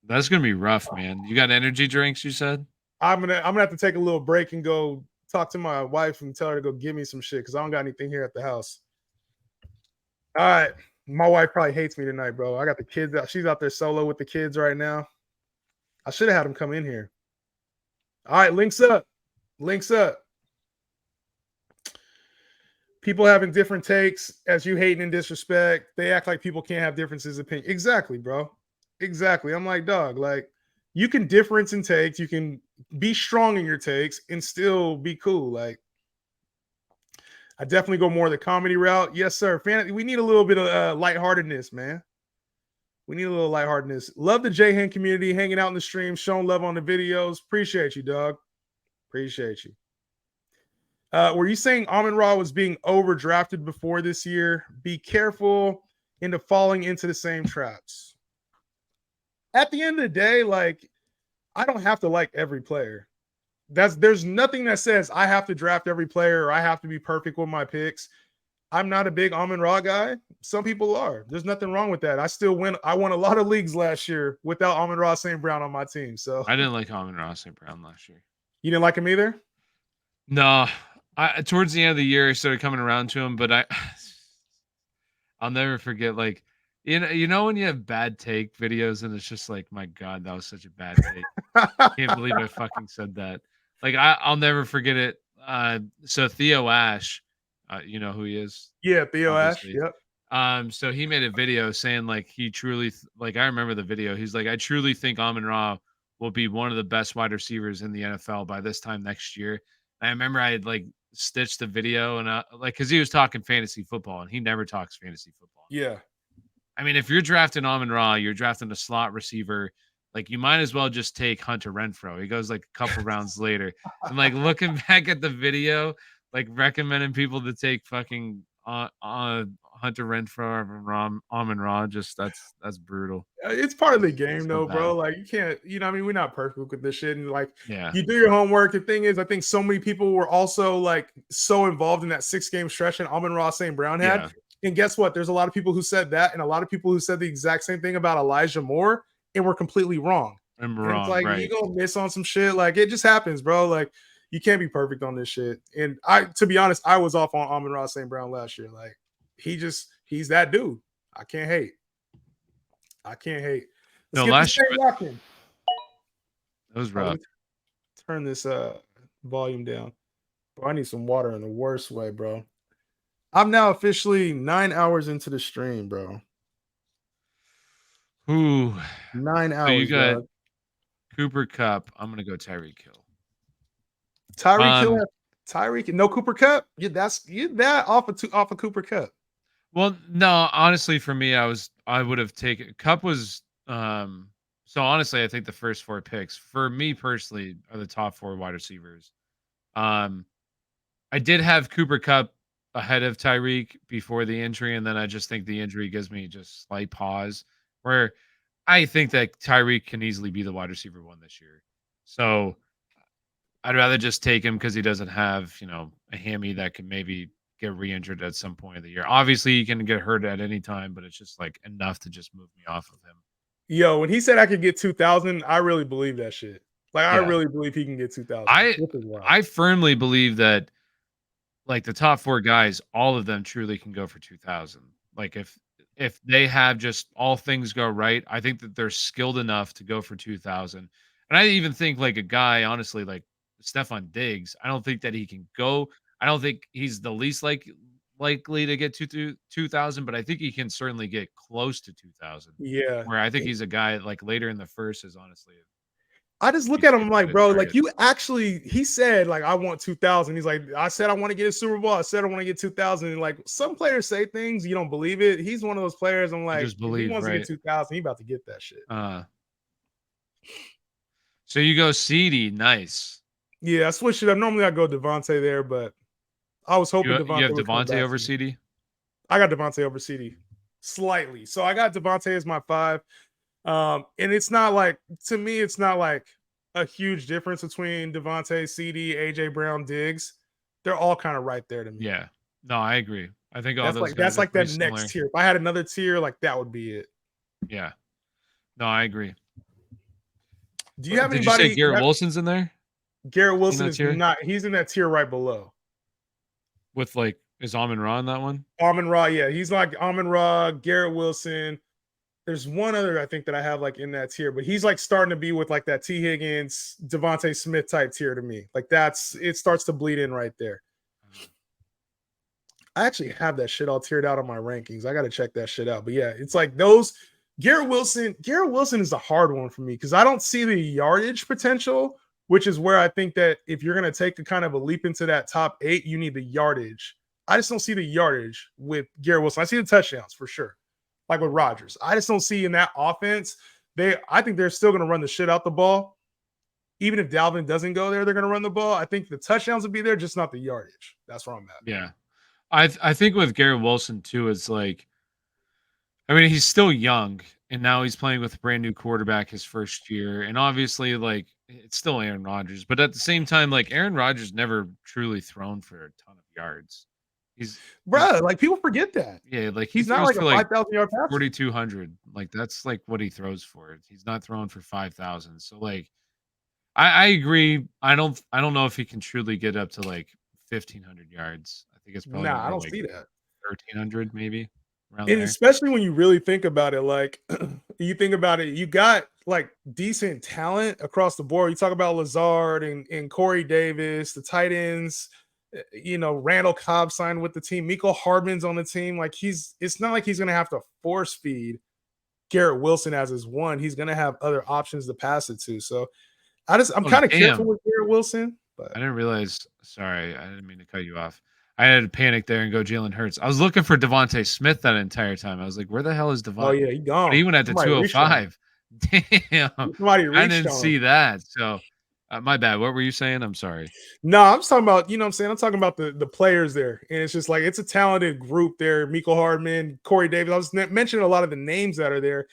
That's gonna be rough, man. You got energy drinks, you said? I'm gonna have to take a little break and go talk to my wife and tell her to go give me some shit because I don't got anything here at the house. All right. My wife probably hates me tonight, bro. I got the kids out. She's out there solo with the kids right now. I should have had them come in here. All right, links up. People having different takes as you hating and disrespect. They act like people can't have differences of opinion. Exactly, bro. Exactly. I'm like, dog, like you can difference in takes. You can be strong in your takes and still be cool. Like, I definitely go more the comedy route. Yes, sir. We need a little bit of lightheartedness, man. We need a little lightheartedness. Love the J-Hen community, hanging out in the stream, showing love on the videos. Appreciate you, dog. Appreciate you. Were you saying Amon-Ra was being overdrafted before this year? Be careful into falling into the same traps. At the end of the day, like, I don't have to like every player. There's nothing that says I have to draft every player or I have to be perfect with my picks. I'm not a big Amon-Ra guy. Some people are. There's nothing wrong with that. I still win. I won a lot of leagues last year without Amon-Ra St. Brown on my team. So I didn't like Amon-Ra St. Brown last year. You didn't like him either? No, towards the end of the year, I started coming around to him, but I'll never forget. Like, you know when you have bad take videos, and it's just like, my God, that was such a bad take. Can't believe I fucking said that. Like, I'll never forget it. So Theo Ash, you know who he is? Yeah, Theo Ash. Obviously. Yep. So he made a video saying like he truly like I remember the video. He's like, I truly think Amon-Ra will be one of the best wide receivers in the NFL by this time next year. And I remember I had like stitched the video and like because he was talking fantasy football and he never talks fantasy football. Yeah. I mean, if you're drafting Amon-Ra, you're drafting a slot receiver. Like you might as well just take Hunter Renfrow. He goes like a couple rounds later. And like looking back at the video, like recommending people to take fucking Hunter Renfrow, Amon-Ra, just that's brutal. It's part of the game, So though, bad. bro. Like you can't, I mean, we're not perfect with this shit, and like Yeah. you do your homework. The thing is, I think so many people were also like so involved in that 6-game stretch and Amon-Ra St. Brown had. Yeah. And guess what? There's a lot of people who said that, and a lot of people who said the exact same thing about Elijah Moore, and were completely wrong. I'm And wrong, it's like right? you gonna miss on some shit. Like it just happens, bro. Like you can't be perfect on this shit. And to be honest, I was off on Amon-Ra St. Brown last year. Like he's that dude. I can't hate. Let's No, get last this year thing rocking. that was Oh, let rough. me turn this volume down. Bro, I need some water in the worst way, bro. I'm now officially 9 hours into the stream, bro. Ooh. 9 So you hours, got dog. Cooper Kupp. I'm gonna go Tyreek Hill. Tyreek, no Cooper Kupp. You that off of Cooper Kupp. Well, no, honestly, for me, I would have taken Cup was so honestly, I think the first 4 picks for me personally are the top 4 wide receivers. I did have Cooper Kupp ahead of Tyreek before the injury, and then I just think the injury gives me just slight pause where I think that Tyreek can easily be the wide receiver 1 this year. So I'd rather just take him because he doesn't have, a hammy that can maybe get re-injured at some point of the year. Obviously, he can get hurt at any time, but it's just like enough to just move me off of him. Yo, when he said I could get 2,000, I really believe that shit. Like I Yeah. really believe he can get 2,000. I firmly believe that like the top 4 guys, all of them truly can go for 2,000. Like if they have just all things go right, I think that they're skilled enough to go for 2,000. And I even think like a guy, honestly, like Stephon Diggs, I don't think that he can go. I don't think he's the least likely to get to 2,000, but I think he can certainly get close to 2,000. Yeah. Where I think he's a guy like later in the first is honestly. I just look at him like, bro, like you actually, he said like, I want 2,000. He's like, I said, I want to get a Super Bowl. I said, I want to get 2,000. And like some players say things, you don't believe it. He's one of those players. I'm like, just believe, if he wants right? to get 2,000, he about to get that shit. So you go CD, nice. Yeah, I switched it up. Normally I go Devontae there, but I was hoping Devontae. You have Devontae over CD? I got Devontae over CD slightly. So I got Devontae as my 5. And it's not like, to me, it's not like a huge difference between Devontae, CD, AJ Brown, Diggs. They're all kind of right there to me. Yeah. No, I agree. I think all that's those like guys that's like that similar. next tier. If I had another tier, like that would be it. Yeah. No, I agree. Do you have Did anybody? You say Garrett Wilson's in there? Garrett Wilson is not. He's in that tier right below. With like, is Amon-Ra in that one? Amon-Ra, yeah. He's like Amon-Ra, Garrett Wilson. There's one other I think that I have like in that tier, but he's like starting to be with like that T. Higgins, Devontae Smith type tier to me. Like it starts to bleed in right there. I actually have that shit all tiered out on my rankings. I got to check that shit out. But yeah, it's like those Garrett Wilson is a hard one for me because I don't see the yardage potential, which is where I think that if you're going to take a kind of a leap into that top 8, you need the yardage. I just don't see the yardage with Garrett Wilson. I see the touchdowns for sure. Like with Rodgers. I just don't see in that offense. I think they're still going to run the shit out the ball. Even if Dalvin doesn't go there, they're going to run the ball. I think the touchdowns will be there, just not the yardage. That's where I'm at. Yeah. I think with Garrett Wilson too, it's like, I mean, he's still young and now he's playing with a brand new quarterback his first year. And obviously like it's still Aaron Rodgers, but at the same time, like Aaron Rodgers never truly thrown for a ton of yards. Like people forget that. Yeah, like he's not like a 5,000 yard passer. 4,200. Like that's like what he throws for. He's not throwing for 5,000. So like I agree. I don't know if he can truly get up to like 1,500 yards. I think it's probably Nah, I more don't like see that. 1,300 maybe around And there. especially when you really think about it, like you think about it, you got like decent talent across the board. You talk about Lazard and Corey Davis, the tight ends, Randall Cobb signed with the team. Miko Hardman's on the team. Like it's not like he's gonna have to force feed Garrett Wilson as his one. He's gonna have other options to pass it to. So I'm Oh, kind of careful damn. with Garrett Wilson, but I didn't realize. Sorry, I didn't mean to cut you off. I had to panic there and go Jalen Hurts. I was looking for Devontae Smith that entire time. I was like, where the hell is oh Devontae? yeah, he But he gone. went at the Somebody reached on him. 205. Damn. Somebody I reached didn't on him. see that. So my bad. What were you saying? I'm sorry. No, I'm just talking about, you know what I'm saying? I'm talking about the players there. And it's just like, it's a talented group there. Miko Hardman, Corey Davis. I was mentioning a lot of the names that are there.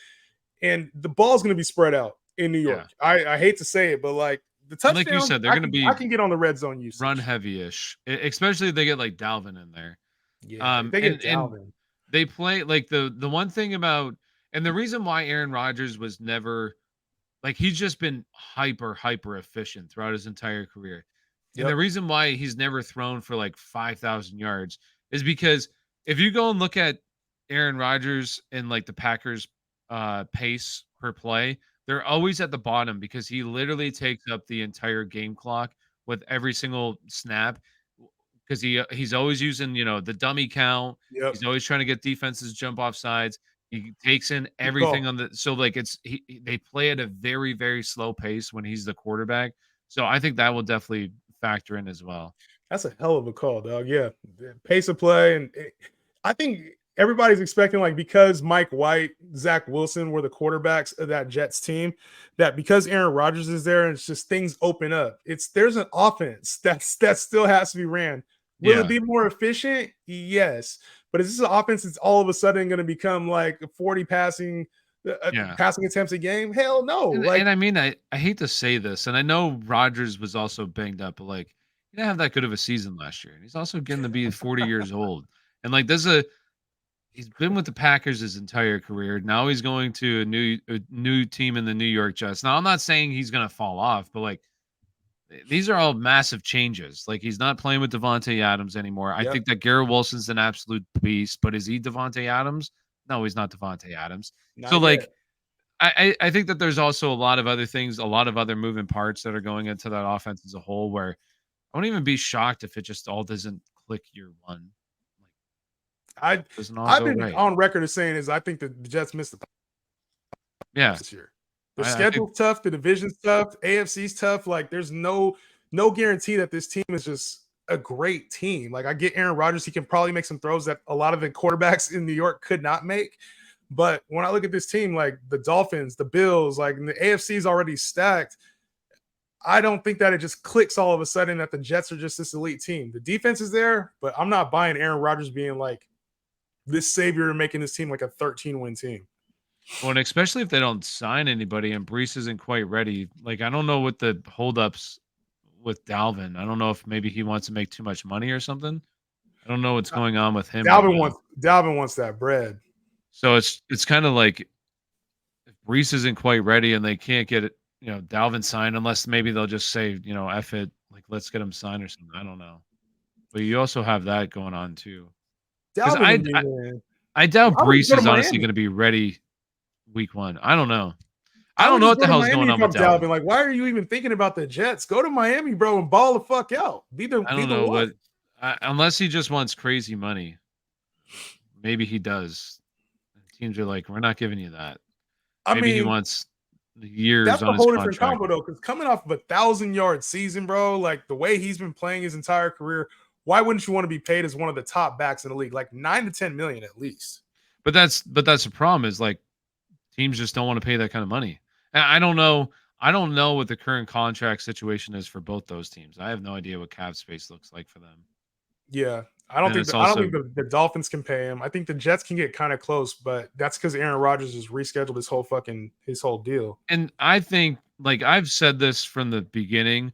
And the ball's going to be spread out in New York. Yeah. I hate to say it, but like the And like you touchdowns, said, they're going to be I can get on the red zone usage. run heavy-ish, especially if they get like Dalvin in there. Yeah, if they get Dalvin. And they play like the one thing about, and the reason why Aaron Rodgers was never like, he's just been hyper efficient throughout his entire career. And the reason why he's never thrown for like 5,000 yards is because if you go and look at Aaron Rodgers and like the Packers pace per play, they're always at the bottom because he literally takes up the entire game clock with every single snap, because he's always using, the dummy count. Yep. He's always trying to get defenses jump off sides. He takes in everything on the, so like they play at a very, very slow pace when he's the quarterback. So I think that will definitely factor in as well. That's a hell of a call, dog. Yeah. Pace of play. And I think everybody's expecting, like, because Mike White, Zach Wilson were the quarterbacks of that Jets team, that because Aaron Rodgers is there, and it's just things open up. There's an offense that still has to be ran. Will it be more efficient? Yes. But is this an offense that's all of a sudden going to become like 40 passing attempts a game? Hell no. And I mean, I hate to say this, and I know Rodgers was also banged up, but like, he didn't have that good of a season last year. And he's also getting to be 40 years old. And like, he's been with the Packers his entire career. Now he's going to a new team in the New York Jets. Now, I'm not saying he's going to fall off, but like, these are all massive changes. Like, he's not playing with Devontae Adams anymore. I think that Garrett Wilson's an absolute beast, but is he Devontae Adams? No, he's not Devontae Adams. Not so yet. Like, I think that there's also a lot of other things, a lot of other moving parts that are going into that offense as a whole, where I won't even be shocked if it just all doesn't click year one. I've been on record as saying I think the Jets missed the this year. The schedule's tough, the division's tough, AFC's tough. Like, there's no guarantee that this team is just a great team. Like, I get Aaron Rodgers, he can probably make some throws that a lot of the quarterbacks in New York could not make. But when I look at this team, like the Dolphins, the Bills, like the AFC is already stacked. I don't think that it just clicks all of a sudden that the Jets are just this elite team. The defense is there, but I'm not buying Aaron Rodgers being like this savior and making this team like a 13-win team. Well, and especially if they don't sign anybody and Brees isn't quite ready. Like, I don't know what the holdups with Dalvin. I don't know if maybe he wants to make too much money or something. I don't know what's going on with him. Dalvin wants that bread. So it's kind of like if Brees isn't quite ready and they can't get it, Dalvin signed, unless maybe they'll just say, F it, like, let's get him signed or something. I don't know. But you also have that going on too. I doubt Brees is honestly going to be ready week one. I don't know. I don't know what the hell's going on with Dalvin. Like, why are you even thinking about the Jets? Go to Miami, bro, and ball the fuck out. I don't know what. Unless he just wants crazy money, maybe he does. Teams are like, we're not giving you that. Maybe he wants years on his contract. That's a whole different combo, though, because coming off of a 1,000-yard season, bro, like the way he's been playing his entire career, why wouldn't you want to be paid as one of the top backs in the league, like $9 to $10 million at least? But that's the problem, is like teams just don't want to pay that kind of money. And I don't know what the current contract situation is for both those teams. I have no idea what cap space looks like for them. Yeah. I don't think the Dolphins can pay him. I think the Jets can get kind of close, but that's because Aaron Rodgers has rescheduled his whole deal. And I think, like I've said this from the beginning,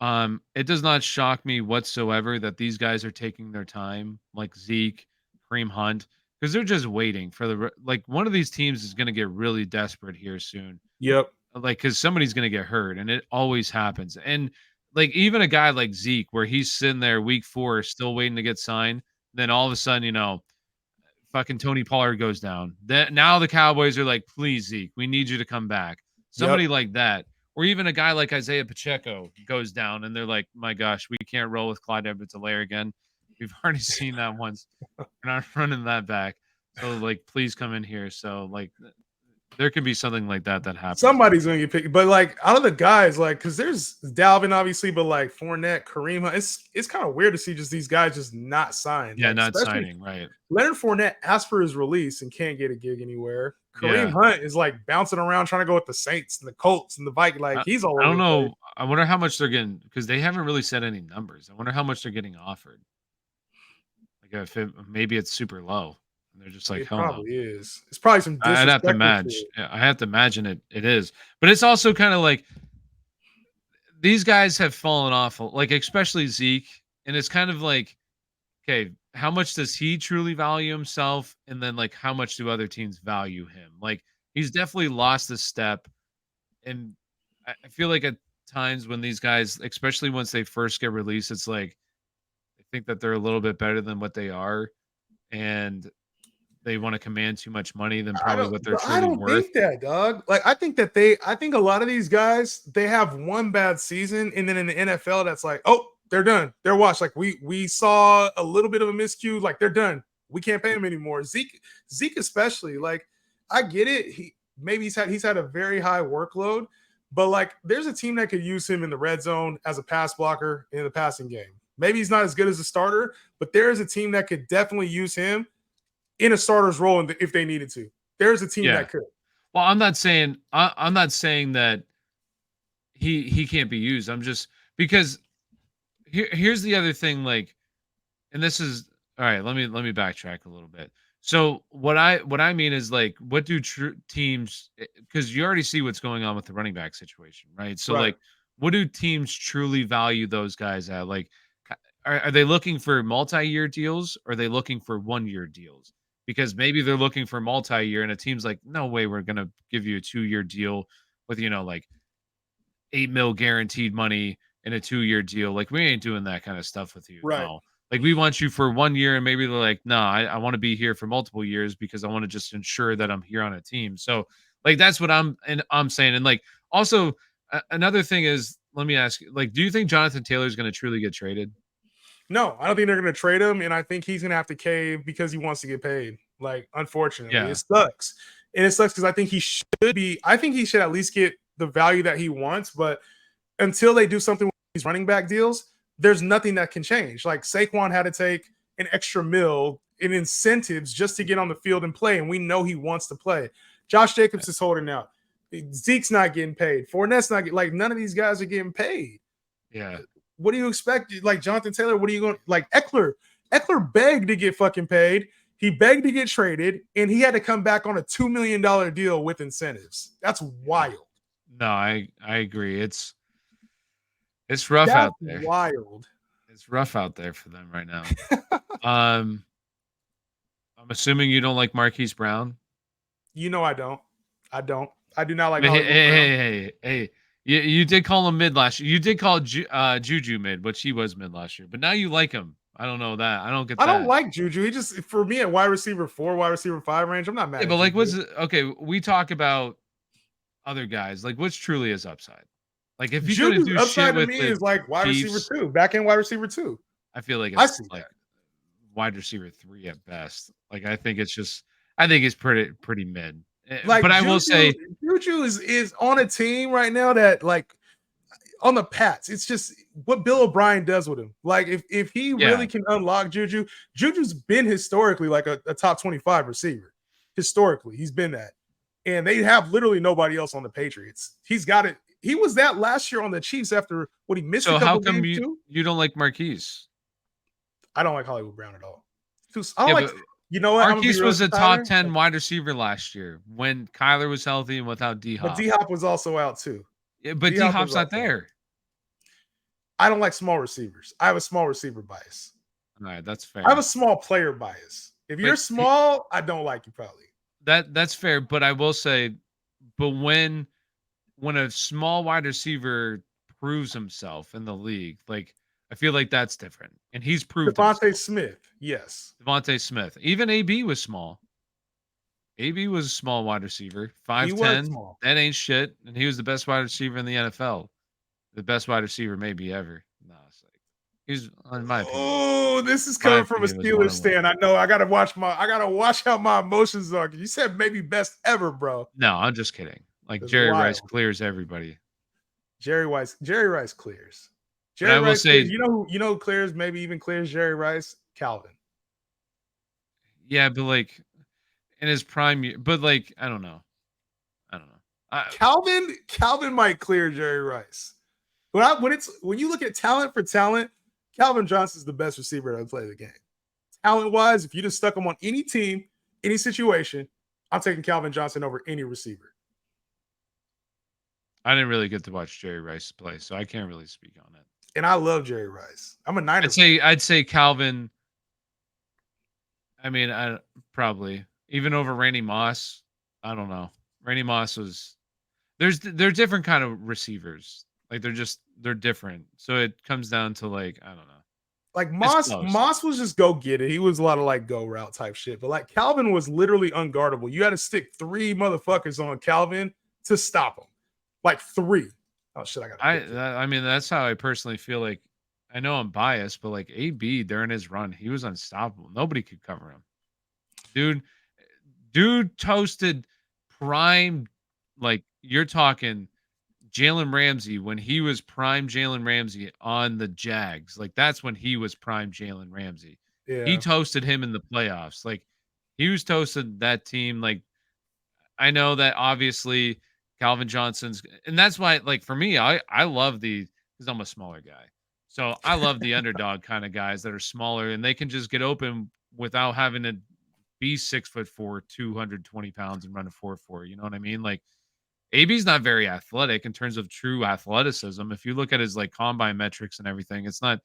it does not shock me whatsoever that these guys are taking their time, like Zeke, Kareem Hunt, because they're just waiting for one of these teams is going to get really desperate here soon. Yep. Like, because somebody's going to get hurt, and it always happens. And like even a guy like Zeke, where he's sitting there week 4, still waiting to get signed. Then all of a sudden, fucking Tony Pollard goes down. Now the Cowboys are like, please, Zeke, we need you to come back. Somebody Yep. like that. Or even a guy like Isaiah Pacheco goes down and they're like, my gosh, we can't roll with Clyde Edwards-Helaire again. We've already seen that once. We're not running that back. So, like, please come in here. So, like, there could be something like that happens. Somebody's going to get picked. But, like, out of the guys, like, because there's Dalvin, obviously, but, like, Fournette, Kareem Hunt, it's kind of weird to see just these guys just not signed. Yeah, like, not signing, right. Leonard Fournette asked for his release and can't get a gig anywhere. Kareem Hunt is, like, bouncing around trying to go with the Saints and the Colts and the Vikings. Like, he's all over. I don't know. I wonder how much they're getting, because they haven't really said any numbers. I wonder how much they're getting offered. Like, maybe it's super low. They're just like, it probably is. It's probably some disrespect. I'd have to match. I have to imagine it is. But it's also kind of like these guys have fallen off, like especially Zeke. And it's kind of like, okay, how much does he truly value himself? And then like how much do other teams value him? Like he's definitely lost a step. And I feel like at times when these guys, especially once they first get released, it's like they think that they're a little bit better than what they are. And they want to command too much money than probably what they're truly worth. I don't think that, dog. Like, I think a lot of these guys, they have one bad season, and then in the NFL, that's like, oh, they're done. They're washed. Like, we saw a little bit of a miscue. Like, they're done. We can't pay them anymore. Zeke especially. Like, I get it. He's had a very high workload, but like, there's a team that could use him in the red zone as a pass blocker in the passing game. Maybe he's not as good as a starter, but there is a team that could definitely use him in a starter's role if they needed to. There's a team that could. Well, I'm not saying that he can't be used. I'm just because here's the other thing, like, and this is all right. Let me backtrack a little bit. So what I mean is like, what do teams? Because you already see what's going on with the running back situation, right? So like, what do teams truly value those guys at? Like, are they looking for multi-year deals? Or are they looking for 1-year deals? Because maybe they're looking for multi-year and a team's like, no way, we're going to give you a 2-year deal with, like $8 million guaranteed money in a 2-year deal. Like, we ain't doing that kind of stuff with you. Right. No. Like, we want you for 1 year, and maybe they're like, no, I want to be here for multiple years because I want to just ensure that I'm here on a team. So like, that's what I'm saying. And like, also another thing is, let me ask you, like, do you think Jonathan Taylor is going to truly get traded? No, I don't think they're going to trade him, and I think he's going to have to cave because he wants to get paid. Like, unfortunately, it sucks. And it sucks because I think he should at least get the value that he wants, but until they do something with these running back deals, there's nothing that can change. Like, Saquon had to take an extra $1 in incentives just to get on the field and play, and we know he wants to play. Josh Jacobs is holding out. Zeke's not getting paid. Fournette's not getting, like, none of these guys are getting paid. Yeah. What do you expect? Like, Jonathan Taylor, what are you going, like, Eckler begged to get fucking paid. He begged to get traded, and he had to come back on a $2 million deal with incentives. That's wild. No, I agree. It's rough out there. Wild. It's rough out there for them right now. I'm assuming you don't like Marquise Brown. You know I don't. I do not like. Hey. You did call him mid last year. You did call Juju mid, but she was mid last year. But now you like him. I don't know that. I don't get that. I don't like Juju. He just, for me, at wide receiver 4, wide receiver 5 range, I'm not mad. Yeah, but like, okay? We talk about other guys. Like, what's truly his upside? Like, if you're going to do shit with me, is like wide receiver 2, back end wide receiver 2. I feel like it's like wide receiver 3 at best. Like, I think it's pretty mid. Like, but I will say Juju is on a team right now that, like, on the Pats, it's just what Bill O'Brien does with him. Like, if he really can unlock Juju's been historically like a top 25 receiver. Historically, he's been that. And they have literally nobody else on the Patriots. He's got it. He was that last year on the Chiefs after what he missed. So how come you don't like Marquise? I don't like Hollywood Brown at all. I don't like. You know what? Marquise was a top 10 wide receiver last year when Kyler was healthy and without D-Hop. But D-Hop was also out too. Yeah, but D-Hop's not there. I don't like small receivers. I have a small receiver bias. All right, that's fair. I have a small player bias. If you're small, I don't like you probably. That's fair, but I will say, but when a small wide receiver proves himself in the league. Like, I feel like that's different. And he's proved Devontae himself. Smith, yes. Devontae Smith. Even AB was small. AB was a small wide receiver, 5'10". He was small. That ain't shit. And he was the best wide receiver in the NFL. The best wide receiver maybe ever. No, it's like he's, in my opinion. Oh, this is coming from a Steelers stand. I know. I gotta watch how my emotions are. You said maybe best ever, bro. No, I'm just kidding. Like That's Jerry wild. Rice clears everybody. Jerry Rice clears. But I will Rice say, clears. You know who clears, maybe even clears Jerry Rice? Calvin. Yeah, but like in his prime year, but like I don't know. Calvin might clear Jerry Rice. When you look at talent for talent, Calvin Johnson's the best receiver to play the game. Talent wise, if you just stuck him on any team, any situation, I'm taking Calvin Johnson over any receiver. I didn't really get to watch Jerry Rice play, so I can't really speak on it. And I love Jerry Rice. I'm a Niners. I'd say Calvin. I mean, I probably even over Randy Moss. I don't know. Randy Moss was. They're different kind of receivers. Like they're different. So it comes down to like I don't know. Like Moss was just go get it. He was a lot of like go route type shit. But like Calvin was literally unguardable. You had to stick 3 motherfuckers on Calvin to stop him. Like 3. Oh shit! I mean, that's how I personally feel. Like, I know I'm biased, but like AB during his run, he was unstoppable. Nobody could cover him. Dude toasted prime. Like you're talking Jalen Ramsey when he was prime Jalen Ramsey on the Jags. Like that's when he was prime Jalen Ramsey. Yeah. He toasted him in the playoffs. Like he was toasted that team. Like I know that obviously Calvin Johnson's, and that's why, like for me, I love because I'm a smaller guy, so I love the underdog kind of guys that are smaller and they can just get open without having to be 6'4", 220 pounds and run a 4.4. You know what I mean? Like AB's not very athletic in terms of true athleticism. If you look at his like combine metrics and everything, it's not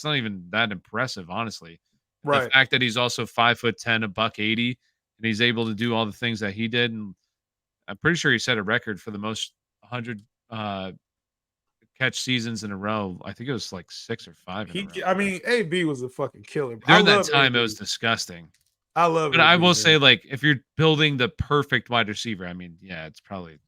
even that impressive, honestly. Right. The fact that he's also 5'10", $180, and he's able to do all the things that he did, and I'm pretty sure he set a record for the most 100 catch seasons in a row. I think it was like 6 or 5. I mean, AB was a fucking killer. During that time, it was disgusting. I love it. But I will say, like, if you're building the perfect wide receiver, I mean, yeah, it's probably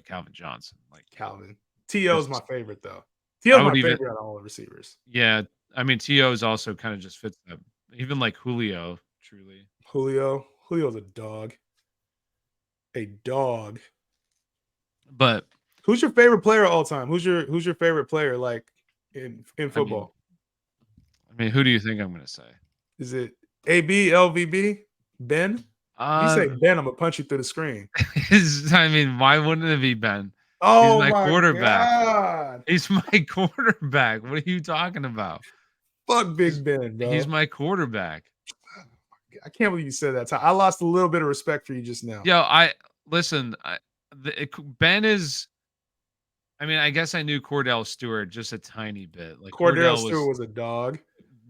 Calvin Johnson. Like Calvin. T.O. is my favorite though. T.O. is my favorite out of all the receivers. Yeah, I mean, T.O. is also kind of just fits them. Even like Julio, truly. Julio's a dog. A dog. But who's your favorite player of all time? Who's your favorite player like in football? I mean, who do you think I'm going to say? Is it AB, LVB, Ben? If you say Ben, I'm gonna punch you through the screen. I mean, why wouldn't it be Ben? Oh, he's my quarterback. God. He's my quarterback. What are you talking about? Fuck Big Ben, bro. He's my quarterback. I can't believe you said that. I lost a little bit of respect for you just now. Yo, Ben is. I mean, I guess I knew Cordell Stewart just a tiny bit. Like Cordell Stewart was a dog,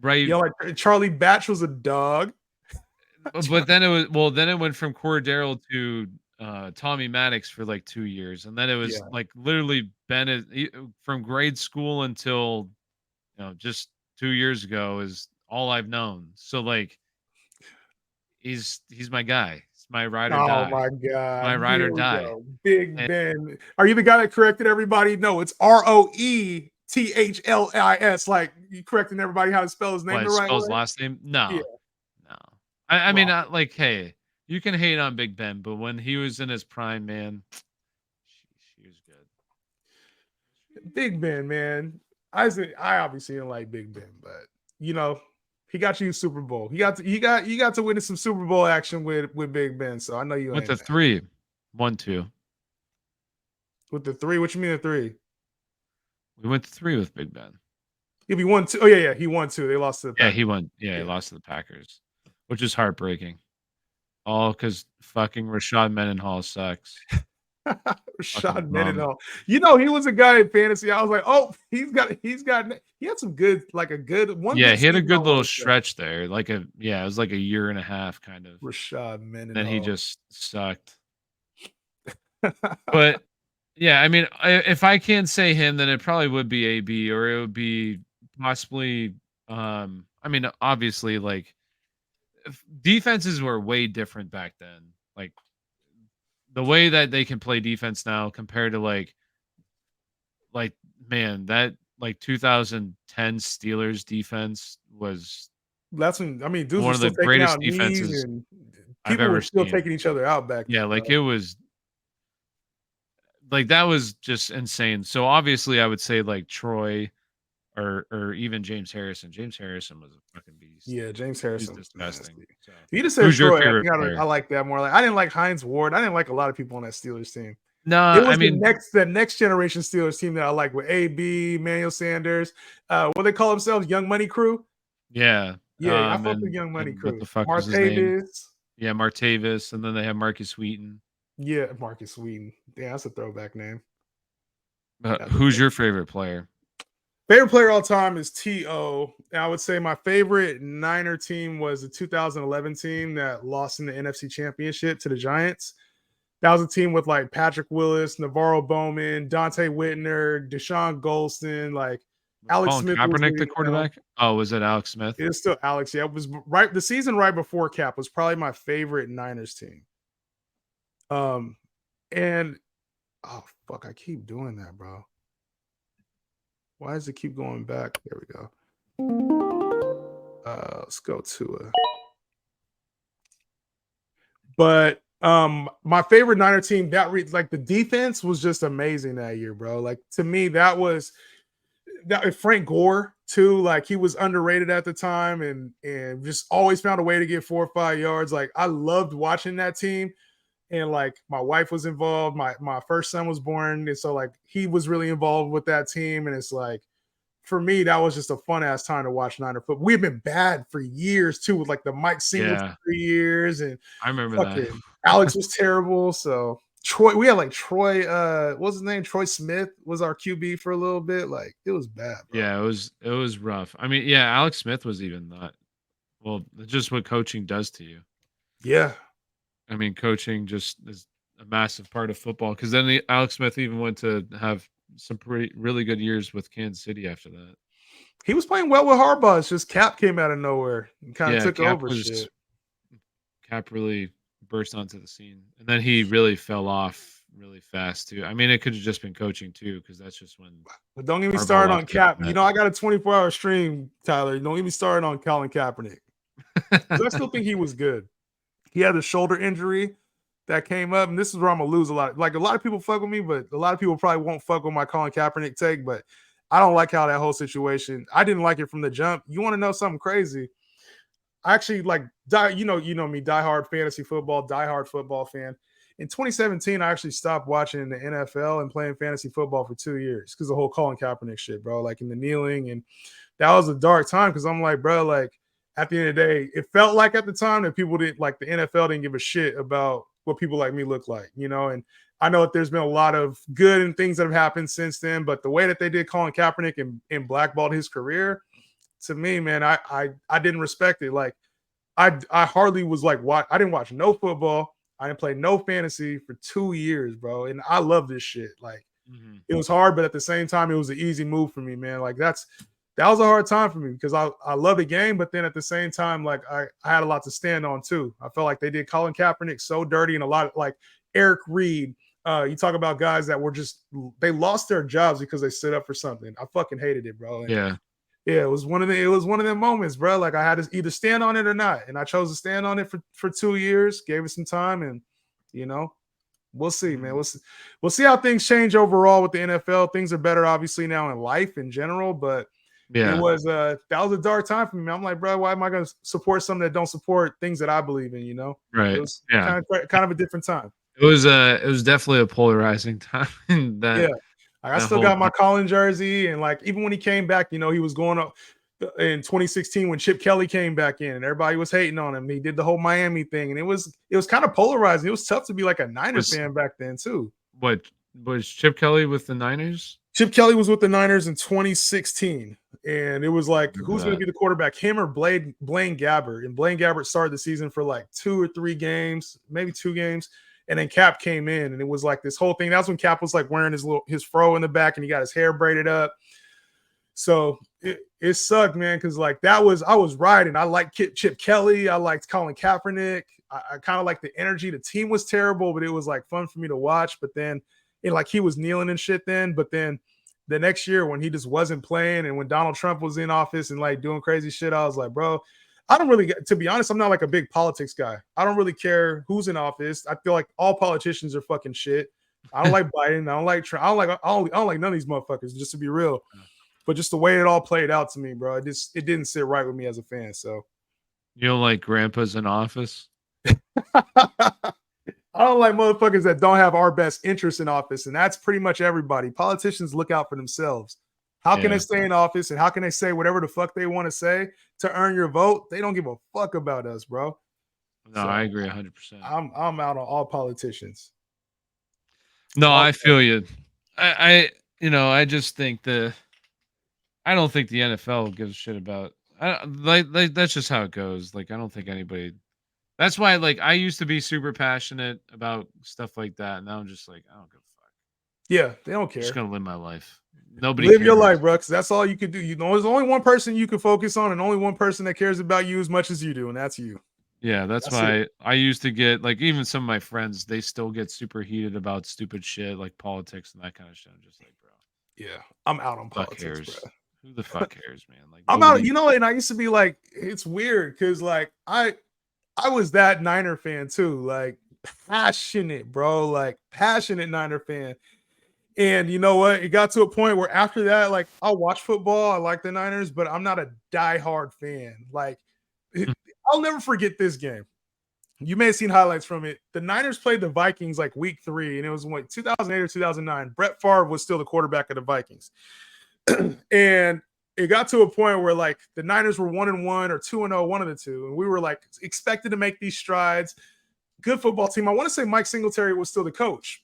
right? You know, like Charlie Batch was a dog. But then it went from Cordell to Tommy Maddox for like 2 years, and then it was like literally Ben is from grade school until just 2 years ago is all I've known. So like he's my guy. He's my ride or die. Oh my God. My ride or die. Big Ben. Are you the guy that corrected everybody? No, it's Roethlis. Like you correcting everybody how to spell his name the right way? Spell his last name? No. Yeah. No. I mean, like, hey, you can hate on Big Ben, but when he was in his prime, man, she was good. Big Ben, man. I obviously didn't like Big Ben, but he got you Super Bowl. You got to witness some Super Bowl action with Big Ben. So I know you with the 3, 1-2. With the 3, what you mean the 3? We went to 3 with Big Ben. If he won 2, oh yeah, he won 2. They lost to the Packers. Yeah, he won. Yeah, he lost to the Packers, which is heartbreaking. All because fucking Rashad Mendenhall sucks. Rashad Mendenhall. He was a guy in fantasy. I was like, oh, he had some good, like a good one. Yeah, he had a good little stretch there. Like it was like a year and a half kind of. Rashad Mendenhall. Then he just sucked. But Yeah, I mean, if I can't say him, then it probably would be AB, or it would be possibly. I mean, obviously, like defenses were way different back then. Like the way that they can play defense now compared to like man, that like 2010 Steelers defense was That's when dudes one were of the still taking greatest out knees defenses and I've people were ever still seen. taking each other out back Yeah, then, bro. like it was like that was just insane. So obviously, I would say like Troy or even James Harrison. James Harrison was a fucking beast. Yeah, James He's Harrison was disgusting. nasty. So, You just said who's your Troy. favorite player? I like that more. Like I didn't like Hines Ward. I didn't like a lot of people on that Steelers team. No, It I was mean, the next generation Steelers team that I like with AB, Manuel Sanders, what they call themselves, Young Money Crew. yeah. Yeah, I fuck with Young Money And what Crew. the fuck was his name? Martavis. Yeah, Martavis, and then they have Marcus Wheaton. Yeah, Marcus Wheaton. Damn, that's a throwback name. Who's your favorite player? Favorite player all time is T.O. And I would say my favorite Niner team was the 2011 team that lost in the NFC Championship to the Giants. That was a team with like Patrick Willis, Navarro Bowman, Dante Whitner, Deshaun Golston, like Alex Colin Smith was Kaepernick, the leading them. quarterback. Oh, was it Alex Smith? It was still Alex. Yeah, it was right. The season right before Cap was probably my favorite Niners team. And oh fuck, I keep doing that, bro. Why does it keep going back? There we go. Let's go to a. But my favorite Niner team like the defense was just amazing that year, bro. Like to me, that was that Frank Gore too. Like he was underrated at the time and just always found a way to get 4 or 5 yards. Like I loved watching that team. And like my wife was involved, my first son was born, and so like he was really involved with that team. And it's like for me, that was just a fun ass time to watch Niner football. We've been bad for years too, with like the Mike Singletary years, and I remember that. Alex was terrible. So Troy, we had like Troy, what's his name? Troy Smith was our QB for a little bit. Like it was bad, bro. Yeah, it was rough. I mean, yeah, Alex Smith was even not. Well, just what coaching does to you. Yeah. I mean, coaching just is a massive part of football. Because then Alex Smith even went to have some really good years with Kansas City after that. He was playing well with Harbaugh. It's just Cap came out of nowhere and kind of took over shit. Cap really burst onto the scene, and then he really fell off really fast too. I mean, it could have just been coaching too, because that's just when. But don't get me started on Cap. You know, I got a 24-hour stream, Tyler. Don't get me started on Colin Kaepernick. I still think he was good. He had a shoulder injury that came up, and this is where I'm gonna lose a lot. Like a lot of people fuck with me, but a lot of people probably won't fuck with my Colin Kaepernick take. But I don't like how that whole situation. I didn't like it from the jump. You want to know something crazy? I actually like you know me, diehard fantasy football, diehard football fan. In 2017, I actually stopped watching the NFL and playing fantasy football for 2 years because the whole Colin Kaepernick shit, bro. Like in the kneeling, and that was a dark time because I'm like, bro, like at the end of the day, it felt like at the time that people didn't like the NFL didn't give a shit about what people like me look like, you know. And I know that there's been a lot of good and things that have happened since then, but the way that they did Colin Kaepernick and blackballed his career, to me, man, I didn't respect it. Like I hardly was like I didn't watch no football. I didn't play no fantasy for 2 years, bro. And I love this shit. Like it was hard, but at the same time, it was an easy move for me, man. Like that was a hard time for me because I love the game, but then at the same time, like I had a lot to stand on too. I felt like they did Colin Kaepernick so dirty, and a lot of like Eric Reed. You talk about guys that were they lost their jobs because they stood up for something. I fucking hated it, bro. And yeah, it was one of them moments, bro. Like I had to either stand on it or not, and I chose to stand on it for 2 years. Gave it some time, and you know, we'll see, man. We'll see how things change overall with the NFL. Things are better, obviously, now in life in general, but. Yeah. It was that was a dark time for me. I'm like, bro, why am I going to support something that don't support things that I believe in? You know, right? It was kind of a different time. It was definitely a polarizing time. I still got my Colin jersey, and like even when he came back, you know, he was going up in 2016 when Chip Kelly came back in, and everybody was hating on him. He did the whole Miami thing, and it was kind of polarizing. It was tough to be like a Niners fan back then too. What was Chip Kelly with the Niners? Chip Kelly was with the Niners in 2016, and it was like, who's going to be the quarterback, him or Blaine Gabbert? And Blaine Gabbert started the season for like 2 or 3 games, maybe 2 games, And then Cap came in, and it was like this whole thing. That's when Cap was like wearing his fro in the back, and he got his hair braided up. So it sucked, man, because like I was riding. I liked Chip Kelly. I liked Colin Kaepernick. I kind of like the energy. The team was terrible, but it was like fun for me to watch. But then, like he was kneeling and shit then. But then the next year when he just wasn't playing, and when Donald Trump was in office and like doing crazy shit, I was like, bro, I don't really, to be honest, I'm not like a big politics guy. I don't really care who's in office. I feel like all politicians are fucking shit. I don't like Biden. I don't like Trump. I don't like none of these motherfuckers, just to be real. But just the way it all played out to me, bro, it didn't sit right with me as a fan. So you don't like grandpas in office? I don't like motherfuckers that don't have our best interest in office, and that's pretty much everybody. Politicians look out for themselves. How can they stay in office, and how can they say whatever the fuck they want to say to earn your vote? They don't give a fuck about us, bro. No, so, I agree 100%. I'm out on all politicians. No, I feel you. I just think I don't think the NFL gives a shit about. Like that's just how it goes. Like I don't think anybody. That's why, like, I used to be super passionate about stuff like that, and now I'm just like, I don't give a fuck. Yeah, they don't care. I'm just gonna live my life. Nobody live cares. Your life, bro. Because that's all you could do. You know, there's only one person you can focus on, and only one person that cares about you as much as you do, and that's you. Yeah, that's why I used to get, like, even some of my friends, they still get super heated about stupid shit like politics and that kind of shit. I'm just like, bro. Yeah, I'm out on politics, bro. Who the fuck cares, man? Like, I'm out. You know, and I used to be like, it's weird because like I was that Niner fan too, like passionate, bro, like passionate Niner fan. And you know what? It got to a point where after that, like I'll watch football. I like the Niners, but I'm not a diehard fan. Like I'll never forget this game. You may have seen highlights from it. The Niners played the Vikings like week 3, and it was what 2008 or 2009. Brett Favre was still the quarterback of the Vikings. And it got to a point where like the Niners were 1-1 or 2-0, one of the two. And we were like expected to make these strides. Good football team. I want to say Mike Singletary was still the coach.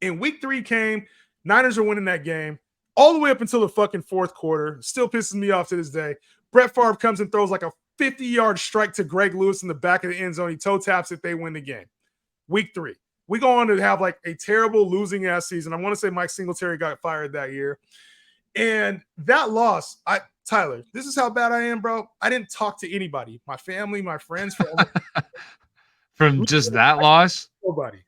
And week 3 came, Niners are winning that game all the way up until the fucking fourth quarter. Still pisses me off to this day. Brett Favre comes and throws like a 50-yard strike to Greg Lewis in the back of the end zone. He toe taps it. They win the game. Week 3. We go on to have like a terrible losing ass season. I want to say Mike Singletary got fired that year. And that loss, Tyler, this is how bad I am, bro. I didn't talk to anybody. My family, my friends. From just that loss? Nobody.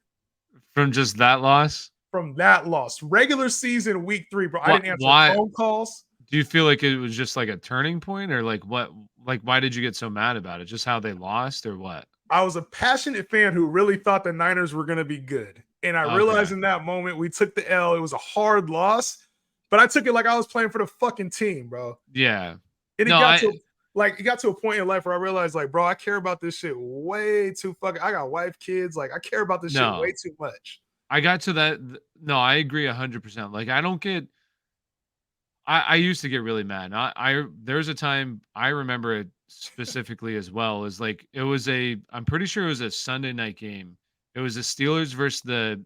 From just that loss? From that loss. Regular season, week 3, bro. I didn't answer phone calls. Do you feel like it was just like a turning point, or like what? Like, why did you get so mad about it? Just how they lost, or what? I was a passionate fan who really thought the Niners were going to be good. And I realized in that moment we took the L. It was a hard loss, but I took it like I was playing for the fucking team, bro. Yeah. And it got to a point in life where I realized, like, bro, I care about this shit way too fucking. I got wife, kids. Like, I care about this shit way too much. I got to that. No, I agree 100%. Like, I don't get. I used to get really mad. There's a time I remember it specifically as well. Is like I'm pretty sure it was a Sunday night game. It was the Steelers versus the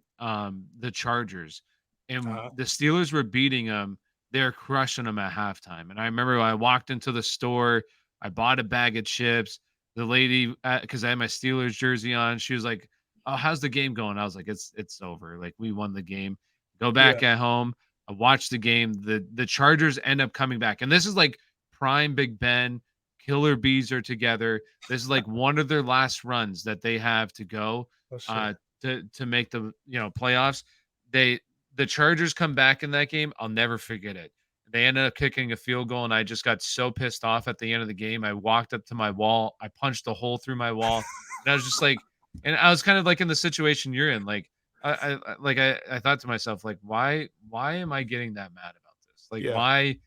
Chargers, and the Steelers were beating them. They're crushing them at halftime. And I remember I walked into the store, I bought a bag of chips. The lady, because I had my Steelers jersey on, she was like, "Oh, how's the game going?" I was like, "It's over. Like, we won the game." Go back at home. I watched the game. The Chargers end up coming back. And this is like prime Big Ben, Killer Bees are together. This is like one of their last runs that they have to go to make the playoffs. The Chargers come back in that game. I'll never forget it. They ended up kicking a field goal, and I just got so pissed off at the end of the game. I walked up to my wall. I punched a hole through my wall. And I was just like, and I was kind of like in the situation you're in. Like, I thought to myself, like, why am I getting that mad about this? Like, why?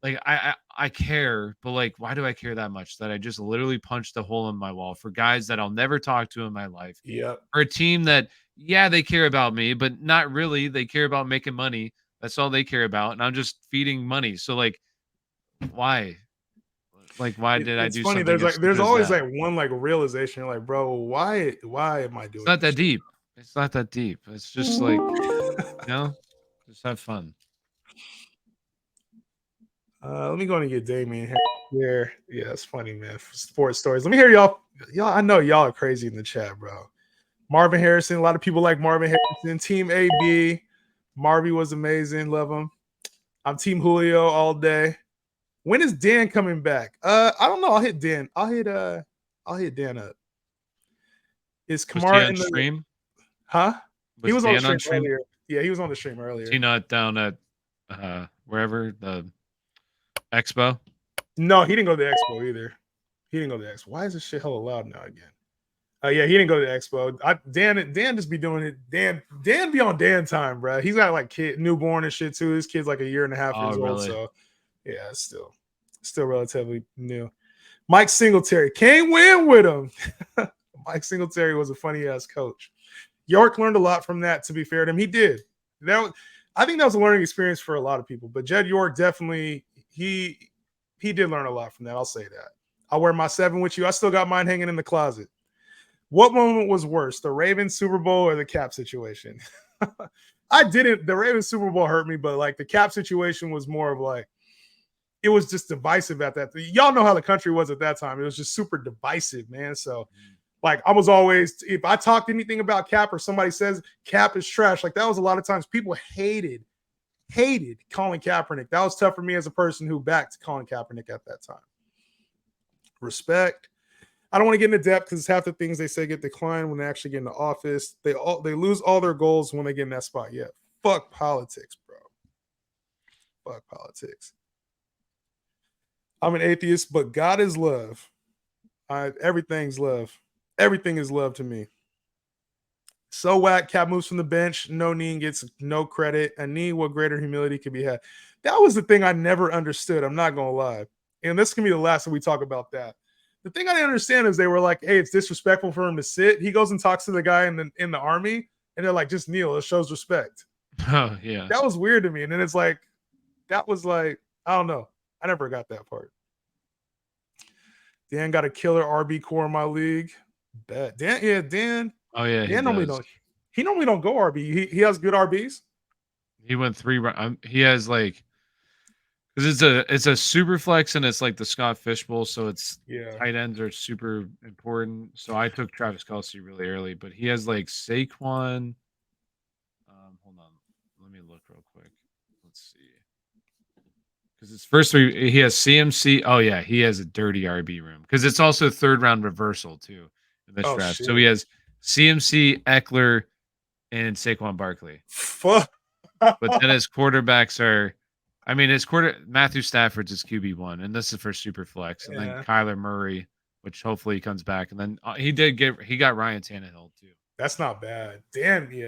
Like, I care, but like, why do I care that much that I just literally punched a hole in my wall for guys that I'll never talk to in my life? Yeah. For a team that, they care about me, but not really. They care about making money. That's all they care about. And I'm just feeding money. So like, why? Like, why did I do funny. something? There's always like one like realization. You're like, bro, why am I doing It's not that deep. It's not that deep. It's just like, just have fun. Let me go and get Damien here. Yeah, it's funny, man. Sports stories. Let me hear y'all. I know y'all are crazy in the chat, bro. Marvin Harrison. A lot of people like Marvin Harrison. Team AB. Marvy was amazing. Love him. I'm Team Julio all day. When is Dan coming back? I don't know. I'll hit Dan. I'll hit Dan up. Is Was he Kamara on in the stream? Huh? He was on the Dan stream earlier. Yeah, he was on the stream earlier. Is he not down at wherever the expo? No, he didn't go to the expo either. He didn't go to the expo. Why is this shit hella loud now again? Yeah, he didn't go to the expo. Dan just be doing it. Dan be on Dan time, bro. He's got like newborn and shit too. His kid's like a year and a half years old. So yeah, it's still relatively new. Mike Singletary can't win with him. Mike Singletary was a funny ass coach. York learned a lot from that. To be fair to him, he did. I think that was a learning experience for a lot of people. But Jed York definitely he did learn a lot from that. I'll say that. I'll wear my 7 with you. I still got mine hanging in the closet. What moment was worse, the Ravens Super Bowl or the Cap situation? The Ravens Super Bowl hurt me, but like the Cap situation was more of like, it was just divisive at that. Y'all know how the country was at that time. It was just super divisive, man. So like I was always, if I talked anything about Cap or somebody says Cap is trash, like that was a lot of times people hated Colin Kaepernick. That was tough for me as a person who backed Colin Kaepernick at that time. Respect. I don't want to get into depth because half the things they say get declined when they actually get into office. They lose all their goals when they get in that spot. Yeah, fuck politics, bro. Fuck politics. I'm an atheist, but God is love. Everything's love. Everything is love to me. So whack. Cap moves from the bench. No knee gets no credit. A knee, what greater humility could be had? That was the thing I never understood. I'm not gonna lie. And this can be the last time we talk about that. The thing I didn't understand is they were like, hey, it's disrespectful for him to sit. He goes and talks to the guy in the army, and they're like, just kneel. It shows respect. Oh, yeah. That was weird to me. And then it's like, that was like, I don't know. I never got that part. Dan got a killer RB core in my league. Bet. Dan. Oh, yeah. Dan normally don't go RB. He has good RBs. He went 3 he has like, because it's a SuperFlex and it's like the Scott Fishbowl, so it's tight ends are super important. So I took Travis Kelce really early, but he has like Saquon. Hold on, let me look real quick. Let's see, because it's first 3. He has CMC. Oh yeah, he has a dirty RB room because it's also 3rd round reversal too in this draft. Shit. So he has CMC, Eckler, and Saquon Barkley. Fuck. But then his quarterbacks are. I mean, Matthew Stafford's his QB1, and this is for Superflex, and then Kyler Murray, which hopefully he comes back, and then he got Ryan Tannehill too. That's not bad. Dan he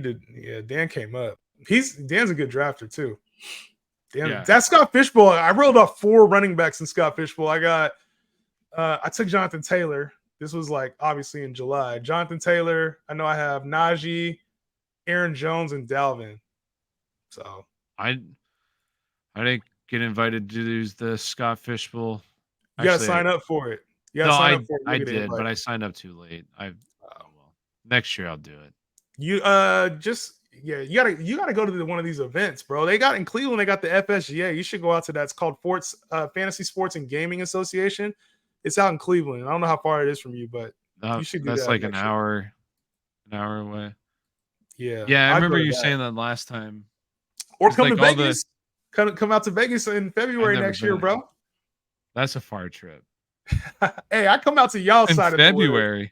did. Yeah, Dan came up. Dan's a good drafter too. That's Scott Fishbowl. I rolled off 4 running backs in Scott Fishbowl. I took Jonathan Taylor. This was like obviously in July. Jonathan Taylor. I know I have Najee, Aaron Jones, and Dalvin. So I didn't get invited to use the Scott Fishbowl. You got to sign up for it. I did, but I signed up too late. Next year I'll do it. You gotta go to one of these events, bro. They got in Cleveland. They got the FSGA. You should go out to that. It's called Fantasy Sports and Gaming Association. It's out in Cleveland. I don't know how far it is from you, but you should do that. That's like an hour away. Yeah. Yeah, I remember you saying that last time. Or come to Vegas. Come out to Vegas in February next year, bro. That's a far trip. Hey, I come out to y'all's side of February.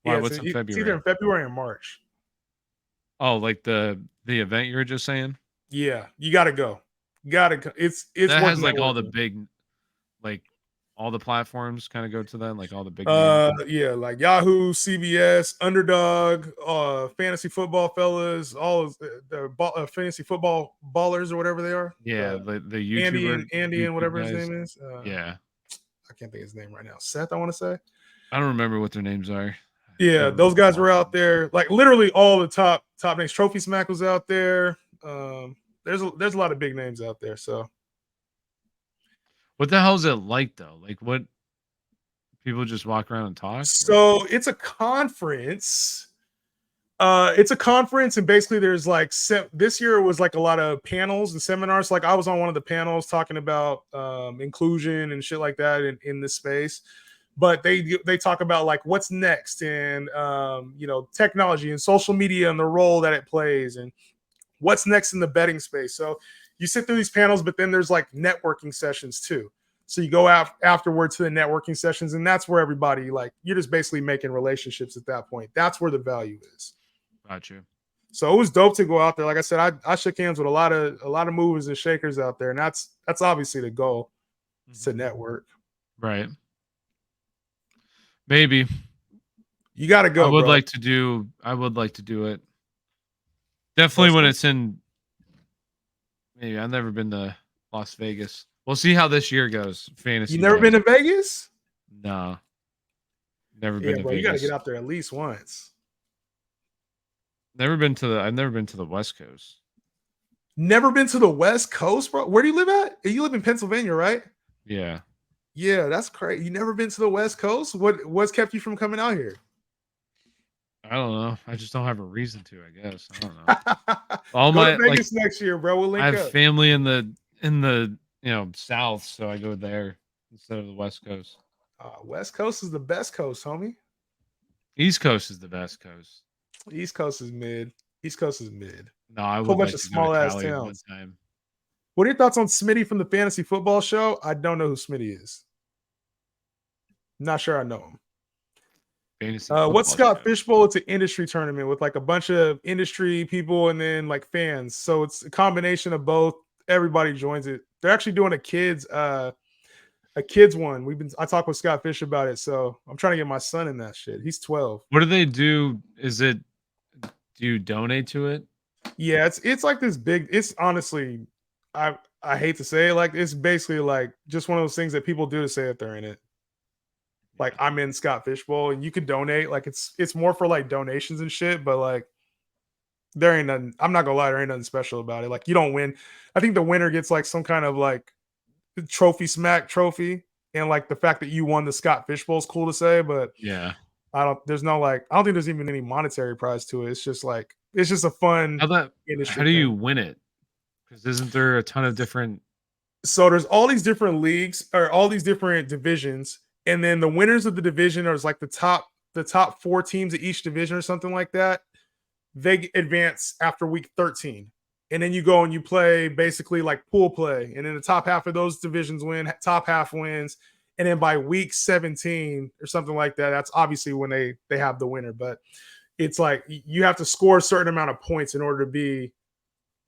Why? What's in February? It's either in February or March. Oh, like the event you were just saying? Yeah, you got to go. It's that has like all the big, like all the platforms kind of go to that, like all the big. Yeah, like Yahoo, CBS, Underdog, Fantasy Football Fellas, all of the Fantasy Football Ballers or whatever they are. Yeah, the YouTuber, Andy and whatever his name is. Yeah, I can't think of his name right now. Seth, I want to say. I don't remember what their names are. Yeah, those guys were out there. Like literally all the top names. Trophy Smack was out there. There's a lot of big names out there. So, what the hell is it like though? Like what? People just walk around and talk. So it's a conference. And basically there's like this year it was like a lot of panels and seminars. Like I was on one of the panels talking about inclusion and shit like that in this space. but they talk about like what's next and technology and social media and the role that it plays and what's next in the betting space. So you sit through these panels, but then there's like networking sessions too. So you go afterward to the networking sessions, and that's where everybody, like, you're just basically making relationships at that point. That's where the value is. Got you. So it was dope to go out there. Like I said, I shook hands with a lot of movers and shakers out there, and that's obviously the goal, to network. Right. Maybe. You got to go. I would bro. like to do it. Definitely when it's in. Maybe I've never been to Las Vegas. We'll see how this year goes. Fantasy. You never been to Vegas? No. Never been to bro, Vegas. You got to get out there at least once. I've never been to the West Coast. Never been to the West Coast, bro? Where do you live at? You live in Pennsylvania, right? Yeah. Yeah, that's crazy. You never been to the West Coast? What's kept you from coming out here? I don't know. I just don't have a reason to, I guess. I don't know. Go to Vegas next year, bro. We'll link up. up. I have family in the South, so I go there instead of the West Coast. West Coast is the best coast, homie. East Coast is the best coast. East Coast is mid. No, I would Whole bunch like of to small go to ass Cali towns. one time. What are your thoughts on Smitty from the Fantasy Football Show? I don't know who Smitty is. Not sure I know him. Fantasy what's Scott show. Fishbowl? It's an industry tournament with like a bunch of industry people and then like fans. So it's a combination of both. Everybody joins it. They're actually doing a kids one. I talked with Scott Fish about it. So I'm trying to get my son in that shit. He's 12. What do they do? Do you donate to it? Yeah, it's like this big. It's honestly, I hate to say it, like it's basically like just one of those things that people do to say that they're in it. Like I'm in Scott Fishbowl, and you can donate. Like it's more for like donations and shit. But like there ain't nothing. I'm not gonna lie, there ain't nothing special about it. Like you don't win. I think the winner gets like some kind of like smack trophy, and like the fact that you won the Scott Fishbowl is cool to say. But yeah, I don't think there's even any monetary prize to it. It's just a fun. How do you win it? Because isn't there a ton of different? So there's all these different leagues or all these different divisions, and then the winners of the division are like the top 4 teams of each division or something like that. They advance after week 13, and then you go and you play basically like pool play, and then the top half of those divisions win, top half wins, and then by week 17 or something like that, that's obviously when they have the winner. But it's like you have to score a certain amount of points in order to be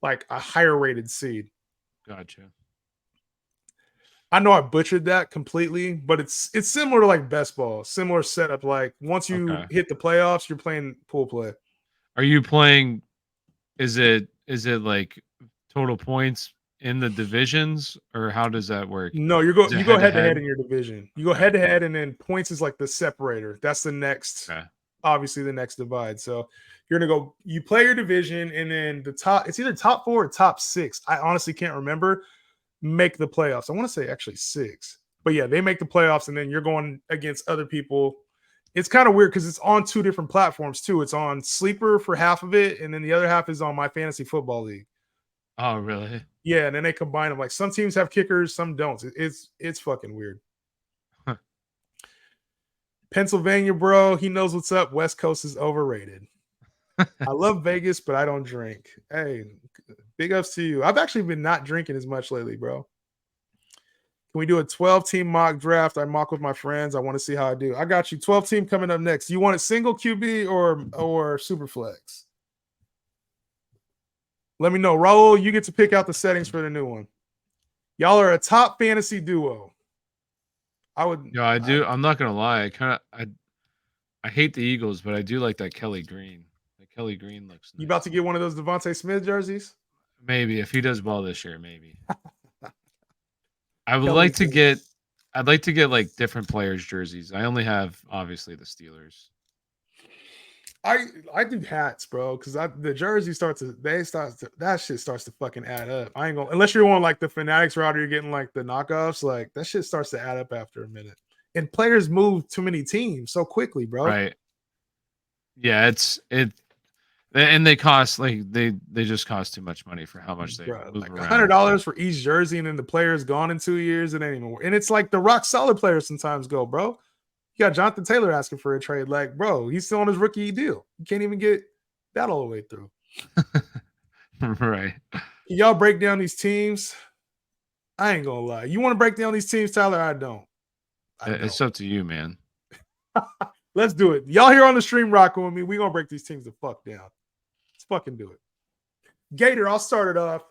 like a higher rated seed. Gotcha. I know I butchered that completely, but it's similar to like best ball, similar setup. Like once you hit the playoffs, you're playing pool play. Are you playing? Is it like total points in the divisions, or how does that work? No, you go head to head in your division. You go head to head, and then points is like the separator. That's the next, obviously the next divide. So you're gonna go. You play your division, and then the top. It's either top 4 or top 6. I honestly can't remember. Make the playoffs. I want to say actually 6, but yeah, they make the playoffs, and then you're going against other people. It's kind of weird because it's on 2 different platforms too. It's on Sleeper for half of it, and then the other half is on My Fantasy Football League. Oh, really? Yeah, and then they combine them. Like some teams have kickers, some don't. It's fucking weird. Huh. Pennsylvania, bro, he knows what's up. West Coast is overrated. I love Vegas, but I don't drink. Hey, big ups to you. I've actually been not drinking as much lately, bro. Can we do a 12-team mock draft? I mock with my friends. I want to see how I do. I got you. 12-team coming up next. You want a single QB or SuperFlex? Let me know. Raul, you get to pick out the settings for the new one. Y'all are a top fantasy duo. I do. I'm not gonna lie. I hate the Eagles, but I do like that Kelly Green. That Kelly Green looks nice. You about to get one of those Devontae Smith jerseys? Maybe if he does well this year, maybe. I'd like to get like different players' jerseys. I only have obviously the Steelers. I do hats, bro, because the jersey that shit starts to fucking add up. I ain't gonna, unless you're on like the Fanatics route or you're getting like the knockoffs, like that shit starts to add up after a minute. And players move too many teams so quickly, bro. Right. Yeah, and they cost like they just cost too much money for how much they move like around. $100 for each jersey, and then the player's gone in 2 years. It ain't even work. And it's like the rock solid players sometimes go, bro. You got Jonathan Taylor asking for a trade. Like, bro, he's still on his rookie deal. You can't even get that all the way through. Right. Can y'all break down these teams? I ain't gonna lie. You want to break down these teams, Tyler? I don't. It's up to you, man. Let's do it. Y'all here on the stream rocking with me. We gonna break these teams the fuck down. Let's fucking do it. Gator, I'll start it off.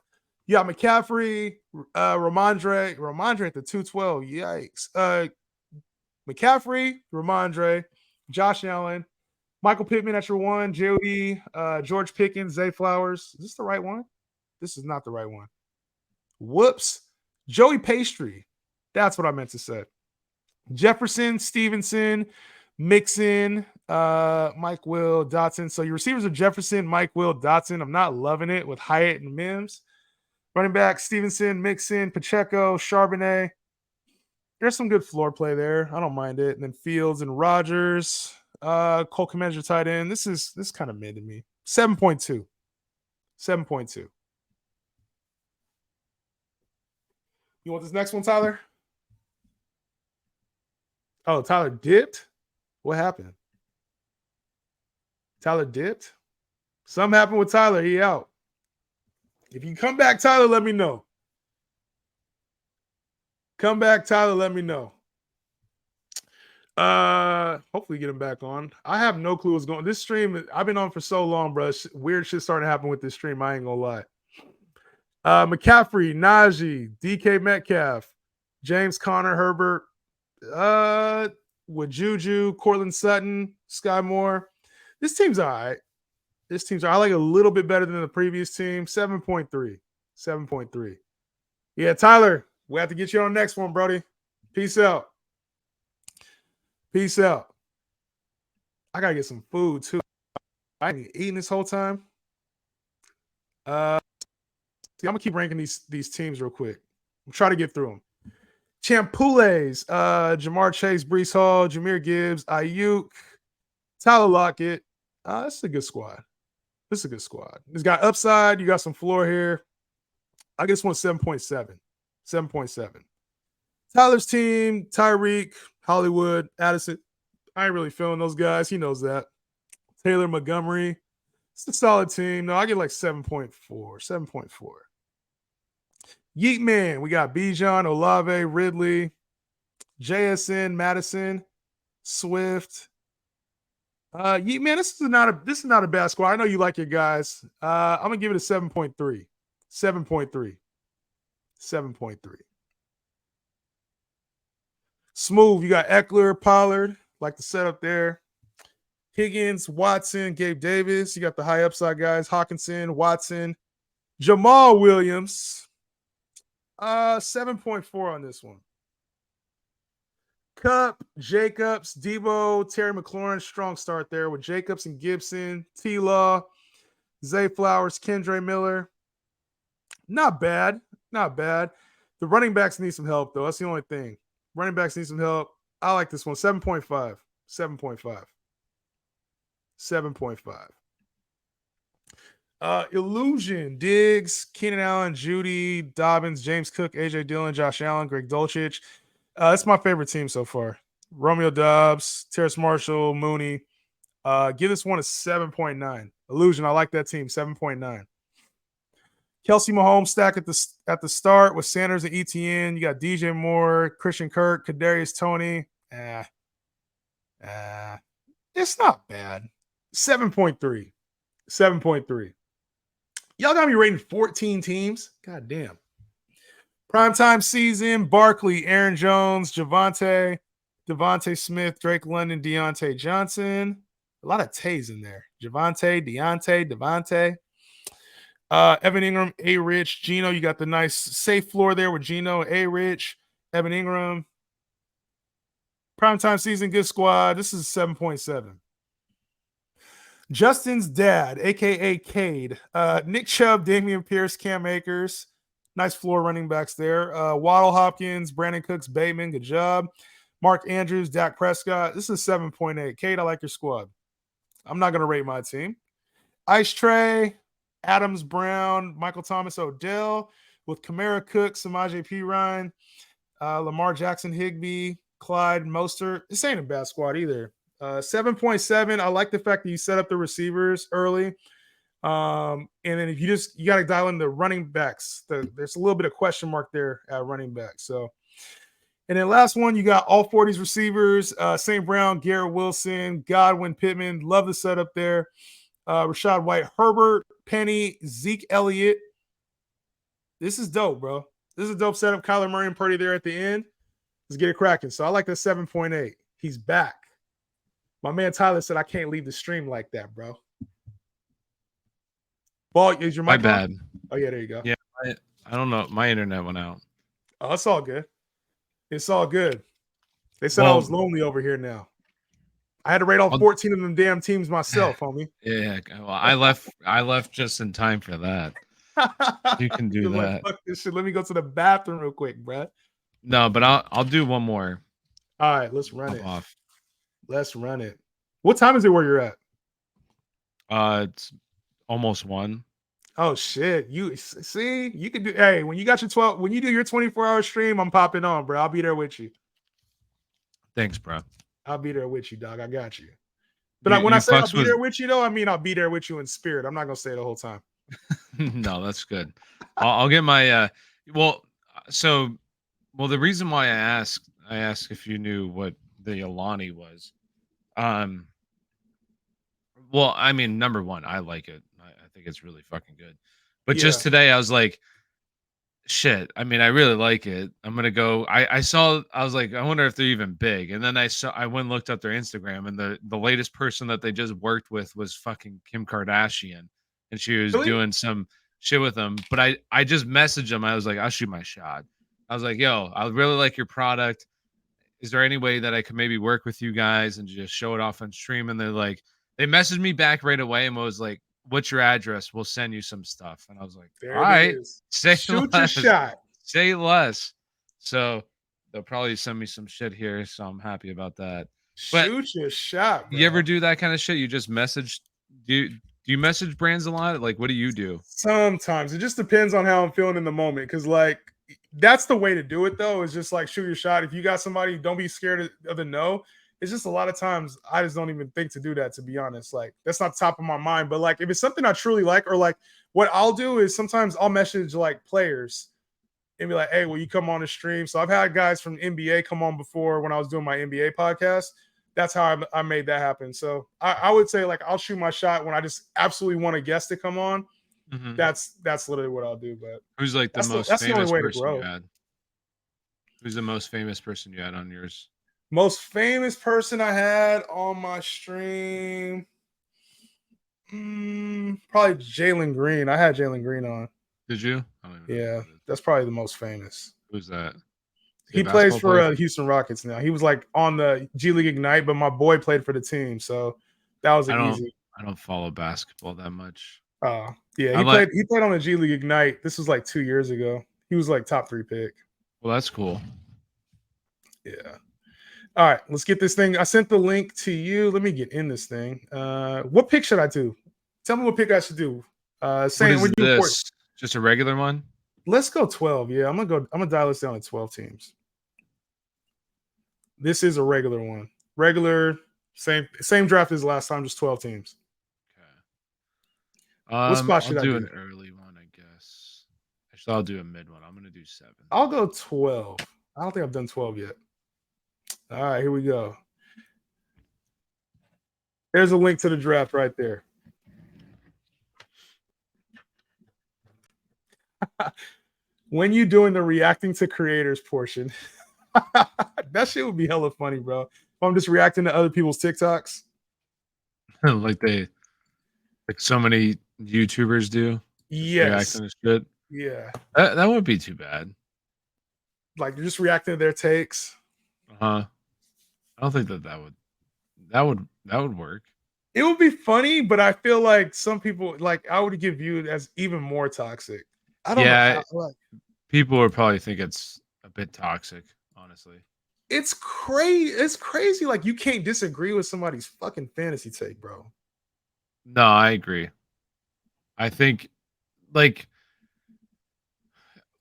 You got McCaffrey, Ramondre at the 212. Yikes. McCaffrey, Ramondre, Josh Allen, Michael Pittman at your 1, Jody, George Pickens, Zay Flowers. Is this the right one? This is not the right one. Whoops. Joey Pastry. That's what I meant to say. Jefferson, Stevenson, Mixon, Mike Will, Dotson. So your receivers are Jefferson, Mike Will, Dotson. I'm not loving it with Hyatt and Mims. Running back, Stevenson, Mixon, Pacheco, Charbonnet. There's some good floor play there. I don't mind it. And then Fields and Rodgers. Cole Kmet, tight end. This is kind of mid to me. 7.2. 7.2. You want this next one, Tyler? Oh, Tyler dipped? What happened? Tyler dipped? Something happened with Tyler. He out. If you come back, Tyler, let me know. Come back, Tyler, let me know. Hopefully get him back on. I have no clue what's going on. This stream, I've been on for so long, bro. Weird shit starting to happen with this stream. I ain't gonna lie. McCaffrey, Najee, DK Metcalf, James Conner, Herbert, with Juju, Cortland Sutton, Sky Moore. This team's all right. I like a little bit better than the previous team. 7.3. 7.3. Yeah, Tyler, we have to get you on the next one, Brody. Peace out. Peace out. I gotta get some food too. I ain't eating this whole time. I'm gonna keep ranking these teams real quick. I'm trying to get through them. Champules, Jamar Chase, Breece Hall, Jahmyr Gibbs, Ayuk, Tyler Lockett. This is a good squad. It's got upside. You got some floor here. I guess one 7.7. 7.7. Tyler's team, Tyreek, Hollywood, Addison. I ain't really feeling those guys. He knows that. Taylor, Montgomery. It's a solid team. No, I get like 7.4. 7.4. Yeet Man. We got Bijan, Olave, Ridley, JSN, Madison, Swift. Yeet Man, this is not a bad squad. I know you like your guys. I'm gonna give it a 7.3. 7.3. 7.3. Smooth. You got Eckler, Pollard, like the setup there. Higgins, Watson, Gabe Davis. You got the high upside guys, Hawkinson, Watson, Jamal Williams. 7.4 on this one. Cup, Jacobs, Debo, Terry McLaurin. Strong start there with Jacobs and Gibson, T-Law, Zay Flowers, Kendre Miller. Not bad. The running backs need some help, though. That's the only thing. Running backs need some help. I like this one. 7.5. 7.5. 7.5. Illusion, Diggs, Keenan Allen, Judy, Dobbins, James Cook, AJ Dillon, Josh Allen, Greg Dulcich. That's my favorite team so far. Romeo Dobbs, Terrace Marshall, Mooney. Give this one a 7.9. Illusion, I like that team. 7.9. Kelsey Mahomes stack at the start with Sanders and ETN. You got DJ Moore, Christian Kirk, Kadarius Toney. It's not bad. 7.3. 7.3. Y'all got me rating 14 teams. God damn. Primetime season, Barkley, Aaron Jones, Devontae Smith, Drake London, Deontay Johnson. A lot of Tays in there. Devontae. Evan Ingram, A-Rich, Geno. You got the nice safe floor there with Geno, A-Rich, Evan Ingram. Primetime season, good squad. This is 7.7. Justin's dad, a.k.a. Cade. Nick Chubb, Damian Pierce, Cam Akers. Nice floor running backs there. Waddle Hopkins, Brandon Cooks, Bateman. Good job. Mark Andrews, Dak Prescott. This is 7.8. Cade, I like your squad. I'm not going to rate my team. Ice Trey, Adams Brown, Michael Thomas Odell with Kamara Cook, Samaje Perine, Lamar Jackson Higbee, Clyde, Mostert. This ain't a bad squad either. 7.7. I like the fact that you set up the receivers early. And then if you got to dial in the running backs. There's a little bit of question mark there at running back. So, and then last one, you got all 40s receivers. St. Brown, Garrett Wilson, Godwin, Pittman. Love the setup there. Rashad White, Herbert, Penny, Zeke Elliott. This is dope, bro. This is a dope setup. Kyler Murray and Purdy there at the end. Let's get it cracking. So I like the 7.8. He's back. My man Tyler said I can't leave the stream like that, bro. Ball, is your mic My on? bad. Oh, yeah, there you go. Yeah, I don't know. My internet went out. Oh, it's all good. It's all good. They said I was lonely over here now. I had to rate all 14 of them damn teams myself, homie. Yeah, well, I left just in time for that. You can do that. Like, fuck this shit. Let me go to the bathroom real quick, bro. No, but I'll do one more. All right, let's run it. Off. Let's run it. What time is it where you're at? It's almost 1. Oh shit! You see, you can do. Hey, when you got your 12, when you do your 24-hour stream, I'm popping on, bro. I'll be there with you. Thanks, bro. I'll be there with you, dog. I got you. But when I say I'll be there with you, though, I mean I'll be there with you in spirit. I'm not gonna say it the whole time. No, that's good. I'll get my the reason why I asked if you knew what the Alani was. Well, I mean, number one, I like it. I think it's really fucking good. But just today, I was like, shit. I mean, I really like it. I'm gonna go. I was like, I wonder if they're even big. And then I went and looked up their Instagram, and the latest person that they just worked with was fucking Kim Kardashian, and she was doing some shit with them. But I just messaged them. I was like, I'll shoot my shot. I was like, yo, I really like your product. Is there any way that I could maybe work with you guys and just show it off on stream? And they're like, they messaged me back right away and was like, what's your address? We'll send you some stuff. And I was like, all right, shoot your shot. Say less. So they'll probably send me some shit here. So I'm happy about that. Shoot your shot, bro. You ever do that kind of shit? You just message? Do you message brands a lot? Like, what do you do? Sometimes. It just depends on how I'm feeling in the moment. Because, like, that's the way to do it, though, is just, like, shoot your shot. If you got somebody, don't be scared of the no. It's just a lot of times I just don't even think to do that, to be honest. Like, that's not top of my mind. But, like, if it's something I truly like, or, like, what I'll do is sometimes I'll message, like, players and be like, hey, will you come on the stream? So I've had guys from NBA come on before when I was doing my NBA podcast. That's how I made that happen. So I would say, like, I'll shoot my shot when I just absolutely want a guest to come on. Mm-hmm. That's literally what I'll do. But who's like the most famous person you had? Who's the most famous person you had on yours? Most famous person I had on my stream, probably Jalen Green. I had Jalen Green on. Did you? Yeah, that's probably the most famous. Who's that? He plays for Houston Rockets now. He was like on the G League Ignite, but my boy played for the team, so that was easy. I don't follow basketball that much. Yeah, he played on the G League Ignite. This was like 2 years ago. He was like top 3 pick. Well, that's cool. Yeah. All right, let's get this thing. I sent the link to you. Let me get in this thing. What pick should I do? Tell me what pick I should do. Saying what is this? Just a regular one? Let's go 12. Yeah, I'm gonna dial this down to 12 teams. This is a regular one. Regular, same draft as last time, just 12 teams. Okay. What spot should I do? An early one, I guess. Actually, I'll do a mid one. I'm gonna do 7. I'll go 12. I don't think I've done 12 yet. All right, here we go. There's a link to the draft right there. When you doing the reacting to creators portion, that shit would be hella funny, bro. If I'm just reacting to other people's TikToks. like so many YouTubers do. Yes. Reacting to shit. Yeah. That wouldn't be too bad. Like you're just reacting to their takes. I don't think that would work. It would be funny, but I feel like some people, like, I would get viewed as even more toxic. I don't know. People would probably think it's a bit toxic, honestly. It's crazy. It's crazy. Like, you can't disagree with somebody's fucking fantasy take, bro. No, I agree. I think, like,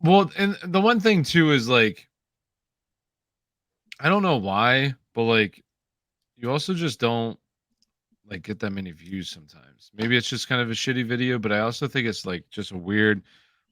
well, and the one thing too is like, I don't know why, but like you also just don't like get that many views sometimes. Maybe it's just kind of a shitty video, but I also think it's like just a weird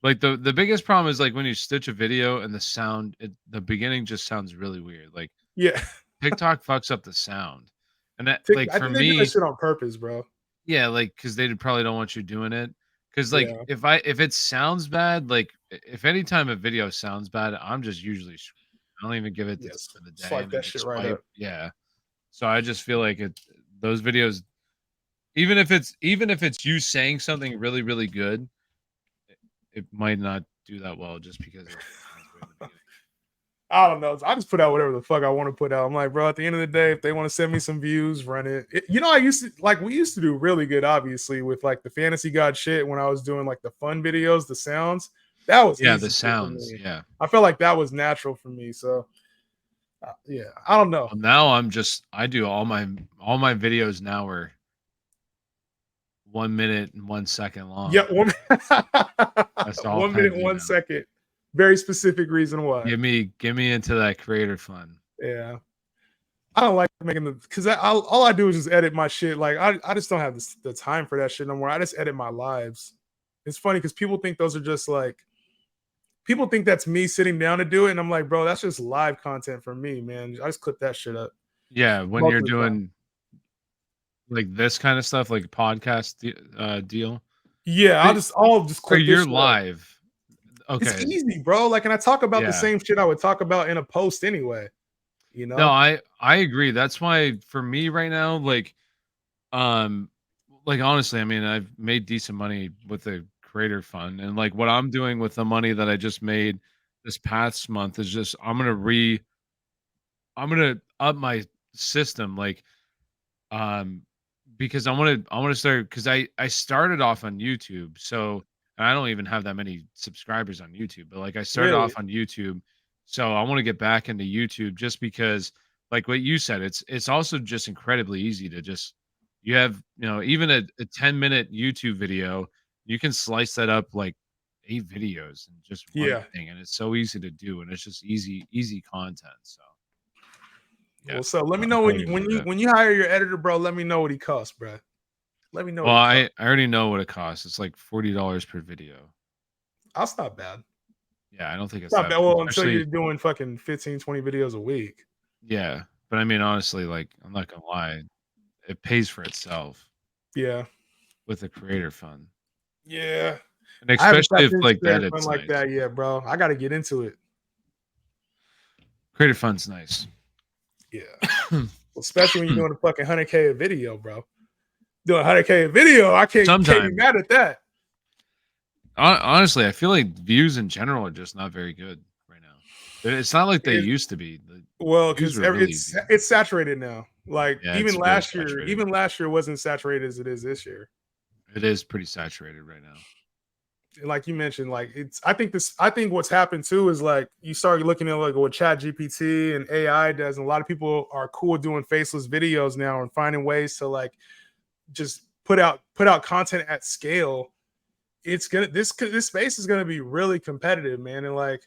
like the biggest problem is like when you stitch a video and the sound the beginning just sounds really weird. Like Yeah. TikTok fucks up the sound. And that like I for think they do that me, shit on purpose, bro. yeah, like cuz they probably don't want you doing it. Cuz like Yeah. if it sounds bad, like if anytime a video sounds bad, I'm just usually I don't even give it the Yes. time of the day Swipe and I that just shit right swipe. up. Yeah. So I just feel like those videos even if it's you saying something really really good, it might not do that well just because it sounds weird in the beginning. I don't know. I just put out whatever the fuck I want to put out. I'm like, bro, at the end of the day, if they want to send me some views, run it. You know, I used to like we used to do really good, obviously, with like the fantasy god shit when I was doing like the fun videos, the sounds. That was Yeah, the easy shit for sounds. me. Yeah. I felt like that was natural for me. So yeah, I don't know. Now I do all my videos now are 1 minute and 1 second long. Yeah, one, That's all 1 I minute, do one now. second. Very specific reason why. Get me into that creator fun. Yeah. I don't like making the because all I do is just edit my shit. Like I just don't have the time for that shit no more. I just edit my lives. It's funny because people think those are just like people think that's me sitting down to do it, and I'm like, bro, that's just live content for me, man. I just clip that shit up Yeah, when most you're of the time. doing like this kind of stuff, like a podcast deal, Yeah, I'll just or clip this you're shit up. live. It's Okay, easy, bro. Like, and I talk about the yeah. same shit I would talk about in a post anyway. You No, know? I agree. That's why for me right now, um, like honestly, I mean, I've made decent money with the creator fund, and like what I'm doing with the money that I just made this past month is just I'm gonna up my system, like um, because I want to start because I started off on YouTube, so and I don't even have that many subscribers on YouTube, but like I started Really? off on YouTube, so I want to get back into YouTube just because, like what you said, it's also just incredibly easy to just you have even a 10-minute YouTube video, you can slice that up like 8 videos in just one Yeah. thing, and it's so easy to do, and it's just easy content. So yeah, Well, so let me I'm know totally gonna do that. when you hire your editor, bro. Let me know what he costs, bro. Let me know what Well, he costs. I already know what it costs. It's like $40 per video. That's not bad. Yeah, I don't think It's it's not that bad. Well, until especially you're doing fucking 15, 20 videos a week. yeah. But I mean, honestly, like I'm not gonna lie, it pays for itself Yeah. with the creator fund, Yeah. and I haven't especially tapped if into like the creator fund edit's like nice. that yet, bro. I got to get into it. Creator fund's nice. Yeah. Especially when you're doing a fucking 100K a video, bro. Doing 100K a video, I can't be Sometimes, mad at that. honestly, I feel like views in general are just not very good right now. It's not like they It, used to be. The well, views because were really easy. it's saturated now. Like Yeah, it's very saturated. even last year wasn't saturated as it is this year. It is pretty saturated right now. Like you mentioned, like I think what's happened too is like you start looking at like what Chat GPT and AI does, and a lot of people are cool doing faceless videos now and finding ways to like just put out content at scale. It's gonna this space is gonna be really competitive, man. And like,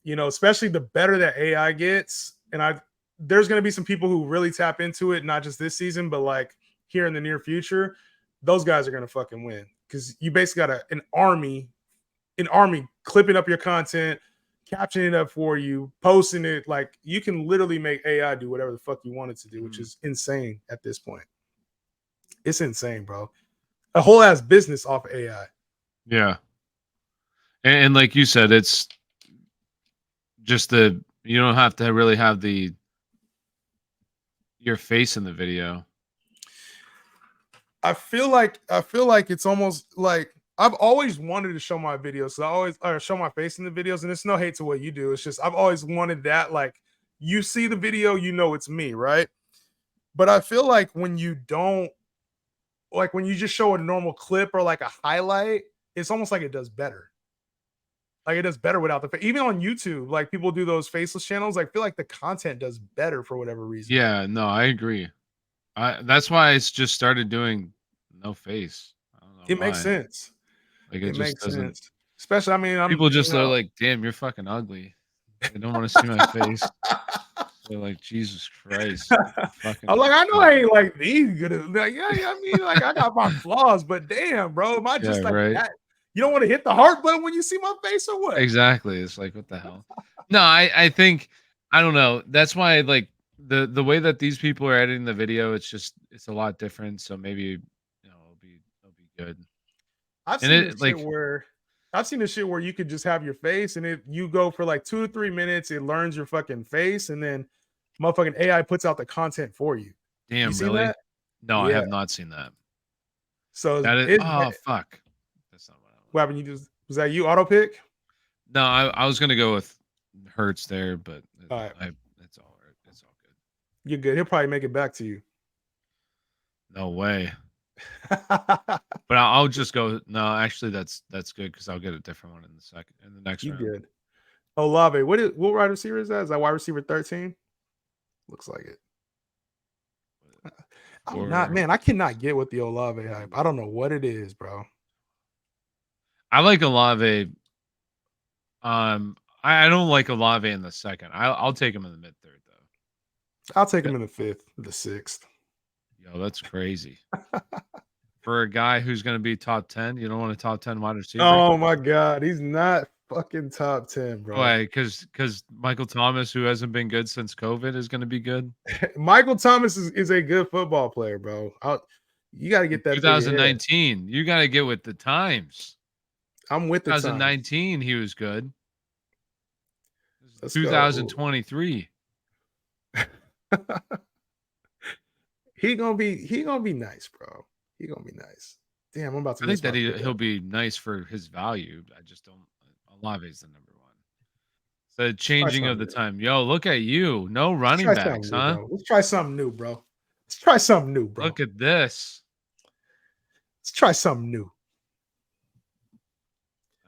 especially the better that AI gets, and there's gonna be some people who really tap into it, not just this season, but like here in the near future, those guys are gonna fucking win. Because you basically got an army clipping up your content, captioning it up for you, posting it. Like you can literally make AI do whatever the fuck you want it to do, which is insane at this point. It's insane, bro. A whole ass business off of AI. Yeah, and like you said, it's just you don't have to really have your face in the video. I feel like it's almost like I've always wanted to show my videos. So I always show my face in the videos, and it's no hate to what you do. It's just I've always wanted that. Like you see the video, it's me, right? But I feel like when you don't, like when you just show a normal clip or like a highlight, it's almost like it does better. Like it does better without the face. Even on YouTube, like people do those faceless channels. I feel like the content does better for whatever reason. Yeah, no, I agree. That's why I just started doing no face. I don't know It why. makes sense. Like It just makes doesn't. sense. Especially, People just are like, "Damn, you're fucking ugly." They don't want to see my face. They're like, Jesus Christ. Fucking I'm like, I know I ain't like these good. Like, yeah, I mean, like I got my flaws, but damn, bro, am I just like right. that? You don't want to hit the heart button when you see my face or what? Exactly. It's like, what the hell? No, I think I don't know. That's why like the way that these people are editing the video, it's a lot different. So maybe it'll be good. I've And seen this it shit like where you could just have your face, and if you go for like 2 to 3 minutes, it learns your fucking face, and then motherfucking AI puts out the content for you. You damn, seen really? that? No, I Yeah. have not seen that. So That is it oh fuck. That's not what I what happened? You just was that you auto pick? No, I was gonna go with Hurts there, but All right, it's all right. It's all good. you're good. He'll probably make it back to you. No way. But I'll just go. No, actually, that's good because I'll get a different one in the next You round. good. Olave, what wide receiver is that? Is that wide receiver 13? Looks like it. I'm not, man. I cannot get with the Olave hype. I don't know what it is, bro. I like Olave. I don't like Olave in the second. I'll take him in the mid third though. I'll take him in the 5th, the 6th. Yo, that's crazy. For a guy who's going to be top 10, you don't want a top 10 wide receiver. Oh my god, he's not fucking top 10, bro. Why? Because Michael Thomas, who hasn't been good since COVID, is going to be good. Michael Thomas is a good football player, bro. You got to get that. 2019, you got to get with the times. I'm with the 2019, he was good. Let's 2023. He gonna be nice, bro. He gonna be nice. Damn, I'm about to. I think that he'll be nice for his value. I just don't. Olave's the number one. The changing of the time. Yo, look at you. No running backs, huh? New, let's try something new, bro. Let's try something new, bro. Look at this. Let's try something new.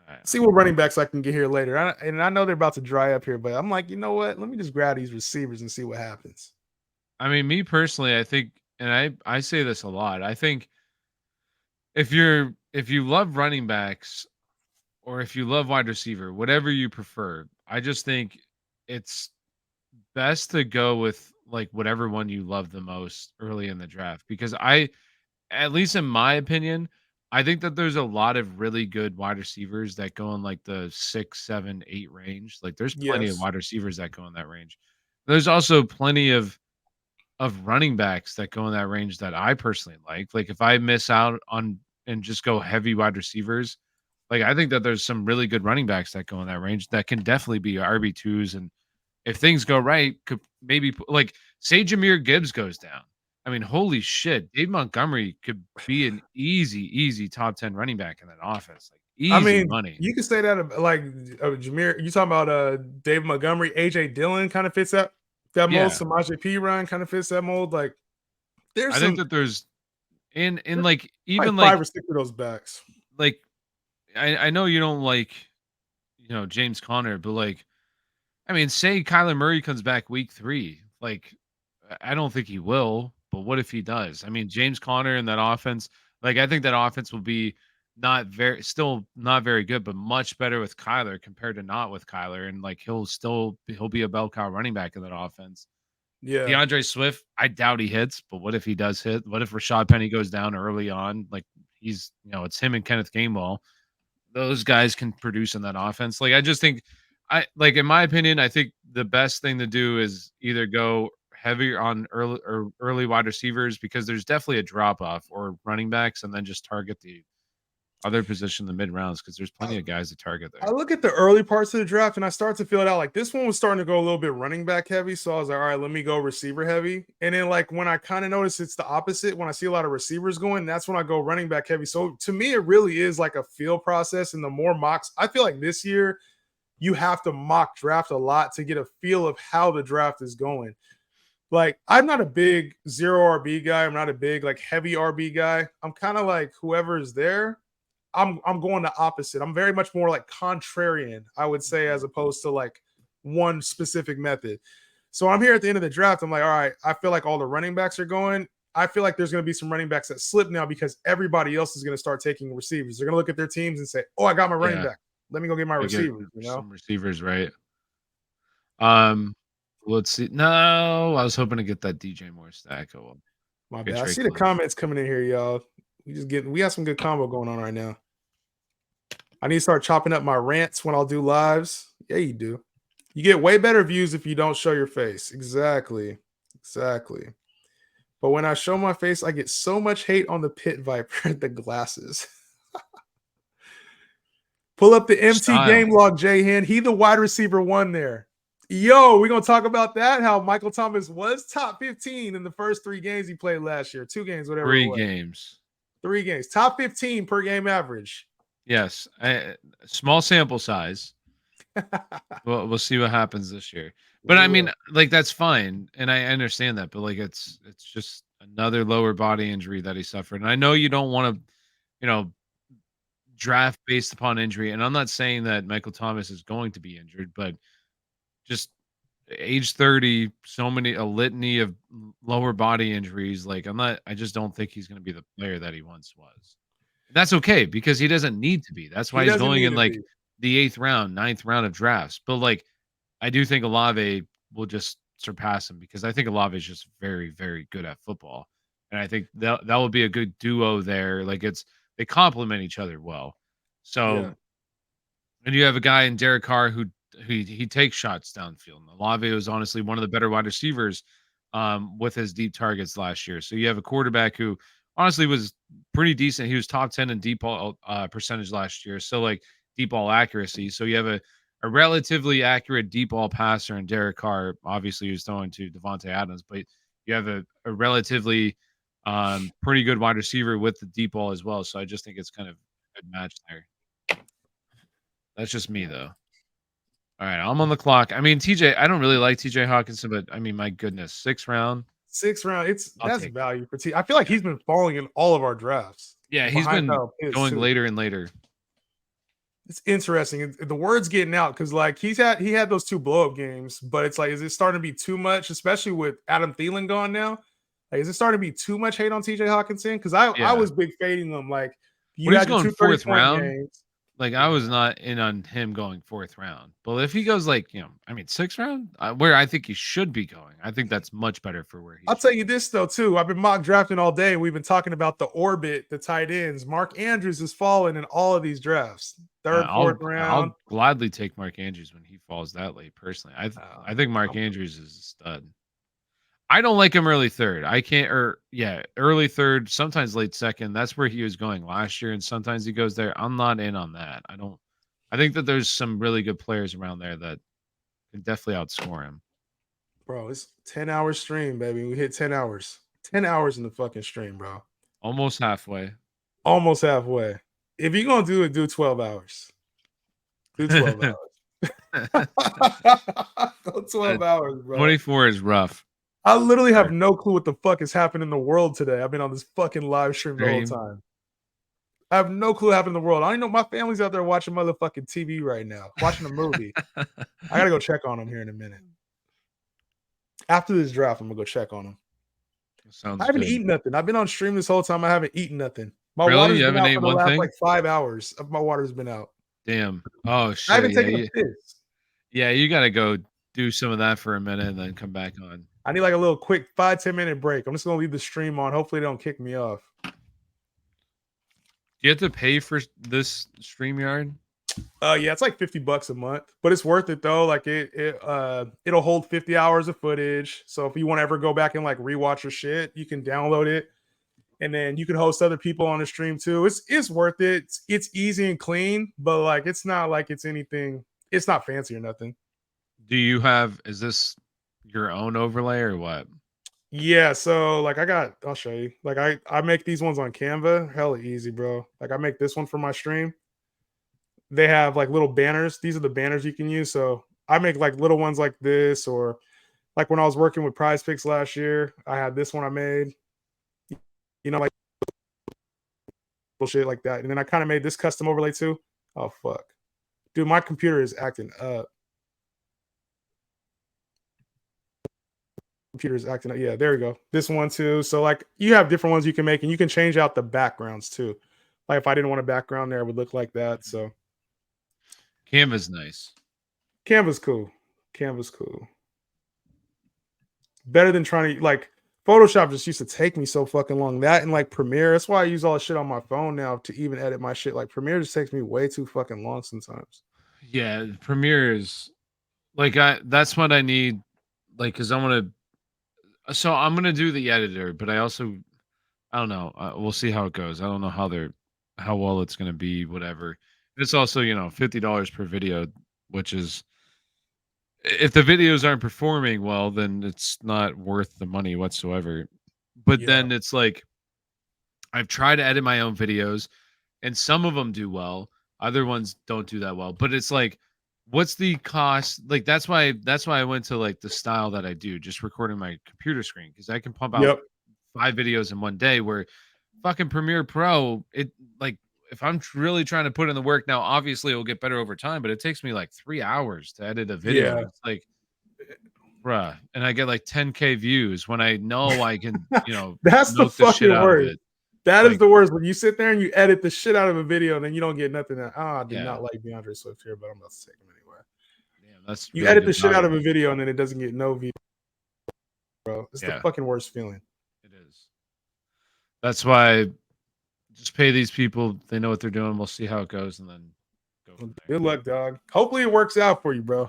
Right. See what running backs I can get here later. And I know they're about to dry up here, but I'm like, you know what? Let me just grab these receivers and see what happens. I mean, me personally, I think, and I say this a lot. I think if you love running backs or if you love wide receiver, whatever you prefer, I just think it's best to go with like whatever one you love the most early in the draft because at least in my opinion, I think that there's a lot of really good wide receivers that go in like the 6, 7, 8 range. Like there's plenty of wide receivers that go in that range. There's also plenty of running backs that go in that range that I personally like. Like if I miss out on and just go heavy wide receivers, like I think that there's some really good running backs that go in that range that can definitely be RB2s. And if things go right, could maybe like say Jahmyr Gibbs goes down. I mean, holy shit, Dave Montgomery could be an easy top 10 running back in that offense. Like easy money. You can say that like Jahmyr. You talking about Dave Montgomery, AJ Dillon kind of fits that mold. Samaje Perine kind of fits that mold. Like I think that there's in like even like 5 like or 6 of those backs. Like I know you don't like James Conner, but like I mean, say Kyler Murray comes back week 3. Like I don't think he will, but what if he does? I mean, James Conner and that offense, like I think that offense will be still not very good, but much better with Kyler compared to not with Kyler. And like he'll be a bell cow running back in that offense. Yeah. DeAndre Swift, I doubt he hits, but what if he does hit? What if Rashad Penny goes down early on? Like he's, it's him and Kenneth Gainwell. Those guys can produce in that offense. Like I just think in my opinion, I think the best thing to do is either go heavy on early wide receivers because there's definitely a drop off or running backs and then just target the other position in the mid rounds because there's plenty of guys to target there. I look at the early parts of the draft and I start to feel it out. Like this one was starting to go a little bit running back heavy. So I was like, all right, let me go receiver heavy. And then like when I kind of notice it's the opposite, when I see a lot of receivers going, that's when I go running back heavy. So to me, it really is like a feel process. And the more mocks, I feel like this year you have to mock draft a lot to get a feel of how the draft is going. Like I'm not a big 0 RB guy. I'm not a big like heavy RB guy. I'm kind of like whoever is there. I'm going the opposite. I'm very much more like contrarian, I would say, as opposed to like one specific method. So I'm here at the end of the draft. I'm like, all right, I feel like all the running backs are going. I feel like there's going to be some running backs that slip now because everybody else is going to start taking receivers. They're going to look at their teams and say, oh, I got my running back. Let me go get my receivers. Some receivers, right? Let's see. No, I was hoping to get that DJ Moore stack. Oh, well. My Good bad. I trade see the close. comments coming in here, y'all. We got some good combo going on right now. I need to start chopping up my rants when I'll do lives. Yeah, you do. You get way better views if you don't show your face. Exactly. But when I show my face, I get so much hate on the Pit Viper, the glasses. Pull up the MT Style. game log, Jay Hen. He the wide receiver one there. Yo, we're going to talk about that, how Michael Thomas was top 15 in the first 3 games he played last year. 2 games, whatever. 3 games. 3 games. Top 15 per game average. Yes. Small sample size. We'll see what happens this year. But I mean, like, that's fine. And I understand that. But, like, it's just another lower body injury that he suffered. And I know you don't want to, draft based upon injury. And I'm not saying that Michael Thomas is going to be injured, but just age 30, a litany of lower body injuries. Like, I just don't think he's going to be the player that he once was. That's okay because he doesn't need to be. That's why he's going in like the 8th round, 9th round of drafts. But like, I do think Olave will just surpass him because I think Olave is just very, very good at football. And I think that will be a good duo there. Like, they complement each other well. So, and you have a guy in Derek Carr who he takes shots downfield. Olave was honestly one of the better wide receivers with his deep targets last year. So you have a quarterback who honestly was pretty decent. He was top 10 in deep ball percentage last year. So like deep ball accuracy. So you have a relatively accurate deep ball passer in Derek Carr. Obviously, he was throwing to Devontae Adams, but you have a relatively pretty good wide receiver with the deep ball as well. So I just think it's kind of a good match there. That's just me, though. All right, I'm on the clock. I mean, TJ, I don't really like TJ Hawkinson, but I mean, my goodness, 6th round. That's value for T. I feel like he's been falling in all of our drafts. Yeah, he's been going later and later. It's interesting. The word's getting out because like he had those 2 blow-up games, but it's like, is it starting to be too much, especially with Adam Thielen gone now? Like, is it starting to be too much hate on TJ Hawkinson? Because I was big fading him. Like, you had going 4th round. Games. Like, I was not in on him going 4th round. But if he goes like, 6th round, where I think he should be going, I think that's much better for where I'll tell you this, though, too. I've been mock drafting all day. We've been talking about the orbit, the tight ends. Mark Andrews has fallen in all of these drafts. 3rd, 4th round. I'll gladly take Mark Andrews when he falls that late, personally. I think Mark Andrews is a stud. I don't like him early 3rd. I can't, early 3rd, sometimes late 2nd. That's where he was going last year, and sometimes he goes there. I'm not in on that. I think that there's some really good players around there that can definitely outscore him. Bro, it's 10-hour stream, baby. We hit 10 hours. 10 hours in the fucking stream, bro. Almost halfway. If you're going to do it, do 12 hours. Do 12 hours. Go 12 hours, bro. 24 is rough. I literally have no clue what the fuck is happening in the world today. I've been on this fucking live stream the whole time. I have no clue what happened in the world. I don't know. My family's out there watching motherfucking TV right now, watching a movie. I gotta go check on them here in a minute. After this draft, I'm gonna go check on them. I haven't eaten nothing. I've been on stream this whole time. I haven't eaten nothing. My water's been out for the last like 5 hours. My water's been out. Damn. Oh shit. I haven't taken a piss. Yeah, you gotta go do some of that for a minute and then come back on. I need like a little quick 5-10 minute break. I'm just gonna leave the stream on. Hopefully they don't kick me off. Do you have to pay for this StreamYard? Yeah, it's like $50 a month, but it's worth it though. Like it'll hold 50 hours of footage. So if you want to ever go back and like rewatch your shit, you can download it, and then you can host other people on the stream too. It's worth it. It's easy and clean, but like it's not like it's anything. It's not fancy or nothing. Is this your own overlay or what? Yeah, so like I'll show you. Like I make these ones on Canva. Hella easy, bro. Like I make this one for my stream. They have like little banners. These are the banners you can use. So I make like little ones like this, or like when I was working with Prize Picks last year, I had this one I made. Like bullshit like that. And then I kind of made this custom overlay too. Oh fuck. Dude, my computer is acting up. Yeah, there we go. This one too. So like you have different ones you can make, and you can change out the backgrounds too. Like if I didn't want a background there, it would look like that. So Canva's nice. Canva's cool. better than trying to like Photoshop just used to take me so fucking long. That and like Premiere. That's why I use all the shit on my phone now to even edit my shit. Like Premiere just takes me way too fucking long sometimes. Yeah, Premiere is like that's what I need, like, because I'm gonna do the editor, but I don't know. We'll see how it goes. I don't know how well it's gonna be, whatever. It's also, $50 per video, which is, if the videos aren't performing well, then it's not worth the money whatsoever. But Yeah. then it's like, I've tried to edit my own videos, and some of them do well, other ones don't do that well. But it's like, what's the cost? Like that's why I went to like the style that I do, just recording my computer screen, because I can pump out Yep. 5 videos in one day. Where fucking Premiere Pro, it like, if I'm really trying to put in the work now, obviously it will get better over time, but it takes me like 3 hours to edit a video. Yeah. It's like, bruh, and I get like 10K views when I know I can, That's the milk the shit fucking out of worst. it. That is Like, the worst when you sit there and you edit the shit out of a video and then you don't get nothing. I did Yeah. not like DeAndre Swift here, but I'm about to take him anyway. damn, that's You really edit good the shit out of value. a video and then it doesn't get no view, bro. It's the Yeah. fucking worst feeling. It is. That's why just pay these people. They know what they're doing. We'll see how it goes, and then go from there. Good luck, dog. Hopefully it works out for you, bro.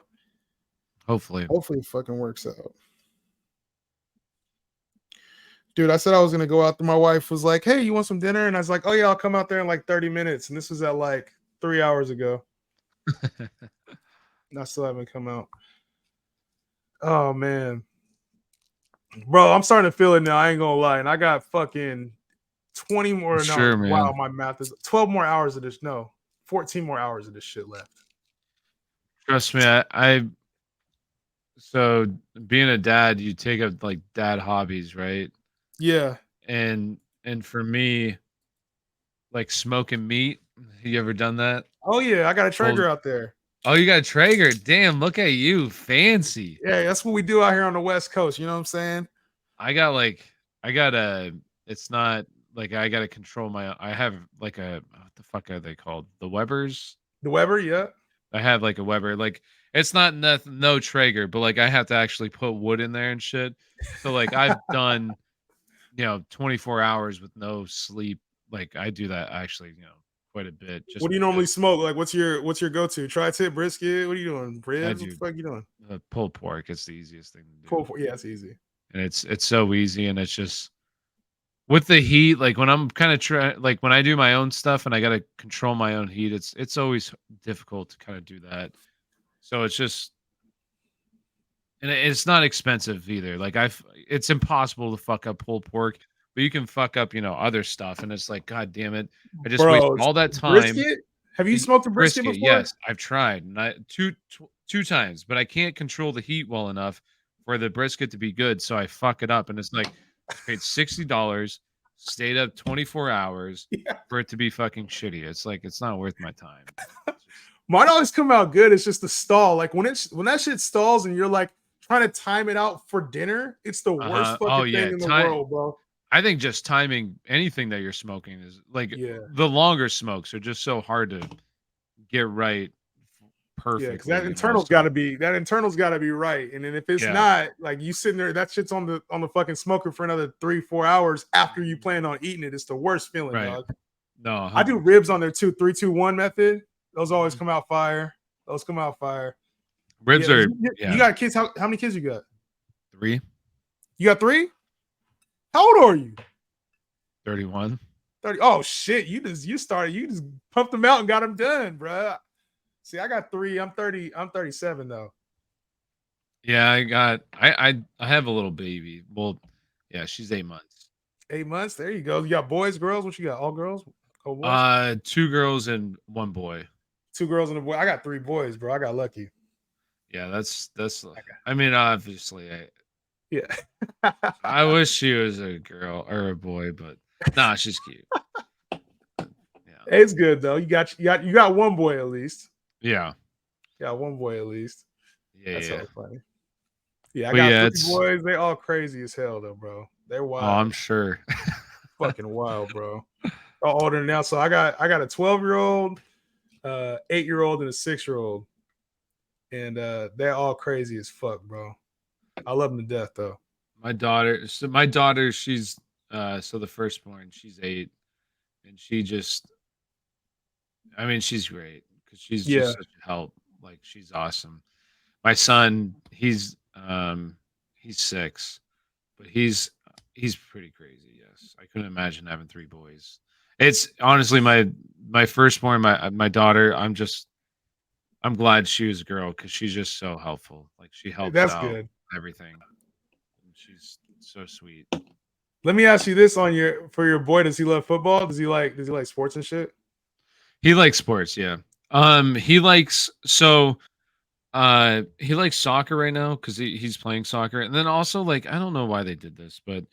Hopefully. Hopefully it fucking works out. Dude, I said I was gonna go out there. My wife was like, "Hey, you want some dinner?" And I was like, "Oh yeah, I'll come out there in like 30 minutes." And this was at like 3 hours ago. And I still haven't come out. Oh man, bro, I'm starting to feel it now. I ain't gonna lie. And I got fucking 20 more. Sure, no, wow, man. my math is 12 more hours of this. No, 14 more hours of this shit left. Trust me, so being a dad, you take up like dad hobbies, right? Yeah. And for me, like smoking meat. You ever done that? Oh yeah, I got a Traeger Well, out there. Oh, you got a Traeger. Damn, look at you. Fancy. Yeah, that's what we do out here on the West Coast. You know what I'm saying? I got a, it's not like I got to control I have like what the fuck are they called? The Webers? The Weber, yeah. I have like a Weber. Like, it's not no Traeger, but like I have to actually put wood in there and shit. So like I've done, 24 hours with no sleep. Like I do that actually, quite a bit. Just What do you normally smoke? Like, what's your go-to? Tri-tip, brisket? What are you doing? I Ribs? What do the fuck you doing? pulled pork. It's the easiest thing to do. Pull for, yeah, it's easy. And it's so easy, and it's just with the heat. Like when I'm kind of like when I do my own stuff and I got to control my own heat, it's always difficult to kind of do that. So it's just, and it's not expensive either. Like it's impossible to fuck up pulled pork, but you can fuck up, other stuff. And it's like, God damn it. I just waste all that time. Brisket? Have you smoked a brisket before? Yes, I've tried. And two times, but I can't control the heat well enough for the brisket to be good. So I fuck it up. And it's like, I paid $60, stayed up 24 hours for it to be fucking shitty. It's like, it's not worth my time. Mine always come out good. It's just the stall. Like when that shit stalls and you're like trying to time it out for dinner, it's the worst fucking thing in the world, bro. I think just timing anything that you're smoking is like the longer smokes are just so hard to get right perfectly. Yeah, because that internal's got to be right. And then if it's not, like you sitting there, that shit's on the fucking smoker for another 3-4 hours after you plan on eating it. It's the worst feeling, dog. No, 100%. I do ribs on there too. 3-2-1 method. Those always come out fire. Ribs are. You got kids? How many kids you got? 3. You got 3? How old are you? 31. 30. Oh shit! You just pumped them out and got them done, bro. See, I got 3. I'm 30. I'm 37 though. Yeah, I have a little baby. Well, yeah, she's 8 months. 8 months. There you go. You got boys, girls. What you got? All girls? Oh, boys? 2 girls and 1 boy. 2 girls and a boy. I got 3 boys, bro. I got lucky. Yeah, that's. I mean, obviously, yeah. I wish she was a girl or a boy, but nah, she's cute. Yeah, it's good though. You got 1 boy at least. Yeah. Yeah, 1 boy at least. Yeah, that's yeah. so funny. Yeah, I got 3 boys. They all crazy as hell though, bro. They're wild. Oh, I'm sure. Fucking wild, bro. All older now. So I got a 12-year-old, 8-year-old, and a 6-year-old. And they're all crazy as fuck, bro. I love them to death though. my daughter, she's so the firstborn, she's 8, and she's great because she's Yeah, just such a help. Like she's awesome. My son, he's 6, but he's pretty crazy. Yes, I couldn't imagine having 3 boys. It's honestly my firstborn, my daughter. I'm glad she was a girl because she's just so helpful. Like she helps that's out good. everything. And she's so sweet. Let me ask you this for your boy. Does he love football? Does he like sports and shit? He likes sports, yeah. He likes he likes soccer right now because he's playing soccer, and then also like I don't know why they did this, but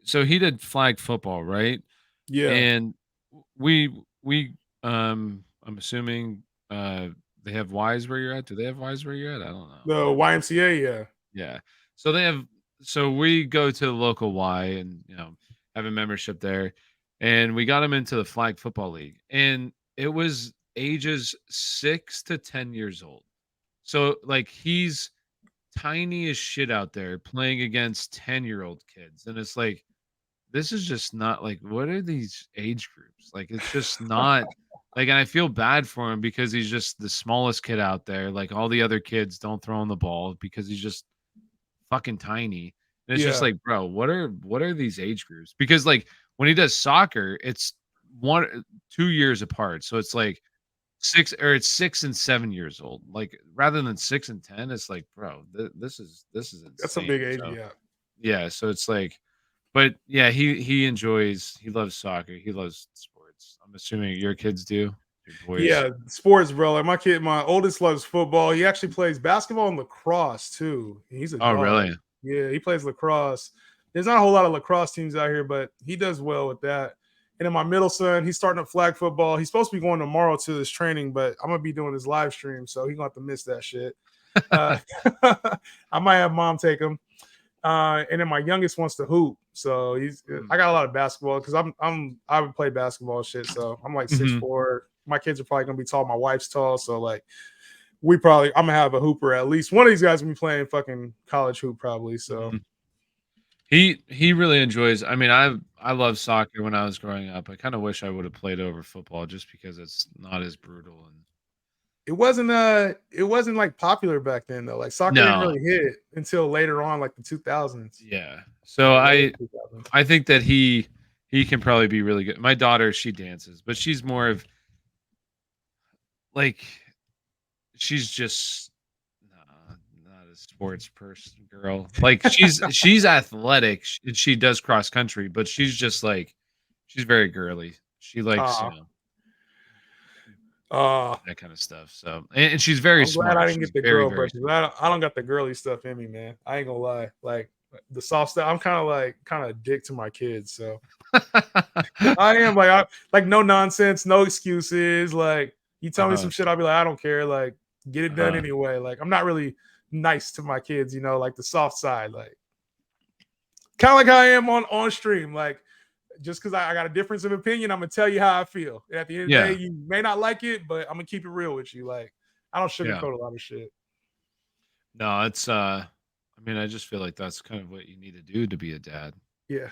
so he did flag football, right? Yeah, And we I'm assuming they have Y's where you're at. Do they have Y's where you're at? I don't know. the YMCA. Yeah, Yeah. So they have so we go to the local Y and have a membership there. And we got him into the flag football league. And it was ages 6 to 10 years old. So like he's tiny as shit out there playing against 10-year-old kids. And it's like this is just not like what are these age groups? Like it's just not like and I feel bad for him because he's just the smallest kid out there. Like all the other kids don't throw him the ball because he's just fucking tiny. And it's just yeah, like, bro, what are these age groups? Because like when he does soccer, it's 2 years apart. So it's like it's 6 and 7 years old. Like rather than 6 and 10, it's like, bro, this is that's a insane. big age So gap. yeah, so it's like, but yeah, he loves soccer. He loves sports. I'm assuming your kids do. Your boys. Yeah, sports, bro. Like my oldest loves football. He actually plays basketball and lacrosse too. He's a Oh, dog. really? Yeah, he plays lacrosse. There's not a whole lot of lacrosse teams out here, but he does well with that. And then my middle son, he's starting up flag football. He's supposed to be going tomorrow to his training, but I'm gonna be doing his live stream, so he's gonna have to miss that shit. Uh, I might have mom take him. And then my youngest wants to hoop, so I got a lot of basketball because I would play basketball shit. So I'm like 6'4". My kids are probably gonna be tall. My wife's tall, so like I'm gonna have a hooper at least. One of these guys gonna be playing fucking college hoop probably. So Mhm. He really enjoys. I mean, I love soccer when I was growing up. I kind of wish I would have played over football just because it's not as brutal and it wasn't like popular back then though. Like soccer didn't no, really hit until later on, like the 2000s. yeah. So Like late 2000s. I think that he can probably be really good. My daughter, she dances, but she's more of like she's just not a sports person girl. Like she's athletic and she does cross country, but she's just like she's very girly. She likes, Uh, uh, that kind of stuff. So and she's very I'm glad I smart. didn't She's get the very, girl, very bro. 'Cause I don't got the girly stuff in me, man. I ain't gonna lie. Like the soft stuff, I'm kind of a dick to my kids. So smart. I am like no nonsense, no excuses. Like you tell me some Uh-huh. shit, I'll be like, I don't care. Like get it done Uh-huh. anyway. Like I'm not really nice to my kids, like the soft side. Like kind of like how I am on stream. Like just because I got a difference of opinion, I'm gonna tell you how I feel. And at the end of the day, Yeah. you may not like it, but I'm gonna keep it real with you. Like I don't Yeah. sugarcoat a lot of shit. No, it's I mean, I just feel like that's kind of what you need to do to be a dad. Yeah.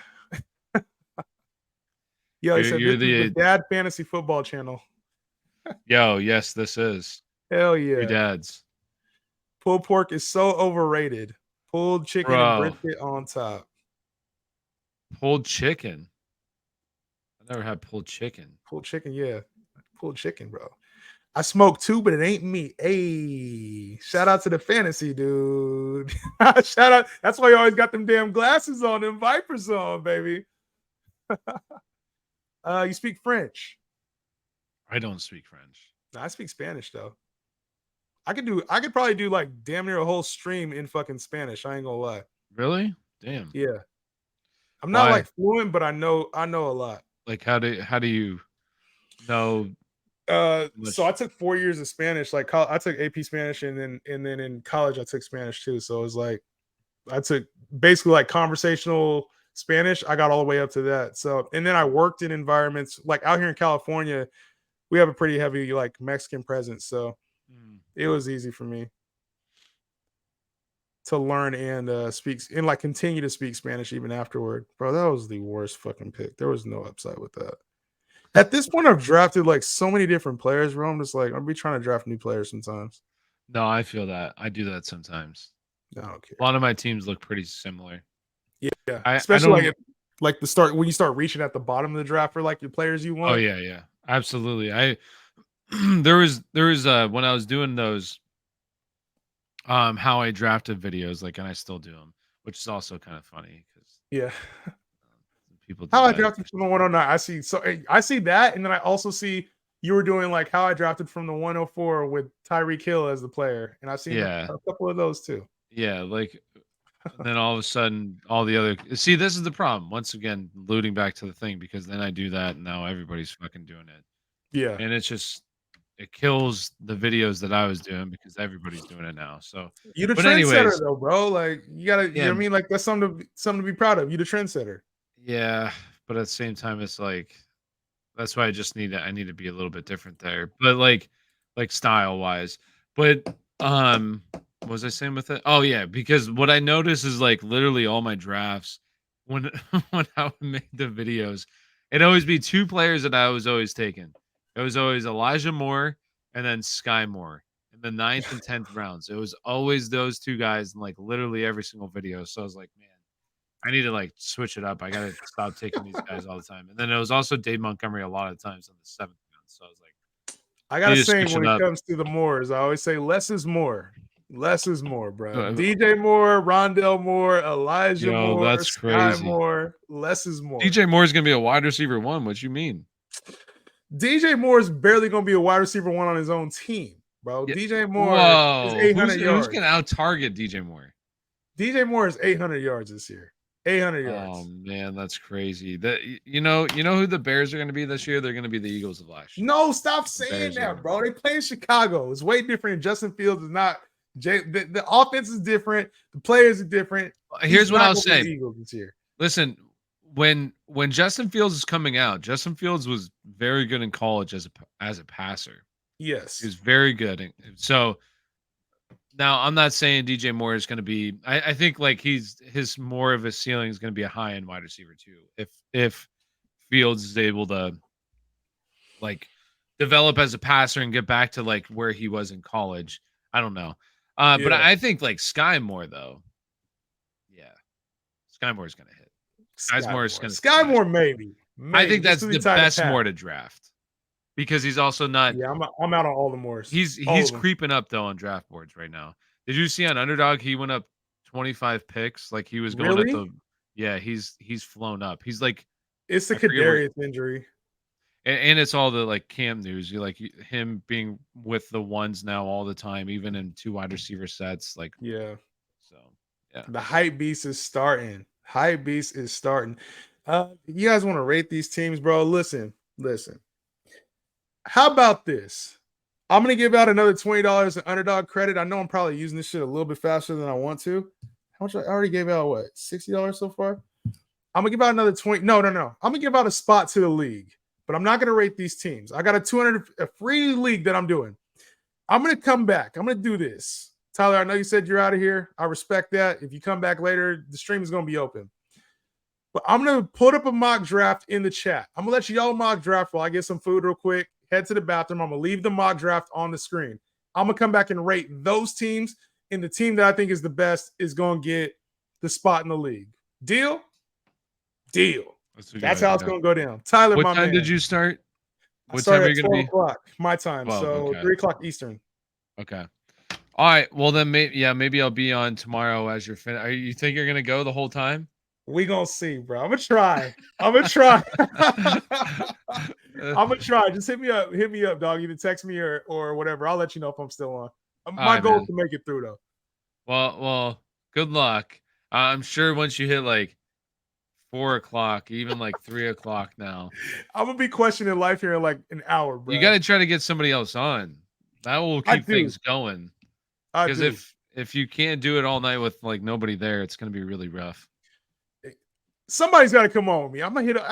Yo, he said this You're is the the Dad Fantasy Football Channel. yes, this is. Hell Three yeah. dads. Pulled pork is so overrated. Pulled chicken and Bro, brisket on top. pulled chicken. I never had pulled chicken. Pulled chicken, yeah. Pulled chicken, bro. I smoke too, but it ain't me. Hey, shout out to the fantasy dude. Shout out. That's why you always got them damn glasses on, them Vipers on, baby. You speak French. I don't speak French. No, I speak Spanish though. I could probably do like damn near a whole stream in fucking Spanish. I ain't gonna lie. Really? Damn. Yeah. I'm not Why? like fluent, but I know a lot. Like how do you know So English? I took 4 years of Spanish. Like I took AP Spanish, and then in college I took Spanish too. So it was like I took basically like conversational Spanish. I got all the way up to that. So and then I worked in environments like out here in California. We have a pretty heavy like Mexican presence, so Hmm. it was easy for me. to learn and speak and like continue to speak Spanish even afterward. Bro, that was the worst fucking pick. There was no upside with that. At this point, I've drafted like so many different players, bro. I'm just like, I'll be trying to draft new players sometimes. No, I feel that. I do that sometimes. I don't care. A lot of my teams look pretty similar. Yeah. I Especially don't. like the start when you start reaching at the bottom of the draft for like your players you want. Oh yeah, absolutely. There was when I was doing those how I drafted videos, like, and I still do them, which is also kind of funny because Yeah. people do How I that. drafted from the 109. I see that, and then I also see you were doing like how I drafted from the 104 with Tyreek Hill as the player, and I've seen a couple of those too. Yeah, like then all of a sudden, all the other see, this is the problem. Once again, alluding back to the thing, because then I do that, and now everybody's fucking doing it. Yeah, and it's just it kills the videos that I was doing because everybody's doing it now. So you're the but trendsetter anyways, though, bro. Like you gotta, you know what I mean? Like that's something to be proud of. You're the trendsetter. yeah, but at the same time, it's like that's why I need to be a little bit different there. But like style wise. But what was I saying with it? Oh yeah, because what I noticed is like literally all my drafts when when I would make the videos, it'd always be two players that I was always taking. It was always Elijah Moore and then Sky Moore in the 9th and 10th rounds. It was always those two guys in like literally every single video. So I was like, man, I need to like switch it up. I gotta stop taking these guys all the time. And then it was also Dave Montgomery a lot of times on the 7th round. So I was like, I gotta say switch when it it up. comes to the Moores, I always say less is more. Less is more, bro. Uh, DJ Moore, Rondell Moore, Elijah Yo, Moore, that's Sky crazy. Moore. Less is more. DJ Moore is gonna be a wide receiver 1. What you mean? DJ Moore is barely gonna be a wide receiver 1 on his own team, bro. Yeah. DJ Moore is Whoa, 800 yards. Who's gonna out target DJ Moore? DJ Moore is 800 yards this year. 800 yards. Oh man, that's crazy. That you know who the Bears are going to be this year? They're going to be the Eagles of last year. No, stop saying that, bro. They play in Chicago. It's way different. Justin Fields is not. The offense is different. The players are different. Here's what I'll say. Eagles this year. Listen, when Justin Fields is coming out, Justin Fields was very good in college as a passer. Yes, he was very good. So now I'm not saying DJ Moore is going to be. I think like his more of a ceiling is going to be a high end wide receiver too. If Fields is able to like develop as a passer and get back to like where he was in college, I don't know. But I think like Sky Moore though. Yeah, Sky Moore is going to hit. Sky Moore maybe. I think that's the best Moore to draft. Because he's also not. Yeah, I'm out on all the Moores. He's creeping up though on draft boards right now. Did you see on Underdog he went up 25 picks? Like he was going at the. Yeah, he's flown up. He's like. It's the Kadarius injury. And it's all the like Cam news. You like him being with the ones now all the time, even in 2 wide receiver sets. Like yeah. So yeah, the hype beast is starting. Hype beast is starting. You guys want to rate these teams, bro? Listen. How about this? I'm going to give out another $20 in Underdog credit. I know I'm probably using this shit a little bit faster than I want to. How much? I already gave out, what, $60 so far? I'm going to give out another 20. No. I'm going to give out a spot to the league, but I'm not going to rate these teams. I got a free league that I'm doing. I'm going to come back. I'm going to do this. Tyler, I know you said you're out of here. I respect that. If you come back later, the stream is going to be open. But I'm going to put up a mock draft in the chat. I'm going to let y'all mock draft while I get some food real quick. Head to the bathroom. I'm going to leave the mock draft on the screen. I'm going to come back and rate those teams, and the team that I think is the best is going to get the spot in the league. Deal? That's how it's going to go down. Tyler, what my time man. did you start? What time are you going to be? 12 o'clock, my time. 12, so okay. 3 o'clock Eastern. Okay. All right. Well, then maybe I'll be on tomorrow as you're finished. You think you're going to go the whole time? We gonna see, bro. I'm gonna try. I'm gonna try. Just hit me up, dog. Either text me or whatever. I'll let you know if I'm still on. My goal is to make it through, though. Well, good luck. I'm sure once you hit like 4 o'clock, even like 3 o'clock now, I'm gonna be questioning life here in like an hour, bro. You got to try to get somebody else on. That will keep things going. Because if you can't do it all night with like nobody there, it's gonna be really rough. Somebody's got to come on with me. I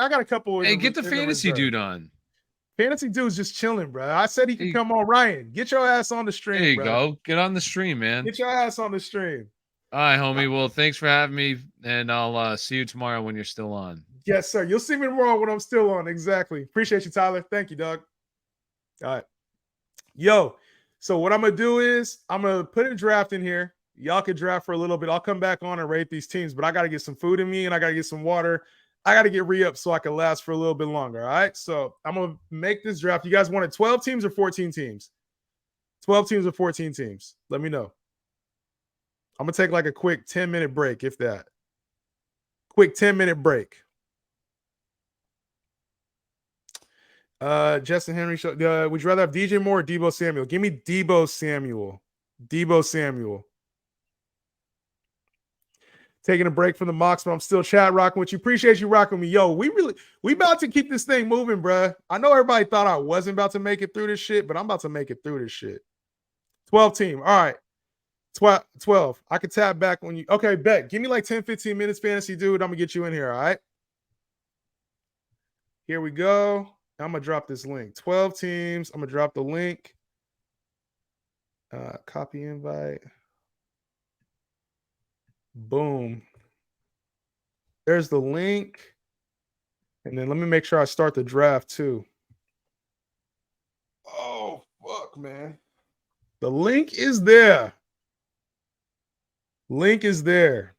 got a couple. Hey, get the fantasy dude on. Fantasy dude's just chilling, bro. I said he could come on. Ryan, get your ass on the stream. There you bro. go. Get on the stream, man. Get your ass on the stream. All right, homie. Well, thanks for having me, and I'll see you tomorrow when you're still on. Yes, sir. You'll see me tomorrow when I'm still on. Exactly. Appreciate you, Tyler. Thank you, Doug. All right. Yo, so what I'm going to do is I'm going to put a draft in here. Y'all can draft for a little bit. I'll come back on and rate these teams, but I got to get some food in me and I got to get some water. I got to get re-up so I can last for a little bit longer. All right. So I'm going to make this draft. You guys wanted 12 teams or 14 teams? 12 teams or 14 teams? Let me know. I'm going to take like a quick 10-minute break, if that. Quick 10-minute break. Justin Henry, would you rather have DJ Moore or Deebo Samuel? Give me Deebo Samuel. Deebo Samuel. Taking a break from the mocks, but I'm still chat rocking with you. Appreciate you rocking with me. Yo, we about to keep this thing moving, bruh. I know everybody thought I wasn't about to make it through this shit, but I'm about to make it through this shit. 12 team. All right. 12. I can tap back when you. Okay, bet. Give me like 10, 15 minutes, fantasy dude. I'm going to get you in here. All right. Here we go. I'm going to drop this link. 12 teams. I'm going to drop the link. Copy invite. Boom. There's the link. And then let me make sure I start the draft too. Oh, fuck, man. The link is there. Link is there.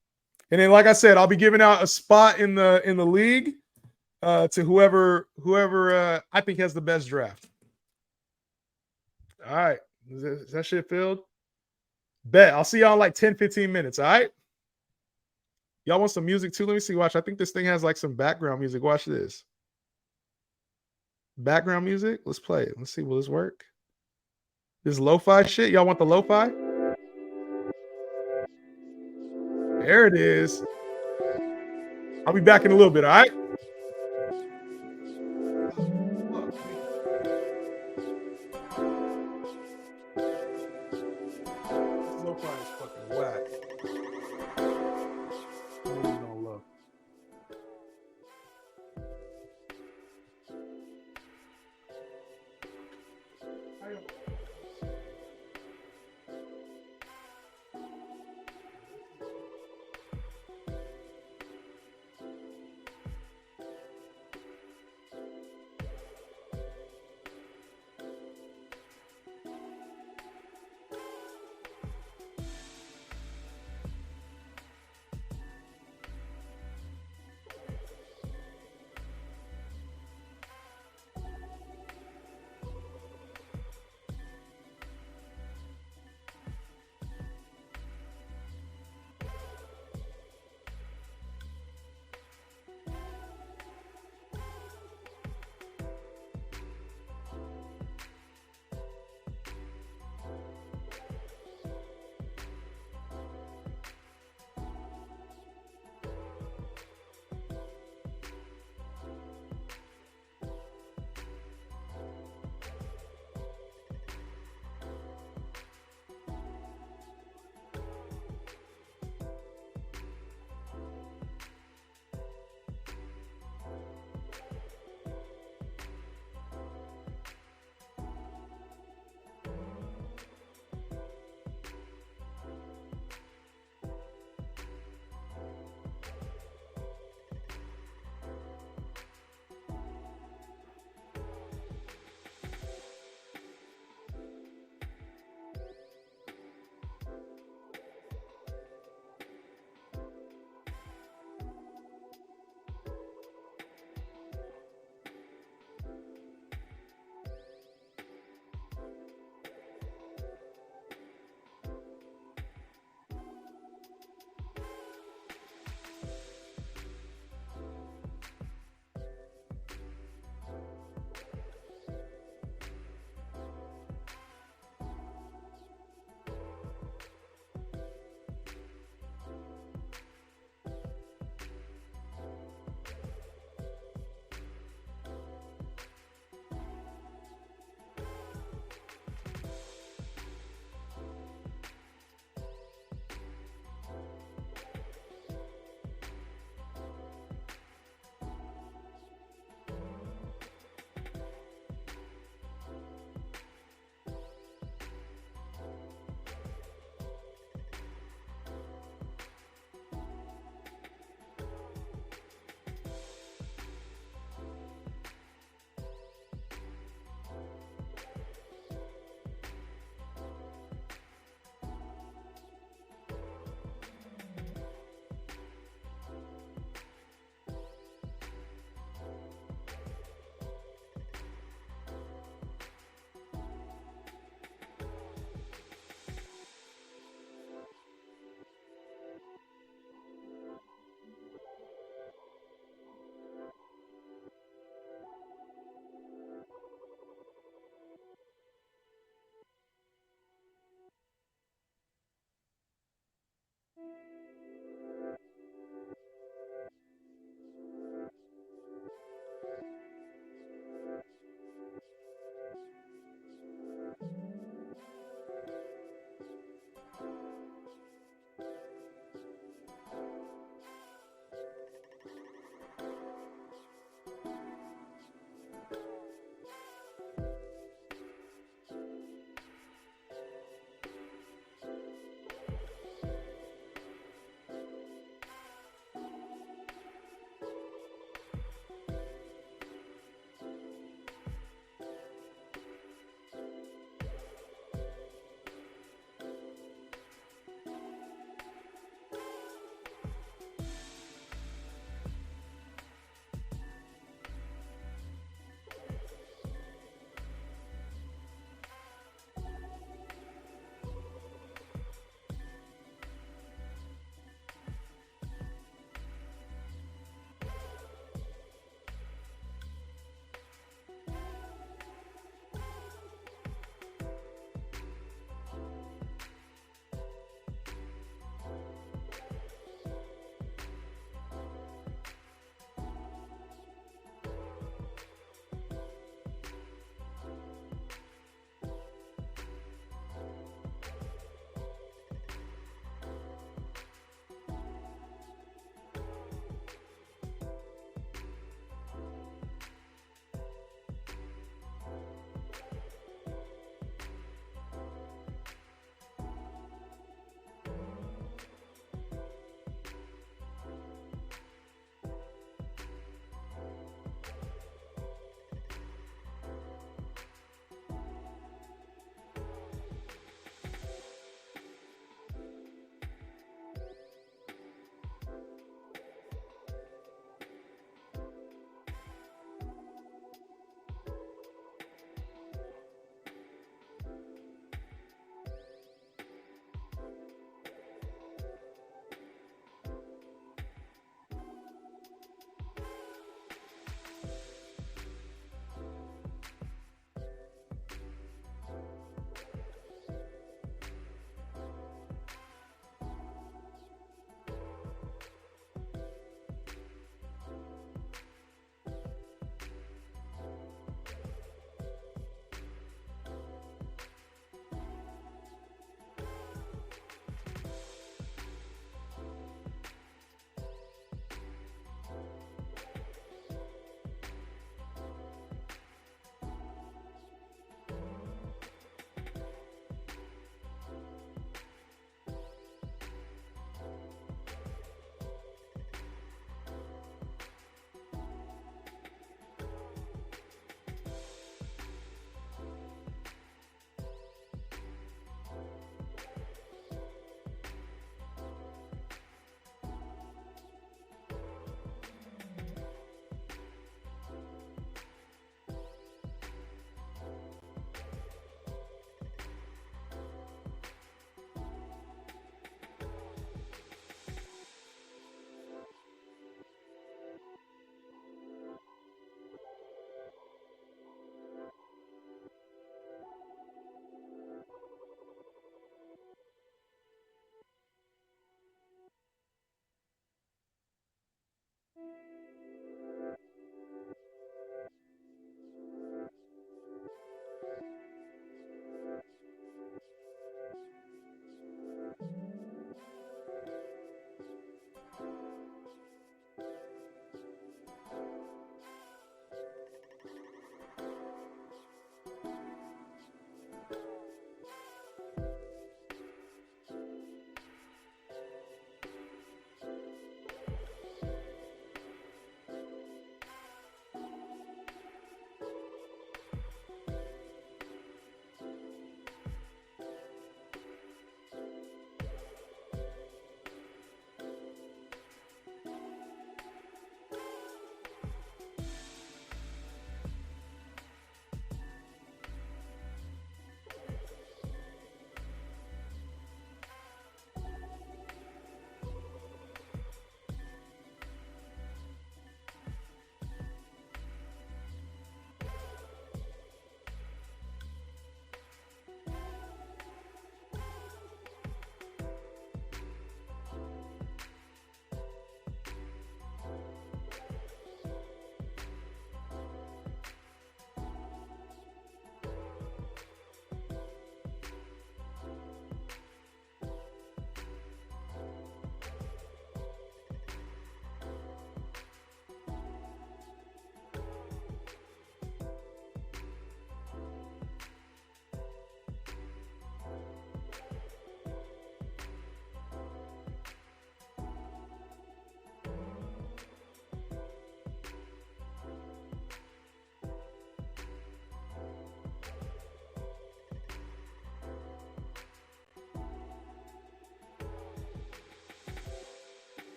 And then, like I said, I'll be giving out a spot in the league to whoever I think has the best draft. All right. Is that shit filled? Bet. I'll see y'all in like 10, 15 minutes. All right. Y'all want some music too? Let me see. Watch. I think this thing has like some background music. Watch this. Background music. Let's play it. Let's see. Will this work? This lo-fi shit. Y'all want the lo-fi? There it is. I'll be back in a little bit. All right. This lo-fi is fucking whack.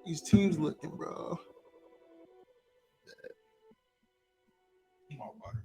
These teams looking, bro. My water.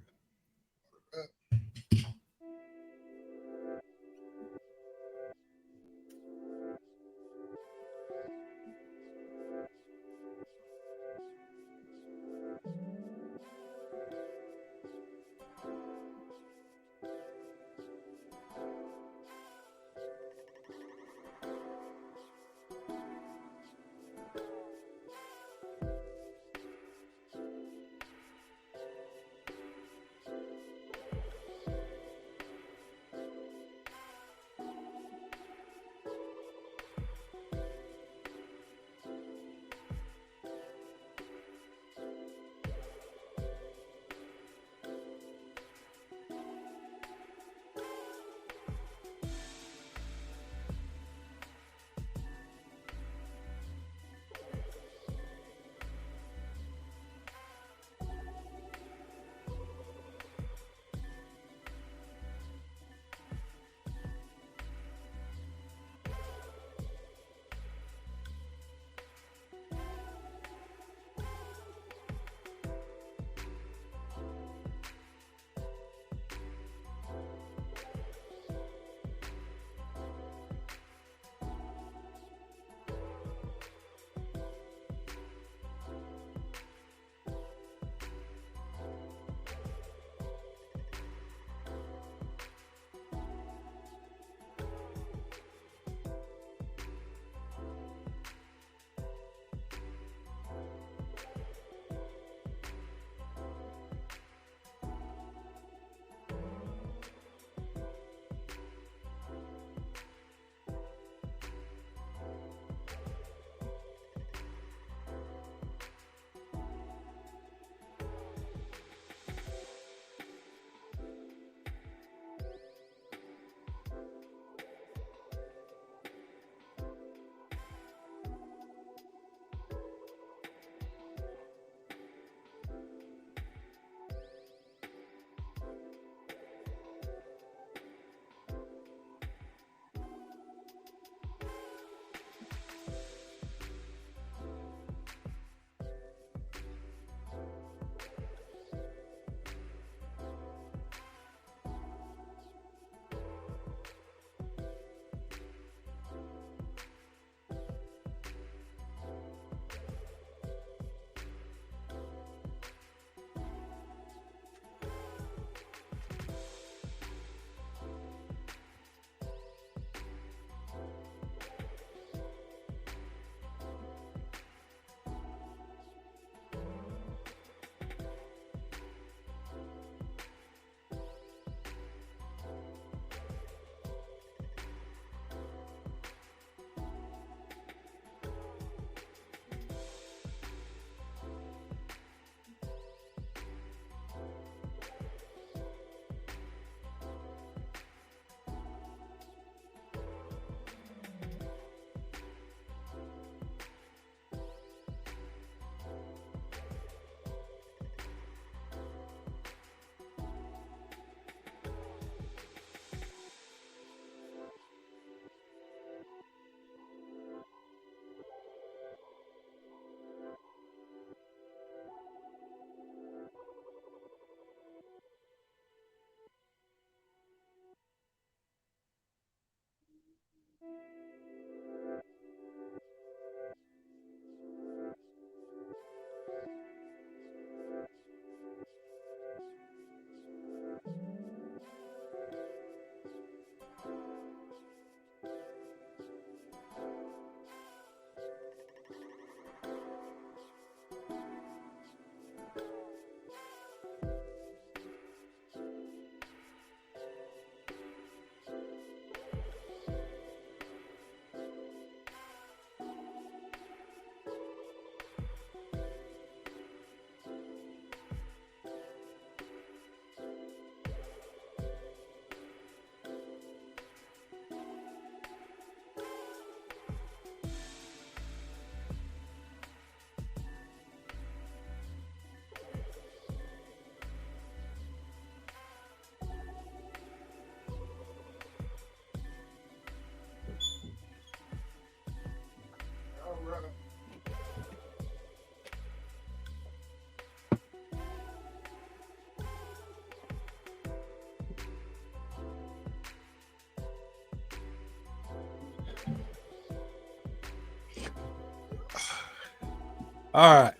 All right.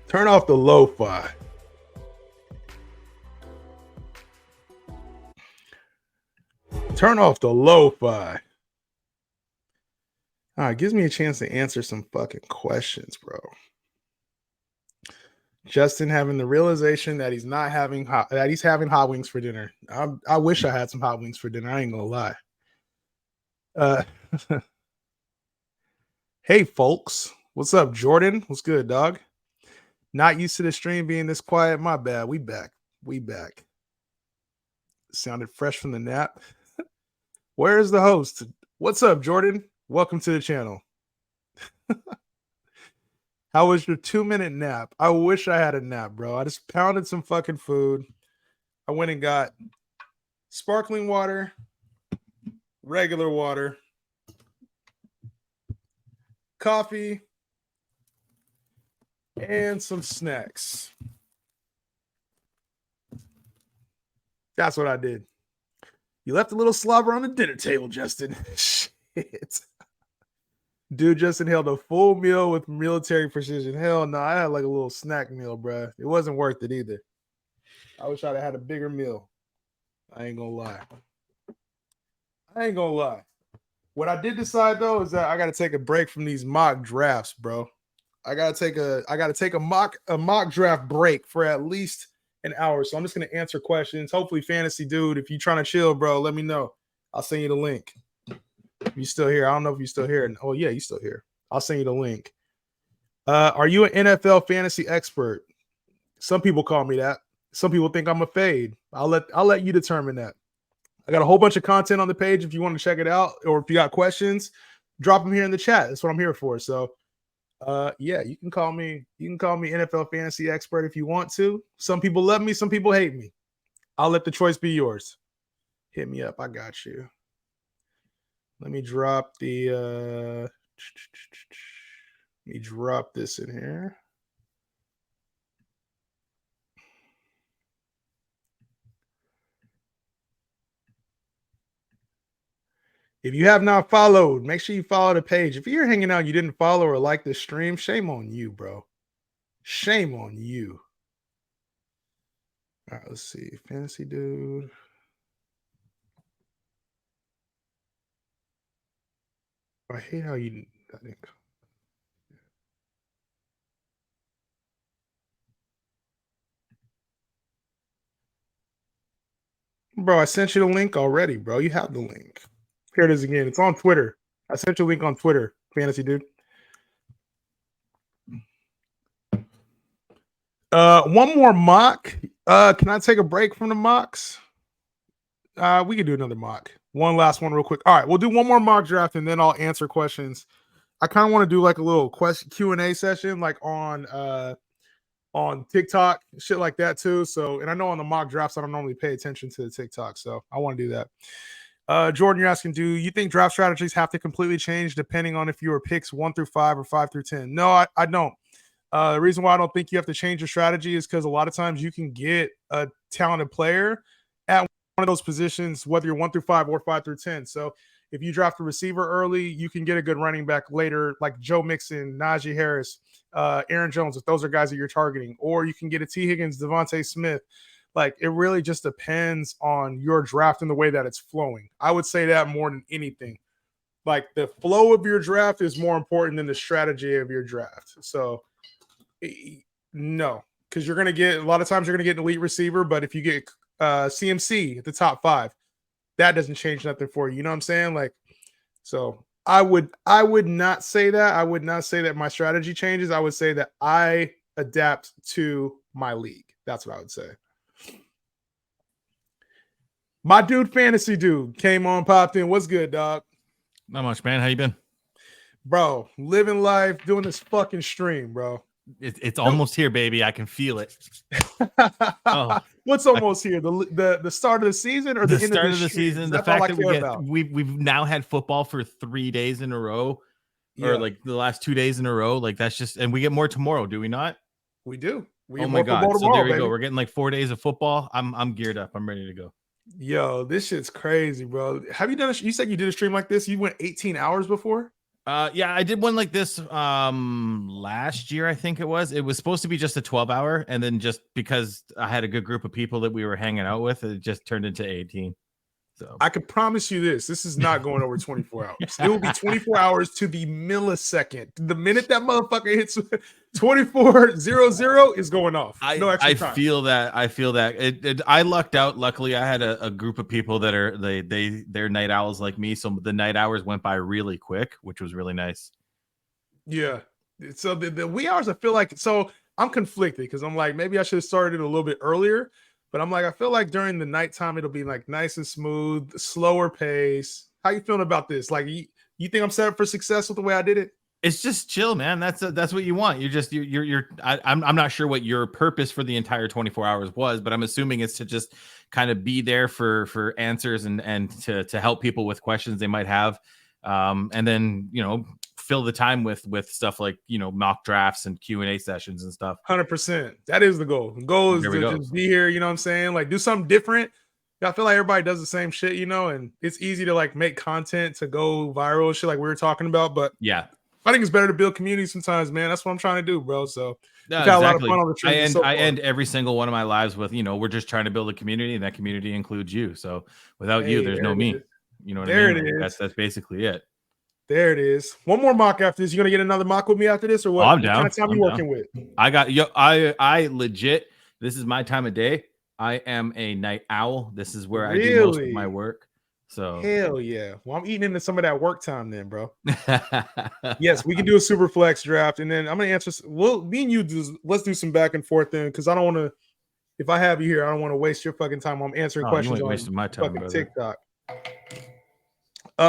Turn off the lo-fi. Turn off the lo-fi. All right, gives me a chance to answer some fucking questions, bro. Justin having the realization that he's not having he's having hot wings for dinner. I wish I had some hot wings for dinner. I ain't gonna lie. Hey folks, what's up, Jordan? What's good, dog? Not used to the stream being this quiet. My bad. We back. Sounded fresh from the nap. Where is the host? What's up, Jordan? Welcome to the channel. How was your 2-minute nap? I wish I had a nap, bro. I just pounded some fucking food. I went and got sparkling water, regular water, coffee, and some snacks. That's what I did. You left a little slobber on the dinner table, Justin. Shit. Dude just inhaled a full meal with military precision. Hell no, I had like a little snack meal, bro. It wasn't worth it either. I wish I'd have had a bigger meal. I ain't gonna lie. What I did decide though is that I got to take a break from these mock drafts, bro. I gotta take a mock draft break for at least an hour. So I'm just gonna answer questions. Hopefully, Fantasy Dude, if you're trying to chill, bro, let me know. I'll send you the link. If you're still here, I don't know if you're still here. Oh yeah, you're still here. I'll send you the link. Are you an NFL fantasy expert? Some people call me that. Some people think I'm a fade. I'll let you determine that. I got a whole bunch of content on the page if you want to check it out, or if you got questions, drop them here in the chat. That's what I'm here for. So yeah, you can call me NFL fantasy expert if you want to. Some people love me, some people hate me. I'll let the choice be yours. Hit me up. I got you. Let me drop the let me drop this in here. If you have not followed, make sure you follow the page. If you're hanging out, you didn't follow or like this stream, shame on you, bro. Shame on you. All right, let's see. Fantasy Dude. I hate how you. Bro, I sent you the link already, bro. You have the link. Here it is again. It's on Twitter. I sent you a link on Twitter, Fantasy Dude. One more mock. Can I take a break from the mocks? We could do another mock. One last one real quick. All right, we'll do one more mock draft and then I'll answer questions. I kind of want to do like a little Q&A session like on TikTok, shit like that too. So, and I know on the mock drafts I don't normally pay attention to the TikTok, so I want to do that. Jordan, you're asking, do you think draft strategies have to completely change depending on if you were picks 1 through 5 or 5 through 10? No, I don't. The reason why I don't think you have to change your strategy is because a lot of times you can get a talented player at one of those positions, whether you're 1 through 5 or 5 through 10. So if you draft a receiver early, you can get a good running back later, like Joe Mixon, Najee Harris, Aaron Jones, if those are guys that you're targeting. Or you can get a T. Higgins, Devontae Smith. Like, it really just depends on your draft and the way that it's flowing. I would say that more than anything. Like, the flow of your draft is more important than the strategy of your draft. So, no, because you're going to get, a lot of times you're going to get an elite receiver, but if you get CMC at the top 5, that doesn't change nothing for you. You know what I'm saying? Like, so I would not say that. I would not say that my strategy changes. I would say that I adapt to my league. That's what I would say. My dude, Fantasy Dude, came on, popped in. What's good, dog? Not much, man. How you been? Bro, living life, doing this fucking stream, bro. It's almost here, baby. I can feel it. Oh, what's almost here? The start of the season or the end start of the season? The fact that we've now had football for 3 days in a row, or like the last 2 days in a row. Like, that's just, and we get more tomorrow, do we not? We do. Oh my god! So there we go. We're getting like 4 days of football. I'm geared up. I'm ready to go. Yo, this shit's crazy, bro. Have you done? You said you did a stream like this. You went 18 hours before. Yeah, I did one like this last year, I think it was. It was supposed to be just a 12-hour, and then just because I had a good group of people that we were hanging out with, it just turned into 18. So I can promise you this is not going over 24 hours. It will be 24 hours to the millisecond. The minute that motherfucker hits 24:00 is going off. No extra time. I feel that. I lucked out. Luckily, I had a group of people that are they're night owls like me, so the night hours went by really quick, which was really nice. Yeah. So the wee hours, I feel like, so I'm conflicted because I'm like, maybe I should have started a little bit earlier. But I'm like, I feel like during the nighttime, it'll be like nice and smooth, slower pace. How you feeling about this? Like, you think I'm set up for success with the way I did it? It's just chill, man. That's what you want. I'm not sure what your purpose for the entire 24 hours was, but I'm assuming it's to just kind of be there for answers and to help people with questions they might have. And then, fill the time with stuff like, mock drafts and Q&A sessions and stuff. 100%. That is the goal. The goal is to just be here, you know what I'm saying? Like, do something different. I feel like everybody does the same shit, and it's easy to like make content to go viral, shit like we were talking about. But yeah, I think it's better to build community sometimes, man. That's what I'm trying to do, bro. So got a lot of fun on the stream. I end every single one of my lives with, we're just trying to build a community, and that community includes you. So without you, there's no me. You know what I mean? That's basically it. There it is. One more mock after this. You gonna get another mock with me after this, or what? I'm down. What kind of time you working with? I legit. This is my time of day. I am a night owl. This is where I do most of my work. So hell yeah. Well, I'm eating into some of that work time then, bro. Yes, we can do a SuperFlex draft, and then I'm gonna answer. Well, me and you let's do some back and forth then, because I don't want to. If I have you here, I don't want to waste your fucking time. I'm answering questions on wasting my time, fucking TikTok.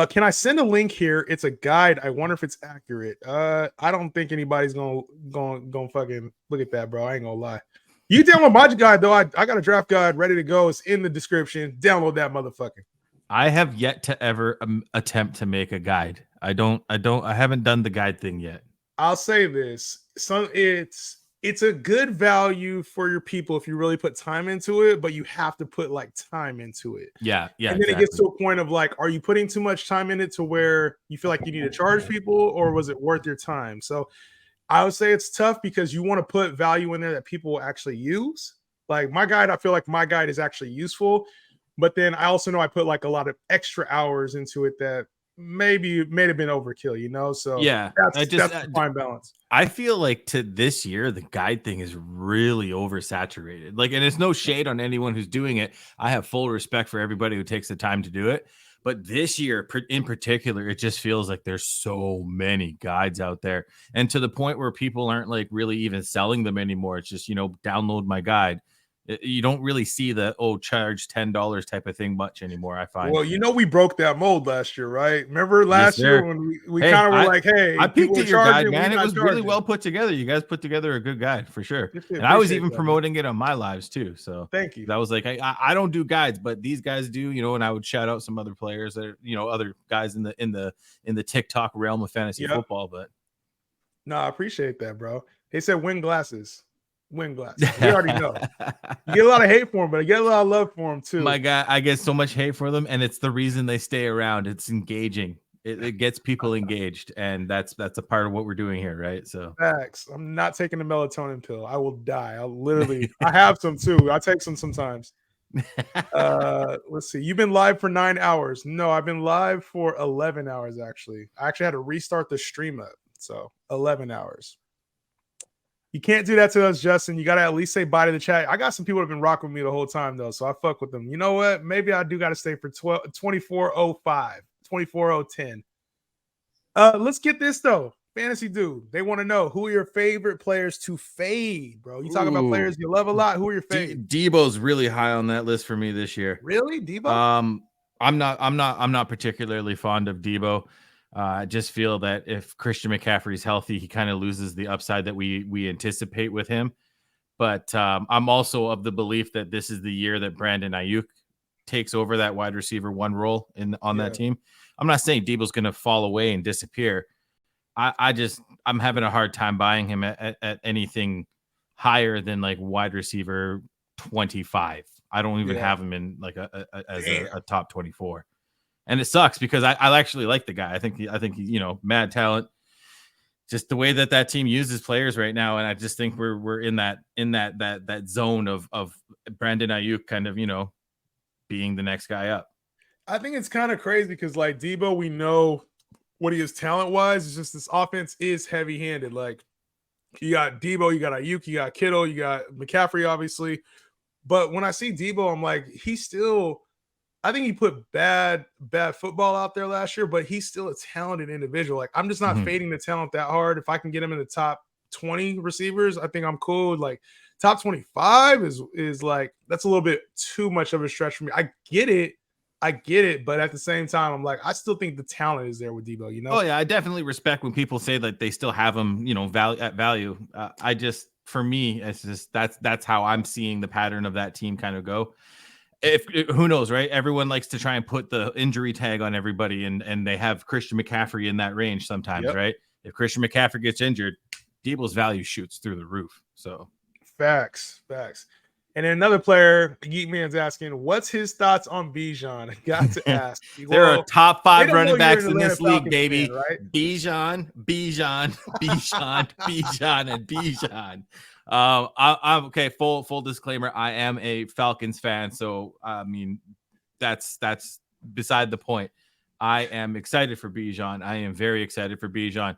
Can I send a link here? It's a guide. I wonder if it's accurate. I don't think anybody's gonna fucking look at that, bro. I ain't gonna lie. You download my guide though. I got a draft guide ready to go. It's in the description. Download that motherfucker. I have yet to ever attempt to make a guide. I haven't done the guide thing yet. I'll say this. It's a good value for your people if you really put time into it, but you have to put like time into it. Yeah. And then it gets to a point of like, are you putting too much time in it to where you feel like you need to charge people, or was it worth your time? So I would say it's tough because you want to put value in there that people will actually use. Like my guide, I feel like my guide is actually useful, but then I also know I put like a lot of extra hours into it that may have been overkill, so yeah, that's the fine balance. I feel like to this year the guide thing is really oversaturated. Like, and it's no shade on anyone who's doing it. I have full respect for everybody who takes the time to do it, but this year in particular, it just feels like there's so many guides out there, and to the point where people aren't like really even selling them anymore. It's just download my guide. You don't really see the charge $10 type of thing much anymore, I find. Well, we broke that mold last year, right? Remember last year when we kind of were like, hey, I peeked at your guide, man. It was really well put together. You guys put together a good guide for sure. And I was even promoting it on my lives too. So thank you. That was like, I don't do guides, but these guys do, and I would shout out some other players that are, other guys in the TikTok realm of fantasy football. But no, I appreciate that, bro. They said win glasses. We already know. You get a lot of hate for them, but I get a lot of love for them too. My guy, I get so much hate for them, and it's the reason they stay around. It's engaging. It gets people engaged, and that's a part of what we're doing here, right? So facts. I'm not taking the melatonin pill. I will die. I have some too. I take some sometimes. Let's see. You've been live for 9 hours. No, I've been live for 11 hours actually. I actually had to restart the stream up. So 11 hours. You can't do that to us, Justin. You got to at least say bye to the chat. I got some people that have been rocking with me the whole time, though, so I fuck with them. You know what? Maybe I do got to stay for 24:05, 24:10. Let's get this, though. Fantasy Dude, they want to know, who are your favorite players to fade, bro? You talking about players you love a lot. Who are your favorite? Debo's really high on that list for me this year. Really? Debo? I'm not particularly fond of Debo. I just feel that if Christian McCaffrey's healthy, he kind of loses the upside that we anticipate with him. But I'm also of the belief that this is the year that Brandon Ayuk takes over that wide receiver one role on that team. I'm not saying Debo's going to fall away and disappear. I'm having a hard time buying him at anything higher than like wide receiver 25. I don't even Yeah. have him in like as a top 24. And it sucks because I actually like the guy. I think he, mad talent. Just the way that team uses players right now, and I just think we're in that zone of Brandon Ayuk kind of being the next guy up. I think it's kind of crazy because like Debo, we know what he is talent wise. It's just this offense is heavy handed. Like you got Debo, you got Ayuk, you got Kittle, you got McCaffrey, obviously. But when I see Debo, I'm like, I think he put bad football out there last year, but he's still a talented individual. Like I'm just not fading the talent that hard. If I can get him in the top 20 receivers, I think I'm cool. Like top 25 is like, that's a little bit too much of a stretch for me. I get it, but at the same time, I'm like, I still think the talent is there with Debo, Oh yeah, I definitely respect when people say that they still have him, value. For me, it's just that's how I'm seeing the pattern of that team kind of go. Who knows, right? Everyone likes to try and put the injury tag on everybody, and they have Christian McCaffrey in that range sometimes, right? If Christian McCaffrey gets injured, Debo's value shoots through the roof. So facts. And then another player, Geek Man's asking, what's his thoughts on Bijan? I got to ask. There are top 5 running backs in this league, Falcons baby. fan, right? Bijan, and Bijan. I'm okay. Full disclaimer. I am a Falcons fan, so I mean, that's beside the point. I am excited for Bijan. I am very excited for Bijan,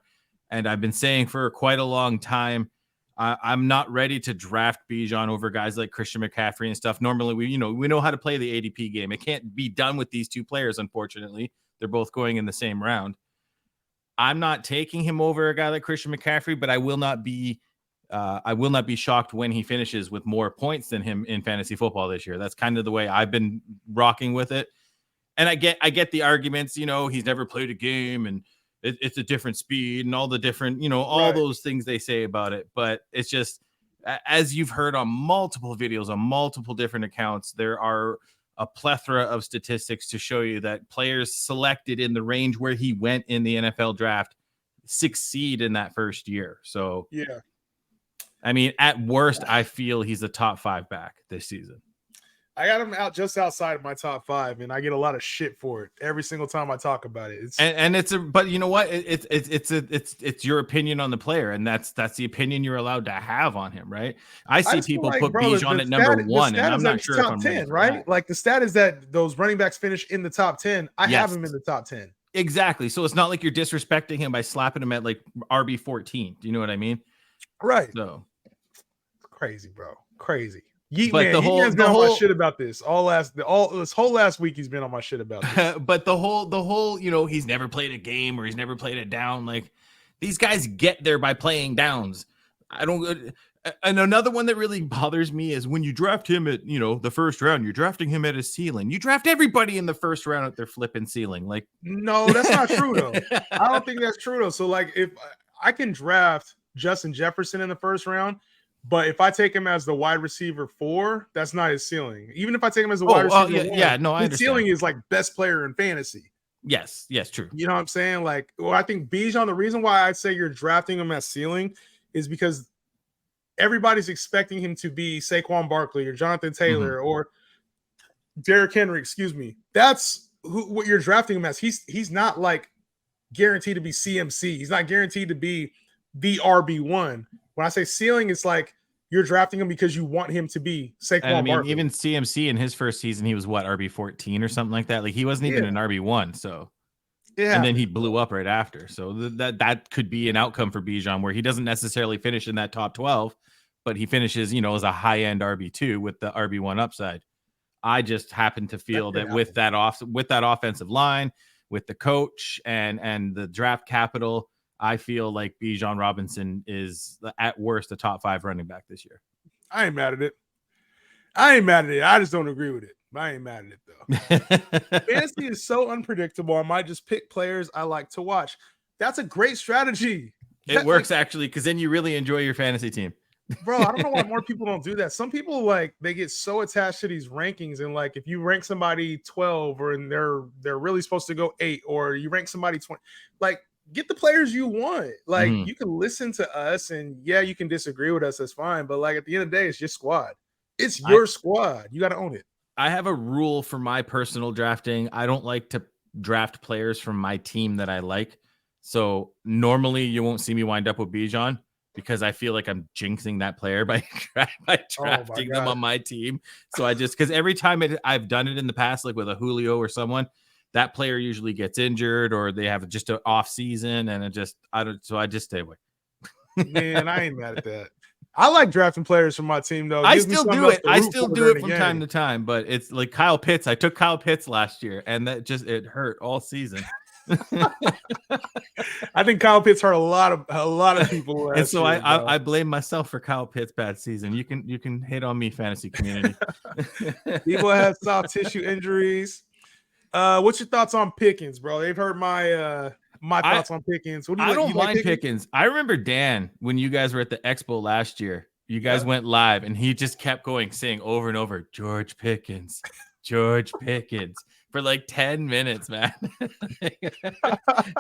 and I've been saying for quite a long time, I'm not ready to draft Bijan over guys like Christian McCaffrey and stuff. Normally, we know how to play the ADP game. It can't be done with these two players. Unfortunately, they're both going in the same round. I'm not taking him over a guy like Christian McCaffrey, but I will not be shocked when he finishes with more points than him in fantasy football this year. That's kind of the way I've been rocking with it. And I get the arguments, he's never played a game and it's a different speed and all the different, all those things they say about it. But it's just, as you've heard on multiple videos, on multiple different accounts, there are a plethora of statistics to show you that players selected in the range where he went in the NFL draft succeed in that first year. So, yeah. I mean, at worst, I feel he's a top 5 back this season. I got him out just outside of my top 5, and I get a lot of shit for it every single time I talk about it. But you know what? It's your opinion on the player, and that's the opinion you're allowed to have on him, right? I see people put Bijan at number 1, and I'm not sure if I'm top 10, right? Like the stat is that those running backs finish in the top 10. I have him in the top 10. Exactly. So it's not like you're disrespecting him by slapping him at like RB 14. Do you know what I mean? Right. So crazy, bro. Crazy. But man, the whole my shit about this this whole last week he's been on my shit about this. But the whole he's never played a game or he's never played a down. Like these guys get there by playing downs. And another one that really bothers me is when you draft him at the first round, you're drafting him at his ceiling. You draft everybody in the first round at their flipping ceiling. Like no, that's not true though. I don't think that's true though. So like if I can draft Justin Jefferson in the first round. But if I take him as the wide receiver 4, that's not his ceiling. Even if I take him as a wide receiver 1, I understand. His ceiling is like best player in fantasy. Yes, true. You know what I'm saying? Like, I think Bijan, the reason why I say you're drafting him as ceiling is because everybody's expecting him to be Saquon Barkley or Jonathan Taylor or Derrick Henry, excuse me. That's what you're drafting him as. He's not like guaranteed to be CMC. He's not guaranteed to be the RB1. When I say ceiling, it's like you're drafting him because you want him to be Saquon Barkley. Even CMC in his first season, he was what, RB 14 or something like that. Like he wasn't even an RB1. So and then he blew up right after. So that could be an outcome for Bijan where he doesn't necessarily finish in that top 12, but he finishes, as a high end RB2 with the RB1 upside. I just happen to feel that with that offensive line, with the coach and the draft capital, I feel like Bijan Robinson is at worst a top 5 running back this year. I ain't mad at it. I just don't agree with it. I ain't mad at it though. Fantasy is so unpredictable. I might just pick players I like to watch. That's a great strategy. It works actually, because then you really enjoy your fantasy team. Bro, I don't know why more people don't do that. Some people they get so attached to these rankings, and like if you rank somebody 12 or and they're really supposed to go 8, or you rank somebody 20, like get the players you want. Like you can listen to us and you can disagree with us. That's fine. But like at the end of the day, it's your squad. It's your squad. You got to own it. I have a rule for my personal drafting. I don't like to draft players from my team that I like. So normally you won't see me wind up with Bijan because I feel like I'm jinxing that player by drafting them on my team. So I just, because every time I've done it in the past, like with a Julio or someone, that player usually gets injured or they have just an off season, and I just stay away. Man, I ain't mad at that. I like drafting players from my team though. I still do it. I still do it from time to time, but it's like Kyle Pitts. I took Kyle Pitts last year, and it hurt all season. I think Kyle Pitts hurt a lot of people. And so I blame myself for Kyle Pitts' bad season. You can hate on me, fantasy community. People have soft tissue injuries. What's your thoughts on Pickens, bro? They've heard my thoughts on Pickens. What do you like? I don't mind Pickens? I remember Dan when you guys were at the Expo last year. You guys went live, and he just kept saying over and over, George Pickens for like 10 minutes, man.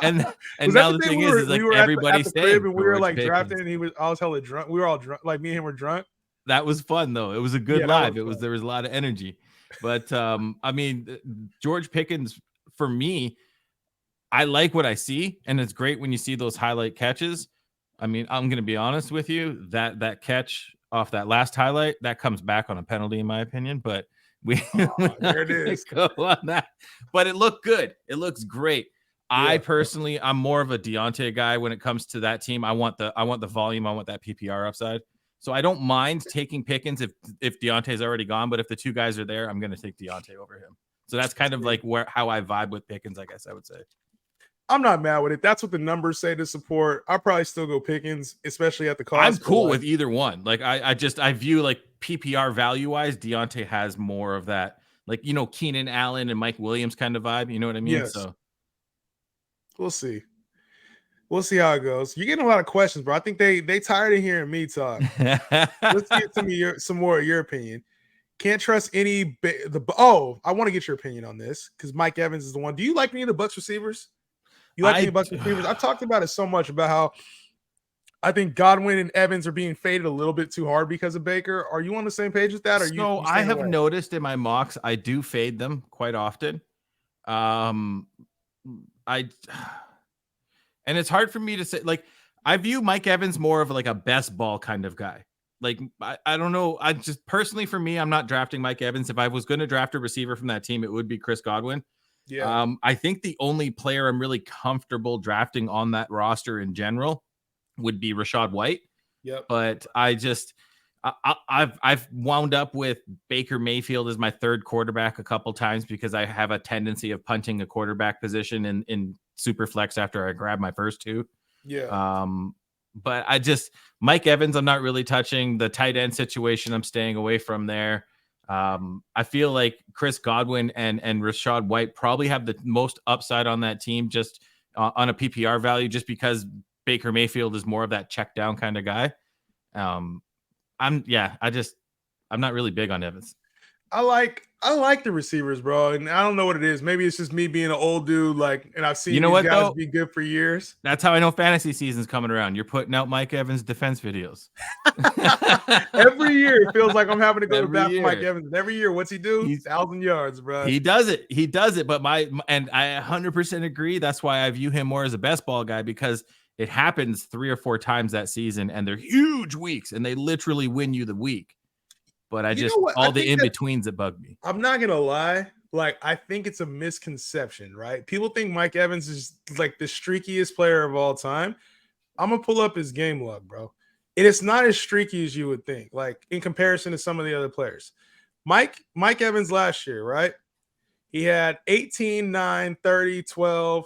and now the thing is like everybody saying we were like drafting, and I was hella drunk. We were all drunk, like me and him were drunk. That was fun though. It was a good live. There was a lot of energy. But I mean, George Pickens, for me, I like what I see, and it's great when you see those highlight catches. I mean, I'm going to be honest with you, that catch off that last highlight, that comes back on a penalty, in my opinion. But there it is. Go on that. But it looked good. It looks great. Yeah. I personally, I'm more of a Deontay guy when it comes to that team. I want the volume. I want that PPR upside. So I don't mind taking Pickens if Deontay's already gone, but if the two guys are there, I'm going to take Deontay over him. So that's kind of like how I vibe with Pickens, I guess I would say. I'm not mad with it. That's what the numbers say to support. I'll probably still go Pickens, especially at the cost. I'm cool with either one. Like I view like PPR value wise, Deontay has more of that, like, you know, Keenan Allen and Mike Williams kind of vibe. You know what I mean? Yes. So we'll see. We'll see how it goes. You're getting a lot of questions, bro. I think they tired of hearing me talk. Let's get some more of your opinion. Can't trust any. I want to get your opinion on this because Mike Evans is the one. Do you like any of the Bucs receivers? You like any Bucs receivers? I've talked about it so much about how I think Godwin and Evans are being faded a little bit too hard because of Baker. Are you on the same page with that? Or so I have noticed in my mocks, I do fade them quite often. And it's hard for me to say, like, I view Mike Evans more of like a best ball kind of guy. Like, I don't know. I just personally, for me, I'm not drafting Mike Evans. If I was going to draft a receiver from that team, it would be Chris Godwin. Yeah. I think the only player I'm really comfortable drafting on that roster in general would be Rachaad White. Yep. But I've wound up with Baker Mayfield as my third quarterback a couple times because I have a tendency of punting a quarterback position in SuperFlex after I grab my first two. Yeah. But Mike Evans, I'm not really touching. The tight end situation, I'm staying away from there. I feel like Chris Godwin and Rachaad White probably have the most upside on that team just on a PPR value, just because Baker Mayfield is more of that check down kind of guy. I'm not really big on Evans. I like the receivers, bro, and I don't know what it is. Maybe it's just me being an old dude, like, and I've seen these guys be good for years. That's how I know fantasy season's coming around. You're putting out Mike Evans defense videos. Every year it feels like I'm having to go to bat for Mike Evans. Every year, what's he do? He's 1,000 yards, bro. He does it. But I 100% agree. That's why I view him more as a best ball guy, because it happens 3 or 4 times that season, and they're huge weeks, and they literally win you the week. But all the in-betweens that bug me. I'm not going to lie. Like, I think it's a misconception, right? People think Mike Evans is like the streakiest player of all time. I'm going to pull up his game log, bro. And it's not as streaky as you would think, like in comparison to some of the other players. Mike Evans last year, right? He had 18, 9, 30, 12,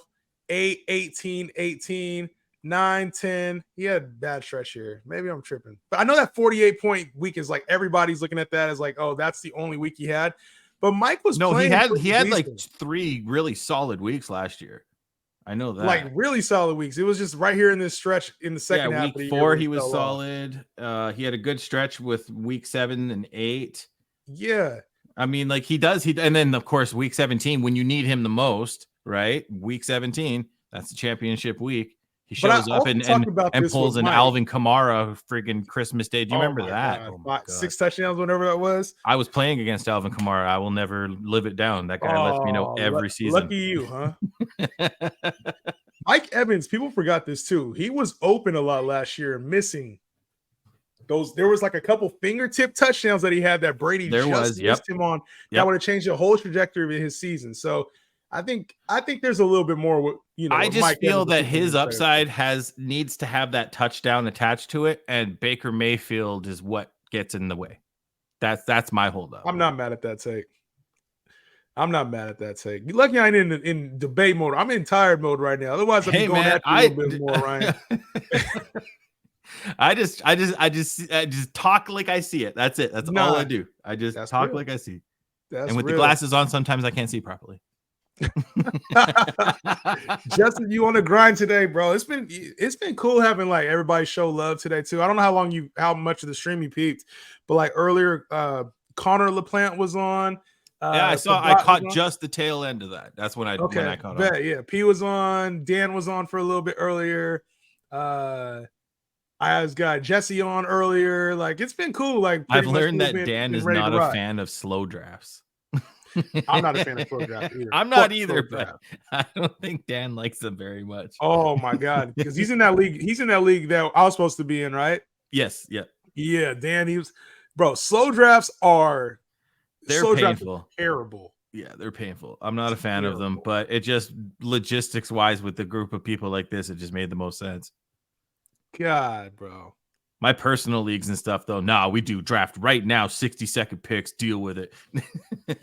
8, 18, 18, 9, 10. He had a bad stretch here. Maybe I'm tripping. But I know that 48-point week is like everybody's looking at that as like, oh, that's the only week he had. But Mike was playing. He had like 3 really solid weeks last year. I know that. Like really solid weeks. It was just right here in this stretch in the second half. Week 4 he was solid. He had a good stretch with week 7 and 8. Yeah. I mean, like and then of course week 17 when you need him the most, right? Week 17, that's the championship week. He But I shows up also and talked about this pulls with an Mike. Alvin Kamara friggin' Christmas Day. Do you remember my that? God. Oh my God. 6 touchdowns, whatever that was. I was playing against Alvin Kamara. I will never live it down. That guy lets me know every season. Lucky you, huh? Mike Evans, people forgot this too. He was open a lot last year, missing those. There was like a couple fingertip touchdowns that he had that Brady missed him on. That would have changed the whole trajectory of his season. So I think there's a little bit more. I just feel that his upside needs to have that touchdown attached to it, and Baker Mayfield is what gets in the way. That's my holdup. I'm not mad at that take. You're lucky I ain't in debate mode. I'm in tired mode right now. Otherwise, I'd be going at you a little bit more, Ryan. I just talk like I see it. That's it. That's all I do. I just talk like I see. And with the glasses on, sometimes I can't see properly. Justin, you on the grind today, bro. It's been cool having like everybody show love today too. I don't know how much of the stream you peeped, but like earlier, Connor LaPlante was on. I caught just the tail end of that. That's when I caught on. Yeah, P was on. Dan was on for a little bit earlier. I got Jesse on earlier. Like it's been cool. Like I've learned that Dan is not a fan of slow drafts. I'm not a fan of slow draft either. I'm not either, but I don't think Dan likes them very much. Oh my God, because he's in that league. He's in that league that I was supposed to be in, right? Yes. Yeah. Yeah. Dan, slow drafts are. They're painful. Terrible. Yeah, they're painful. I'm not a fan of them, but it just logistics wise with the group of people like this, it just made the most sense. God, bro. My personal leagues and stuff, though, we do draft right now, 60-second picks, deal with it.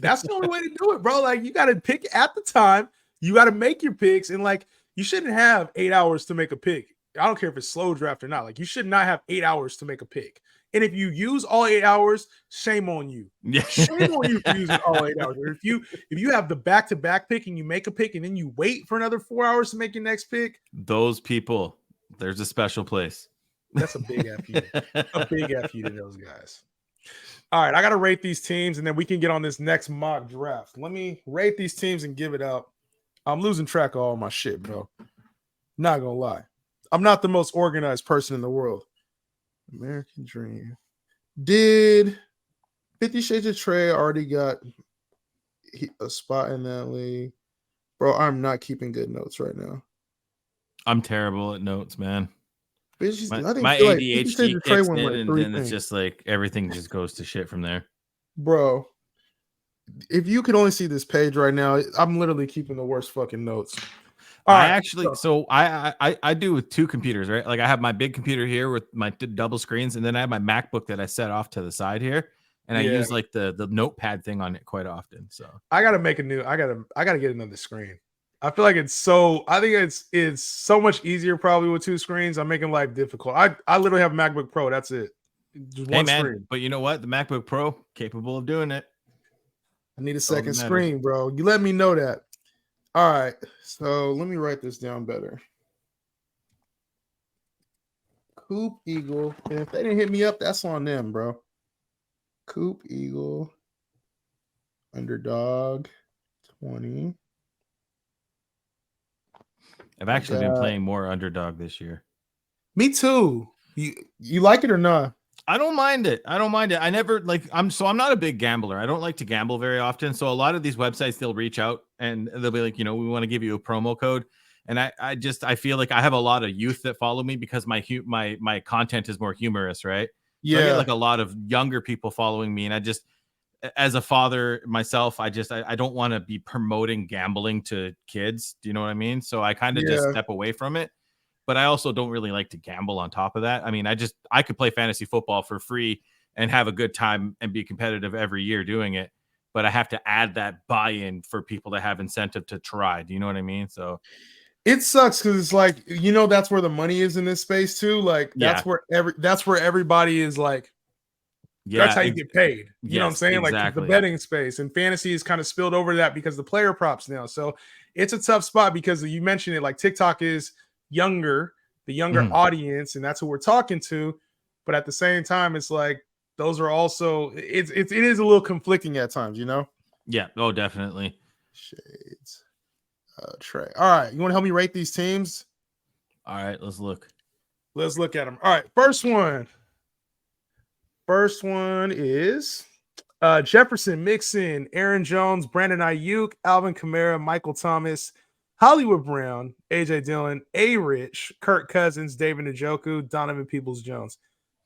That's the only way to do it, bro. Like you got to pick at the time. You got to make your picks, and like you shouldn't have 8 hours to make a pick. I don't care if it's slow draft or not. Like you should not have 8 hours to make a pick. And if you use all 8 hours, shame on you. Yeah. Shame on you for using all 8 hours. Or if you have the back-to-back pick and you make a pick and then you wait for another 4 hours to make your next pick. Those people, there's a special place. That's a big F you. A big F you to those guys. All right, I got to rate these teams and then we can get on this next mock draft. Let me rate these teams and give it up. I'm losing track of all my shit, bro. Not going to lie. I'm not the most organized person in the world. American Dream. Did 50 Shades of Trey already got a spot in that league? Bro, I'm not keeping good notes right now. I'm terrible at notes, man. My ADHD like kicks in, and then it's just like everything just goes to shit from there. Bro, if you could only see this page right now, I'm literally keeping the worst fucking notes. I do with two computers, right? Like I have my big computer here with my double screens, and then I have my MacBook that I set off to the side here, and I use like the notepad thing on it quite often. So I gotta make I gotta get another screen. I feel like it's so so much easier probably with two screens. I'm making life difficult. I literally have a MacBook Pro. That's it. Just one screen. But you know what? The MacBook Pro capable of doing it. I need a second screen, bro. You let me know that. All right, so let me write this down better. Coop Eagle, and if they didn't hit me up, that's on them, bro. Coop Eagle, underdog, 20. I've actually been playing more underdog this year. Me too. You like it or not? I don't mind it. I never I'm not a big gambler. I don't like to gamble very often. So a lot of these websites, they'll reach out and they'll be like, we want to give you a promo code. And I feel like I have a lot of youth that follow me because my content is more humorous, right? Yeah. So I get like a lot of younger people following me. And I just, as a father myself, I don't want to be promoting gambling to kids. Do you know what I mean? So I kind of just step away from it. But I also don't really like to gamble on top of that. I mean, I could play fantasy football for free and have a good time and be competitive every year doing it. But I have to add that buy-in for people to have incentive to try. Do you know what I mean? So it sucks because it's like, that's where the money is in this space too. Like that's where everybody is like, that's how you get paid. You know what I'm saying? Exactly. Like the betting space and fantasy is kind of spilled over to that because the player props now. So it's a tough spot because you mentioned it, like TikTok is the younger audience, and that's who we're talking to. But at the same time, it's like those are also it is a little conflicting at times, Yeah. Oh, definitely. Shades. Trey. All right, you want to help me rate these teams? All right, let's look. Let's look at them. All right, first one. First one is Jefferson, Mixon, Aaron Jones, Brandon Ayuk, Alvin Kamara, Michael Thomas, Hollywood Brown, AJ Dillon, A-Rich, Kirk Cousins, David Njoku, Donovan Peoples-Jones.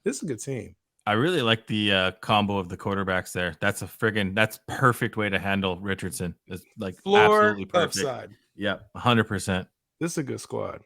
This is a good team. I really like the combo of the quarterbacks there. That's perfect way to handle Richardson. It's like Floor absolutely perfect. upside. Yeah, 100%. This is a good squad.